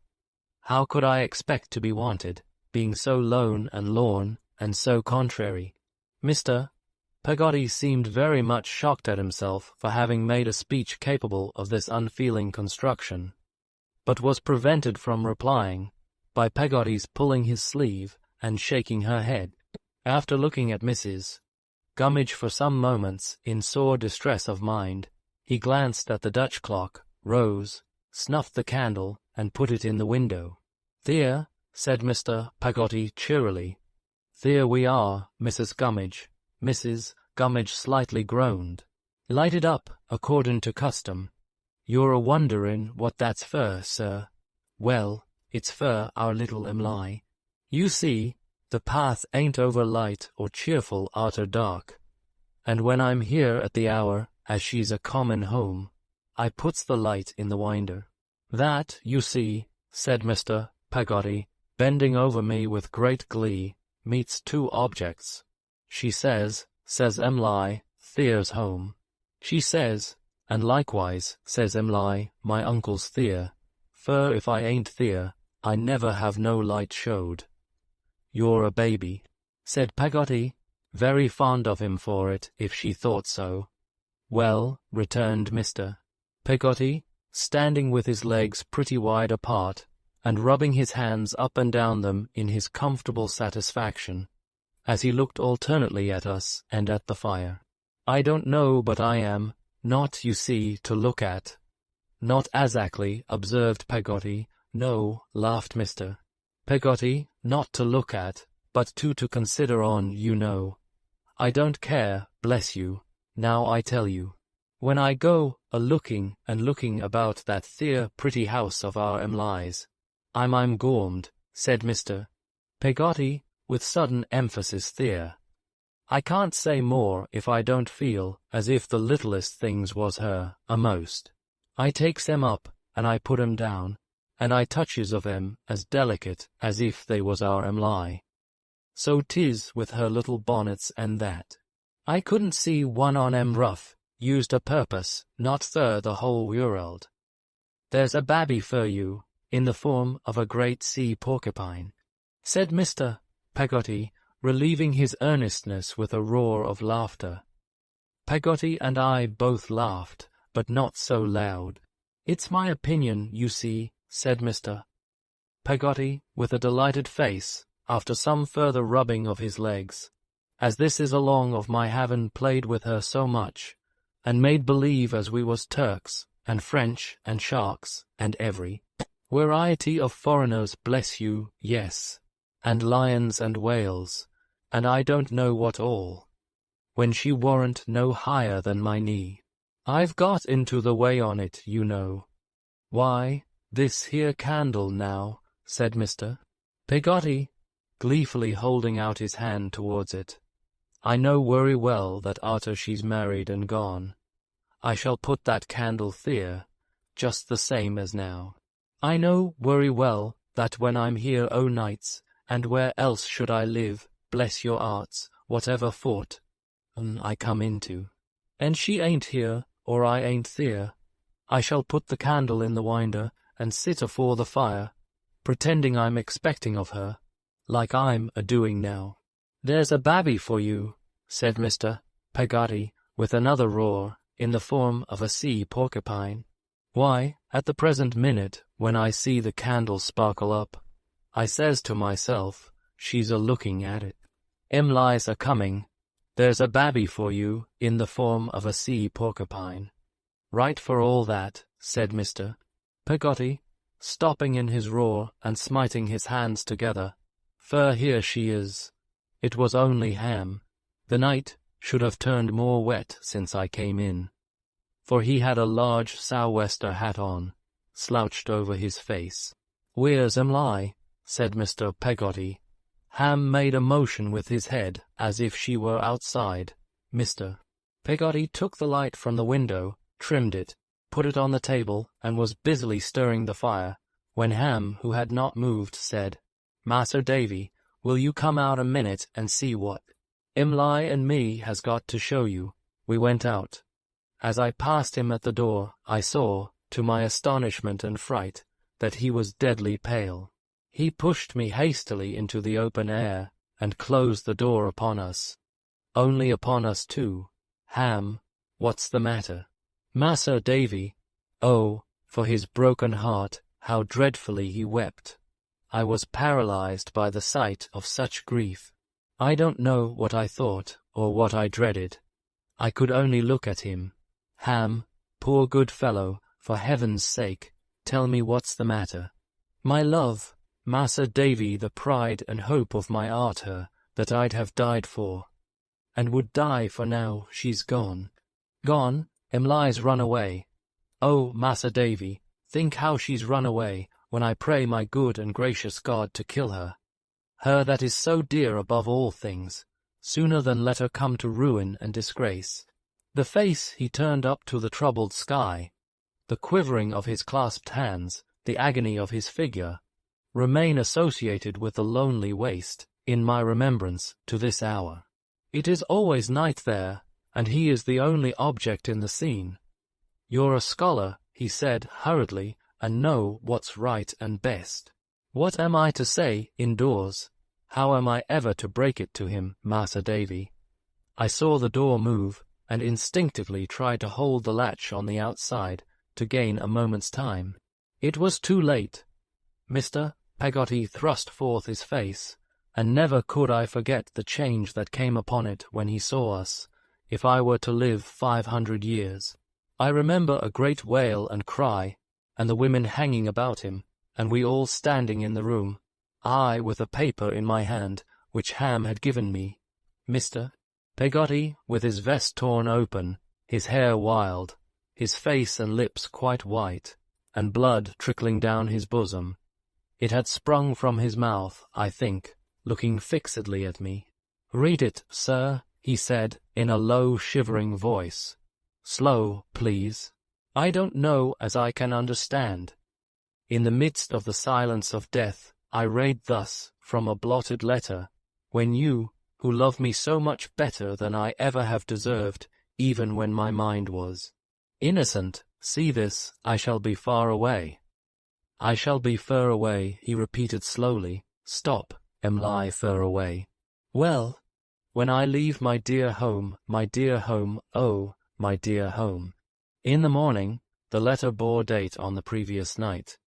How could I expect to be wanted, being so lone and lorn, and so contrary? Mr. Peggotty seemed very much shocked at himself for having made a speech capable of this unfeeling construction, but was prevented from replying by Peggotty's pulling his sleeve and shaking her head. After looking at Mrs. Gummidge for some moments in sore distress of mind, he glanced at the Dutch clock, rose, snuffed the candle, and put it in the window. "There," said Mr. Peggotty cheerily. "There we are, Mrs. Gummidge." Mrs. Gummidge slightly groaned. "Lighted up, according to custom. You're a-wonderin' what that's fur, sir. Well, it's fur our little Em'ly. You see, the path ain't over light or cheerful arter dark, and when I'm here at the hour, as she's a comin' home, I puts the light in the winder. That, you see," said Mr. Peggotty, bending over me with great glee, "meets two objects. She says Em'ly, There's home. She says, and likewise says Em'ly, my uncle's Theer, fur if I ain't Theer, I never have no light showed." "You're a baby," said Peggotty, very fond of him for it, if she thought so. "Well," returned Mr. Peggotty, standing with his legs pretty wide apart, and rubbing his hands up and down them in his comfortable satisfaction, as he looked alternately at us and at the fire. "I don't know but I am, not, you see, to look at." "Not azactly," observed Peggotty. "No," laughed Mr. Peggotty, "not to look at, but to consider on, you know. I don't care, bless you, now I tell you. When I go a-looking and looking about that there pretty house of our Em'ly's, I'm gormed," said Mr. Peggotty, with sudden emphasis there. "I can't say more if I don't feel as if the littlest things was her, a'most. I takes them up, and I put 'em down, and I touches of 'em as delicate as if they was our Em'ly. So 'tis with her little bonnets and that. I couldn't see one on 'em rough, used a purpose, not thur the whole world. There's a babby fur you, in the form of a great sea porcupine," said Mr. Peggotty, relieving his earnestness with a roar of laughter. Peggotty and I both laughed, but not so loud. "It's my opinion, you see," said Mr. Peggotty, with a delighted face, after some further rubbing of his legs, "as this is along of my having played with her so much, and made believe as we was Turks, and French, and sharks, and every variety of foreigners, bless you, yes, and lions and whales, and I don't know what all, when she warn't no higher than my knee. I've got into the way on it, you know. Why, this here candle now," said Mr. Peggotty, gleefully holding out his hand towards it. "I know worry well that arter she's married and gone, I shall put that candle there, just the same as now. I know worry well that when I'm here o' nights, and where else should I live, bless your arts, whatever fort I come into, and she ain't here, or I ain't there, I shall put the candle in the winder, and sit afore the fire, pretending I'm expecting of her, like I'm a-doing now." "There's a babby for you," said Mr. Peggotty, with another roar, in the form of a sea porcupine. "Why, at the present minute, when I see the candle sparkle up, I says to myself, she's a-looking at it. Em'ly's a-coming. There's a babby for you, in the form of a sea porcupine." "Right for all that," said Mr. Peggotty, stopping in his roar and smiting his hands together. "For here she is." It was only Ham. The night should have turned more wet since I came in, for he had a large sou'wester hat on, slouched over his face. "Where's Emily?" said Mr. Peggotty. Ham made a motion with his head as if she were outside. Mr. Peggotty took the light from the window, trimmed it, put it on the table, and was busily stirring the fire, when Ham, who had not moved, said, "Mas'r Davy, will you come out a minute and see what Emily and me has got to show you?" We went out. As I passed him at the door, I saw, to my astonishment and fright, that he was deadly pale. He pushed me hastily into the open air, and closed the door upon us. Only upon us two. "Ham, what's the matter?" "Mas'r Davy." Oh, for his broken heart, how dreadfully he wept. I was paralyzed by the sight of such grief. I don't know what I thought, or what I dreaded. I could only look at him. "Ham, poor good fellow, for heaven's sake, tell me what's the matter." "My love, Mas'r Davy, the pride and hope of my art her, that I'd have died for, and would die for now she's gone." "Gone? Emily's run away." "Oh, Mas'r Davy, think how she's run away, when I pray my good and gracious God to kill her. Her that is so dear above all things, sooner than let her come to ruin and disgrace." The face he turned up to the troubled sky, the quivering of his clasped hands, the agony of his figure, remain associated with the lonely waste, in my remembrance, to this hour. It is always night there, and he is the only object in the scene. "You're a scholar," he said hurriedly, "and know what's right and best. What am I to say indoors? How am I ever to break it to him, Mas'r Davy?" I saw the door move, and instinctively tried to hold the latch on the outside, to gain a moment's time. It was too late. Mr. Peggotty thrust forth his face, and never could I forget the change that came upon it when he saw us, if I were to live 500 years. I remember a great wail and cry, and the women hanging about him, and we all standing in the room, I with a paper in my hand, which Ham had given me. Mr. Peggotty, with his vest torn open, his hair wild, his face and lips quite white, and blood trickling down his bosom. It had sprung from his mouth, I think, looking fixedly at me. "Read it, sir," he said, in a low, shivering voice. "Slow, please. I don't know as I can understand." In the midst of the silence of death, I read thus, from a blotted letter, "When you, who love me so much better than I ever have deserved, even when my mind was innocent, see this, I shall be far away." "I shall be fur away," he repeated slowly. "Stop, Emily, fur away." "Well, when I leave my dear home, oh, my dear home." In the morning, the letter bore date on the previous night.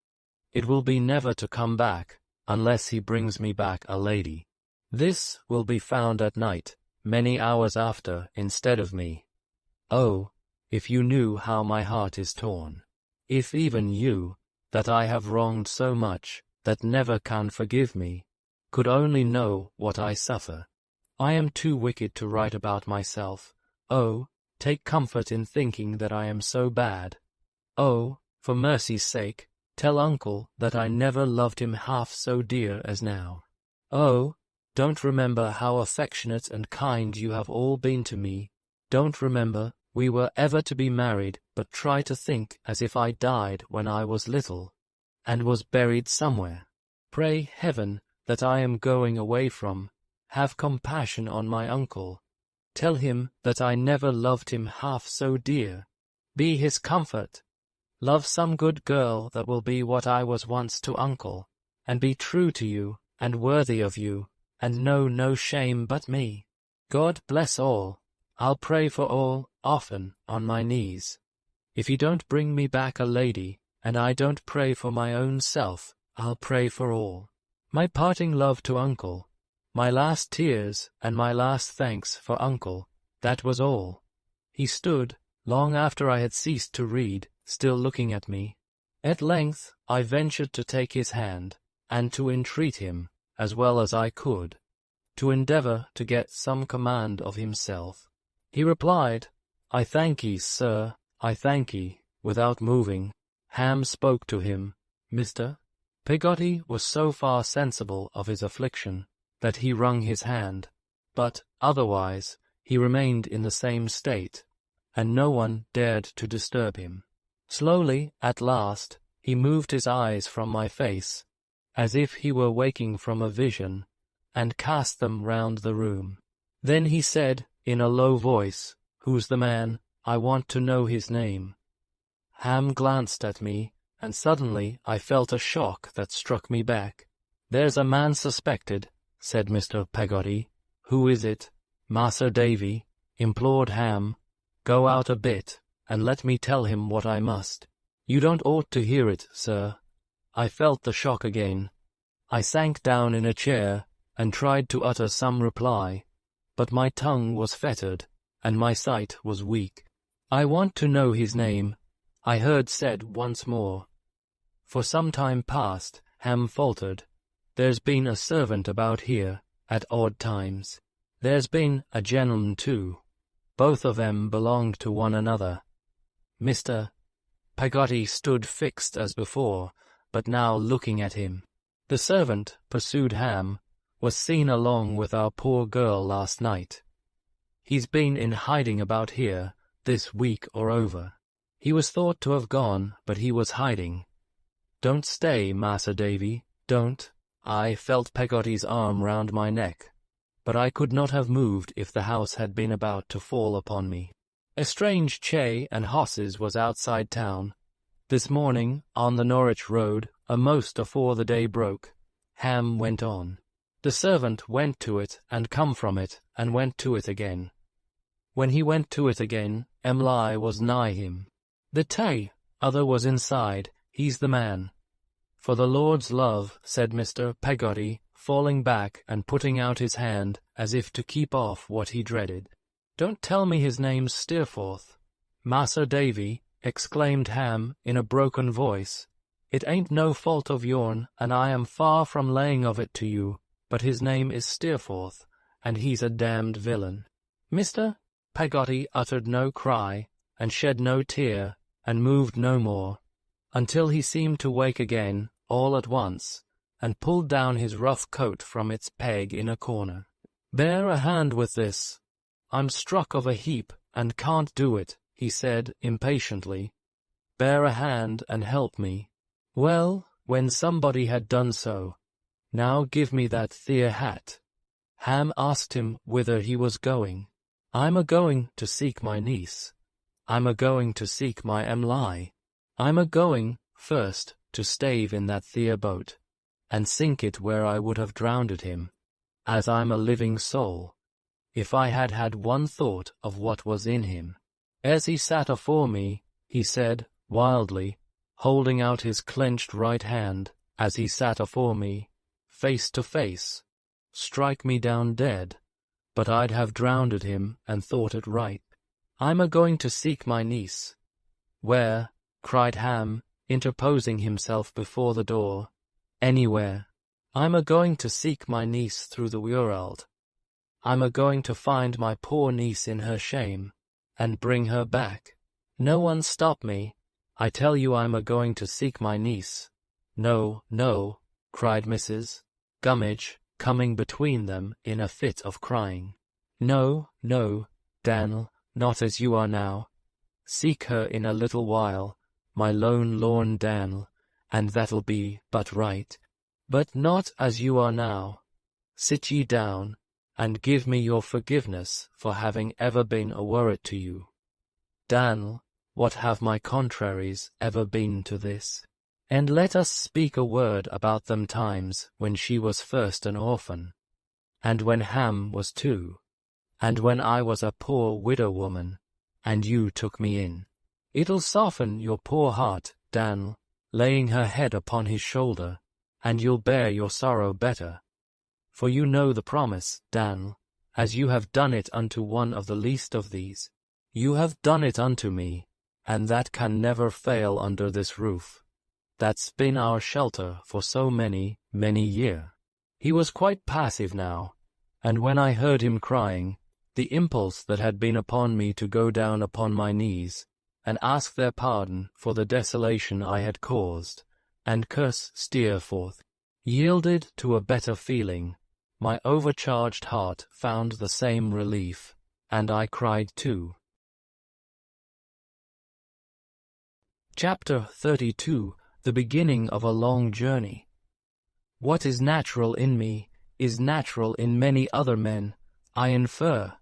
It will be never to come back, unless he brings me back a lady. This will be found at night, many hours after, instead of me. Oh, if you knew how my heart is torn. If even you, that I have wronged so much, that never can forgive me, could only know what I suffer. I am too wicked to write about myself. Oh, take comfort in thinking that I am so bad. Oh, for mercy's sake, tell uncle that I never loved him half so dear as now. Oh, don't remember how affectionate and kind you have all been to me. Don't remember we were ever to be married, but try to think as if I died when I was little, and was buried somewhere. Pray heaven that I am going away from. Have compassion on my uncle. Tell him that I never loved him half so dear. Be his comfort. Love some good girl that will be what I was once to uncle, and be true to you, and worthy of you, and know no shame but me. God bless all. I'll pray for all, often, on my knees. If you don't bring me back a lady, and I don't pray for my own self, I'll pray for all. My parting love to uncle, my last tears and my last thanks for uncle, that was all. He stood, long after I had ceased to read, still looking at me. At length I ventured to take his hand, and to entreat him, as well as I could, to endeavour to get some command of himself. He replied, "I thank ye, sir, I thank ye," without moving. Ham spoke to him. Mr. Peggotty was so far sensible of his affliction that he wrung his hand, but otherwise he remained in the same state, and no one dared to disturb him. Slowly, at last, he moved his eyes from my face, as if he were waking from a vision, and cast them round the room. Then he said, in a low voice, "Who's the man? I want to know his name." Ham glanced at me, and suddenly I felt a shock that struck me back. "There's a man suspected," said Mr. Peggotty. "Who is it?" "Mas'r Davy," implored Ham. "Go out a bit, and let me tell him what I must." "You don't ought to hear it, sir." I felt the shock again. I sank down in a chair, and tried to utter some reply, but my tongue was fettered, and my sight was weak. "I want to know his name," I heard said once more. For some time past, Ham faltered. "There's been a servant about here, at odd times. There's been a gentleman too. Both of them belonged to one another." Mr. Peggotty stood fixed as before, but now looking at him. "The servant," pursued Ham, "was seen along with our poor girl last night. He's been in hiding about here this week or over. He was thought to have gone, but he was hiding. Don't stay, Mas'r Davy, don't." I felt Peggotty's arm round my neck, but I could not have moved if the house had been about to fall upon me. A strange chay and hosses was outside town this morning on the Norwich road, a'most afore the day broke. Ham went on. The servant went to it and come from it, and went to it again. When he went to it again, Em'ly was nigh him. The tay other was inside. He's the man. "For the Lord's love," said Mr. Peggotty, falling back and putting out his hand as if to keep off what he dreaded. "Don't tell me his name's Steerforth." "Mas'r Davy," exclaimed Ham in a broken voice, "it ain't no fault of yourn, and I am far from laying of it to you, but his name is Steerforth, and he's a damned villain." Mr. Peggotty uttered no cry, and shed no tear, and moved no more, until he seemed to wake again, all at once, and pulled down his rough coat from its peg in a corner. "Bear a hand with this. I'm struck of a heap, and can't do it," he said impatiently. "Bear a hand and help me." Well, when somebody had done so, "Now give me that theer hat." Ham asked him whither he was going. "I'm a-going to seek my niece. I'm a-going to seek my Em'ly. I'm a-going, first, to stave in that theer boat, and sink it where I would have drowned him, as I'm a living soul, if I had had one thought of what was in him." As he sat afore me, he said, wildly, holding out his clenched right hand, as he sat afore me, face to face, "Strike me down dead, but I'd have drowned him and thought it right. I'm a-going to seek my niece." "Where?" cried Ham, interposing himself before the door. "Anywhere. I'm a-going to seek my niece through the world. I'm a-going to find my poor niece in her shame, and bring her back. No one stop me. I tell you I'm a-going to seek my niece." "No, no," cried Mrs. Gummidge, coming between them in a fit of crying. "No, no, Dan'l, not as you are now. Seek her in a little while, my lone lorn Dan'l, and that'll be but right. But not as you are now. Sit ye down, and give me your forgiveness for having ever been a worrit to you. Dan'l, what have my contraries ever been to this? And let us speak a word about them times when she was first an orphan, and when Ham was too, and when I was a poor widow woman, and you took me in. It'll soften your poor heart, Dan'l," laying her head upon his shoulder, "and you'll bear your sorrow better. For you know the promise, Dan'l, as you have done it unto one of the least of these. You have done it unto me, and that can never fail under this roof. that's been our shelter for so many, many years. He was quite passive now, and when I heard him crying, the impulse that had been upon me to go down upon my knees and ask their pardon for the desolation I had caused, and curse Steerforth, yielded to a better feeling. My overcharged heart found the same relief, and I cried too. Chapter 32. The beginning of a long journey. What is natural in me is natural in many other men, I infer,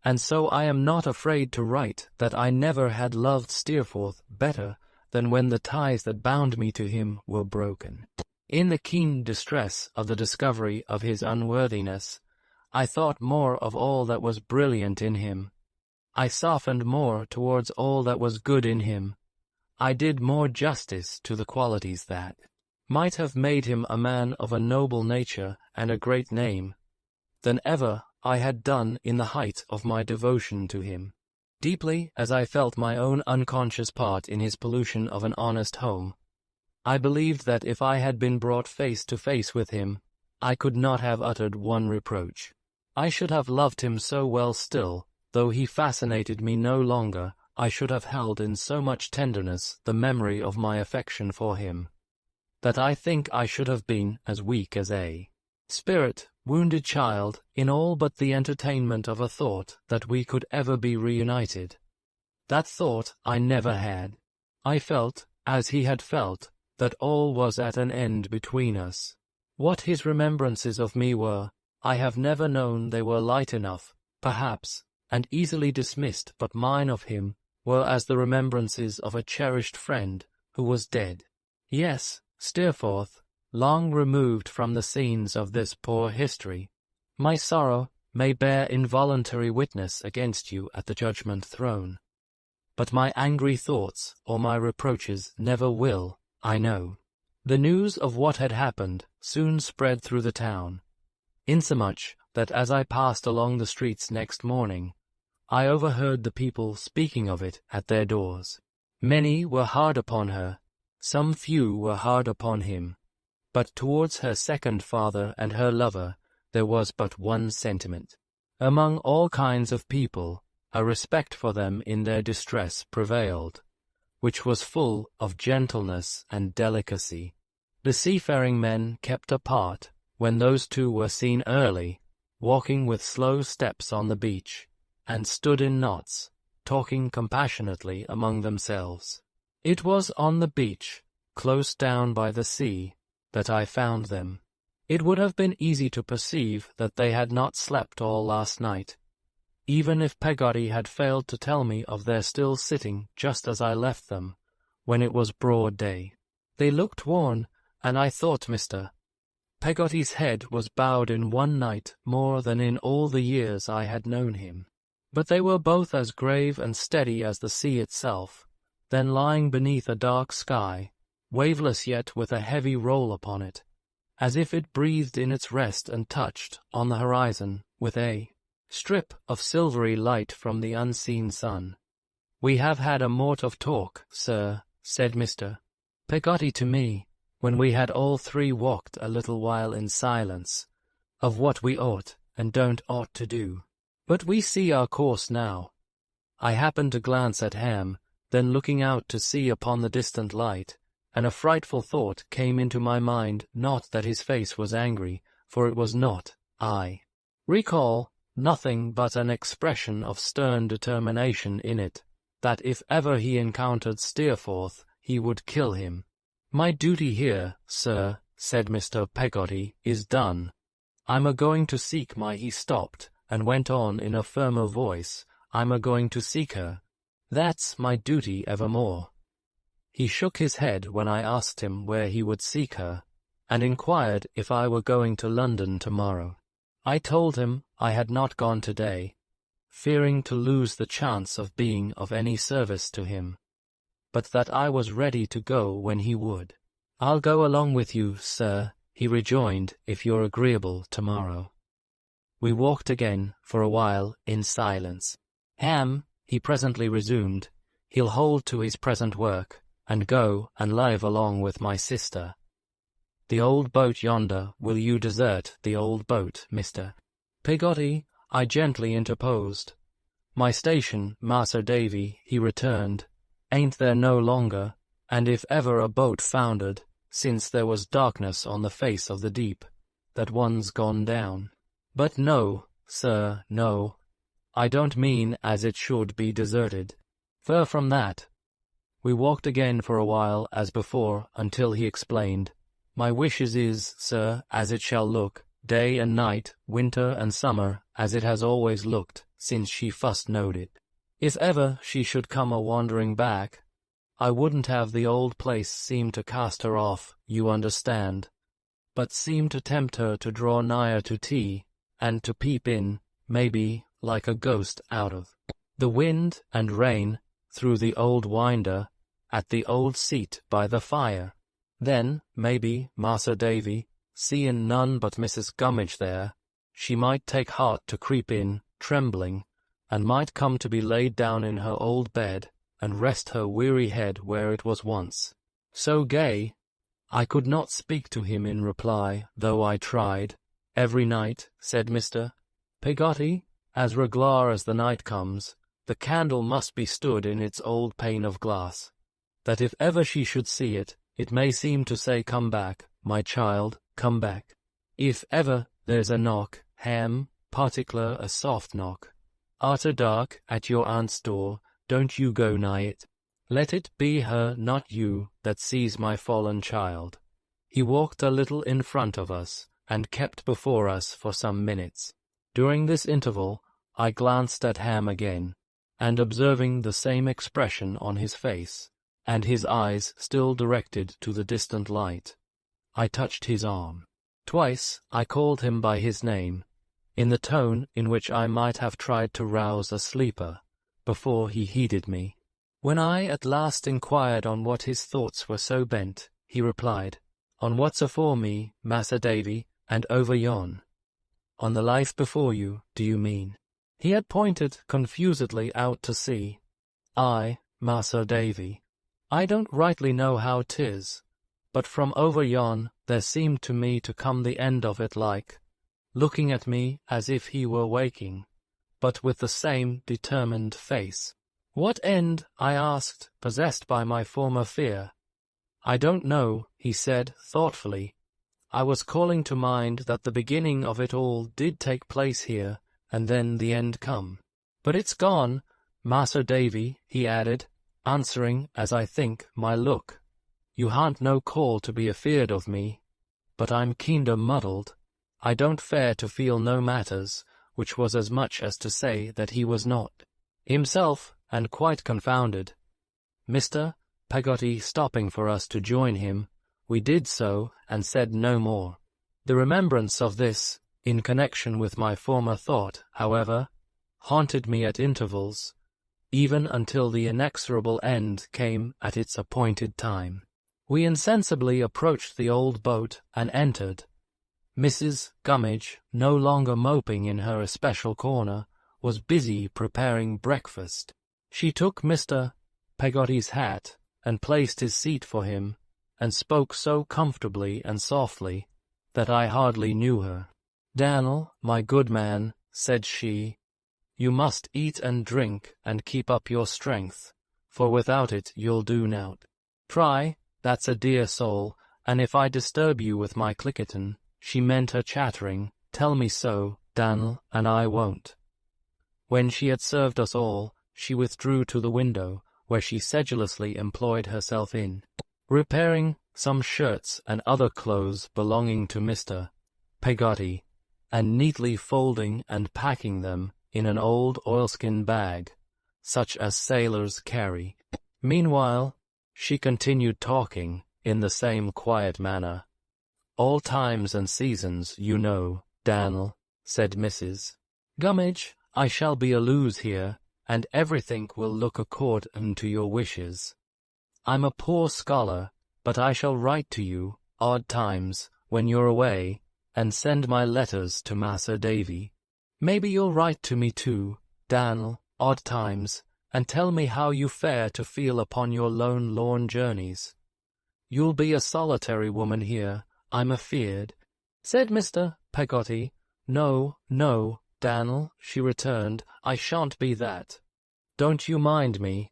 and so I am not afraid to write that I never had loved Steerforth better than when the ties that bound me to him were broken. In the keen distress of the discovery of his unworthiness, I thought more of all that was brilliant in him. I softened more towards all that was good in him. I did more justice to the qualities that might have made him a man of a noble nature and a great name, than ever I had done in the height of my devotion to him. Deeply as I felt my own unconscious part in his pollution of an honest home, I believed that if I had been brought face to face with him, I could not have uttered one reproach. I should have loved him so well still, though he fascinated me no longer. I should have held in so much tenderness the memory of my affection for him, that I think I should have been as weak as a spirit, wounded child, in all but the entertainment of a thought that we could ever be reunited. That thought I never had. I felt, as he had felt, that all was at an end between us. What his remembrances of me were, I have never known. They were light enough, perhaps, and easily dismissed, but mine of him were as the remembrances of a cherished friend who was dead. Yes, Steerforth, long removed from the scenes of this poor history, my sorrow may bear involuntary witness against you at the judgment throne. But my angry thoughts or my reproaches never will, I know. The news of what had happened soon spread through the town, insomuch that as I passed along the streets next morning, I overheard the people speaking of it at their doors. Many were hard upon her, some few were hard upon him, but towards her second father and her lover there was but one sentiment. Among all kinds of people, a respect for them in their distress prevailed, which was full of gentleness and delicacy. The seafaring men kept apart when those two were seen early, walking with slow steps on the beach, and stood in knots, talking compassionately among themselves. It was on the beach, close down by the sea, that I found them. It would have been easy to perceive that they had not slept all last night, even if Peggotty had failed to tell me of their still sitting just as I left them, when it was broad day. They looked worn, and I thought Mr. Peggotty's head was bowed in one night more than in all the years I had known him. But they were both as grave and steady as the sea itself, then lying beneath a dark sky, waveless yet with a heavy roll upon it, as if it breathed in its rest and touched, on the horizon, with a strip of silvery light from the unseen sun. "We have had a mort of talk, sir," said Mr. Peggotty to me, when we had all three walked a little while in silence, "of what we ought and don't ought to do. But we see our course now." I happened to glance at Ham, then looking out to sea upon the distant light, and a frightful thought came into my mind, not that his face was angry, for it was not, I recall nothing but an expression of stern determination in it, that if ever he encountered Steerforth, he would kill him. "My duty here, sir," said Mr. Peggotty, "is done. I'm a-going to seek my—" He stopped, and went on in a firmer voice, "I'm a-going to seek her. That's my duty evermore." He shook his head when I asked him where he would seek her, and inquired if I were going to London tomorrow. I told him I had not gone today, fearing to lose the chance of being of any service to him, but that I was ready to go when he would. "I'll go along with you, sir," he rejoined, "if you're agreeable tomorrow." We walked again for a while in silence. "Ham," he presently resumed, "he'll hold to his present work, and go and live along with my sister. The old boat yonder, will you desert the old boat, Mr. Peggotty? I gently interposed. My station, Mas'r Davy, he returned, ain't there no longer, and if ever a boat foundered, since there was darkness on the face of the deep, that one's gone down. But no, sir, no, I don't mean as it should be deserted. Far from that. We walked again for a while as before, until he explained, my wishes is, sir, as it shall look, day and night, winter and summer, as it has always looked, since she fust knowed it. If ever she should come a-wandering back, I wouldn't have the old place seem to cast her off, you understand, but seem to tempt her to draw nigher to tea, and to peep in, maybe, like a ghost out of the wind and rain, through the old winder, at the old seat by the fire. Then, maybe, Mas'r Davy, seeing none but Mrs. Gummidge there, she might take heart to creep in, trembling, and might come to be laid down in her old bed, and rest her weary head where it was once. So gay, I could not speak to him in reply, though I tried. Every night, said Mr. Peggotty, as reglar as the night comes, the candle must be stood in its old pane of glass, that if ever she should see it, it may seem to say, come back, my child, come back. If ever there's a knock, ham, particular a soft knock, arter dark, at your aunt's door, don't you go nigh it. Let it be her, not you, that sees my fallen child. He walked a little in front of us, and kept before us for some minutes. During this interval, I glanced at Ham again, and observing the same expression on his face, and his eyes still directed to the distant light, I touched his arm. Twice I called him by his name, in the tone in which I might have tried to rouse a sleeper, before he heeded me. When I at last inquired on what his thoughts were so bent, he replied, on what's afore me, Mas'r Davy, and over yon. On the life before you, do you mean? He had pointed confusedly out to sea. I, Mas'r Davy, I don't rightly know how 'tis, but from over yon there seemed to me to come the end of it like, looking at me as if he were waking, but with the same determined face. What end? I asked, possessed by my former fear. I don't know, he said thoughtfully. I was calling to mind that the beginning of it all did take place here, and then the end come. But it's gone, Mas'r Davy, he added, answering, as I think, my look. You ha'n't no call to be afeard of me, but I'm kinder muddled. I don't fare to feel no matters, which was as much as to say that he was not himself, and quite confounded. Mr. Peggotty stopping for us to join him, we did so, and said no more. The remembrance of this, in connection with my former thought, however, haunted me at intervals, even until the inexorable end came at its appointed time. We insensibly approached the old boat and entered. Mrs. Gummidge, no longer moping in her especial corner, was busy preparing breakfast. She took Mr. Peggotty's hat and placed his seat for him, and spoke so comfortably and softly that I hardly knew her. "Dan'l, my good man," said she, "you must eat and drink and keep up your strength, for without it you'll do nowt. Try, that's a dear soul, and if I disturb you with my clicketin'," she meant her chattering, "tell me so, Dan'l, and I won't." When she had served us all, she withdrew to the window, where she sedulously employed herself in repairing some shirts and other clothes belonging to Mr. Peggotty, and neatly folding and packing them in an old oilskin bag, such as sailors carry. Meanwhile, she continued talking in the same quiet manner. "All times and seasons, you know, Dan'l," said Mrs. Gummidge. "I shall be a lose here, and everything will look according to your wishes. I'm a poor scholar, but I shall write to you, odd times, when you're away, and send my letters to Mas'r Davy. Maybe you'll write to me too, Dan'l, odd times, and tell me how you fare to feel upon your lorn journeys. You'll be a solitary woman here, I'm afeard, said Mr. Peggotty. No, no, Dan'l, she returned, I shan't be that. Don't you mind me.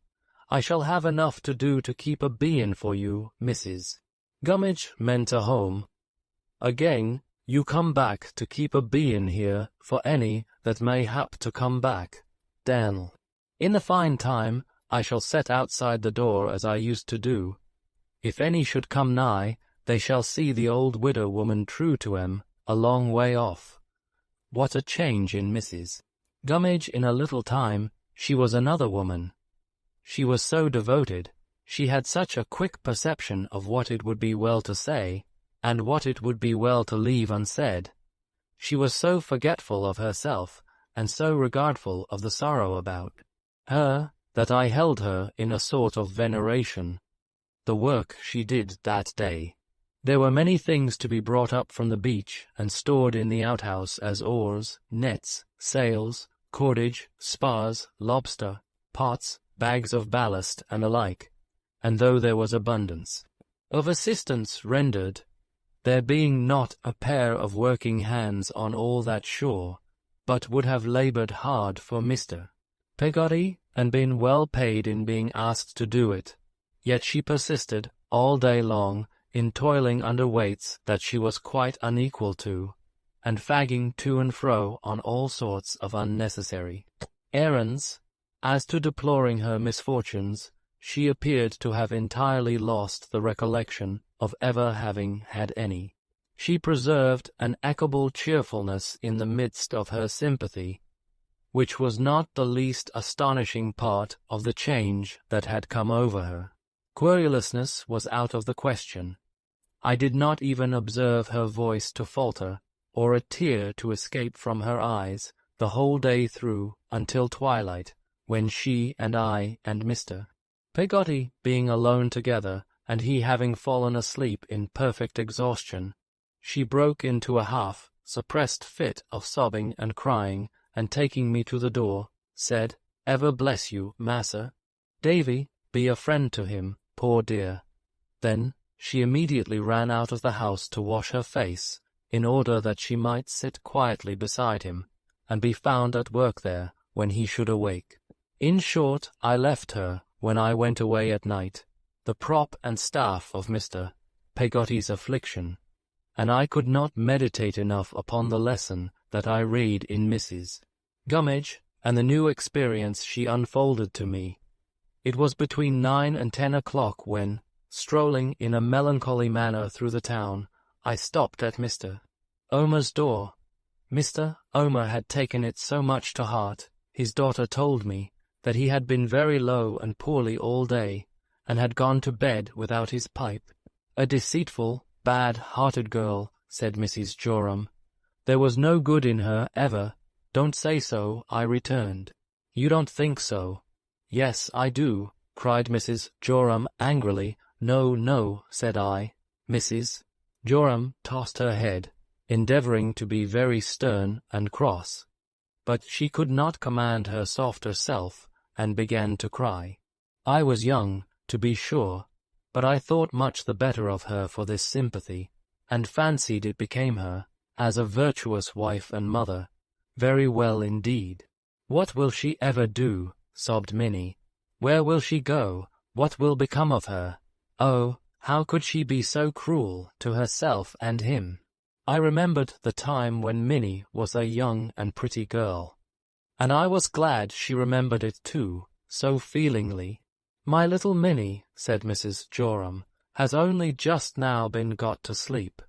I shall have enough to do to keep a bein' for you, Mrs. Gummidge meant a home. Again, you come back to keep a bein' here for any that may hap to come back, Dan'l. In the fine time, I shall set outside the door as I used to do. If any should come nigh, they shall see the old widow woman true to 'em, a long way off. What a change in Mrs. Gummidge in a little time, she was another woman. She was so devoted, she had such a quick perception of what it would be well to say, and what it would be well to leave unsaid. She was so forgetful of herself, and so regardful of the sorrow about her, that I held her in a sort of veneration. The work she did that day. There were many things to be brought up from the beach and stored in the outhouse as oars, nets, sails, cordage, spars, lobster, pots, bags of ballast, and the like, and though there was abundance of assistance rendered, there being not a pair of working hands on all that shore, but would have laboured hard for Mr. Peggotty, and been well paid in being asked to do it, yet she persisted all day long in toiling under weights that she was quite unequal to, and fagging to and fro on all sorts of unnecessary errands. As to deploring her misfortunes, she appeared to have entirely lost the recollection of ever having had any. She preserved an equable cheerfulness in the midst of her sympathy, which was not the least astonishing part of the change that had come over her. Querulousness was out of the question. I did not even observe her voice to falter, or a tear to escape from her eyes, the whole day through, until twilight, when she and I and Mr. Peggotty being alone together, and he having fallen asleep in perfect exhaustion, she broke into a half-suppressed fit of sobbing and crying, and taking me to the door, said, "Ever bless you, Massa. Davy, be a friend to him, poor dear." Then she immediately ran out of the house to wash her face, in order that she might sit quietly beside him, and be found at work there when he should awake. In short, I left her, when I went away at night, the prop and staff of Mr. Peggotty's affliction, and I could not meditate enough upon the lesson that I read in Mrs. Gummidge, and the new experience she unfolded to me. It was between 9 and 10 o'clock when, strolling in a melancholy manner through the town, I stopped at Mr. Omer's door. Mr. Omer had taken it so much to heart, his daughter told me, that he had been very low and poorly all day, and had gone to bed without his pipe. "A deceitful, bad-hearted girl," said Mrs. Joram. "There was no good in her, ever." "Don't say so," I returned. "You don't think so?" "Yes, I do," cried Mrs. Joram angrily. "No, no," said I. Mrs. Joram tossed her head, endeavouring to be very stern and cross, but she could not command her softer self, and began to cry. I was young, to be sure, but I thought much the better of her for this sympathy, and fancied it became her, as a virtuous wife and mother, very well indeed. "What will she ever do?" sobbed Minnie. "Where will she go? What will become of her? Oh, how could she be so cruel to herself and him?" I remembered the time when Minnie was a young and pretty girl, and I was glad she remembered it too, so feelingly. "My little Minnie," said Mrs. Joram, "has only just now been got to sleep.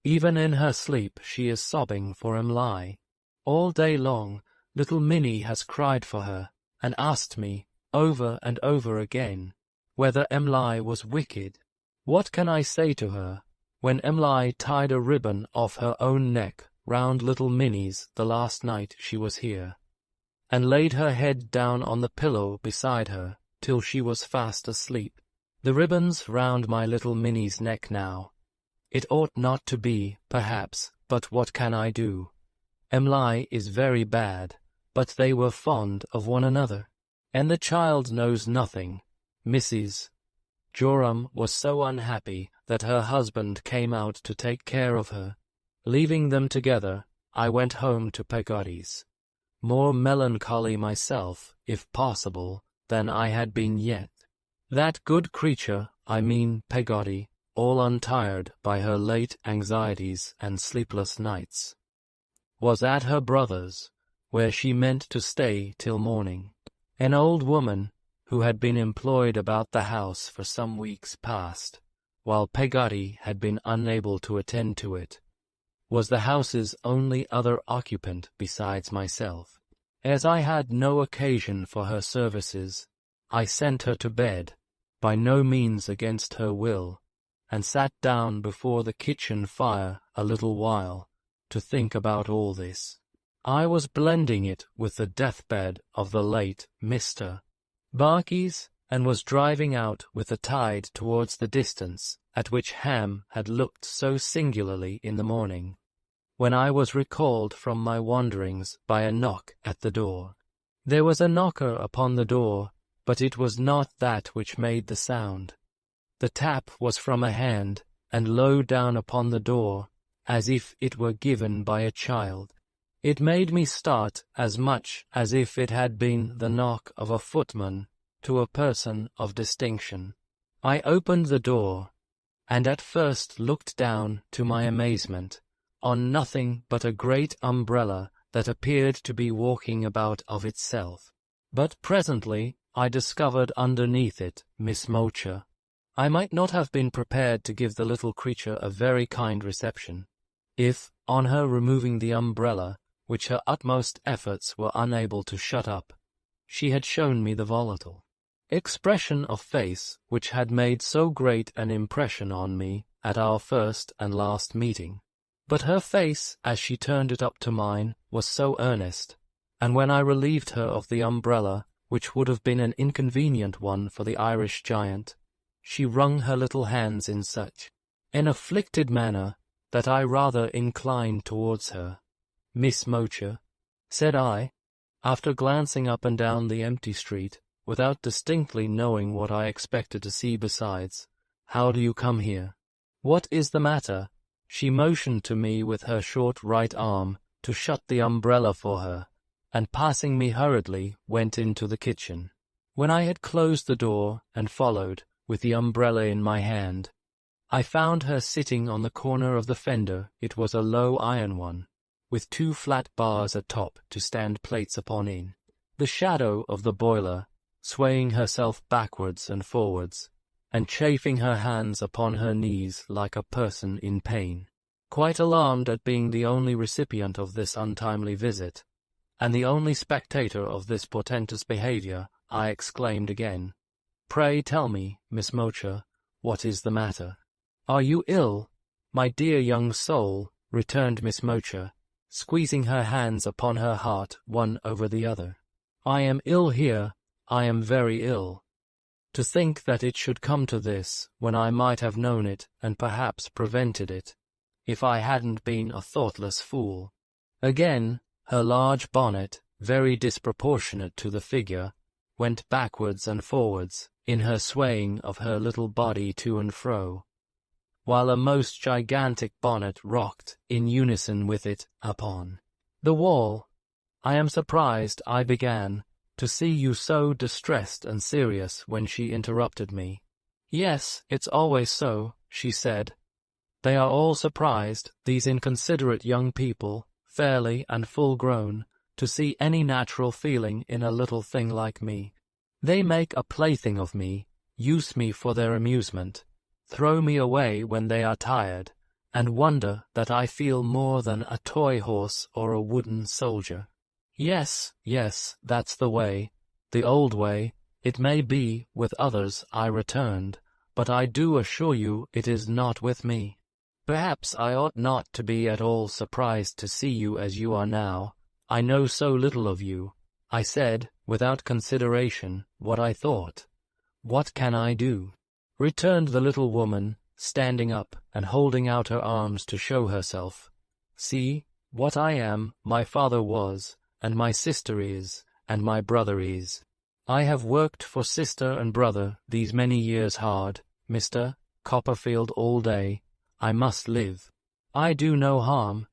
Even in her sleep she is sobbing for Em'ly. All day long little Minnie has cried for her, and asked me, over and over again, whether Em'ly was wicked. What can I say to her, when Em'ly tied a ribbon off her own neck round little Minnie's the last night she was here, and laid her head down on the pillow beside her till she was fast asleep? The ribbon's round my little Minnie's neck now. It ought not to be, perhaps, but what can I do? Em'ly is very bad, but they were fond of one another. And the child knows nothing. Mrs. Joram was so unhappy that her husband came out to take care of her. Leaving them together, I went home to Peggotty's, more melancholy myself, if possible, than I had been yet. That good creature, I mean Peggotty, all untired by her late anxieties and sleepless nights, was at her brother's, where she meant to stay till morning. An old woman, who had been employed about the house for some weeks past, while Peggotty had been unable to attend to it, was the house's only other occupant besides myself. As I had no occasion for her services, I sent her to bed, by no means against her will, and sat down before the kitchen fire a little while, to think about all this. I was blending it with the deathbed of the late Mr. Barkis, and was driving out with the tide towards the distance at which Ham had looked so singularly in the morning, when I was recalled from my wanderings by a knock at the door. There was a knocker upon the door, but it was not that which made the sound. The tap was from a hand, and low down upon the door, as if it were given by a child. It made me start as much as if it had been the knock of a footman to a person of distinction. I opened the door, and at first looked down, to my amazement, on nothing but a great umbrella that appeared to be walking about of itself. But presently I discovered underneath it Miss Mowcher. I might not have been prepared to give the little creature a very kind reception, if, on her removing the umbrella, which her utmost efforts were unable to shut up, she had shown me the volatile expression of face which had made so great an impression on me at our first and last meeting. But her face, as she turned it up to mine, was so earnest, and when I relieved her of the umbrella, which would have been an inconvenient one for the Irish giant, she wrung her little hands in such an afflicted manner that I rather inclined towards her. "Miss Mowcher," said I, after glancing up and down the empty street, without distinctly knowing what I expected to see besides, "how do you come here? What is the matter?" She motioned to me with her short right arm to shut the umbrella for her, and passing me hurriedly, went into the kitchen. When I had closed the door and followed, with the umbrella in my hand, I found her sitting on the corner of the fender. It was a low iron one, with two flat bars atop to stand plates upon in the shadow of the boiler, swaying herself backwards and forwards, and chafing her hands upon her knees like a person in pain. Quite alarmed at being the only recipient of this untimely visit, and the only spectator of this portentous behaviour, I exclaimed again, "Pray tell me, Miss Mowcher, what is the matter?" "Are you ill, my dear young soul?" returned Miss Mowcher, squeezing her hands upon her heart one over the other. "I am ill here, I am very ill. To think that it should come to this, when I might have known it and perhaps prevented it, if I hadn't been a thoughtless fool." Again, her large bonnet, very disproportionate to the figure, went backwards and forwards in her swaying of her little body to and fro, while a most gigantic bonnet rocked in unison with it upon the wall. "I am surprised," I began, "to see you so distressed and serious," when she interrupted me. "Yes, it's always so," she said. "They are all surprised, these inconsiderate young people, fairly and full-grown, to see any natural feeling in a little thing like me. They make a plaything of me, use me for their amusement, throw me away when they are tired, and wonder that I feel more than a toy horse or a wooden soldier." "Yes, yes, that's the way, the old way, it may be with others," I returned, "but I do assure you it is not with me. Perhaps I ought not to be at all surprised to see you as you are now. I know so little of you." I said, without consideration, what I thought. "What can I do?" returned the little woman, standing up and holding out her arms to show herself. "See, what I am, my father was, and my sister is, and my brother is. I have worked for sister and brother these many years hard, Mr. Copperfield, all day. I must live. I do no harm.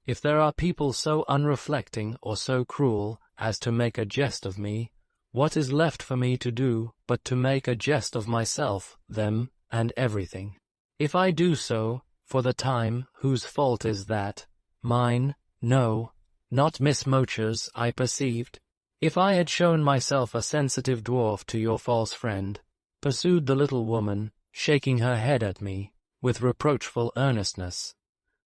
If there are people so unreflecting or so cruel as to make a jest of me, what is left for me to do but to make a jest of myself, them, and everything? If I do so, for the time, whose fault is that? Mine? No, not Miss Mowcher's, I perceived. If I had shown myself a sensitive dwarf to your false friend, pursued the little woman, shaking her head at me, with reproachful earnestness,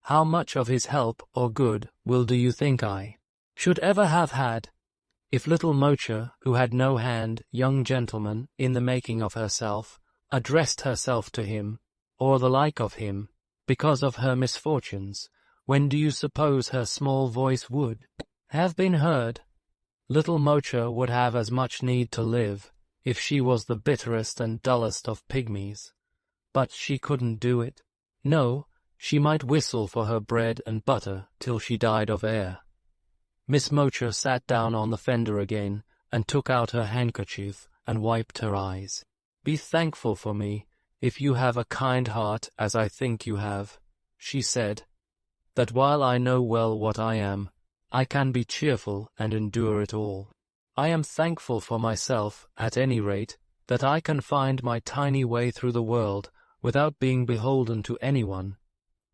how much of his help or good will do you think I should ever have had? If little Mowcher, who had no hand, young gentleman, in the making of herself, addressed herself to him, or the like of him, because of her misfortunes, when do you suppose her small voice would have been heard? Little Mowcher would have as much need to live, if she was the bitterest and dullest of pygmies. But she couldn't do it. No, she might whistle for her bread and butter till she died of air. Miss Mowcher sat down on the fender again, and took out her handkerchief and wiped her eyes. Be thankful for me, if you have a kind heart, as I think you have, she said, that while I know well what I am, I can be cheerful and endure it all. I am thankful for myself, at any rate, that I can find my tiny way through the world without being beholden to anyone,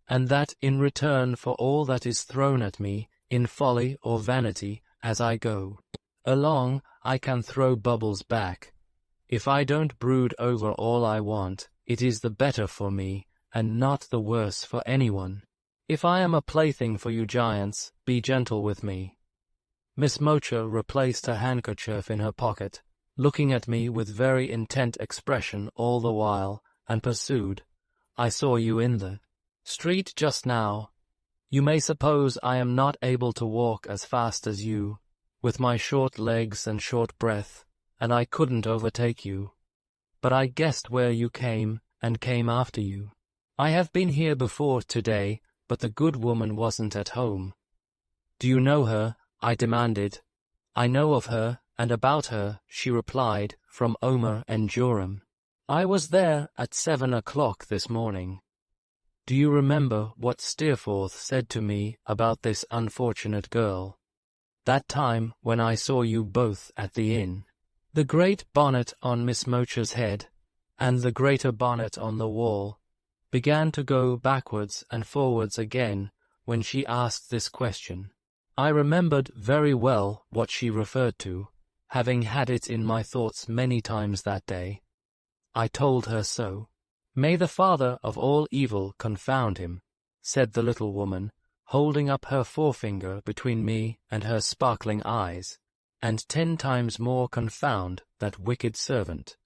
and that in return for all that is thrown at me, in folly or vanity, as I go along, I can throw bubbles back. If I don't brood over all I want, it is the better for me, and not the worse for anyone. If I am a plaything for you giants, be gentle with me. Miss Mowcher replaced her handkerchief in her pocket, looking at me with very intent expression all the while, and pursued, I saw you in the street just now. You may suppose I am not able to walk as fast as you, with my short legs and short breath, and I couldn't overtake you. But I guessed where you came, and came after you. I have been here before today, but the good woman wasn't at home. Do you know her? I demanded. I know of her, and about her, she replied, from Omer and Joram. I was there at 7 o'clock this morning. Do you remember what Steerforth said to me about this unfortunate girl? That time when I saw you both at the inn. The great bonnet on Miss Mowcher's head, and the greater bonnet on the wall, began to go backwards and forwards again when she asked this question. I remembered very well what she referred to, having had it in my thoughts many times that day. I told her so. May the father of all evil confound him, said the little woman, holding up her forefinger between me and her sparkling eyes, and 10 times more confound that wicked servant.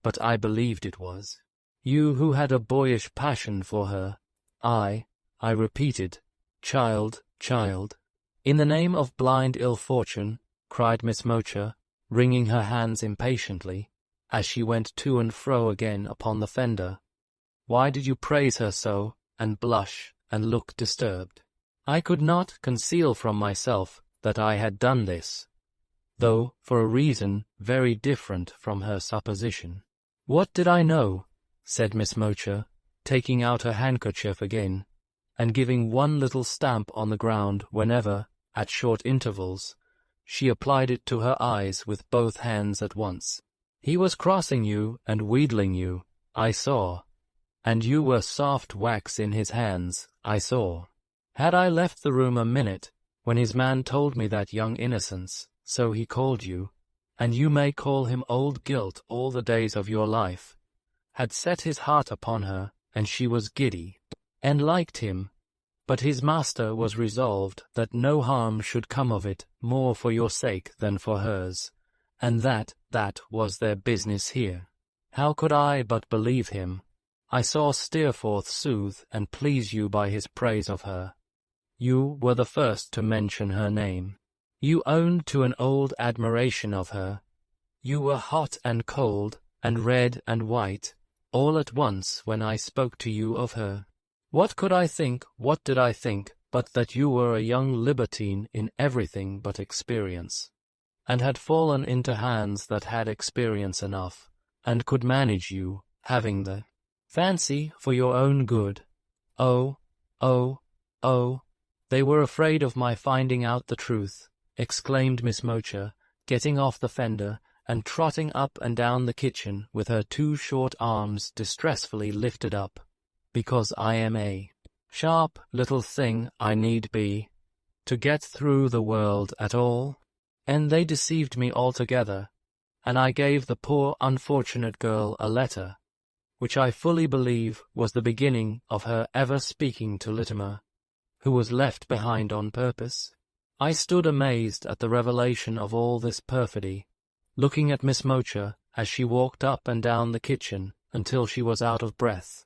But I believed it was. You who had a boyish passion for her. I repeated, child, child. In the name of blind ill fortune, cried Miss Mowcher, wringing her hands impatiently, as she went to and fro again upon the fender. Why did you praise her so, and blush, and look disturbed? I could not conceal from myself that I had done this, though for a reason very different from her supposition. What did I know? Said Miss Mowcher, taking out her handkerchief again, and giving one little stamp on the ground whenever, at short intervals, she applied it to her eyes with both hands at once. He was crossing you and wheedling you, I saw, and you were soft wax in his hands, I saw. Had I left the room a minute, when his man told me that young innocence, so he called you, and you may call him old guilt all the days of your life, had set his heart upon her, and she was giddy, and liked him, but his master was resolved that no harm should come of it more for your sake than for hers, and that was their business here. How could I but believe him? I saw Steerforth soothe and please you by his praise of her. You were the first to mention her name. You owned to an old admiration of her. You were hot and cold, and red and white, all at once when I spoke to you of her. What could I think, what did I think, but that you were a young libertine in everything but experience, and had fallen into hands that had experience enough, and could manage you, having the fancy for your own good. Oh, oh, oh, they were afraid of my finding out the truth, exclaimed Miss Mowcher, getting off the fender and trotting up and down the kitchen with her 2 short arms distressfully lifted up. Because I am a sharp little thing I need be, to get through the world at all. And they deceived me altogether, and I gave the poor unfortunate girl a letter, which I fully believe was the beginning of her ever speaking to Littimer, who was left behind on purpose. I stood amazed at the revelation of all this perfidy, looking at Miss Mowcher as she walked up and down the kitchen until she was out of breath,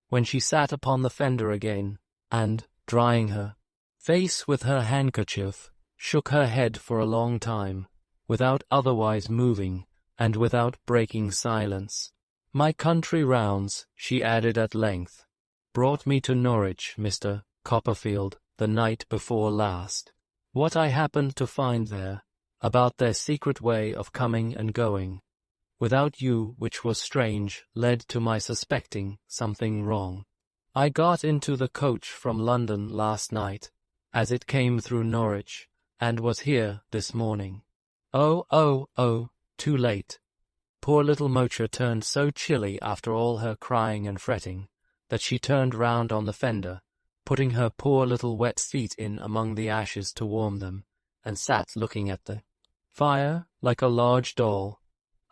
when she sat upon the fender again, and, drying her face with her handkerchief, shook her head for a long time, without otherwise moving, and without breaking silence. My country rounds, she added at length, brought me to Norwich, Mr. Copperfield, the night before last. What I happened to find there, about their secret way of coming and going, without you, which was strange, led to my suspecting something wrong. I got into the coach from London last night, as it came through Norwich, and was here this morning. Oh, too late. Poor little Mowcher turned so chilly after all her crying and fretting, that she turned round on the fender, putting her poor little wet feet in among the ashes to warm them, and sat looking at the fire like a large doll.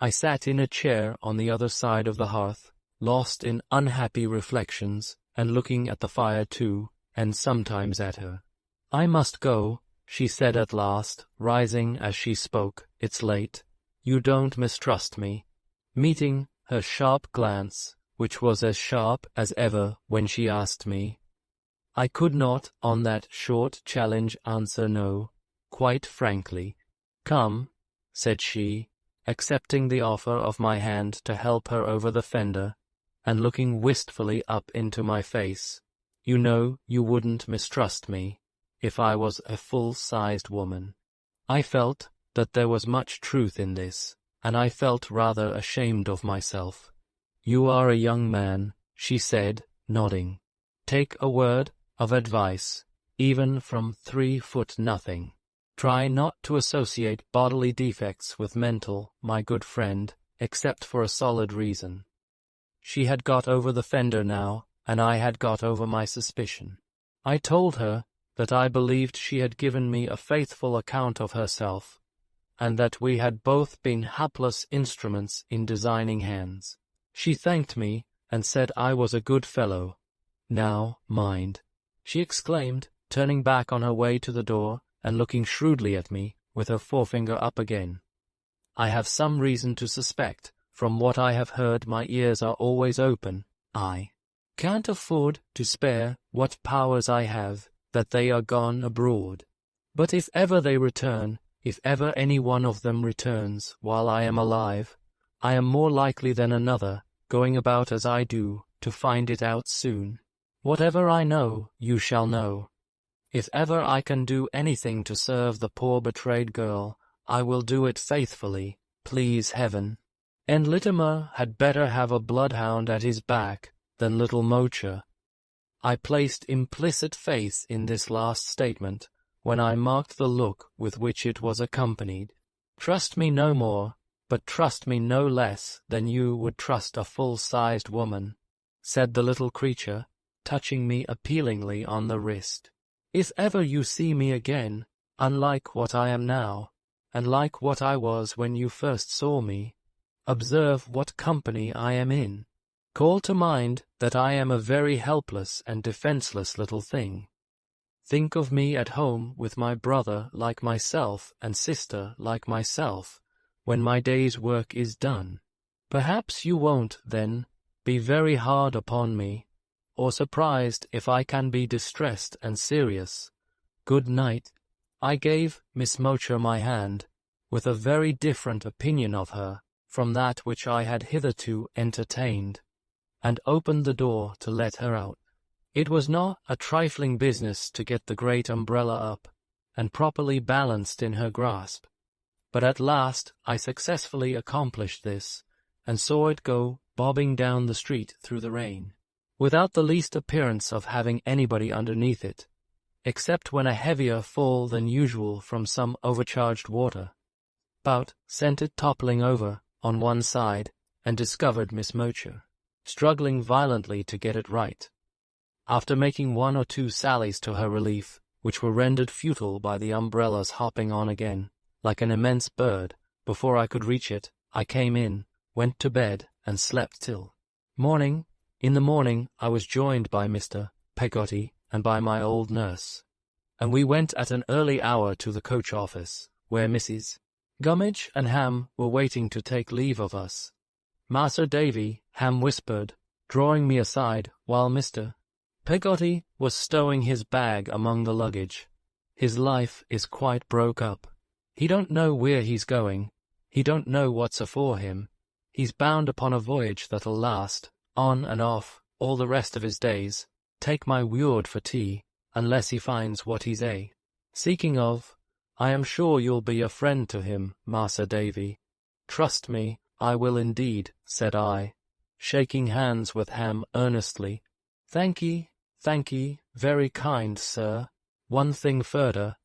I sat in a chair on the other side of the hearth, lost in unhappy reflections, and looking at the fire too, and sometimes at her. I must go, she said at last, rising as she spoke. It's late. You don't mistrust me, meeting her sharp glance, which was as sharp as ever when she asked me. I could not, on that short challenge, answer no, quite frankly. Come, said she, accepting the offer of my hand to help her over the fender, and looking wistfully up into my face. You know you wouldn't mistrust me, if I was a full-sized woman. I felt that there was much truth in this, and I felt rather ashamed of myself. You are a young man, she said, nodding. Take a word of advice, even from 3 foot nothing. Try not to associate bodily defects with mental, my good friend, except for a solid reason. She had got over the fender now, and I had got over my suspicion. I told her that I believed she had given me a faithful account of herself, and that we had both been hapless instruments in designing hands. She thanked me, and said I was a good fellow. Now, mind, she exclaimed, turning back on her way to the door, and looking shrewdly at me, with her forefinger up again. I have some reason to suspect, from what I have heard my ears are always open. I can't afford to spare what powers I have, that they are gone abroad. But if ever they return, if ever any one of them returns while I am alive, I am more likely than another, going about as I do, to find it out soon. Whatever I know, you shall know. If ever I can do anything to serve the poor betrayed girl, I will do it faithfully, please heaven. And Littimer had better have a bloodhound at his back than little Mowcher. I placed implicit faith in this last statement when I marked the look with which it was accompanied. Trust me no more, but trust me no less than you would trust a full-sized woman, said the little creature, touching me appealingly on the wrist. If ever you see me again, unlike what I am now, and like what I was when you first saw me, observe what company I am in. Call to mind that I am a very helpless and defenseless little thing. Think of me at home with my brother like myself and sister like myself, when my day's work is done. Perhaps you won't, then, be very hard upon me, or surprised if I can be distressed and serious. Good night. I gave Miss Mowcher my hand, with a very different opinion of her from that which I had hitherto entertained, and opened the door to let her out. It was not a trifling business to get the great umbrella up, and properly balanced in her grasp, But at last I successfully accomplished this, and saw it go bobbing down the street through the rain, without the least appearance of having anybody underneath it, except when a heavier fall than usual from some overcharged water spout sent it toppling over on one side, and discovered Miss Mowcher struggling violently to get it right. After making one or two sallies to her relief, which were rendered futile by the umbrella's hopping on again, like an immense bird, before I could reach it, I came in, went to bed, and slept till morning. In the morning I was joined by Mr. Peggotty and by my old nurse, and we went at an early hour to the coach office, where Mrs. Gummidge and Ham were waiting to take leave of us. Master Davy, Ham whispered, drawing me aside, while Mr. Peggotty was stowing his bag among the luggage. His life is quite broke up. He don't know where he's going. He don't know what's afore him. He's bound upon a voyage that'll last, on and off, all the rest of his days. Take my word for tea, unless he finds what he's seeking of. I am sure you'll be a friend to him, Master Davy. Trust me, I will indeed, said I, shaking hands with Ham earnestly. Thank ye, very kind, sir. One thing further.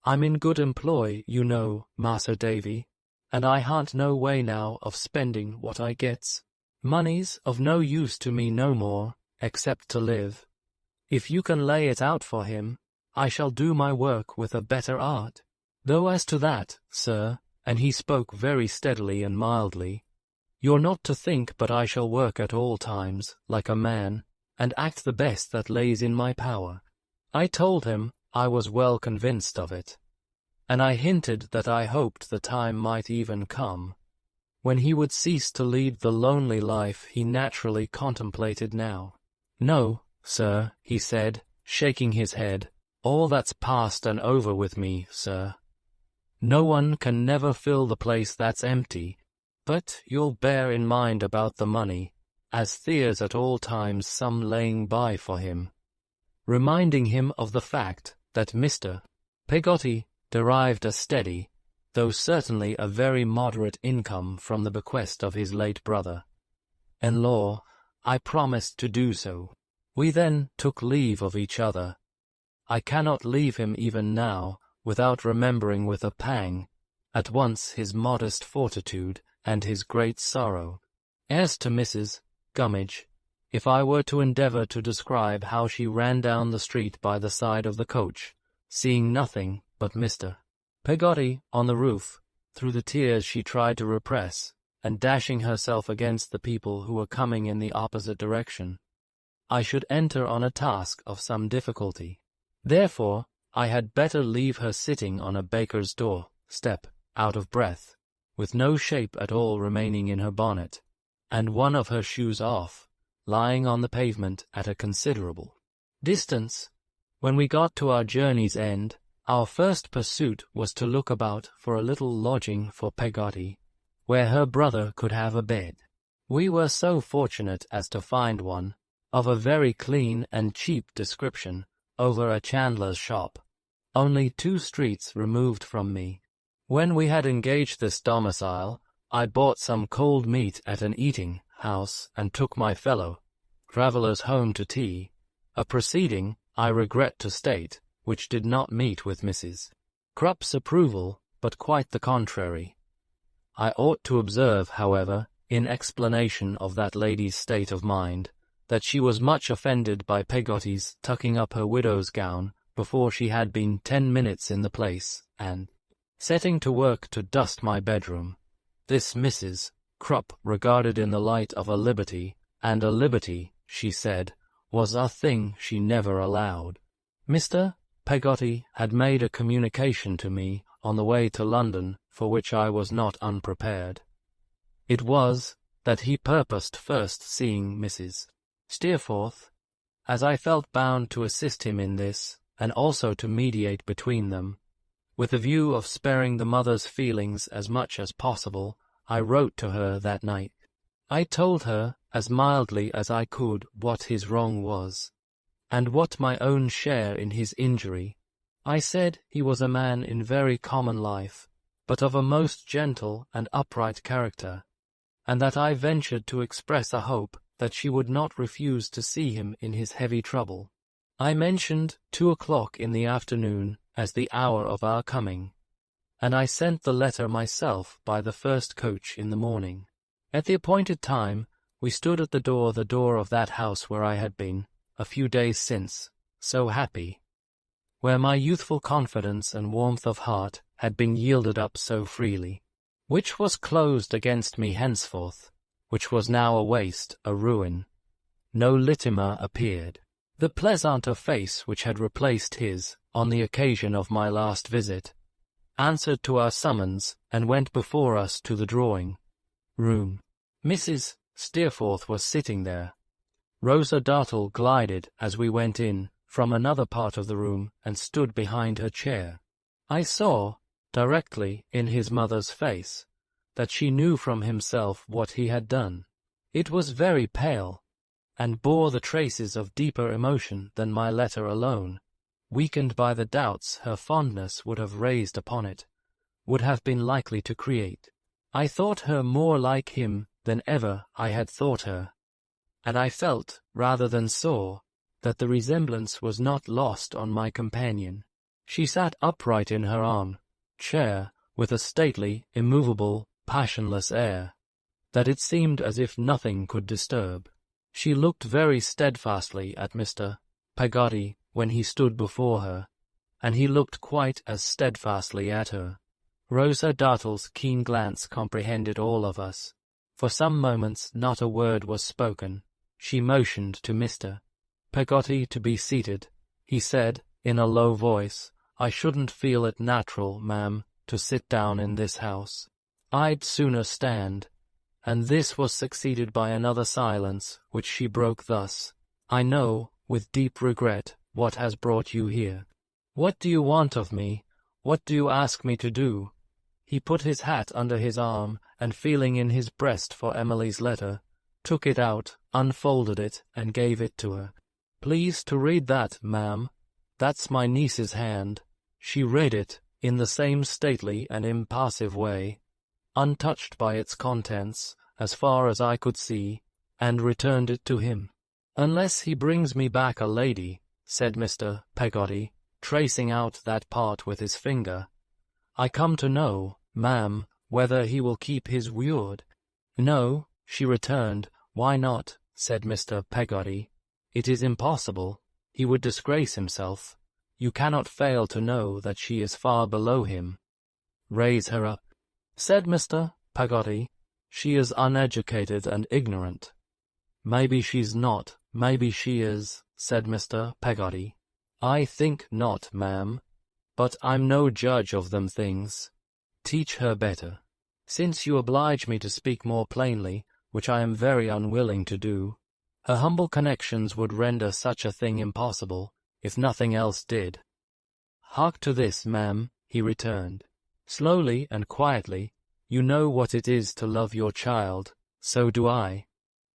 I'm in good employ, you know, Master Davy, and I ha'n't no way now of spending what I gets. Money's of no use to me no more, except to live. If you can lay it out for him, I shall do my work with a better art. Though as to that, sir, and he spoke very steadily and mildly, you're not to think but I shall work at all times, like a man, and act the best that lays in my power. I told him I was well convinced of it, and I hinted that I hoped the time might even come when he would cease to lead the lonely life he naturally contemplated now. No, sir, he said, shaking his head, all that's past and over with me, sir. No one can never fill the place that's empty, but you'll bear in mind about the money, as there's at all times some laying by for him, reminding him of the fact that Mr. Peggotty derived a steady, though certainly a very moderate income from the bequest of his late brother-in-law. I promised to do so. We then took leave of each other. I cannot leave him even now, without remembering with a pang, at once his modest fortitude and his great sorrow. As to Mrs. Gummidge, if I were to endeavour to describe how she ran down the street by the side of the coach, seeing nothing but Mr. Peggotty on the roof, through the tears she tried to repress, and dashing herself against the people who were coming in the opposite direction, I should enter on a task of some difficulty. Therefore, I had better leave her sitting on a baker's door step, out of breath, with no shape at all remaining in her bonnet, and one of her shoes off, lying on the pavement at a considerable distance. When we got to our journey's end, our first pursuit was to look about for a little lodging for Peggotty, where her brother could have a bed. We were so fortunate as to find one, of a very clean and cheap description, over a chandler's shop, only 2 streets removed from me. When we had engaged this domicile, I bought some cold meat at an eating-house and took my fellow travellers home to tea, a proceeding, I regret to state, which did not meet with Mrs. Crupp's approval, but quite the contrary. I ought to observe, however, in explanation of that lady's state of mind, that she was much offended by Peggotty's tucking up her widow's gown before she had been 10 minutes in the place, and setting to work to dust my bedroom. This Mrs. Crupp regarded in the light of a liberty, and a liberty, she said, was a thing she never allowed. Mr. Peggotty had made a communication to me on the way to London for which I was not unprepared. It was that he purposed first seeing Mrs. Steerforth, as I felt bound to assist him in this, and also to mediate between them. With the view of sparing the mother's feelings as much as possible, I wrote to her that night. I told her, as mildly as I could, what his wrong was, and what my own share in his injury. I said he was a man in very common life, but of a most gentle and upright character, and that I ventured to express a hope that she would not refuse to see him in his heavy trouble. I mentioned 2 o'clock in the afternoon as the hour of our coming, and I sent the letter myself by the first coach in the morning. At the appointed time, we stood at the door of that house where I had been, a few days since, so happy, where my youthful confidence and warmth of heart had been yielded up so freely, which was closed against me henceforth, which was now a waste, a ruin. No Litimer appeared. The pleasanter face which had replaced his, on the occasion of my last visit, answered to our summons, and went before us to the drawing-room. Mrs. Steerforth was sitting there. Rosa Dartle glided, as we went in, from another part of the room, and stood behind her chair. I saw, directly, in his mother's face, that she knew from himself what he had done. It was very pale, and bore the traces of deeper emotion than my letter alone, weakened by the doubts her fondness would have raised upon it, would have been likely to create. I thought her more like him than ever I had thought her, and I felt, rather than saw, that the resemblance was not lost on my companion. She sat upright in her arm-chair, with a stately, immovable, passionless air, that it seemed as if nothing could disturb. She looked very steadfastly at Mr. Peggotty when he stood before her, and he looked quite as steadfastly at her. Rosa Dartle's keen glance comprehended all of us. For some moments not a word was spoken. She motioned to Mr. Peggotty to be seated. He said, in a low voice, "I shouldn't feel it natural, ma'am, to sit down in this house. I'd sooner stand." And this was succeeded by another silence, which she broke thus: "I know, with deep regret, what has brought you here. What do you want of me? What do you ask me to do?" He put his hat under his arm, and feeling in his breast for Emily's letter, took it out, unfolded it, and gave it to her. "Please to read that, ma'am. That's my niece's hand." She read it, in the same stately and impassive way, untouched by its contents, as far as I could see, and returned it to him. "Unless he brings me back a lady," said Mr. Peggotty, tracing out that part with his finger, "I come to know, ma'am, whether he will keep his word." "No," she returned. "Why not?" said Mr. Peggotty. "It is impossible. He would disgrace himself. You cannot fail to know that she is far below him." "Raise her up," said Mr. Peggotty. "She is uneducated and ignorant." "Maybe she's not, maybe she is," said Mr. Peggotty. "I think not, ma'am, but I'm no judge of them things. Teach her better. Since you oblige me to speak more plainly, which I am very unwilling to do, her humble connections would render such a thing impossible, if nothing else did." "Hark to this, ma'am," he returned, slowly and quietly. "You know what it is to love your child, so do I.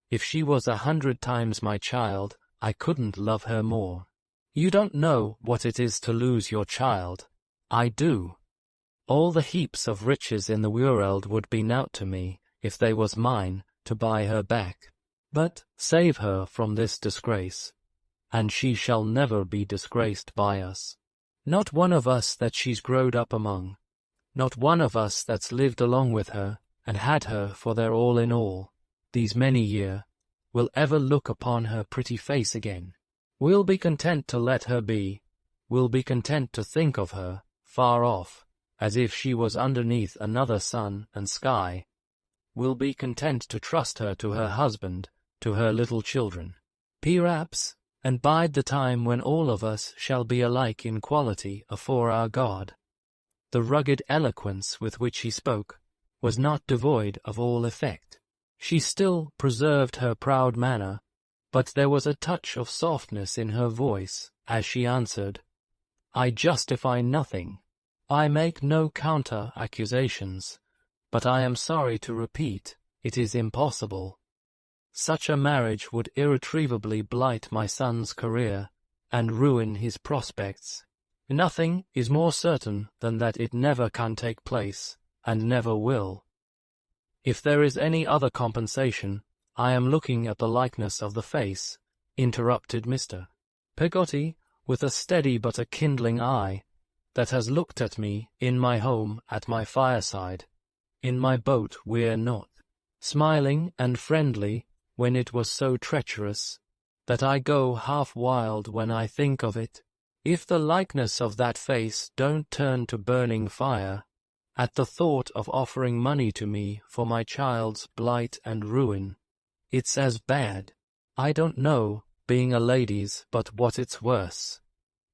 If she was 100 times my child, I couldn't love her more. You don't know what it is to lose your child. I do. All the heaps of riches in the world would be nought to me, if they was mine, to buy her back. But save her from this disgrace, and she shall never be disgraced by us. Not one of us that she's growed up among, not one of us that's lived along with her, and had her for their all in all, these many year, will ever look upon her pretty face again. We'll be content to let her be. We'll be content to think of her, far off, as if she was underneath another sun and sky. We'll be content to trust her to her husband, to her little children. Perhaps, and bide the time when all of us shall be alike in quality afore our God." The rugged eloquence with which he spoke was not devoid of all effect. She still preserved her proud manner, but there was a touch of softness in her voice as she answered, "I justify nothing. I make no counter-accusations, but I am sorry to repeat, it is impossible. Such a marriage would irretrievably blight my son's career and ruin his prospects. Nothing is more certain than that it never can take place, and never will. If there is any other compensation, I am looking at the likeness of the face, interrupted Mr. Peggotty, with a steady but a kindling eye, that has looked at me in my home at my fireside, in my boat we're not, smiling and friendly when it was so treacherous, that I go half wild when I think of it. If the likeness of that face don't turn to burning fire, at the thought of offering money to me for my child's blight and ruin, it's as bad. I don't know, being a lady's, but what it's worse.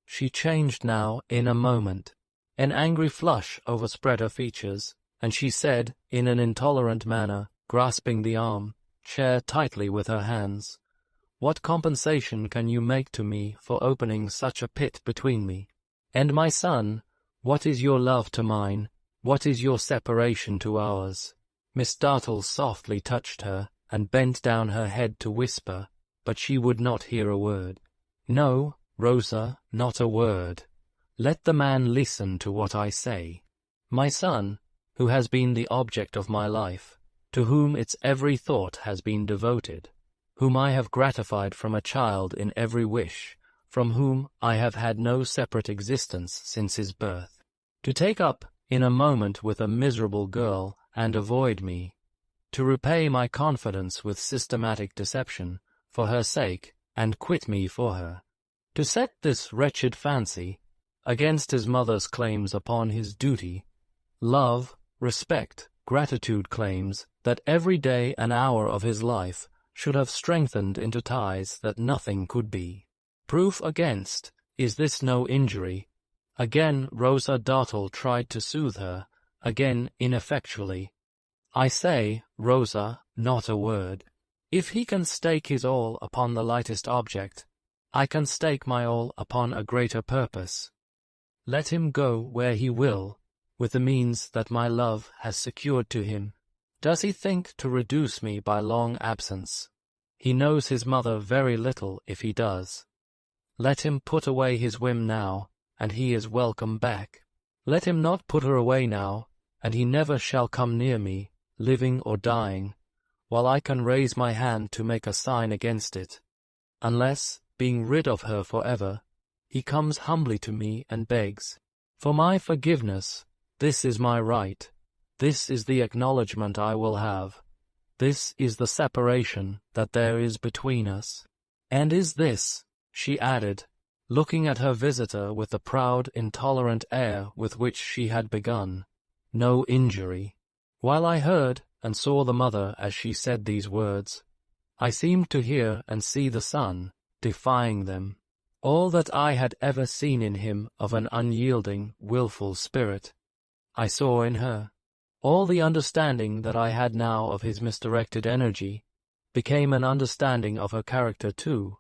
She changed now in a moment. An angry flush overspread her features, and she said, in an intolerant manner, grasping the arm chair tightly with her hands, "What compensation can you make to me for opening such a pit between me and my son? What is your love to mine? What is your separation to ours?" Miss Dartle softly touched her, and bent down her head to whisper, but she would not hear a word. "No, Rosa, not a word. Let the man listen to what I say. My son, who has been the object of my life, to whom its every thought has been devoted, whom I have gratified from a child in every wish, from whom I have had no separate existence since his birth, to take up in a moment with a miserable girl and avoid me, to repay my confidence with systematic deception for her sake and quit me for her, to set this wretched fancy against his mother's claims upon his duty, love, respect, gratitude claims that every day and hour of his life should have strengthened into ties that nothing could be. Proof against, is this no injury? Again Rosa Dartle tried to soothe her, again ineffectually. I say, Rosa, not a word. If he can stake his all upon the lightest object, I can stake my all upon a greater purpose. Let him go where he will, with the means that my love has secured to him. Does he think to reduce me by long absence? He knows his mother very little if he does. Let him put away his whim now, and he is welcome back. Let him not put her away now, and he never shall come near me, living or dying, while I can raise my hand to make a sign against it, unless, being rid of her forever, he comes humbly to me and begs for my forgiveness. This is my right. This is the acknowledgment I will have. This is the separation that there is between us. And is this, she added, looking at her visitor with the proud, intolerant air with which she had begun, no injury? While I heard and saw the mother as she said these words, I seemed to hear and see the son, defying them. All that I had ever seen in him of an unyielding, wilful spirit, I saw in her. All the understanding that I had now of his misdirected energy became an understanding of her character too,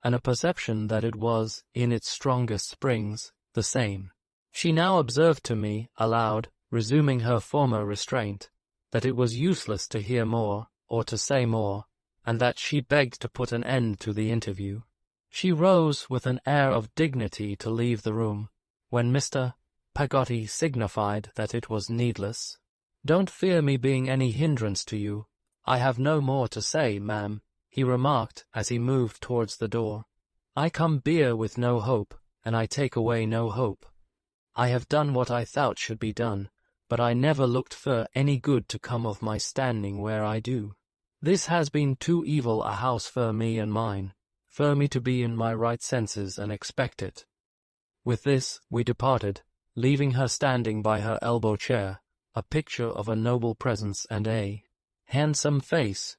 and a perception that it was, in its strongest springs, the same. She now observed to me, aloud, resuming her former restraint, that it was useless to hear more, or to say more, and that she begged to put an end to the interview. She rose with an air of dignity to leave the room, when Mr. Peggotty signified that it was needless. "Don't fear me being any hindrance to you. I have no more to say, ma'am," he remarked as he moved towards the door. "I come beer with no hope, and I take away no hope. I have done what I thought should be done, but I never looked for any good to come of my standing where I do. This has been too evil a house for me and mine, for me to be in my right senses and expect it." With this we departed, leaving her standing by her elbow chair, a picture of a noble presence and a handsome face.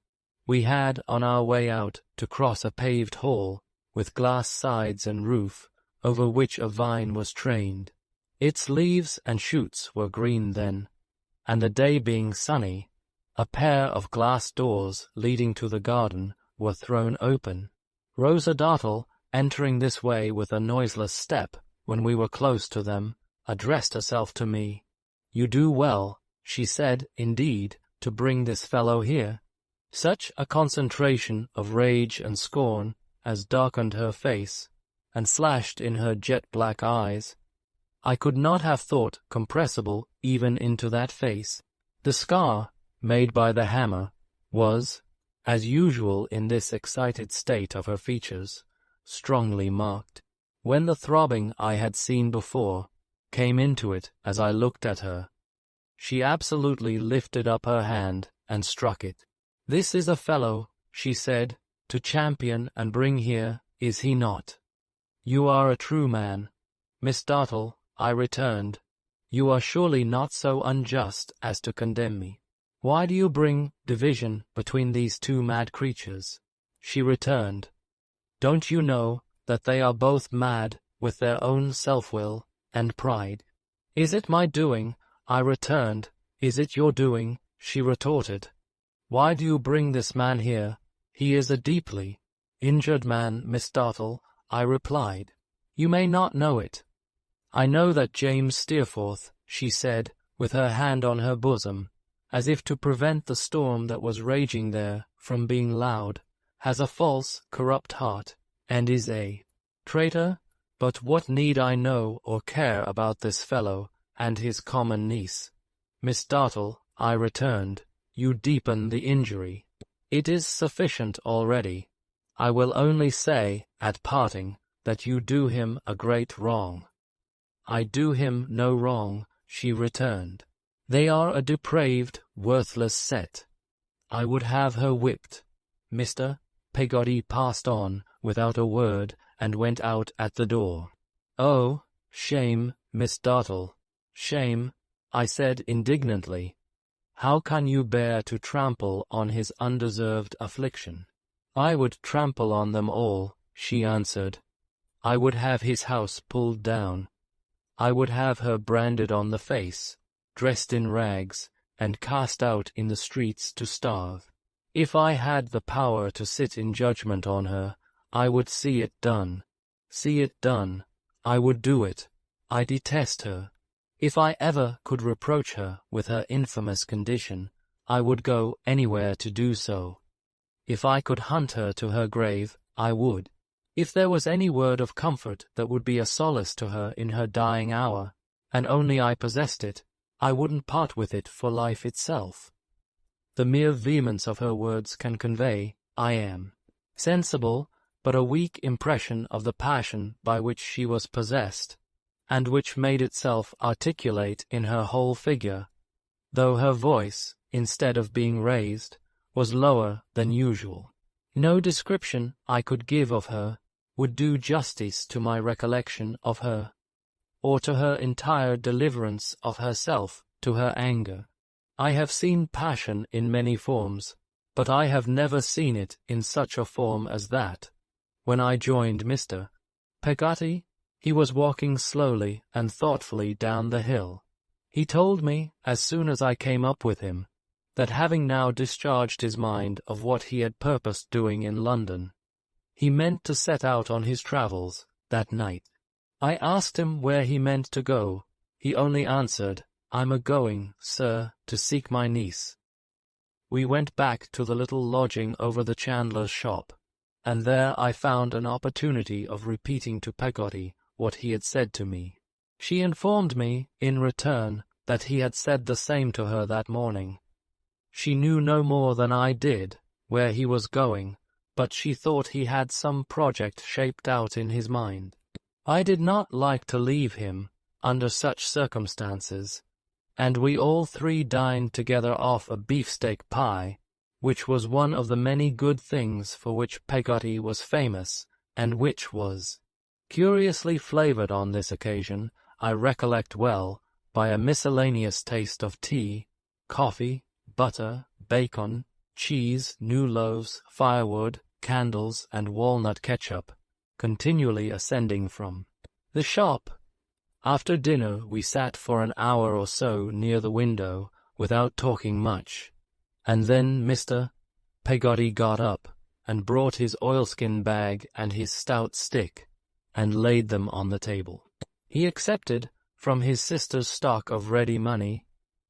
We had, on our way out, to cross a paved hall, with glass sides and roof, over which a vine was trained. Its leaves and shoots were green then, and the day being sunny, a pair of glass doors leading to the garden were thrown open. Rosa Dartle, entering this way with a noiseless step, when we were close to them, addressed herself to me. "You do well," she said, "indeed, to bring this fellow here." Such a concentration of rage and scorn as darkened her face, and flashed in her jet-black eyes, I could not have thought compressible even into that face. The scar, made by the hammer, was, as usual in this excited state of her features, strongly marked. When the throbbing I had seen before came into it as I looked at her, she absolutely lifted up her hand and struck it. "This is a fellow," she said, "to champion and bring here, is he not?" "You are a true man, Miss Dartle," I returned. "You are surely not so unjust as to condemn me. Why do you bring division between these two mad creatures?" She returned, "Don't you know that they are both mad with their own self-will and pride?" "Is it my doing?" I returned. "Is it your doing?" she retorted. "Why do you bring this man here? He is a deeply injured man, Miss Dartle," I replied. "You may not know it. I know that James Steerforth," she said, with her hand on her bosom, as if to prevent the storm that was raging there from being loud, "has a false, corrupt heart, and is a traitor. But what need I know or care about this fellow and his common niece?" "Miss Dartle," I returned, "you deepen the injury. It is sufficient already. I will only say, at parting, that you do him a great wrong." "I do him no wrong," she returned. "They are a depraved, worthless set. I would have her whipped." Mr. Peggotty passed on without a word and went out at the door. "Oh, shame, Miss Dartle, shame," I said indignantly. "How can you bear to trample on his undeserved affliction?" "I would trample on them all," she answered. "I would have his house pulled down. I would have her branded on the face, dressed in rags, and cast out in the streets to starve. If I had the power to sit in judgment on her, I would see it done. See it done. I would do it. I detest her. If I ever could reproach her with her infamous condition, I would go anywhere to do so. If I could hunt her to her grave, I would. If there was any word of comfort that would be a solace to her in her dying hour, and only I possessed it, I wouldn't part with it for life itself. The mere vehemence of her words can convey, I am sensible, but a weak impression of the passion by which she was possessed, and which made itself articulate in her whole figure, though her voice, instead of being raised, was lower than usual. No description I could give of her would do justice to my recollection of her, or to her entire deliverance of herself to her anger. I have seen passion in many forms, but I have never seen it in such a form as that. When I joined Mr. Peggotty, he was walking slowly and thoughtfully down the hill. He told me, as soon as I came up with him, that having now discharged his mind of what he had purposed doing in London, he meant to set out on his travels that night. I asked him where he meant to go. He only answered, "I'm a-going, sir, to seek my niece." We went back to the little lodging over the chandler's shop, and there I found an opportunity of repeating to Peggotty what he had said to me. She informed me, in return, that he had said the same to her that morning. She knew no more than I did where he was going, but she thought he had some project shaped out in his mind. I did not like to leave him under such circumstances, and we all three dined together off a beefsteak pie, which was one of the many good things for which Peggotty was famous, and which was curiously flavoured on this occasion, I recollect well, by a miscellaneous taste of tea, coffee, butter, bacon, cheese, new loaves, firewood, candles, and walnut ketchup, continually ascending from the shop. After dinner we sat for an hour or so near the window, without talking much, and then Mr. Peggotty got up, and brought his oilskin bag and his stout stick, and laid them on the table. He accepted, from his sister's stock of ready money,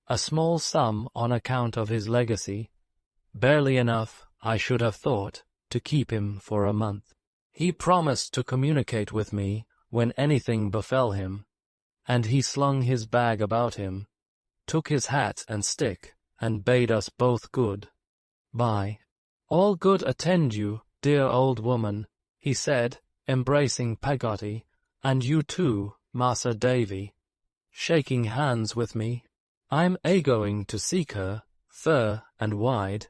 a small sum on account of his legacy, barely enough, I should have thought, to keep him for a month. He promised to communicate with me when anything befell him, and he slung his bag about him, took his hat and stick, and bade us both good bye. All good attend you, dear old woman, he said, embracing Peggotty, and you too, Mas'r Davy, shaking hands with me. I'm a-going to seek her, fur and wide.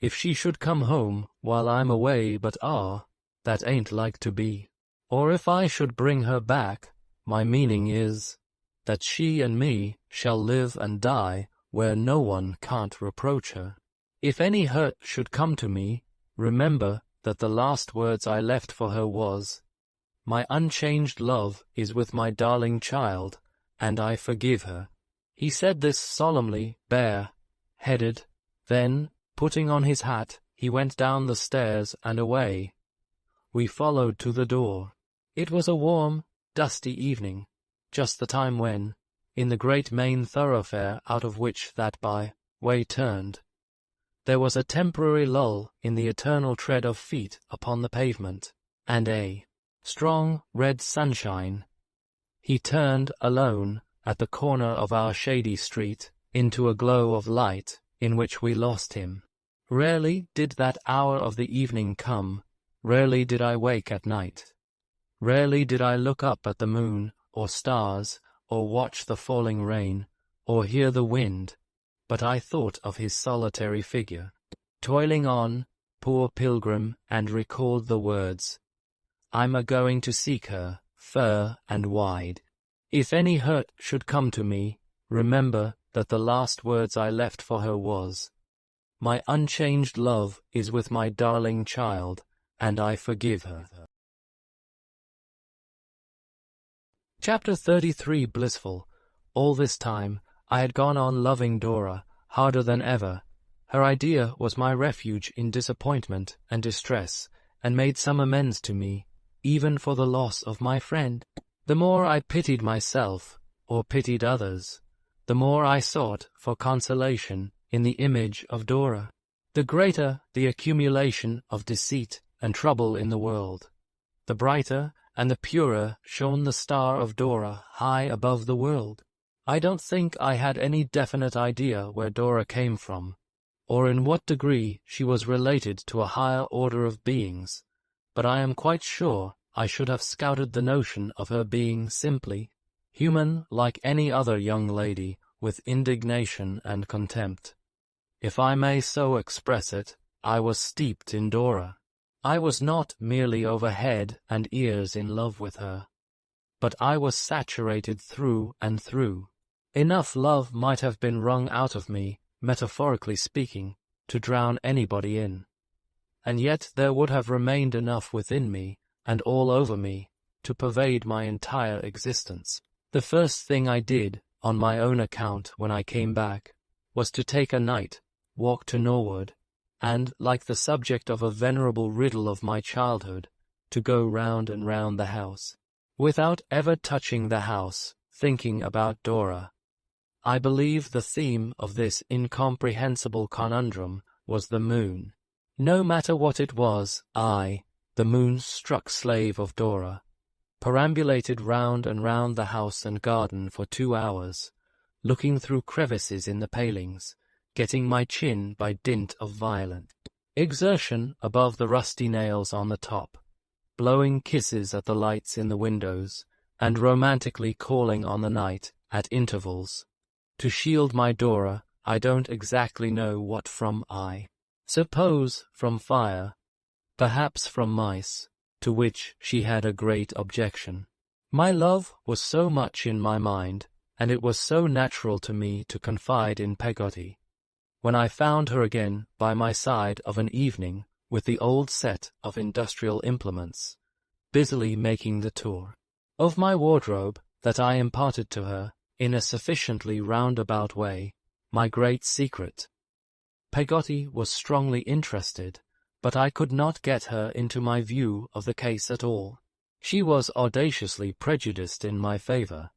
If she should come home while I'm away, but that ain't like to be. Or if I should bring her back, my meaning is that she and me shall live and die where no one can't reproach her. If any hurt should come to me, remember that the last words I left for her was, my unchanged love is with my darling child, and I forgive her. He said this solemnly, bare-headed. Then, putting on his hat, he went down the stairs and away. We followed to the door. It was a warm, dusty evening, just the time when, in the great main thoroughfare out of which that by-way turned, there was a temporary lull in the eternal tread of feet upon the pavement, and a strong red sunshine. He turned alone at the corner of our shady street into a glow of light in which we lost him. Rarely did that hour of the evening come, rarely did I wake at night. Rarely did I look up at the moon, or stars, or watch the falling rain, or hear the wind, but I thought of his solitary figure, toiling on, poor pilgrim, and recalled the words, I'm a-going to seek her, fur and wide. If any hurt should come to me, remember that the last words I left for her was, my unchanged love is with my darling child, and I forgive her. Chapter 33 Blissful. All this time, I had gone on loving Dora, harder than ever. Her idea was my refuge in disappointment and distress, and made some amends to me, even for the loss of my friend. The more I pitied myself, or pitied others, the more I sought for consolation in the image of Dora. The greater the accumulation of deceit and trouble in the world, the brighter and the purer shone the star of Dora high above the world. I don't think I had any definite idea where Dora came from, or in what degree she was related to a higher order of beings, but I am quite sure I should have scouted the notion of her being simply human like any other young lady, with indignation and contempt. If I may so express it, I was steeped in Dora. I was not merely over head and ears in love with her, but I was saturated through and through. Enough love might have been wrung out of me, metaphorically speaking, to drown anybody in, and yet there would have remained enough within me, and all over me, to pervade my entire existence. The first thing I did, on my own account when I came back, was to take a night walk to Norwood, and, like the subject of a venerable riddle of my childhood, to go round and round the house, without ever touching the house, thinking about Dora. I believe the theme of this incomprehensible conundrum was the moon. No matter what it was, I, the moon-struck slave of Dora, perambulated round and round the house and garden for 2 hours, looking through crevices in the palings, getting my chin by dint of violent exertion above the rusty nails on the top, blowing kisses at the lights in the windows, and romantically calling on the night, at intervals, to shield my Dora, I don't exactly know what from. I suppose from fire, perhaps from mice, to which she had a great objection. My love was so much in my mind, and it was so natural to me to confide in Peggotty, when I found her again by my side of an evening with the old set of industrial implements, busily making the tour of my wardrobe, that I imparted to her, in a sufficiently roundabout way, my great secret. Peggotty was strongly interested, but I could not get her into my view of the case at all. She was audaciously prejudiced in my favor,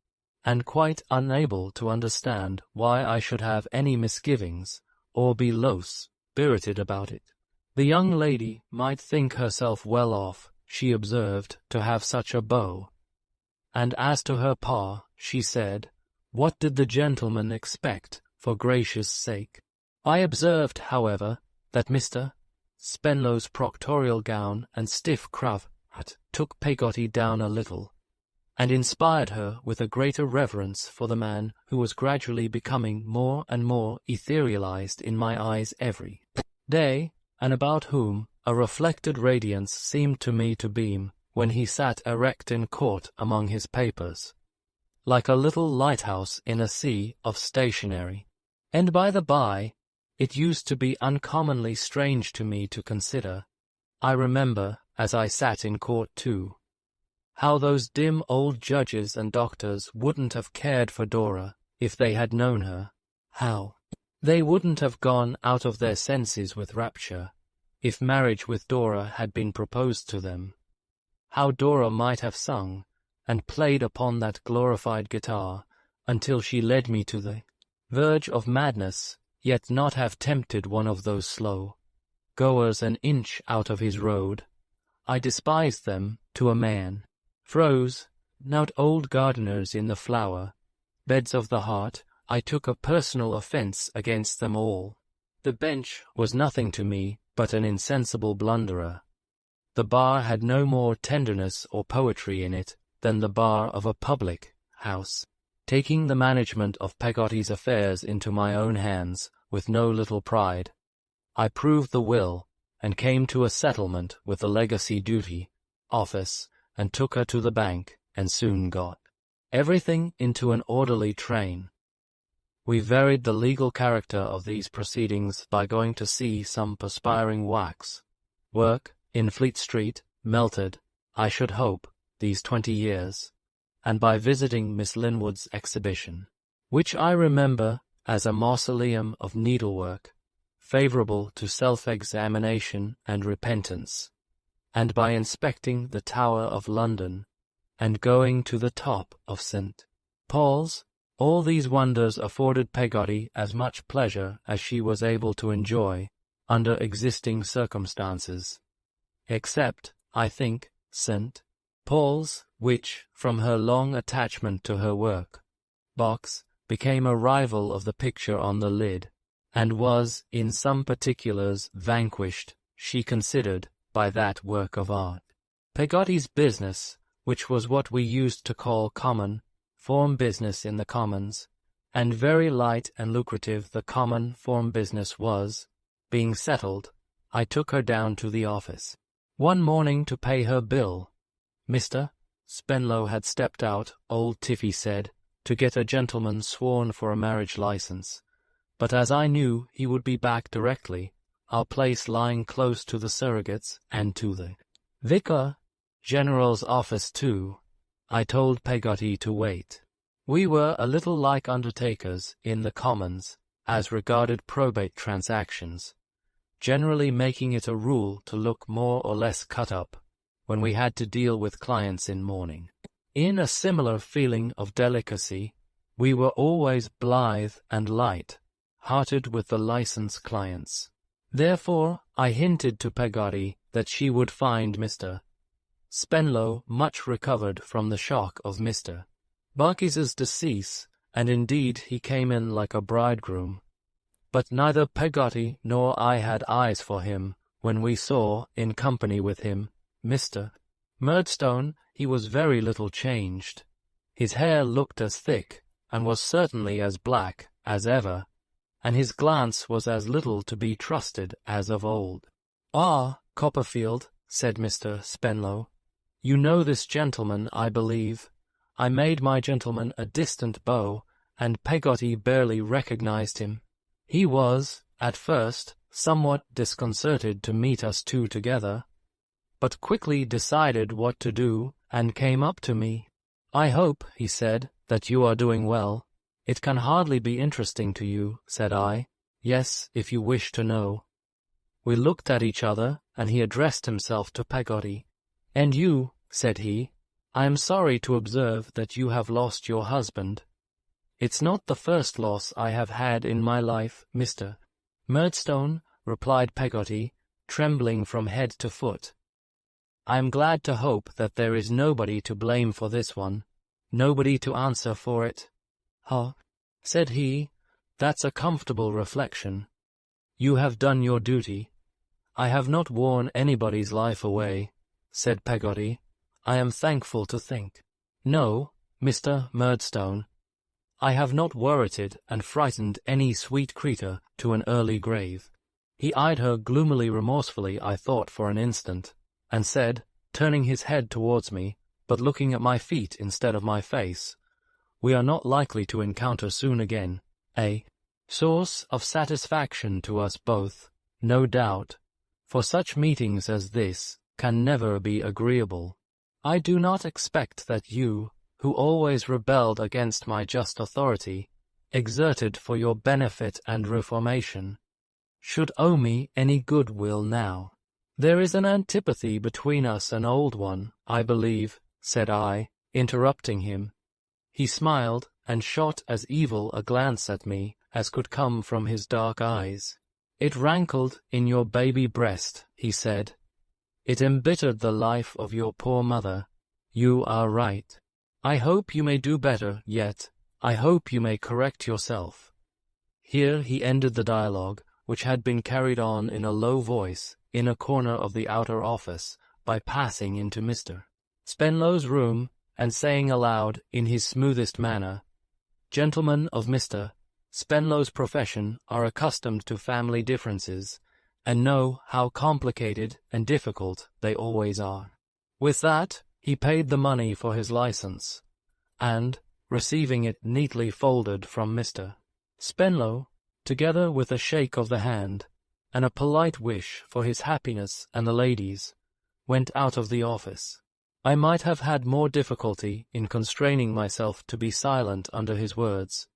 and quite unable to understand why I should have any misgivings, or be low-spirited about it. The young lady might think herself well off, she observed, to have such a beau, and as to her pa, she said. What did the gentleman expect, for gracious sake? I observed, however, that Mr. Spenlow's proctorial gown and stiff cravat took Peggotty down a little, and inspired her with a greater reverence for the man who was gradually becoming more and more etherealized in my eyes every day, and about whom a reflected radiance seemed to me to beam when he sat erect in court among his papers, like a little lighthouse in a sea of stationery. And by the by, it used to be uncommonly strange to me to consider, I remember, as I sat in court too, how those dim old judges and doctors wouldn't have cared for Dora if they had known her, how they wouldn't have gone out of their senses with rapture if marriage with Dora had been proposed to them, how Dora might have sung and played upon that glorified guitar until she led me to the verge of madness, yet not have tempted one of those slow goers an inch out of his road. I despised them to a man. Froze, not old gardeners in the flower beds of the heart, I took a personal offence against them all. The bench was nothing to me but an insensible blunderer. The bar had no more tenderness or poetry in it than the bar of a public house. Taking the management of Peggotty's affairs into my own hands with no little pride, I proved the will and came to a settlement with the legacy duty office and took her to the bank and soon got everything into an orderly train. We varied the legal character of these proceedings by going to see some perspiring wax work in Fleet Street, melted, I should hope, these 20 years, and by visiting Miss Linwood's exhibition, which I remember as a mausoleum of needlework, favourable to self-examination and repentance, and by inspecting the Tower of London, and going to the top of St. Paul's. All these wonders afforded Peggotty as much pleasure as she was able to enjoy under existing circumstances, except, I think, St. Paul's, which, from her long attachment to her work box, became a rival of the picture on the lid, and was, in some particulars, vanquished, she considered, by that work of art. Peggotty's business, which was what we used to call common form business in the Commons, and very light and lucrative the common form business was, being settled, I took her down to the office one morning to pay her bill. Mr. Spenlow had stepped out, old Tiffy said, to get a gentleman sworn for a marriage license, but as I knew he would be back directly, our place lying close to the surrogates and to the Vicar General's office too, I told Peggotty to wait. We were a little like undertakers in the Commons, as regarded probate transactions, generally making it a rule to look more or less cut up when we had to deal with clients in mourning. In a similar feeling of delicacy, we were always blithe and light-hearted with the licensed clients. Therefore, I hinted to Peggotty that she would find Mr. Spenlow much recovered from the shock of Mr. Barkis's decease, and indeed he came in like a bridegroom. But neither Peggotty nor I had eyes for him when we saw, in company with him, Mr. Murdstone. He was very little changed. His hair looked as thick, and was certainly as black, as ever, and his glance was as little to be trusted as of old. "Ah, Copperfield," said Mr. Spenlow, "you know this gentleman, I believe." I made my gentleman a distant bow, and Peggotty barely recognized him. He was, at first, somewhat disconcerted to meet us two together, but quickly decided what to do, and came up to me. "I hope," he said, "that you are doing well." "It can hardly be interesting to you," said I. "Yes, if you wish to know." We looked at each other, and he addressed himself to Peggotty. "And you," said he, "I am sorry to observe that you have lost your husband." "It's not the first loss I have had in my life, Mr. Murdstone," replied Peggotty, trembling from head to foot. "I am glad to hope that there is nobody to blame for this one. nobody to answer for it. "Ah," said he, "that's a comfortable reflection. You have done your duty." "I have not worn anybody's life away," said Peggotty. "I am thankful to think. No, Mr. Murdstone, I have not worrited and frightened any sweet creature to an early grave." He eyed her gloomily remorsefully, I thought, for an instant, and said, turning his head towards me, but looking at my feet instead of my face, "We are not likely to encounter soon again. A source of satisfaction to us both, no doubt, for such meetings as this can never be agreeable. I do not expect that you, who always rebelled against my just authority, exerted for your benefit and reformation, should owe me any goodwill now. There is an antipathy between us, an old one, I believe," said I, interrupting him. He smiled, and shot as evil a glance at me as could come from his dark eyes. "It rankled in your baby breast," he said. "It embittered the life of your poor mother. You are right. I hope you may do better yet. I hope you may correct yourself." Here he ended the dialogue, which had been carried on in a low voice in a corner of the outer office, by passing into Mr. Spenlow's room, and saying aloud in his smoothest manner, "Gentlemen of Mr. Spenlow's profession are accustomed to family differences, and know how complicated and difficult they always are." With that, he paid the money for his license, and, receiving it neatly folded from Mr. Spenlow, together with a shake of the hand, and a polite wish for his happiness and the lady's, went out of the office. I might have had more difficulty in constraining myself to be silent under his words,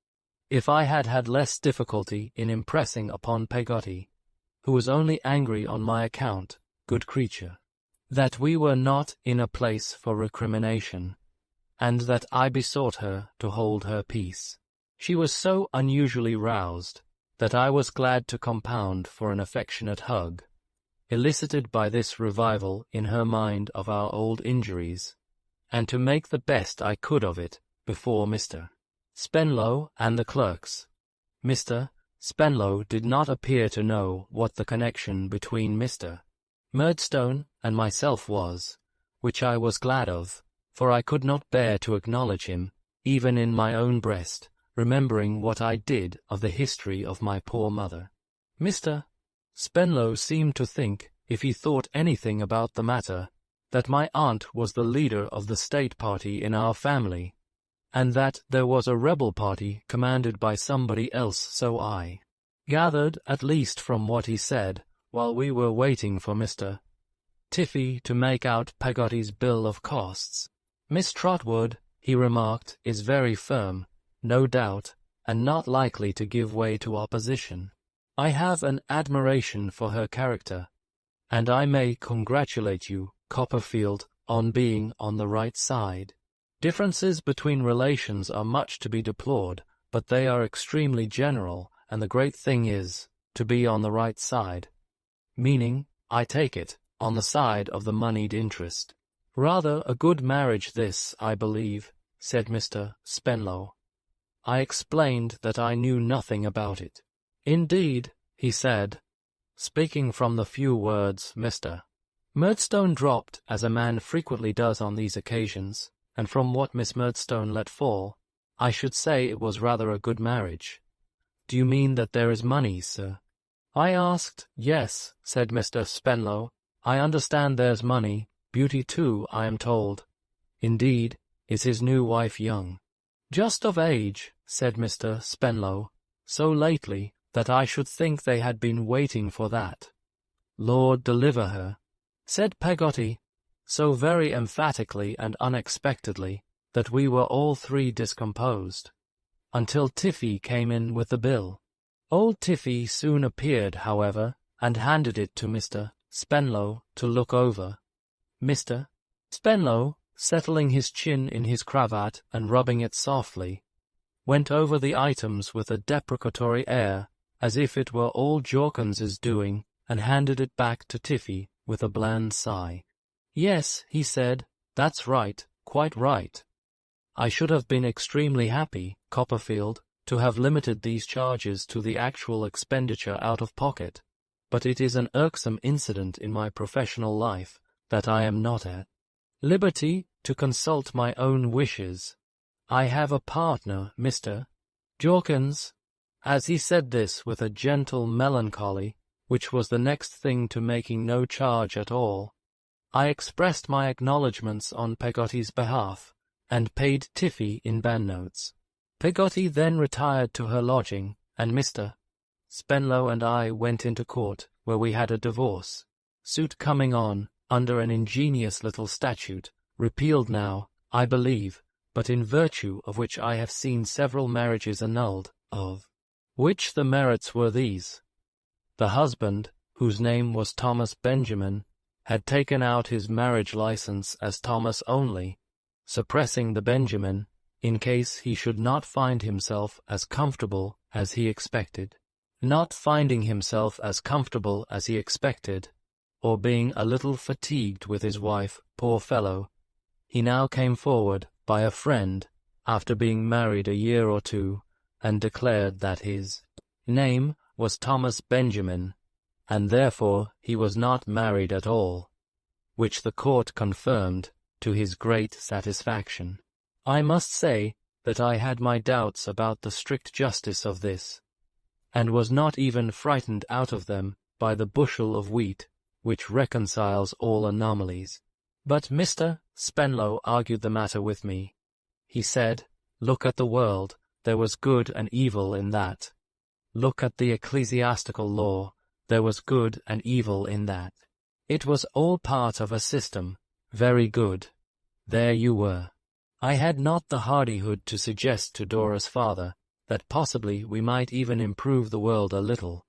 if I had had less difficulty in impressing upon Peggotty, who was only angry on my account, good creature, that we were not in a place for recrimination, and that I besought her to hold her peace. She was so unusually roused that I was glad to compound for an affectionate hug, elicited by this revival in her mind of our old injuries, and to make the best I could of it before Mr. Spenlow and the clerks. Mr. Spenlow did not appear to know what the connection between Mr. Murdstone and myself was, which I was glad of, for I could not bear to acknowledge him, even in my own breast, remembering what I did of the history of my poor mother. Mr. Spenlow seemed to think, if he thought anything about the matter, that my aunt was the leader of the state party in our family, and that there was a rebel party commanded by somebody else, so I gathered, at least from what he said, while we were waiting for Mr. Tiffy to make out Peggotty's bill of costs. "Miss Trotwood," he remarked, "is very firm, no doubt, and not likely to give way to opposition. I have an admiration for her character, and I may congratulate you, Copperfield, on being on the right side. Differences between relations are much to be deplored, but they are extremely general, and the great thing is to be on the right side. Meaning, I take it, on the side of the moneyed interest. Rather a good marriage this, I believe," said Mr. Spenlow. I explained that I knew nothing about it. "Indeed," he said, speaking from the few words Mr. Murdstone dropped, as a man frequently does on these occasions, and from what Miss Murdstone let fall, I should say it was rather a good marriage. "Do you mean that there is money, sir?" I asked. "Yes," said Mr. Spenlow, "I understand there's money, beauty too, I am told. Indeed, is his new wife young?" "Just of age," said Mr. Spenlow, "so lately that I should think they had been waiting for that." "Lord deliver her," said Peggotty, so very emphatically and unexpectedly that we were all three discomposed, until Tiffy came in with the bill. Old Tiffy soon appeared, however, and handed it to Mr. Spenlow to look over. Mr. Spenlow, settling his chin in his cravat and rubbing it softly, went over the items with a deprecatory air, as if it were all Jorkins's doing, and handed it back to Tiffy with a bland sigh. "Yes," he said, "that's right, quite right. I should have been extremely happy, Copperfield, to have limited these charges to the actual expenditure out of pocket, but it is an irksome incident in my professional life that I am not at liberty to consult my own wishes. I have a partner, Mr. Jorkins." As he said this with a gentle melancholy, which was the next thing to making no charge at all, I expressed my acknowledgments on Peggotty's behalf, and paid Tiffy in banknotes. Peggotty then retired to her lodging, and Mr. Spenlow and I went into court, where we had a divorce suit coming on, under an ingenious little statute, repealed now, I believe, but in virtue of which I have seen several marriages annulled, of which the merits were these. The husband, whose name was Thomas Benjamin, had taken out his marriage license as Thomas only, suppressing the Benjamin, in case he should not find himself as comfortable as he expected. Not finding himself as comfortable as he expected, or being a little fatigued with his wife, poor fellow, he now came forward, by a friend, after being married a year or two, and declared that his name was Thomas Benjamin, and therefore he was not married at all, which the court confirmed, to his great satisfaction. I must say that I had my doubts about the strict justice of this, and was not even frightened out of them by the bushel of wheat, which reconciles all anomalies. But Mr. Spenlow argued the matter with me. He said, "Look at the world, there was good and evil in that. Look at the ecclesiastical law, there was good and evil in that. It was all part of a system, very good. There you were." I had not the hardihood to suggest to Dora's father that possibly we might even improve the world a little,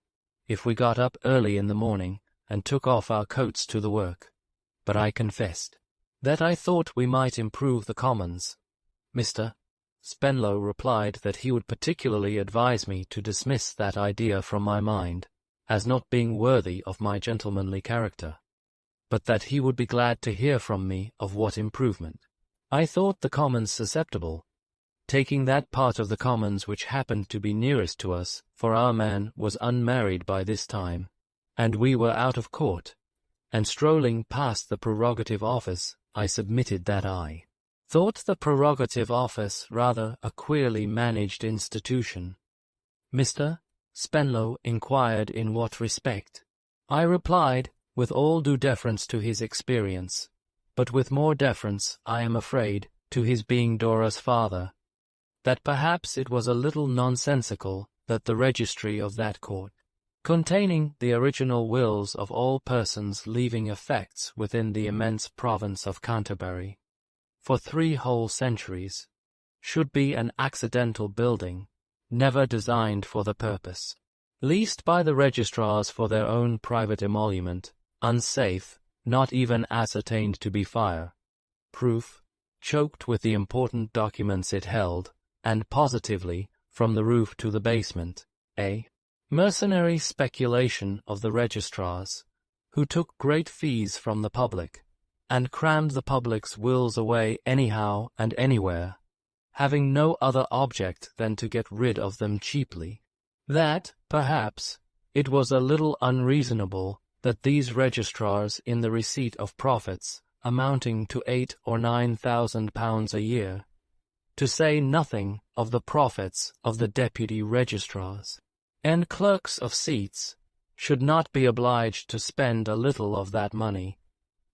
if we got up early in the morning and took off our coats to the work, but I confessed that I thought we might improve the commons. Mr. Spenlow replied that he would particularly advise me to dismiss that idea from my mind, as not being worthy of my gentlemanly character, but that he would be glad to hear from me of what improvement. I thought the commons susceptible, taking that part of the commons which happened to be nearest to us, for our man was unmarried by this time, and we were out of court, and strolling past the prerogative office, I submitted that I thought the prerogative office rather a queerly managed institution. Mr. Spenlow inquired in what respect. I replied, with all due deference to his experience, but with more deference, I am afraid, to his being Dora's father, that perhaps it was a little nonsensical that the registry of that court, containing the original wills of all persons leaving effects within the immense province of Canterbury, for 3 whole centuries, should be an accidental building, never designed for the purpose, leased by the registrars for their own private emolument, unsafe, not even ascertained to be fire-proof, choked with the important documents it held, and positively, from the roof to the basement, a mercenary speculation of the registrars, who took great fees from the public, and crammed the public's wills away anyhow and anywhere, having no other object than to get rid of them cheaply. That, perhaps, it was a little unreasonable that these registrars in the receipt of profits amounting to £8,000 or £9,000 a year, to say nothing of the profits of the deputy registrars and clerks of seats, should not be obliged to spend a little of that money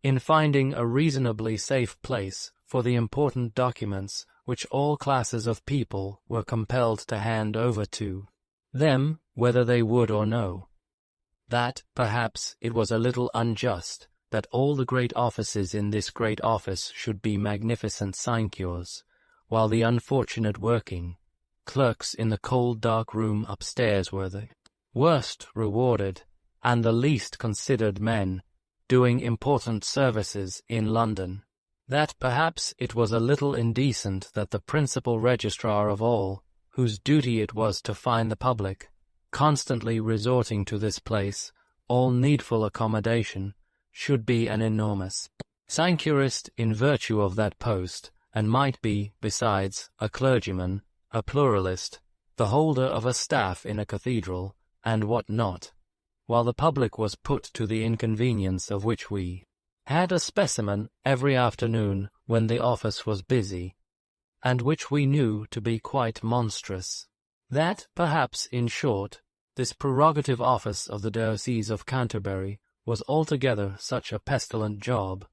in finding a reasonably safe place for the important documents which all classes of people were compelled to hand over to them, whether they would or no. That, perhaps, it was a little unjust that all the great offices in this great office should be magnificent sinecures, while the unfortunate working clerks in the cold dark room upstairs were the worst rewarded and the least considered men doing important services in London. That perhaps it was a little indecent that the principal registrar of all, whose duty it was to find the public, constantly resorting to this place, all needful accommodation, should be an enormous sinecurist in virtue of that post, and might be, besides, a clergyman, a pluralist, the holder of a staff in a cathedral, and what not, while the public was put to the inconvenience of which we had a specimen every afternoon when the office was busy, and which we knew to be quite monstrous. That, perhaps, in short, this prerogative office of the Diocese of Canterbury was altogether such a pestilent job,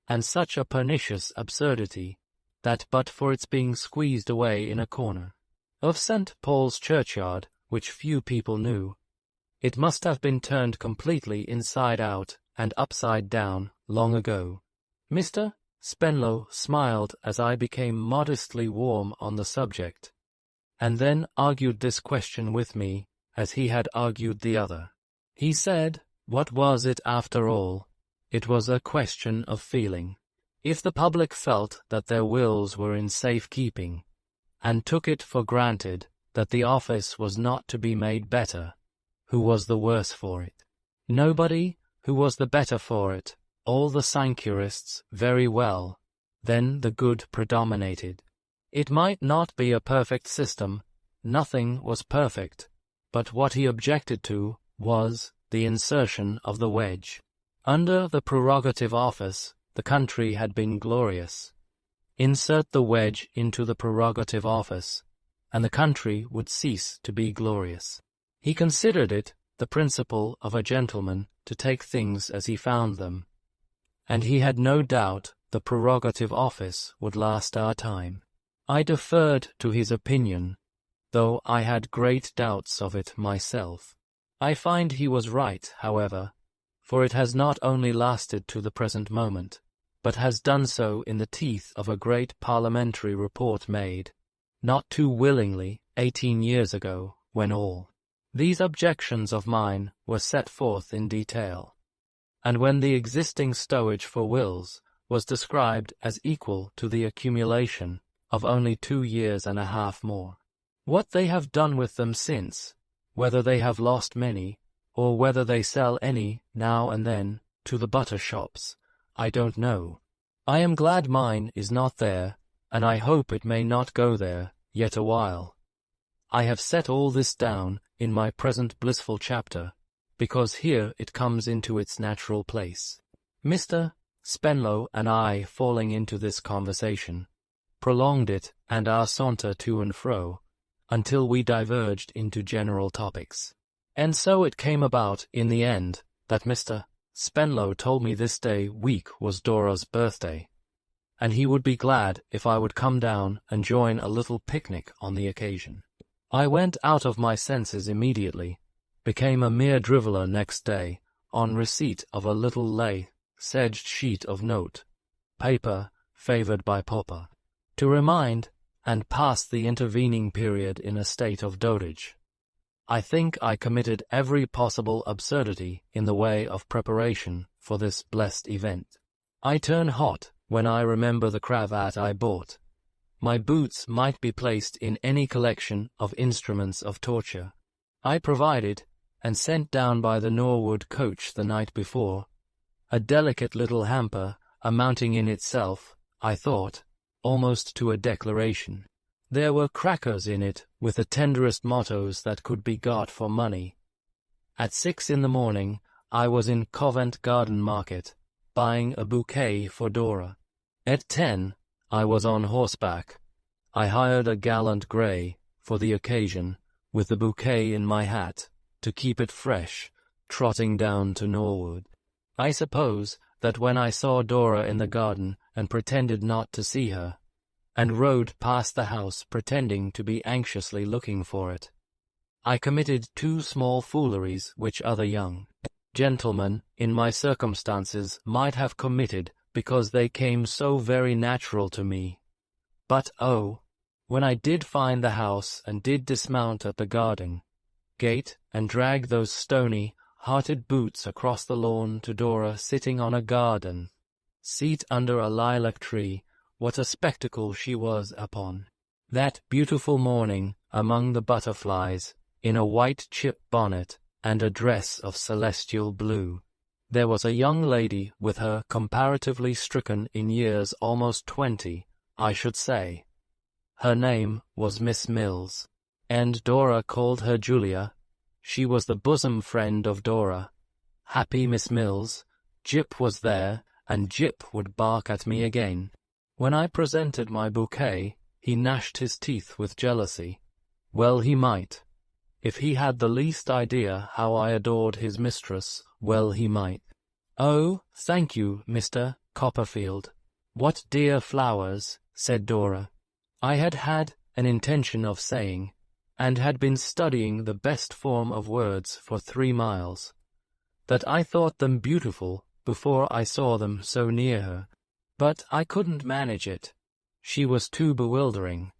and such a pernicious absurdity, that but for its being squeezed away in a corner of St. Paul's churchyard, which few people knew, it must have been turned completely inside out and upside down long ago. Mr. Spenlow smiled as I became modestly warm on the subject, and then argued this question with me as he had argued the other. He said, what was it after all? It was a question of feeling. If the public felt that their wills were in safe keeping, and took it for granted that the office was not to be made better, who was the worse for it? Nobody. Who was the better for it? All the sanctuarists. Very well. Then the good predominated. It might not be a perfect system. Nothing was perfect. But what he objected to was the insertion of the wedge. Under the prerogative office, the country had been glorious. Insert the wedge into the prerogative office, and the country would cease to be glorious. He considered it the principle of a gentleman to take things as he found them, and he had no doubt the prerogative office would last our time. I deferred to his opinion, though I had great doubts of it myself. I find he was right, however, for it has not only lasted to the present moment, but has done so in the teeth of a great parliamentary report made, not too willingly, 18 years ago, when all these objections of mine were set forth in detail, and when the existing stowage for wills was described as equal to the accumulation of only 2 years and a half more. What they have done with them since, whether they have lost many, or whether they sell any now and then to the butter shops, I don't know. I am glad mine is not there, and I hope it may not go there yet a while. I have set all this down in my present blissful chapter, because here it comes into its natural place. Mr. Spenlow and I, falling into this conversation, prolonged it and our saunter to and fro, until we diverged into general topics. And so it came about in the end that Mr. Spenlow told me this day week was Dora's birthday, and he would be glad if I would come down and join a little picnic on the occasion. I went out of my senses immediately, became a mere driveller next day, on receipt of a little lay, sedged sheet of note paper favoured by Popper, to remind, and passed the intervening period in a state of dotage. I think I committed every possible absurdity in the way of preparation for this blessed event. I turn hot when I remember the cravat I bought. My boots might be placed in any collection of instruments of torture. I provided, and sent down by the Norwood coach the night before, a delicate little hamper amounting in itself, I thought, almost to a declaration. There were crackers in it with the tenderest mottos that could be got for money. At 6 in the morning I was in Covent Garden Market, buying a bouquet for Dora. At 10 I was on horseback. I hired a gallant grey for the occasion, with the bouquet in my hat, to keep it fresh, trotting down to Norwood. I suppose that when I saw Dora in the garden and pretended not to see her, and rode past the house pretending to be anxiously looking for it, I committed 2 small fooleries which other young gentlemen in my circumstances might have committed because they came so very natural to me. But oh, when I did find the house and did dismount at the garden gate and drag those stony-hearted boots across the lawn to Dora sitting on a garden seat under a lilac tree, what a spectacle she was upon that beautiful morning among the butterflies, in a white chip bonnet and a dress of celestial blue. There was a young lady with her, comparatively stricken in years almost 20, I should say. Her name was Miss Mills, and Dora called her Julia. She was the bosom friend of Dora. Happy Miss Mills. Jip was there, and Jip would bark at me again. When I presented my bouquet, he gnashed his teeth with jealousy. Well, he might. If he had the least idea how I adored his mistress, well, he might. "Oh, thank you, Mr. Copperfield. What dear flowers," said Dora. I had an intention of saying, and had been studying the best form of words for 3 miles, that I thought them beautiful before I saw them so near her. But I couldn't manage it. She was too bewildering.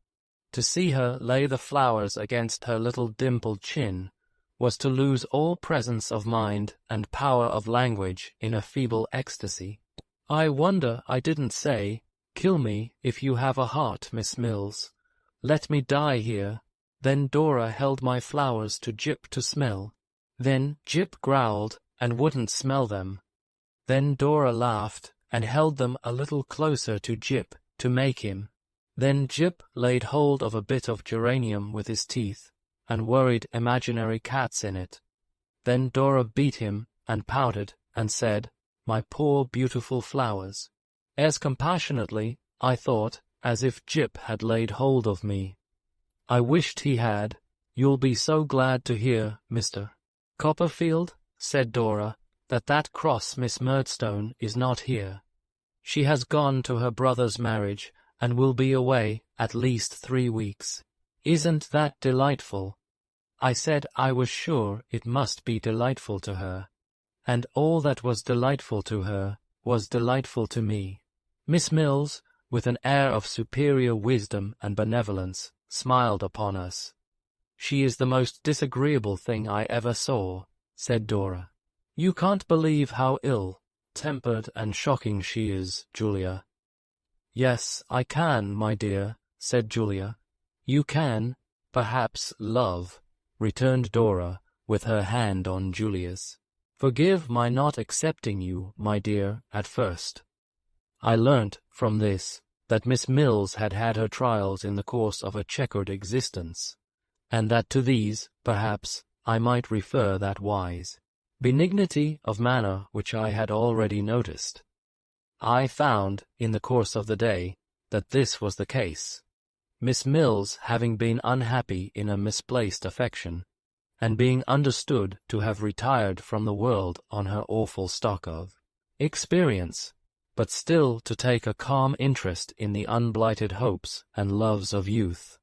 To see her lay the flowers against her little dimpled chin was to lose all presence of mind and power of language in a feeble ecstasy. I wonder I didn't say, "Kill me if you have a heart, Miss Mills. Let me die here." Then Dora held my flowers to Jip to smell. Then Jip growled and wouldn't smell them. Then Dora laughed and held them a little closer to Jip to make him. Then Jip laid hold of a bit of geranium with his teeth and worried imaginary cats in it. Then Dora beat him and pouted and said, "My poor beautiful flowers," as compassionately, I thought, as if Jip had laid hold of me. I wished he had. "You'll be so glad to hear, Mr. Copperfield," said Dora, that cross Miss Murdstone is not here. She has gone to her brother's marriage and will be away at least 3 weeks. Isn't that delightful?" I said I was sure it must be delightful to her, and all that was delightful to her was delightful to me. Miss Mills, with an air of superior wisdom and benevolence, smiled upon us. "She is the most disagreeable thing I ever saw," said Dora. "You can't believe how ill-tempered and shocking she is, Julia." "Yes, I can, my dear," said Julia. "You can, perhaps, love," returned Dora, with her hand on Julia's. "Forgive my not accepting you, my dear, at first." I learnt from this that Miss Mills had had her trials in the course of a checkered existence, and that to these, perhaps, I might refer that wise benignity of manner which I had already noticed. I found, in the course of the day, that this was the case, Miss Mills having been unhappy in a misplaced affection, and being understood to have retired from the world on her awful stock of experience, but still to take a calm interest in the unblighted hopes and loves of youth.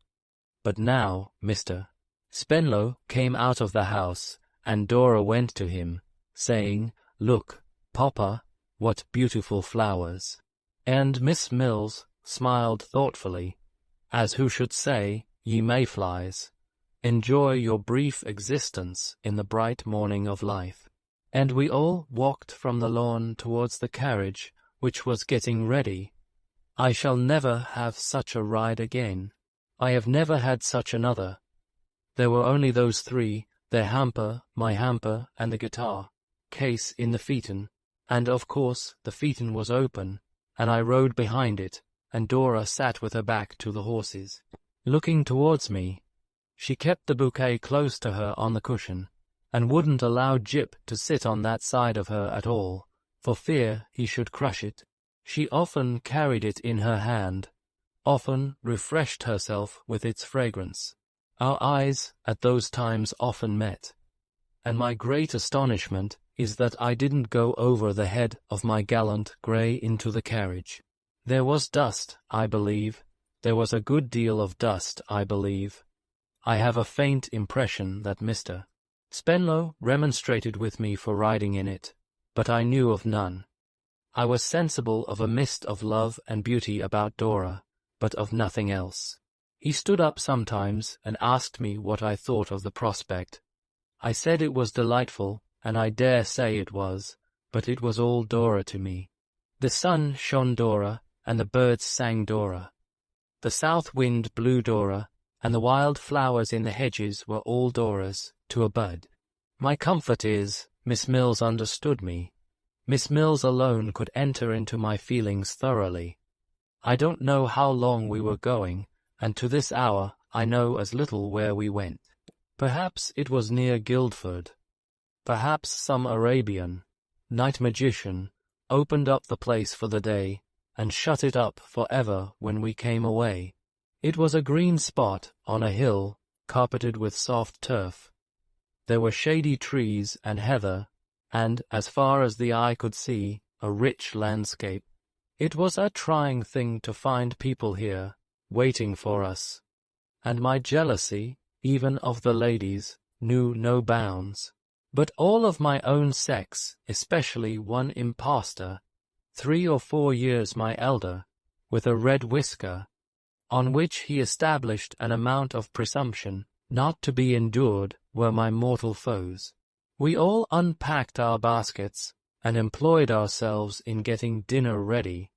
But now Mr. Spenlow came out of the house, and Dora went to him, saying, "Look, Papa, what beautiful flowers." And Miss Mills smiled thoughtfully, as who should say, "Ye mayflies, enjoy your brief existence in the bright morning of life." And we all walked from the lawn towards the carriage, which was getting ready. I shall never have such a ride again. I have never had such another. There were only those 3, their hamper, my hamper, and the guitar case in the phaeton, and of course the phaeton was open, and I rode behind it, and Dora sat with her back to the horses, looking towards me. She kept the bouquet close to her on the cushion, and wouldn't allow Jip to sit on that side of her at all, for fear he should crush it. She often carried it in her hand, often refreshed herself with its fragrance. Our eyes at those times often met, and my great astonishment is that I didn't go over the head of my gallant Grey into the carriage. There was dust, I believe. There was a good deal of dust, I believe. I have a faint impression that Mr. Spenlow remonstrated with me for riding in it, but I knew of none. I was sensible of a mist of love and beauty about Dora, but of nothing else. He stood up sometimes and asked me what I thought of the prospect. I said it was delightful, and I dare say it was, but it was all Dora to me. The sun shone Dora, and the birds sang Dora. The south wind blew Dora, and the wild flowers in the hedges were all Dora's, to a bud. My comfort is, Miss Mills understood me. Miss Mills alone could enter into my feelings thoroughly. I don't know how long we were going, and to this hour I know as little where we went. Perhaps it was near Guildford. Perhaps some Arabian night magician opened up the place for the day and shut it up for ever when we came away. It was a green spot on a hill carpeted with soft turf. There were shady trees and heather, and, as far as the eye could see, a rich landscape. It was a trying thing to find people here, waiting for us, and my jealousy, even of the ladies, knew no bounds. But all of my own sex, especially one impostor, 3 or 4 years my elder, with a red whisker, on which he established an amount of presumption not to be endured, were my mortal foes. We all unpacked our baskets and employed ourselves in getting dinner ready.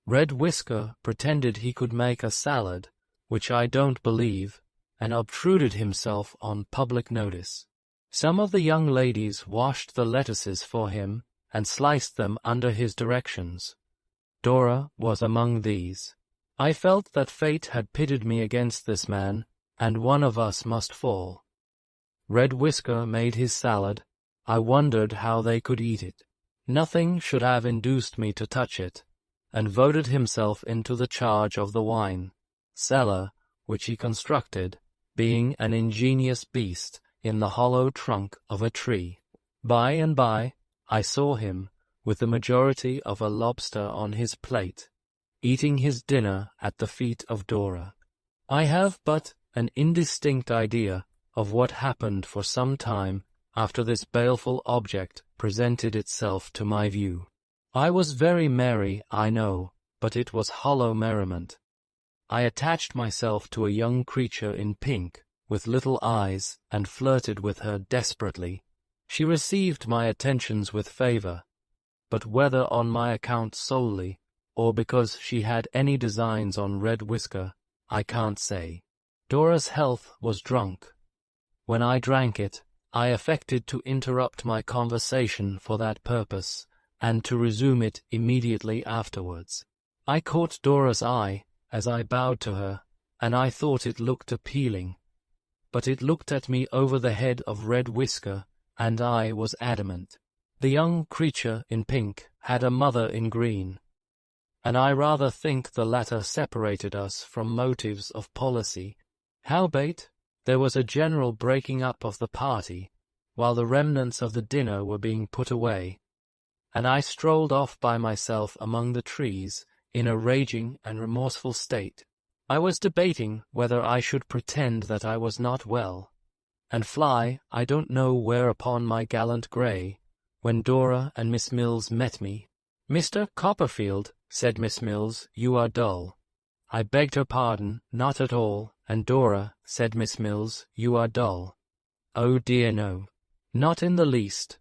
Red Whisker pretended he could make a salad, which I don't believe, and obtruded himself on public notice. Some of the young ladies washed the lettuces for him and sliced them under his directions. Dora was among these. I felt that fate had pitted me against this man, and one of us must fall. Red Whisker made his salad. I wondered how they could eat it. Nothing should have induced me to touch it, and voted himself into the charge of the wine cellar, which he constructed, being an ingenious beast, in the hollow trunk of a tree. By and by, I saw him, with the majority of a lobster on his plate, eating his dinner at the feet of Dora. I have but an indistinct idea of what happened for some time after this baleful object presented itself to my view. I was very merry, I know, but it was hollow merriment. I attached myself to a young creature in pink, with little eyes, and flirted with her desperately. She received my attentions with favor, but whether on my account solely, or because she had any designs on Red Whisker, I can't say. Dora's health was drunk. When I drank it, I affected to interrupt my conversation for that purpose, and to resume it immediately afterwards. I caught Dora's eye as I bowed to her, and I thought it looked appealing. But it looked at me over the head of Red Whisker, and I was adamant. The young creature in pink had a mother in green, and I rather think the latter separated us from motives of policy. Howbeit, there was a general breaking up of the party, while the remnants of the dinner were being put away, and I strolled off by myself among the trees in a raging and remorseful state. I was debating whether I should pretend that I was not well, and fly I don't know where upon my gallant grey, when Dora and Miss Mills met me. "Mr. Copperfield," said Miss Mills, "you are dull." I begged her pardon, not at all, and Dora, said Miss Mills, "you are dull." "Oh dear no, not in the least."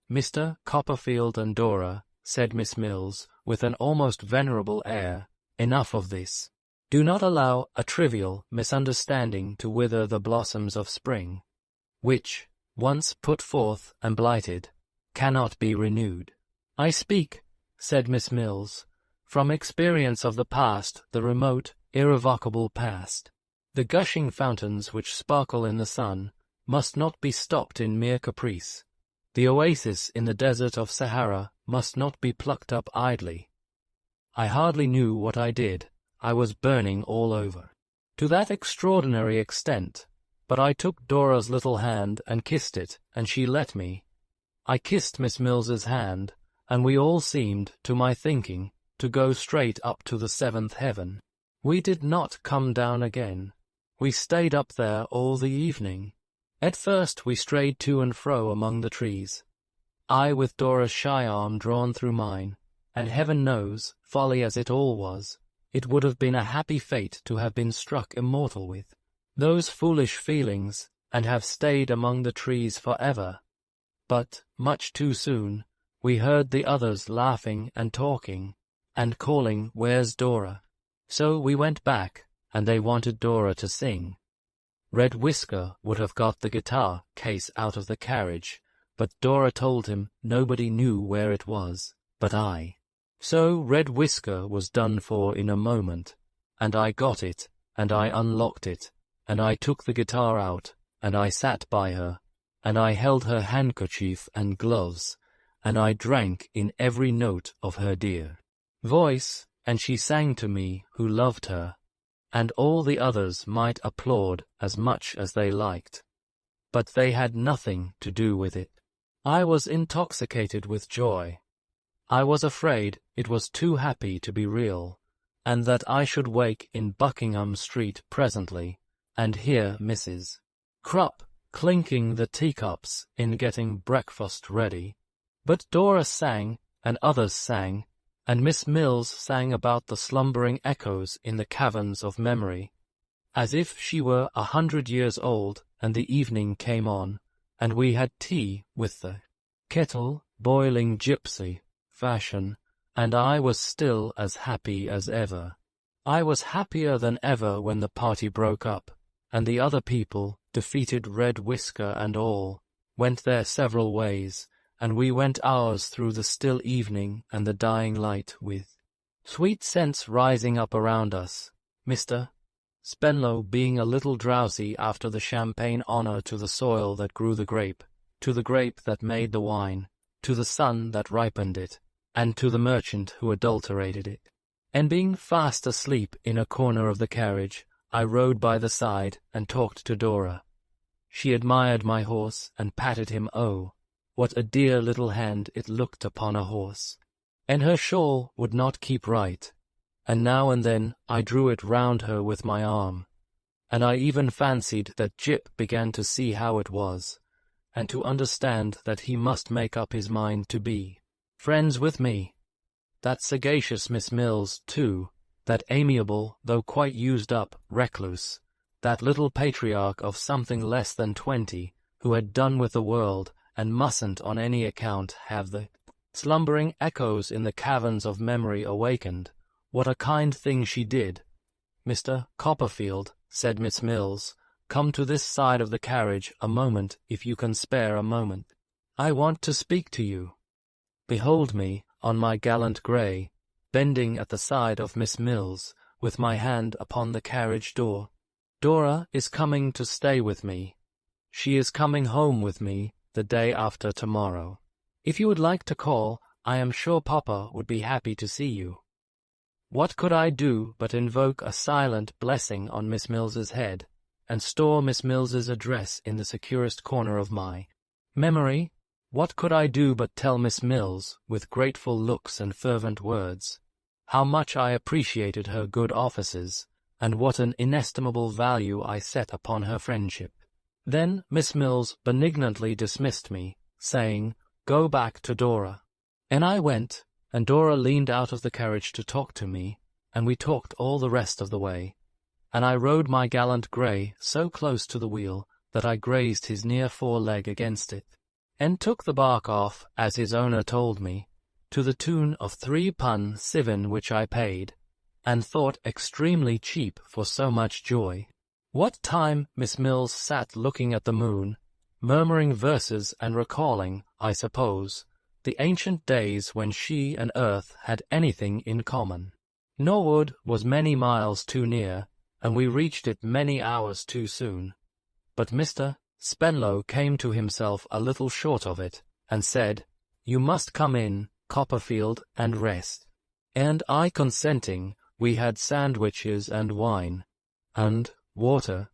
"Mr. Copperfield and Dora," said Miss Mills, with an almost venerable air, "enough of this. Do not allow a trivial misunderstanding to wither the blossoms of spring, which, once put forth and blighted, cannot be renewed." "I speak," said Miss Mills, "from experience of the past, the remote, irrevocable past. The gushing fountains which sparkle in the sun must not be stopped in mere caprice. The oasis in the desert of Sahara must not be plucked up idly. I hardly knew what I did. I was burning all over. To that extraordinary extent, but I took Dora's little hand and kissed it, and she let me. I kissed Miss Mills's hand, and we all seemed, to my thinking, to go straight up to the 7th heaven. We did not come down again. We stayed up there all the evening. At first we strayed to and fro among the trees, I with Dora's shy arm drawn through mine, and heaven knows, folly as it all was, it would have been a happy fate to have been struck immortal with those foolish feelings, and have stayed among the trees forever. But, much too soon, we heard the others laughing and talking, and calling, "Where's Dora?" So we went back, and they wanted Dora to sing. Red Whisker would have got the guitar case out of the carriage, but Dora told him nobody knew where it was, but I. So Red Whisker was done for in a moment, and I got it, and I unlocked it, and I took the guitar out, and I sat by her, and I held her handkerchief and gloves, and I drank in every note of her dear voice, and she sang to me who loved her, and all the others might applaud as much as they liked. But they had nothing to do with it. I was intoxicated with joy. I was afraid it was too happy to be real, and that I should wake in Buckingham Street presently, and hear Mrs. Krupp clinking the teacups in getting breakfast ready. But Dora sang, and others sang, and Miss Mills sang about the slumbering echoes in the caverns of memory, as if she were 100 years old, and the evening came on, and we had tea with the kettle boiling gypsy fashion, and I was still as happy as ever. I was happier than ever when the party broke up, and the other people, defeated Red Whisker and all, went their several ways, and we went ours through the still evening and the dying light with sweet scents rising up around us, Mr. Spenlow being a little drowsy after the champagne honour to the soil that grew the grape, to the grape that made the wine, to the sun that ripened it, and to the merchant who adulterated it. And being fast asleep in a corner of the carriage, I rode by the side and talked to Dora. She admired my horse and patted him. Oh, what a dear little hand it looked upon a horse! And her shawl would not keep right, and now and then I drew it round her with my arm, and I even fancied that Jip began to see how it was, and to understand that he must make up his mind to be friends with me. That sagacious Miss Mills, too, that amiable, though quite used-up, recluse, that little patriarch of something less than 20, who had done with the world, and mustn't on any account have the slumbering echoes in the caverns of memory awakened. What a kind thing she did. Mr. Copperfield, said Miss Mills, come to this side of the carriage a moment, if you can spare a moment. I want to speak to you. Behold me, on my gallant grey, bending at the side of Miss Mills, with my hand upon the carriage door. Dora is coming to stay with me. She is coming home with me the day after tomorrow. If you would like to call, I am sure Papa would be happy to see you. What could I do but invoke a silent blessing on Miss Mills's head, and store Miss Mills's address in the securest corner of my memory? What could I do but tell Miss Mills, with grateful looks and fervent words, how much I appreciated her good offices, and what an inestimable value I set upon her friendship? Then Miss Mills benignantly dismissed me, saying, "Go back to Dora." And I went, and Dora leaned out of the carriage to talk to me, and we talked all the rest of the way, and I rode my gallant grey so close to the wheel that I grazed his near foreleg against it, and took the bark off, as his owner told me, to the tune of 3 £7 which I paid, and thought extremely cheap for so much joy. What time Miss Mills sat looking at the moon, murmuring verses and recalling, I suppose, the ancient days when she and earth had anything in common. Norwood was many miles too near, and we reached it many hours too soon. But Mr. Spenlow came to himself a little short of it, and said, "You must come in, Copperfield, and rest." And I consenting, we had sandwiches and wine, and water.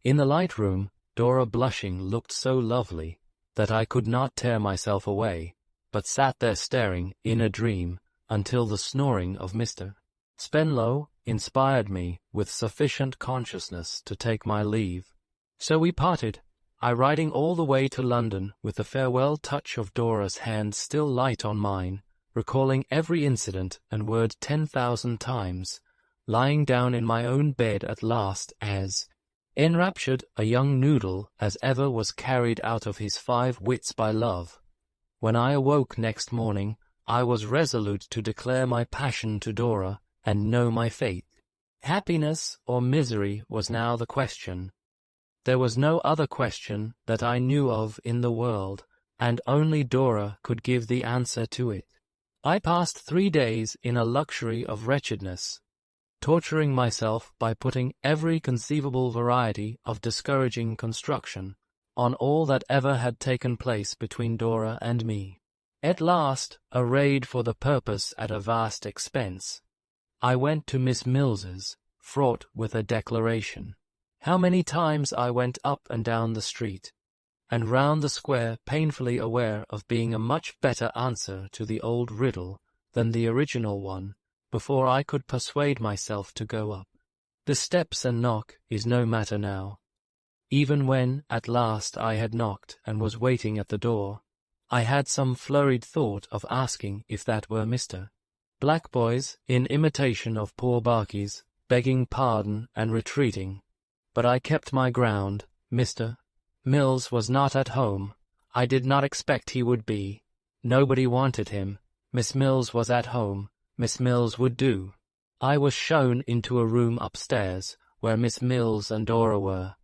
In the light room, Dora blushing looked so lovely, that I could not tear myself away, but sat there staring in a dream, until the snoring of Mr. Spenlow inspired me with sufficient consciousness to take my leave. So we parted, I riding all the way to London with the farewell touch of Dora's hand still light on mine, recalling every incident and word 10,000 times, lying down in my own bed at last as enraptured a young noodle as ever was carried out of his 5 wits by love. When I awoke next morning, I was resolute to declare my passion to Dora and know my fate. Happiness or misery was now the question. There was no other question that I knew of in the world, and only Dora could give the answer to it. I passed 3 days in a luxury of wretchedness, torturing myself by putting every conceivable variety of discouraging construction on all that ever had taken place between Dora and me. At last, arrayed for the purpose at a vast expense, I went to Miss Mills's, fraught with a declaration. How many times I went up and down the street, and round the square, painfully aware of being a much better answer to the old riddle than the original one, before I could persuade myself to go up. The steps and knock is no matter now. Even when, at last, I had knocked and was waiting at the door, I had some flurried thought of asking if that were Mr. Blackboy's, in imitation of poor Barkis, begging pardon and retreating. But I kept my ground. Mr. Mills was not at home. I did not expect he would be. Nobody wanted him. Miss Mills was at home. Miss Mills would do. I was shown into a room upstairs, where Miss Mills and Dora were.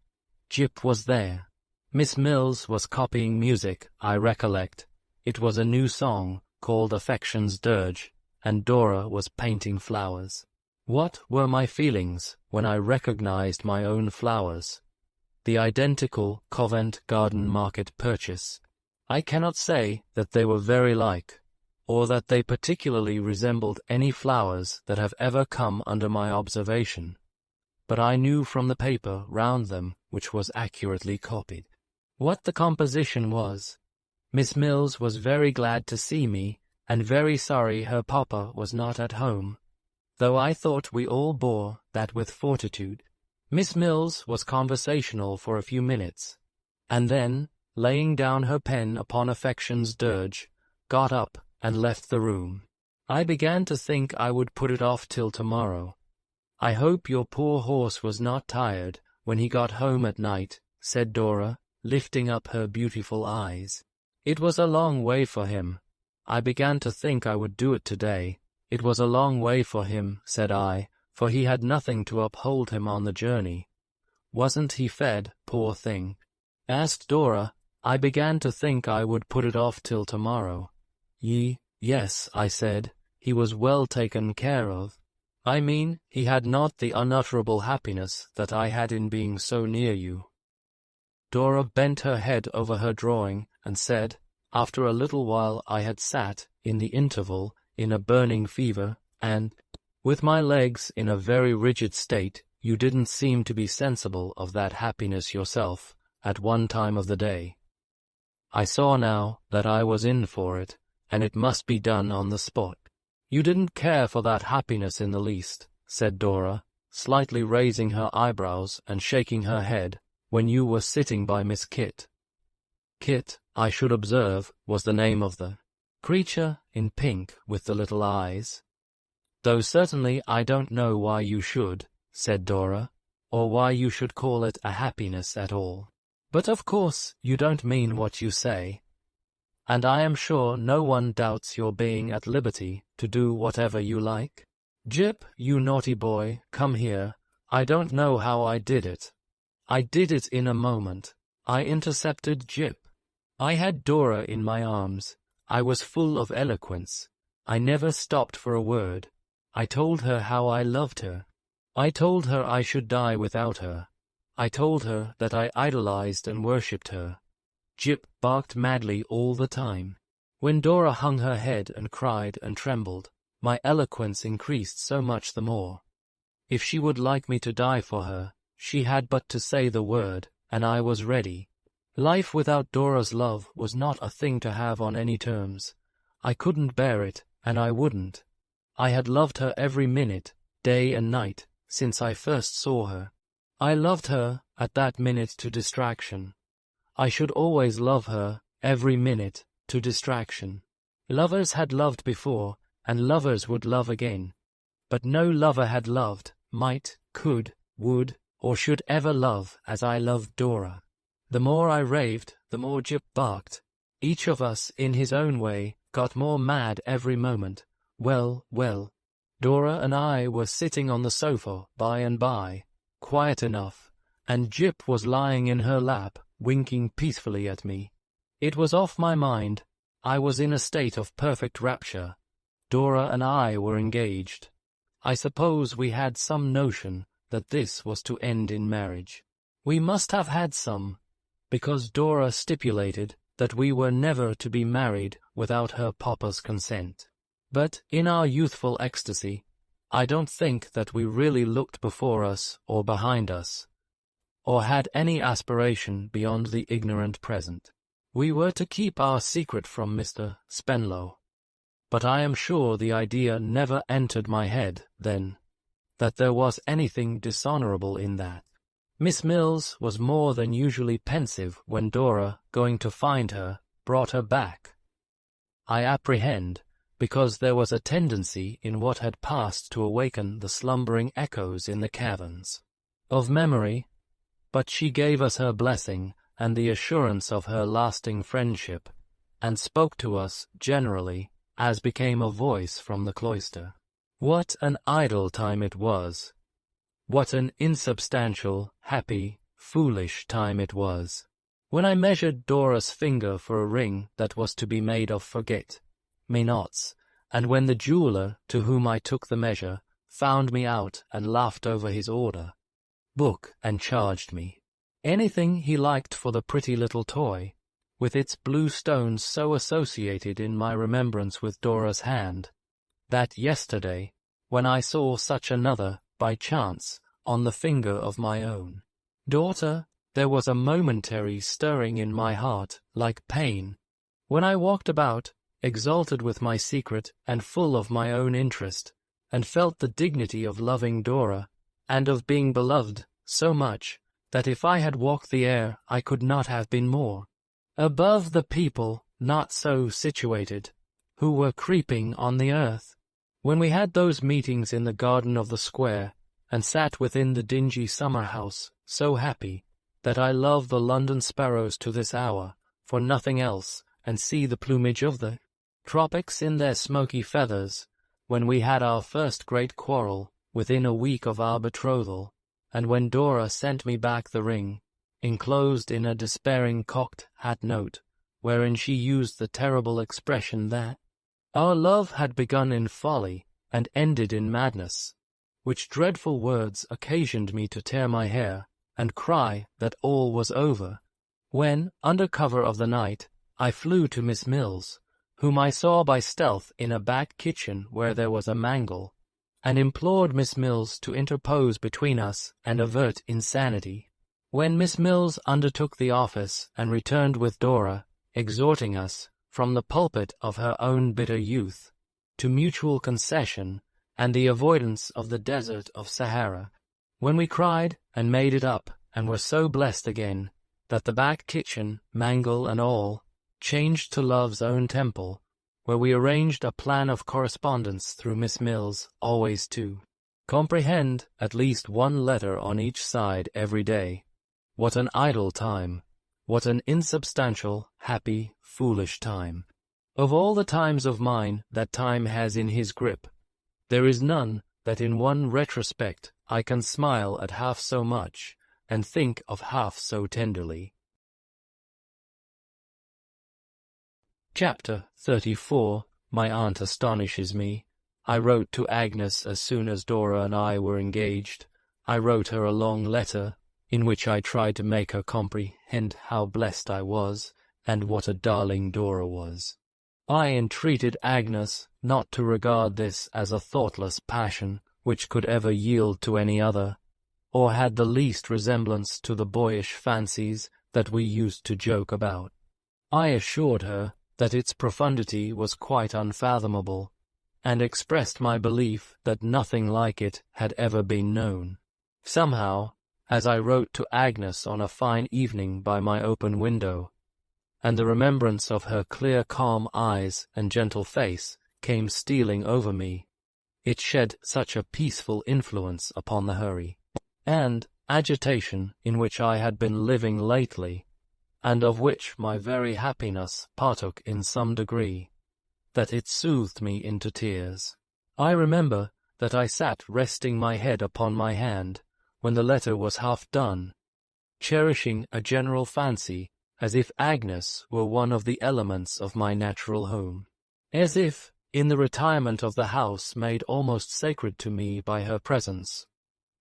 Jip was there. Miss Mills was copying music, I recollect. It was a new song, called Affection's Dirge, and Dora was painting flowers. What were my feelings when I recognized my own flowers? The identical Covent Garden Market purchase. I cannot say that they were very like, or that they particularly resembled any flowers that have ever come under my observation, but I knew from the paper round them, which was accurately copied, what the composition was. Miss Mills was very glad to see me, and very sorry her papa was not at home, though I thought we all bore that with fortitude. Miss Mills was conversational for a few minutes, and then, laying down her pen upon Affection's Dirge, got up and left the room. I began to think I would put it off till tomorrow. I hope your poor horse was not tired when he got home at night, said Dora, lifting up her beautiful eyes. It was a long way for him. I began to think I would do it today. It was a long way for him, said I, for he had nothing to uphold him on the journey. Wasn't he fed, poor thing? Asked Dora. I began to think I would put it off till tomorrow. Yes, I said, he was well taken care of. I mean, he had not the unutterable happiness that I had in being so near you. Dora bent her head over her drawing and said, after a little while I had sat, in the interval, in a burning fever, and, with my legs in a very rigid state, you didn't seem to be sensible of that happiness yourself, at one time of the day. I saw now that I was in for it, and it must be done on the spot. You didn't care for that happiness in the least, said Dora, slightly raising her eyebrows and shaking her head, when you were sitting by Miss Kit. Kit, I should observe, was the name of the creature in pink with the little eyes. Though certainly I don't know why you should, said Dora, or why you should call it a happiness at all. But of course you don't mean what you say, and I am sure no one doubts your being at liberty to do whatever you like. Jip, you naughty boy, come here. I don't know how I did it. I did it in a moment. I intercepted Jip. I had Dora in my arms. I was full of eloquence. I never stopped for a word. I told her how I loved her. I told her I should die without her. I told her that I idolized and worshipped her. Jip barked madly all the time. When Dora hung her head and cried and trembled, my eloquence increased so much the more. If she would like me to die for her, she had but to say the word, and I was ready. Life without Dora's love was not a thing to have on any terms. I couldn't bear it, and I wouldn't. I had loved her every minute, day and night, since I first saw her. I loved her, at that minute, to distraction. I should always love her, every minute, to distraction. Lovers had loved before, and lovers would love again. But no lover had loved, might, could, would, or should ever love as I loved Dora. The more I raved, the more Jip barked. Each of us, in his own way, got more mad every moment. Well, Dora and I were sitting on the sofa by and by, quiet enough, and Jip was lying in her lap, winking peacefully at me. It was off my mind. I was in a state of perfect rapture. Dora and I were engaged. I suppose we had some notion that this was to end in marriage. We must have had some, because Dora stipulated that we were never to be married without her papa's consent. But in our youthful ecstasy, I don't think that we really looked before us or behind us, or had any aspiration beyond the ignorant present. We were to keep our secret from Mr. Spenlow, but I am sure the idea never entered my head then, that there was anything dishonourable in that. Miss Mills was more than usually pensive when Dora, going to find her, brought her back. I apprehend, because there was a tendency in what had passed to awaken the slumbering echoes in the caverns of memory, but she gave us her blessing and the assurance of her lasting friendship, and spoke to us generally as became a voice from the cloister. What an idle time it was! What an insubstantial, happy, foolish time it was! When I measured Dora's finger for a ring that was to be made of forget-me-nots, and when the jeweller, to whom I took the measure, found me out and laughed over his order-book and charged me anything he liked for the pretty little toy, with its blue stones so associated in my remembrance with Dora's hand, that yesterday, when I saw such another, by chance, on the finger of my own daughter, there was a momentary stirring in my heart, like pain, when I walked about, exalted with my secret and full of my own interest, and felt the dignity of loving Dora, and of being beloved so much, that if I had walked the air I could not have been more above the people not so situated, who were creeping on the earth. When we had those meetings in the garden of the square, and sat within the dingy summer-house, so happy, that I love the London sparrows to this hour, for nothing else, and see the plumage of the tropics in their smoky feathers, when we had our first great quarrel, within a week of our betrothal, and when Dora sent me back the ring, enclosed in a despairing cocked-hat note, wherein she used the terrible expression that our love had begun in folly and ended in madness, which dreadful words occasioned me to tear my hair and cry that all was over, when, under cover of the night, I flew to Miss Mills, whom I saw by stealth in a back kitchen where there was a mangle, and implored Miss Mills to interpose between us and avert insanity. When Miss Mills undertook the office and returned with Dora, exhorting us, from the pulpit of her own bitter youth, to mutual concession and the avoidance of the desert of Sahara, when we cried and made it up and were so blessed again that the back kitchen, mangle and all, changed to love's own temple, where we arranged a plan of correspondence through Miss Mills, always to comprehend at least one letter on each side every day. What an idle time! What an insubstantial, happy, foolish time! Of all the times of mine that time has in his grip, there is none that in one retrospect I can smile at half so much, and think of half so tenderly. Chapter 34. My aunt astonishes me. I wrote to Agnes as soon as Dora and I were engaged. I wrote her a long letter, in which I tried to make her comprehend how blessed I was, and what a darling Dora was. I entreated Agnes not to regard this as a thoughtless passion which could ever yield to any other, or had the least resemblance to the boyish fancies that we used to joke about. I assured her that its profundity was quite unfathomable, and expressed my belief that nothing like it had ever been known. Somehow, as I wrote to Agnes on a fine evening by my open window, and the remembrance of her clear, calm eyes and gentle face came stealing over me, it shed such a peaceful influence upon the hurry and agitation in which I had been living lately, and of which my very happiness partook in some degree, that it soothed me into tears. I remember that I sat resting my head upon my hand when the letter was half done, cherishing a general fancy as if Agnes were one of the elements of my natural home, as if, in the retirement of the house made almost sacred to me by her presence.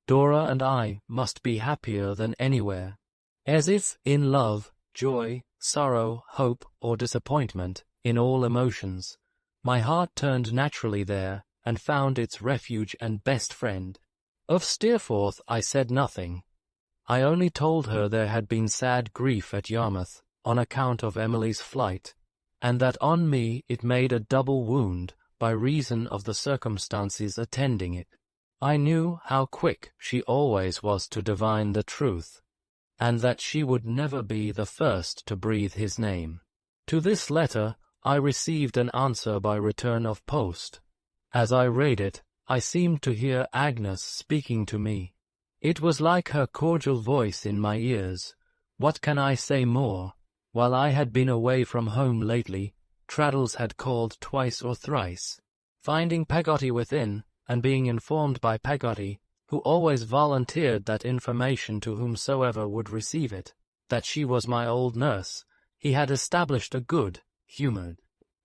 Dora and I must be happier than anywhere. As if in love, joy, sorrow, hope, or disappointment, in all emotions, my heart turned naturally there, and found its refuge and best friend. Of Steerforth I said nothing. I only told her there had been sad grief at Yarmouth, on account of Emily's flight, and that on me it made a double wound, by reason of the circumstances attending it. I knew how quick she always was to divine the truth, and that she would never be the first to breathe his name. To this letter I received an answer by return of post. As I read it, I seemed to hear Agnes speaking to me. It was like her cordial voice in my ears. What can I say more? While I had been away from home lately, Traddles had called twice or thrice. Finding Peggotty within, and being informed by Peggotty, who always volunteered that information to whomsoever would receive it, that she was my old nurse, he had established a good-humoured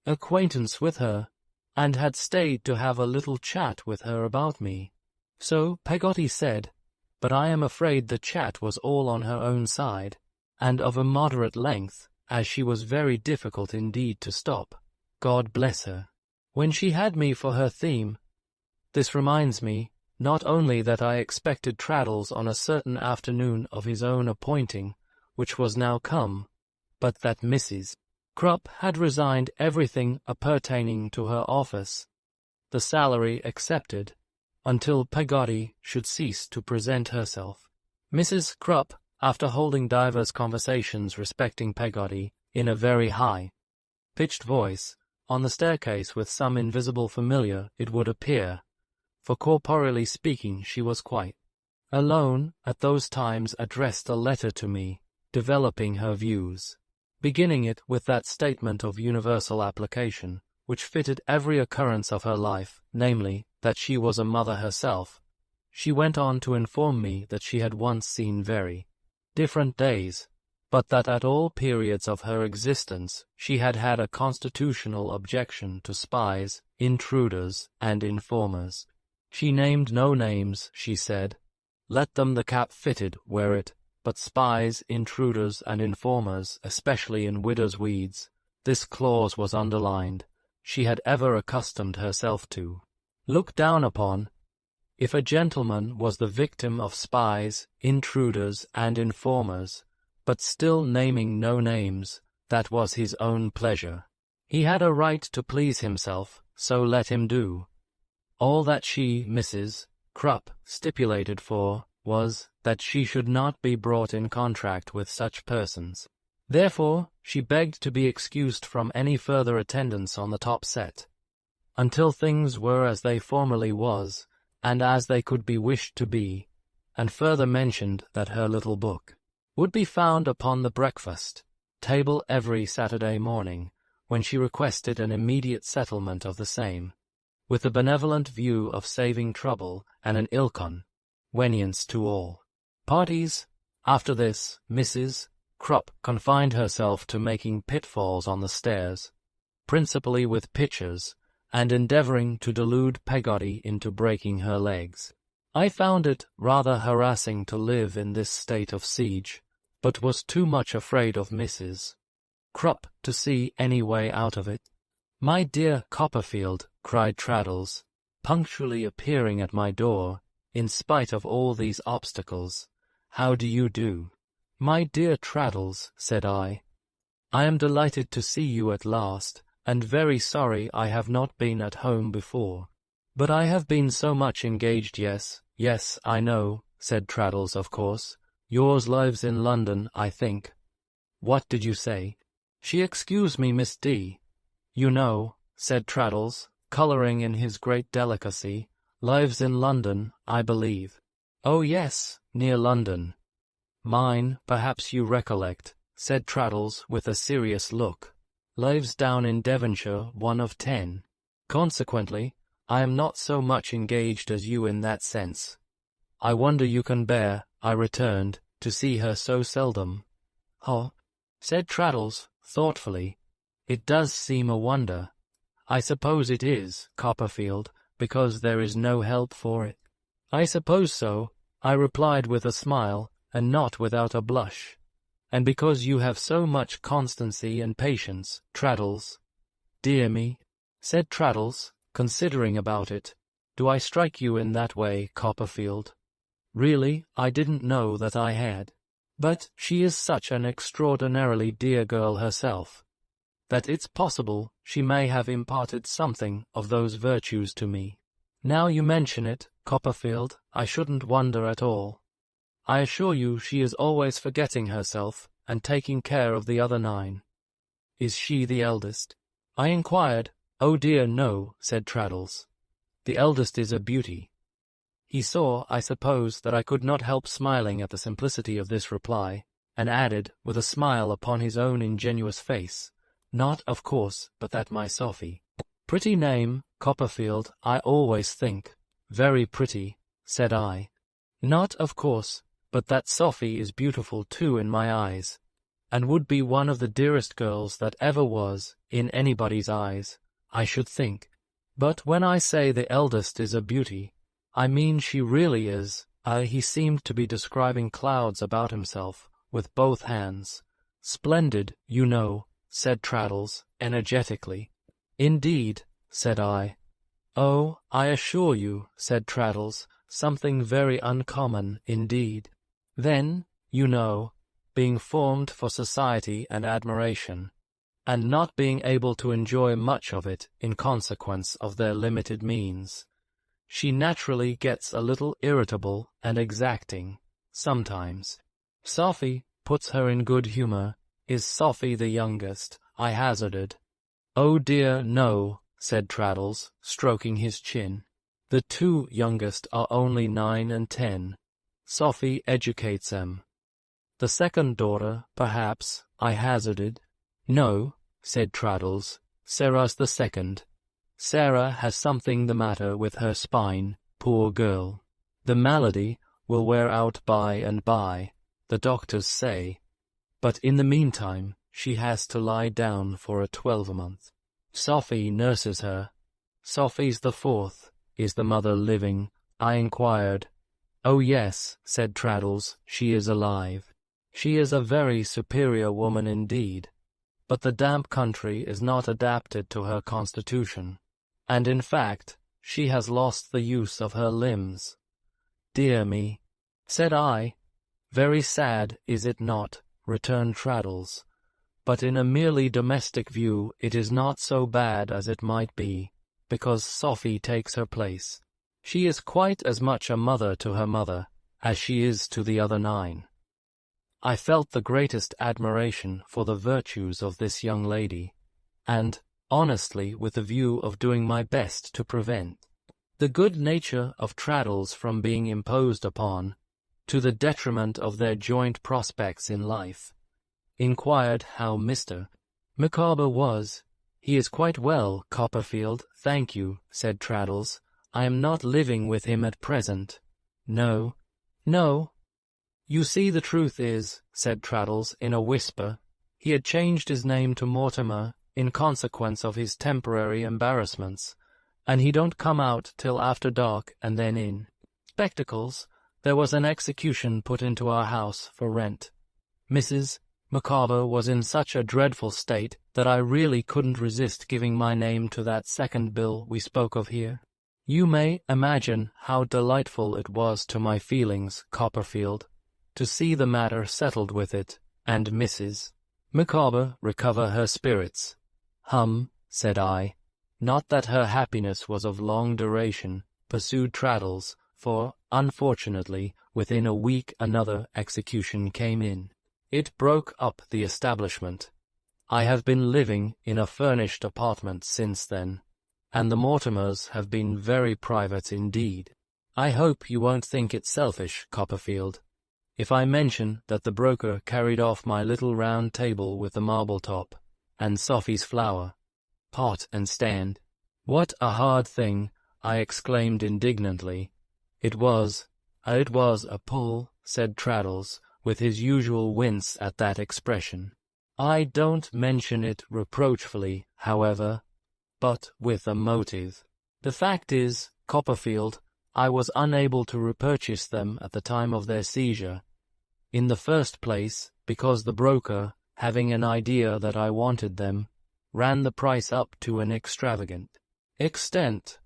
acquaintance with her, and had stayed to have a little chat with her about me. So Peggotty said, but I am afraid the chat was all on her own side, and of a moderate length, as she was very difficult indeed to stop. God bless her. When she had me for her theme, this reminds me, not only that I expected Traddles on a certain afternoon of his own appointing, which was now come, but that Mrs. Crupp had resigned everything appertaining to her office, the salary excepted, until Peggotty should cease to present herself. Mrs. Crupp, after holding divers conversations respecting Peggotty, in a very high-pitched voice, on the staircase with some invisible familiar, it would appear, for corporeally speaking she was quite alone, at those times addressed a letter to me, developing her views, beginning it with that statement of universal application, which fitted every occurrence of her life, namely, that she was a mother herself. She went on to inform me that she had once seen very different days, but that at all periods of her existence she had had a constitutional objection to spies, intruders, and informers. She named no names, she said. Let them the cap fitted, wear it, but spies, intruders, and informers, especially in widows' weeds, this clause was underlined, she had ever accustomed herself to look down upon. If a gentleman was the victim of spies, intruders, and informers, but still naming no names, that was his own pleasure. He had a right to please himself, so let him do. All that she, Mrs. Crupp, stipulated for, was, that she should not be brought in contact with such persons. Therefore, she begged to be excused from any further attendance on the top set, until things were as they formerly was, and as they could be wished to be, and further mentioned that her little book would be found upon the breakfast table every Saturday morning, when she requested an immediate settlement of the same, with the benevolent view of saving trouble and an inconvenience to all parties. After this, Mrs. Crupp confined herself to making pitfalls on the stairs, principally with pitchers, and endeavouring to delude Peggotty into breaking her legs. I found it rather harassing to live in this state of siege, but was too much afraid of Mrs. Crupp to see any way out of it. My dear Copperfield, cried Traddles, punctually appearing at my door, in spite of all these obstacles, how do you do? My dear Traddles, said I am delighted to see you at last, and very sorry I have not been at home before. But I have been so much engaged. Yes, I know, said Traddles, of course. Yours lives in London, I think. What did you say? She excuse me, Miss D. You know, said Traddles, colouring in his great delicacy, lives in London, I believe. Oh yes, near London. Mine, perhaps you recollect, said Traddles with a serious look, lives down in Devonshire, 1 of 10. Consequently, I am not so much engaged as you in that sense. I wonder you can bear, I returned, to see her so seldom. Oh, said Traddles, thoughtfully, it does seem a wonder. I suppose it is, Copperfield, because there is no help for it. I suppose so, I replied with a smile, and not without a blush. And because you have so much constancy and patience, Traddles. Dear me, said Traddles, considering about it. Do I strike you in that way, Copperfield? Really, I didn't know that I had. But she is such an extraordinarily dear girl herself, that it's possible she may have imparted something of those virtues to me. Now you mention it, Copperfield, I shouldn't wonder at all. I assure you she is always forgetting herself and taking care of the other 9. Is she the eldest? I inquired. Oh dear no, said Traddles. The eldest is a beauty. He saw, I suppose, that I could not help smiling at the simplicity of this reply, and added, with a smile upon his own ingenuous face, not, of course, but that my Sophie. Pretty name, Copperfield, I always think. Very pretty, said I. Not, of course, but that Sophie is beautiful too in my eyes, and would be one of the dearest girls that ever was, in anybody's eyes, I should think. But when I say the eldest is a beauty, I mean she really is. He seemed to be describing clouds about himself, with both hands. Splendid, you know, said Traddles, energetically. Indeed, said I. Oh, I assure you, said Traddles, something very uncommon indeed. Then, you know, being formed for society and admiration, and not being able to enjoy much of it in consequence of their limited means, she naturally gets a little irritable and exacting, sometimes. Sophie puts her in good humor. Is Sophie the youngest? I hazarded. Oh dear, no, said Traddles, stroking his chin. The 2 youngest are only 9 and 10. Sophie educates them. The second daughter, perhaps, I hazarded. No, said Traddles, Sarah's the second. Sarah has something the matter with her spine, poor girl. The malady will wear out by and by, the doctors say, but in the meantime she has to lie down for a 12-month. Sophie nurses her. Sophie's the 4th. Is the mother living? I inquired. Oh yes, said Traddles, she is alive. She is a very superior woman indeed, but the damp country is not adapted to her constitution, and in fact she has lost the use of her limbs. Dear me, said I. Very sad, is it not? Returned Traddles. But in a merely domestic view it is not so bad as it might be, because Sophie takes her place. She is quite as much a mother to her mother as she is to the other 9. I felt the greatest admiration for the virtues of this young lady, and, honestly, with the view of doing my best to prevent the good nature of Traddles from being imposed upon, to the detriment of their joint prospects in life, inquired how Mr. Micawber was. He is quite well, Copperfield, thank you, said Traddles. I am not living with him at present. No. No. You see, the truth is, said Traddles in a whisper, he had changed his name to Mortimer in consequence of his temporary embarrassments, and he don't come out till after dark and then in spectacles. There was an execution put into our house for rent. Mrs. Micawber was in such a dreadful state that I really couldn't resist giving my name to that second bill we spoke of here. You may imagine how delightful it was to my feelings, Copperfield, to see the matter settled with it, and Mrs. Micawber recover her spirits. Said I. Not that her happiness was of long duration, pursued Traddles, for, unfortunately, within a week another execution came in. It broke up the establishment. I have been living in a furnished apartment since then, and the Mortimers have been very private indeed. I hope you won't think it selfish, Copperfield, if I mention that the broker carried off my little round table with the marble top, and Sophie's flower pot and stand. What a hard thing, I exclaimed indignantly. It was a pull, said Traddles, with his usual wince at that expression. I don't mention it reproachfully, however, but with a motive. The fact is, Copperfield, I was unable to repurchase them at the time of their seizure. In the first place, because the broker, having an idea that I wanted them, ran the price up to an extravagant extent,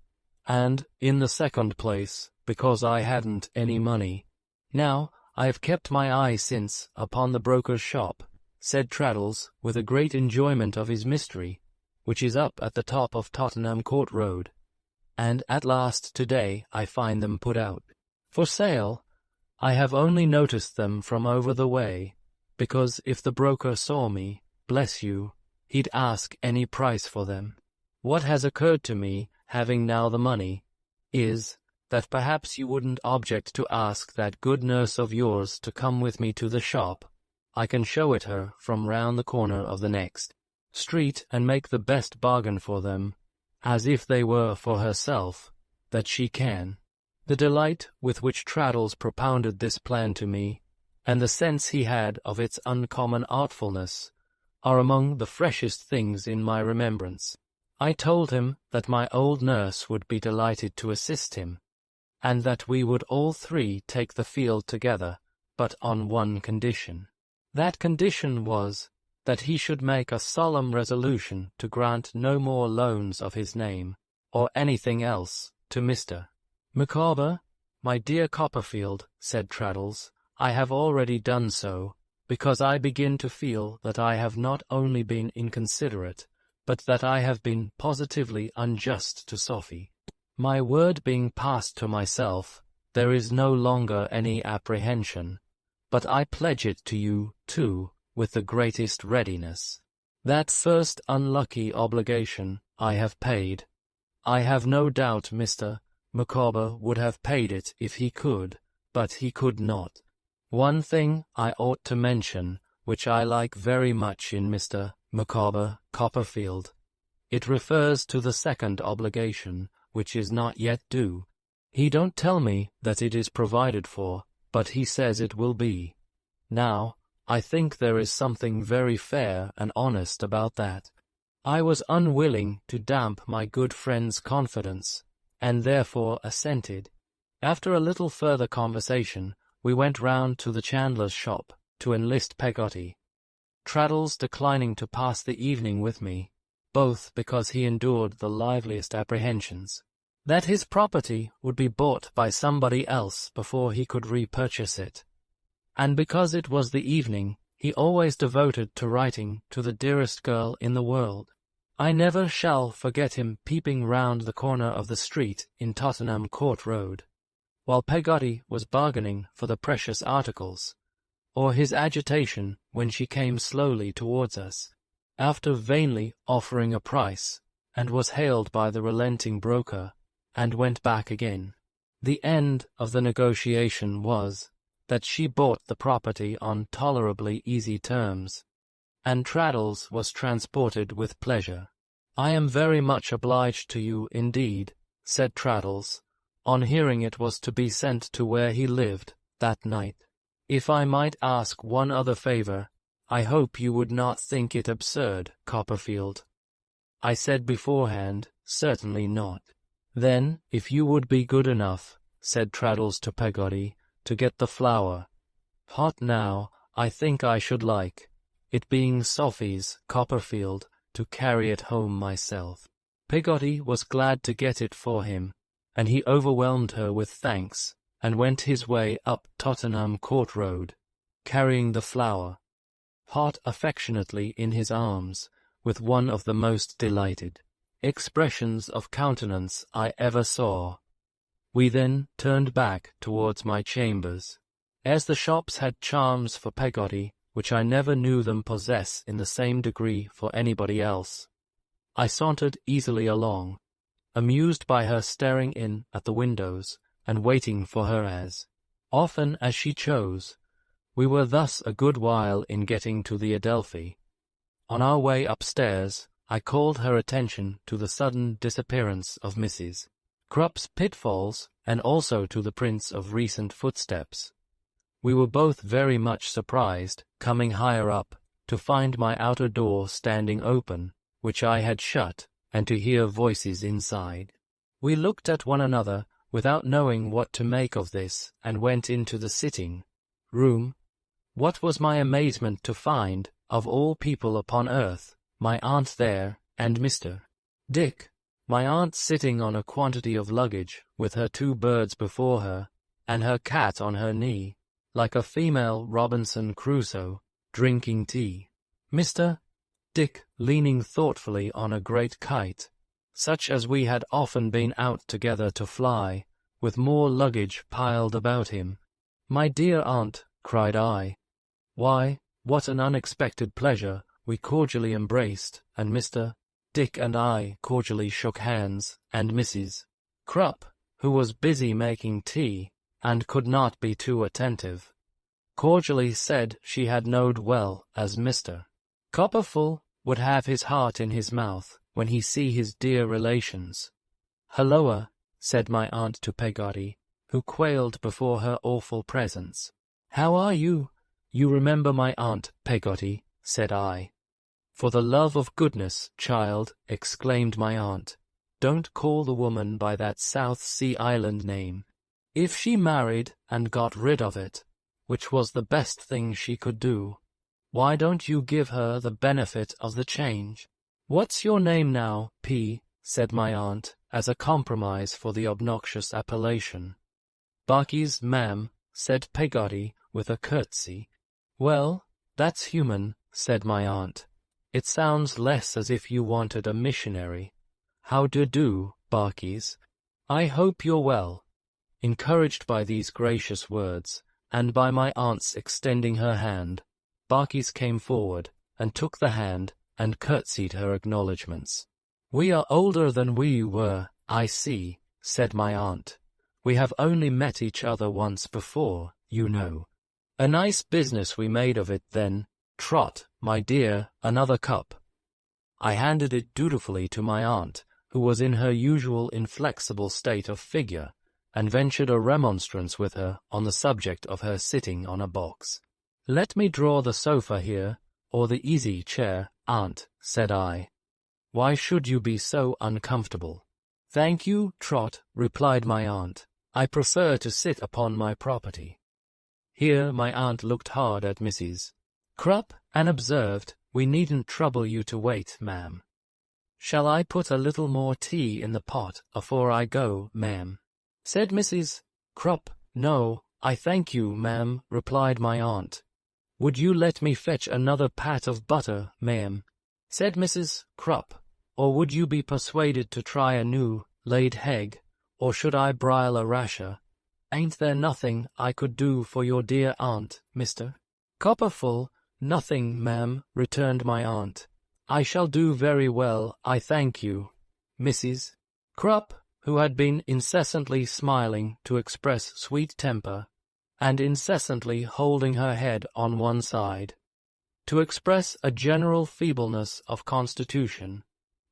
and, in the second place, because I hadn't any money. Now, I have kept my eye since upon the broker's shop, said Traddles, with a great enjoyment of his mystery, which is up at the top of Tottenham Court Road, and at last today I find them put out for sale. I have only noticed them from over the way, because if the broker saw me, bless you, he'd ask any price for them. What has occurred to me, having now the money, is, that perhaps you wouldn't object to ask that good nurse of yours to come with me to the shop. I can show it her from round the corner of the next street and make the best bargain for them, as if they were for herself, that she can. The delight with which Traddles propounded this plan to me, and the sense he had of its uncommon artfulness, are among the freshest things in my remembrance. I told him that my old nurse would be delighted to assist him, and that we would all three take the field together, but on one condition. That condition was, that he should make a solemn resolution to grant no more loans of his name, or anything else, to Mr. Micawber. My dear Copperfield, said Traddles, I have already done so, because I begin to feel that I have not only been inconsiderate, but that I have been positively unjust to Sophie. My word being passed to myself, there is no longer any apprehension, but I pledge it to you, too, with the greatest readiness. That first unlucky obligation I have paid. I have no doubt Mr. Micawber would have paid it if he could, but he could not. One thing I ought to mention, which I like very much in Mr. Micawber Copperfield. It refers to the second obligation, which is not yet due. He don't tell me that it is provided for, but he says it will be. Now, I think there is something very fair and honest about that. I was unwilling to damp my good friend's confidence, and therefore assented. After a little further conversation, we went round to the chandler's shop to enlist Peggotty, Traddles declining to pass the evening with me, both because he endured the liveliest apprehensions that his property would be bought by somebody else before he could repurchase it, and because it was the evening he always devoted to writing to the dearest girl in the world. I never shall forget him peeping round the corner of the street in Tottenham Court Road, while Peggotty was bargaining for the precious articles, or his agitation when she came slowly towards us, after vainly offering a price, and was hailed by the relenting broker, and went back again. The end of the negotiation was, that she bought the property on tolerably easy terms, and Traddles was transported with pleasure. I am very much obliged to you indeed, said Traddles, on hearing it was to be sent to where he lived that night. If I might ask one other favour, I hope you would not think it absurd, Copperfield. I said beforehand, certainly not. Then, if you would be good enough, said Traddles to Peggotty, to get the flour. Hot now, I think I should like, it being Sophie's, Copperfield, to carry it home myself. Peggotty was glad to get it for him, and he overwhelmed her with thanks, and went his way up Tottenham Court Road, carrying the flour, Hot affectionately in his arms, with one of the most delighted expressions of countenance I ever saw. We then turned back towards my chambers. As the shops had charms for Peggotty, which I never knew them possess in the same degree for anybody else, I sauntered easily along, amused by her staring in at the windows, and waiting for her as often as she chose. We were thus a good while in getting to the Adelphi. On our way upstairs, I called her attention to the sudden disappearance of Mrs. Crupp's pitfalls, and also to the prints of recent footsteps. We were both very much surprised, coming higher up, to find my outer door standing open, which I had shut, and to hear voices inside. We looked at one another without knowing what to make of this, and went into the sitting room. What was my amazement to find, of all people upon earth, my aunt there, and Mr. Dick. My aunt sitting on a quantity of luggage, with her 2 birds before her, and her cat on her knee, like a female Robinson Crusoe, drinking tea. Mr. Dick leaning thoughtfully on a great kite, such as we had often been out together to fly, with more luggage piled about him. "My dear aunt," cried I. "Why, what an unexpected pleasure!" We cordially embraced, and Mr. Dick and I cordially shook hands, and Mrs. Crupp, who was busy making tea, and could not be too attentive, cordially said she had knowed well as Mr. Copperfield would have his heart in his mouth when he see his dear relations. "Hulloa," said my aunt to Peggotty, who quailed before her awful presence. "How are you? You remember my aunt, Peggotty," said I. "For the love of goodness, child," exclaimed my aunt, "don't call the woman by that South Sea Island name. If she married and got rid of it, which was the best thing she could do, why don't you give her the benefit of the change?" "What's your name now, P?" said my aunt, as a compromise for the obnoxious appellation. "Barkis, ma'am," said Peggotty, with a curtsy. "Well, that's human," said my aunt. "It sounds less as if you wanted a missionary. How do you do, Barkis? I hope you're well." Encouraged by these gracious words, and by my aunt's extending her hand, Barkis came forward, and took the hand, and curtsied her acknowledgments. "We are older than we were, I see," said my aunt. "We have only met each other once before, you know. A nice business we made of it then. Trot, my dear, another cup." I handed it dutifully to my aunt, who was in her usual inflexible state of figure, and ventured a remonstrance with her on the subject of her sitting on a box. "Let me draw the sofa here, or the easy chair, aunt," said I. "Why should you be so uncomfortable?" "Thank you, Trot," replied my aunt. "I prefer to sit upon my property." Here my aunt looked hard at Mrs. Crupp, and observed, "We needn't trouble you to wait, ma'am." "Shall I put a little more tea in the pot afore I go, ma'am?" said Mrs. Crupp. "No, I thank you, ma'am," replied my aunt. "Would you let me fetch another pat of butter, ma'am?" said Mrs. Crupp. "Or would you be persuaded to try a new laid egg, or should I brile a rasher? Ain't there nothing I could do for your dear aunt, Mr. Copperfield?" "Nothing, ma'am," returned my aunt. "I shall do very well, I thank you." Mrs. Crupp, who had been incessantly smiling to express sweet temper, and incessantly holding her head on one side, to express a general feebleness of constitution,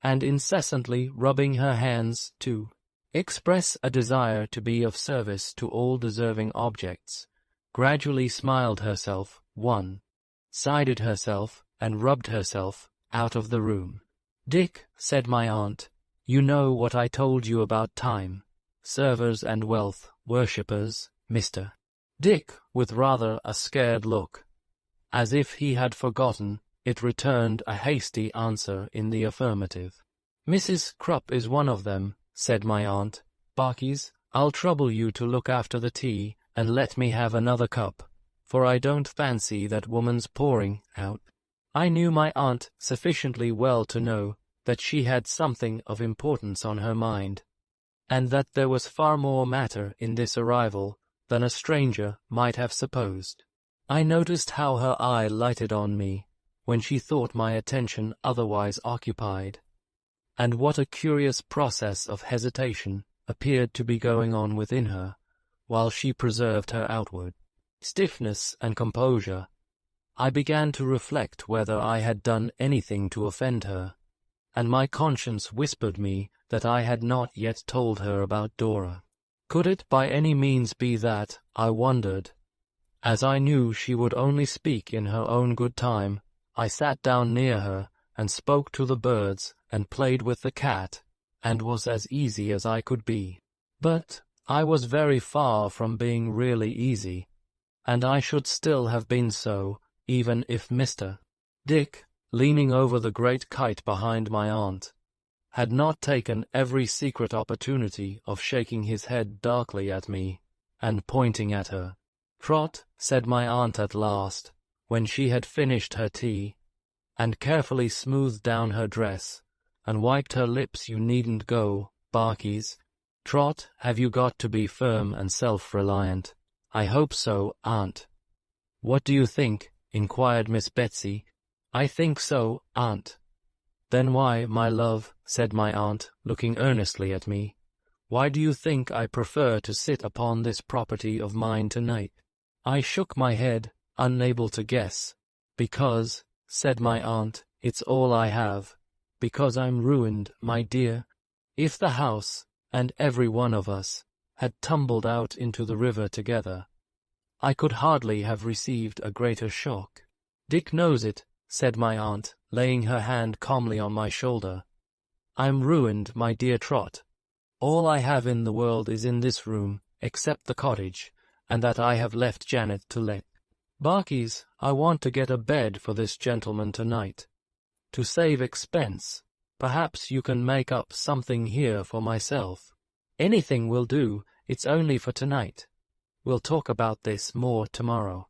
and incessantly rubbing her hands to express a desire to be of service to all deserving objects, gradually smiled herself, sided herself, and rubbed herself out of the room. "Dick," said my aunt, "you know what I told you about time, servers and wealth worshippers, Mr. Dick, with rather a scared look, as if he had forgotten it, returned a hasty answer in the affirmative. "Mrs. Crupp is one of them," said my aunt. "Barkis, I'll trouble you to look after the tea, and let me have another cup, for I don't fancy that woman's pouring out." I knew my aunt sufficiently well to know that she had something of importance on her mind, and that there was far more matter in this arrival than a stranger might have supposed. I noticed how her eye lighted on me when she thought my attention otherwise occupied, and what a curious process of hesitation appeared to be going on within her, while she preserved her outward stiffness and composure. I began to reflect whether I had done anything to offend her, and my conscience whispered me that I had not yet told her about Dora. Could it by any means be that, I wondered? As I knew she would only speak in her own good time, I sat down near her and spoke to the birds and played with the cat, and was as easy as I could be. But I was very far from being really easy, and I should still have been so, even if Mr. Dick, leaning over the great kite behind my aunt, had not taken every secret opportunity of shaking his head darkly at me, and pointing at her. "Trot," said my aunt at last, when she had finished her tea, and carefully smoothed down her dress, and wiped her lips, "you needn't go, Barkies. Trot, have you got to be firm and self-reliant?" "I hope so, aunt." "What do you think?" inquired Miss Betsy. "I think so, aunt." "Then why, my love," said my aunt, looking earnestly at me, "why do you think I prefer to sit upon this property of mine tonight?" I shook my head, unable to guess. "Because," said my aunt, "it's all I have. Because I'm ruined, my dear. If the house, and every one of us, had tumbled out into the river together, I could hardly have received a greater shock." "Dick knows it," said my aunt, laying her hand calmly on my shoulder. "I'm ruined, my dear Trot. All I have in the world is in this room, except the cottage, and that I have left Janet to let. Barkies, I want to get a bed for this gentleman tonight. To save expense, perhaps you can make up something here for myself. Anything will do, it's only for tonight. We'll talk about this more tomorrow."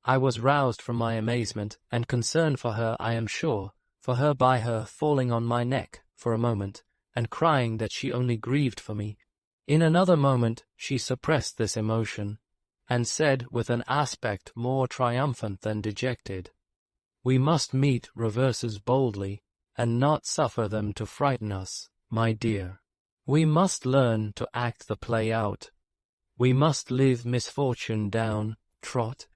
I was roused from my amazement and concern for her, I am sure, for her by her falling on my neck for a moment, and crying that she only grieved for me. In another moment she suppressed this emotion, and said with an aspect more triumphant than dejected, "We must meet reverses boldly, and not suffer them to frighten us, my dear. We must learn to act the play out. We must live misfortune down, Trot,